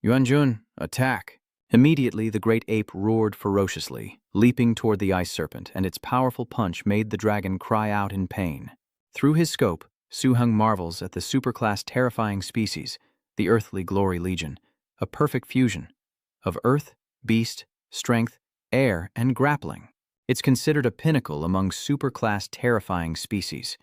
Yuanjun, attack! Immediately, the great ape roared ferociously, leaping toward the ice serpent, and its powerful punch made the dragon cry out in pain. Through his scope, Su-heng marvels at the superclass terrifying species, the Earthly Glory Legion, a perfect fusion of earth, beast, strength, air, and grappling. It's considered a pinnacle among superclass terrifying species.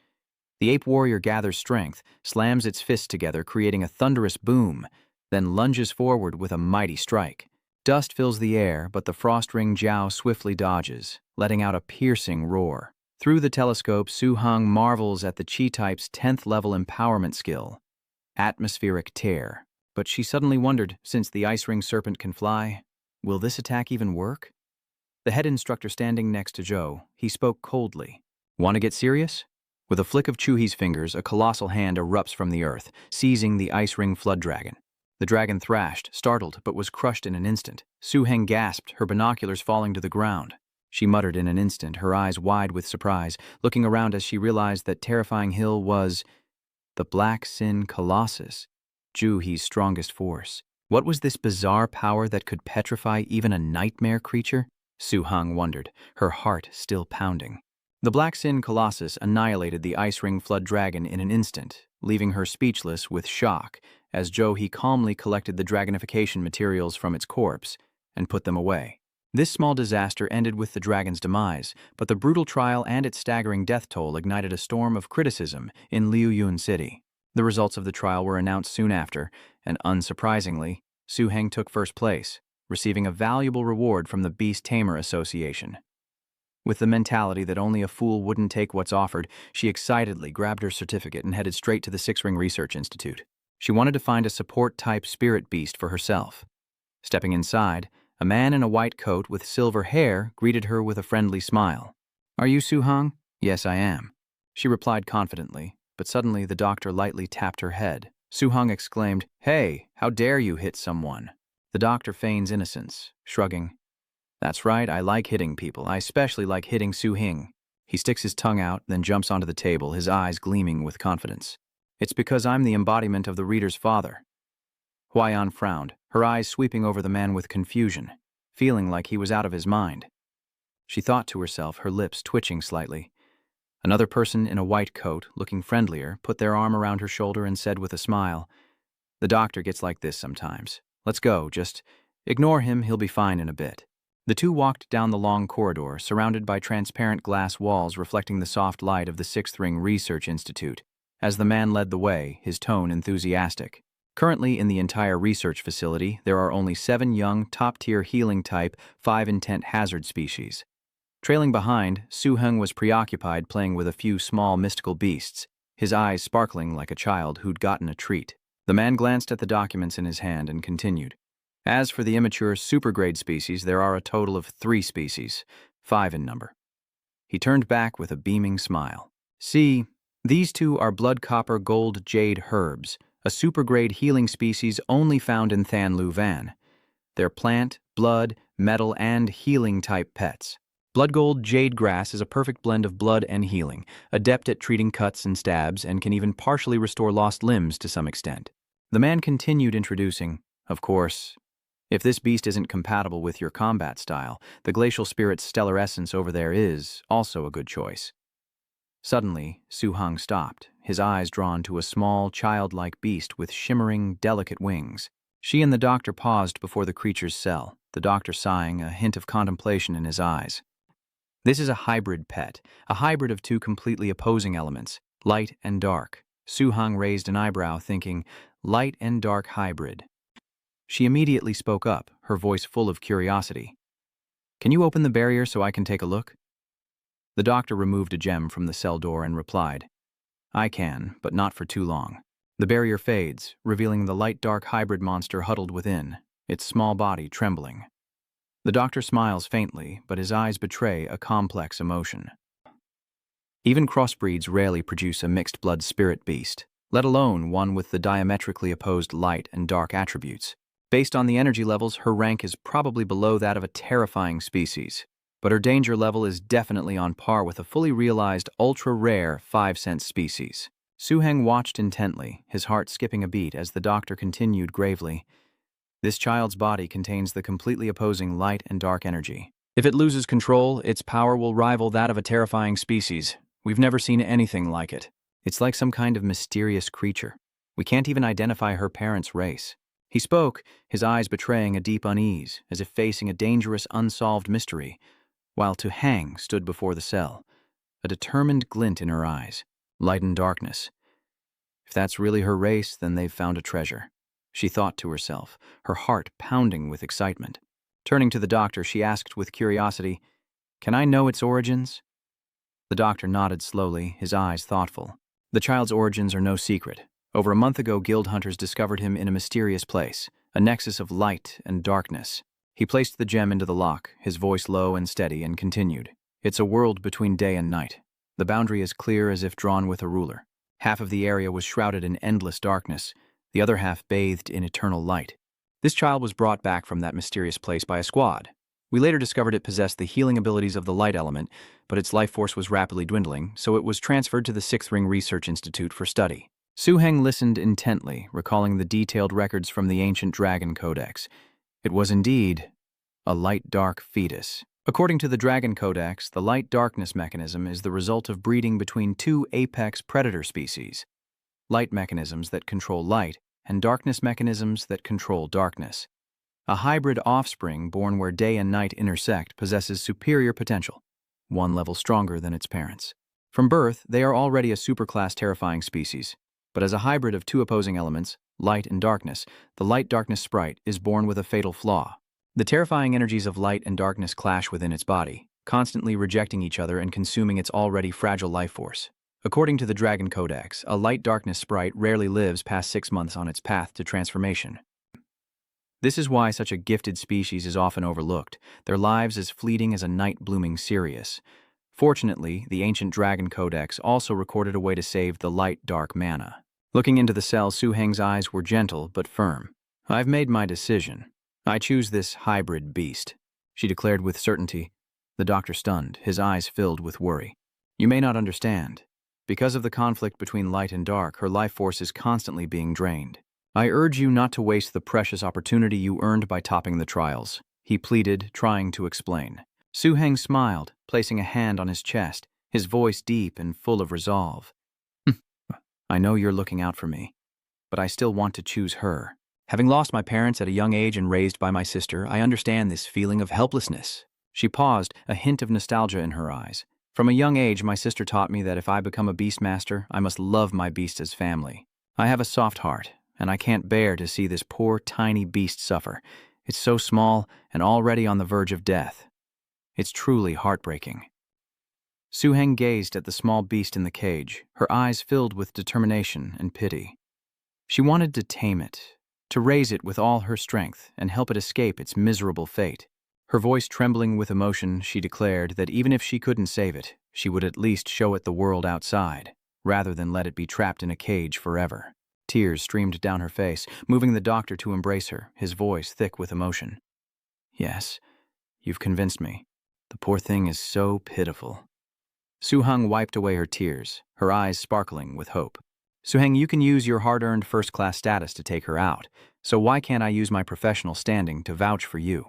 The ape warrior gathers strength, slams its fists together, creating a thunderous boom, then lunges forward with a mighty strike. Dust fills the air, but the frost-ring Jiao swiftly dodges, letting out a piercing roar. Through the telescope, Su-heng marvels at the Chi-type's 10th-level empowerment skill, Atmospheric Tear. But she suddenly wondered, since the ice ring serpent can fly, will this attack even work? The head instructor standing next to Zhou, he spoke coldly. Want to get serious? With a flick of Chu-he's fingers, a colossal hand erupts from the earth, seizing the ice ring flood dragon. The dragon thrashed, startled, but was crushed in an instant. Su-heng gasped, her binoculars falling to the ground. She muttered in an instant, her eyes wide with surprise, looking around as she realized that terrifying hill was the Black Sin Colossus, Ju-he's strongest force. What was this bizarre power that could petrify even a nightmare creature? Su-heng wondered, her heart still pounding. The Black Sin Colossus annihilated the ice ring flood dragon in an instant, leaving her speechless with shock, as Ju-he calmly collected the dragonification materials from its corpse and put them away. This small disaster ended with the dragon's demise, but the brutal trial and its staggering death toll ignited a storm of criticism in Liuyun City. The results of the trial were announced soon after, and unsurprisingly, Su-heng took first place, receiving a valuable reward from the Beast Tamer Association. With the mentality that only a fool wouldn't take what's offered, she excitedly grabbed her certificate and headed straight to the Six Ring Research Institute. She wanted to find a support-type spirit beast for herself. Stepping inside, a man in a white coat with silver hair greeted her with a friendly smile. Are you Su-heng? Yes, I am. She replied confidently, but suddenly the doctor lightly tapped her head. Su-heng exclaimed, Hey, how dare you hit someone? The doctor feigns innocence, shrugging. That's right, I like hitting people. I especially like hitting Su-heng. He sticks his tongue out, then jumps onto the table, his eyes gleaming with confidence. It's because I'm the embodiment of the reader's father. Huayan frowned, her eyes sweeping over the man with confusion, feeling like he was out of his mind. She thought to herself, her lips twitching slightly. Another person in a white coat, looking friendlier, put their arm around her shoulder and said with a smile, The doctor gets like this sometimes. Let's go, just ignore him, he'll be fine in a bit. The two walked down the long corridor, surrounded by transparent glass walls reflecting the soft light of the Sixth Ring Research Institute. As the man led the way, his tone enthusiastic. Currently, in the entire research facility, there are only 7 young, top-tier healing-type, 5-intent hazard species. Trailing behind, Su-heng was preoccupied playing with a few small mystical beasts, his eyes sparkling like a child who'd gotten a treat. The man glanced at the documents in his hand and continued. As for the immature supergrade species, there are a total of 3 species, 5 in number. He turned back with a beaming smile. See, these 2 are blood copper gold jade herbs, a supergrade healing species only found in Thanlu Van. They're plant, blood, metal, and healing-type pets. Blood gold jade grass is a perfect blend of blood and healing, adept at treating cuts and stabs, and can even partially restore lost limbs to some extent. The man continued introducing, of course, if this beast isn't compatible with your combat style, the glacial spirit's stellar essence over there is also a good choice. Suddenly, Su-heng stopped, his eyes drawn to a small, childlike beast with shimmering, delicate wings. She and the doctor paused before the creature's cell, the doctor sighing, a hint of contemplation in his eyes. This is a hybrid pet, a hybrid of two completely opposing elements, light and dark. Su-hang raised an eyebrow, thinking, light and dark hybrid. She immediately spoke up, her voice full of curiosity. Can you open the barrier so I can take a look? The doctor removed a gem from the cell door and replied, I can, but not for too long. The barrier fades, revealing the light-dark hybrid monster huddled within, its small body trembling. The doctor smiles faintly, but his eyes betray a complex emotion. Even crossbreeds rarely produce a mixed-blood spirit beast, let alone one with the diametrically opposed light and dark attributes. Based on the energy levels, her rank is probably below that of a terrifying species, but her danger level is definitely on par with a fully realized, ultra-rare 5-cent species. Su-hang watched intently, his heart skipping a beat as the doctor continued gravely. This child's body contains the completely opposing light and dark energy. If it loses control, its power will rival that of a terrifying species. We've never seen anything like it. It's like some kind of mysterious creature. We can't even identify her parents' race. He spoke, his eyes betraying a deep unease, as if facing a dangerous, unsolved mystery, while Tu-hang stood before the cell, a determined glint in her eyes, light and darkness. If that's really her race, then they've found a treasure, she thought to herself, her heart pounding with excitement. Turning to the doctor, she asked with curiosity, Can I know its origins? The doctor nodded slowly, his eyes thoughtful. The child's origins are no secret. Over a month ago, guild hunters discovered him in a mysterious place, a nexus of light and darkness. He placed the gem into the lock, his voice low and steady, and continued. It's a world between day and night. The boundary is clear as if drawn with a ruler. Half of the area was shrouded in endless darkness, the other half bathed in eternal light. This child was brought back from that mysterious place by a squad. We later discovered it possessed the healing abilities of the light element, but its life force was rapidly dwindling, so it was transferred to the Sixth Ring Research Institute for study. Su-hang listened intently, recalling the detailed records from the ancient Dragon Codex. It was indeed a light-dark fetus. According to the Dragon Codex, the light-darkness mechanism is the result of breeding between two apex predator species, light mechanisms that control light and darkness mechanisms that control darkness. A hybrid offspring born where day and night intersect possesses superior potential, one level stronger than its parents. From birth, they are already a superclass terrifying species, but as a hybrid of two opposing elements, light and darkness, the light-darkness sprite is born with a fatal flaw. The terrifying energies of light and darkness clash within its body, constantly rejecting each other and consuming its already fragile life force. According to the Dragon Codex, a light-darkness sprite rarely lives past 6 months on its path to transformation. This is why such a gifted species is often overlooked, their lives as fleeting as a night-blooming Sirius. Fortunately, the ancient Dragon Codex also recorded a way to save the light-dark mana. Looking into the cell, Su-hang's eyes were gentle but firm. I've made my decision. I choose this hybrid beast, she declared with certainty. The doctor stunned, his eyes filled with worry. You may not understand. Because of the conflict between light and dark, her life force is constantly being drained. I urge you not to waste the precious opportunity you earned by topping the trials, he pleaded, trying to explain. Su-hang smiled, placing a hand on his chest, his voice deep and full of resolve. I know you're looking out for me, but I still want to choose her. Having lost my parents at a young age and raised by my sister, I understand this feeling of helplessness. She paused, a hint of nostalgia in her eyes. From a young age, my sister taught me that if I become a beastmaster, I must love my beast as family. I have a soft heart, and I can't bear to see this poor, tiny beast suffer. It's so small and already on the verge of death. It's truly heartbreaking. Su-hang gazed at the small beast in the cage, her eyes filled with determination and pity. She wanted to tame it, to raise it with all her strength and help it escape its miserable fate. Her voice trembling with emotion, she declared that even if she couldn't save it, she would at least show it the world outside, rather than let it be trapped in a cage forever. Tears streamed down her face, moving the doctor to embrace her, his voice thick with emotion. Yes, you've convinced me. The poor thing is so pitiful. Su-hang wiped away her tears, her eyes sparkling with hope. Su-hang, you can use your hard-earned first-class status to take her out, so why can't I use my professional standing to vouch for you?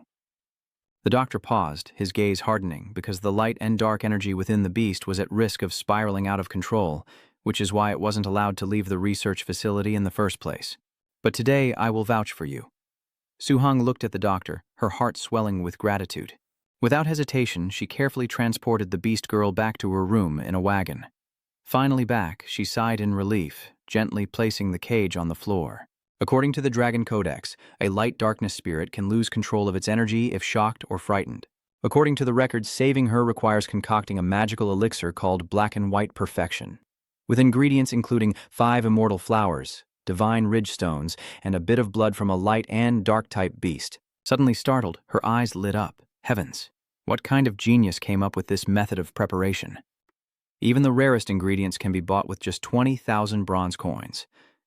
The doctor paused, his gaze hardening, because the light and dark energy within the beast was at risk of spiraling out of control, which is why it wasn't allowed to leave the research facility in the first place. But today I will vouch for you. Su-hang looked at the doctor, her heart swelling with gratitude. Without hesitation, she carefully transported the beast girl back to her room in a wagon. Finally back, she sighed in relief, gently placing the cage on the floor. According to the Dragon Codex, a light darkness spirit can lose control of its energy if shocked or frightened. According to the records, saving her requires concocting a magical elixir called Black and White Perfection, with ingredients including 5 immortal flowers, divine ridge stones, and a bit of blood from a light and dark-type beast. Suddenly startled, her eyes lit up. Heavens, what kind of genius came up with this method of preparation? Even the rarest ingredients can be bought with just 20,000 bronze coins.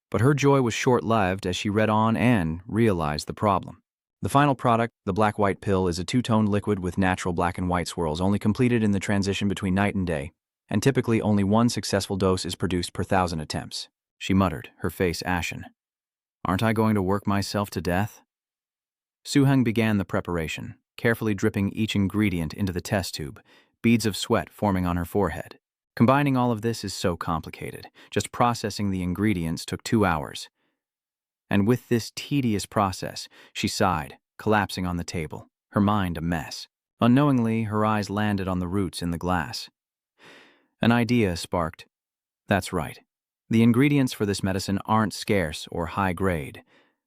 But her joy was short-lived as she read on and realized the problem. The final product, the black-white pill, is a two-toned liquid with natural black and white swirls, only completed in the transition between night and day, and typically only one successful dose is produced per 1,000 attempts. She muttered, her face ashen. Aren't I going to work myself to death? Sooheng began the preparation, carefully dripping each ingredient into the test tube, beads of sweat forming on her forehead. Combining all of this is so complicated. Just processing the ingredients took 2 hours. And with this tedious process, she sighed, collapsing on the table, her mind a mess. Unknowingly, her eyes landed on the roots in the glass. An idea sparked. That's right. The ingredients for this medicine aren't scarce or high grade.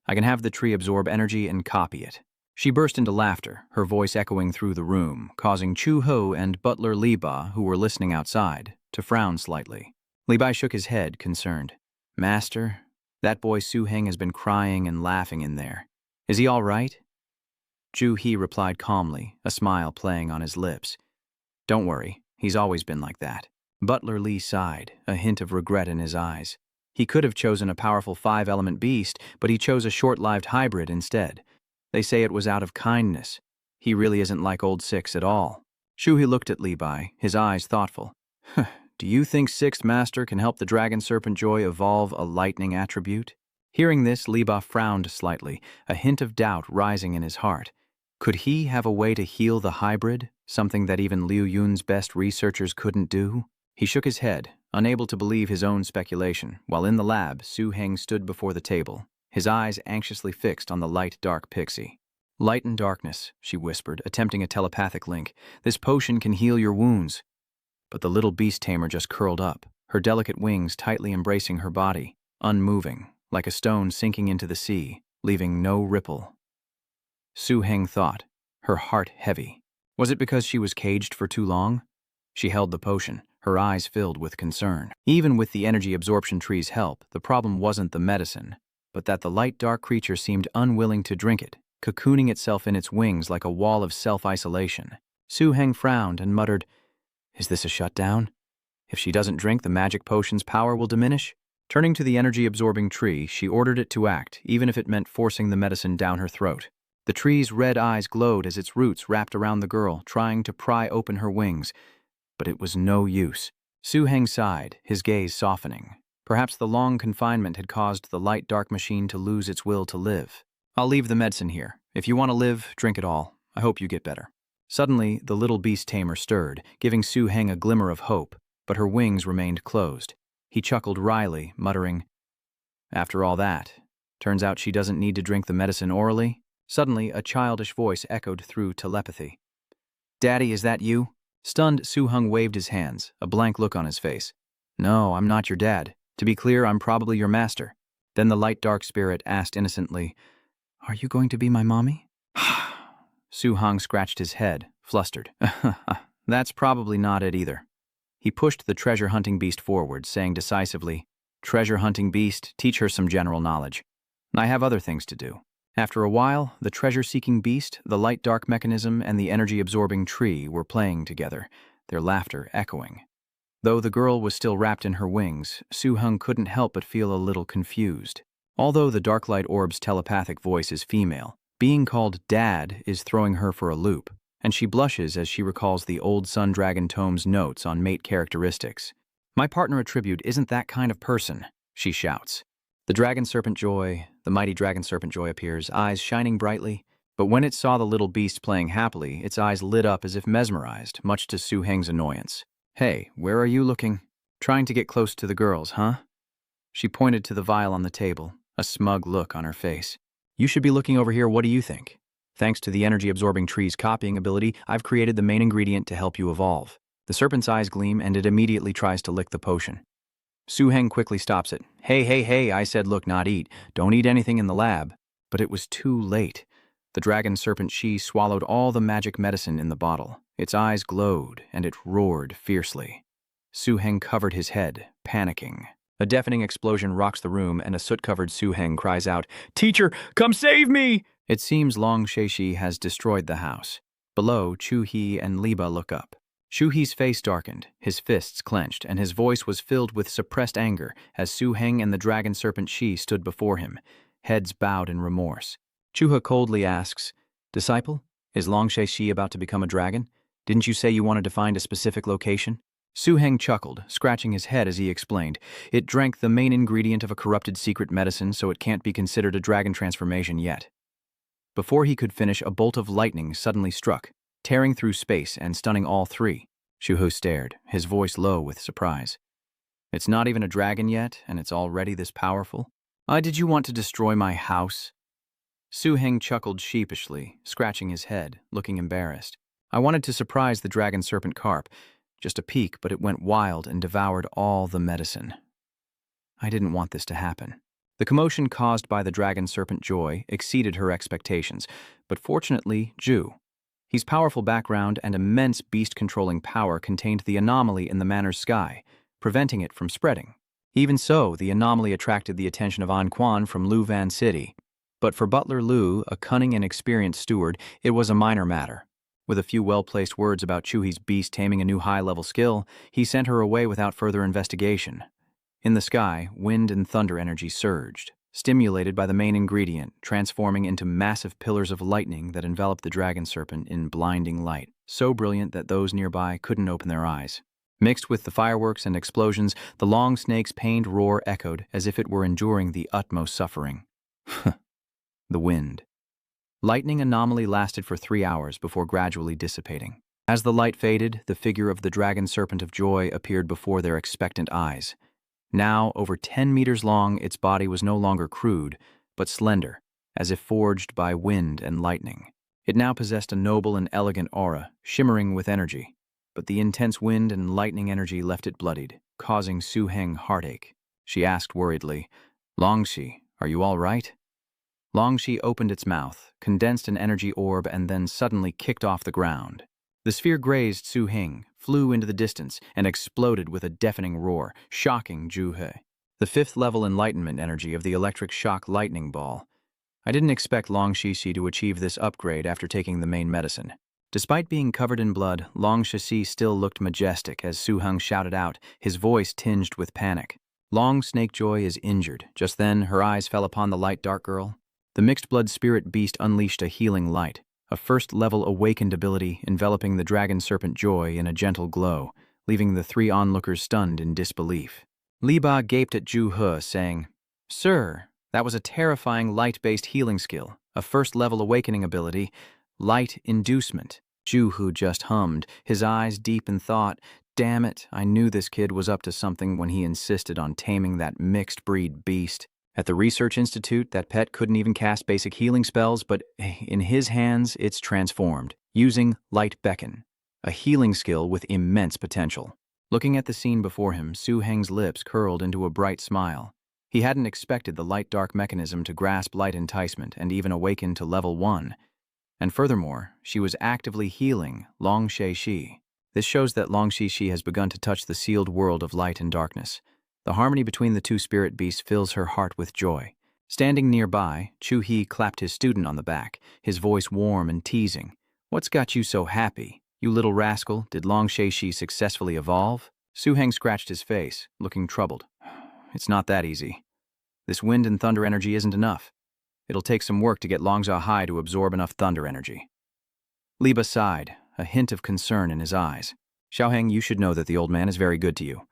I can have the tree absorb energy and copy it. She burst into laughter, her voice echoing through the room, causing Chu Ho and butler Li Ba, who were listening outside, to frown slightly. Li Bai shook his head, concerned. Master, that boy Sooheng has been crying and laughing in there. Is he all right? Ju He replied calmly, a smile playing on his lips. Don't worry, he's always been like that. Butler Li sighed, a hint of regret in his eyes. He could have chosen a powerful 5-element beast, but he chose a short-lived hybrid instead. They say it was out of kindness. He really isn't like old Six at all. Shu He looked at Li Bai, his eyes thoughtful. Do you think Sixth Master can help the Dragon Serpent Joy evolve a lightning attribute? Hearing this, Li Ba frowned slightly, a hint of doubt rising in his heart. Could he have a way to heal the hybrid, something that even Liu Yun's best researchers couldn't do? He shook his head, unable to believe his own speculation, while in the lab, Sooheng stood before the table, his eyes anxiously fixed on the light-dark pixie. Light and darkness, she whispered, attempting a telepathic link. This potion can heal your wounds. But the little beast tamer just curled up, her delicate wings tightly embracing her body, unmoving, like a stone sinking into the sea, leaving no ripple. Sooheng thought, her heart heavy. Was it because she was caged for too long? She held the potion, her eyes filled with concern. Even with the energy absorption tree's help, the problem wasn't the medicine, but that the light-dark creature seemed unwilling to drink it, cocooning itself in its wings like a wall of self-isolation. Sooheng frowned and muttered, Is this a shutdown? If she doesn't drink, the magic potion's power will diminish? Turning to the energy-absorbing tree, she ordered it to act, even if it meant forcing the medicine down her throat. The tree's red eyes glowed as its roots wrapped around the girl, trying to pry open her wings. But it was no use. Sooheng sighed, his gaze softening. Perhaps the long confinement had caused the light-dark machine to lose its will to live. I'll leave the medicine here. If you want to live, drink it all. I hope you get better. Suddenly, the little beast tamer stirred, giving Sooheng a glimmer of hope, but her wings remained closed. He chuckled wryly, muttering, After all that, turns out she doesn't need to drink the medicine orally? Suddenly, a childish voice echoed through telepathy. Daddy, is that you? Stunned, Sooheng waved his hands, a blank look on his face. No, I'm not your dad. To be clear, I'm probably your master. Then the light-dark spirit asked innocently, Are you going to be my mommy? Sooheng scratched his head, flustered. That's probably not it either. He pushed the treasure-hunting beast forward, saying decisively, Treasure-hunting beast, teach her some general knowledge. I have other things to do. After a while, the treasure-seeking beast, the light-dark mechanism, and the energy-absorbing tree were playing together, their laughter echoing. Though the girl was still wrapped in her wings, Sooheng couldn't help but feel a little confused. Although the Darklight Orb's telepathic voice is female, being called Dad is throwing her for a loop, and she blushes as she recalls the old Sun Dragon tome's notes on mate characteristics. My partner attribute isn't that kind of person, she shouts. The Dragon Serpent Joy, the mighty Dragon Serpent Joy appears, eyes shining brightly, but when it saw the little beast playing happily, its eyes lit up as if mesmerized, much to Sooheng's annoyance. Hey, where are you looking? Trying to get close to the girls, huh? She pointed to the vial on the table, a smug look on her face. You should be looking over here, what do you think? Thanks to the energy-absorbing tree's copying ability, I've created the main ingredient to help you evolve. The serpent's eyes gleam, and it immediately tries to lick the potion. Su-heng quickly stops it. Hey, I said look, not eat. Don't eat anything in the lab. But it was too late. The dragon serpent she swallowed all the magic medicine in the bottle. Its eyes glowed, and it roared fiercely. Su-heng covered his head, panicking. A deafening explosion rocks the room, and a soot-covered Su-heng cries out, "Teacher, come save me!" It seems Long Shexi has destroyed the house. Below, Chu-hee and Liba look up. Chu-hee's face darkened, his fists clenched, and his voice was filled with suppressed anger as Su-heng and the dragon serpent she stood before him, heads bowed in remorse. Chu-hee coldly asks, "Disciple, is Long Shexi about to become a dragon? Didn't you say you wanted to find a specific location?" Su-heng chuckled, scratching his head as he explained, "It drank the main ingredient of a corrupted secret medicine, so it can't be considered a dragon transformation yet." Before he could finish, a bolt of lightning suddenly struck, tearing through space and stunning all three. Chu-hee stared, his voice low with surprise. "It's not even a dragon yet, and it's already this powerful? Did you want to destroy my house?" Su-heng chuckled sheepishly, scratching his head, looking embarrassed. "I wanted to surprise the dragon serpent carp. Just a peek, but it went wild and devoured all the medicine. I didn't want this to happen." The commotion caused by the dragon serpent Joy exceeded her expectations, but fortunately, His powerful background and immense beast-controlling power contained the anomaly in the manor's sky, preventing it from spreading. Even so, the anomaly attracted the attention of An Quan from Lu Van City. But for Butler Lu, a cunning and experienced steward, it was a minor matter. With a few well-placed words about Chu-hee's beast taming a new high-level skill, he sent her away without further investigation. In the sky, wind and thunder energy surged, stimulated by the main ingredient, transforming into massive pillars of lightning that enveloped the dragon serpent in blinding light, so brilliant that those nearby couldn't open their eyes. Mixed with the fireworks and explosions, the long snake's pained roar echoed as if it were enduring the utmost suffering. The wind. Lightning anomaly lasted for 3 hours before gradually dissipating. As the light faded, the figure of the dragon serpent of Joy appeared before their expectant eyes. Now, over 10 meters long, its body was no longer crude, but slender, as if forged by wind and lightning. It now possessed a noble and elegant aura, shimmering with energy, but the intense wind and lightning energy left it bloodied, causing Su-heng heartache. She asked worriedly, "Longxi, are you all right?" Longxi opened its mouth, condensed an energy orb, and then suddenly kicked off the ground. The sphere grazed Su-heng, flew into the distance, and exploded with a deafening roar, shocking Ju-hee. The 5th-level enlightenment energy of the electric shock lightning ball. I didn't expect Long Shexi to achieve this upgrade after taking the main medicine. Despite being covered in blood, Long Shexi still looked majestic as Su-heng shouted out, his voice tinged with panic. "Long Snake Joy is injured." Just then, her eyes fell upon the light dark girl. The mixed-blood spirit beast unleashed a healing light, a 1st-level awakened ability enveloping the dragon serpent Joy in a gentle glow, leaving the 3 onlookers stunned in disbelief. Liba gaped at Ju-hee, saying, "Sir, that was a terrifying light-based healing skill, a 1st-level awakening ability, light inducement." Ju-hee just hummed, his eyes deep in thought. Damn it, I knew this kid was up to something when he insisted on taming that mixed-breed beast. At the Research Institute, that pet couldn't even cast basic healing spells, but in his hands, it's transformed, using Light Beckon, a healing skill with immense potential. Looking at the scene before him, Su-heng's lips curled into a bright smile. He hadn't expected the light-dark mechanism to grasp light enticement and even awaken to level 1. And furthermore, she was actively healing Long Shexi. This shows that Long Shexi has begun to touch the sealed world of light and darkness. The harmony between the 2 spirit beasts fills her heart with joy. Standing nearby, Chu-hee clapped his student on the back, his voice warm and teasing. "What's got you so happy? You little rascal, did Long Shexi successfully evolve?" Su-heng scratched his face, looking troubled. "It's not that easy. This wind and thunder energy isn't enough. It'll take some work to get Longzha High to absorb enough thunder energy." Liba sighed, a hint of concern in his eyes. "Xiaoheng, you should know that the old man is very good to you.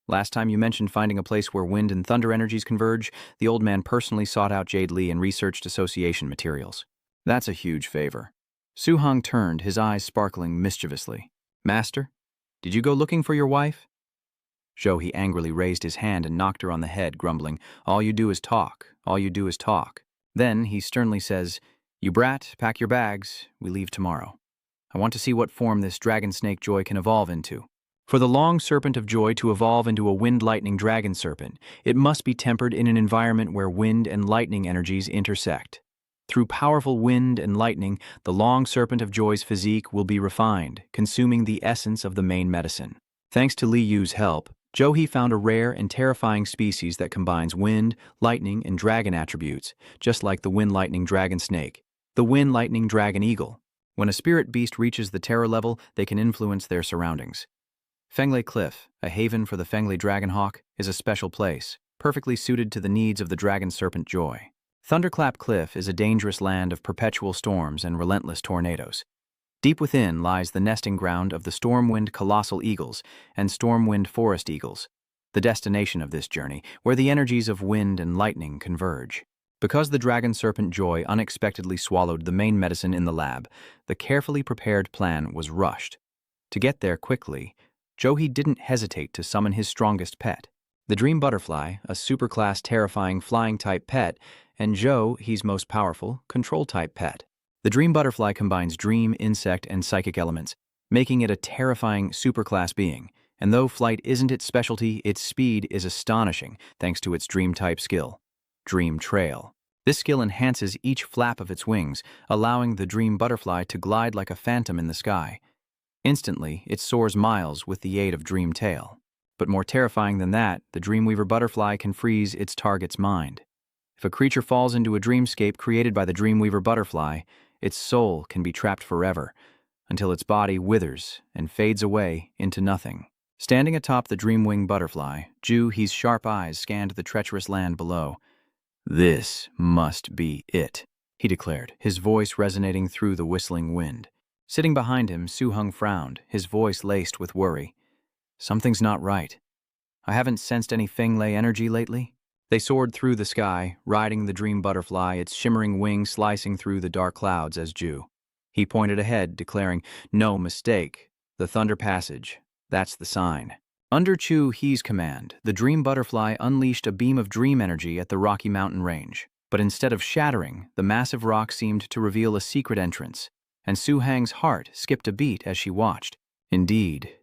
Last time you mentioned finding a place where wind and thunder energies converge, the old man personally sought out Jade Li and researched association materials. That's a huge favor." Su-heng turned, his eyes sparkling mischievously. "Master, did you go looking for your wife?" Zhou-he angrily raised his hand and knocked her on the head, grumbling, "All you do is talk. All you do is talk." Then he sternly says, You brat, pack your bags. We leave tomorrow. I want to see what form this dragon snake joy can evolve into. For the long serpent of joy to evolve into a wind-lightning dragon serpent, it must be tempered in an environment where wind and lightning energies intersect. Through powerful wind and lightning, the long serpent of joy's physique will be refined, consuming the essence of the main medicine. Thanks to Li Yu's help, Zhou found a rare and terrifying species that combines wind, lightning, and dragon attributes, just like the wind-lightning dragon snake, the wind-lightning dragon eagle. When a spirit beast reaches the terror level, they can influence their surroundings. Fenglei Cliff, a haven for the Fenglei Dragonhawk, is a special place, perfectly suited to the needs of the dragon serpent joy. Thunderclap Cliff is a dangerous land of perpetual storms and relentless tornadoes. Deep within lies the nesting ground of the Stormwind Colossal Eagles and Stormwind Forest Eagles, the destination of this journey, where the energies of wind and lightning converge. Because the dragon serpent joy unexpectedly swallowed the main medicine in the lab, the carefully prepared plan was rushed. To get there quickly, Zhou didn't hesitate to summon his strongest pet, the Dream Butterfly, a superclass terrifying flying-type pet, and Zhou's most powerful, control-type pet. The Dream Butterfly combines dream, insect, and psychic elements, making it a terrifying superclass being, and though flight isn't its specialty, its speed is astonishing thanks to its dream-type skill, Dream Trail. This skill enhances each flap of its wings, allowing the Dream Butterfly to glide like a phantom in the sky. Instantly, it soars miles with the aid of Dream Tail. But more terrifying than that, the Dreamweaver Butterfly can freeze its target's mind. If a creature falls into a dreamscape created by the Dreamweaver Butterfly, its soul can be trapped forever, until its body withers and fades away into nothing. Standing atop the Dreamwing Butterfly, Zhou's sharp eyes scanned the treacherous land below. "This must be it," he declared, his voice resonating through the whistling wind. Sitting behind him, Su-hung frowned, his voice laced with worry. "Something's not right. I haven't sensed any Fenglei energy lately." They soared through the sky, riding the Dream Butterfly, its shimmering wings slicing through the dark clouds as Zhou. He pointed ahead, declaring, "No mistake. The Thunder Passage. That's the sign." Under Chu He's command, the Dream Butterfly unleashed a beam of dream energy at the Rocky Mountain range. But instead of shattering, the massive rock seemed to reveal a secret entrance, and Su-hang's heart skipped a beat as she watched. Indeed,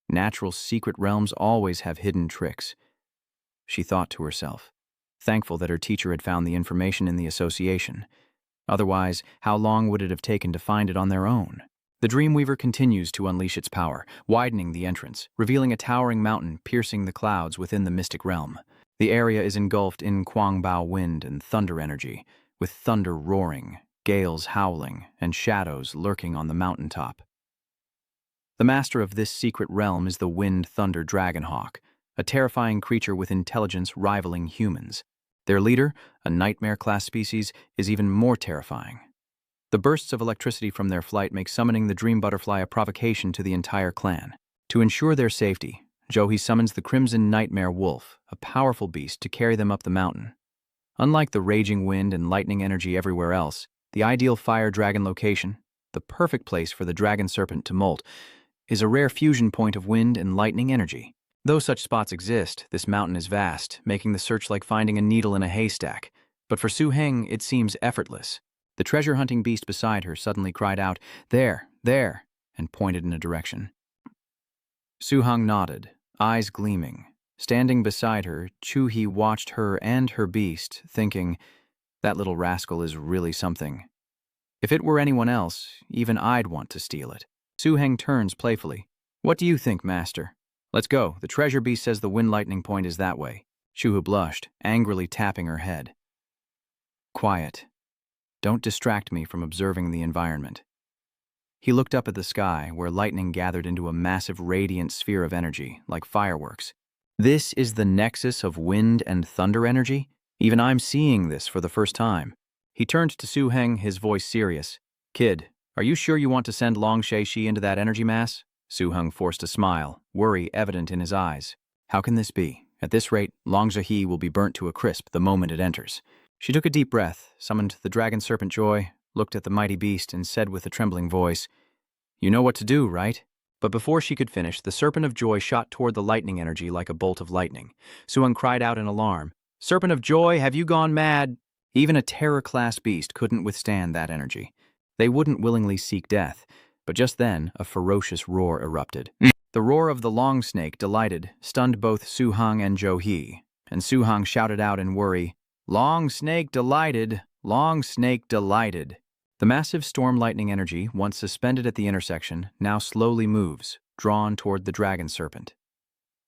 natural secret realms always have hidden tricks, she thought to herself, thankful that her teacher had found the information in the association. Otherwise, how long would it have taken to find it on their own? The Dreamweaver continues to unleash its power, widening the entrance, revealing a towering mountain piercing the clouds within the mystic realm. The area is engulfed in Quangbao wind and thunder energy, with thunder roaring, gales howling, and shadows lurking on the mountaintop. The master of this secret realm is the Wind Thunder Dragonhawk, a terrifying creature with intelligence rivaling humans. Their leader, a nightmare-class species, is even more terrifying. The bursts of electricity from their flight make summoning the Dream Butterfly a provocation to the entire clan. To ensure their safety, Zhou summons the Crimson Nightmare Wolf, a powerful beast, to carry them up the mountain. Unlike the raging wind and lightning energy everywhere else, the ideal fire dragon location, the perfect place for the dragon serpent to molt, is a rare fusion point of wind and lightning energy. Though such spots exist, this mountain is vast, making the search like finding a needle in a haystack. But for Su-heng, it seems effortless. The treasure-hunting beast beside her suddenly cried out, "There, there," and pointed in a direction. Su-heng nodded, eyes gleaming. Standing beside her, Chu-he watched her and her beast, thinking, that little rascal is really something. If it were anyone else, even I'd want to steal it. Su-heng turns playfully. "What do you think, master? Let's go. The treasure beast says the wind lightning point is that way." Chu-hu blushed, angrily tapping her head. "Quiet. Don't distract me from observing the environment." He looked up at the sky, where lightning gathered into a massive radiant sphere of energy, like fireworks. This is the nexus of wind and thunder energy? Even I'm seeing this for the first time. He turned to Su-heng, his voice serious. "Kid, are you sure you want to send Long She into that energy mass?" Su-heng forced a smile, worry evident in his eyes. "How can this be? At this rate, Long She will be burnt to a crisp the moment it enters." She took a deep breath, summoned the dragon serpent joy, looked at the mighty beast, and said with a trembling voice, "You know what to do, right?" But before she could finish, the serpent of joy shot toward the lightning energy like a bolt of lightning. Su-heng cried out in alarm, "Serpent of joy, have you gone mad?" Even a terror-class beast couldn't withstand that energy. They wouldn't willingly seek death, but just then a ferocious roar erupted. The roar of the long snake delighted, stunned both Su-hang and Jo-hee, and Su-hang shouted out in worry, "Long snake delighted! Long snake delighted!" The massive storm lightning energy, once suspended at the intersection, now slowly moves, drawn toward the dragon serpent.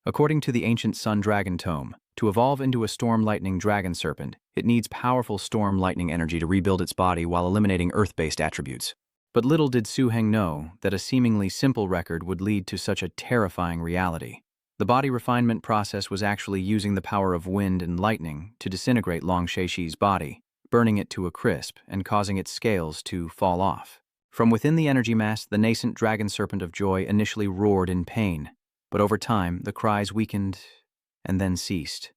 According to the ancient Sun Dragon Tome, to evolve into a storm lightning dragon serpent, it needs powerful storm lightning energy to rebuild its body while eliminating earth-based attributes. But little did Su-hang know that a seemingly simple record would lead to such a terrifying reality. The body refinement process was actually using the power of wind and lightning to disintegrate Long Sheshi's body, burning it to a crisp and causing its scales to fall off. From within the energy mass, the nascent dragon serpent of joy initially roared in pain, but over time the cries weakened and then ceased.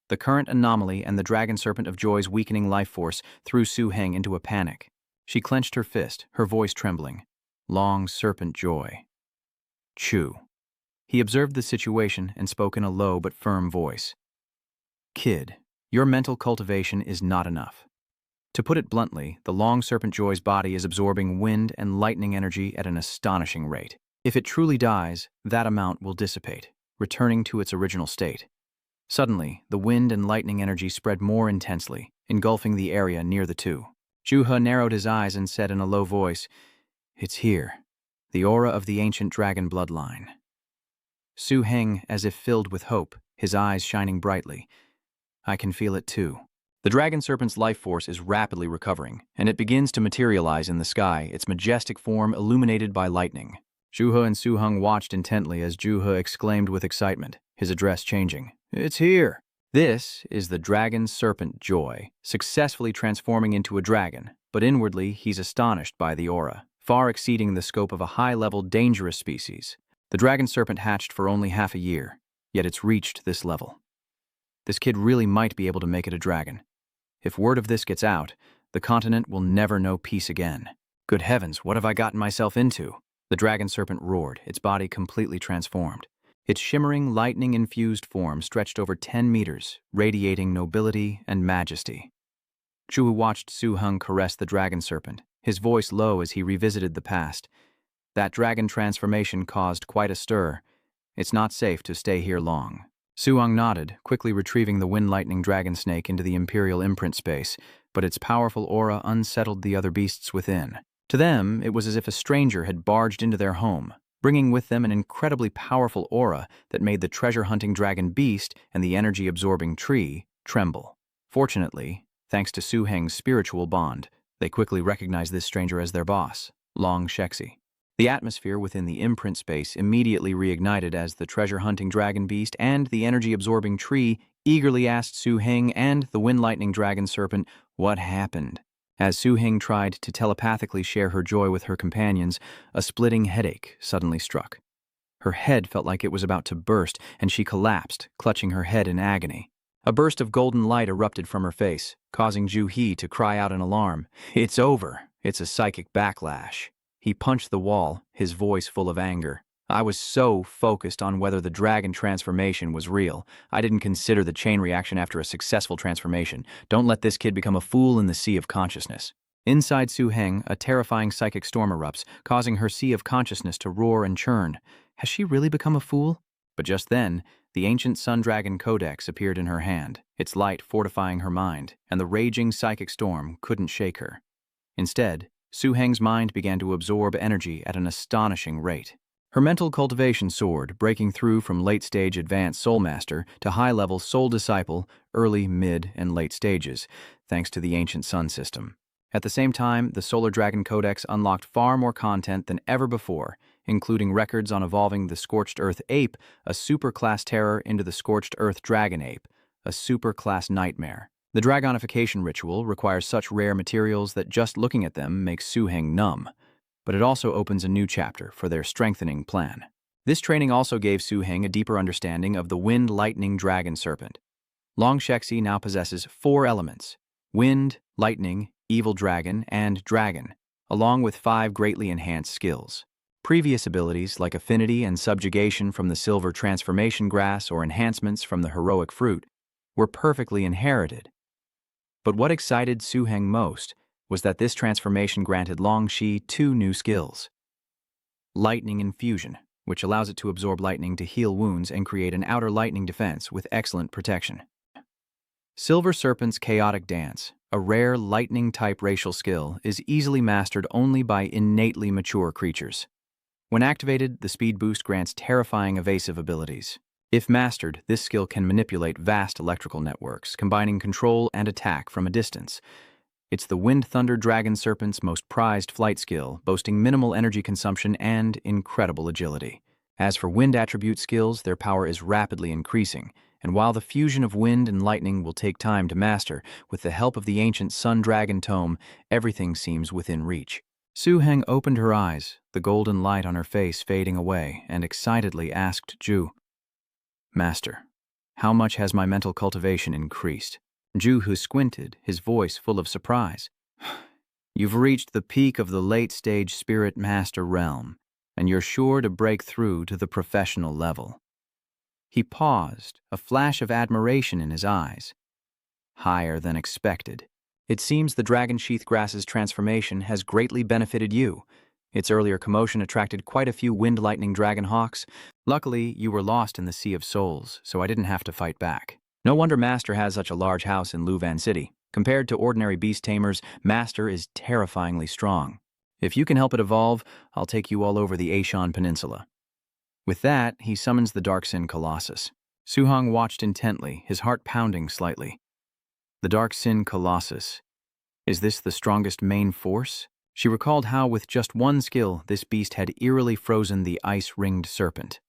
The current anomaly and the dragon serpent of joy's weakening life force threw Su-hang into a panic. She clenched her fist, her voice trembling. Long serpent joy. Chew. He observed the situation and spoke in a low but firm voice. Kid, your mental cultivation is not enough. To put it bluntly, the long serpent joy's body is absorbing wind and lightning energy at an astonishing rate. If it truly dies, that amount will dissipate, returning to its original state. Suddenly, the wind and lightning energy spread more intensely, engulfing the area near the two. Ju-he narrowed his eyes and said in a low voice, "It's here, the aura of the ancient dragon bloodline." Su-hang, as if filled with hope, his eyes shining brightly. "I can feel it too." The dragon serpent's life force is rapidly recovering, and it begins to materialize in the sky, its majestic form illuminated by lightning. Ju-he and Su-hang watched intently as Ju-he exclaimed with excitement, his address changing. "It's here! This is the dragon serpent Joy, successfully transforming into a dragon, but inwardly he's astonished by the aura, far exceeding the scope of a high-level dangerous species. The dragon serpent hatched for only half a year, yet it's reached this level. This kid really might be able to make it a dragon. If word of this gets out, the continent will never know peace again. Good heavens, what have I gotten myself into?" The dragon serpent roared, its body completely transformed. Its shimmering, lightning-infused form stretched over 10 meters, radiating nobility and majesty. Ju-he watched Su-hang caress the dragon serpent, his voice low as he revisited the past. That dragon transformation caused quite a stir. It's not safe to stay here long. Su-hang nodded, quickly retrieving the wind-lightning dragon snake into the Imperial imprint space, but its powerful aura unsettled the other beasts within. To them, it was as if a stranger had barged into their home, bringing with them an incredibly powerful aura that made the treasure-hunting dragon beast and the energy-absorbing tree tremble. Fortunately, thanks to Su-hang's spiritual bond, they quickly recognized this stranger as their boss, Long Shexi. The atmosphere within the imprint space immediately reignited as the treasure-hunting dragon beast and the energy-absorbing tree eagerly asked Su-hang and the wind-lightning dragon serpent what happened. As Su-hang tried to telepathically share her joy with her companions, a splitting headache suddenly struck. Her head felt like it was about to burst, and she collapsed, clutching her head in agony. A burst of golden light erupted from her face, causing Ju-he to cry out in alarm. "It's over. It's a psychic backlash." He punched the wall, his voice full of anger. "I was so focused on whether the dragon transformation was real. I didn't consider the chain reaction after a successful transformation. Don't let this kid become a fool in the sea of consciousness." Inside Su-hang, a terrifying psychic storm erupts, causing her sea of consciousness to roar and churn. Has she really become a fool? But just then, the ancient Sun Dragon Codex appeared in her hand, its light fortifying her mind, and the raging psychic storm couldn't shake her. Instead, Su-hang's mind began to absorb energy at an astonishing rate. Her mental cultivation soared, breaking through from late-stage advanced Soul Master to high-level Soul Disciple, early, mid, and late stages, thanks to the ancient Sun system. At the same time, the Solar Dragon Codex unlocked far more content than ever before, including records on evolving the Scorched Earth Ape, a super-class terror, into the Scorched Earth Dragon Ape, a super-class nightmare. The dragonification ritual requires such rare materials that just looking at them makes Su-hang numb. But it also opens a new chapter for their strengthening plan. This training also gave Su-hang a deeper understanding of the wind-lightning dragon serpent. Long Shexi now possesses 4 elements: wind, lightning, evil dragon, and dragon, along with 5 greatly enhanced skills. Previous abilities like affinity and subjugation from the silver transformation grass or enhancements from the heroic fruit were perfectly inherited. But what excited Su Heng most was that this transformation granted Long Shi two new skills. Lightning Infusion, which allows it to absorb lightning to heal wounds and create an outer lightning defense with excellent protection. Silver Serpent's Chaotic Dance, a rare lightning-type racial skill, is easily mastered only by innately mature creatures. When activated, the speed boost grants terrifying evasive abilities. If mastered, this skill can manipulate vast electrical networks, combining control and attack from a distance. It's the Wind Thunder Dragon Serpent's most prized flight skill, boasting minimal energy consumption and incredible agility. As for wind attribute skills, their power is rapidly increasing, and while the fusion of wind and lightning will take time to master, with the help of the ancient Sun Dragon Tome, everything seems within reach. Su Heng opened her eyes, the golden light on her face fading away, and excitedly asked Ju, "Master, how much has my mental cultivation increased?" Ju squinted, his voice full of surprise. "You've reached the peak of the late-stage Spirit Master realm, and you're sure to break through to the professional level." He paused, a flash of admiration in his eyes. "Higher than expected. It seems the Dragon Sheath Grass's transformation has greatly benefited you. Its earlier commotion attracted quite a few Wind Lightning Dragon Hawks. Luckily, you were lost in the Sea of Souls, so I didn't have to fight back. No wonder Master has such a large house in Luvan City. Compared to ordinary beast tamers, Master is terrifyingly strong. If you can help it evolve, I'll take you all over the Aishan Peninsula." With that, he summons the Dark Sin Colossus. Su Heng watched intently, his heart pounding slightly. The Dark Sin Colossus. Is this the strongest main force? She recalled how, with just one skill, this beast had eerily frozen the ice-ringed serpent.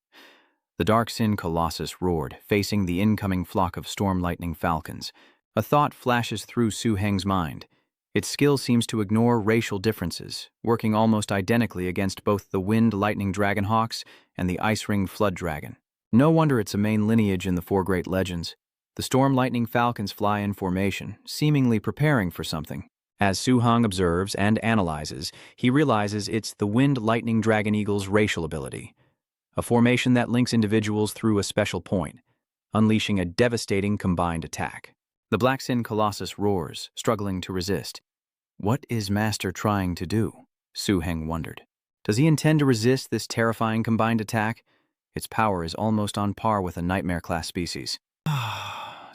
The Dark Sin Colossus roared, facing the incoming flock of storm lightning falcons. A thought flashes through Su Heng's mind. Its skill seems to ignore racial differences, working almost identically against both the Wind Lightning Dragonhawks and the Ice-Ringed Flood Dragon. No wonder it's a main lineage in the four great legends. The Storm Lightning Falcons fly in formation, seemingly preparing for something. As Su Heng observes and analyzes, he realizes it's the Wind Lightning Dragon Eagle's racial ability, a formation that links individuals through a special point, unleashing a devastating combined attack. The Black Sin Colossus roars, struggling to resist. What is Master trying to do? Su Heng wondered. Does he intend to resist this terrifying combined attack? Its power is almost on par with a nightmare-class species.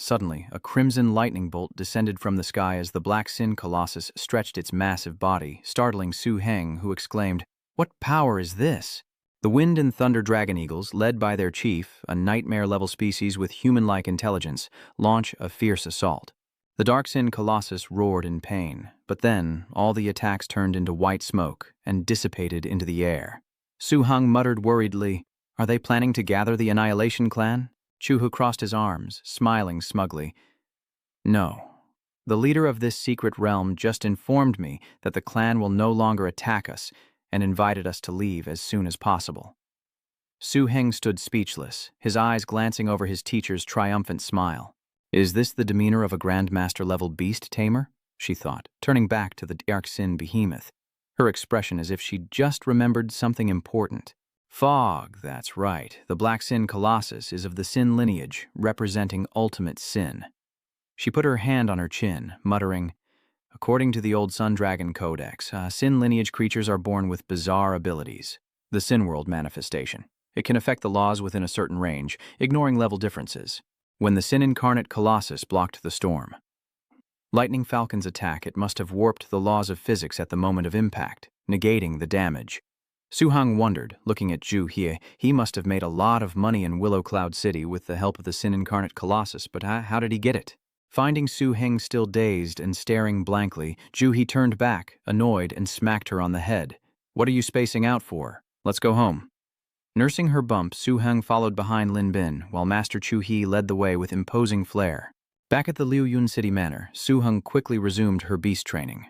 Suddenly, a crimson lightning bolt descended from the sky as the Black Sin Colossus stretched its massive body, startling Su Heng, who exclaimed, "What power is this?" The Wind and Thunder Dragon Eagles, led by their chief, a nightmare-level species with human-like intelligence, launch a fierce assault. The Dark Sin Colossus roared in pain, but then all the attacks turned into white smoke and dissipated into the air. Su Heng muttered worriedly, "Are they planning to gather the Annihilation Clan?" Chu crossed his arms, smiling smugly. "No. The leader of this secret realm just informed me that the clan will no longer attack us, and invited us to leave as soon as possible." Su Heng stood speechless, his eyes glancing over his teacher's triumphant smile. Is this the demeanor of a Grandmaster-level beast tamer? She thought, turning back to the Dark Sin behemoth, her expression as if she'd just remembered something important. Fog, that's right. The Black Sin Colossus is of the Sin lineage, representing ultimate sin. She put her hand on her chin, muttering, "According to the old Sun Dragon Codex, Sin lineage creatures are born with bizarre abilities. The Sin World manifestation. It can affect the laws within a certain range, ignoring level differences. When the Sin Incarnate Colossus blocked the storm. Lightning Falcon's attack, it must have warped the laws of physics at the moment of impact, negating the damage." Su Heng wondered, looking at Ju Hie. He must have made a lot of money in Willow Cloud City with the help of the Sin Incarnate Colossus, but how did he get it? Finding Su Heng still dazed and staring blankly, Ju Hie turned back, annoyed, and smacked her on the head. "What are you spacing out for? Let's go home." Nursing her bump, Su Heng followed behind Lin Bin, while Master Chu He led the way with imposing flair. Back at the Liu Yun City Manor, Su Heng quickly resumed her beast training.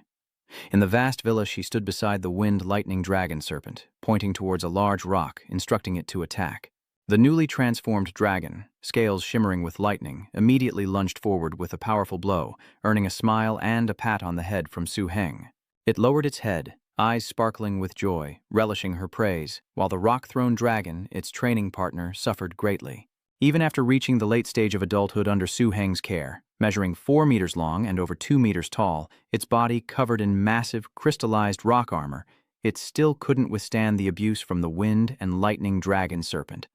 In the vast villa, she stood beside the Wind Lightning Dragon Serpent, pointing towards a large rock, instructing it to attack. The newly transformed dragon, scales shimmering with lightning, immediately lunged forward with a powerful blow, earning a smile and a pat on the head from Su Heng. It lowered its head, eyes sparkling with joy, relishing her praise, while the rock-thrown dragon, its training partner, suffered greatly. Even after reaching the late stage of adulthood under Su Heng's care, measuring 4 meters long and over 2 meters tall, its body covered in massive, crystallized rock armor, it still couldn't withstand the abuse from the wind and lightning dragon serpent.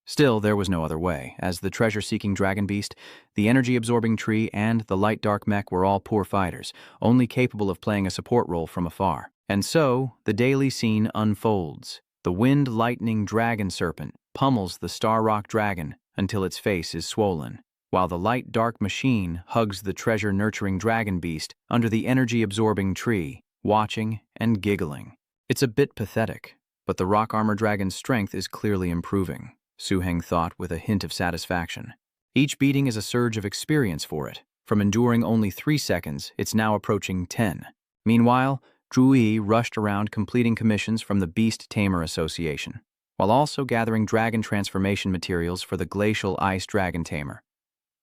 Still, there was no other way, as the treasure-seeking dragon beast, the energy-absorbing tree, and the light-dark mech were all poor fighters, only capable of playing a support role from afar. And so, the daily scene unfolds. The wind-lightning dragon serpent pummels the Star Rock dragon until its face is swollen, while the light-dark machine hugs the treasure-nurturing dragon beast under the energy-absorbing tree, watching and giggling. It's a bit pathetic, but the rock armor dragon's strength is clearly improving, Su Heng thought with a hint of satisfaction. Each beating is a surge of experience for it. From enduring only 3 seconds, it's now approaching 10. Meanwhile, Zhu Yi rushed around completing commissions from the Beast Tamer Association, while also gathering dragon transformation materials for the Glacial Ice Dragon Tamer.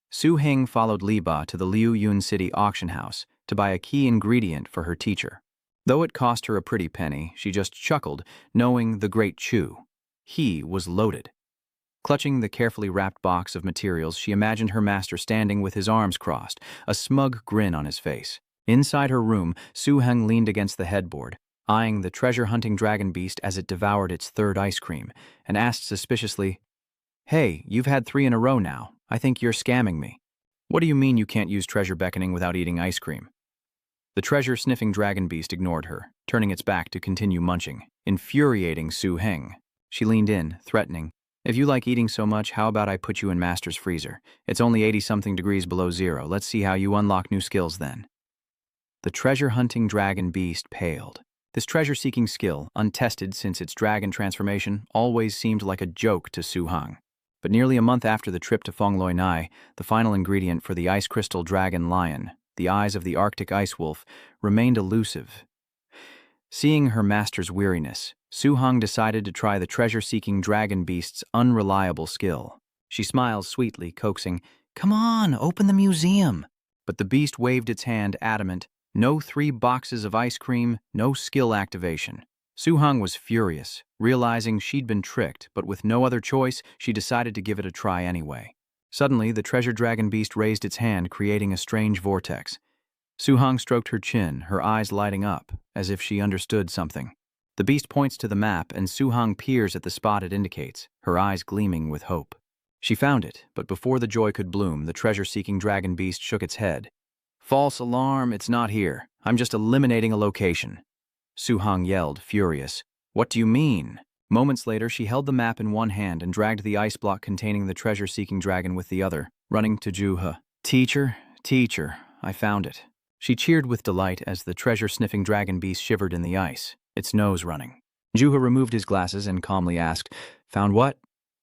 Su Heng followed Li Ba to the Liu Yun City auction house to buy a key ingredient for her teacher. Though it cost her a pretty penny, she just chuckled, knowing the great Chu. He was loaded. Clutching the carefully wrapped box of materials, she imagined her master standing with his arms crossed, a smug grin on his face. Inside her room, Su Heng leaned against the headboard, eyeing the treasure-hunting dragon beast as it devoured its 3rd ice cream, and asked suspiciously, "Hey, you've had 3 in a row now. I think you're scamming me. What do you mean you can't use treasure beckoning without eating ice cream?" The treasure-sniffing dragon beast ignored her, turning its back to continue munching, infuriating Su Heng. She leaned in, threatening, "If you like eating so much, how about I put you in Master's freezer? It's only 80-something degrees below zero. Let's see how you unlock new skills then." The treasure-hunting dragon beast paled. This treasure-seeking skill, untested since its dragon transformation, always seemed like a joke to Su Heng. But nearly a month after the trip to Fongloi Nai, the final ingredient for the ice crystal dragon lion, the eyes of the Arctic ice wolf, remained elusive. Seeing her master's weariness, Su Heng decided to try the treasure-seeking dragon beast's unreliable skill. She smiled sweetly, coaxing, "Come on, open the museum." But the beast waved its hand, adamant, "No 3 boxes of ice cream, no skill activation." Su Heng was furious, realizing she'd been tricked, but with no other choice, she decided to give it a try anyway. Suddenly, the treasure dragon beast raised its hand, creating a strange vortex. Su Heng stroked her chin, her eyes lighting up, as if she understood something. The beast points to the map, and Su Heng peers at the spot it indicates, her eyes gleaming with hope. She found it, but before the joy could bloom, the treasure-seeking dragon beast shook its head. "False alarm, it's not here. I'm just eliminating a location." Su Heng yelled, furious. "What do you mean?" Moments later, she held the map in one hand and dragged the ice block containing the treasure-seeking dragon with the other, running to Zhu He. Teacher, I found it." She cheered with delight as the treasure-sniffing dragon beast shivered in the ice, its nose running. Zhu He removed his glasses and calmly asked, "Found what?"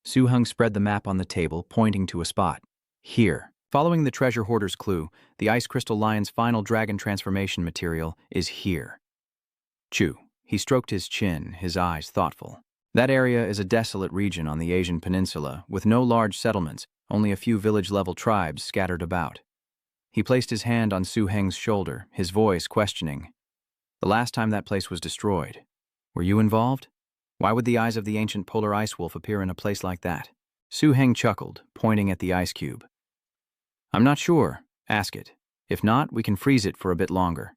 Su Heng spread the map on the table, pointing to a spot. "Here." Following the treasure hoarder's clue, the ice crystal lion's final dragon transformation material is here. Chu. He stroked his chin, his eyes thoughtful. That area is a desolate region on the Asian peninsula, with no large settlements, only a few village-level tribes scattered about. He placed his hand on Su Heng's shoulder, his voice questioning. "The last time that place was destroyed, were you involved? Why would the eyes of the ancient polar ice wolf appear in a place like that?" Su Heng chuckled, pointing at the ice cube. "I'm not sure. Ask it. If not, we can freeze it for a bit longer."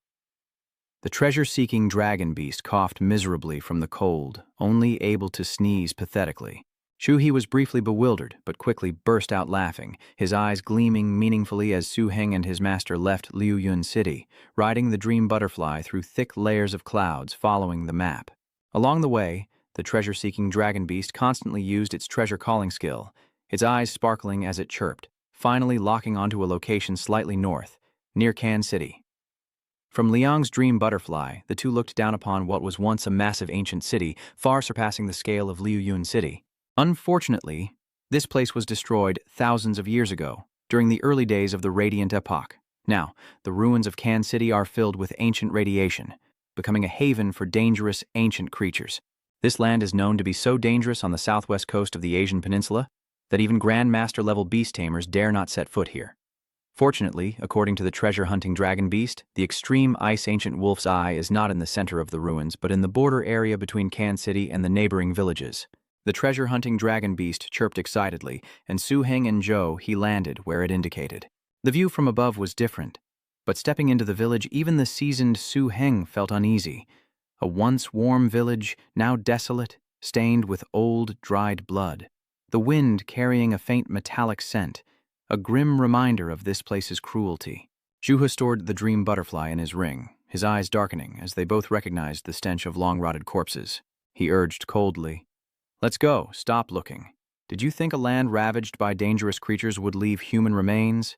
The treasure-seeking dragon beast coughed miserably from the cold, only able to sneeze pathetically. Zhu He was briefly bewildered, but quickly burst out laughing, his eyes gleaming meaningfully as Su Heng and his master left Liu Yun City, riding the dream butterfly through thick layers of clouds following the map. Along the way, the treasure-seeking dragon beast constantly used its treasure-calling skill, its eyes sparkling as it chirped, finally locking onto a location slightly north, near Can City. From Liang's dream butterfly, the two looked down upon what was once a massive ancient city, far surpassing the scale of Liu Yun City. Unfortunately, this place was destroyed thousands of years ago, during the early days of the Radiant Epoch. Now, the ruins of Can City are filled with ancient radiation, becoming a haven for dangerous ancient creatures. This land is known to be so dangerous on the southwest coast of the Asian peninsula that even Grandmaster-level beast tamers dare not set foot here. Fortunately, according to the treasure-hunting dragon beast, the extreme ice ancient wolf's eye is not in the center of the ruins, but in the border area between Can City and the neighboring villages. The treasure-hunting dragon beast chirped excitedly, and Su Heng and Zhou he landed where it indicated. The view from above was different, but stepping into the village, even the seasoned Su Heng felt uneasy. A once warm village, now desolate, stained with old, dried blood. The wind carrying a faint metallic scent, a grim reminder of this place's cruelty. Zhuhe stored the dream butterfly in his ring, his eyes darkening as they both recognized the stench of long-rotted corpses. He urged coldly, "Let's go, stop looking. Did you think a land ravaged by dangerous creatures would leave human remains?"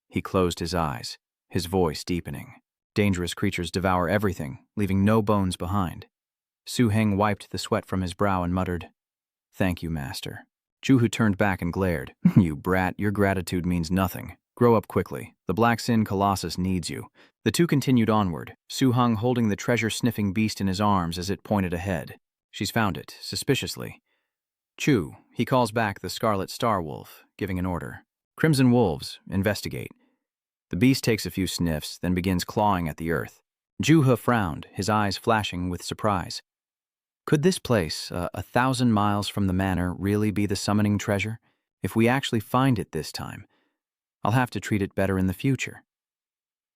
He closed his eyes, his voice deepening. Dangerous creatures devour everything, leaving no bones behind. Su Heng wiped the sweat from his brow and muttered, "Thank you, master." Zhuhe turned back and glared. "You brat, your gratitude means nothing. Grow up quickly. The Black Sin Colossus needs you." The two continued onward, Su Heng holding the treasure-sniffing beast in his arms as it pointed ahead. "She's found it," suspiciously. "Chu," he calls back the Scarlet Star Wolf, giving an order. "Crimson Wolves, investigate." The beast takes a few sniffs, then begins clawing at the earth. Zhuhe frowned, his eyes flashing with surprise. Could this place, 1,000 miles from the manor, really be the summoning treasure? If we actually find it this time, I'll have to treat it better in the future.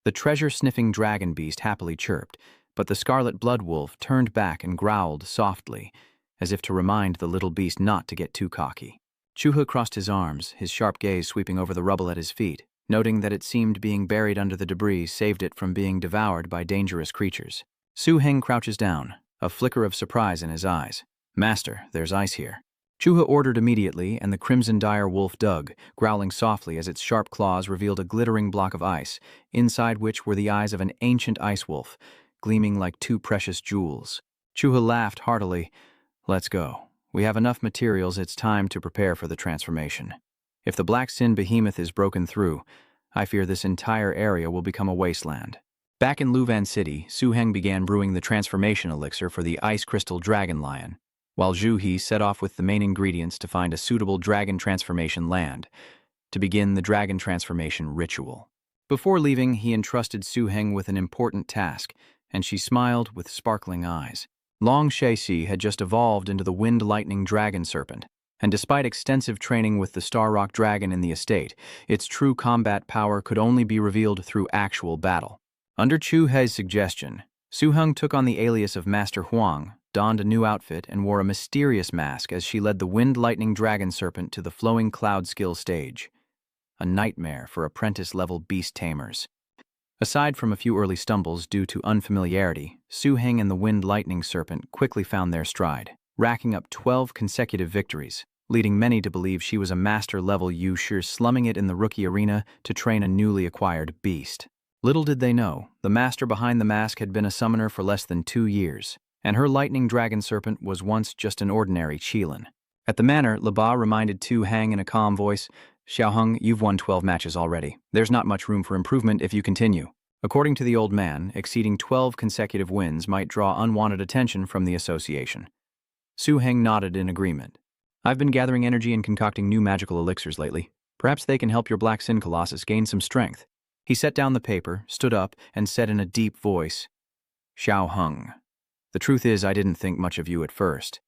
The treasure-sniffing dragon beast happily chirped, but the scarlet blood wolf turned back and growled softly, as if to remind the little beast not to get too cocky. Zhuhe crossed his arms, his sharp gaze sweeping over the rubble at his feet, noting that it seemed being buried under the debris saved it from being devoured by dangerous creatures. Su Heng crouches down, a flicker of surprise in his eyes. "Master, there's ice here." Zhuhe ordered immediately, and the crimson dire wolf dug, growling softly as its sharp claws revealed a glittering block of ice, inside which were the eyes of an ancient ice wolf, gleaming like two precious jewels. Zhuhe laughed heartily. "Let's go. We have enough materials, it's time to prepare for the transformation. If the Black Sin behemoth is broken through, I fear this entire area will become a wasteland." Back in Luvan City, Su Heng began brewing the transformation elixir for the ice crystal dragon lion, while Zhu He set off with the main ingredients to find a suitable dragon transformation land, to begin the dragon transformation ritual. Before leaving, he entrusted Su Heng with an important task, and she smiled with sparkling eyes. Long Shexi had just evolved into the wind-lightning dragon serpent, and despite extensive training with the Star Rock dragon in the estate, its true combat power could only be revealed through actual battle. Under Chu He's suggestion, Su Heng took on the alias of Master Huang, donned a new outfit, and wore a mysterious mask as she led the wind-lightning dragon serpent to the flowing cloud skill stage. A nightmare for apprentice-level beast tamers. Aside from a few early stumbles due to unfamiliarity, Su Heng and the wind-lightning serpent quickly found their stride, racking up 12 consecutive victories, leading many to believe she was a master-level Yushi slumming it in the rookie arena to train a newly acquired beast. Little did they know, the master behind the mask had been a summoner for less than 2 years, and her lightning dragon serpent was once just an ordinary Qilin. At the manor, Leba reminded Tu Hang in a calm voice, "Xiaoheng, you've won 12 matches already. There's not much room for improvement if you continue." According to the old man, exceeding 12 consecutive wins might draw unwanted attention from the association. Su Heng nodded in agreement. "I've been gathering energy and concocting new magical elixirs lately. Perhaps they can help your Black Sin Colossus gain some strength." He set down the paper, stood up, and said in a deep voice, "Xiaoheng, the truth is I didn't think much of you at first.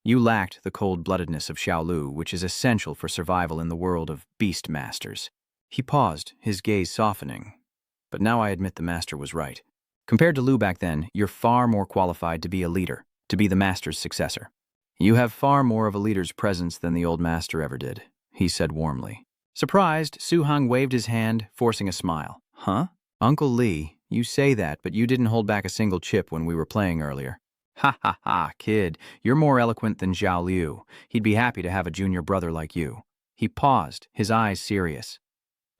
You lacked the cold-bloodedness of Xiaolu, which is essential for survival in the world of beast masters." He paused, his gaze softening. "But now I admit the master was right. Compared to Lu back then, you're far more qualified to be a leader, to be the master's successor. You have far more of a leader's presence than the old master ever did," he said warmly. Surprised, Su Heng waved his hand, forcing a smile. "Huh? Uncle Li, you say that, but you didn't hold back a single chip when we were playing earlier." "Ha ha ha, kid, you're more eloquent than Zhao Liu. He'd be happy to have a junior brother like you." He paused, his eyes serious.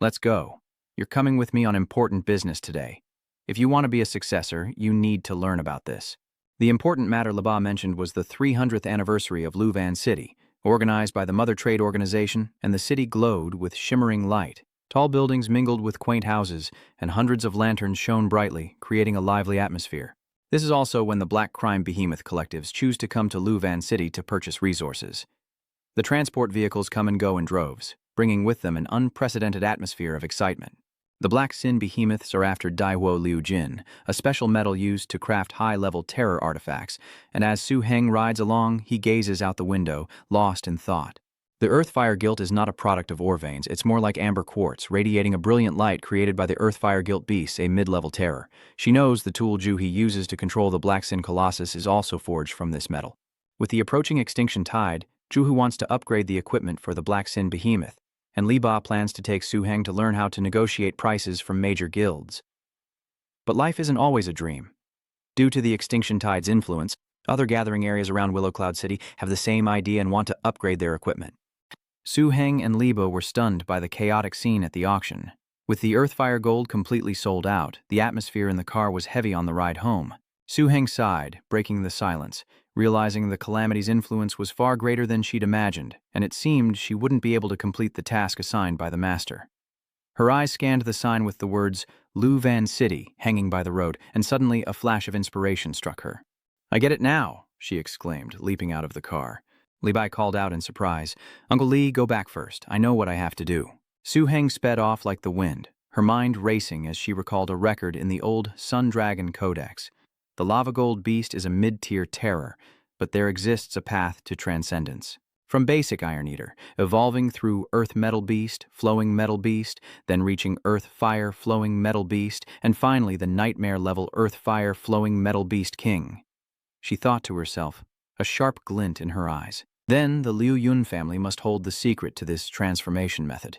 "Let's go. You're coming with me on important business today. If you want to be a successor, you need to learn about this." The important matter Leba mentioned was the 300th anniversary of Luvan City, organized by the Mother Trade Organization, and the city glowed with shimmering light. Tall buildings mingled with quaint houses, and hundreds of lanterns shone brightly, creating a lively atmosphere. This is also when the black crime behemoth collectives choose to come to Luvan City to purchase resources. The transport vehicles come and go in droves, bringing with them an unprecedented atmosphere of excitement. The Black Sin behemoths are after Daiwo Liu Jin, a special metal used to craft high-level terror artifacts, and as Su Heng rides along, he gazes out the window, lost in thought. The Earthfire Gilt is not a product of ore veins, it's more like amber quartz, radiating a brilliant light created by the Earthfire Gilt beast, a mid-level terror. She knows the tool Juhi uses to control the Black Sin Colossus is also forged from this metal. With the approaching extinction tide, Juhu wants to upgrade the equipment for the Black Sin behemoth, and Li Ba plans to take Su Heng to learn how to negotiate prices from major guilds. But life isn't always a dream. Due to the extinction tide's influence, other gathering areas around Willow Cloud City have the same idea and want to upgrade their equipment. Su Heng and Li Ba were stunned by the chaotic scene at the auction. With the Earthfire gold completely sold out, the atmosphere in the car was heavy on the ride home. Su Heng sighed, breaking the silence, realizing the calamity's influence was far greater than she'd imagined, and it seemed she wouldn't be able to complete the task assigned by the master. Her eyes scanned the sign with the words, Lu Van City, hanging by the road, and suddenly a flash of inspiration struck her. "I get it now," she exclaimed, leaping out of the car. Li Bai called out in surprise, "Uncle Li, go back first. I know what I have to do." Su Heng sped off like the wind, her mind racing as she recalled a record in the old Sun Dragon Codex. The lava gold beast is a mid-tier terror, but there exists a path to transcendence. From basic Iron Eater, evolving through Earth Metal Beast, Flowing Metal Beast, then reaching Earth Fire Flowing Metal Beast, and finally the nightmare-level Earth Fire Flowing Metal Beast King. She thought to herself, a sharp glint in her eyes. Then the Liu Yun family must hold the secret to this transformation method.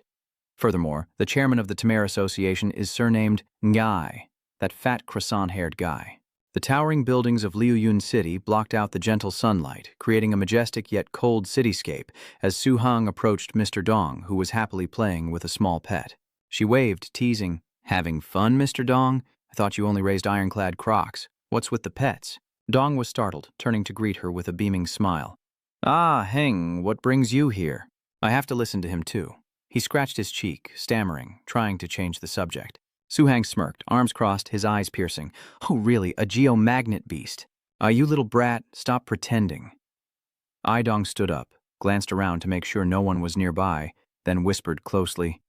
Furthermore, the chairman of the Tamir Association is surnamed Ngai, that fat croissant-haired guy. The towering buildings of Liu Yun City blocked out the gentle sunlight, creating a majestic yet cold cityscape as Su Heng approached Mr. Dong, who was happily playing with a small pet. She waved, teasing, "Having fun, Mr. Dong? I thought you only raised ironclad crocs. What's with the pets?" Dong was startled, turning to greet her with a beaming smile. "Ah, Heng, what brings you here?" I have to listen to him too. He scratched his cheek, stammering, trying to change the subject. Su Heng smirked, arms crossed, his eyes piercing. "Oh, really, a geomagnet beast? You little brat, stop pretending." Idong stood up, glanced around to make sure no one was nearby, then whispered closely,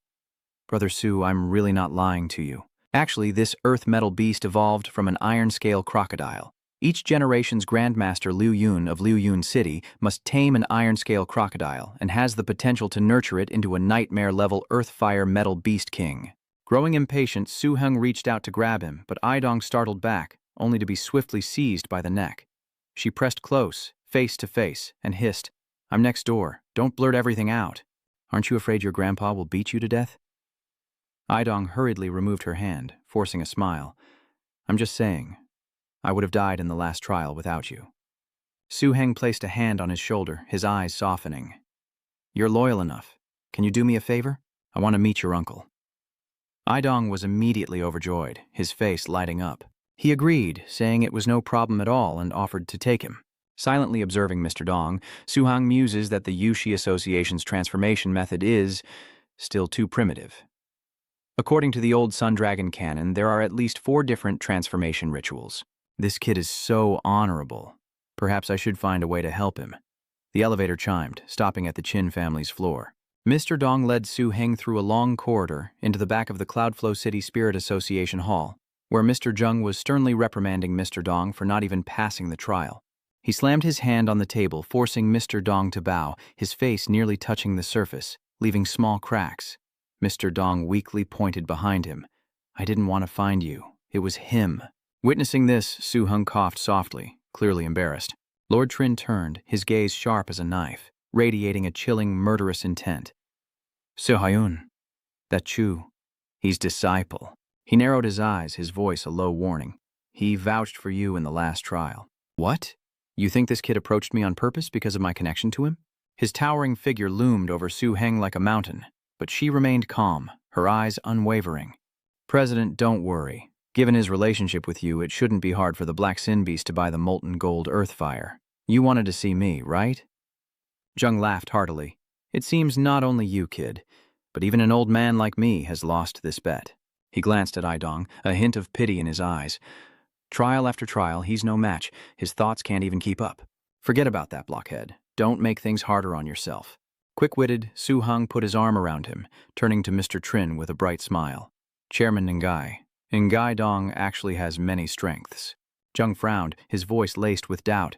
"Brother Su, I'm really not lying to you. Actually, this earth metal beast evolved from an iron scale crocodile. Each generation's Grandmaster Liu Yun of Liu Yun City must tame an iron-scale crocodile and has the potential to nurture it into a nightmare-level Earth-Fire Metal Beast King." Growing impatient, Su Heng reached out to grab him, but Idong startled back, only to be swiftly seized by the neck. She pressed close, face to face, and hissed, "I'm next door. Don't blurt everything out. Aren't you afraid your grandpa will beat you to death?" Idong hurriedly removed her hand, forcing a smile. "I'm just saying. I would have died in the last trial without you." Su Heng placed a hand on his shoulder, his eyes softening. "You're loyal enough. Can you do me a favor? I want to meet your uncle." Idong was immediately overjoyed, his face lighting up. He agreed, saying it was no problem at all and offered to take him. Silently observing Mr. Dong, Su Heng muses that the Yushi Association's transformation method is still too primitive. According to the old Sun Dragon canon, there are at least 4 different transformation rituals. This kid is so honorable. Perhaps I should find a way to help him. The elevator chimed, stopping at the Chin family's floor. Mr. Dong led Su Heng through a long corridor into the back of the Cloudflow City Spirit Association Hall, where Mr. Jung was sternly reprimanding Mr. Dong for not even passing the trial. He slammed his hand on the table, forcing Mr. Dong to bow, his face nearly touching the surface, leaving small cracks. Mr. Dong weakly pointed behind him. "I didn't want to find you. It was him." Witnessing this, Su Heng coughed softly, clearly embarrassed. Lord Trin turned, his gaze sharp as a knife, radiating a chilling, murderous intent. "Se Hyun, that Chu, he's disciple." He narrowed his eyes, his voice a low warning. "He vouched for you in the last trial." "What? You think this kid approached me on purpose because of my connection to him?" His towering figure loomed over Su Heng like a mountain, but she remained calm, her eyes unwavering. "President, don't worry. Given his relationship with you, it shouldn't be hard for the Black Sin Beast to buy the molten gold Earthfire. You wanted to see me, right?" Jung laughed heartily. "It seems not only you, kid, but even an old man like me has lost this bet." He glanced at Idong, a hint of pity in his eyes. Trial after trial, he's no match. His thoughts can't even keep up. Forget about that, blockhead. Don't make things harder on yourself. Quick-witted, Su Heng put his arm around him, turning to Mr. Trin with a bright smile. Chairman Ngai. Ngai Dong actually has many strengths. Zheng frowned, his voice laced with doubt.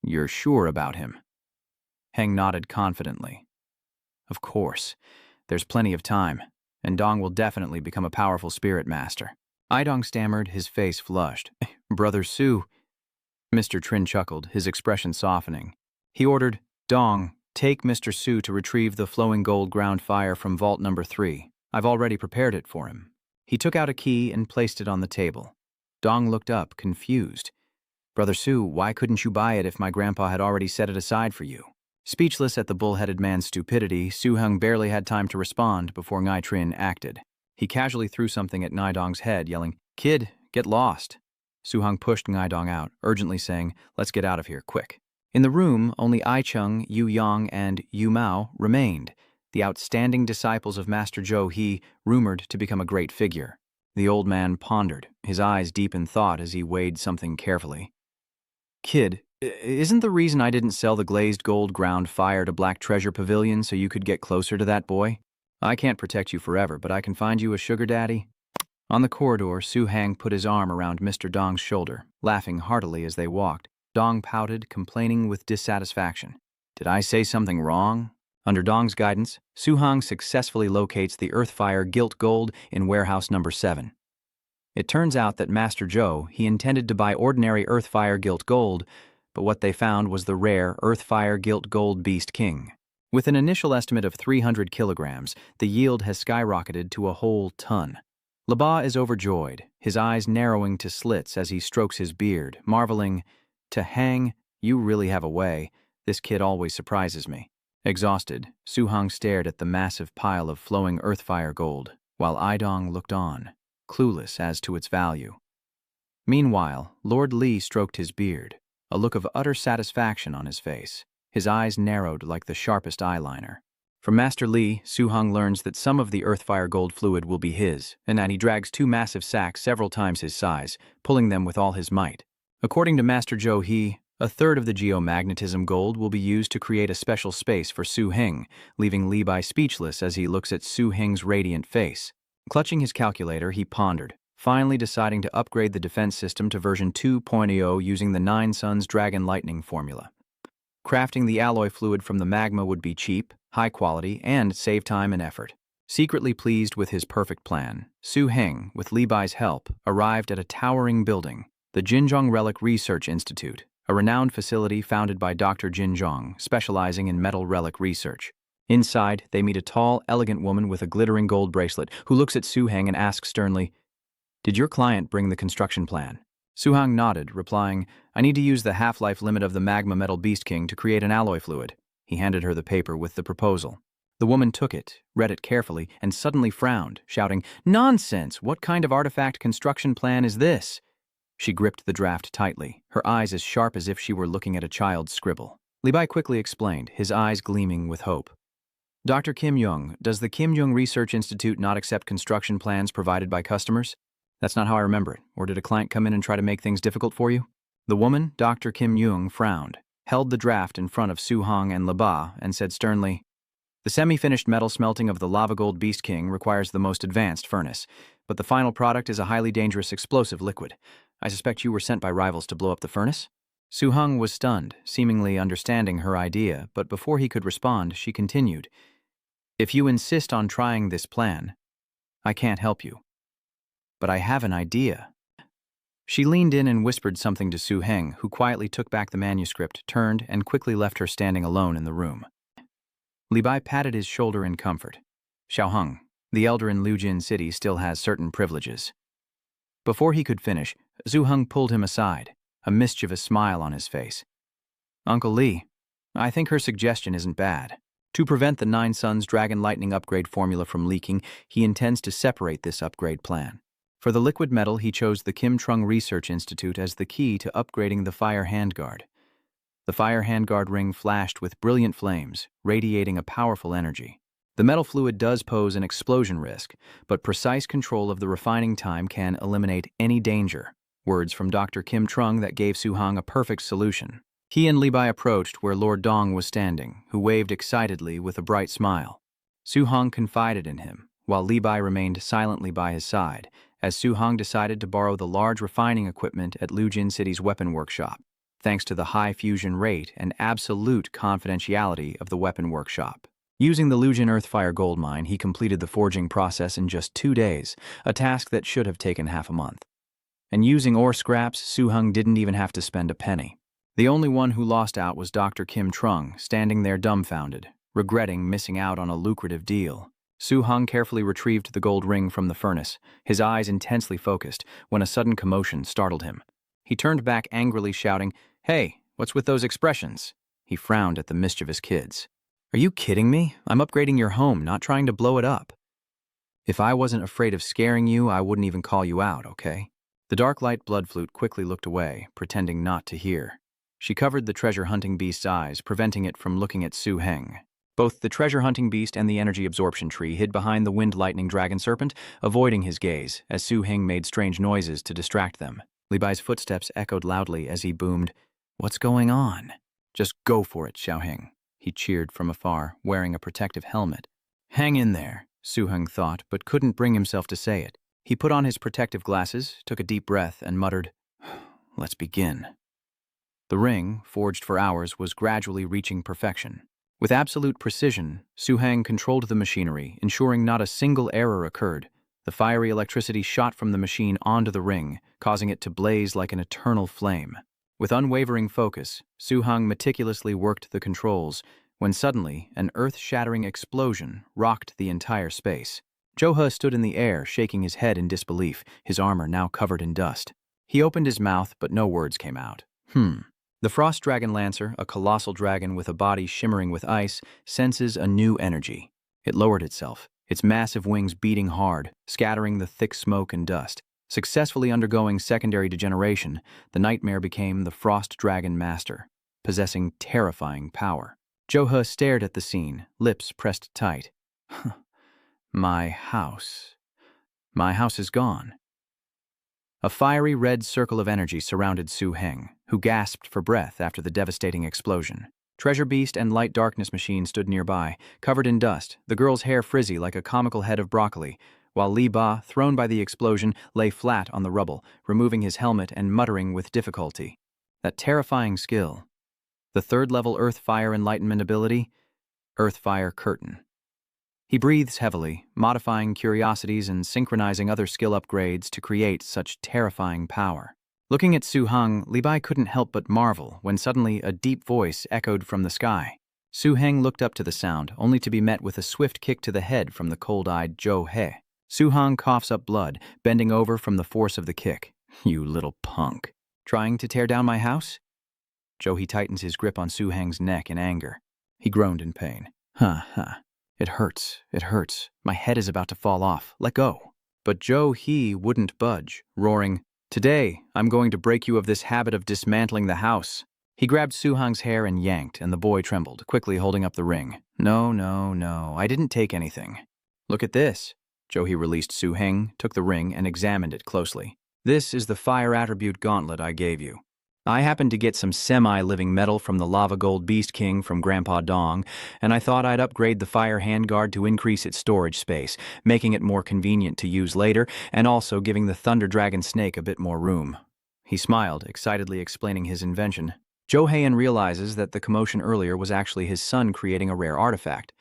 You're sure about him? Heng nodded confidently. Of course. There's plenty of time, and Dong will definitely become a powerful spirit master. Idong stammered, his face flushed. Brother Su. Mr. Trin chuckled, his expression softening. He ordered, Dong, take Mr. Su to retrieve the flowing gold ground fire from vault number 3. I've already prepared it for him. He took out a key and placed it on the table. Dong looked up, confused. Brother Su, why couldn't you buy it if my grandpa had already set it aside for you? Speechless at the bull-headed man's stupidity, Su Heng barely had time to respond before Ngai Trin acted. He casually threw something at Ngai Dong's head, yelling, Kid, get lost. Su Heng pushed Ngai Dong out, urgently saying, let's get out of here, quick. In the room, only Ai Chung, Yu Yang, and Yu Mao remained, the outstanding disciples of Master Zhou He, rumored to become a great figure. The old man pondered, his eyes deep in thought as he weighed something carefully. Kid, isn't the reason I didn't sell the glazed gold ground fire to Black Treasure Pavilion so you could get closer to that boy? I can't protect you forever, but I can find you a sugar daddy. On the corridor, Su Heng put his arm around Mr. Dong's shoulder, laughing heartily as they walked. Dong pouted, complaining with dissatisfaction. Did I say something wrong? Under Dong's guidance, Su Heng successfully locates the Earthfire Gilt Gold in warehouse number 7. It turns out that Master Zhou, he intended to buy ordinary Earthfire Gilt Gold, but what they found was the rare Earthfire Gilt Gold Beast King. With an initial estimate of 300 kilograms, the yield has skyrocketed to a whole ton. Laba is overjoyed, his eyes narrowing to slits as he strokes his beard, marveling, to Hang, you really have a way. This kid always surprises me. Exhausted, Su Heng stared at the massive pile of flowing Earthfire gold, while Idong looked on, clueless as to its value. Meanwhile, Lord Li stroked his beard, a look of utter satisfaction on his face. His eyes narrowed like the sharpest eyeliner. From Master Li, Su Heng learns that some of the Earthfire gold fluid will be his, and that he drags 2 massive sacks several times his size, pulling them with all his might. According to Master Zhou He, a third of the geomagnetism gold will be used to create a special space for Su Heng, leaving Li Bai speechless as he looks at Su Heng's radiant face. Clutching his calculator, he pondered, finally deciding to upgrade the defense system to version 2.0 using the 9 Suns Dragon Lightning formula. Crafting the alloy fluid from the magma would be cheap, high quality, and save time and effort. Secretly pleased with his perfect plan, Su Heng, with Li Bai's help, arrived at a towering building, the Jinzhong Relic Research Institute, a renowned facility founded by Dr. Jinzhong, specializing in metal relic research. Inside, they meet a tall, elegant woman with a glittering gold bracelet who looks at Su Heng and asks sternly, Did your client bring the construction plan? Su Heng nodded, replying, I need to use the half-life limit of the Magma Metal Beast King to create an alloy fluid. He handed her the paper with the proposal. The woman took it, read it carefully, and suddenly frowned, shouting, Nonsense! What kind of artifact construction plan is this? She gripped the draft tightly, her eyes as sharp as if she were looking at a child's scribble. Li Bai quickly explained, his eyes gleaming with hope. Dr. Kim Young, does the Kim Young Research Institute not accept construction plans provided by customers? That's not how I remember it. Or did a client come in and try to make things difficult for you? The woman, Dr. Kim Young, frowned, held the draft in front of Su Heng and Laba, and said sternly, The semi-finished metal smelting of the Lava Gold Beast King requires the most advanced furnace, but the final product is a highly dangerous explosive liquid. I suspect you were sent by rivals to blow up the furnace? Su Heng was stunned, seemingly understanding her idea, but before he could respond, she continued, If you insist on trying this plan, I can't help you. But I have an idea. She leaned in and whispered something to Su Heng, who quietly took back the manuscript, turned, and quickly left her standing alone in the room. Li Bai patted his shoulder in comfort. Xiao Heng, the elder in Lujin City, still has certain privileges. Before he could finish, Su Heng pulled him aside, a mischievous smile on his face. Uncle Li, I think her suggestion isn't bad. To prevent the 9 Suns Dragon Lightning upgrade formula from leaking, he intends to separate this upgrade plan. For the liquid metal, he chose the Kim Trung Research Institute as the key to upgrading the Fire Handguard. The Fire Handguard ring flashed with brilliant flames, radiating a powerful energy. The metal fluid does pose an explosion risk, but precise control of the refining time can eliminate any danger. Words from Dr. Kim Trung that gave Su Heng a perfect solution. He and Li Bai approached where Lord Dong was standing, who waved excitedly with a bright smile. Su Heng confided in him, while Li Bai remained silently by his side, as Su Hong decided to borrow the large refining equipment at Lujin City's weapon workshop, thanks to the high fusion rate and absolute confidentiality of the weapon workshop. Using the Lujin Earthfire gold mine, he completed the forging process in just 2 days, a task that should have taken half a month. And using ore scraps, Su Hong didn't even have to spend a penny. The only one who lost out was Dr. Kim Trung, standing there dumbfounded, regretting missing out on a lucrative deal. Su Hong carefully retrieved the gold ring from the furnace, his eyes intensely focused, when a sudden commotion startled him. He turned back angrily, shouting, "Hey, what's with those expressions?" He frowned at the mischievous kids. "Are you kidding me? I'm upgrading your home, not trying to blow it up. If I wasn't afraid of scaring you, I wouldn't even call you out, okay?" The dark light blood flute quickly looked away, pretending not to hear. She covered the treasure-hunting beast's eyes, preventing it from looking at Su Heng. Both the treasure-hunting beast and the energy absorption tree hid behind the wind-lightning dragon serpent, avoiding his gaze, as Su Heng made strange noises to distract them. Li Bai's footsteps echoed loudly as he boomed, "What's going on?" "Just go for it, Xiao Heng," he cheered from afar, wearing a protective helmet. "Hang in there," Su Heng thought, but couldn't bring himself to say it. He put on his protective glasses, took a deep breath, and muttered, "Let's begin." The ring, forged for hours, was gradually reaching perfection. With absolute precision, Su Heng controlled the machinery, ensuring not a single error occurred. The fiery electricity shot from the machine onto the ring, causing it to blaze like an eternal flame. With unwavering focus, Su Heng meticulously worked the controls, when suddenly an earth-shattering explosion rocked the entire space. Zhou He stood in the air, shaking his head in disbelief, his armor now covered in dust. He opened his mouth, but no words came out. The Frost Dragon Lancer, a colossal dragon with a body shimmering with ice, senses a new energy. It lowered itself, its massive wings beating hard, scattering the thick smoke and dust. Successfully undergoing secondary degeneration, the nightmare became the Frost Dragon Master, possessing terrifying power. Zhou He stared at the scene, lips pressed tight. My house is gone. A fiery red circle of energy surrounded Su Heng, who gasped for breath after the devastating explosion. Treasure Beast and Light Darkness Machine stood nearby, covered in dust, the girl's hair frizzy like a comical head of broccoli, while Li Ba, thrown by the explosion, lay flat on the rubble, removing his helmet and muttering with difficulty. That terrifying skill. The third-level Earth-Fire Enlightenment ability, Earth-Fire Curtain. He breathes heavily, modifying curiosities and synchronizing other skill upgrades to create such terrifying power. Looking at Su Heng, Li Bai couldn't help but marvel when suddenly a deep voice echoed from the sky. Su Heng looked up to the sound, only to be met with a swift kick to the head from the cold-eyed Zhou He. Su Heng coughs up blood, bending over from the force of the kick. "You little punk. Trying to tear down my house?" Zhou He tightens his grip on Su Heng's neck in anger. He groaned in pain. It hurts. My head is about to fall off. Let go." But Zhou He wouldn't budge, roaring, "Today, I'm going to break you of this habit of dismantling the house." He grabbed Su Heng's hair and yanked, and the boy trembled, quickly holding up the ring. No, I didn't take anything." "Look at this." Zhou He released Su Heng, took the ring, and examined it closely. "This is the fire attribute gauntlet I gave you. I happened to get some semi-living metal from the Lava Gold Beast King from Grandpa Dong, and I thought I'd upgrade the fire handguard to increase its storage space, making it more convenient to use later, and also giving the Thunder Dragon Snake a bit more room." He smiled, excitedly explaining his invention. Zhou Heian realizes that the commotion earlier was actually his son creating a rare artifact.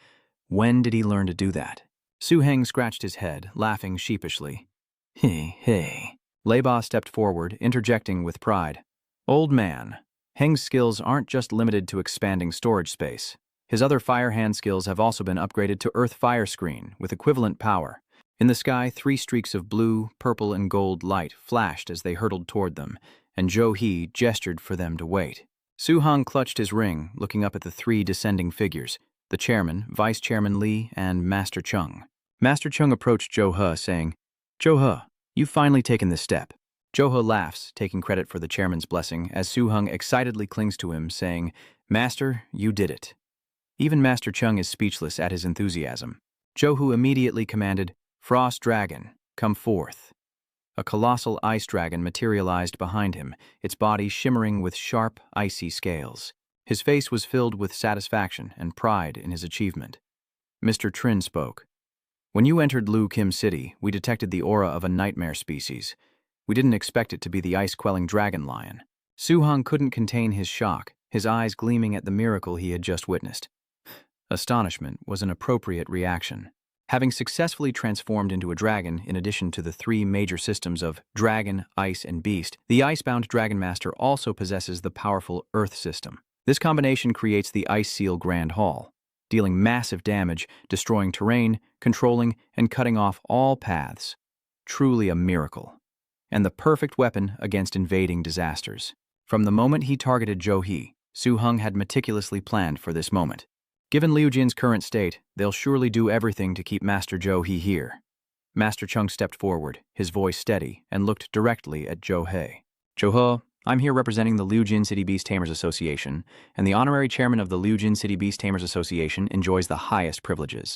When did he learn to do that? Su Heng scratched his head, laughing sheepishly. Hey. Leiba stepped forward, interjecting with pride. "Old man, Heng's skills aren't just limited to expanding storage space. His other fire hand skills have also been upgraded to Earth Fire Screen with equivalent power." In the sky, 3 streaks of blue, purple, and gold light flashed as they hurtled toward them, and Zhou He gestured for them to wait. Su Heng clutched his ring, looking up at the 3 descending figures, the chairman, Vice Chairman Li, and Master Chung. Master Chung approached Zhou He, saying, "Zhou He, you've finally taken this step." Zhou He laughs, taking credit for the chairman's blessing, as Su Heng excitedly clings to him, saying, "Master, you did it." Even Master Chung is speechless at his enthusiasm. Zhou He immediately commanded, "Frost Dragon, come forth." A colossal ice dragon materialized behind him, its body shimmering with sharp, icy scales. His face was filled with satisfaction and pride in his achievement. Mr. Trin spoke. When you entered Lu Kim City, we detected the aura of a nightmare species. We didn't expect it to be the ice-quelling dragon lion. Su-hung couldn't contain his shock, his eyes gleaming at the miracle he had just witnessed. Astonishment was an appropriate reaction. Having successfully transformed into a dragon in addition to the 3 major systems of dragon, ice, and beast, the icebound Dragon Master also possesses the powerful Earth system. This combination creates the Ice Seal Grand Hall, dealing massive damage, destroying terrain, controlling, and cutting off all paths. Truly a miracle. And the perfect weapon against invading disasters. From the moment he targeted Zhou He, Su-hung had meticulously planned for this moment. Given Liu Jin's current state, they'll surely do everything to keep Master Zhou He here. Master Chung stepped forward, his voice steady, and looked directly at Zhou He. Zhou He, I'm here representing the Liu Jin City Beast Tamers Association, and the honorary chairman of the Liu Jin City Beast Tamers Association enjoys the highest privileges.